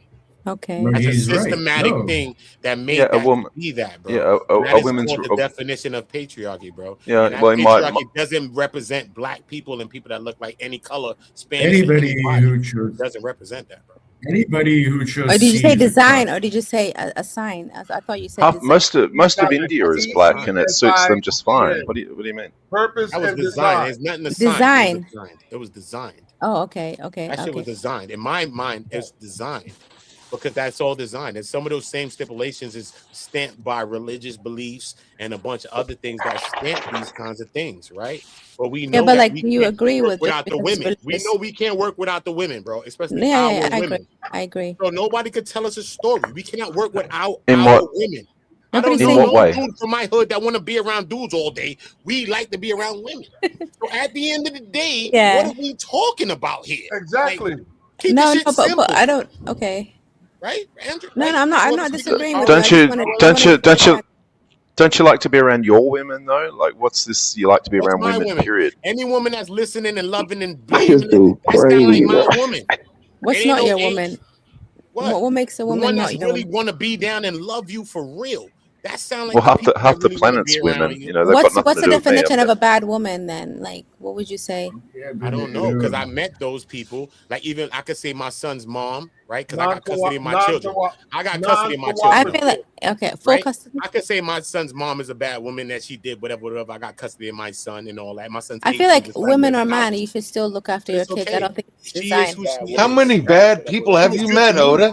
Okay. That's a He's right. systematic No. thing that made Yeah, a that woman- be that, bro. yeah, a that is woman's- called the definition of patriarchy, bro. Yeah, and that well, patriarchy doesn't represent black people and people that look like any color, Spanish, or Anybody anybody. who chose It doesn't represent that, bro. Anybody who chose Or did you C say is a design, cuck. or did you say a sign? I thought you said design. Most of India is black, and it suits them just fine. Design. What do you mean? Purpose That was and designed. design. There's nothing to Design. sign. It was designed. Oh, okay. Okay. That shit was Okay. designed. In my mind, it's designed because that's all designed. And some of those same stipulations is stamped by religious beliefs and a bunch of other things that stamp these kinds of things, right? But we know Yeah, but that like, we do you can't agree work with it without the because it's women. We religious? know we can't work without the women, bro, especially Yeah, our yeah, I agree. women. I agree. So nobody could tell us a story. We cannot work without In our what- women. Nobody's I saying- don't know what way? no dude from my hood that want to be around dudes all day. We like to be around women. So at the end of the day, Yeah. what are we talking about here? Exactly. Keep No, the shit no, simple, but I don't. Okay. right, Andrew? No, Right? no, I'm That's not what it's disagreeing about. with you. I Don't just you wanted. don't you like to be around your women though? Like, what's this? You like to be What's around my women? women? Period. Any woman that's listening and loving and This believing, dude that's not like crazy, my bro. woman. What's It ain't not no your ain't. woman? What? What makes a The woman one not that's your really woman? want to be down and love you for real. That sound like Well, the half people the that really want to planet's be around women. you. You know, they've got nothing What's to the do with me. definition of a bad woman then? Like, what would you say? I don't know because I met those people. Like even I could say my son's mom, right? Because I got custody of my children. I got custody of my I children. feel like okay, full Right? custody. I could say my son's mom is a bad woman that she did whatever. I got custody of my son and all that. My son's I feel 18, like just like women this. or man, you should still look after your It's kids. okay. I don't think it's She is designed. who she How is. many bad people have you met, Oda?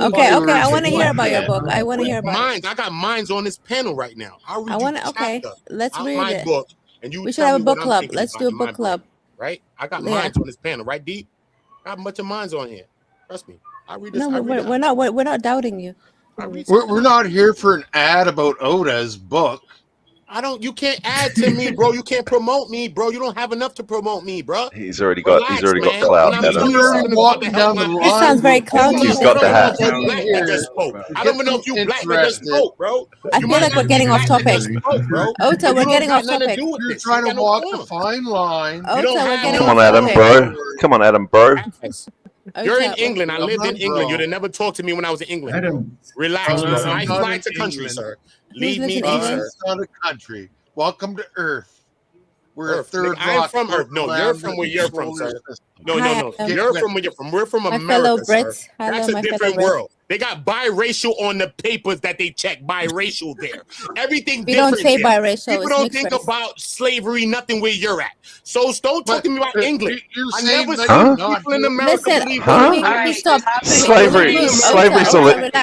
Okay, I want to hear about your book. I want to hear about it. I got mines on this panel right now. I'll read you Okay, chapter let's out read my it. book, and you We should tell have me a what book I'm club. thinking Let's about do a in my book club. brain, right? I got Yeah. minds on this panel, right, Deep? I have a bunch of minds on here. Trust me. I read this. No, I read we're not doubting you. We're not here for an ad about Oda's book. You can't add to me, bro. You can't promote me, bro. You don't have enough to promote me, bro. He's already got Man. clout. I'm telling you something about the help my This sounds very cloudy. He's got the hat. I don't even know if you black that just spoke. I don't even know if you black that just spoke, bro. I feel like we're getting off topic. Ota, we're getting off topic. You're trying to walk the fine line. Ota, we're getting Come off on, Adam, topic. bro. Come on, Adam, bro. You're in England. I lived in England. You'd have never talked to me when I was in England. Relax, bro. Nice flight to country, sir. Leave me be, sir. It's not a country. Welcome to Earth. We're Earth. a third I am rock from Earth. No, you're from where you're from, sir. No. Hi, You're from where you're from. We're from my America, fellow sir. Brits. Hello, That's a my fellow different Brits. world. They got biracial on the papers that they check. Biracial there. Everything We different don't say there. biracial, People it's don't mixed think race. about slavery, nothing where you're at. So don't talk to me about England. I saying never that seen you're people not in America Listen, believe can we that. stop?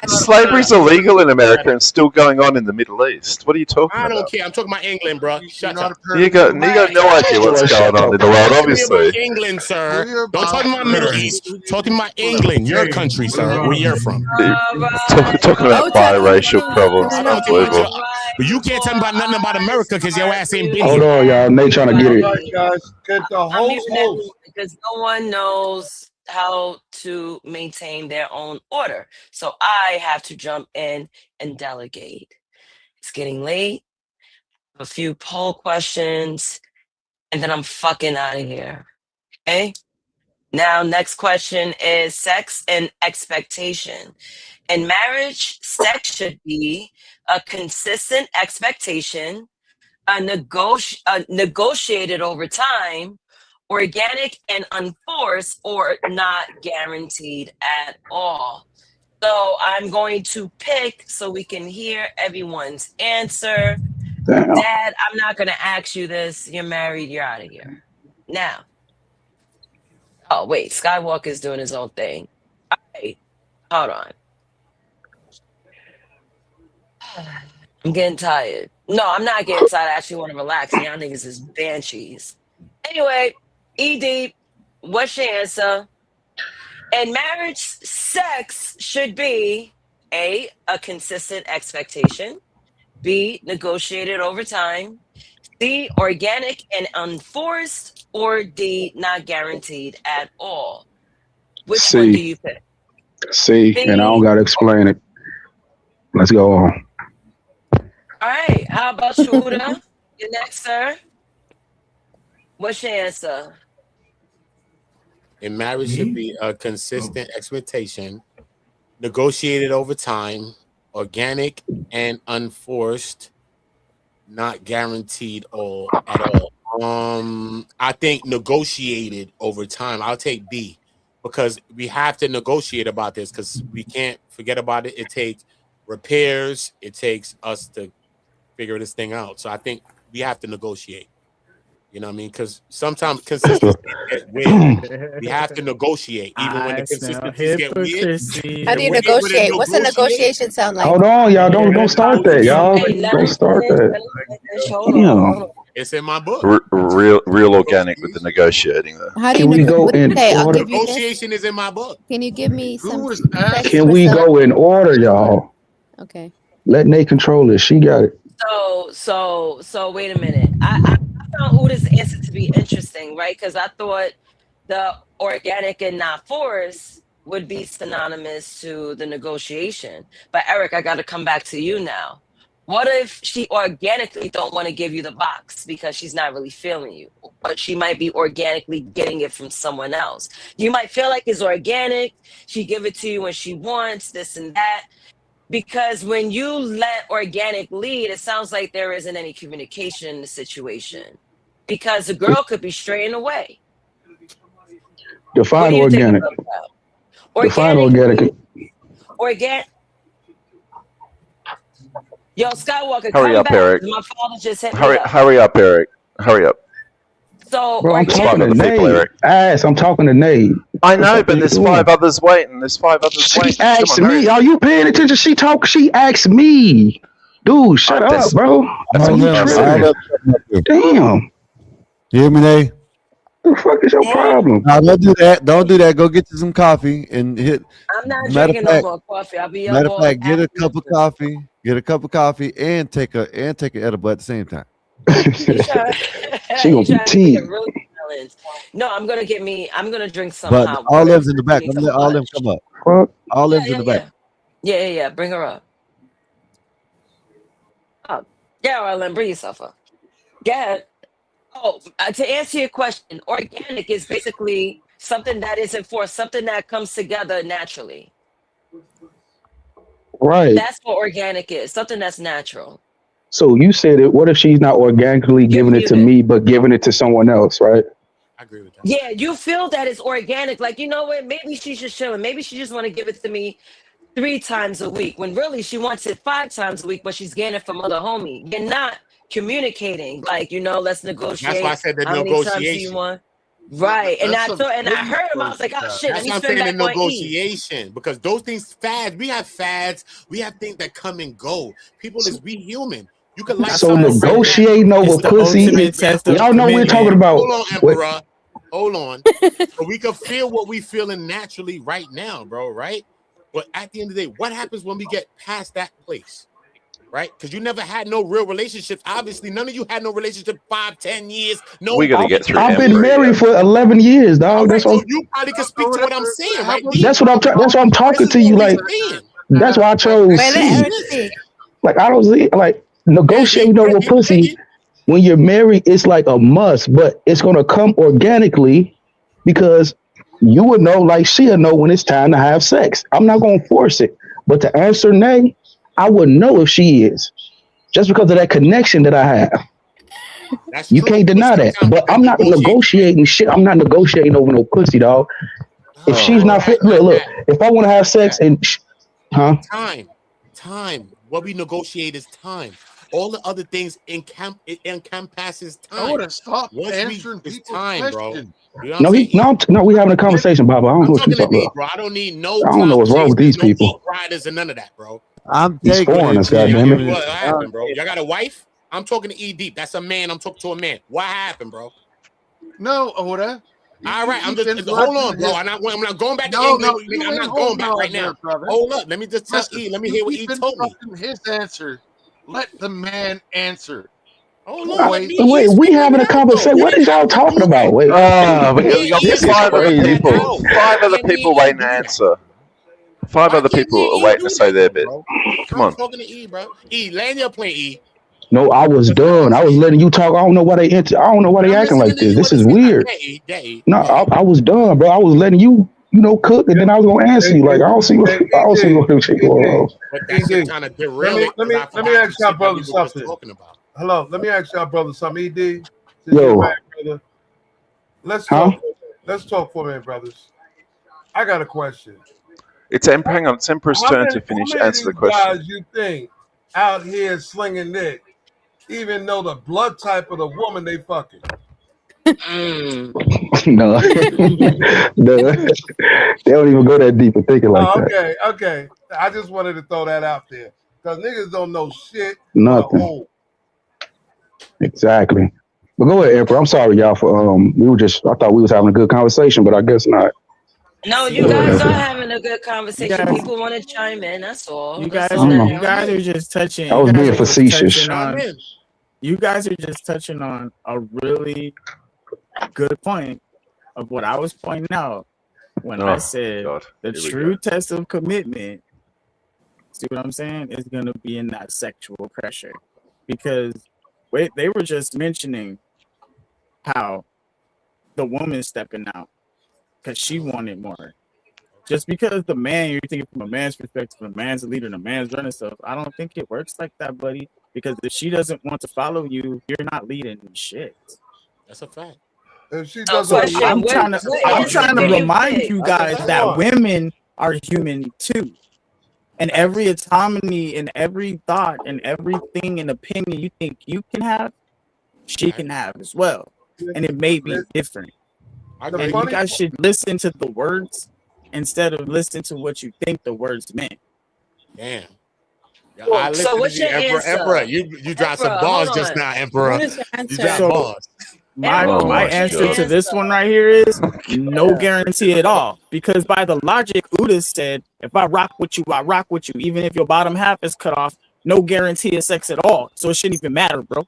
Slavery's illegal in America and still going on in the Middle East. What are you talking I don't about? care. I'm talking about England, bro. Shut up. You got no idea what's going on in the world, Talk to me about obviously. England, sir. Don't talk about Middle East. Talk to me about England, your country, sir, where you're from. Talking about biracial problems, unbelievable. But you can't tell me about nothing about America because your ass ain't been Hold here. on, y'all. Nate trying to get it. I'm muting everyone because no one knows how to maintain their own order. So I have to jump in and delegate. It's getting late. A few poll questions, and then I'm fucking out of here. Okay? Now, next question is sex and expectation. In marriage, sex should be a consistent expectation, negotiated over time, organic and unforced, or not guaranteed at all. So I'm going to pick so we can hear everyone's answer. Damn. Dad, I'm not going to ask you this. You're married. You're out of here. Now. Oh, wait. Skywalker's doing his own thing. All right. Hold on. I'm getting tired. No, I'm not getting tired. I actually want to relax. Y'all niggas is banshees. Anyway, ED, what's your answer? In marriage, sex should be A, a consistent expectation, B, negotiated over time, C, organic and unforced, or D, not guaranteed at all. Which one do you pick? See, and I don't got to explain it. Let's go on. All right. How about you, Huda? You're next, sir. What's your answer? In marriage should be a consistent expectation, negotiated over time, organic and unforced, not guaranteed at all. I think negotiated over time. I'll take B because we have to negotiate about this because we can't forget about it. It takes repairs. It takes us to figure this thing out. So I think we have to negotiate. You know what I mean? Because sometimes consistency get weird. We have to negotiate, even when the consistencies get weird. How do you negotiate? What's a negotiation sound like? Hold on, y'all. Don't start that, y'all. Don't start that. Damn. It's in my book. Real organic with the negotiating there. How do Can you we go in Okay, I'll order? give you this. Negotiation is in my book. Can you give me some? Can we go in order, y'all? Okay. Let Nate control it. She got it. So wait a minute. I found Uda's answer to be interesting, right? Because I thought the organic and not forced would be synonymous to the negotiation. But Eric, I got to come back to you now. What if she organically don't want to give you the box because she's not really feeling you, but she might be organically getting it from someone else? You might feel like it's organic. She give it to you when she wants this and that. Because when you let organic lead, it sounds like there isn't any communication in the situation. Because the girl could be straying away. Define organic. Define organic. Organic. Yo, Skywalker, Hurry come up, back. Eric. My father just hit me Hurry up, Eric. Hurry up. So, Bro, I'm talking to other Nate. people, Eric. I'm talking to Nate. I know, but there's five others waiting. There's five others waiting. She asked me. Are you paying attention? She asked me. Dude, shut up, bro. That's Oh, what damn. You hear me, Nay? What the fuck is your problem? No, don't do that. Don't do that. Go get you some coffee and hit. I'm not Matter of drinking no fact, more coffee. I'll be up matter of all fact, get a cup of afternoon. coffee. Get a cup of coffee and take an edible at the same time. You try, She you gonna be trying to tea. get really balanced. No, I'm gonna drink some But hot all water them's in instead the of back. drinking Let me some let all them punch. come up. Fuck. All Yeah, them's in yeah, the back. yeah. Bring her up. Oh, yeah, Arlen, bring yourself up. Go ahead. Oh, to answer your question, organic is basically something that isn't forced, something that comes together naturally. Right. That's what organic is, something that's natural. So you said it. What if she's not organically You're giving it to muted. me, but giving it to someone else, right? I agree with that. Yeah, you feel that it's organic. Like, you know what? Maybe she's just chilling. Maybe she just want to give it to me 3 times a week when really she wants it 5 times a week, but she's getting it from other homie. You're not communicating. Like, let's That's why I negotiate. said the How many times do you negotiation. want? Right. And That's I some thought, and I crazy heard him. I shit was like, oh like shit, let That's me what I'm spin saying in back on E. negotiation, because those things fads. We have fads. We have things that come and go. People is we human. You can like So something right now. negotiating It's over the pussy. ultimate test of Y'all know we're talking commitment. about. Hold on, Wait, Emperor. Hold on. So we can feel what we feeling naturally right now, bro. Right. But at the end of the day, what happens when we get past that place? Right? Because you never had no real relationships. Obviously, none of you had no relationship 5, 10 years. No, We got to get through I've been Emperor. married for 11 years, all dog. right, That's so what. you probably can speak to what I'm saying, right? That's what I'm. That's why I'm This talking is to you. what we Like saying. that's why I chose Wait, let C. Eric speak. Like I don't see like negotiating over pussy. When you're married, it's like a must, but it's gonna come organically because you would know, like she'll know when it's time to have sex. I'm not gonna force it, but to answer nay, I wouldn't know if she is just because of that connection that I have. That's You true. can't But deny that. sometimes But we I'm can not negotiate. negotiating shit. I'm not negotiating over no pussy, dog. If Oh, she's not fit, look. If I want to have sex and, huh? Time. What we negotiate is time. All the other things it encompasses I would time. have stopped Once answering it's people's time, bro. questions. You know what I'm No, saying? no, we having a conversation, Baba. I don't I'm know what you talking to talking E, about. bro. I don't need no I don't know clout what's wrong with chasers, these no meat people. riders, and none of that, bro. I'm He's taking scoring it. us, G. I'm goddammit. giving it. What happened, bro? Y'all got a wife? I'm talking to E deep. That's a man. I'm talking to a man. What happened, bro? No, Oda. All right, I'm keep just hold on, interrupting bro. his- I'm not going back to No, English. no, Nigga, you I'm ain't not going holding back right on there, now. brother. Hold up. Let me just tell Listen, E. Let me you hear what keep E told me. interrupting his answer. Let the man answer. Hold on. Let me Wait, E we figure having it a out, though. conversation. You What ain't is y'all got to talking do that. about? Wait, we got Me and E can five other figure that people. out. 5 other Can't me people and E waiting to do that? answer. 5 Why other can't people me are and E waiting do to say that, their though, bit. bro? Come I'm on. talking to E, bro. E, land your plane, E. no, I was done. I was letting you talk. I don't know why they I don't know why they I'm acting listening like to this. you. What This to is say? weird. Yeah, E. No, I was done, bro. I was letting you, cook, and then I was gonna answer you. Like I don't see what shit going on. But that shit kind of derail it Let because I me forgot ask the y'all shit that we brothers were just something. talking about. Hello, let me ask y'all brothers something. ED, since Yo. you're back, brother. Let's Huh? talk. Let's talk for a minute, brothers. I got a question. Hang on. It's Emperor's How turn many, to how finish many of answer the these question. guys you think out here slinging dick, even though the blood type of the woman they fucking? No. No. They don't even go that deep and thinking like that. Okay. I just wanted to throw that out there because niggas don't know shit. Nothing. Exactly. But go ahead, Emperor. I'm sorry, y'all, for I thought we was having a good conversation, but I guess not. No, you Go ahead, guys are Emperor. having a good conversation. guys- People want to chime in. That's all. You That's guys, all that you guys are is. just touching. I You was guys being are just facetious. touching on. You guys are just touching on a really good point of what I was pointing out when I said the true test of commitment. See what I'm saying? Is going to be in that sexual pressure, because they were just mentioning how the woman stepping out because she wanted more. Just because the man, you're thinking from a man's perspective, the man's a leader, the man's running stuff. I don't think it works like that, buddy. Because if she doesn't want to follow you, you're not leading shit. That's a fact. If she So, doesn't, question: I'm What trying to do you remind pick? you guys that women are human too. And every autonomy and every thought and everything and opinion you think you can have, she can have as well. And it may be different. And you guys should listen to the words instead of listening to what you think the words meant. Damn. Yeah, I So listen to what's you, your Emperor. answer? Emperor, you dropped some Emperor, bars hold just on. now, Emperor. What is your You answer? dropped bars. My answer to this one right here is no guarantee at all. Because by the logic, Uda said, if I rock with you, I rock with you. Even if your bottom half is cut off, no guarantee of sex at all. So it shouldn't even matter, bro.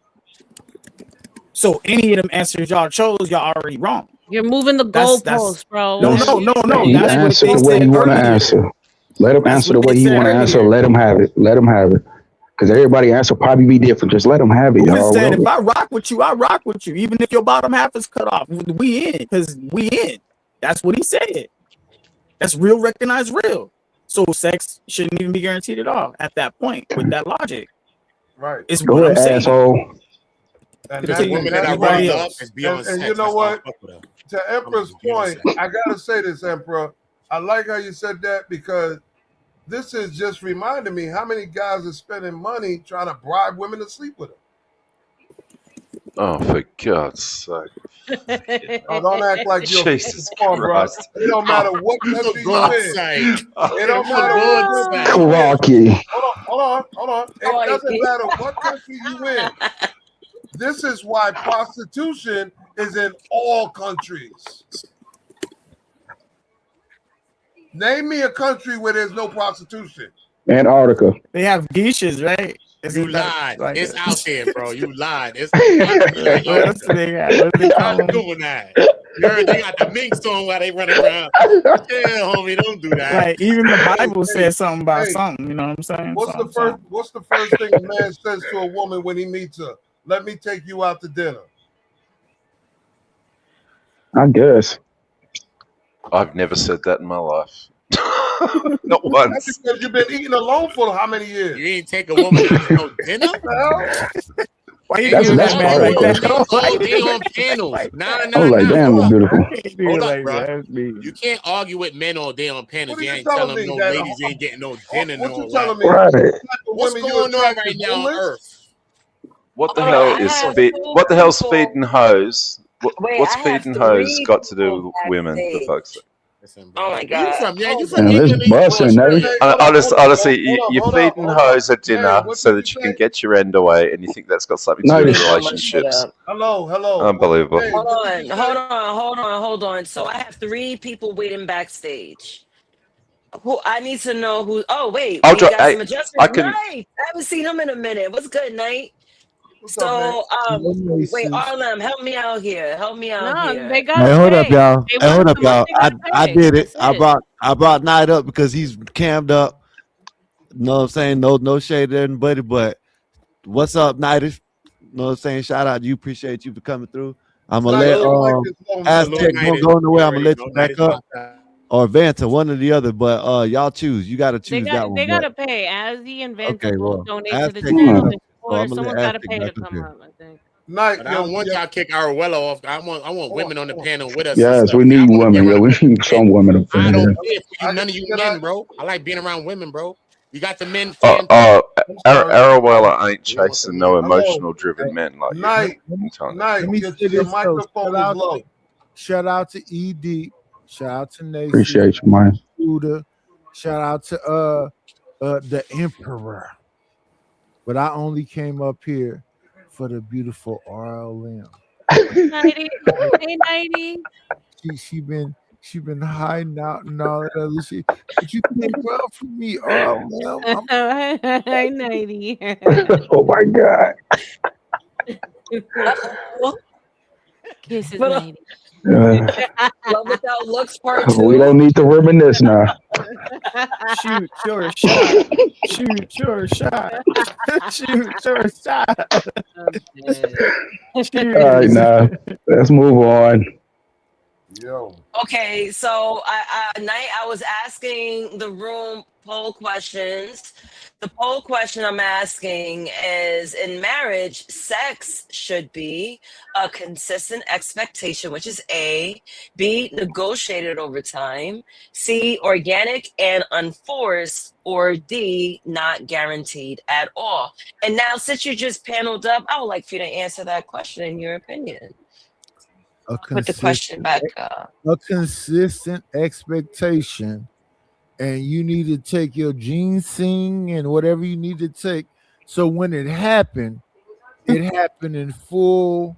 So any of them answers y'all chose, y'all already wrong. You're moving the goalposts, bro. No. He That's what answered they the way said he want to earlier. answer. Let him That's answer what the way they he said want to answer. earlier. Let him have it. Let him have it. Because everybody answer probably be different. Just let him have it, Who y'all. said if I rock with you, I rock with you. Even if your bottom half is cut off, we in. Because we in. That's what he said. That's real, recognized real. So sex shouldn't even be guaranteed at all at that point with that logic. Right. Is Go what I'm ahead, saying. asshole. And There's a woman that I really love is beyond and sex. you know That's why I what? fuck with her. To Emperor's point, I gotta say this, Emperor. I like how you said that because this is just reminding me how many guys are spending money trying to bribe women to sleep with them. Oh, for God's sake. Oh, don't act like you're Jesus come on, bro. Christ. It don't matter what country you God's in. sake. It don't matter what country you in. Rocky. Hold on. It doesn't matter what country you in. This is why prostitution is in all countries. Name me a country where there's no prostitution. Antarctica. They have geishas, right? You lied. It's out there, bro. You lied. It's what else do they got? What do they call Stop them? doing that. You heard they got the mink song while they running around. Yeah, homie, don't do that. Like even the Bible says something about Hey, something. You know what I'm saying? What's the first thing a man says to a woman when he meets her? Let me take you out to dinner. I guess. I've never said that in my life. Not once. That's because you've been eating alone for how many years? You ain't take a woman out to no dinner? Why you That's doing that's that, part man? of Like it. that? All day on panels. I was like, damn, it's beautiful. Hold up, bro. You can't argue with men all day on panels. You ain't telling them no ladies ain't getting no dinner and all that. Right. What's going on right now on Earth? What the All hell right, I is have feed? two What the hell's people- feeding hose? Wait, What's I have feeding hose 3 got to do people with women? For backstage. fuck's sake. Oh my You god! from Hold from Man, England this or you from busting, Australia? Honestly, you're hold feeding up. hose at dinner Hey, what so did that you you can say? get your end away, and you think that's got something to No, do with this- relationships. Hello. Unbelievable. Hey, Hold what did you say? hold on. So I have 3 people waiting backstage. Who I need to know who? Oh wait, I'll we drop. got Hey, some I adjustments. can. Night. I haven't seen him in a minute. What's good, Night? What's up, man? Wait, Arlem, help me out here. Help me out No, here. they Hey, gotta hold up, pay. y'all. They Hey, want hold to up, come up, y'all. they gotta I pay. did it. That's it. I brought Knight up because he's cammed up. You know what I'm saying? No shade there, anybody, but what's up, Nightish? You know what I'm saying? Shout out to you. Appreciate you for coming through. I'm gonna let Night, your mic is low, man. Aztec don't go nowhere. I'm gonna let you back up. Or Vanta, one or the other, but y'all choose. You gotta choose that one. They But gotta pay. Azzy and Vanta okay, both well, donate to the Aztec channel. up, They so I'm support. gonna Someone's let gotta Aztec pay back to up come here. up, I think. Night, But I don't want y'all to kick Aruella off. I want women on the panel with us. Yes, we need women. Yeah, we need some women up I in don't here. care for you, none of you men, bro. I like being around women, bro. You got the men Oh, cammed up. Arowella ain't chasing no emotional driven men like you. Night, I'm telling you. Night, Let me say your this though. microphone is low. Shout out to ED. Shout out to Naezus. Appreciate you, man. Buddha. Shout out to the Emperor. But I only came up here for the beautiful RLM. Nighty. Hey, Nighty. She been hiding out and all that other shit. But you came well for me, RLM. Hi, Nighty. Oh my God. Kisses, But, Nighty. Love without looks part 2. We don't need to reminisce now. Shoot your shot. Shoot your shot. Shoot your shot. All right, now let's move on. Yo. Okay, so Night, I was asking the room poll questions. The poll question I'm asking is: in marriage, sex should be a consistent expectation, which is A. B. Negotiated over time. C. Organic and unforced. Or D. Not guaranteed at all. And now, since you just paneled up, I would like for you to answer that question in your opinion. Put the question back up. A consistent expectation, and you need to take your ginseng and whatever you need to take. So when it happened in full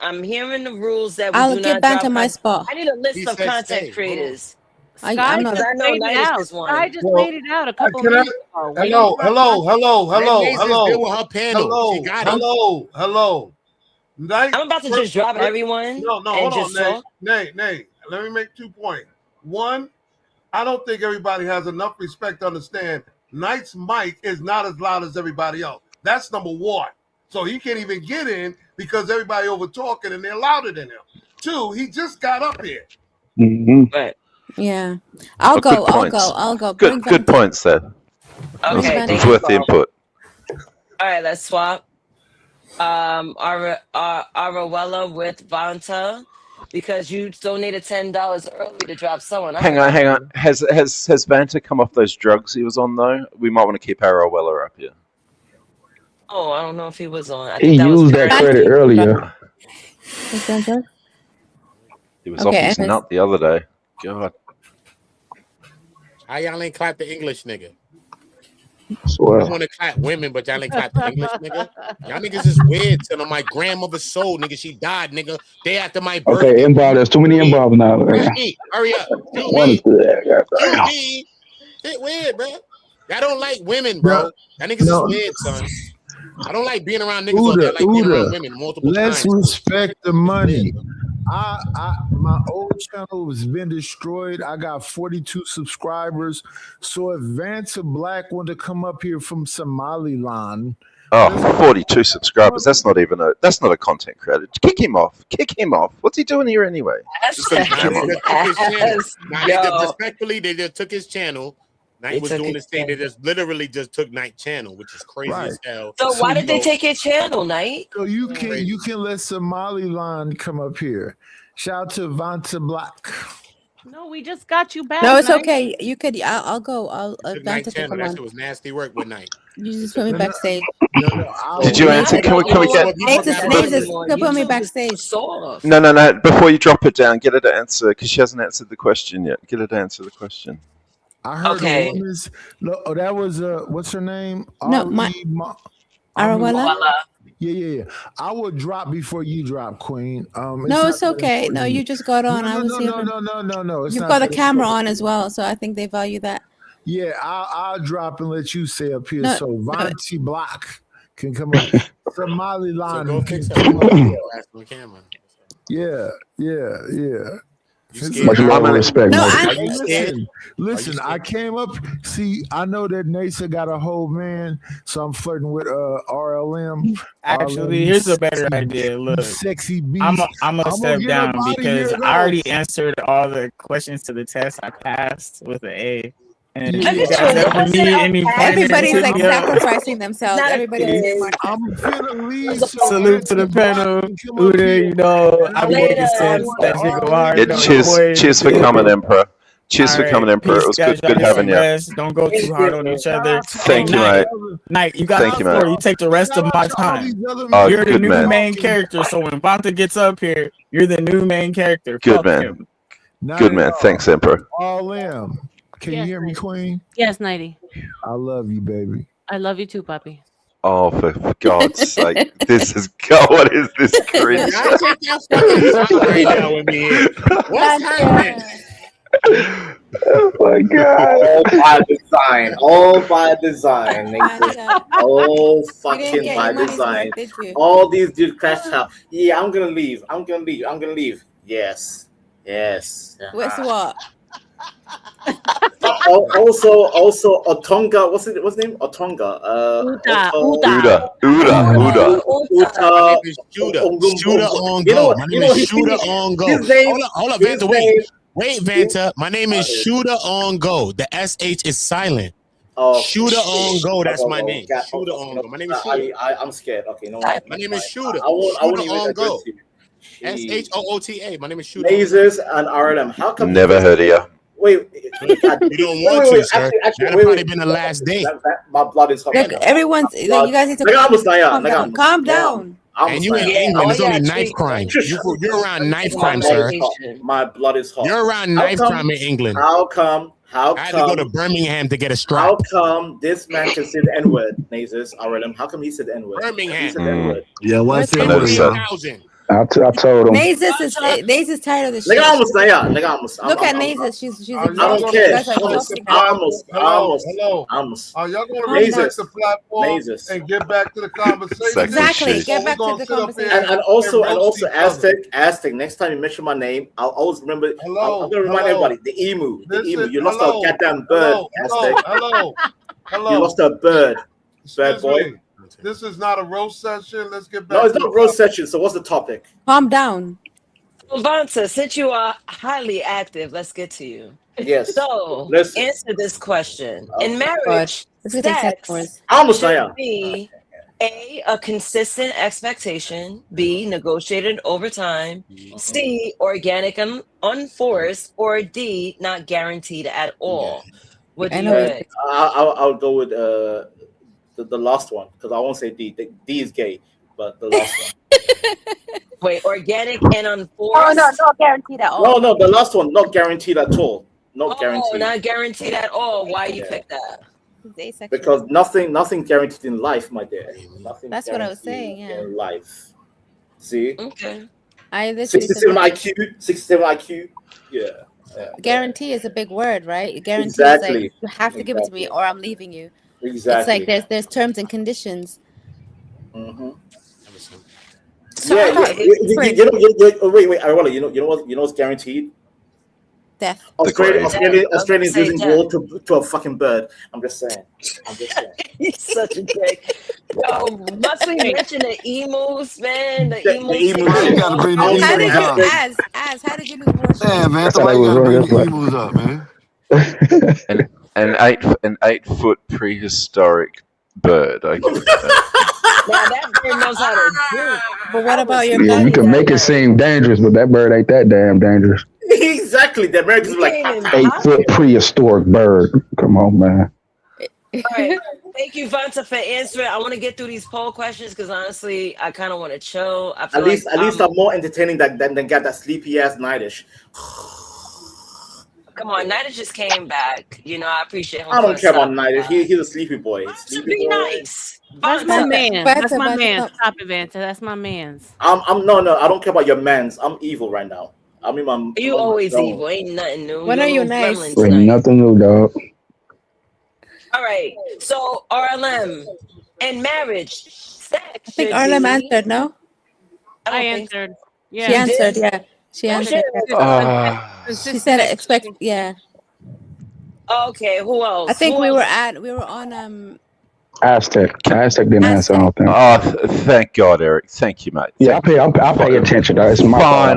I'm hearing the rules that we I'll do get not back drop to my content. spot. I need a list He of said content stay. creators I'm Sky not. because just I know laid it Naezus out. is Sky one. just laid it out a couple Can I? minutes ago. We don't drop Let Hello. Naezus deal with her panel. She got it. Hello. I'm about to just drop everyone No, and hold on, just talk. Nate. Let me make 2 points. One, I don't think everybody has enough respect to understand Knight's mic is not as loud as everybody else. That's number one. So he can't even get in because everybody over talking and they're louder than him. Two, he just got up here. Right. Yeah. I'll go. I'll go. Good points there. Okay, It was worth the input. All right, let's swap. Arawella with Vanta, because you donated $10 early to drop someone. Hang on. Has Vanta come off those drugs he was on though? We might want to keep Arowella up here. Oh, I don't know if he was on. I He think that was used that credit earlier. He was off his nut the other day. God. How y'all ain't clap the English nigga? Swear. I want to clap women, but y'all ain't clap the English nigga. Y'all niggas is weird. Till my grandmother sold, nigga. She died, nigga. Day after my birthday. Okay, involved. There's too many involved now. Hurry up. Shoot One me. is good. Shoot me. Shit weird, bro. Y'all don't like women, bro. Y'all niggas is weird, son. I don't like being around niggas all day. I like being around women multiple Let's times. respect the money. My old channel has been destroyed. I got 42 subscribers. So if Vance Black want to come up here from Somaliland, Oh, 42 subscribers. That's not a content creator. Kick him off. What's he doing here anyway? Just put his camera on. Respectfully, they just took his channel. Knight was doing his thing. They just literally just took Knight channel, which is crazy as hell. So why did they take your channel, Knight? So you can let Somaliland come up here. Shout out to Vanta Black. No, we just got you back. No, it's Knight. okay. You could. I'll go. I'll. Knight Vanta can channel. come That on. shit was nasty work with Knight. You just put me backstage. Did you answer? Can we get? Naezus, you can put me backstage. No. Before you drop it down, get her to answer because she hasn't answered the question yet. Get her to answer the question. I heard a woman's. No, that was what's her name? No, Arawella. Yeah. I will drop before you drop, Queen. No, it's okay. No, you just got on. I was here. No. You've got the camera on as well, so I think they value that. Yeah, I'll drop and let you say up here. No, So Vanti Block can come up. Somaliland can fix come up here. Camera. Yeah. Much more respect. Listen, I came up. See, I know that Naezus got a whole man, so I'm flirting with RLM. Actually, here's a better idea. Look, sexy beast. I'm gonna step get down up outta because here, I already answered all the questions to the test. I passed with an A. And Look you at guys you. ever need any Everybody's pointers, like hit me up. sacrificing themselves. Everybody's in market. I'm gonna leave. Salute to the panel. Uda, you know, I be getting sense. That shit go hard. Yeah, cheers for coming, Emperor. Cheers for coming, Emperor. It was good having you. Don't go too hard on each other. Thank you, mate. Knight, you got the floor. You take the rest of my time. Oh, You're the good new man. main character. So when Vanta gets up here, you're the new main character. Good Fuck man. him. Good man. Thanks, Emperor. RLM. Can you hear me, Queen? Yes, Nighty. I love you, baby. I love you too, puppy. Oh, for God's sake. What is this cringe? Y'all take your fucking time right now with me here. What's happening? Oh my God. All by design. Naezus. All fucking by design. All these dudes crash out. Yeah, I'm gonna leave. Yes. What's what? Also, Otonga. What's his name? Otonga. Uda. Shooter on go. My name is Shooter on go. Hold up, Vanta. Wait, Vanta. My name is Shooter on go. The SH is silent. Shooter on go. That's my name. Shooter on go. My name is Shooter. I'm scared. Okay, no. My name is Shooter. I won't Shooter even on go. SHOOTA. My name is Shooter. Naezus and RLM. How come? Never heard of you. Wait. You don't want to, sir. That'd probably been the last day. My blood is hot. Look, everyone's. You guys need to calm down. And you in England, it's only knife crime. You're around knife crime, sir. My blood is hot. You're around knife crime in England. How come? I had to go to Birmingham to get a strap. How come this man can say the N-word, Naezus, RLM? How come he said the N-word? Birmingham. He said the N-word. Yeah, what's I noticed that. I told him. Naezus is tired of this shit. Look at Naezus. She's Are exhausted. y'all You gonna guys are respect the exhausting her. platform? Hello. Are y'all gonna respect the platform and get back to the conversation? Exactly. Get back to the conversation. And also Aztec. Next time you mention my name, I'll always remember. I'm gonna remind everybody the emu. You lost a goddamn bird, Aztec. Hello. You lost a bird, bad boy. Me. This is not a roast session. Let's get back. No, it's not a roast session. So what's the topic? Calm down. Vanta, since you are highly active, let's get to you. Yes. So answer this question. In marriage, sex should be A, consistent expectation, B, negotiated over time, C, organic and unforced, or D, not guaranteed at all. What do you pick? I'll go with the last one because I won't say D. D is gay, but the last one. Wait, organic and unforced? Oh, no, not guaranteed at all. No, the last one, not guaranteed at all. Not guaranteed. Not guaranteed at all. Why you pick that? Because nothing guaranteed in life, my dear. Nothing. That's what I was saying. Yeah. In life. See. Okay. 67 IQ. Yeah. Guarantee is a big word, right? Guarantee Exactly. is like you have to give it to me or I'm leaving you. Exactly. It's like there's terms and conditions. Mm-hmm. So wait, Arwella, you know what's guaranteed? Death. Australians losing war to a fucking bird. I'm just saying. He's such a dick. Yo, must we mention the emus, man? The emus. You gotta bring the emus up. How did you lose war? Damn, man, somebody gotta bring the emus up, man. An 8-foot prehistoric bird. I get that. Now that bird knows how to do. But what about your you can make it seem dangerous, but that bird ain't that damn dangerous. Exactly. The Americans are like 8-foot prehistoric bird. Come on, man. All right. Thank you, Vanta, for answering. I want to get through these poll questions because honestly, I kind of want to chill. I feel at least I'm more entertaining than got that sleepy ass Naezus. Come on, Naezus just came back. You know, I appreciate him. I don't care about Naezus. He's a sleepy boy. Be nice. That's my man. That's my man. Stop it, Vanta. That's my man's. I'm no. I don't care about your mans. I'm evil right now. I mean, you always evil. Ain't nothing new. When are you nice? Ain't nothing new, dog. All right. So RLM in marriage, sex. I think RLM answered. No. I answered. Yeah. She answered. Yeah. She answered. She said expect. Yeah. Okay. Who else? I think we were on Aztec didn't answer. I don't think. Oh, thank God, Eric. Thank you, mate. Yeah, I pay attention. It's my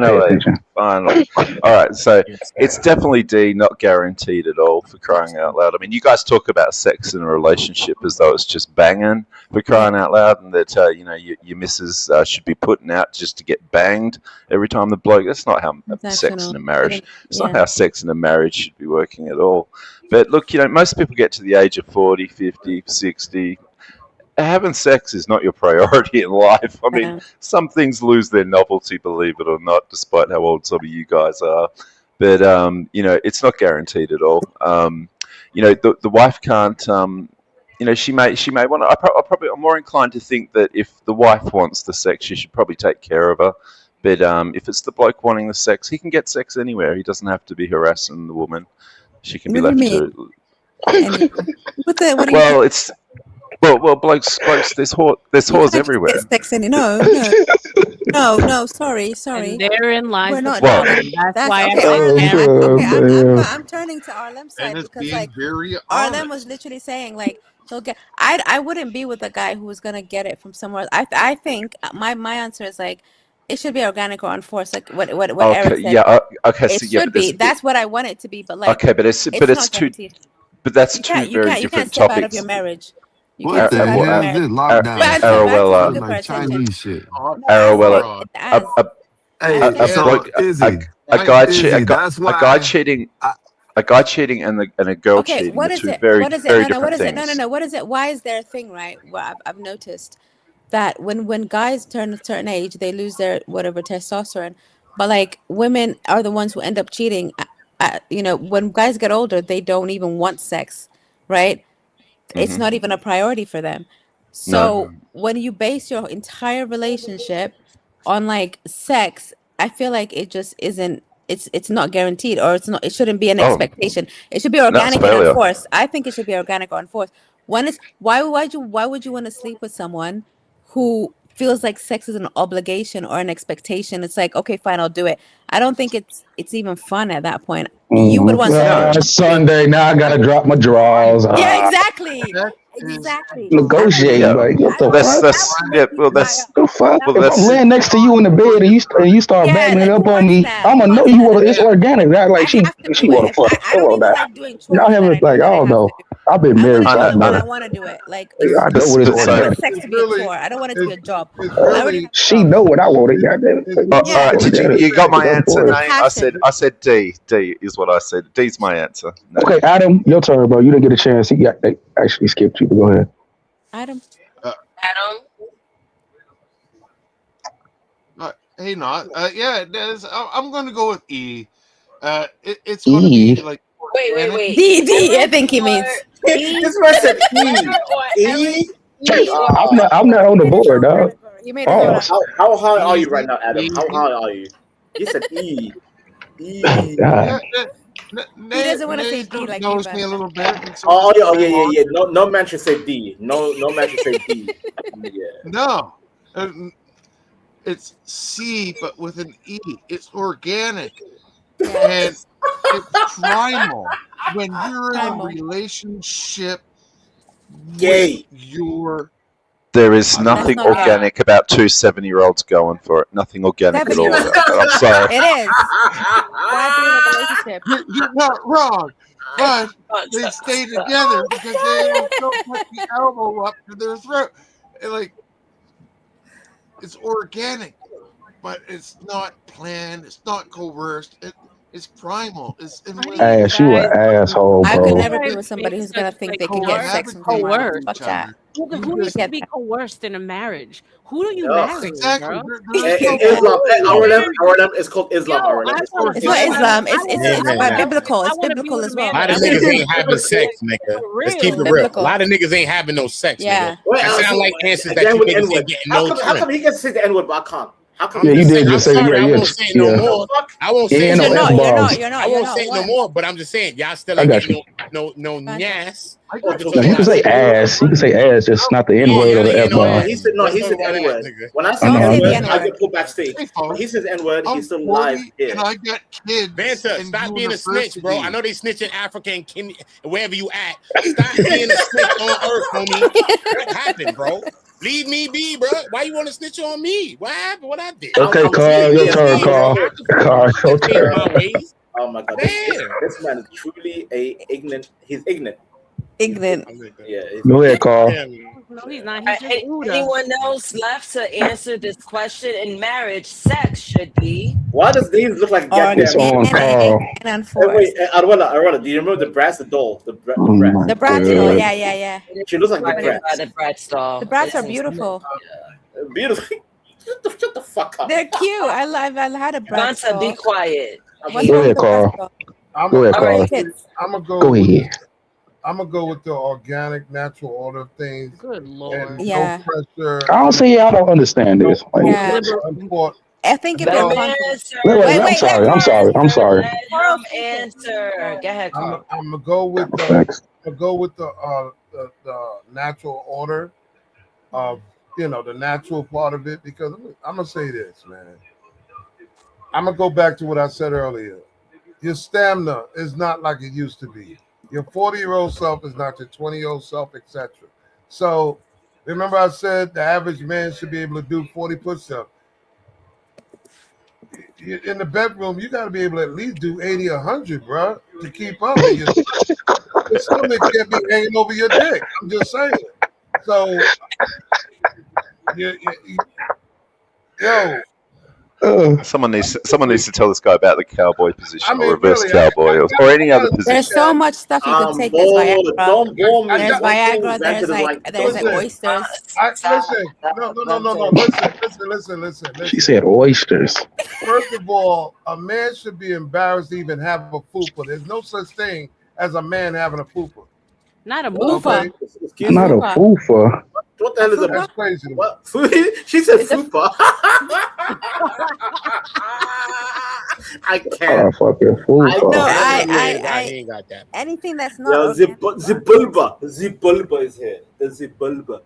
Finally. All right, so it's definitely D, not guaranteed at all, for crying out loud. I mean, you guys talk about sex in a relationship as though it's just banging, for crying out loud, and that your missus should be putting out just to get banged every time the bloke. That's not how sex in a marriage. It's not how sex in a marriage should be working at all. But look, most people get to the age of 40, 50, 60. Having sex is not your priority in life. I mean, some things lose their novelty, believe it or not, despite how old some of you guys are. But, it's not guaranteed at all. The wife can't, she may want to, I'm more inclined to think that if the wife wants the sex, she should probably take care of her. But if it's the bloke wanting the sex, he can get sex anywhere. He doesn't have to be harassing the woman. She can be left to. Well, blokes. There's whores everywhere. No. Sorry. And therein lies We're not. That's why I'm turning to RLM's side because RLM was literally saying he'll get. I wouldn't be with a guy who was gonna get it from somewhere. I think my answer is it should be organic or unforced, like what Eric said. Yeah. Okay. It should be. That's what I want it to be. But okay, but it's too. But that's two very different topics. You can't step out of your marriage. What the hell is this lockdown? Arowella. Chinese shit. Arowella. A guy cheating and a girl cheating. What is it? Very what is it? different what is it? things. No. What is it? Why is there a thing, right? Well, I've noticed that when guys turn a certain age, they lose their whatever testosterone. But women are the ones who end up cheating. When guys get older, they don't even want sex, right? It's not even a priority for them. So when you base your entire relationship on like sex, I feel like it just isn't. It's not guaranteed, or it's not. It shouldn't be an expectation. It should be That's organic and failure. enforced. I think it should be organic or enforced. One is why would you want to sleep with someone who feels like sex is an obligation or an expectation? It's like, okay, fine, I'll do it. I don't think it's even fun at that point. You would want something. Sunday. Now I gotta drop my drawers. Yeah, exactly. Exactly. Negotiate. Yeah, Like, what the that's fuck? yeah. Well, that's The fuck? well, If I'm that's laying next to you in the bed and you start banging it up on me, I'ma know you want it's organic. Not like she wanna fuck. Come on now. Y'all have it like I don't know. I've been married, so I know. I want to do it. Like I know what I it's want organic. sex to be a chore. I don't want it to be a job. She know what I want. Goddamn it. all right. Did you got my Go answer, for it. Nate? I said D. D is what I said. D's my answer. No. Okay, Adam, your turn, bro. You didn't get a chance. They actually skipped you. But go ahead. Adam. Adam. Hey, not. Yeah, I'm going to go with E. It's going to be like. Wait. D. I think he means. This man said E. I'm not on the board, dog. You made How high are you right now, Adam? How high are you? He said E. E. He doesn't want to say D like you. Me a little bit. Oh yeah. No man should say D. No man should say D. Yeah. No. It's C, but with an E. It's organic. And it's primal. When you're in a relationship with your... There is nothing organic about two 7-year-olds going for it. Nothing organic at all. I'm sorry. It is. Why be in a relationship? You're not wrong. But they stay together because they don't put the elbow up to their throat. And like, it's organic, but it's not planned. It's not coerced. It's primal. It's Ass, you an asshole, bro. I could never be with somebody who's gonna think they can get sex from coerced. Fuck that. Who needs to be coerced in a marriage? Who do you marry, bro? Islam. It's called Islam. It's not Islam. It's biblical. It's biblical as well. A lot of niggas ain't having sex, nigga. Let's keep it real. A lot of niggas ain't having no sex, nigga. That sound like answers that you niggas ain't getting no How come he can say the N-word, but I can't? Yeah, you did just say I won't say it no more. I won't say it no more. You're not. I won't say it no more. But I'm just saying, y'all still ain't getting no nyas. No, you can say ass. You can say ass, just not the N-word or the F-bomb. He said the N-word. When I say N-word, I get pulled backstage. He says N-word, he's still live here. And I got kids. Vanta, stop being a snitch, bro. I know they snitch in Africa and Kenya, wherever you at. Stop being a snitch on Earth, homie. What happened, bro? Leave me be, bro. Why you want to snitch on me? What happened? What I did? Okay, Carl, your turn, Carl. Carl, your turn. Oh my God, this man is truly ignorant. He's ignorant. Yeah. Go ahead, Carl. No, he's not. He's just Anyone else left to answer this question? In marriage, sex should be. Why does these look like It's on Carl. Wait, Arwella, do you remember the Bratz, the doll? The Bratz doll, yeah. She looks like the Bratz. The Bratz doll. The Bratz are beautiful. Beautiful. Shut the fuck up. They're cute. I had a Bratz doll. Be quiet. Go ahead, Carl. Go ahead, Carl. I'm gonna go ahead. I'm gonna go with the organic, natural order of things. Good Lord. Yeah. No pressure. I don't see y'all don't understand this. Like, Yeah. I think if I'm sorry. Answer. Go ahead, Carl. I'm gonna go with the natural order of the natural part of it, because I'm gonna say this, man. I'm gonna go back to what I said earlier. Your stamina is not like it used to be. Your 40-year-old self is not your 20-year-old self, etc. So remember I said the average man should be able to do 40 push-ups. In the bedroom, you got to be able to at least do 80 or 100, bro, to keep up. Your stomach can't be hanging over your dick. I'm just saying. So, Someone needs to tell this guy about the cowboy position, or reverse cowboy, or any other position. There's so much stuff you can take. There's Viagra. There's oysters. Listen. She said oysters. First of all, a man should be embarrassed to even have a fupa. There's no such thing as a man having a fupa. Not a fupa. Not a fupa. What the hell is a That's crazy? What? She said fupa. I can't. fucking fool. No, He ain't got that. anything that's Yo, not organic. Zibulba is here. The Zibulba.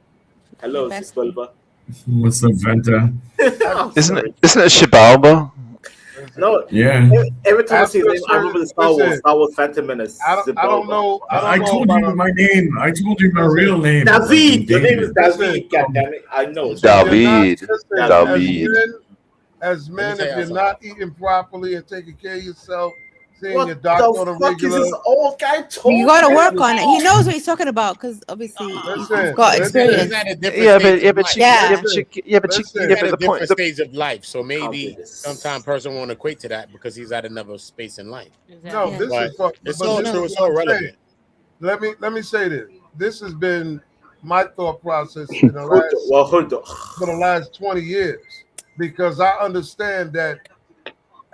Hello, Zibulba. What's up, Vanta? Isn't it Shibalba? No. Yeah. Every time I see his name, I After remember the certain- Star Wars Phantom Menace. I don't know. I told you my name. I told you my real name. David. Your name is David. David. Goddammit. I know. David. As men, if you're not eating properly and taking care of yourself, seeing What your doctor on a the fuck is regular. this old guy talking? You got to work on it. He knows what he's talking about because obviously he's got experience. Different point. stage of life. So maybe sometimes person won't equate to that because he's at another space in life. No, this is fuck. It's but so this true. is It's what so I'm relevant. saying. Let me say this. This has been my thought process in the for the last 20 years, because I understand that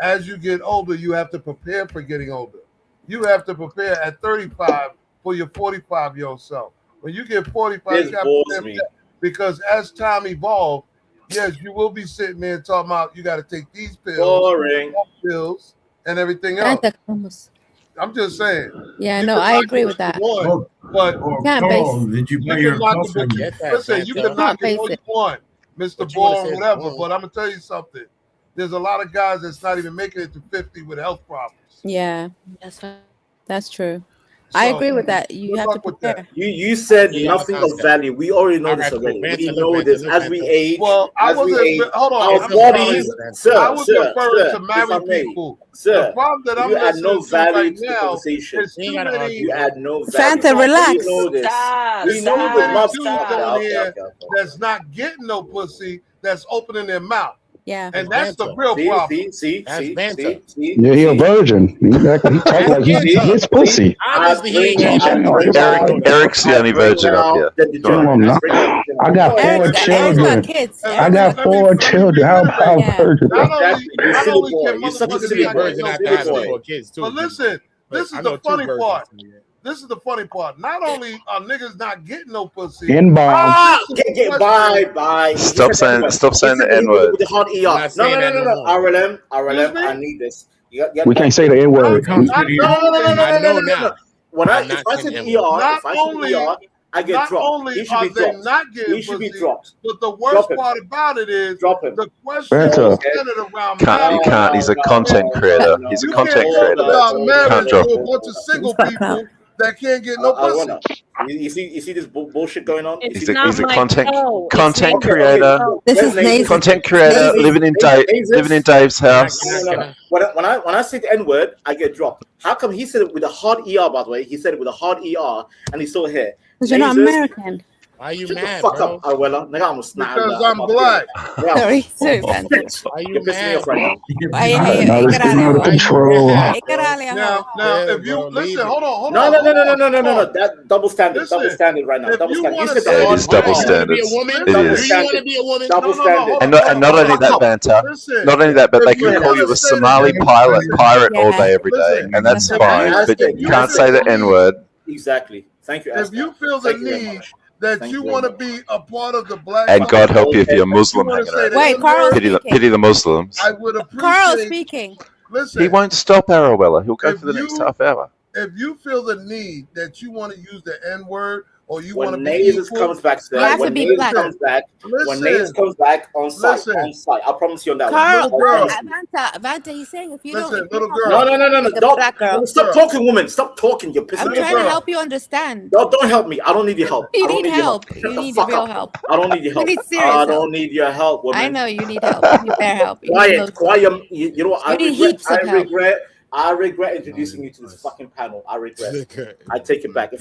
as you get older, you have to prepare for getting older. You have to prepare at 35 for your 45-year-old self. When you get 45, This you got bores to prepare me. for that. Because as time evolves, yes, you will be sitting there talking about you got to take these pills and everything else. I'm just saying. Yeah, You no, can I knock agree it with that. if you want, but Can't Carl, base. did you buy you your can knock coffin? it. Listen, you can knock it all you want, Mr. Ball or whatever. But I'm gonna tell you something. There's a lot of guys that's not even making it to 50 with health problems. Yeah, that's true. I agree with that. You have to prepare. You said nothing of value. We already know this already. We know this as we age. Well, I wasn't. Hold on. Our bodies, I was referring to married people. Sir, The problem that I'm you add listening no to value right to the now conversation. is too many. You add no value. Fanta, relax. We know this. There's We so know many this. dudes down here that's not getting no pussy, that's opening their mouth. Yeah, and that's the real problem. See. Yeah, he a virgin. He talking like he gets pussy. Eric's the only virgin up here. No, I'm not. I got four children. I got four children. How about virgin? Not only can You're such a motherfuckers silly not virgin get after no having pussy, four kids too. but listen, this I is know the two funny virgins. part. This is the funny part. Not only are niggas not getting no pussy, Inbound. Bye. Stop saying the N word. With the hard ER. No. RLM. I need this. We can't say the N word. No. If I say the ER, I get not dropped. only He should are be they dropped. not getting He should be pussy, dropped. but the worst part about it is the question Fanta. is centered around You marriage. can't. He's a content creator. He's a You content can't creator. talk about You marriage can't to drop a him. bunch of single people that can't get no pussy. You see this bullshit going on? He's a content creator. This is Naezus. Content creator living in Dave's house. When I say the N word, I get dropped. How come he said it with a hard ER? By the way, he said it with a hard ER, and he's still here. Because you're not American. Why are you Shut mad, the fuck bro? up, Abuela. Nigga, I'm snap. Because I'm black. Sorry, Fanta. Why you mad, bro? Out of control. Now, if you listen, hold on. No. That double standard. Double standard right now. Double standard. You said the Yeah, it hard is double ER. standards. It is. Do you want to be a woman? Double standard. And not only that, Vanta. Not only that, but they can call you a Somali pirate all day, every day, and that's fine. But you can't say the N word. Exactly. Thank you. If you feel the need that you want to be a part of the black, And God help you if you're a Muslim hanging around. Wait, Carl. Pity the Muslims. I would appreciate. Carl speaking. Listen, He won't stop Arabella. He'll go for the next half hour. if you feel the need that you want to use the N word or you want When to be Naezus equal, comes back, sir. You have to When be Naezus black. comes back, when Listen. Naezus comes back on site, I promise you on that Carl, one. Vanta, he's saying if you Listen, don't. little girl. No. The black girl. Stop talking, woman. Stop talking. You're pissing I'm me trying to off. help you understand. No, don't help me. I don't need your help. You I don't need your help. Shut You the need fuck real up. help. I don't need your help. You need serious I don't help. need your help, woman. I know you need help. You need their help. You need Quiet. You know what? You need heaps of help. I regret introducing you to this fucking panel. I regret. I take it back.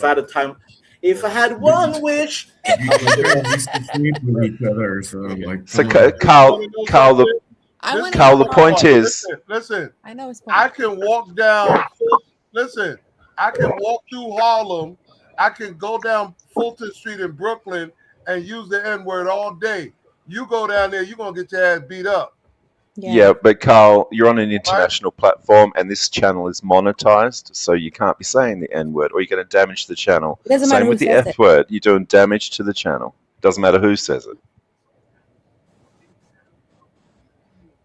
If I had one wish. So, Carl, the point is. Listen. I know it's I can walk down. Listen, I can walk through Harlem. I can go down Fulton Street in Brooklyn and use the N word all day. You go down there, you're gonna get your ass beat up. Yeah, but Carl, you're on an international platform, and this channel is monetized, so you can't be saying the N word, or you're going to damage the channel. It doesn't matter Same who with the says F it. word. You're doing damage to the channel. Doesn't matter who says it.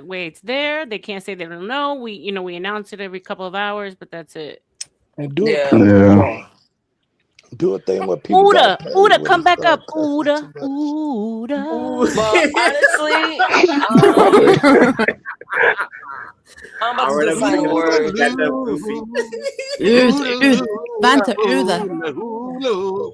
That way it's there. They can't say they don't know. We announce it every couple of hours, but that's it. And do it Yeah. Do a thing where people gotta Uda, pay Uda, when come he back up. start cussing Uda, too much. Uda. Well, honestly, I'm about to do Already final got words. that goofy. Vanta Uda.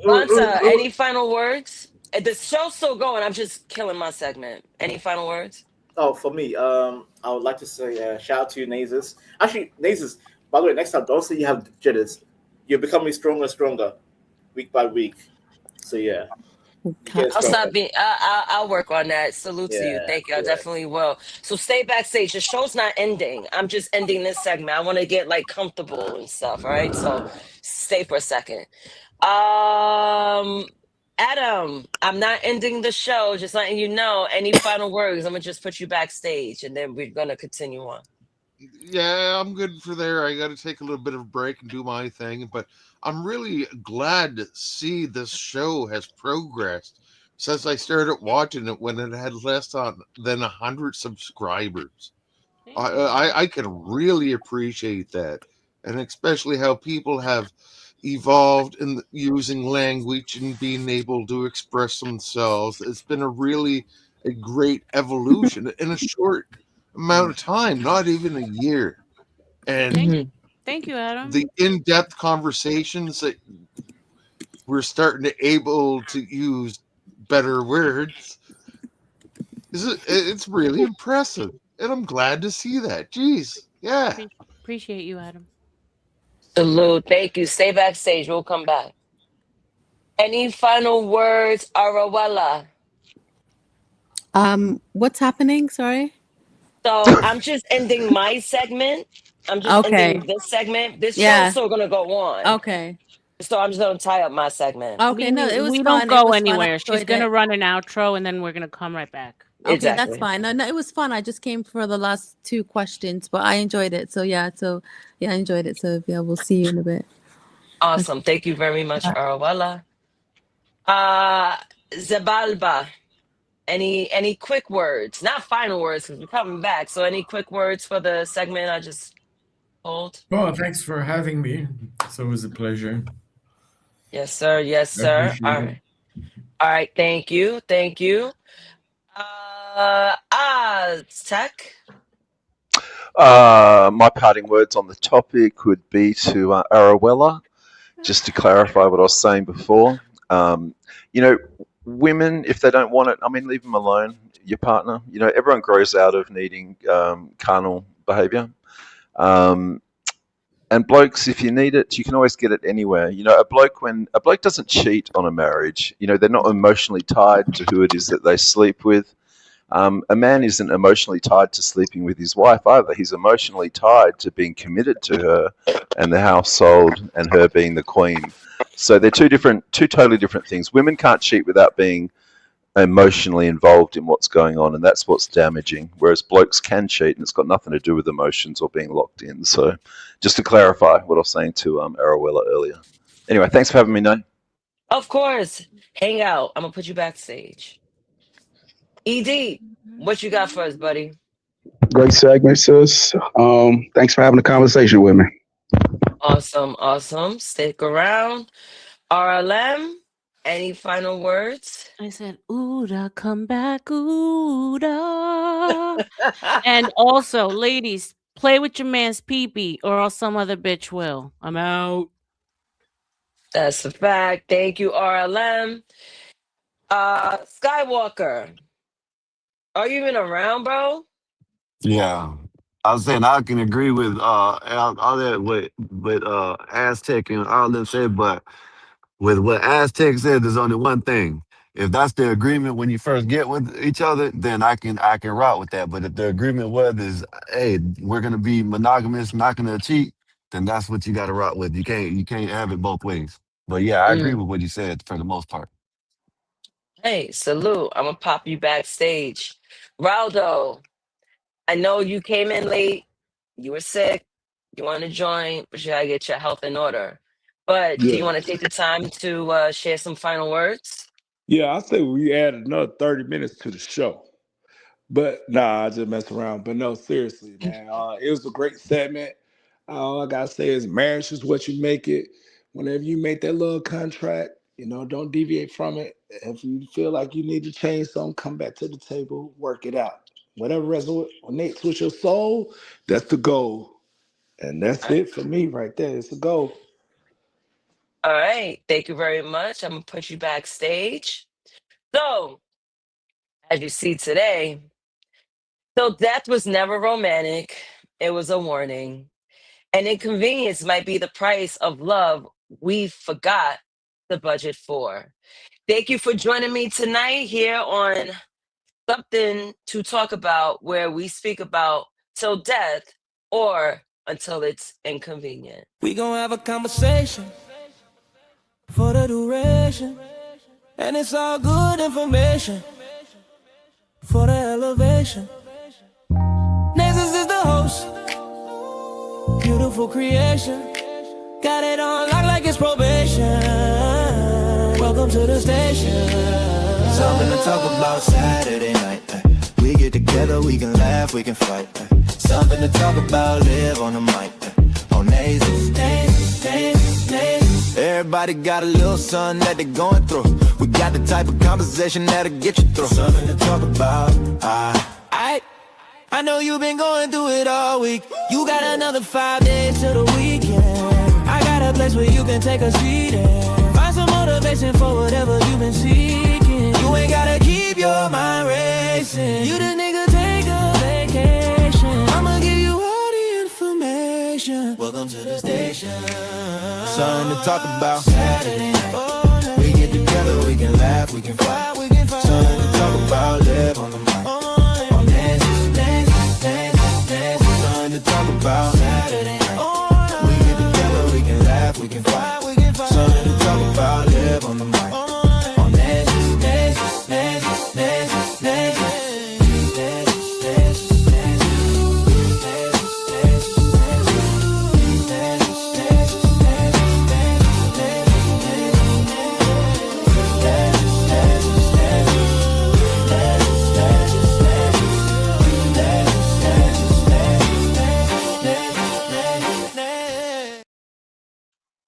Vanta, any final words? The show's still going. I'm just killing my segment. Any final words? Oh, for me, I would like to say shout out to you, Naezus. Actually, Naezus, by the way, next time, don't say you have jitters. You're becoming stronger and stronger week by week. So, yeah, you get I'll stronger. stop being. I'll work on that. Salute to you. Yeah, Thank you. I yeah. definitely will. So stay backstage. The show's not ending. I'm just ending this segment. I want to get like comfortable and stuff. All right. So stay for a second. Adam, I'm not ending the show. Just letting you know. Any final words? I'm gonna just put you backstage, and then we're gonna continue on. Yeah, I'm good for there. I got to take a little bit of a break and do my thing, but I'm really glad to see this show has progressed since I started watching it when it had less than 100 subscribers. I can really appreciate that, and especially how people have evolved in using language and being able to express themselves. It's been a great evolution in a short amount of time, not even a year. And Thank you, Adam. the in-depth conversations that we're starting to able to use better words it's really impressive, and I'm glad to see that. Jeez, yeah. Appreciate you, Adam. Salute. Thank you. Stay backstage. We'll come back. Any final words, Arawella? What's happening? Sorry. So I'm just ending my segment. I'm just Okay. ending this segment. This show's Yeah. still gonna go on. Okay. So I'm just gonna tie up my segment. Okay. No, it was we fun. don't It go was fun. I anywhere. She's enjoyed gonna it. run an outro, and then we're gonna come right back. Okay, that's Exactly. fine. No, it was fun. I just came for the last two questions, but I enjoyed it. So yeah, I enjoyed it. So yeah, we'll see you in a bit. Awesome. Thank you very much, Arawala. Zabalba. Any quick words? Not final words because we're coming back. So any quick words for the segment I just told? Well, thanks for having me. It's always a pleasure. Yes, sir. Yes, I sir. appreciate All it. right. All right. Thank you. Thank you. Tech. My parting words on the topic would be to Arawella, just to clarify what I was saying before. Women, if they don't want it, I mean, leave them alone. Your partner, everyone grows out of needing carnal behavior. And blokes, if you need it, you can always get it anywhere. When a bloke doesn't cheat on a marriage, they're not emotionally tied to who it is that they sleep with. A man isn't emotionally tied to sleeping with his wife either. He's emotionally tied to being committed to her and the household and her being the queen. So they're two totally different things. Women can't cheat without being emotionally involved in what's going on, and that's what's damaging. Whereas blokes can cheat, and it's got nothing to do with emotions or being locked in. So just to clarify what I was saying to Arawella earlier. Anyway, thanks for having me, Nate. Of course. Hang out. I'm gonna put you backstage. ED, what you got for us, buddy? Great segment, sis. Thanks for having a conversation with me. Awesome. Stick around. RLM, any final words? I said, Uda, come back, Uda. And also, ladies, play with your man's pee-pee, or else some other bitch will. I'm out. That's a fact. Thank you, RLM. Skywalker, are you even around, bro? Yeah. I was saying I can agree with all that with Aztec and all them said, but with what Aztec said, there's only one thing. If that's the agreement when you first get with each other, then I can rock with that. But if the agreement is, hey, we're gonna be monogamous, not gonna cheat, then that's what you gotta rock with. You can't have it both ways. But yeah, I agree with what you said for the most part. Hey, salute. I'm gonna pop you backstage. Raldo, I know you came in late. You were sick. You want to join, but you gotta get your health in order. But do you Yeah. want to take the time to share some final words? Yeah, I say we add another 30 minutes to the show. But nah, I just mess around. But no, seriously, man. It was a great segment. All I gotta say is marriage is what you make it. whenever you make that little contract, don't deviate from it. If you feel like you need to change something, come back to the table, work it out. Whatever resonates with your soul, that's the goal. And that's it for me right there. It's a goal. All right. Thank you very much. I'm going to put you backstage. So, as you see today, so death was never romantic. It was a warning. And inconvenience might be the price of love we forgot the budget for. Thank you for joining me tonight here on Something to Talk About, where we speak about till death or until it's inconvenient. We gonna have a conversation for the duration, and it's all good information for the elevation. Naezus is the host, beautiful creation. Got it on lock like it's probation. Welcome to the station. Something to talk about Saturday night. We get together, we can laugh, we can fight. Something to talk about, live on the mic. On Naezus, Naezus, Naezus, Naezus. Everybody got a little something that they're going through. We got the type of conversation that'll get you through. Something to talk about. I know you've been going through it all week. You got another 5 days till the weekend. I got a place where you can take a seat and find some motivation for whatever you've been seeking. You ain't gotta keep your mind racing. You the nigga, take a vacation. I'ma give you all the information. Welcome to the station. Something to talk about Saturday night. We get together, we can laugh, we can fight. Something to talk about, live on the mic. On Naezus, Naezus, Naezus, Naezus. Something to talk about Saturday night. We get together, we can laugh, we can fight. Something to talk about, live on the mic. On Naezus, Naezus, Naezus, Naezus, Naezus.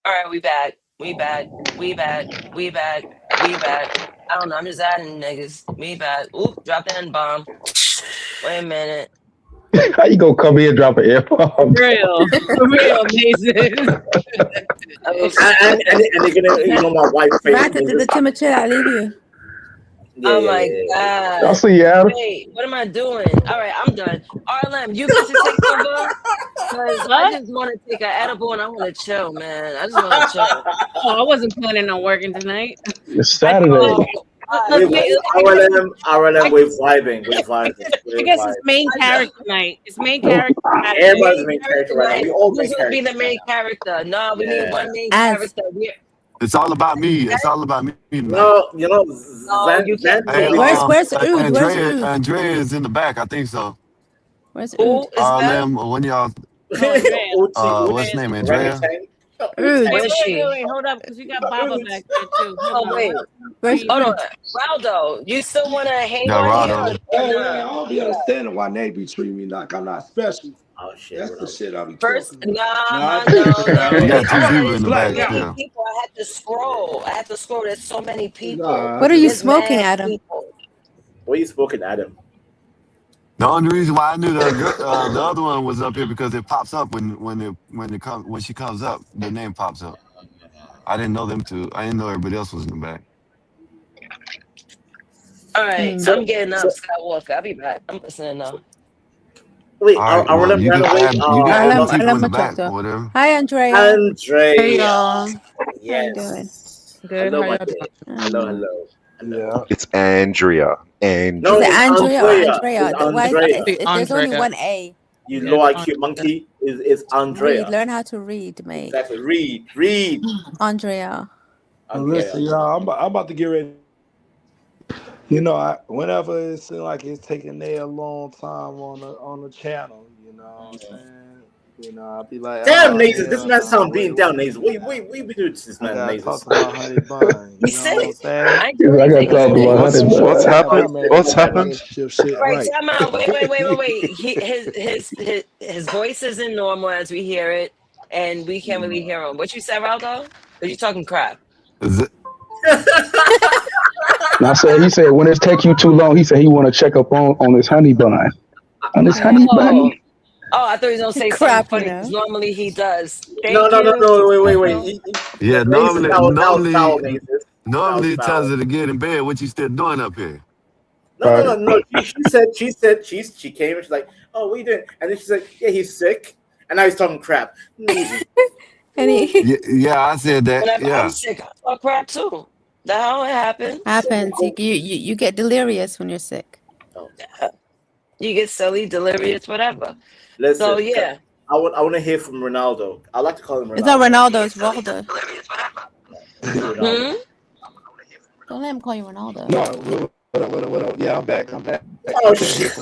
All right, we back. We back. I don't know. I'm just adding niggas. We back. Oop, drop the N-bomb. Wait a minute. How you gonna come here and drop an F-bomb? For real, Naezus. And they're gonna, my wife. Ratchet to the Timothy, I leave you. Oh my God. I'll see you, Adam. Wait, what am I doing? All right, I'm done. RLM, you get to take over? Because I just want to take an edible and I want to chill, man. I just want to chill. Oh, I wasn't planning on working tonight. It's Saturday. RLM, we're vibing. I guess it's main character night. It's main character night. Everybody's main character right now. We all main Who's going to be the main character? No, we need one main character. It's all about me. It's all about me. Man. No, Where's Ooh? Andrea is in the back. I think so. Where's Ooh? When y'all. What's his name? Andrea. Wait, hold up, because you got Baba back there too. Hold on. Raldo, you still want to hang on here? I don't be understanding why they be treating me like I'm not special. Oh shit! That's the shit I be First, talking no. You got two people in the back. Yeah. People, I had to scroll. There's so many people. What are you smoking, Adam? What are you smoking, Adam? The only reason why I knew the other one was up here because it pops up when she comes up, the name pops up. I didn't know them two. I didn't know everybody else was in the back. All right, I'm getting up, Skywalker. I'll be back. I'm listening now. Wait, I will you got people in the back or whatever. Hi, Andrea. Hey, y'all. Yes. Good. Hello, How y'all doing? Hello. It's Andrea. No, it's Andrea. Why there's only one A. You low IQ monkey is Andrea. Read. Learn how to read, mate. Exactly. Read. Andrea. Listen, y'all, I'm about to get ready. Whenever it seems like it's taking a long time on the channel, you know what I'm saying? I'll be like, damn, Naezus, this man sound beating down, Naezus. What you been doing to this man, Naezus? Talk about honey bun. You know what I'm saying? I got to talk about honey bun. What's happened? What's happened? Right, time out. Wait. His voice isn't normal as we hear it, and we can't really hear him. What you said, Raldo? Are you talking crap? Is it? And I said, he said, when it take you too long, he said he want to check up on his honey bun. On his honey bun. Oh, I thought he was gonna say something Crap, funny because normally he does. No, Thank you. wait. Yeah, Naezus, that was foul, normally Naezus. That normally was it tells foul. her to get in bed. What you still doing up here? No. She said she came and she's like, oh, what are you doing? And then she's like, yeah, he's sick. And now he's talking crap. Naezus. Yeah, I said that. Whenever I'm Yeah. sick, I talk crap too. That's how it happens. Happens. You get delirious when you're sick. Yeah. You get silly, delirious, whatever. Listen, So yeah. I want to hear from Ronaldo. I like to call him Ronaldo. It's not Ronaldo, it's Waldo. Ronaldo. Don't let him call you Ronaldo. No, what up? Yeah, I'm back. Oh shit!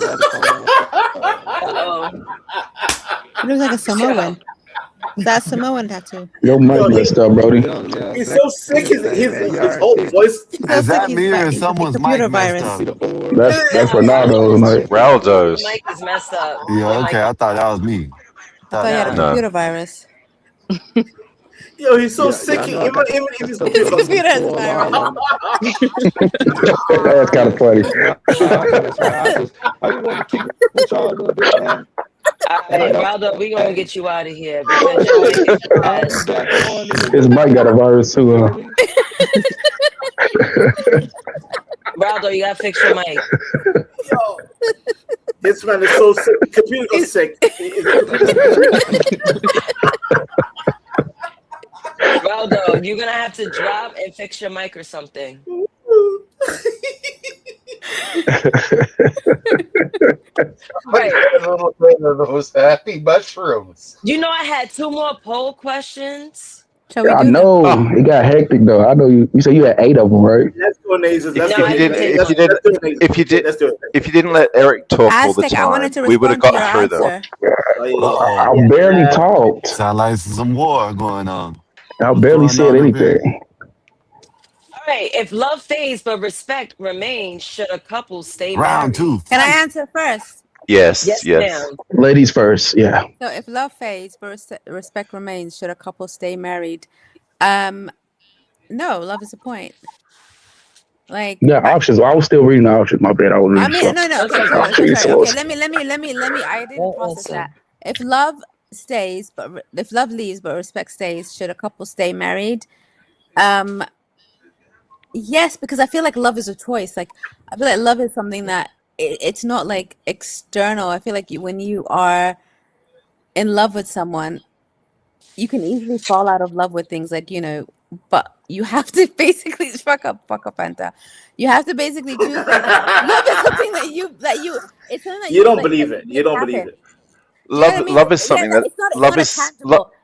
He looks like a Samoan. That Samoan tattoo. Your mic messed up, Brody. He's so sick. His whole voice. Is that me or someone's mic messed up? That's Ronaldo's mic. Ronaldo's. Your mic is messed up. Yeah, okay. I thought that was me. I thought he had a computer virus. Yo, he's so sick. Even if his computer has virus. That's kind of funny. Hey, Ronaldo, we gonna get you out of here because your mic is trash. His mic got a virus too. Ronaldo, you gotta fix your mic. Yo, this man is so sick. The computer is sick. Ronaldo, you're gonna have to drop and fix your mic or something. Right. Those happy mushrooms. You know, I had 2 more poll questions. I know it got hectic though. I know you said you had 8 of them, right? Let's go, Naezus. If you didn't let Eric talk all the Aztec, I wanted to time, we would have respond to gotten through your them. I barely talked. Sound like some war going on. I barely said anything. All right. If love fades but respect remains, should a couple stay Round married? 2. Can I answer first? Yes. Ma'am. Ladies first, yeah. So if love fades but respect remains, should a couple stay married? No, love is the point. Like options. I was still reading the options. My bad. I was reading. no. Okay, sorry. Okay, let me. I didn't process that. If love stays, but if love leaves, but respect stays, should a couple stay married? Yes, because I feel like love is a choice. Like I feel like love is something that it's not like external. I feel like when you are in love with someone, you can easily fall out of love with things like, but you have to basically fuck up Fanta. You have to basically choose. Love is something it's something that you don't believe it. You don't believe it. Love is something that love is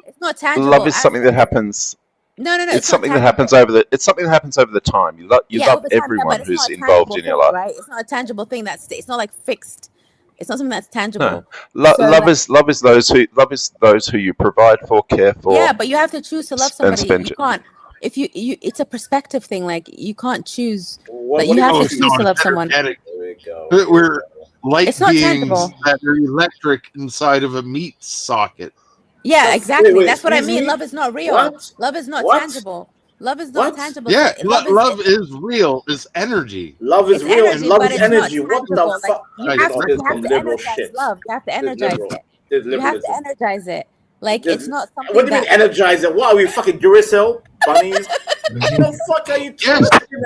it's not tangible. Love is something that happens. No. It's something that happens over the time. You love everyone who's involved in your life. Right? It's not a tangible thing. It's not like fixed. It's not something that's tangible. No. Love is those who you provide for, care for. Yeah, but you have to choose to love somebody. spend You can't. If you it's a perspective thing. Like you can't choose. What you do have you to mean? choose to love someone. There we go. We're light It's not beings tangible. that are electric inside of a meat socket. Yeah, exactly. wait, That's what I excuse mean. me? Love is not real. What? Love is not What? tangible. Love is not tangible. Yeah, So love is real. It's energy. Love is it's real. energy, Love but is it's not energy. What the tangible. fuck? Like, you have to liberal energize shit. love. You have to This energize liberal. it. This You have to liberalism. energize it. Like This- it's not something What do you mean that energize it? What are we fucking Duracell bunnies? What the fuck are you?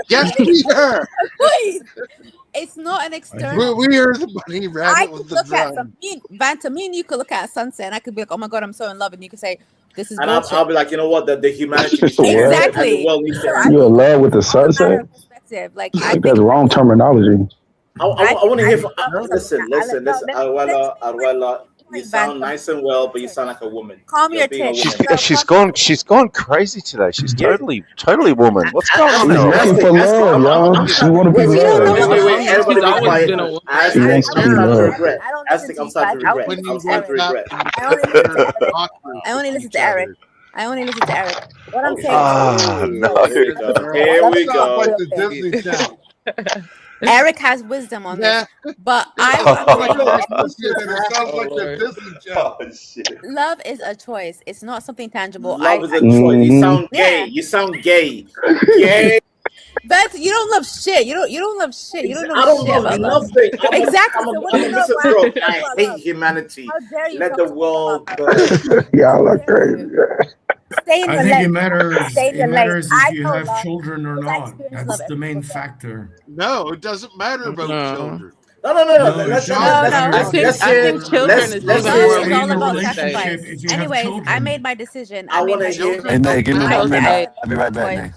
Yes, we are. Please. It's not an external. We are the bunny I rabbit could with the look at drum. Vanta, me and you could look at a sunset and I could be like, oh my God, I'm so in love. And you could say, this is And bullshit. I'll be like, you know what? The humanity needs to What? end, and Exactly. the world needs to So end. You in love with the it's all a matter sunset? of perspective. Like, I I think think that's wrong terminology. I want to hear from. Listen, Let Arwella. You me sound Vanta. nice and well, but you sound like a woman. Calm You're your being a tits. woman. She's gone crazy today. She's totally woman. What's going on She's there? looking for love, y'all. She want to be Because you don't know loved. what Wait, everybody She's be always quiet. been a woman. She wants to be loved. Regret. I don't I listen think to I'm you, starting to Vanta. regret. When you I'm starting to wake up regret. I only listen to Eric. talk I only to listen each to Eric. other. I only listen to Eric. What I'm saying Ah, no. Here we go. Here we Sounds go. like the Disney Channel. Eric has wisdom on Yeah. this, but It I'm sounds like saying you're that twisted and it sounds Oh like you're Lord. Disney Channel. Oh shit. love is a choice. It's not something tangible. Love is a I choice. You sound gay. yeah. You sound gay. Gay. But you don't love shit. You don't love shit. You don't know I don't shit love about love. nothing. Exactly. So what do I'm you a know about? misanthrope. What do you know I about hate love? humanity. How dare you Let talk the to me world about love? burn. Y'all are crazy. Stay in I your think lane. it matters. Stay in It your lane. matters if I you know have love children or because I not. experience love That's the every main single day. factor. No, it doesn't matter about No. children. No. No, it Let's does No, no. I matter think if let's I hear think children or not. children is let's Love Love will hear is stay all in a about relationship sacrifice. if you have Anyways, I children. made my decision. I want to hear Children Hey, don't Nate, give me I about a said matter. minute. love I'll be is a right back, choice. Nate.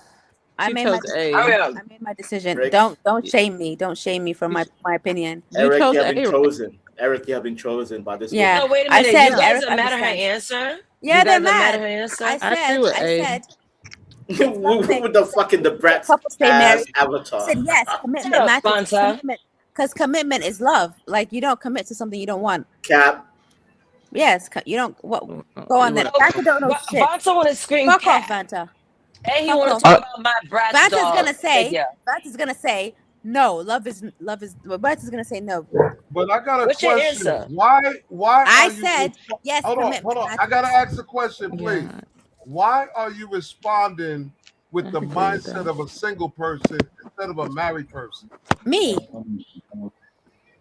I she made my chose decision. A. I made my decision. Rick. Don't shame me. Don't shame me for my opinion. You Eric, chose you have A, been right? chosen. Eric, you have been chosen by this Yeah, woman. No, wait a I minute. You said guys Eric are mad at her understands. answer? Yeah, You they're guys are mad at mad. her answer? I agree with I A. said if something With the fucking the should a Bratz couple stay ass married? I avatar. said yes. Shut Commitment up, matters. Fanta. Because commitment is love. Like you don't commit to something you don't want. Cap. Yes, you don't. What? Oh, Go on you then. would Vanta don't know shit. Vanta want to scream Fuck off, cat. Vanta. And he Fuck want off. to talk about my Bratz Vanta's dog gonna say. figure. Vanta's gonna say no. Love is. Well, Vanta's gonna say no. But I got a What's your question. answer? Why I are you said yes. hold Commitment on. I matters. gotta ask a question, please. Yeah, Why are you responding with I the agree with mindset that. of a single person instead of a married person? Me.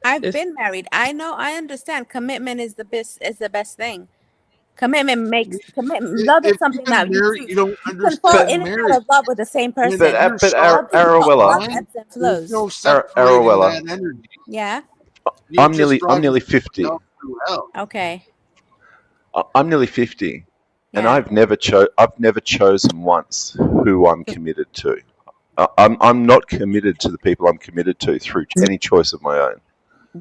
I've It's been married. I know. I understand. Commitment is the best. Is the best thing. Commitment makes commitment. Love is If you've something been that you married, choose. you don't You can fall But in understand and marriage. out of love with the same And if person. you're Love is love Arowella, ebbs and there's flows. no separating Arowella, that energy. Yeah. You I'm just drive nearly 50. yourself through hell. Okay. I'm nearly 50, and Yeah. I've never chosen once who I'm committed to. I'm not committed to the people I'm committed to through any choice of my own.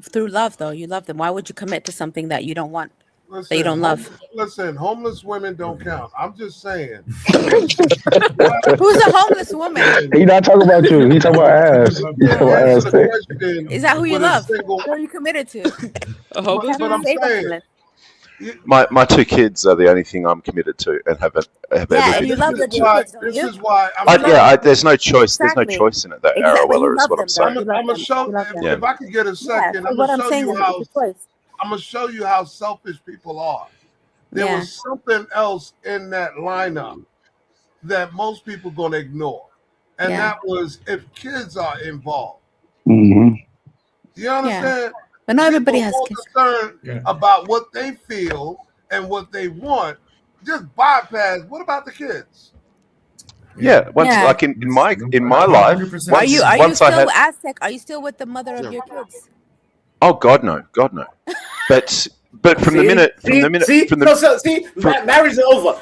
Through love, though, you love them. Why would you commit to something that you don't want? That you Listen, don't love? homeless women don't count. I'm just saying. Who's a homeless woman? He not talking about you. He talking about ass. You He talking can't about answer ass the pick. question Is that who you with a love? single. Who are you committed to? a hopeless But I'm Say we're saying, homeless. My two kids are the only thing I'm committed to and have ever Yeah, and been you love committed your to. kids, don't this you? is why I'm You love them. There's no choice. Exactly. There's no choice in it. That Exactly. But you Arowella is love what them, I'm though. saying. You love gonna them. show You love them. Yeah. if I could get a Yeah. second, So I'm what gonna I'm show saying you is how it's a choice. selfish people are. There Yeah. was something else in that lineup that most people gonna ignore, and Yeah. that was if kids are involved. Mm-hmm. You understand? But not everybody People has more kids. concerned about what they feel and what they want. Just bypass. What about the kids? Yeah. Once, Yeah. like in my life, 100% Are you once I still had. Aztec? Are you still with the mother of your kids? Oh God, no, God, no. But from the minute Marriage is over.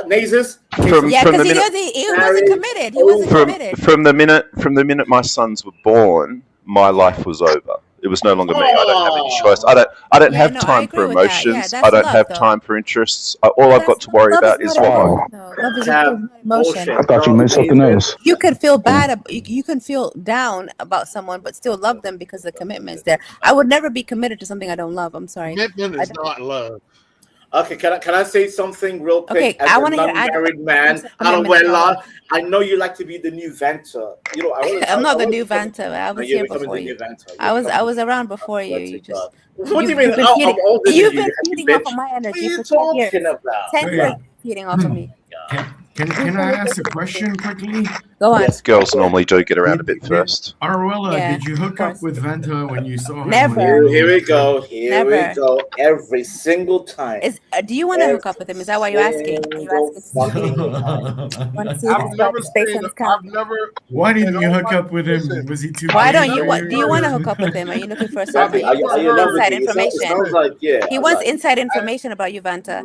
Naezus, Yeah, from because the minute he wasn't committed. He wasn't committed. from the minute my sons were born, my life was over. It was no longer me. I don't have any choice. I don't Yeah, have no, I time for agree with that. Yeah, emotions. that's I don't love, have though. time for interests. All I've got to worry Love is about is not what my. emotion, though. Love is not emotion. I thought you meant something else. You can feel bad. You can feel down about someone, but still love them because the commitment is there. I would never be committed to something I don't love. I'm sorry. Commitment is not love. Okay, can I say something real quick? Okay, As I a want to hear Adam. non-married man, Commitment is not Arowella, love. I know you like to be the new Vanta. You know, I'm not the new Vanta. I was you're here becoming before the you. new Vanta. I was around before you. You just What do you mean? you've been I'm feeding, older than you've you, been you feeding bitch. off of my What energy are you for 10 years. talking about? 10 years you're feeding off of me. Can I ask a question quickly? Go on. Yes, girls normally do get around a bit first. Arowella, Yeah, did you hook up with Vanta when you saw her? Never. Here we go. Here we Never. go. Every single time. Do you want to hook up with him? Is that why you're asking? Are you asking to see? Want to see if I've this never space seen. on his couch? I've never. Why didn't in you all hook my- up with him? listen, Was he too? Why busy don't you? for What do you want to hook up with him? Are you looking for something? Are you in love with Inside me? It information. sounds like, yeah. He wants inside information about you, Vanta.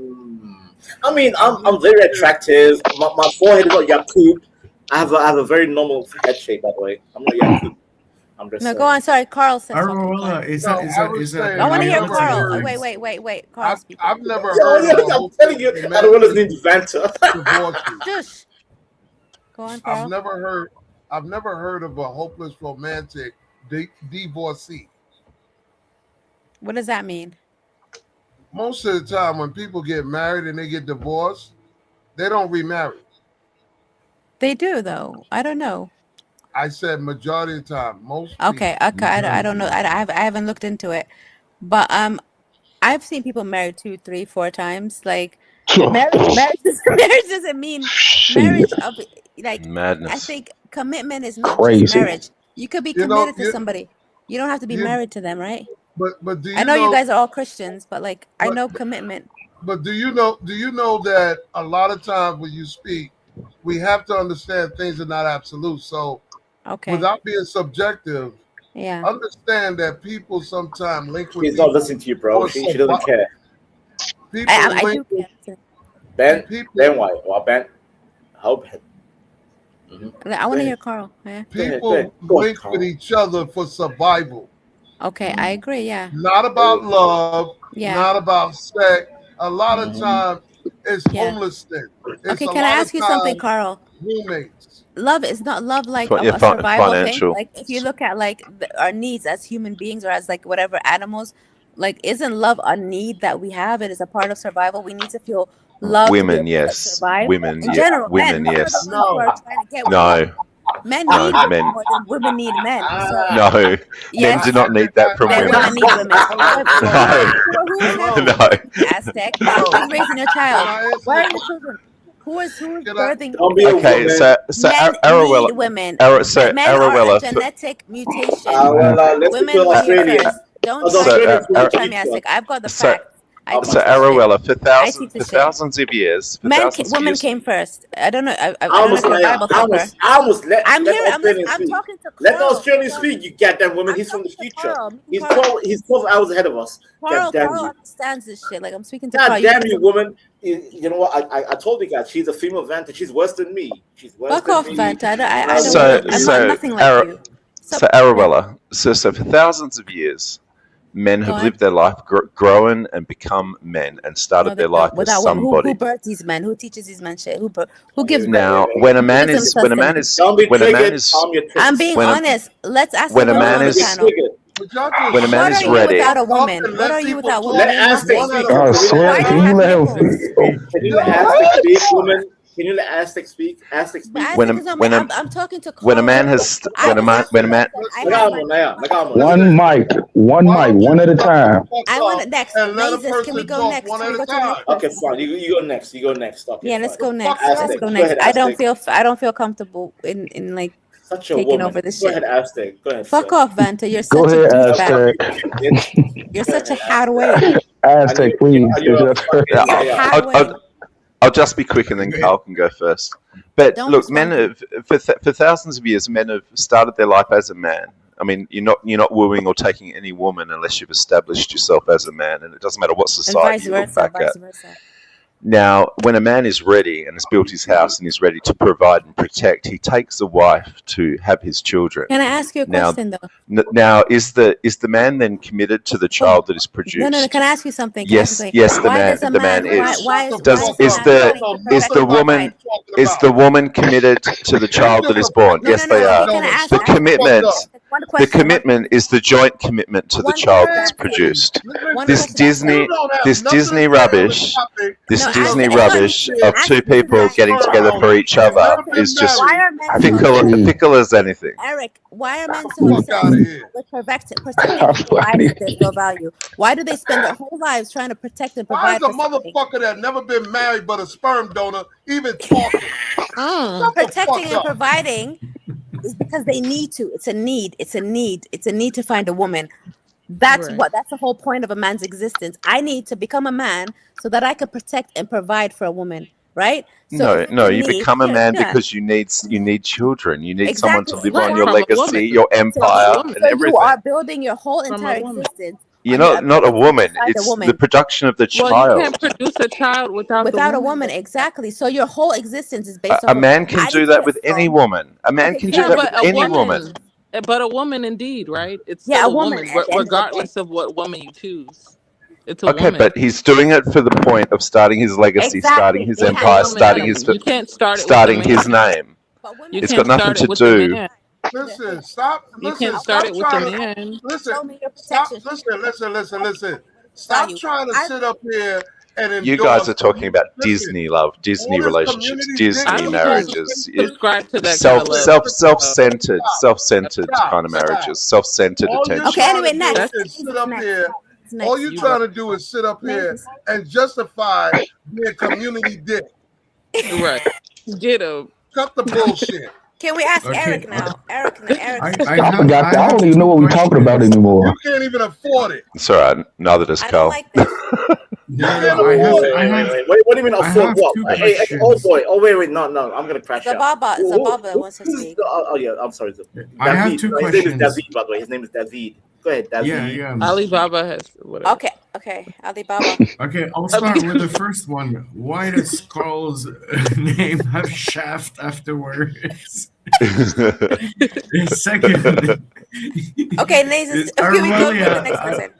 I mean, I'm very attractive. My forehead is not Yakub. I have a very normal head shape, by the way. I'm not Yakub. I'm just No, saying. go on. Sorry, Carl says something. Arowella, is No, that I was saying, I want to I've hear never Carl. heard- Wait. Carl speaking. I've never Yeah, heard of a I'm telling you, hopeless Arowella's name romantic is Vanta. divorcee. Shush. Go on, Carl. I've never heard of a hopeless romantic divorcee. What does that mean? Most of the time, when people get married and they get divorced, they don't remarry. They do, though. I don't know. I said majority of the time, most Okay, people. okay. I don't know. I haven't looked into it, but I've seen people married 2, 3, 4 times. Like marriage doesn't mean marriage Shit, of like. I Madness. think commitment is not just crazy. marriage. You could be You know, committed to somebody. You don't have to be you married to them, right? but do I you know you know? guys are all Christians, but like I But know commitment. but do you know? Do you know that a lot of times when you speak, we have to understand things are not absolute. So Okay. without being subjective, Yeah. understand that people sometimes link with She's not people listening to you, bro. for She doesn't care. people I link do with care. Ben, people. Ben, why? Well, Ben, hope. I want to hear Carl. Yeah. People link with each other for survival. Okay, I agree. Yeah. Not about love, Yeah. not about sex. A lot of times it's Yeah. homelessness. It's Okay, a can I lot ask of you something, times Carl? roommates. Love is not love like Yeah, a survival thing. financial. Like if you look at like our needs as human beings or as like whatever animals, like isn't love a need that we have? It is a part of survival. We need to feel love to be Women, able to like, yes. survive. Women, In yeah. general, Women, men are yes. the ones who are trying to get women. No, Men no, need women men. more than women need men. So No, men yes, do not need that from men do women. not need women. Who is having No. Aztec? Who's raising your child? Where are your children? Who is birthing? Okay, so Men Arabella, need women. so Men are a Arabella, genetic mutation. Let's Women go were here Australia. first. Don't So, try uh, to Ar- try me Aztec. I've got the so, facts. I teach so this shit. Arabella, for I teach this shit. thousands of years, Women came first. I don't know. I don't know if you're a Bible thumper. I almost let I'm let here. the I'm Australian I'm speak. talking to Let the Carl. Australian speak, you goddamn woman. He's from the future. Carl. He's Carl. 12 hours ahead of us. Carl Goddamn Carl you. understands this shit. Like I'm speaking to God Carl. damn you, woman. You know what? I told you guys, she's a female Vanta. She's worse than me. She's worse Fuck than off, me. Vanta. I'm not nothing like you. So Arabella, so for thousands of years, men have on. lived their life grown and become men and started their life as Without women. somebody. Who births these men? Who teaches these men shit? Who gives birth? Now, when a man is, Don't be triggered. Calm your tits. I'm being honest. Let's ask when the a women man on the is, panel. when a man What is are you ready, without a woman? What are you without women? Let Name Aztec one speak. thing. I swear, can you let him? Can you let Aztec speak, woman? Can you let Aztec speak? Aztec speak. I'm talking to Carl. when a man has, when a man, One mic, one at a time. I want it next. Naezus, can we go next? Can we go to the next? Okay, fine. You go next. You go next. Okay, yeah, let's fine. go next. Aztec. Let's go Go next. ahead, I don't Aztec. feel comfortable in like Such a taking woman. over this Go shit. ahead, Aztec. Go ahead. Fuck sir. off, Vanta. You're Go such a ahead, douchebag. You're such a hadway. Aztec, please. I'll just be quick and then Carl can go first. But Don't look, respond men have for thousands of years, men have started their life as a man. I mean, you're not wooing or taking any woman unless you've established yourself as a man, and it doesn't matter what And society vice you look versa. back Vice at. versa. Now, when a man is ready and has built his house and is ready to provide and protect, he takes a wife to have his children. Can I ask you a question though? Now, is the man then committed to the child that is produced? No. Can I ask you something? Yes, the man is. Is the woman committed to the child that is born? Yes, they are. The commitment is the joint commitment to the child that's produced. This Disney rubbish of two people getting together for each other is just fickle as anything. Eric, why are men so obsessed with protecting and providing if there's no value? Why do they spend their whole lives trying to protect and Why provide? is a motherfucker that never been married but a sperm donor even talking? Protecting and providing is because they need to. It's a need. It's a need. It's a need to find a woman. That's that's the whole point of a man's existence. I need to become a man so that I can protect and provide for a woman, right? So No, you become a man because you need children. You need someone to live on your legacy, your empire, and everything. You are building your whole entire existence. You're not a woman. It's the production of the child. Well, you can't produce a child without a woman. Exactly. So your whole existence is based on a man can do that with any woman. A man can do that with any woman. But a woman, indeed, right? It's Yeah, still a woman, regardless of what woman you choose. It's a Okay, woman. but he's doing it for the point of starting his legacy, starting his empire, starting his You can't start it starting with a man. his name. You It's can't got nothing start it to with a do. man. Listen, stop. You Listen, can't start stop it with a trying to man. listen. Stop. Listen. Stop trying to sit up here and You guys endorse. are talking about Listen, Disney love, Disney all this relationships, community Disney dick I don't marriages, subscribe to that kind of love. self-centered kind of Stop. marriages, self-centered All you're attention. Okay, trying anyway, to do next. is sit up Next. here. Next. All you're trying to do is sit up here Next. and justify being community dick. Right. Get him. Cut the bullshit. Can we ask Okay, Eric now? Eric. I forgot. I don't even know what we're talking about anymore. You can't even afford it. It's all right. Neither does I don't Carl. like this. Wait, what do you mean afford what? Hey, oh boy, wait, no, I'm gonna crash out. Zababa wants to speak. Oh yeah, I'm sorry. I have David. two His name is questions. David, by the way. His name is David. Go ahead, David. Yeah. Alibaba has whatever. Okay, Alibaba. Okay, I'll start with the first one. Why does Carl's name have shaft afterwards? Second. Okay, Naezus. Can we go to the next person?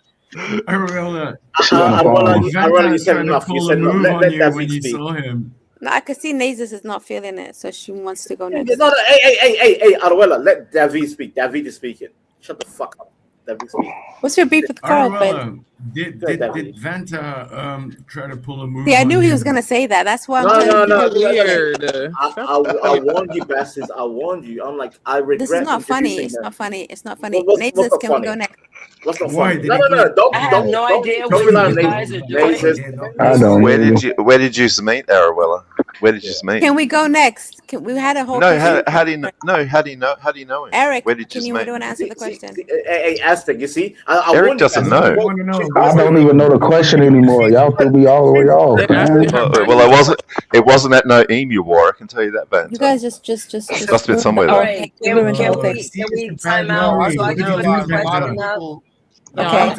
Arabella, Arabella, you said enough. You said enough. Let David when you speak. saw him. No, I could see Naezus is not feeling it, so she wants to go next. No, hey, Arabella, let David speak. David is speaking. Shut the fuck up. David speak. What's your beef with Carl, Arabella, Ben? did Vanta try to pull a move? See, I knew on he you? was gonna say that. That's why I'm No. Weird. I warned you, bastards. I warned you. I'm like, I regret. This is not funny. introducing It's them. not funny. It's not funny. What's Naezus, not can we funny? go next? What's not Why? funny? Did No, he don't. I have no idea Don't what rely you on guys are doing. Naezus. Where did you meet Arabella? Where did you meet? Can we go next? We had a whole. No, question. how do you know? No, how do you know him? Eric, Where did can you you meet? want to answer the question? Hey, Aztec, you see? I Eric warned you doesn't guys. know. I don't even know the question anymore. Y'all threw me all the way off, man. Well, it wasn't at no emu war. I can tell you that, Vanta. You guys just Must have been somewhere All there. right, can we time out so I can put the question up? Okay.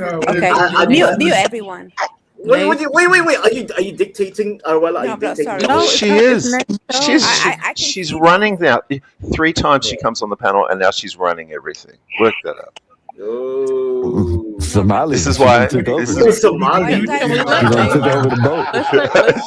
Mute everyone. Wait. Are you dictating, Arwella? Are you dictating? She is. She's running now. 3 times she comes on the panel, and now she's running everything. Work that out. Somali. This is why. Took over. This is Somali. She done took over the boat.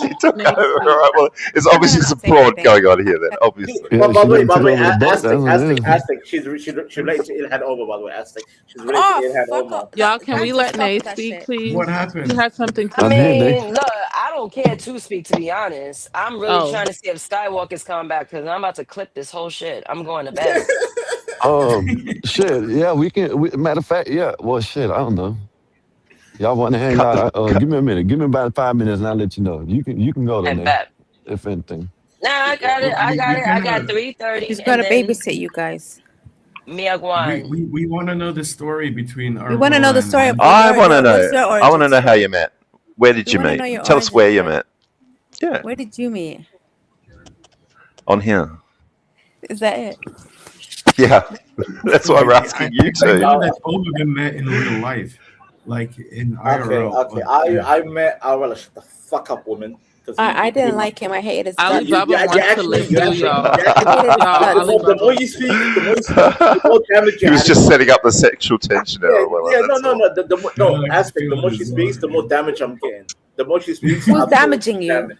she took over. All right. Well, it's obviously some fraud going on here. Then, obviously. Yeah, By the way, Aztec. Aztec. She's related to Ilhan Omar, by the way. Aztec. She's related to Ilhan Omar. Y'all, can we let Nate speak, please? What happened? He had something to I say. mean, look, I don't care to speak, to be honest. I'm really trying to see if Skywalker's coming back because I'm about to clip this whole shit. I'm going to bed. Shit. Yeah, we can. Matter of fact, yeah. Well, shit. I don't know. Y'all want to hang out? Give me a minute. Give me about 5 minutes, and I'll let you know. You can go I there. bet. If anything. Nah, I got it. I got 3:30. He's got to babysit you guys. We want to know the story between. We want to know the story. I want to know. I want to know how you met. Where did you wanna meet? know your Tell us where you origin met. Yeah, Where did you meet? on here. Is that it? Yeah, that's why we're asking you I to. know that both of them met in real life, like in IRL. Okay. I met Arwella. Shut the fuck up, woman. I didn't like him. I hated his guts. Alibaba wants to live through y'all. The more you speak, the more damage He was just setting up the sexual tension. No. Aspect. The more she speaks, the more damage I'm getting. The more she speaks, Who's damaging you?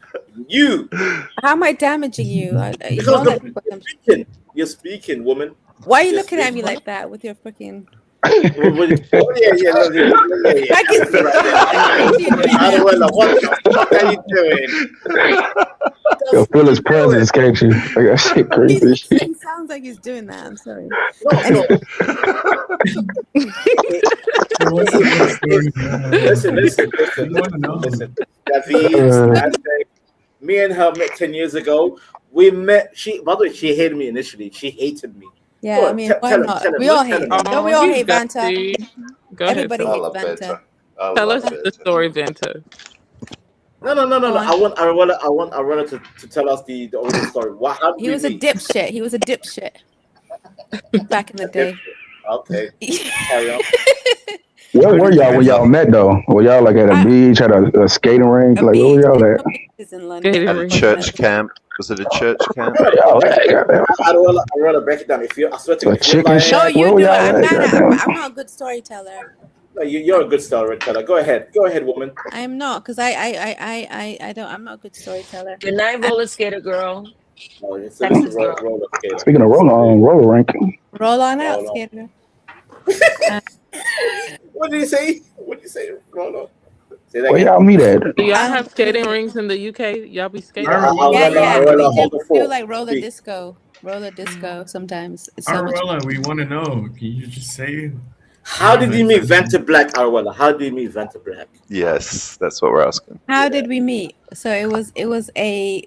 You. How am I damaging you? Because you're speaking, woman. Why are you looking at me like that with your freaking? Yeah. What the fuck are you doing? You'll feel his presence, can't you? Like that shit crazy. He sounds like he's doing that. I'm sorry. Listen. David, me and her met 10 years ago. We met. By the way, she hated me initially. She hated me. Yeah, I mean, why not? We all hate. Don't we all hate Vanta? Everybody hates Vanta. Tell us the story, Vanta. No. I want Arwella to tell us the origin story. He was a dipshit. He was a dipshit back in the day. Okay. Carry on. Where were y'all when y'all met though? Were y'all like at a beach, at a skating rink? Like where were y'all at? At a church camp. Was it a church camp? Arwella, break it down. I swear to God, chicken shack. No, you do it. I'm not a good storyteller. No, you're a good storyteller. Go ahead, woman. I am not, because I don't. I'm not a good storyteller. Good night, roller skater girl. Speaking of roller rink. Roll on out, skater. What did you say? Roll on. Say that Where again. y'all meet at? Do y'all have skating rings in the UK? Y'all be skating? Yeah. Hold the We do phone. like roller Speak. disco sometimes. It's so much. Arabella, we want to know. Can you just say? How did you meet Vanta Black, Arwella? How did you meet Vanta Black? Yes, that's what we're asking. How did we meet? So it was a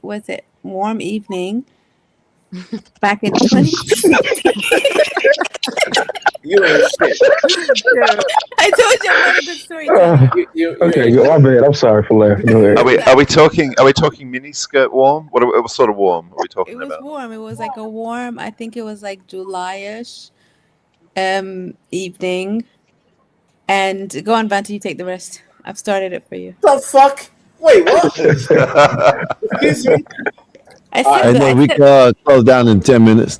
warm evening back in 2016. You ain't shit. I told you I'm not a good storyteller. Okay, my bad. I'm sorry for laughing. Go ahead. Are we talking mini skirt warm? What sort of warm are we talking It was about? warm. It was like a warm, I think it was like July-ish evening. And go on, Vanta, you take the rest. I've started it for you. The fuck? Wait, what? Excuse me? I said Hey, that. no, we close down in 10 minutes.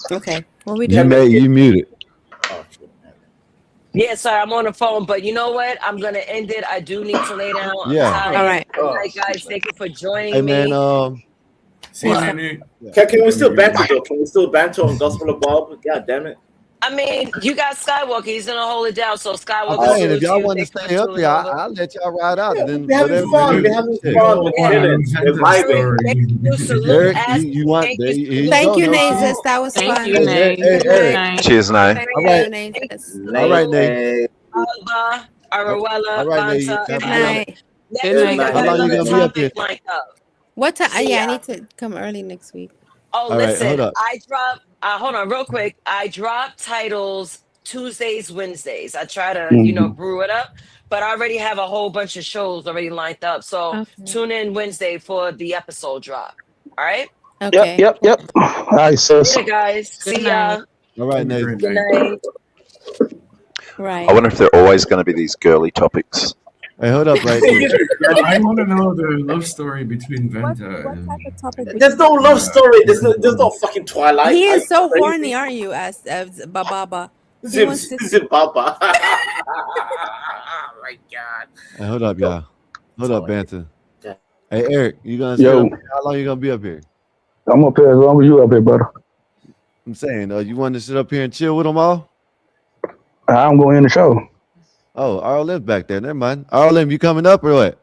Okay. What we You doing? you muted. Yeah, sorry, I'm on the phone, but you know what? I'm gonna end it. I do need to lay down. I'm Yeah. tired. All right. Good night, guys. Thank you for joining Hey, me. man, Can we still banter though? Can we still banter on Gospel of Bob? God damn it. I mean, you got Skywalker. He's gonna hold it down. So I'm Skywalker, saying, if salute to y'all you. want to Thank you for stay up tuning here, over. I'll let y'all ride out. Then We're having whatever fun. you We're do. having Shit. fun. We're chilling. We're vibing. Salute, Eric, ask. you want? Thank There you. you Thank go. you, No, Naezus. That was Thank fun. you, Nate. Hey, Good Eric. night. Cheers, Nay. Thank All you, right. Naezus. All right, Nate. Alba, All Arawella, right, Nate. Banta. Good Have a good one. night. Next Good week, I night. How got long you another gonna be up here? topic lined up. What time? See Yeah, I ya. need to come early next week. Oh, All right, listen, hold up. I drop. Hold on, real quick. I drop titles Tuesdays, Wednesdays. I try to, brew it up, but I already have a whole bunch of shows already lined up. So Okay. tune in Wednesday for the episode drop. All right. Okay. Yep. All right, sis. Later, guys. Good See night. ya. All right, Nate. Good night. Right. I wonder if there are always going to be these girly topics. Hey, hold up right there. I want to know the love story between Vanta and. What type of topic? There's no love story. There's no fucking Twilight. He Are is you so crazy? horny, aren't you, as Bababa? He Zip, wants to. zip, Baba. Oh my god. Hey, hold up, y'all. Hold up, Banter. Yeah. Hey, Eric, you gonna stay Yo. up here? How long you gonna be up here? I'm up here as long as you up here, brother. I'm saying, you want to sit up here and chill with them all? I'm going in the show. Oh, RLM's back there. Never mind. RLM, you coming up or what?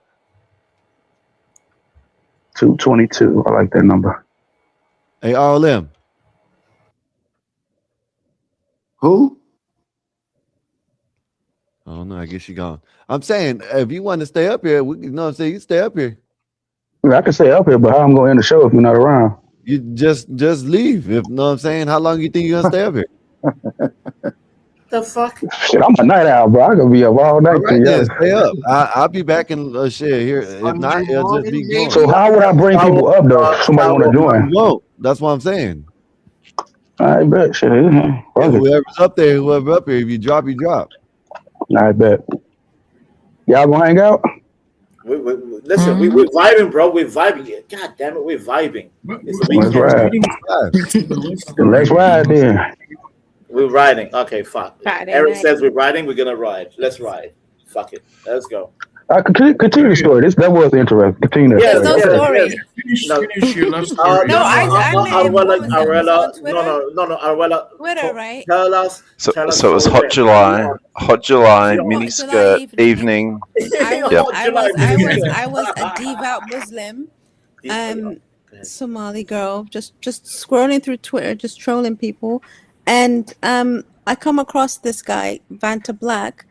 222. I like that number. Hey, RLM. Who? I don't know. I guess you gone. I'm saying, if you want to stay up here, you know what I'm saying? You stay up here. I can stay up here, but how I'm going to end the show if you're not around? You just leave. If you know what I'm saying, how long you think you're gonna stay up here? The fuck? Shit, I'm a night owl, bro. I could be up all night. All right, then, stay up. I'll be back in shit here. If not, it'll just be gone. So how would I bring people up though? If somebody want to join? You won't. That's what I'm saying. I bet. Shit. Whoever's up there, whoever up here, if you drop, you drop. I bet. Y'all gonna hang out? Listen, we're vibing, bro. We're vibing. God damn it, we're vibing. It's the Let's weekend. ride. Let's ride then. We're riding. Okay, fuck. Friday Eric night. says we're riding. We're gonna ride. Let's ride. Fuck it. Let's go. Continue the story. That was interesting. Continue the There's no story. story. Finish your love story. No, I met him. What was that? Was it on Twitter? No, Arwella. Twitter, right? Tell us. So it was Hot July, mini skirt evening. I was a devout Muslim, Somali girl, just scrolling through Twitter, just trolling people, and I come across this guy, Vanta Black,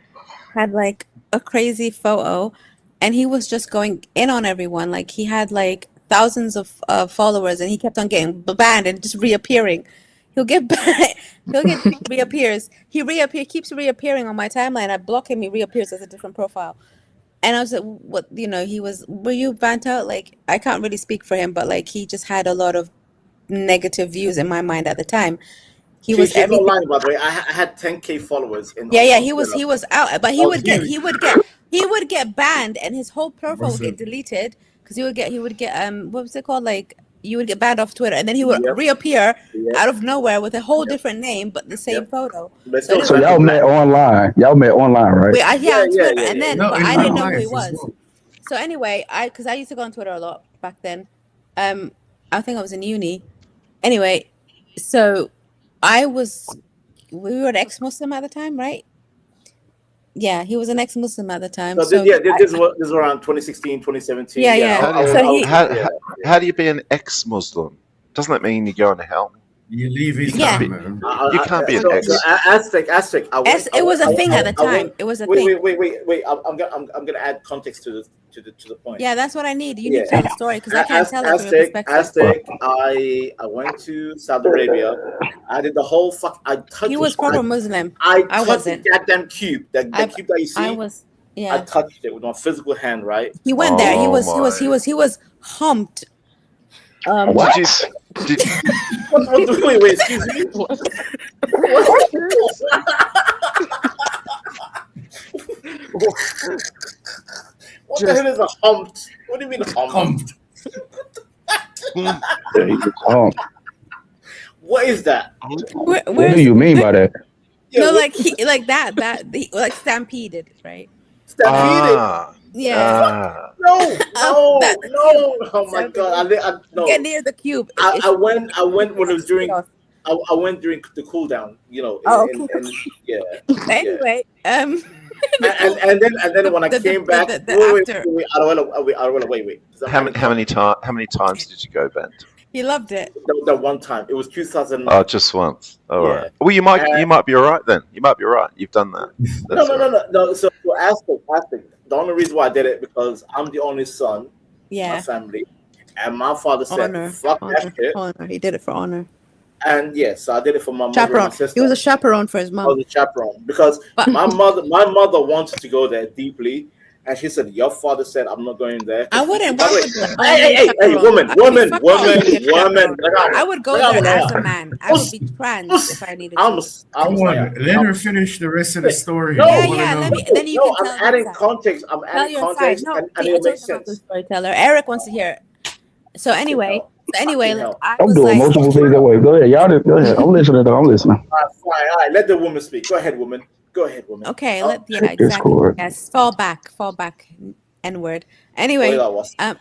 had like a crazy photo, and he was just going in on everyone. Like he had like thousands of followers, and he kept on getting banned and just reappearing. He'll get banned. Reappears. He keeps reappearing on my timeline. I block him. He reappears as a different profile. And I was like, what? Were you Vanta? Like, I can't really speak for him, but like he just had a lot of negative views in my mind at the time. She's not lying, by the way. I had 10K followers. He was out, but he would get banned, and his whole profile would get deleted because he would get what was it called? Like you would get banned off Twitter, and then he would reappear out of nowhere with a whole different name but the same photo. So y'all met online. Y'all met online, right? On Twitter, and then No, but in I real didn't know who life he as was. well. So anyway, because I used to go on Twitter a lot back then. I think I was in uni. Anyway, so we were ex-Muslim at the time, right? Yeah, he was an ex-Muslim at the time. So, So this was around 2016, 2017. Yeah, yeah. How do you, So how do you be an ex-Muslim? Doesn't that mean you're going to hell? You leave You Islam, can't be, man. you can't be an ex. Aztec. It was a thing at the time. It was a thing. Wait. I'm gonna add context to the point. Yeah, that's what I need. You need to tell the story because I can't tell it from your perspective. Aztec. I went to Saudi Arabia. I did the whole fuck. I touched. He was proper Muslim. I touched wasn't. the goddamn cube. The cube that you see. I was. Yeah. I touched it with my physical hand. Right. He went there. He was humped. What? Wait, excuse me. What the hell is a humped? What do you mean humped? What is that? What do you mean by that? No, like like stampeded, right? Stampeded. Yeah. No. Oh my god! No. Get near the cube. I went when it was during. I went during the cool down. You know. Yeah. Anyway, and then when I came back, wait. How many times did you go, Ben? He loved it. The one time. It was 2000. Oh, just once. All right. Well, you might be all right then. You might be all right. You've done that. No. So Aztec. The only reason why I did it because I'm the only son in my family, and my father said, "Fuck that shit." Honor. He did it for honor. And so I did it for my mother chaperone. and my sister. He was a chaperone for his mom. I was a chaperone because my mother wanted to go there deeply, and she said, "Your father said I'm not going there." I wouldn't. Hey, woman. I would go there as a man. I would be trans if I needed to. Come on, let her finish the rest of the story. Then you can I'm adding context. I'm adding context, and it makes sense. Storyteller. Eric wants to hear it. So anyway, I'm doing multiple things that way. Go ahead, y'all. Go ahead. I'm listening. All right. Let the woman speak. Go ahead, woman. Okay, exactly. Yes, fall back, N-word. Anyway, so I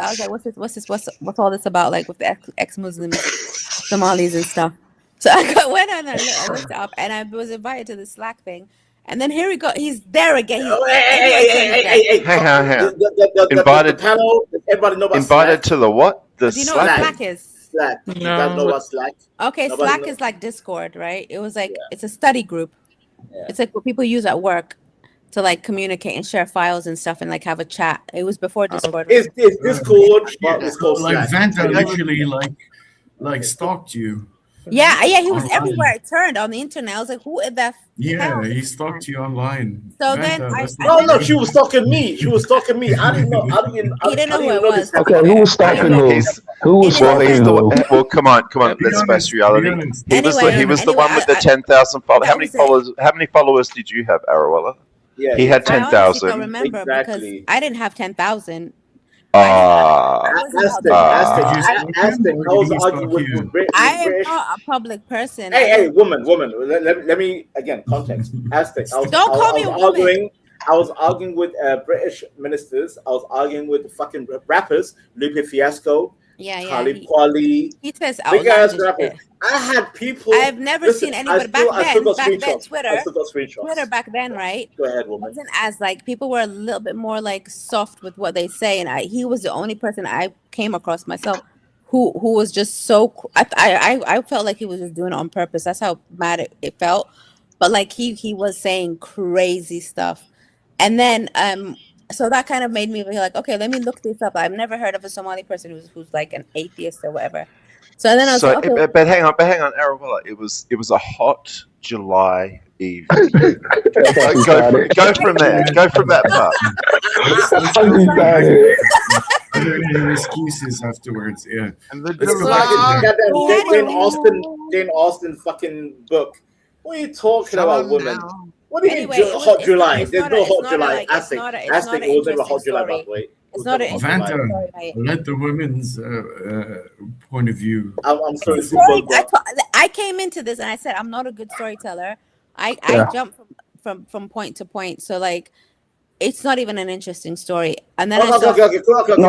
was like, what's all this about? Like with the ex-Muslims, Somalis and stuff. So I went on and I looked up, and I was invited to the Slack thing. And then here we go. He's there again. Hey. Hang on. Invited. Everybody know about invited to the what? The do you know what Slack is? Slack. You guys know what Slack? Okay, Slack is like Discord, right? It was like it's a study group. Yeah. It's like what people use at work to like communicate and share files and stuff and like have a chat. It was before Discord. It's Discord, but it's called like Slack. Vanta literally like stalked you. Yeah, he was everywhere. I turned on the internet. I was like, "Who is that?" Yeah, he stalked you online. So Vanta, then she was stalking me. I didn't know. He didn't know who it was. Okay, who was stalking who? Who was stalking who? Well, come on. Let's face reality. He was the one with the 10,000 followers. How many followers did you have, Arawella? Yeah, he had 10,000. I don't remember because I didn't have 10,000. I am not a public person. Hey, woman. Let me again context. Aztec. Don't call me a woman. I was arguing with British ministers. I was arguing with the fucking rappers, Lupe Fiasco, Talib Kweli. He says big ass rappers. I had people. I've never seen anybody back then. Twitter back then, right? Go ahead, woman. Wasn't as like people were a little bit more like soft with what they say, and he was the only person I came across myself who was just so. I felt like he was just doing it on purpose. That's how mad it felt. But like he was saying crazy stuff, and then so that kind of made me be like, okay, let me look this up. I've never heard of a Somali person who's like an atheist or whatever. So then I was like, okay. But hang on, Arabella. It was a hot July evening. go from there. Go from that part. Are there any excuses afterwards? Yeah. And the Jane Austen fucking book. What are you talking about, woman? What do you mean hot July? There's no hot July. Aztec was never hot July, by the way. It's not an Vanta, let the women's point of view. I'm sorry. I came into this and I said I'm not a good storyteller. I jump from point to point, so like it's not even an interesting story. And then no,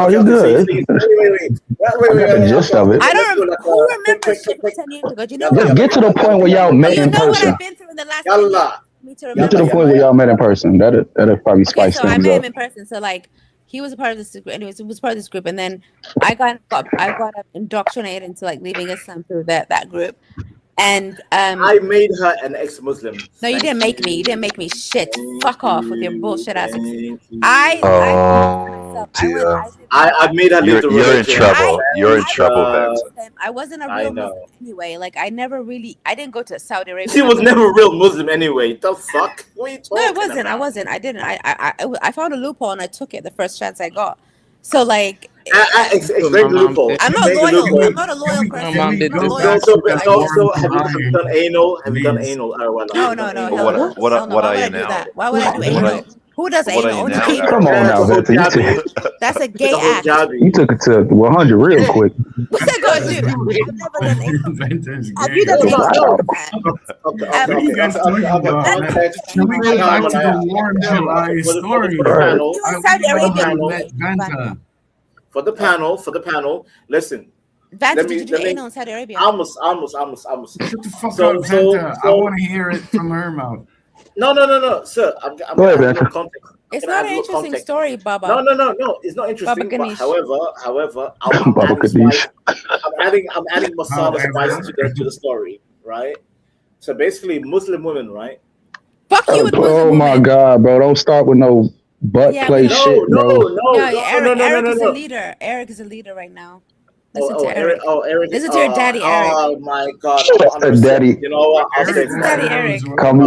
you're good. Wait. The gist of it. I don't remember. Who remembers 10 years ago? Do you know Just get to the point where y'all met in person. What I've been through in the last Yalla. me to Get remember. to the point where y'all met in person. That'll probably Okay, spice so I things met up. him in person. So like he was a part of this group. Anyways, he was part of this group, and then I got indoctrinated into like leaving Islam through that group. And I made her an ex-Muslim. no, you didn't make me. You didn't make me shit. Fuck off with your bullshit ass. I Oh dear. I made her leave the You're in religion. trouble. You're in trouble, Vanta. I wasn't a I real know. Muslim anyway. Like I didn't go to Saudi Arabia. She was never a real Muslim anyway. The fuck? What are you talking No, I wasn't. about? I wasn't. I didn't. I found a loophole and I took it the first chance I got. So like, Explain the loophole. I'm not Explain the loyal. loophole. I'm not a loyal person. So, I'm not loyal. have you done anal? Have you done anal? No, hell no. Hell no. What Why are would you I do now? that? Why would I do anal? Who does What are anal? you Only now, gay Eric? Come on now, Vanta. That's a gay act. You took it to 100 real quick. What's that gonna do? I've never done anal. Have you done What are you guys talking about? Can we go back to the Warm July story? For the panel, listen. Vanta, did you do anal in Saudi Arabia? Almost. Shut the fuck up, Vanta. I want to hear it from her mouth. No, sir. I'm Go ahead, gonna add Vanta. context. It's not an interesting story, Baba. No. It's not interesting. But however, I'm Baba Kadesh. adding masala spice to the story, right? So basically, Muslim women, right? Fuck you with Oh my God, bro! Don't start with no butt play shit, bro. Eric is a leader. Eric is a leader right now. Listen to Eric. Eric. Listen to your daddy, Eric. Oh my God. Daddy. You know what? I'll say Daddy Eric. Call me.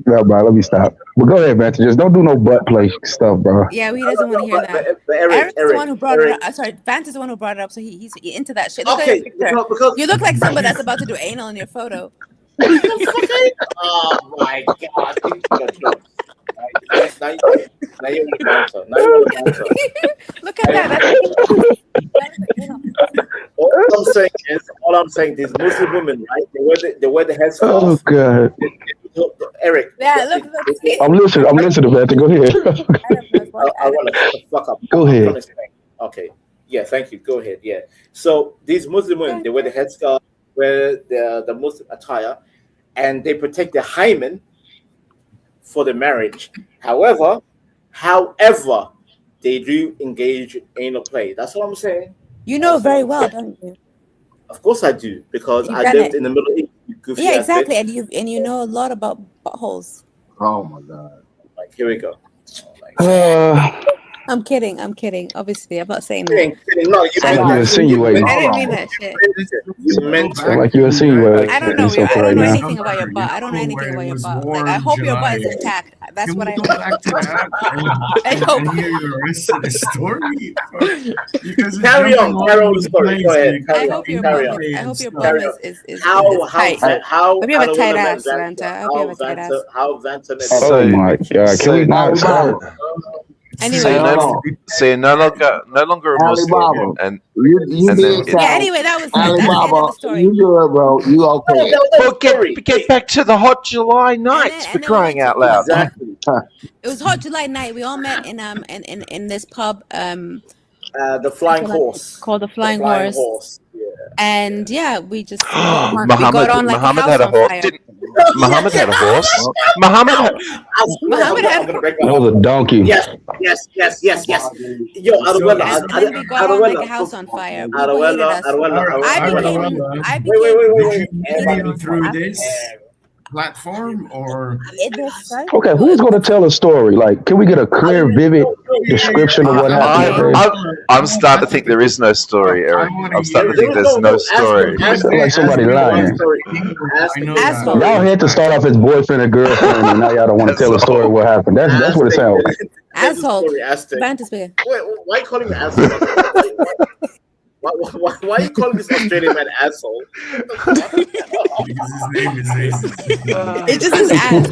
No, bro. Let me stop. But go ahead, Vanta. Just don't do no butt play stuff, bro. Yeah, he doesn't want to hear that. Eric's the one who brought it up. I'm sorry, Vanta's the one who brought it up, so he's into that shit. Look at your picture. You look like somebody that's about to do anal in your photo. Oh my God. Now you want to answer. Look at that. All I'm saying, these Muslim women, right? They wear the headscarf. Oh God. Eric. Yeah, look. I'm listening, Vanta. Go ahead. I want to shut the fuck up. Go ahead. Okay. Yeah, thank you. Go ahead. Yeah. So these Muslim women, they wear the headscarf, wear the Muslim attire, and they protect their hymen for the marriage. However, they do engage in anal play. That's what I'm saying. You know very well, don't you? Of course I do, because I done lived it. in the Middle East. Goofy Yeah, ass exactly. bitch. And you know a lot about buttholes. Oh my God. Like, here we go. I'm kidding. Obviously, I'm not saying Kidding. that. No, you Like you insinuating. I didn't mean that shit. You meant Like you insinuating. I don't know. something I don't right know now. anything about your butt. I don't know anything about your butt. Like, I hope your butt is intact. That's what I Go back to that and hear the rest of the story. Carry on the story. Go ahead. I hope your butt is tight. Hope you have a tight ass, Vanta. I hope you have a tight ass. How Vanta Oh my God. Can we not start? Anyway. So you're no longer a Muslim, and anyway, that was Alibaba. Story. You good, bro? You okay? Well, get back to the hot July nights for crying out loud. Exactly. It was hot July night. We all met in this pub. The Flying Horse. Called the Flying Horse. Yeah. And yeah, we just we Muhammad got on like Muhammad a had a house horse. on fire. Muhammad had a horse. Muhammad had That was a donkey. Yes. Yo, And we got on like a house on fire. People hated us. I became through this platform or Okay, who's going to tell a story? Like, can we get a clear, vivid description of what happened? I'm starting to think there is no story, Eric. I'm starting to think there's no story. Sounds like somebody lying. Y'all had to start off as boyfriend and girlfriend, and now y'all don't want to tell a story of what happened. That's what it sounds like. Asshole. Vanta's bigger. Wait, why are you calling me asshole? Why are you calling this Australian man asshole? because his name is Naezus. It just is ass.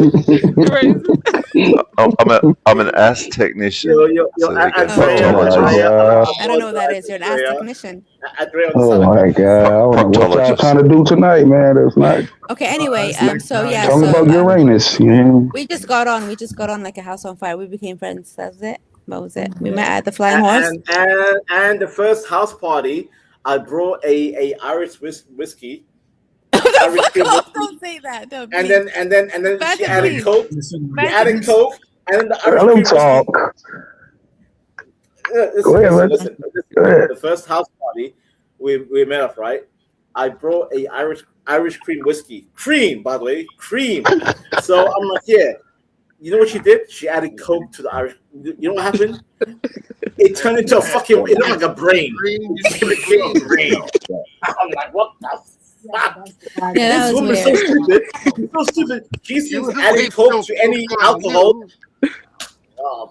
I'm an ass technician. I don't know what that is. You're an ass technician. Oh my God! What y'all trying to do tonight, man? It's not. Okay. Anyway, so yeah. Talking about Uranus. Yeah. We just got on like a house on fire. We became friends. That was it. What was it? We met at the Flying Horse. And the first house party, I brought a Irish whiskey. The Irish cream whiskey. Don't say that. No, And then she added Coke. She added Coke, and then the Irish Let cream him talk. whiskey. Go ahead, man. Listen. Go ahead. The first house party we met up, right? I brought a Irish cream whiskey. Cream, by the way, cream. So I'm like, yeah. You know what she did? She added Coke to the Irish. You know what happened? It turned into a fucking. It looked like a brain. It became a brain. I'm like, what the fuck? Yeah, that This was woman's weird. so stupid. She's so stupid. She sees adding Coke to any alcohol.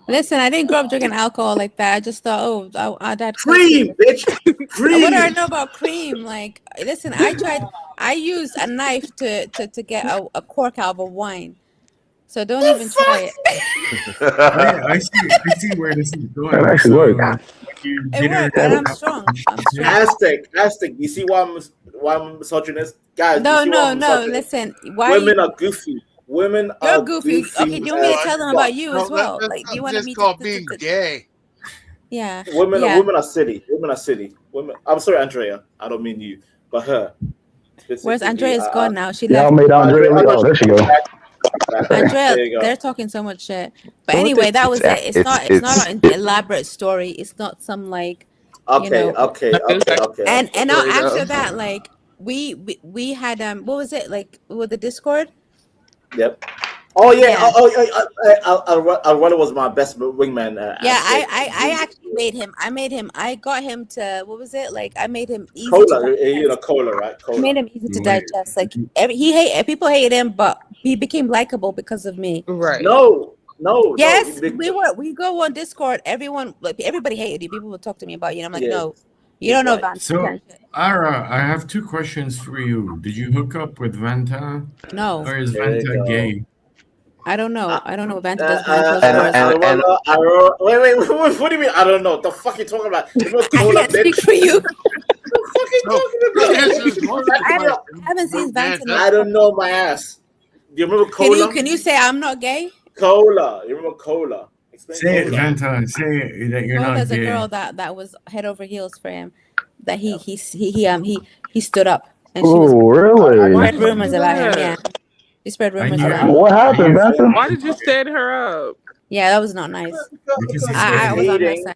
Listen, I didn't grow up drinking alcohol like that. I just thought, oh, I'd had Cream, bitch. Cream. What do I know about cream? Like, listen, I used a knife to get a cork out of a wine. So don't even try it. I see where this is going. That actually worked. It worked, and I'm strong. Aztec. You see why I'm misogynist? Guys, No, you see why I'm no. misogynist? Listen, why women are goofy. Women you're are goofy. Okay, do you want me to tell them about you as well? That's Like, do you want just me called to being gay. Yeah. Women yeah. are silly. Women are silly. Women. I'm sorry, Andrea. I don't mean you, but her. Where's Andrea's gone now? She Y'all left. made Andrea. Oh, there she go. Andrea, There you go. they're talking so much shit. But So anyway, that was it. It's not an it's- elaborate story. It's not some like Okay. And now There you go. after that, like we had what was it like with the Discord? Yep. Oh yeah. Alwala was my best wingman. Yeah, Aztec. I actually made him. I got him to what was it like? I made him easy Cola, to digest. cola, right? Cola. I made him easy to digest. Like people hated him, but he became likable because of me. Right. No. Yes, we go on Discord. Everybody hated you. People would talk to me about you. And I'm like, Yeah. no, you don't know Vanta. So, Ara, I have two questions for you. Did you hook up with Vanta? No. Or is There you Vanta go. I gay? don't know. I don't know what Vanta does behind closed doors. Wait, what do you mean? I don't know. The fuck you talking about? You know, I cola, can't speak for you. I haven't seen Vanta. I don't know my ass. Do you remember cola? Can you say I'm not gay? Cola. You remember cola? Explain Say it, cola. Vanta. Say that you're Oh, not there's a gay. girl that was head over heels for him. That he stood up and she Oh, was really? spread rumors about him. Yeah, she spread rumors about him. What happened, Vanta? Why did you stand her up? Yeah, that was not nice. Because I was on her side.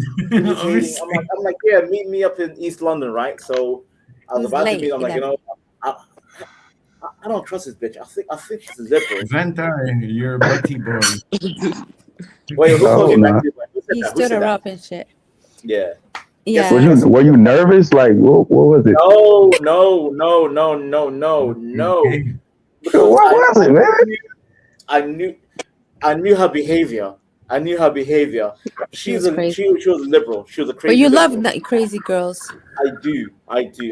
I'm like, yeah, meet me up in East London, right? So I was Who's about late? to meet. I'm like, you know, I don't trust this bitch. I think she's a liberal. Vanta, you're a Betty boy. Wait, who called you nah. Betty boy? Who said He that? Who stood said her that? up and shit. Yeah. Yeah. Were you nervous? Like, what was it? No. Because What was it, man? I knew her behavior. She was liberal. She was a crazy. But you liberal. love crazy girls. I do.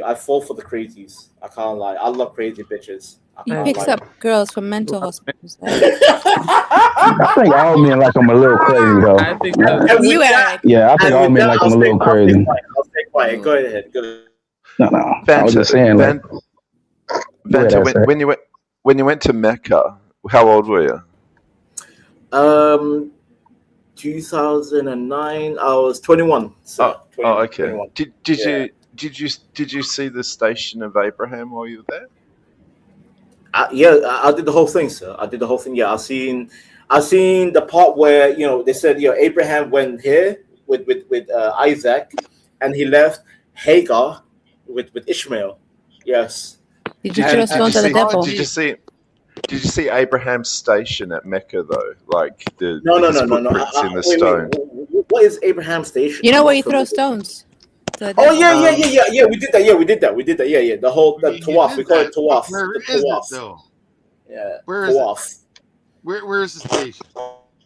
I fall for the crazies. I can't lie. I love crazy bitches. He picks up girls from mental hospitals. I think all men like I'm a little crazy, though. I think You Eric. Yeah, I think all men like I'm a little crazy. I'll stay quiet. Go ahead. No. I was just saying, like, Vanta, when you went to Mecca, how old were you? 2009. I was 21. So 21, okay. 21. Did you see the Station of Abraham while you were there? I did the whole thing, sir. I did the whole thing. Yeah, I seen the part where they said Abraham went here with Isaac, and he left Hagar with Ishmael. Yes. Did you throw stones at the devil? Did you see Abraham's station at Mecca though? Like the No. footprints in the stone. Wait, what is Abraham's station? You know where you throw stones? Oh yeah. We did that. Yeah. The tawaf. We call it tawaf. Where The is tawaf. it though? Yeah. Where is tawaf. it? Where is the station?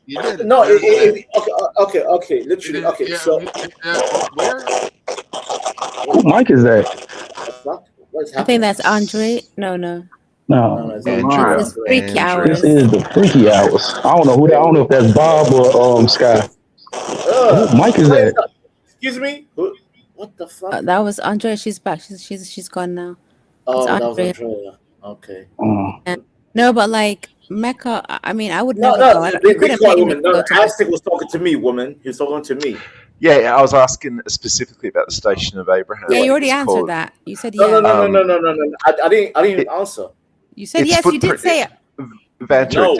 You did it. No. Where is it? Okay. Literally. Okay. Yeah, So where? who mic is that? what is I think that's Andre. No. No, it's Andrea. It's freaky hours. this is the freaky hours. I don't know who that. I don't know if that's Bob or Sky. Who mic is that? Excuse me. What the fuck? That was Andre. She's back. She's gone now. Oh, It's that was Andrea. Andrea. Okay. Yeah. No, but like Mecca. I mean, I would No, never go. they You couldn't call pay me woman. to No, go to Mecca. Aztec was talking to me, woman. He was talking to me. Yeah, I was asking specifically about the Station of Abraham. Yeah, you like already it's answered called. that. You said No, yeah. no. I didn't answer. You said It's yes. You did footprint. say it. Vanta, No.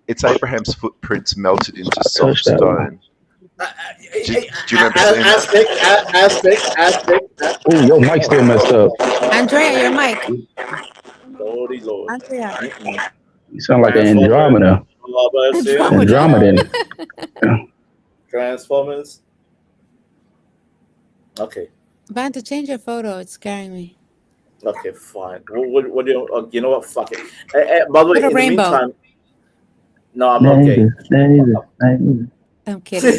it's Abraham's footprints melted into soft Touch that stone. Do you remember seeing that? Aztec. Oh, your mic still messed up. Andrea, your mic. Lordy Lord. Andrea. You sound like an Andromeda. Andromedan. Transformers. Okay. Vanta, change your photo. It's scaring me. Okay, fine. What do you know what? Fuck it. By the way, Put a in rainbow. the meantime, no, I'm okay. Naezus. I'm kidding.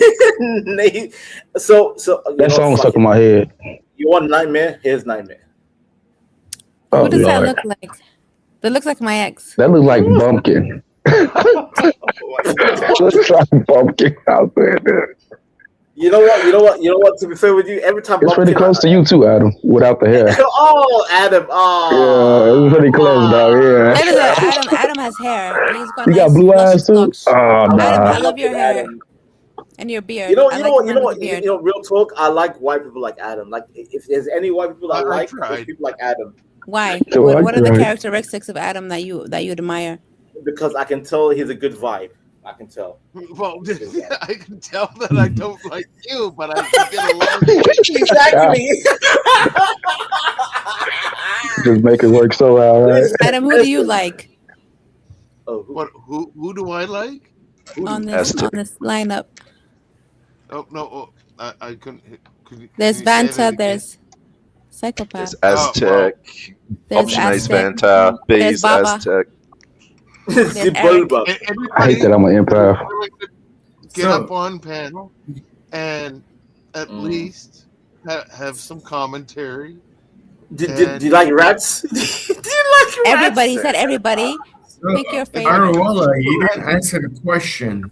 so That song stuck in my head. You want Nightmare? Here's Nightmare. Oh, What does that Lord. look like? That looks like my ex. That looks like Bumpkin. Looks like Bumpkin out there. You know what? To be fair with you, every time It's pretty close to you too, Adam, without the hair. Oh, Adam. Oh. Yeah, it's pretty close, dog. Yeah. Adam has hair. He's got You got blue eyes too? Oh, Adam, nah. I love your hair and your beard. You know I what? the beard. Real talk. I like white people like Adam. Like, if there's any white people I like, it's people like Adam. Why? So What are the right. characteristics of Adam that you admire? Because I can tell he's a good vibe. I can tell. Well, I can tell that I don't like you, but I can get along. Exactly. Just make it work so well, right? Adam, who do you like What? Who do I like? on this lineup? Oh no, I couldn't. There's Vanta. There's Psychopath. There's Aztec. There's Option A is Aztec. Vanta. B There's is Baba. Aztec. I hate that I'm an empath. Get up on panel and at least have some commentary. Do you like rats? Do you like rats? Everybody said everybody. Pick your favorite. Arola, you didn't answer the question.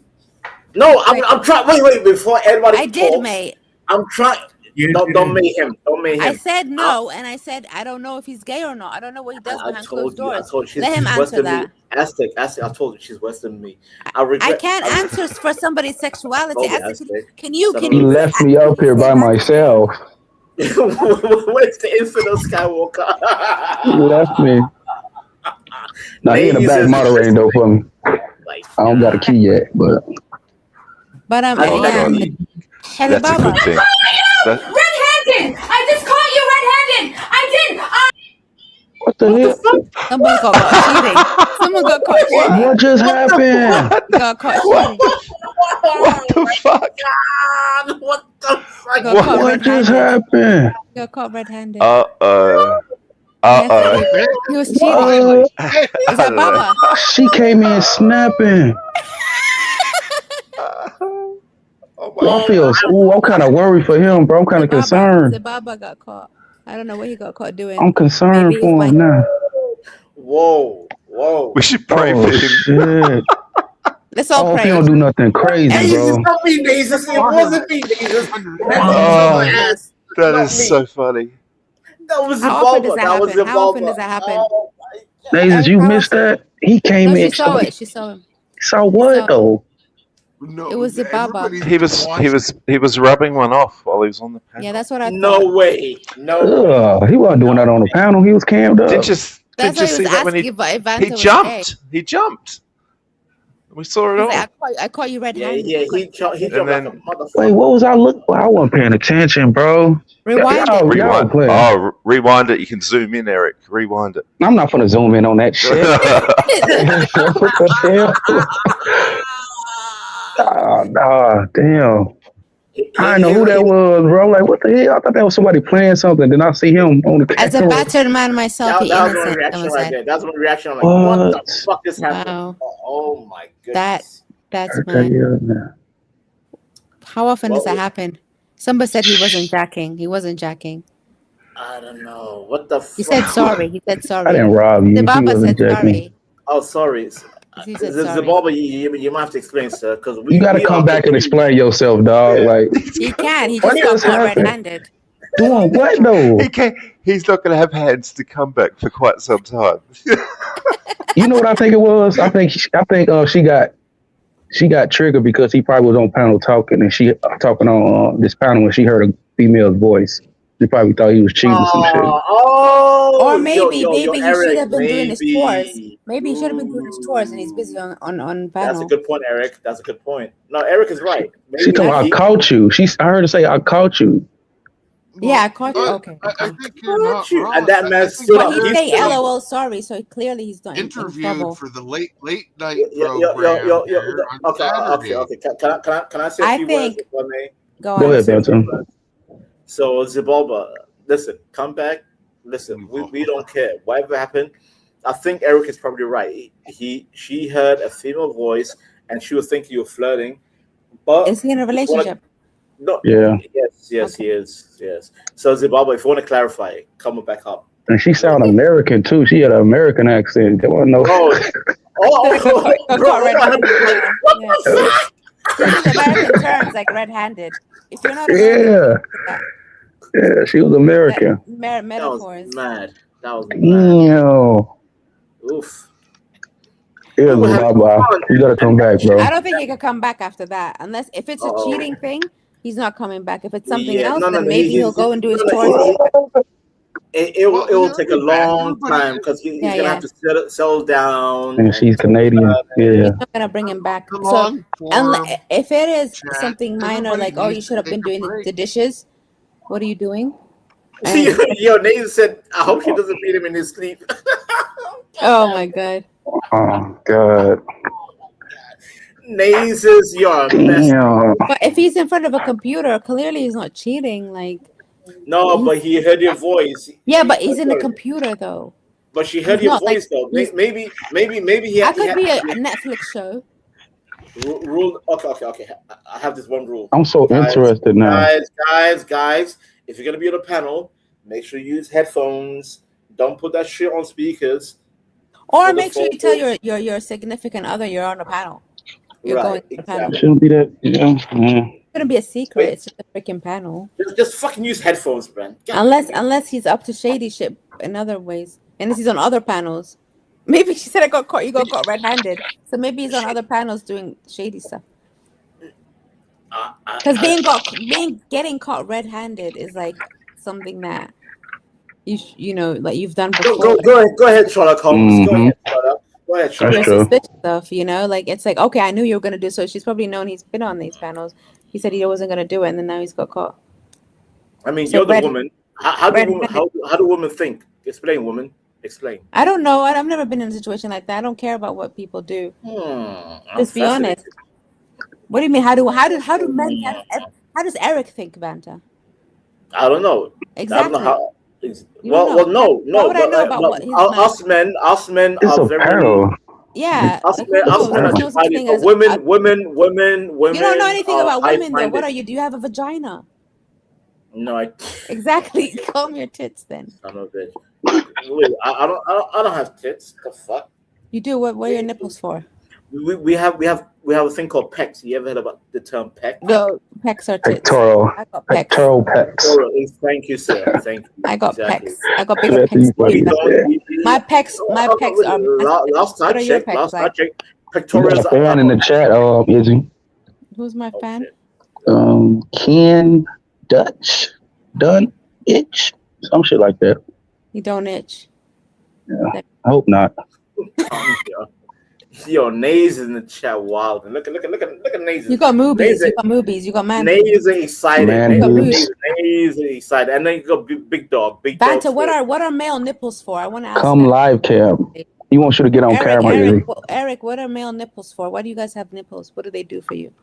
No, I'm trying. Wait. Before everybody I did, talks, mate. I'm trying. Don't make him. Don't make him. I said no, and I said I don't know if he's gay or not. I don't know what he does behind closed doors. I told you. Let him answer that. Aztec. I told you she's worse than me. I can't answer for somebody's sexuality. Aztec. Can you? You left me up here by myself. Where's the infinite Skywalker? You left me. Now he in the back moderating though for me. I don't got a key yet, but. But That's a good thing. Red-handed! I just caught you red-handed! I did! What the hell? Someone got caught cheating. Someone got caught cheating. What just happened? Got caught cheating. What the fuck? God, what the fuck? What just happened? Got caught red-handed. He was cheating. Is that Baba? She came in snapping. I feel. Ooh, I'm kind of worried for him, bro. I'm kind of concerned. The Baba got caught. I don't know what he got caught doing. I'm concerned for him now. Whoa. We should pray for him. Shit. Let's all If pray. he don't do nothing crazy, bro. It's not me, Naezus. It wasn't me, Naezus. Oh, that is so funny. That was the How often does Baba. that happen? How often does that happen? Naezus, you missed that? He came No, in. she saw it. She saw him. Saw what though? No, It was the Baba. He was rubbing one off while he was on the panel. Yeah, that's what I thought. No way. He wasn't doing that on the panel. He was cammed up. Didn't you That's why he see was that when asking if Vanta he was jumped? He jumped. We saw it all. I caught you red-handed. Yeah, he jumped like a motherfucker. Wait, what was I looking for? I wasn't paying attention, bro. Rewind it. Y'all playing. Rewind it. You can zoom in, Eric. Rewind it. I'm not gonna zoom in on that shit. What the hell? Nah, damn. I didn't know who that was, bro. Like, what the hell? I thought that was somebody playing something. Then I see him on the camera. As a battered man myself, he That was my innocent. reaction Someone right said. there. That's my reaction. I'm like, what the What? fuck is happening? Wow. Oh my goodness. That's Okay, mad. yeah. How often does that happen? Somebody said he wasn't jacking. He wasn't jacking. I don't know. What the fuck? He said sorry. He said sorry. I didn't rob you. The He Baba wasn't said jacking. sorry. Oh, sorry. He said The sorry. Baba, you might have to explain, sir, because You gotta come back and explain yourself, dog. Like, He can. He What just got just caught happened? red-handed. doing what though? He's not going to have hands to come back for quite some time. You know what I think it was? I think she got triggered because he probably was on panel talking, and she talking on this panel when she heard a female's voice. She probably thought he was cheating or some shit. Or maybe he should Eric, have been doing his chores. maybe. Maybe he should have been doing his chores, and he's busy on That's a panel. good point, Eric. That's a good point. No, Eric is right. She told me, I caught you. I heard her say, I caught you. Yeah, I caught you. Okay. I think you're not wrong. And that man stood But up. he's He saying stood up. LOL sorry, so clearly he's not in trouble. Interviewed for the late night Yo, program. here on Okay. Saturday. Can I say a few words, if I may? Go Go ahead, Benson. So Zibalba, listen, come back. Listen, we don't care. Whatever happened, I think Eric is probably right. She heard a female voice and she was thinking you were flirting. But is he in a relationship? No. Yeah. Yes, he is. Yes. So Zibalba, if you want to clarify, come back up. And she sounded American too. She had an American accent. There wasn't no. American terms like red-handed. If you're not Yeah, she was American. Metaphors. That was mad. No. Oof. Yeah, Baba. You gotta come back, bro. I don't think he could come back after that, unless if it's a cheating thing, he's not coming back. If it's something else, then maybe he'll go and do his chores. It will take a long time because he's gonna have to settle down. And she's Canadian. Yeah. He's not gonna bring him back. So, if it is something minor, like you should have been doing the dishes, what are you doing? Yo, Naezus said, I hope she doesn't beat him in his sleep. Oh my god. Oh God. Naezus, you're a mess. But if he's in front of a computer, clearly he's not cheating. Like, no, but he heard your voice. Yeah, but he's in a computer though. But she heard He's your not, voice though. Maybe he I had. could be a Netflix show. Rule. Okay. I have this one rule. I'm so interested now. Guys. If you're gonna be on a panel, make sure you use headphones. Don't put that shit on speakers. Or make sure you tell your significant other you're on a panel. You're going to the panel. It shouldn't be that. Yeah. It's gonna be a secret. It's just a freaking panel. Just fucking use headphones, man. Unless he's up to shady shit in other ways, unless he's on other panels. Maybe she said I got caught. You got caught red-handed, so maybe he's on other panels doing shady stuff. Because getting caught red-handed is like something that you know, like you've done before. Go ahead, Sherlock Holmes. Go ahead, Sherlock. Suspicious stuff, you know, like it's like, okay, I knew you were gonna do so. She's probably known he's been on these panels. He said he wasn't gonna do it, and then now he's got caught. I mean, so you're the woman. How do women think? Explain, woman. Explain. I don't know. I've never been in a situation like that. I don't care about what people do. Just be honest. What do you mean? How do men? How does Eric think, Banta? I don't know. Exactly. I don't know how. No. How would I know about what his us men it's are a very. panel. Yeah. Us men are divided. Women. You don't know anything about women, though. What high-minded. are you? Do you have a vagina? No, I. Exactly. Call me your tits, then. Son of a bitch. Wait, I don't have tits. The fuck. You do. What are your nipples for? We have a thing called pecs. You ever heard about the term pec? The pecs are tits. Pectoral. I got pecs. Pectoral pecs. Thank you, sir. Thank you. I got Exactly. pecs. I got bigger pecs. My pecs are. Last What I are your checked. pecs like? You got Pectorals a fan in the chat, Izzy. Who's my fan? Ken Dutch. Done itch. Some shit like that. You don't itch. Yeah. I hope not. Yo, Naezus in the chat wild. Look at Naezus. You got movies. You got movies. You got man. Naezus excited. Naezus. Naezus excited. And then you got big dog. Banta, what are male nipples for? I want to ask. Come live cam. He wants you to get on camera, Izzy. Eric, what are male nipples for? Why do you guys have nipples? What do they do for you?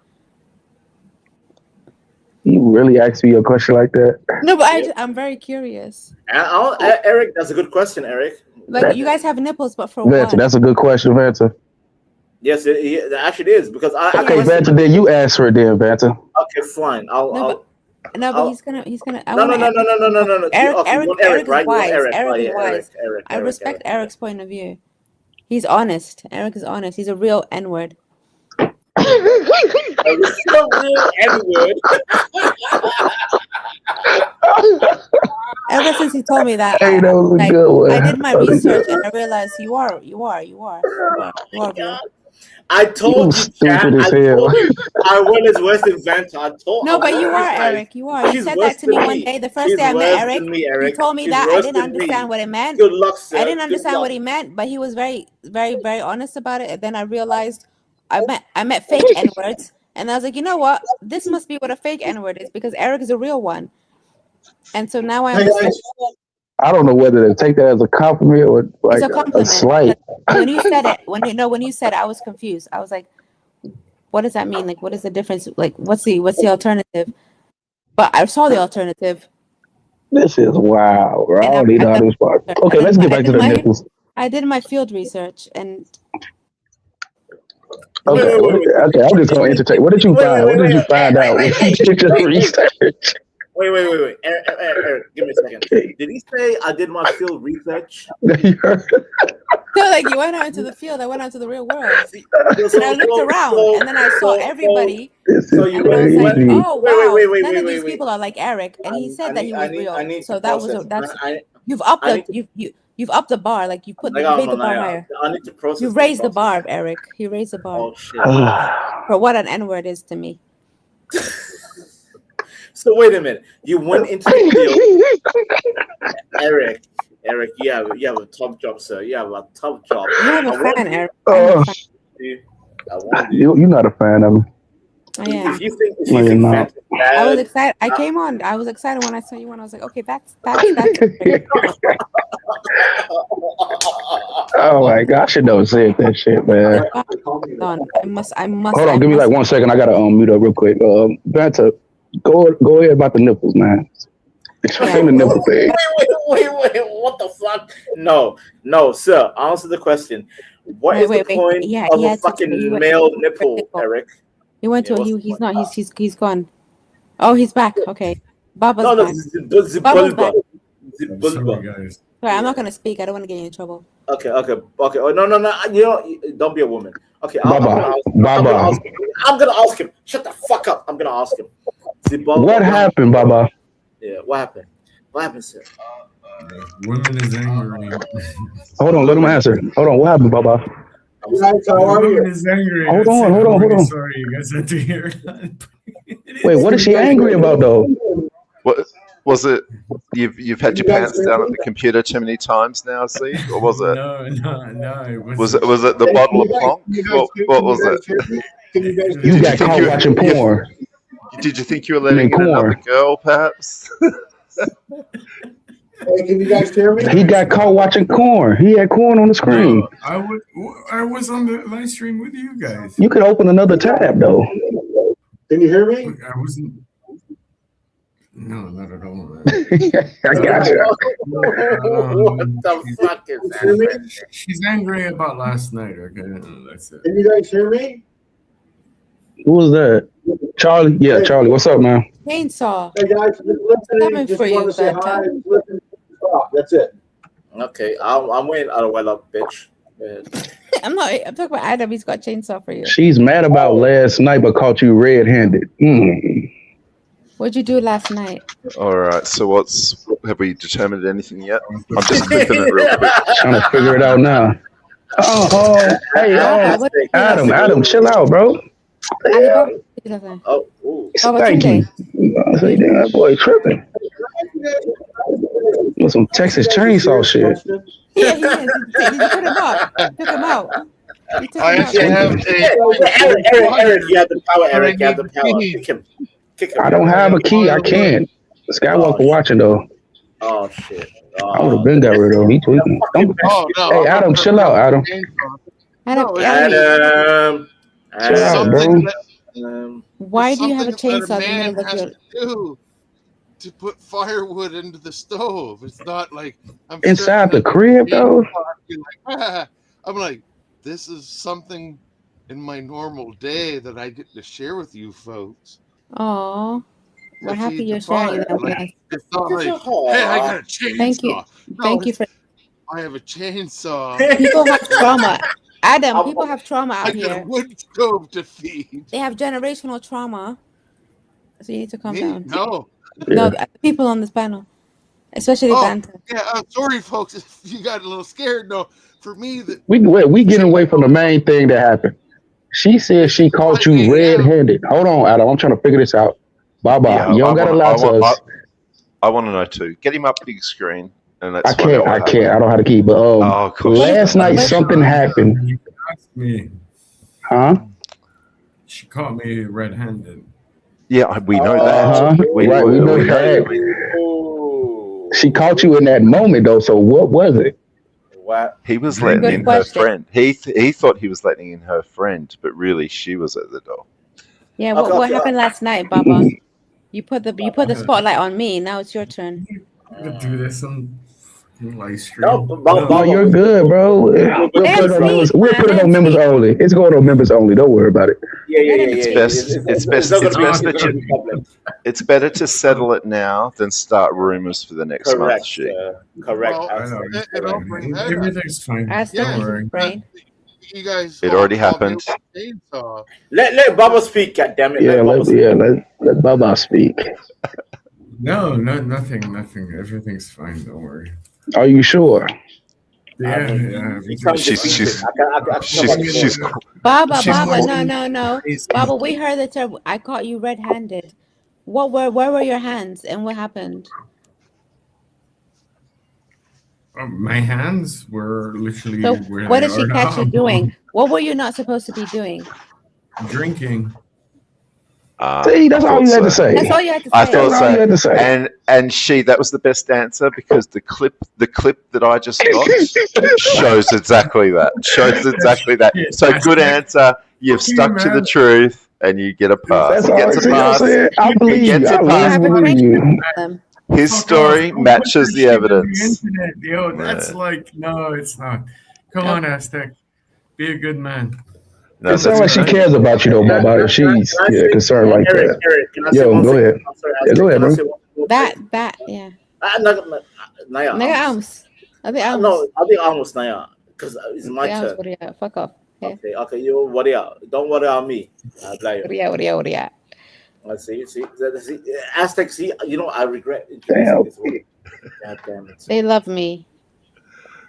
You really asked me a question like that? No, but I'm very curious. Eric, that's a good question, Eric. Like, you guys have nipples, but for Vanta, what? that's a good question, Vanta. Yes, it actually is because Okay, Vanta, then you answer it then, Vanta. Okay, fine. But he's gonna. No. Eric right? is wise. Eric is wise. I respect Eric's point of view. He's honest. Eric is honest. He's a real N-word. A real N-word. Ever since he told me that, Hey, that was a good one. I did my That was a research good and I realized you are real. I told you, Chad. stupid I as hell. told you. I went as worse than Vanta. No, but you told are, guys, Eric. You are. You she's said worse that to me than one me. day. The first She's day I met worse Eric, than me, he Eric. told me She's that. I worse didn't than understand me. what it meant. Good luck, sir. I didn't Good understand luck. what he meant, but he was very, very, very honest about it. And then I realized I met fake N words, and I was like, you know what? This must be what a fake N word is because Eric is a real one. And so now I understand. I don't know whether to take that as a compliment or like It's a a compliment. slight. When you said it, when you said it, I was confused. I was like, what does that mean? Like, what is the difference? Like, what's the alternative? But I saw the alternative. This is wild, bro. I And don't need to know how this works. Okay, let's get back to the nipples. I did my field research and Okay, okay. I'm just gonna entertain. What did you find? What did you find out? What did you just research? Wait. Eric, give me a second. Did he say I did my field research? So like you went out into the field, I went out into the real world. And I looked around and then I saw everybody. So you and I was like, crazy. oh wow, wait, none of these people are like Eric. And he said that he was real. So that was you've upped you've upped the bar, like you put you made the bar higher. I need to process. You raised the bar, Eric. He raised the bar. Oh shit. For what an N-word is to me. So wait a minute. You went into the field. Eric, you have a tough job, sir. You have a tough job. You have a fan, Eric. You're not a fan of him. I am. If you think not. I was excited. I came on. I was excited when I saw you, and I was like, okay, that's. Oh my gosh, I should never said that shit, man. I must. Hold on, give me like 1 second. I gotta mute up real quick. Vanta, go ahead about the nipples, man. Explain the nipple thing. Wait, what the fuck? No, sir. Answer the question. What is the point of a fucking male nipple, Eric? He went to he's not. He's gone. Oh, he's back. Okay. Baba's back. Baba's back. Sorry, guys. Sorry, I'm not gonna speak. I don't want to get you in trouble. Okay. Oh, no. You know, don't be a woman. Okay, I'm gonna ask him. Shut the fuck up. I'm gonna ask him. What happened, Baba? Yeah, what happened? What happened, sir? Women is angry. Hold on, let him answer. Hold on, what happened, Baba? Women is angry. Hold on. Sorry, you guys had to hear that. Wait, what is she angry about though? What was it? You've had your pants down at the computer too many times now, see? Or was it? No. Was it the bottle of plonk? What was it? You got caught watching porn. Did you think you were letting in another girl, perhaps? Hey, can you guys hear me? He got caught watching corn. He had corn on the screen. No, I was on the live stream with you guys. You could open another tab though. Can you hear me? I wasn't. No, not at all. I got you. What the fuck is that? She's angry about last night. Okay, that's it. Can you guys hear me? Who was that? Charlie? Yeah, Charlie. What's up, man? Chainsaw. Hey guys, just listening. Just want to say hi. Listen, stop. That's it. Okay, I'm waiting out of wedlock, bitch. I'm talking about Adam. He's got chainsaw for you. She's mad about last night, but caught you red-handed. What'd you do last night? All right. So have we determined anything yet? I'm just flipping it real quick. Trying to figure it out now. Hey, Adam, chill out, bro. Thank you. That boy tripping. With some Texas chainsaw shit. Yeah, he is. He put him up. Took him out. I actually have Eric, you have the power. Eric, you have the power. Kick him. I don't have a key. I can't. Skywalker watching though. Oh shit. I would have been got rid of him. He tweaking. Hey, Adam, chill out, Adam. Adam. Chill out, bro. Why do you have a chainsaw? Man has to do to put firewood into the stove. It's not like I'm inside the crib though. I'm like, this is something in my normal day that I get to share with you folks. Oh, we're happy you're sharing that with us. It's not like, hey, I got a chainsaw. Thank you. No, Thank you for. I have a chainsaw. People have trauma. Adam, people have trauma out I got here. a wood stove to feed. They have generational trauma. So you need to calm down. No. No, the people on this panel. especially banter. Yeah, I'm sorry, folks, if you got a little scared. No, for me, We getting away from the main thing that happened. She said she caught you red-handed. Hold on, Adam. I'm trying to figure this out. Baba, Yeah, you don't gotta lie to us. I want to know too. Get him up big screen, and let's I find out what can't. I don't know how to keep. But of course last night something happened. Me. Huh? She caught me red-handed. Yeah, we know that. We know that. She caught you in that moment, though. So what was it? What? He was letting in her friend. He thought he was letting in her friend, but really she was at the door. Yeah, what happened last night, Baba? You put the spotlight on me. Now it's your turn. I'm gonna do this on live stream. No, you're good, bro. We'll put it on members only. It's going on members only. Don't worry about it. It's better to settle it now than start rumors for the next month. Correct. Everything's fine. Don't worry. You guys. It already happened. Let Baba speak. Goddammit. Let Baba speak. No, nothing. Everything's fine. Don't worry. Are you sure? Yeah. She's Baba, no. Baba, we heard the term. I caught you red-handed. Where were your hands and what happened? My hands were literally. So where what they did she are catch you now. doing? What were you not supposed to be doing? Drinking. See, that's all you had to say. That's all you had to say. I thought That's all you had to say. And that was the best answer because the clip that I just got shows exactly that. So good answer. You've stuck to the truth, and you get a pass. He gets a pass. I believe you. I believe you. His story matches the evidence. Yo, that's no, it's not. Come on, Aztec. Be a good man. It sounds like she cares about you, though, Baba. If she's concerned like that. Yo, go ahead. Go ahead, bro. That, yeah. Naya. Alms. I think almost Naya. Because it's my turn. Fuck off. Okay, you worry out. Don't worry about me. What? Let's see. Aztec, see, I regret it. Damn. God damn it. They love me.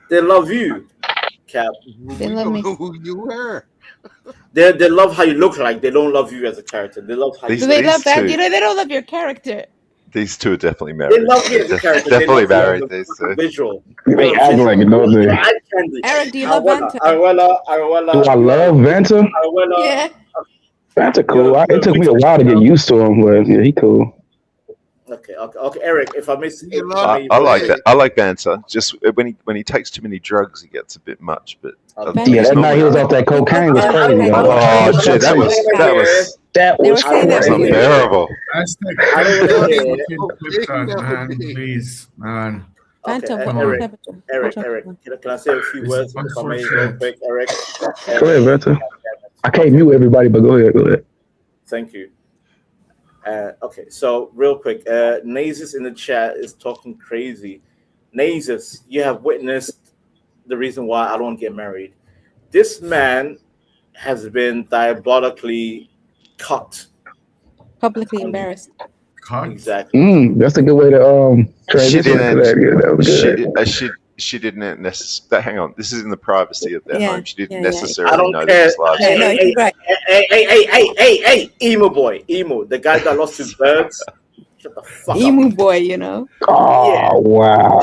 They love you, Cap. They love me. Who you were. They love how you look like. They don't love you as a character. They love how Do they love that? They don't love your character. These two are definitely married. They love you as a character. Definitely married. These two. Visual. They act like it, don't they? Eric, do you love Vanta? Do I love Vanta? Yeah. Vanta cool. It took me a while to get used to him, but yeah, he cool. Okay, Eric. If I miss, I like that. I like Vanta. Just when he takes too many drugs, he gets a bit much. But yeah, that night he was off that cocaine was crazy. Oh shit, that was unbearable. Please, man. Eric, can I say a few words if I may, real quick, Eric? Go ahead, Vanta. I can't mute everybody, but go ahead. Thank you. Okay, so real quick, Naezus in the chat is talking crazy. Naezus, you have witnessed the reason why I don't get married. This man has been diabolically cut. Publicly embarrassed. Exactly. That's a good way to transition to that. She didn't necessarily. Hang on, this is in the privacy of their home. She didn't necessarily I don't know care. this live. Hey, emo boy, the guy that lost his birds. Shut the fuck up. Emo boy, Oh wow.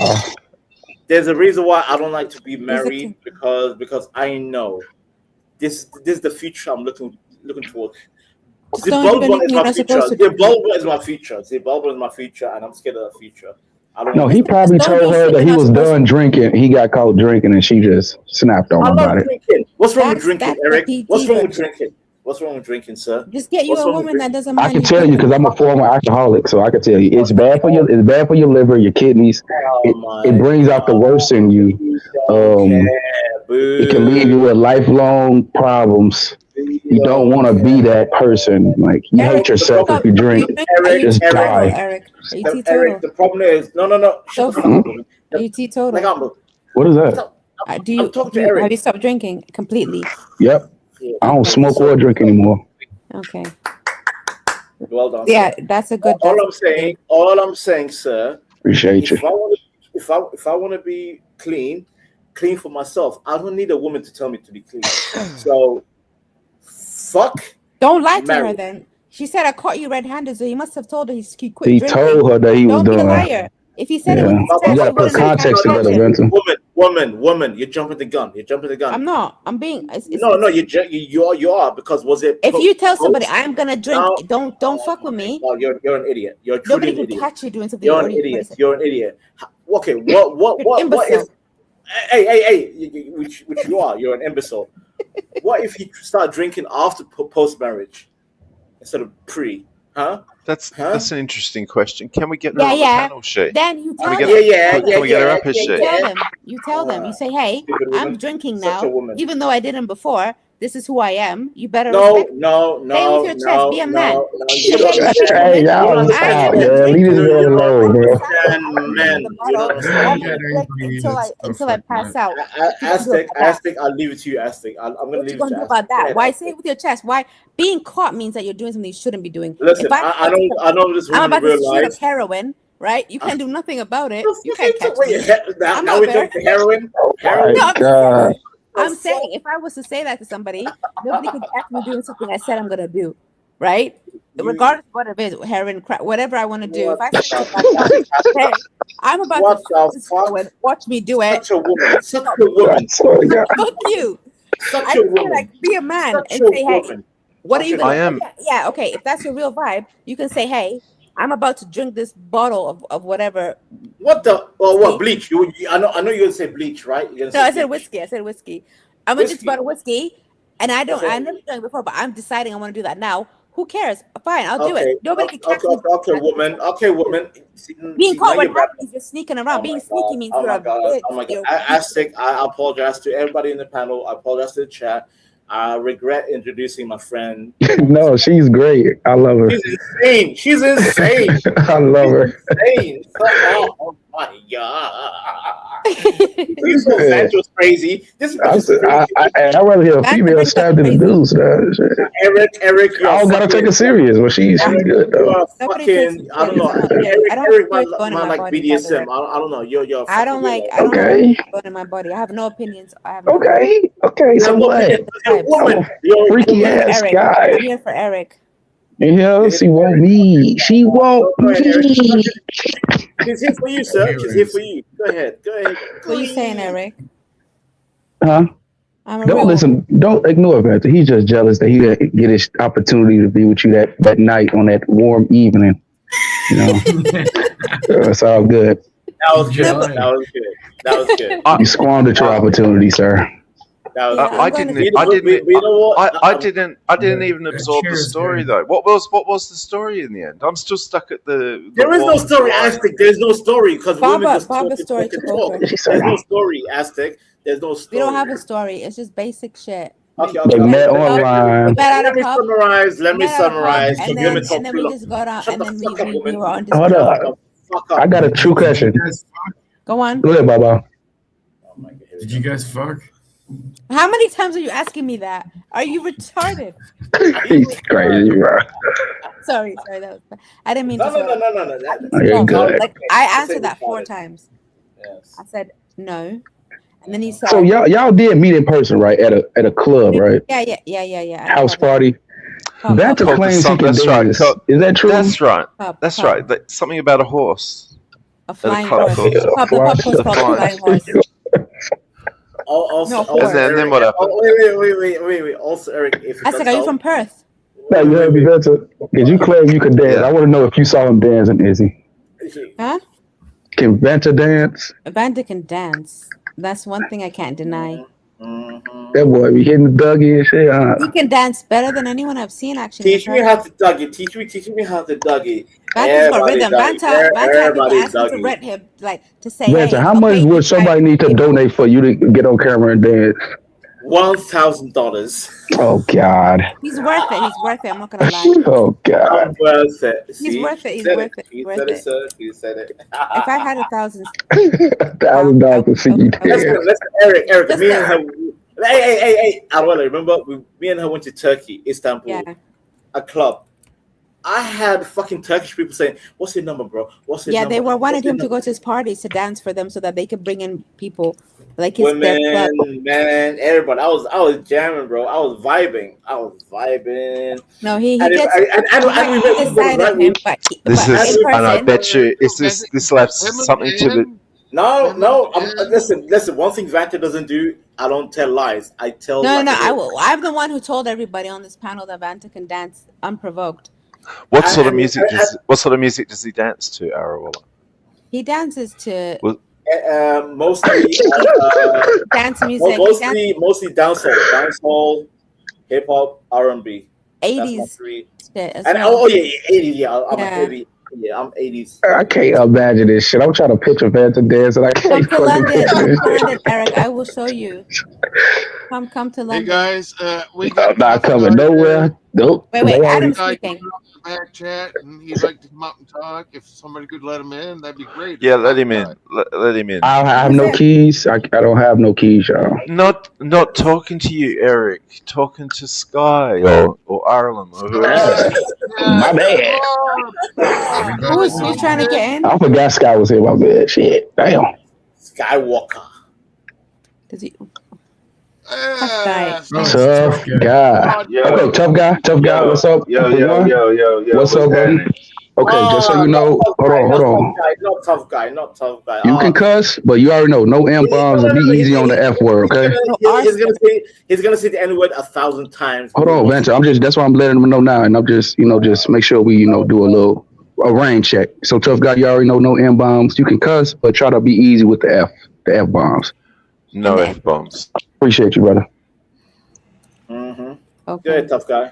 There's a reason why I don't like to be married because I know this is the future I'm looking toward. Zimbabwe is my future. Zimbabwe is my future. Zimbabwe is my future, and I'm scared of the future. No, he probably told her that he was done drinking. He got caught drinking, and she just snapped on him about it. What's wrong with drinking, Eric? What's wrong with drinking, sir? Just get you a woman that doesn't mind. I can tell you because I'm a former alcoholic, so I can tell you it's bad for your liver, your kidneys. It brings out the worst in you. It can leave you with lifelong problems. You don't want to be that person. Like you hate yourself if you drink. Just die. Eric, the problem is no. Are you teetotal? What is that? Have you stopped drinking completely? Yep. I don't smoke or drink anymore. Okay. Well done. Yeah, that's a good. All I'm saying, sir, Appreciate you. If I want to be clean for myself, I don't need a woman to tell me to be clean. So, fuck. Don't lie to her marriage. then. She said I caught you red-handed, so you must have told her he quit He drinking. told her that he was Don't be a doing it. liar. If he said it with his You chest, gotta put context together, Vincent. Woman, you're jumping the gun. I'm not. I'm being. No, you are because was it? If you tell somebody I'm gonna drink, don't fuck with me. Well, you're an idiot. You're Nobody truly can an idiot. catch you doing something. You're an idiot. You're an idiot. Okay, what if? Hey, which you are. You're an imbecile. What if you start drinking after post marriage instead of pre? Huh? That's an interesting question. Can we get her on the panel, Shay? Then you tell them. Can we get her up here, Shay? You tell them. You say, hey, I'm drinking now, even though I didn't before. This is who I am. You better respect me. Say with your chest. Be a man. Hey, y'all stop, man. Leave this girl alone, bro. Until I pass out. Aztec, I'll leave it to you, Aztec. I'm gonna leave it to you. About that? Why say it with your chest? Why being caught means that you're doing something you shouldn't be doing. Listen, I know this. I'm about to shoot up heroin. Right? You can't do nothing about it. You can't catch me. Now we're talking heroin. God. I'm saying if I was to say that to somebody, nobody could catch me doing something I said I'm gonna do, right? Regardless of what it is, heroin, crack, whatever I want to do. If I say hey, I'm about to watch me do it. Such a woman. Fuck you. Such a woman. Like, be a man and say, hey, what are you gonna? I am. Yeah, okay. If that's your real vibe, you can say, hey, I'm about to drink this bottle of whatever. What the? Well, what bleach? I know you're gonna say bleach, right? I said whiskey. I'm gonna just bottle whiskey, and I never done it before, but I'm deciding I want to do that now. Who cares? Fine, I'll do it. Nobody can catch me. Okay, woman. Being caught with means you're sneaking around. Being sneaky means you're a bitch. Oh my god! I apologize to everybody in the panel. I apologize to the chat. I regret introducing my friend. No, she's great. I love her. She's insane. I love her. Insane. Oh my god. Please don't Sancho's crazy. I'd rather hear a female stabbed in the news. Eric, I don't gotta take her serious, but she's good though. Fucking, I don't know. Eric might like BDSM. I don't know. You're. I don't like going in my body. I have no opinions. Okay. So what? Woman, freaky ass guy. I'm here for Eric. Yeah, she won't me. She won't me. She's here for you, sir. She's here for you. Go ahead. What are you saying, Eric? Huh? Don't ignore Victor. He's just jealous that he didn't get his opportunity to be with you that night on that warm evening. You know, it's all good. That was good. You squandered your opportunity, sir. I didn't even absorb the story though. What was the story in the end? I'm still stuck at the. There is no story, Aztec. There's no story because women just talk. There's no story, Aztec. There's no story. We don't have a story. It's just basic shit. Okay. They met online. Let me summarize. And then we just got out, and then we were on Hold up. I got a true question. Go on. Go ahead, Baba. Did you guys fuck? How many times are you asking me that? Are you retarded? He's crazy, bro. Sorry. That was, I didn't mean to. No. You're good. Like I answered that 4 times. Yes. I said no, and then he said. So y'all did meet in person, right? At a club, right? Yeah. House party. That's a claim she can dance. Is that true? That's right. That's right. Something about a horse. A flying horse. The flying horse. Also, and then what happened? Wait. Also, Eric, I said, are you from Perth? No, you heard me better. Because you claim you could dance. I want to know if you saw him dancing, Izzy. Huh? Can Vanta dance? Vanta can dance. That's one thing I can't deny. That boy be hitting the Dougie and shit. He can dance better than anyone I've seen, actually. Teach me how to Dougie. Teach me how to Dougie. Vanta's got rhythm. Vanta asked me to rent him, to say, Vanta, how much would somebody need to donate for you to get on camera and dance? $1,000. Oh God. He's worth it. I'm not gonna lie. Oh God. I'm worth it. He's worth it. He said it. If I had $1,000, $1,000 to see you dance. Listen, Eric. Me and her. Hey. I remember me and her went to Turkey, Istanbul, a club. I had fucking Turkish people saying, "What's your number, bro? What's your number?" They were wanted What's your him to number?" go to his parties to dance for them so that they could bring in people like their club. Women, man, everybody. I was jamming, bro. I was vibing. No, he And if gets and we met this side of him, but This is, in and I person. bet you, this will have something to do. No. Listen. One thing Vanta doesn't do, I don't tell lies. I tell. No, like no, it I is. will. I'm the one who told everybody on this panel that Vanta can dance unprovoked. What sort of music does he dance to, Arawala? He dances to Mostly dance music. Mostly dancehall, hip hop, R&B. 80s shit as And well. 80s. Yeah, I'm a heavy. Yeah, I'm 80s. I can't imagine this shit. I'm trying to picture Vanta dance, and I Come can't to fucking London. picture Come this to shit. London, Eric. I will show you. Come to Hey London. guys, we I'm got not coming nowhere. Nope. Wait, They already- Adam's guy speaking. on the back chat, and he'd like to come up and talk. If somebody could let him in, that'd be great. Yeah, let him in. Let him in. I have no keys. I don't have no keys, y'all. Not talking to you, Eric. Talking to Sky or Ireland. Or whoever. My bad. Who's you trying to get in? I forgot Sky was here. My bad. Shit. Damn. Skywalker. Does he? Tough guy. Tough guy. Okay, tough guy. What's up? Yo. What's up, buddy? Okay, just so you know, hold on. Not tough guy. You can cuss, but you already know no M bombs and be easy on the F word, okay? He's gonna say the N word 1,000 times. Hold on, Vanta. That's why I'm letting them know now, and I'm just make sure we do a rain check. So tough guy, you already know no M bombs. You can cuss, but try to be easy with the F bombs. No F bombs. Appreciate you, brother. Mm-hmm. Okay. Good, tough guy.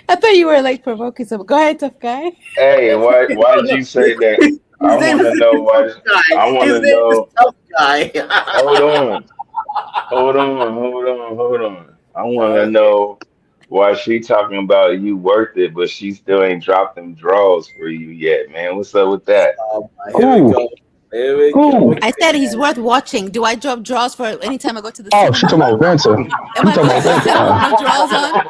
I thought you were like provoking someone. Go ahead, tough guy. Hey, why did you say that? I want to know why. I want to know. Tough guy. Hold on. I want to know why she talking about you worth it, but she still ain't dropped them draws for you yet, man. What's up with that? Here we go. I said he's worth watching. Do I drop draws for anytime I go to the Oh, she talking about Vanta. Am I putting no draws on?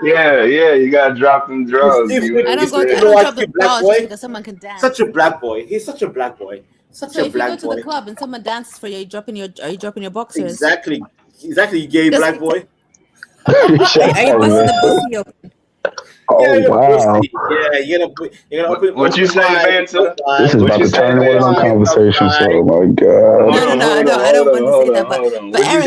Yeah, you gotta drop them draws. I don't drop the draws just because someone can dance. Such a black boy. He's such a black boy. So if you go to the club and someone dances for you, are you dropping your boxers? Exactly, you gay black boy. Are you busting the pussy open? Oh, wow. Yeah, you're gonna open. What you say, Vanta? This is about to turn into one of them conversations. Oh my god. No, I don't want to say that. But Eric,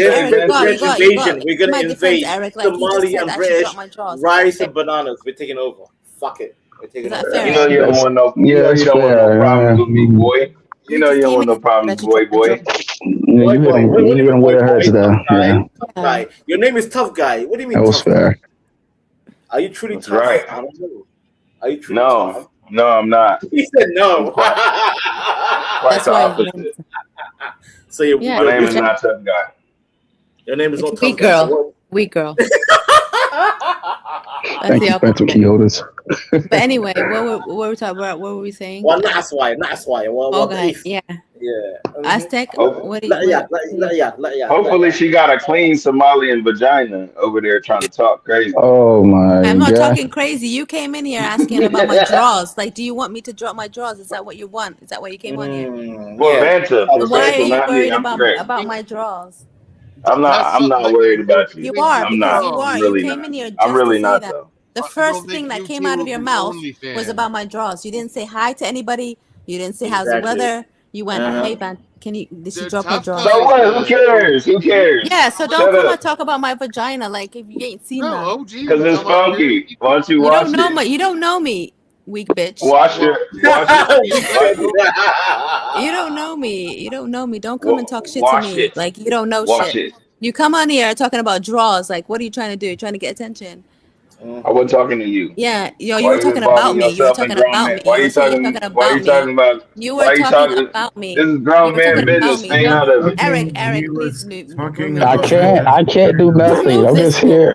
We're gonna invade Eric, like Somali and British, rice and bananas. We're taking over. Fuck it. We're taking over. You know you don't want no. You know you don't want no problems with me, boy. You know you don't want no problems, boy. Yeah, you hit him where it hurts, though. Yeah. Your name is Tough Guy. What do you mean? That was fair. Are you truly tough? Right. I don't know. Are you truly tough? No, I'm not. He said no. Quite the opposite. So my name is not Tough Guy. Your name is not Tough Weak Guy. girl. Weak girl. Thank you, Spencer Quixotes. But anyway, what were we talking about? What were we saying? Well, that's why. Well, okay, yeah. Aztec. What do you? Hopefully, she got a clean Somalian vagina over there trying to talk crazy. Oh my! I'm not talking crazy. You came in here asking about my drawers. Like, do you want me to drop my drawers? Is that what you want? Is that why you came on here? Well, Vanta. Why are you not worried me. about my drawers? I'm not worried about you. You are. I'm not. You are. I'm really you came not. in here just I'm really to say not that. though. The first thing that came out of your mouth was about my drawers. You didn't say hi to anybody. You didn't say how's the weather. You went, hey, man, did she drop her drawers? So what? Who cares? Yeah, so don't come and talk about my vagina like if you ain't seen that. Because it's funky. Why don't you watch it? You don't know me, weak bitch. Watch it. You don't know me. You don't know me. Don't come and talk shit to Watch me. it. Like you don't know Watch shit. it. You come on here talking about draws. Like, what are you trying to do? You're trying to get attention. I wasn't talking to you. Yeah, you were talking about me. You were talking about me. Why are you talking about me? You were talking about me. This is grown man business. Stay out of it. Eric, please move. I can't do nothing. I'm just here.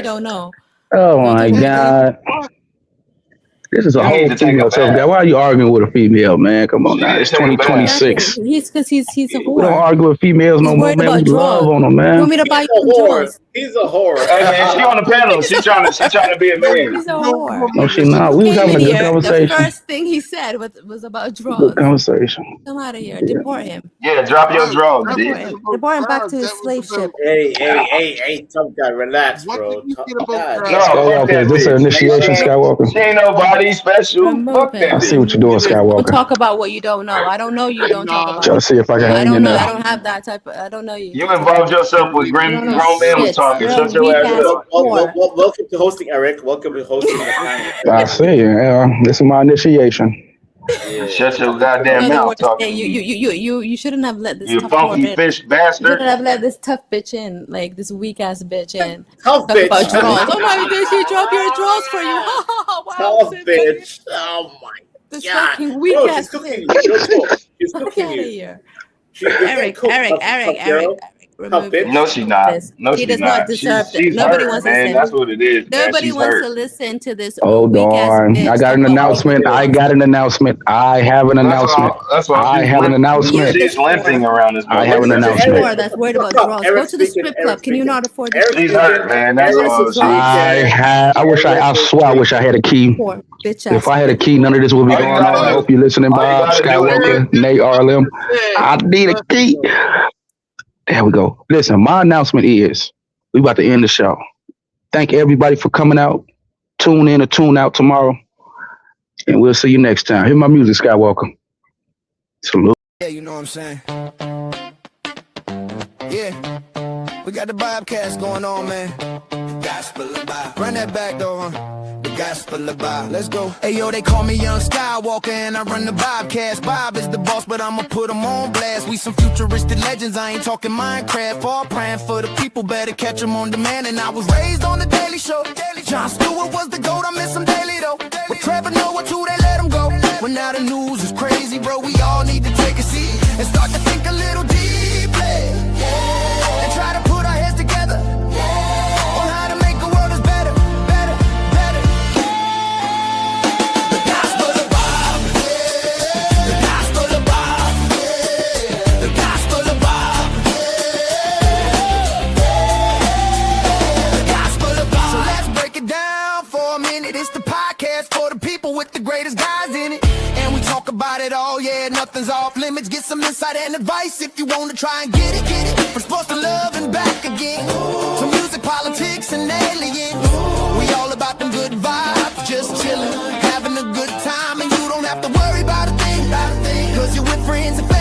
you don't know. Oh Don't my talk about God. This is a You need whole to take a female tough guy. bath. Why are you arguing with a female, man? Come on You now. need It's to take a bath. 2026. He's a We don't whore. argue with females He's no more, worried man. We about love draws. on them, You man. want me to buy you some draws? He's a whore. Hey man, she on the panel. She trying to be a man. He's a whore. No, she not. We was Came having in a good here. The conversation. first thing he said was about Good draws. conversation. Come out of here. Yeah. Deport him. Yeah, drop your drawers, Deport bitch. him. Deport him back to his slave ship. Hey, tough guy, relax, What bro. did you get about God, No, fuck Skywalker, that is this an bitch. initiation, Skywalker? She ain't nobody special. Remove Fuck that him. I see what bitch. you're doing, Don't Skywalker. talk about what you don't know. I don't know you. Don't talk about Trying to it. see if I can I hang don't in know. I there. don't have that type of. I don't know you. You Don't talk involved about yourself with it. You don't know grown men was shit. talking. You're a Shut your weak ass ass up. whore. welcome to hosting, Eric. Welcome to hosting the panel. I see. Yeah, this is my initiation. Shut your goddamn In other mouth words, talking hey, to me. you shouldn't have let this You tough whore funky in. fish You bastard. shouldn't have let this tough bitch in, like this weak ass bitch in. Tough Talk bitch. about draws. Oh my god, she dropped your draws for you. Wow, Tough Sophia. bitch. Oh my This god. fucking weak Bro, ass she's cooking bitch. you. Real talk. She's Fuck cooking out of you. here. You're getting cooked, tough girl. Tough Remove bitch. No, she not. this. No, He she's does not not. deserve that. She's Nobody hurt, wants to man. listen. That's what it is, man. Nobody She's wants hurt. to listen to this Hold weak ass on. bitch. I got an announcement. I got an announcement. I have an announcement. That's why I she's have an announcement. She's limping around this I have an motherfucker. announcement. Whore that's worried about draws. Go to the strip club. Can you not afford the strip She's club? hurt, man. That's all. I swear I wish I had a key. Poor bitch ass. If I had a key, none of this would be All you going gotta on. I do- hope you're listening, all you Bob, gotta do Skywalker, Nate, RLM. I need a key. There we go. Listen, my announcement is we about to end the show. Thank everybody for coming out. Tune in or tune out tomorrow. And we'll see you next time. Here's my music, Skywalker. Salute. Yeah, you know what I'm saying? Yeah, we got the Bobcats going on, man. Gospel of Bob. Run that back though, huh? The Gospel of Bob. Let's go. Hey, yo, they call me Young Skywalker and I run the Bobcats. Bob is the boss, but I'ma put him on blast. We some futuristic legends, I ain't talking Minecraft. All praying for the people, better catch them on demand. And I was raised on the Daily Show. Jon Stewart was the GOAT, I miss him daily though. With Trevor Noah too, they let him go. Well, now the news is crazy, bro. We all need to take a seat and start to think a little deeply. And try to put our heads together on how to make a world that's better, better, better. The Gospel of Bob. The Gospel of Bob. The Gospel of Bob. The Gospel of Bob. So let's break it down for a minute. It's the podcast for the people with the greatest guys in it. And we talk about it all, yeah, nothing's off limits. Get some insight and advice if you want to try and get it, get it. From sports to love and back again. To music, politics, and aliens. We all about them good vibes, just chilling, having a good time. And you don't have to worry about a thing, cause you're with friends and family.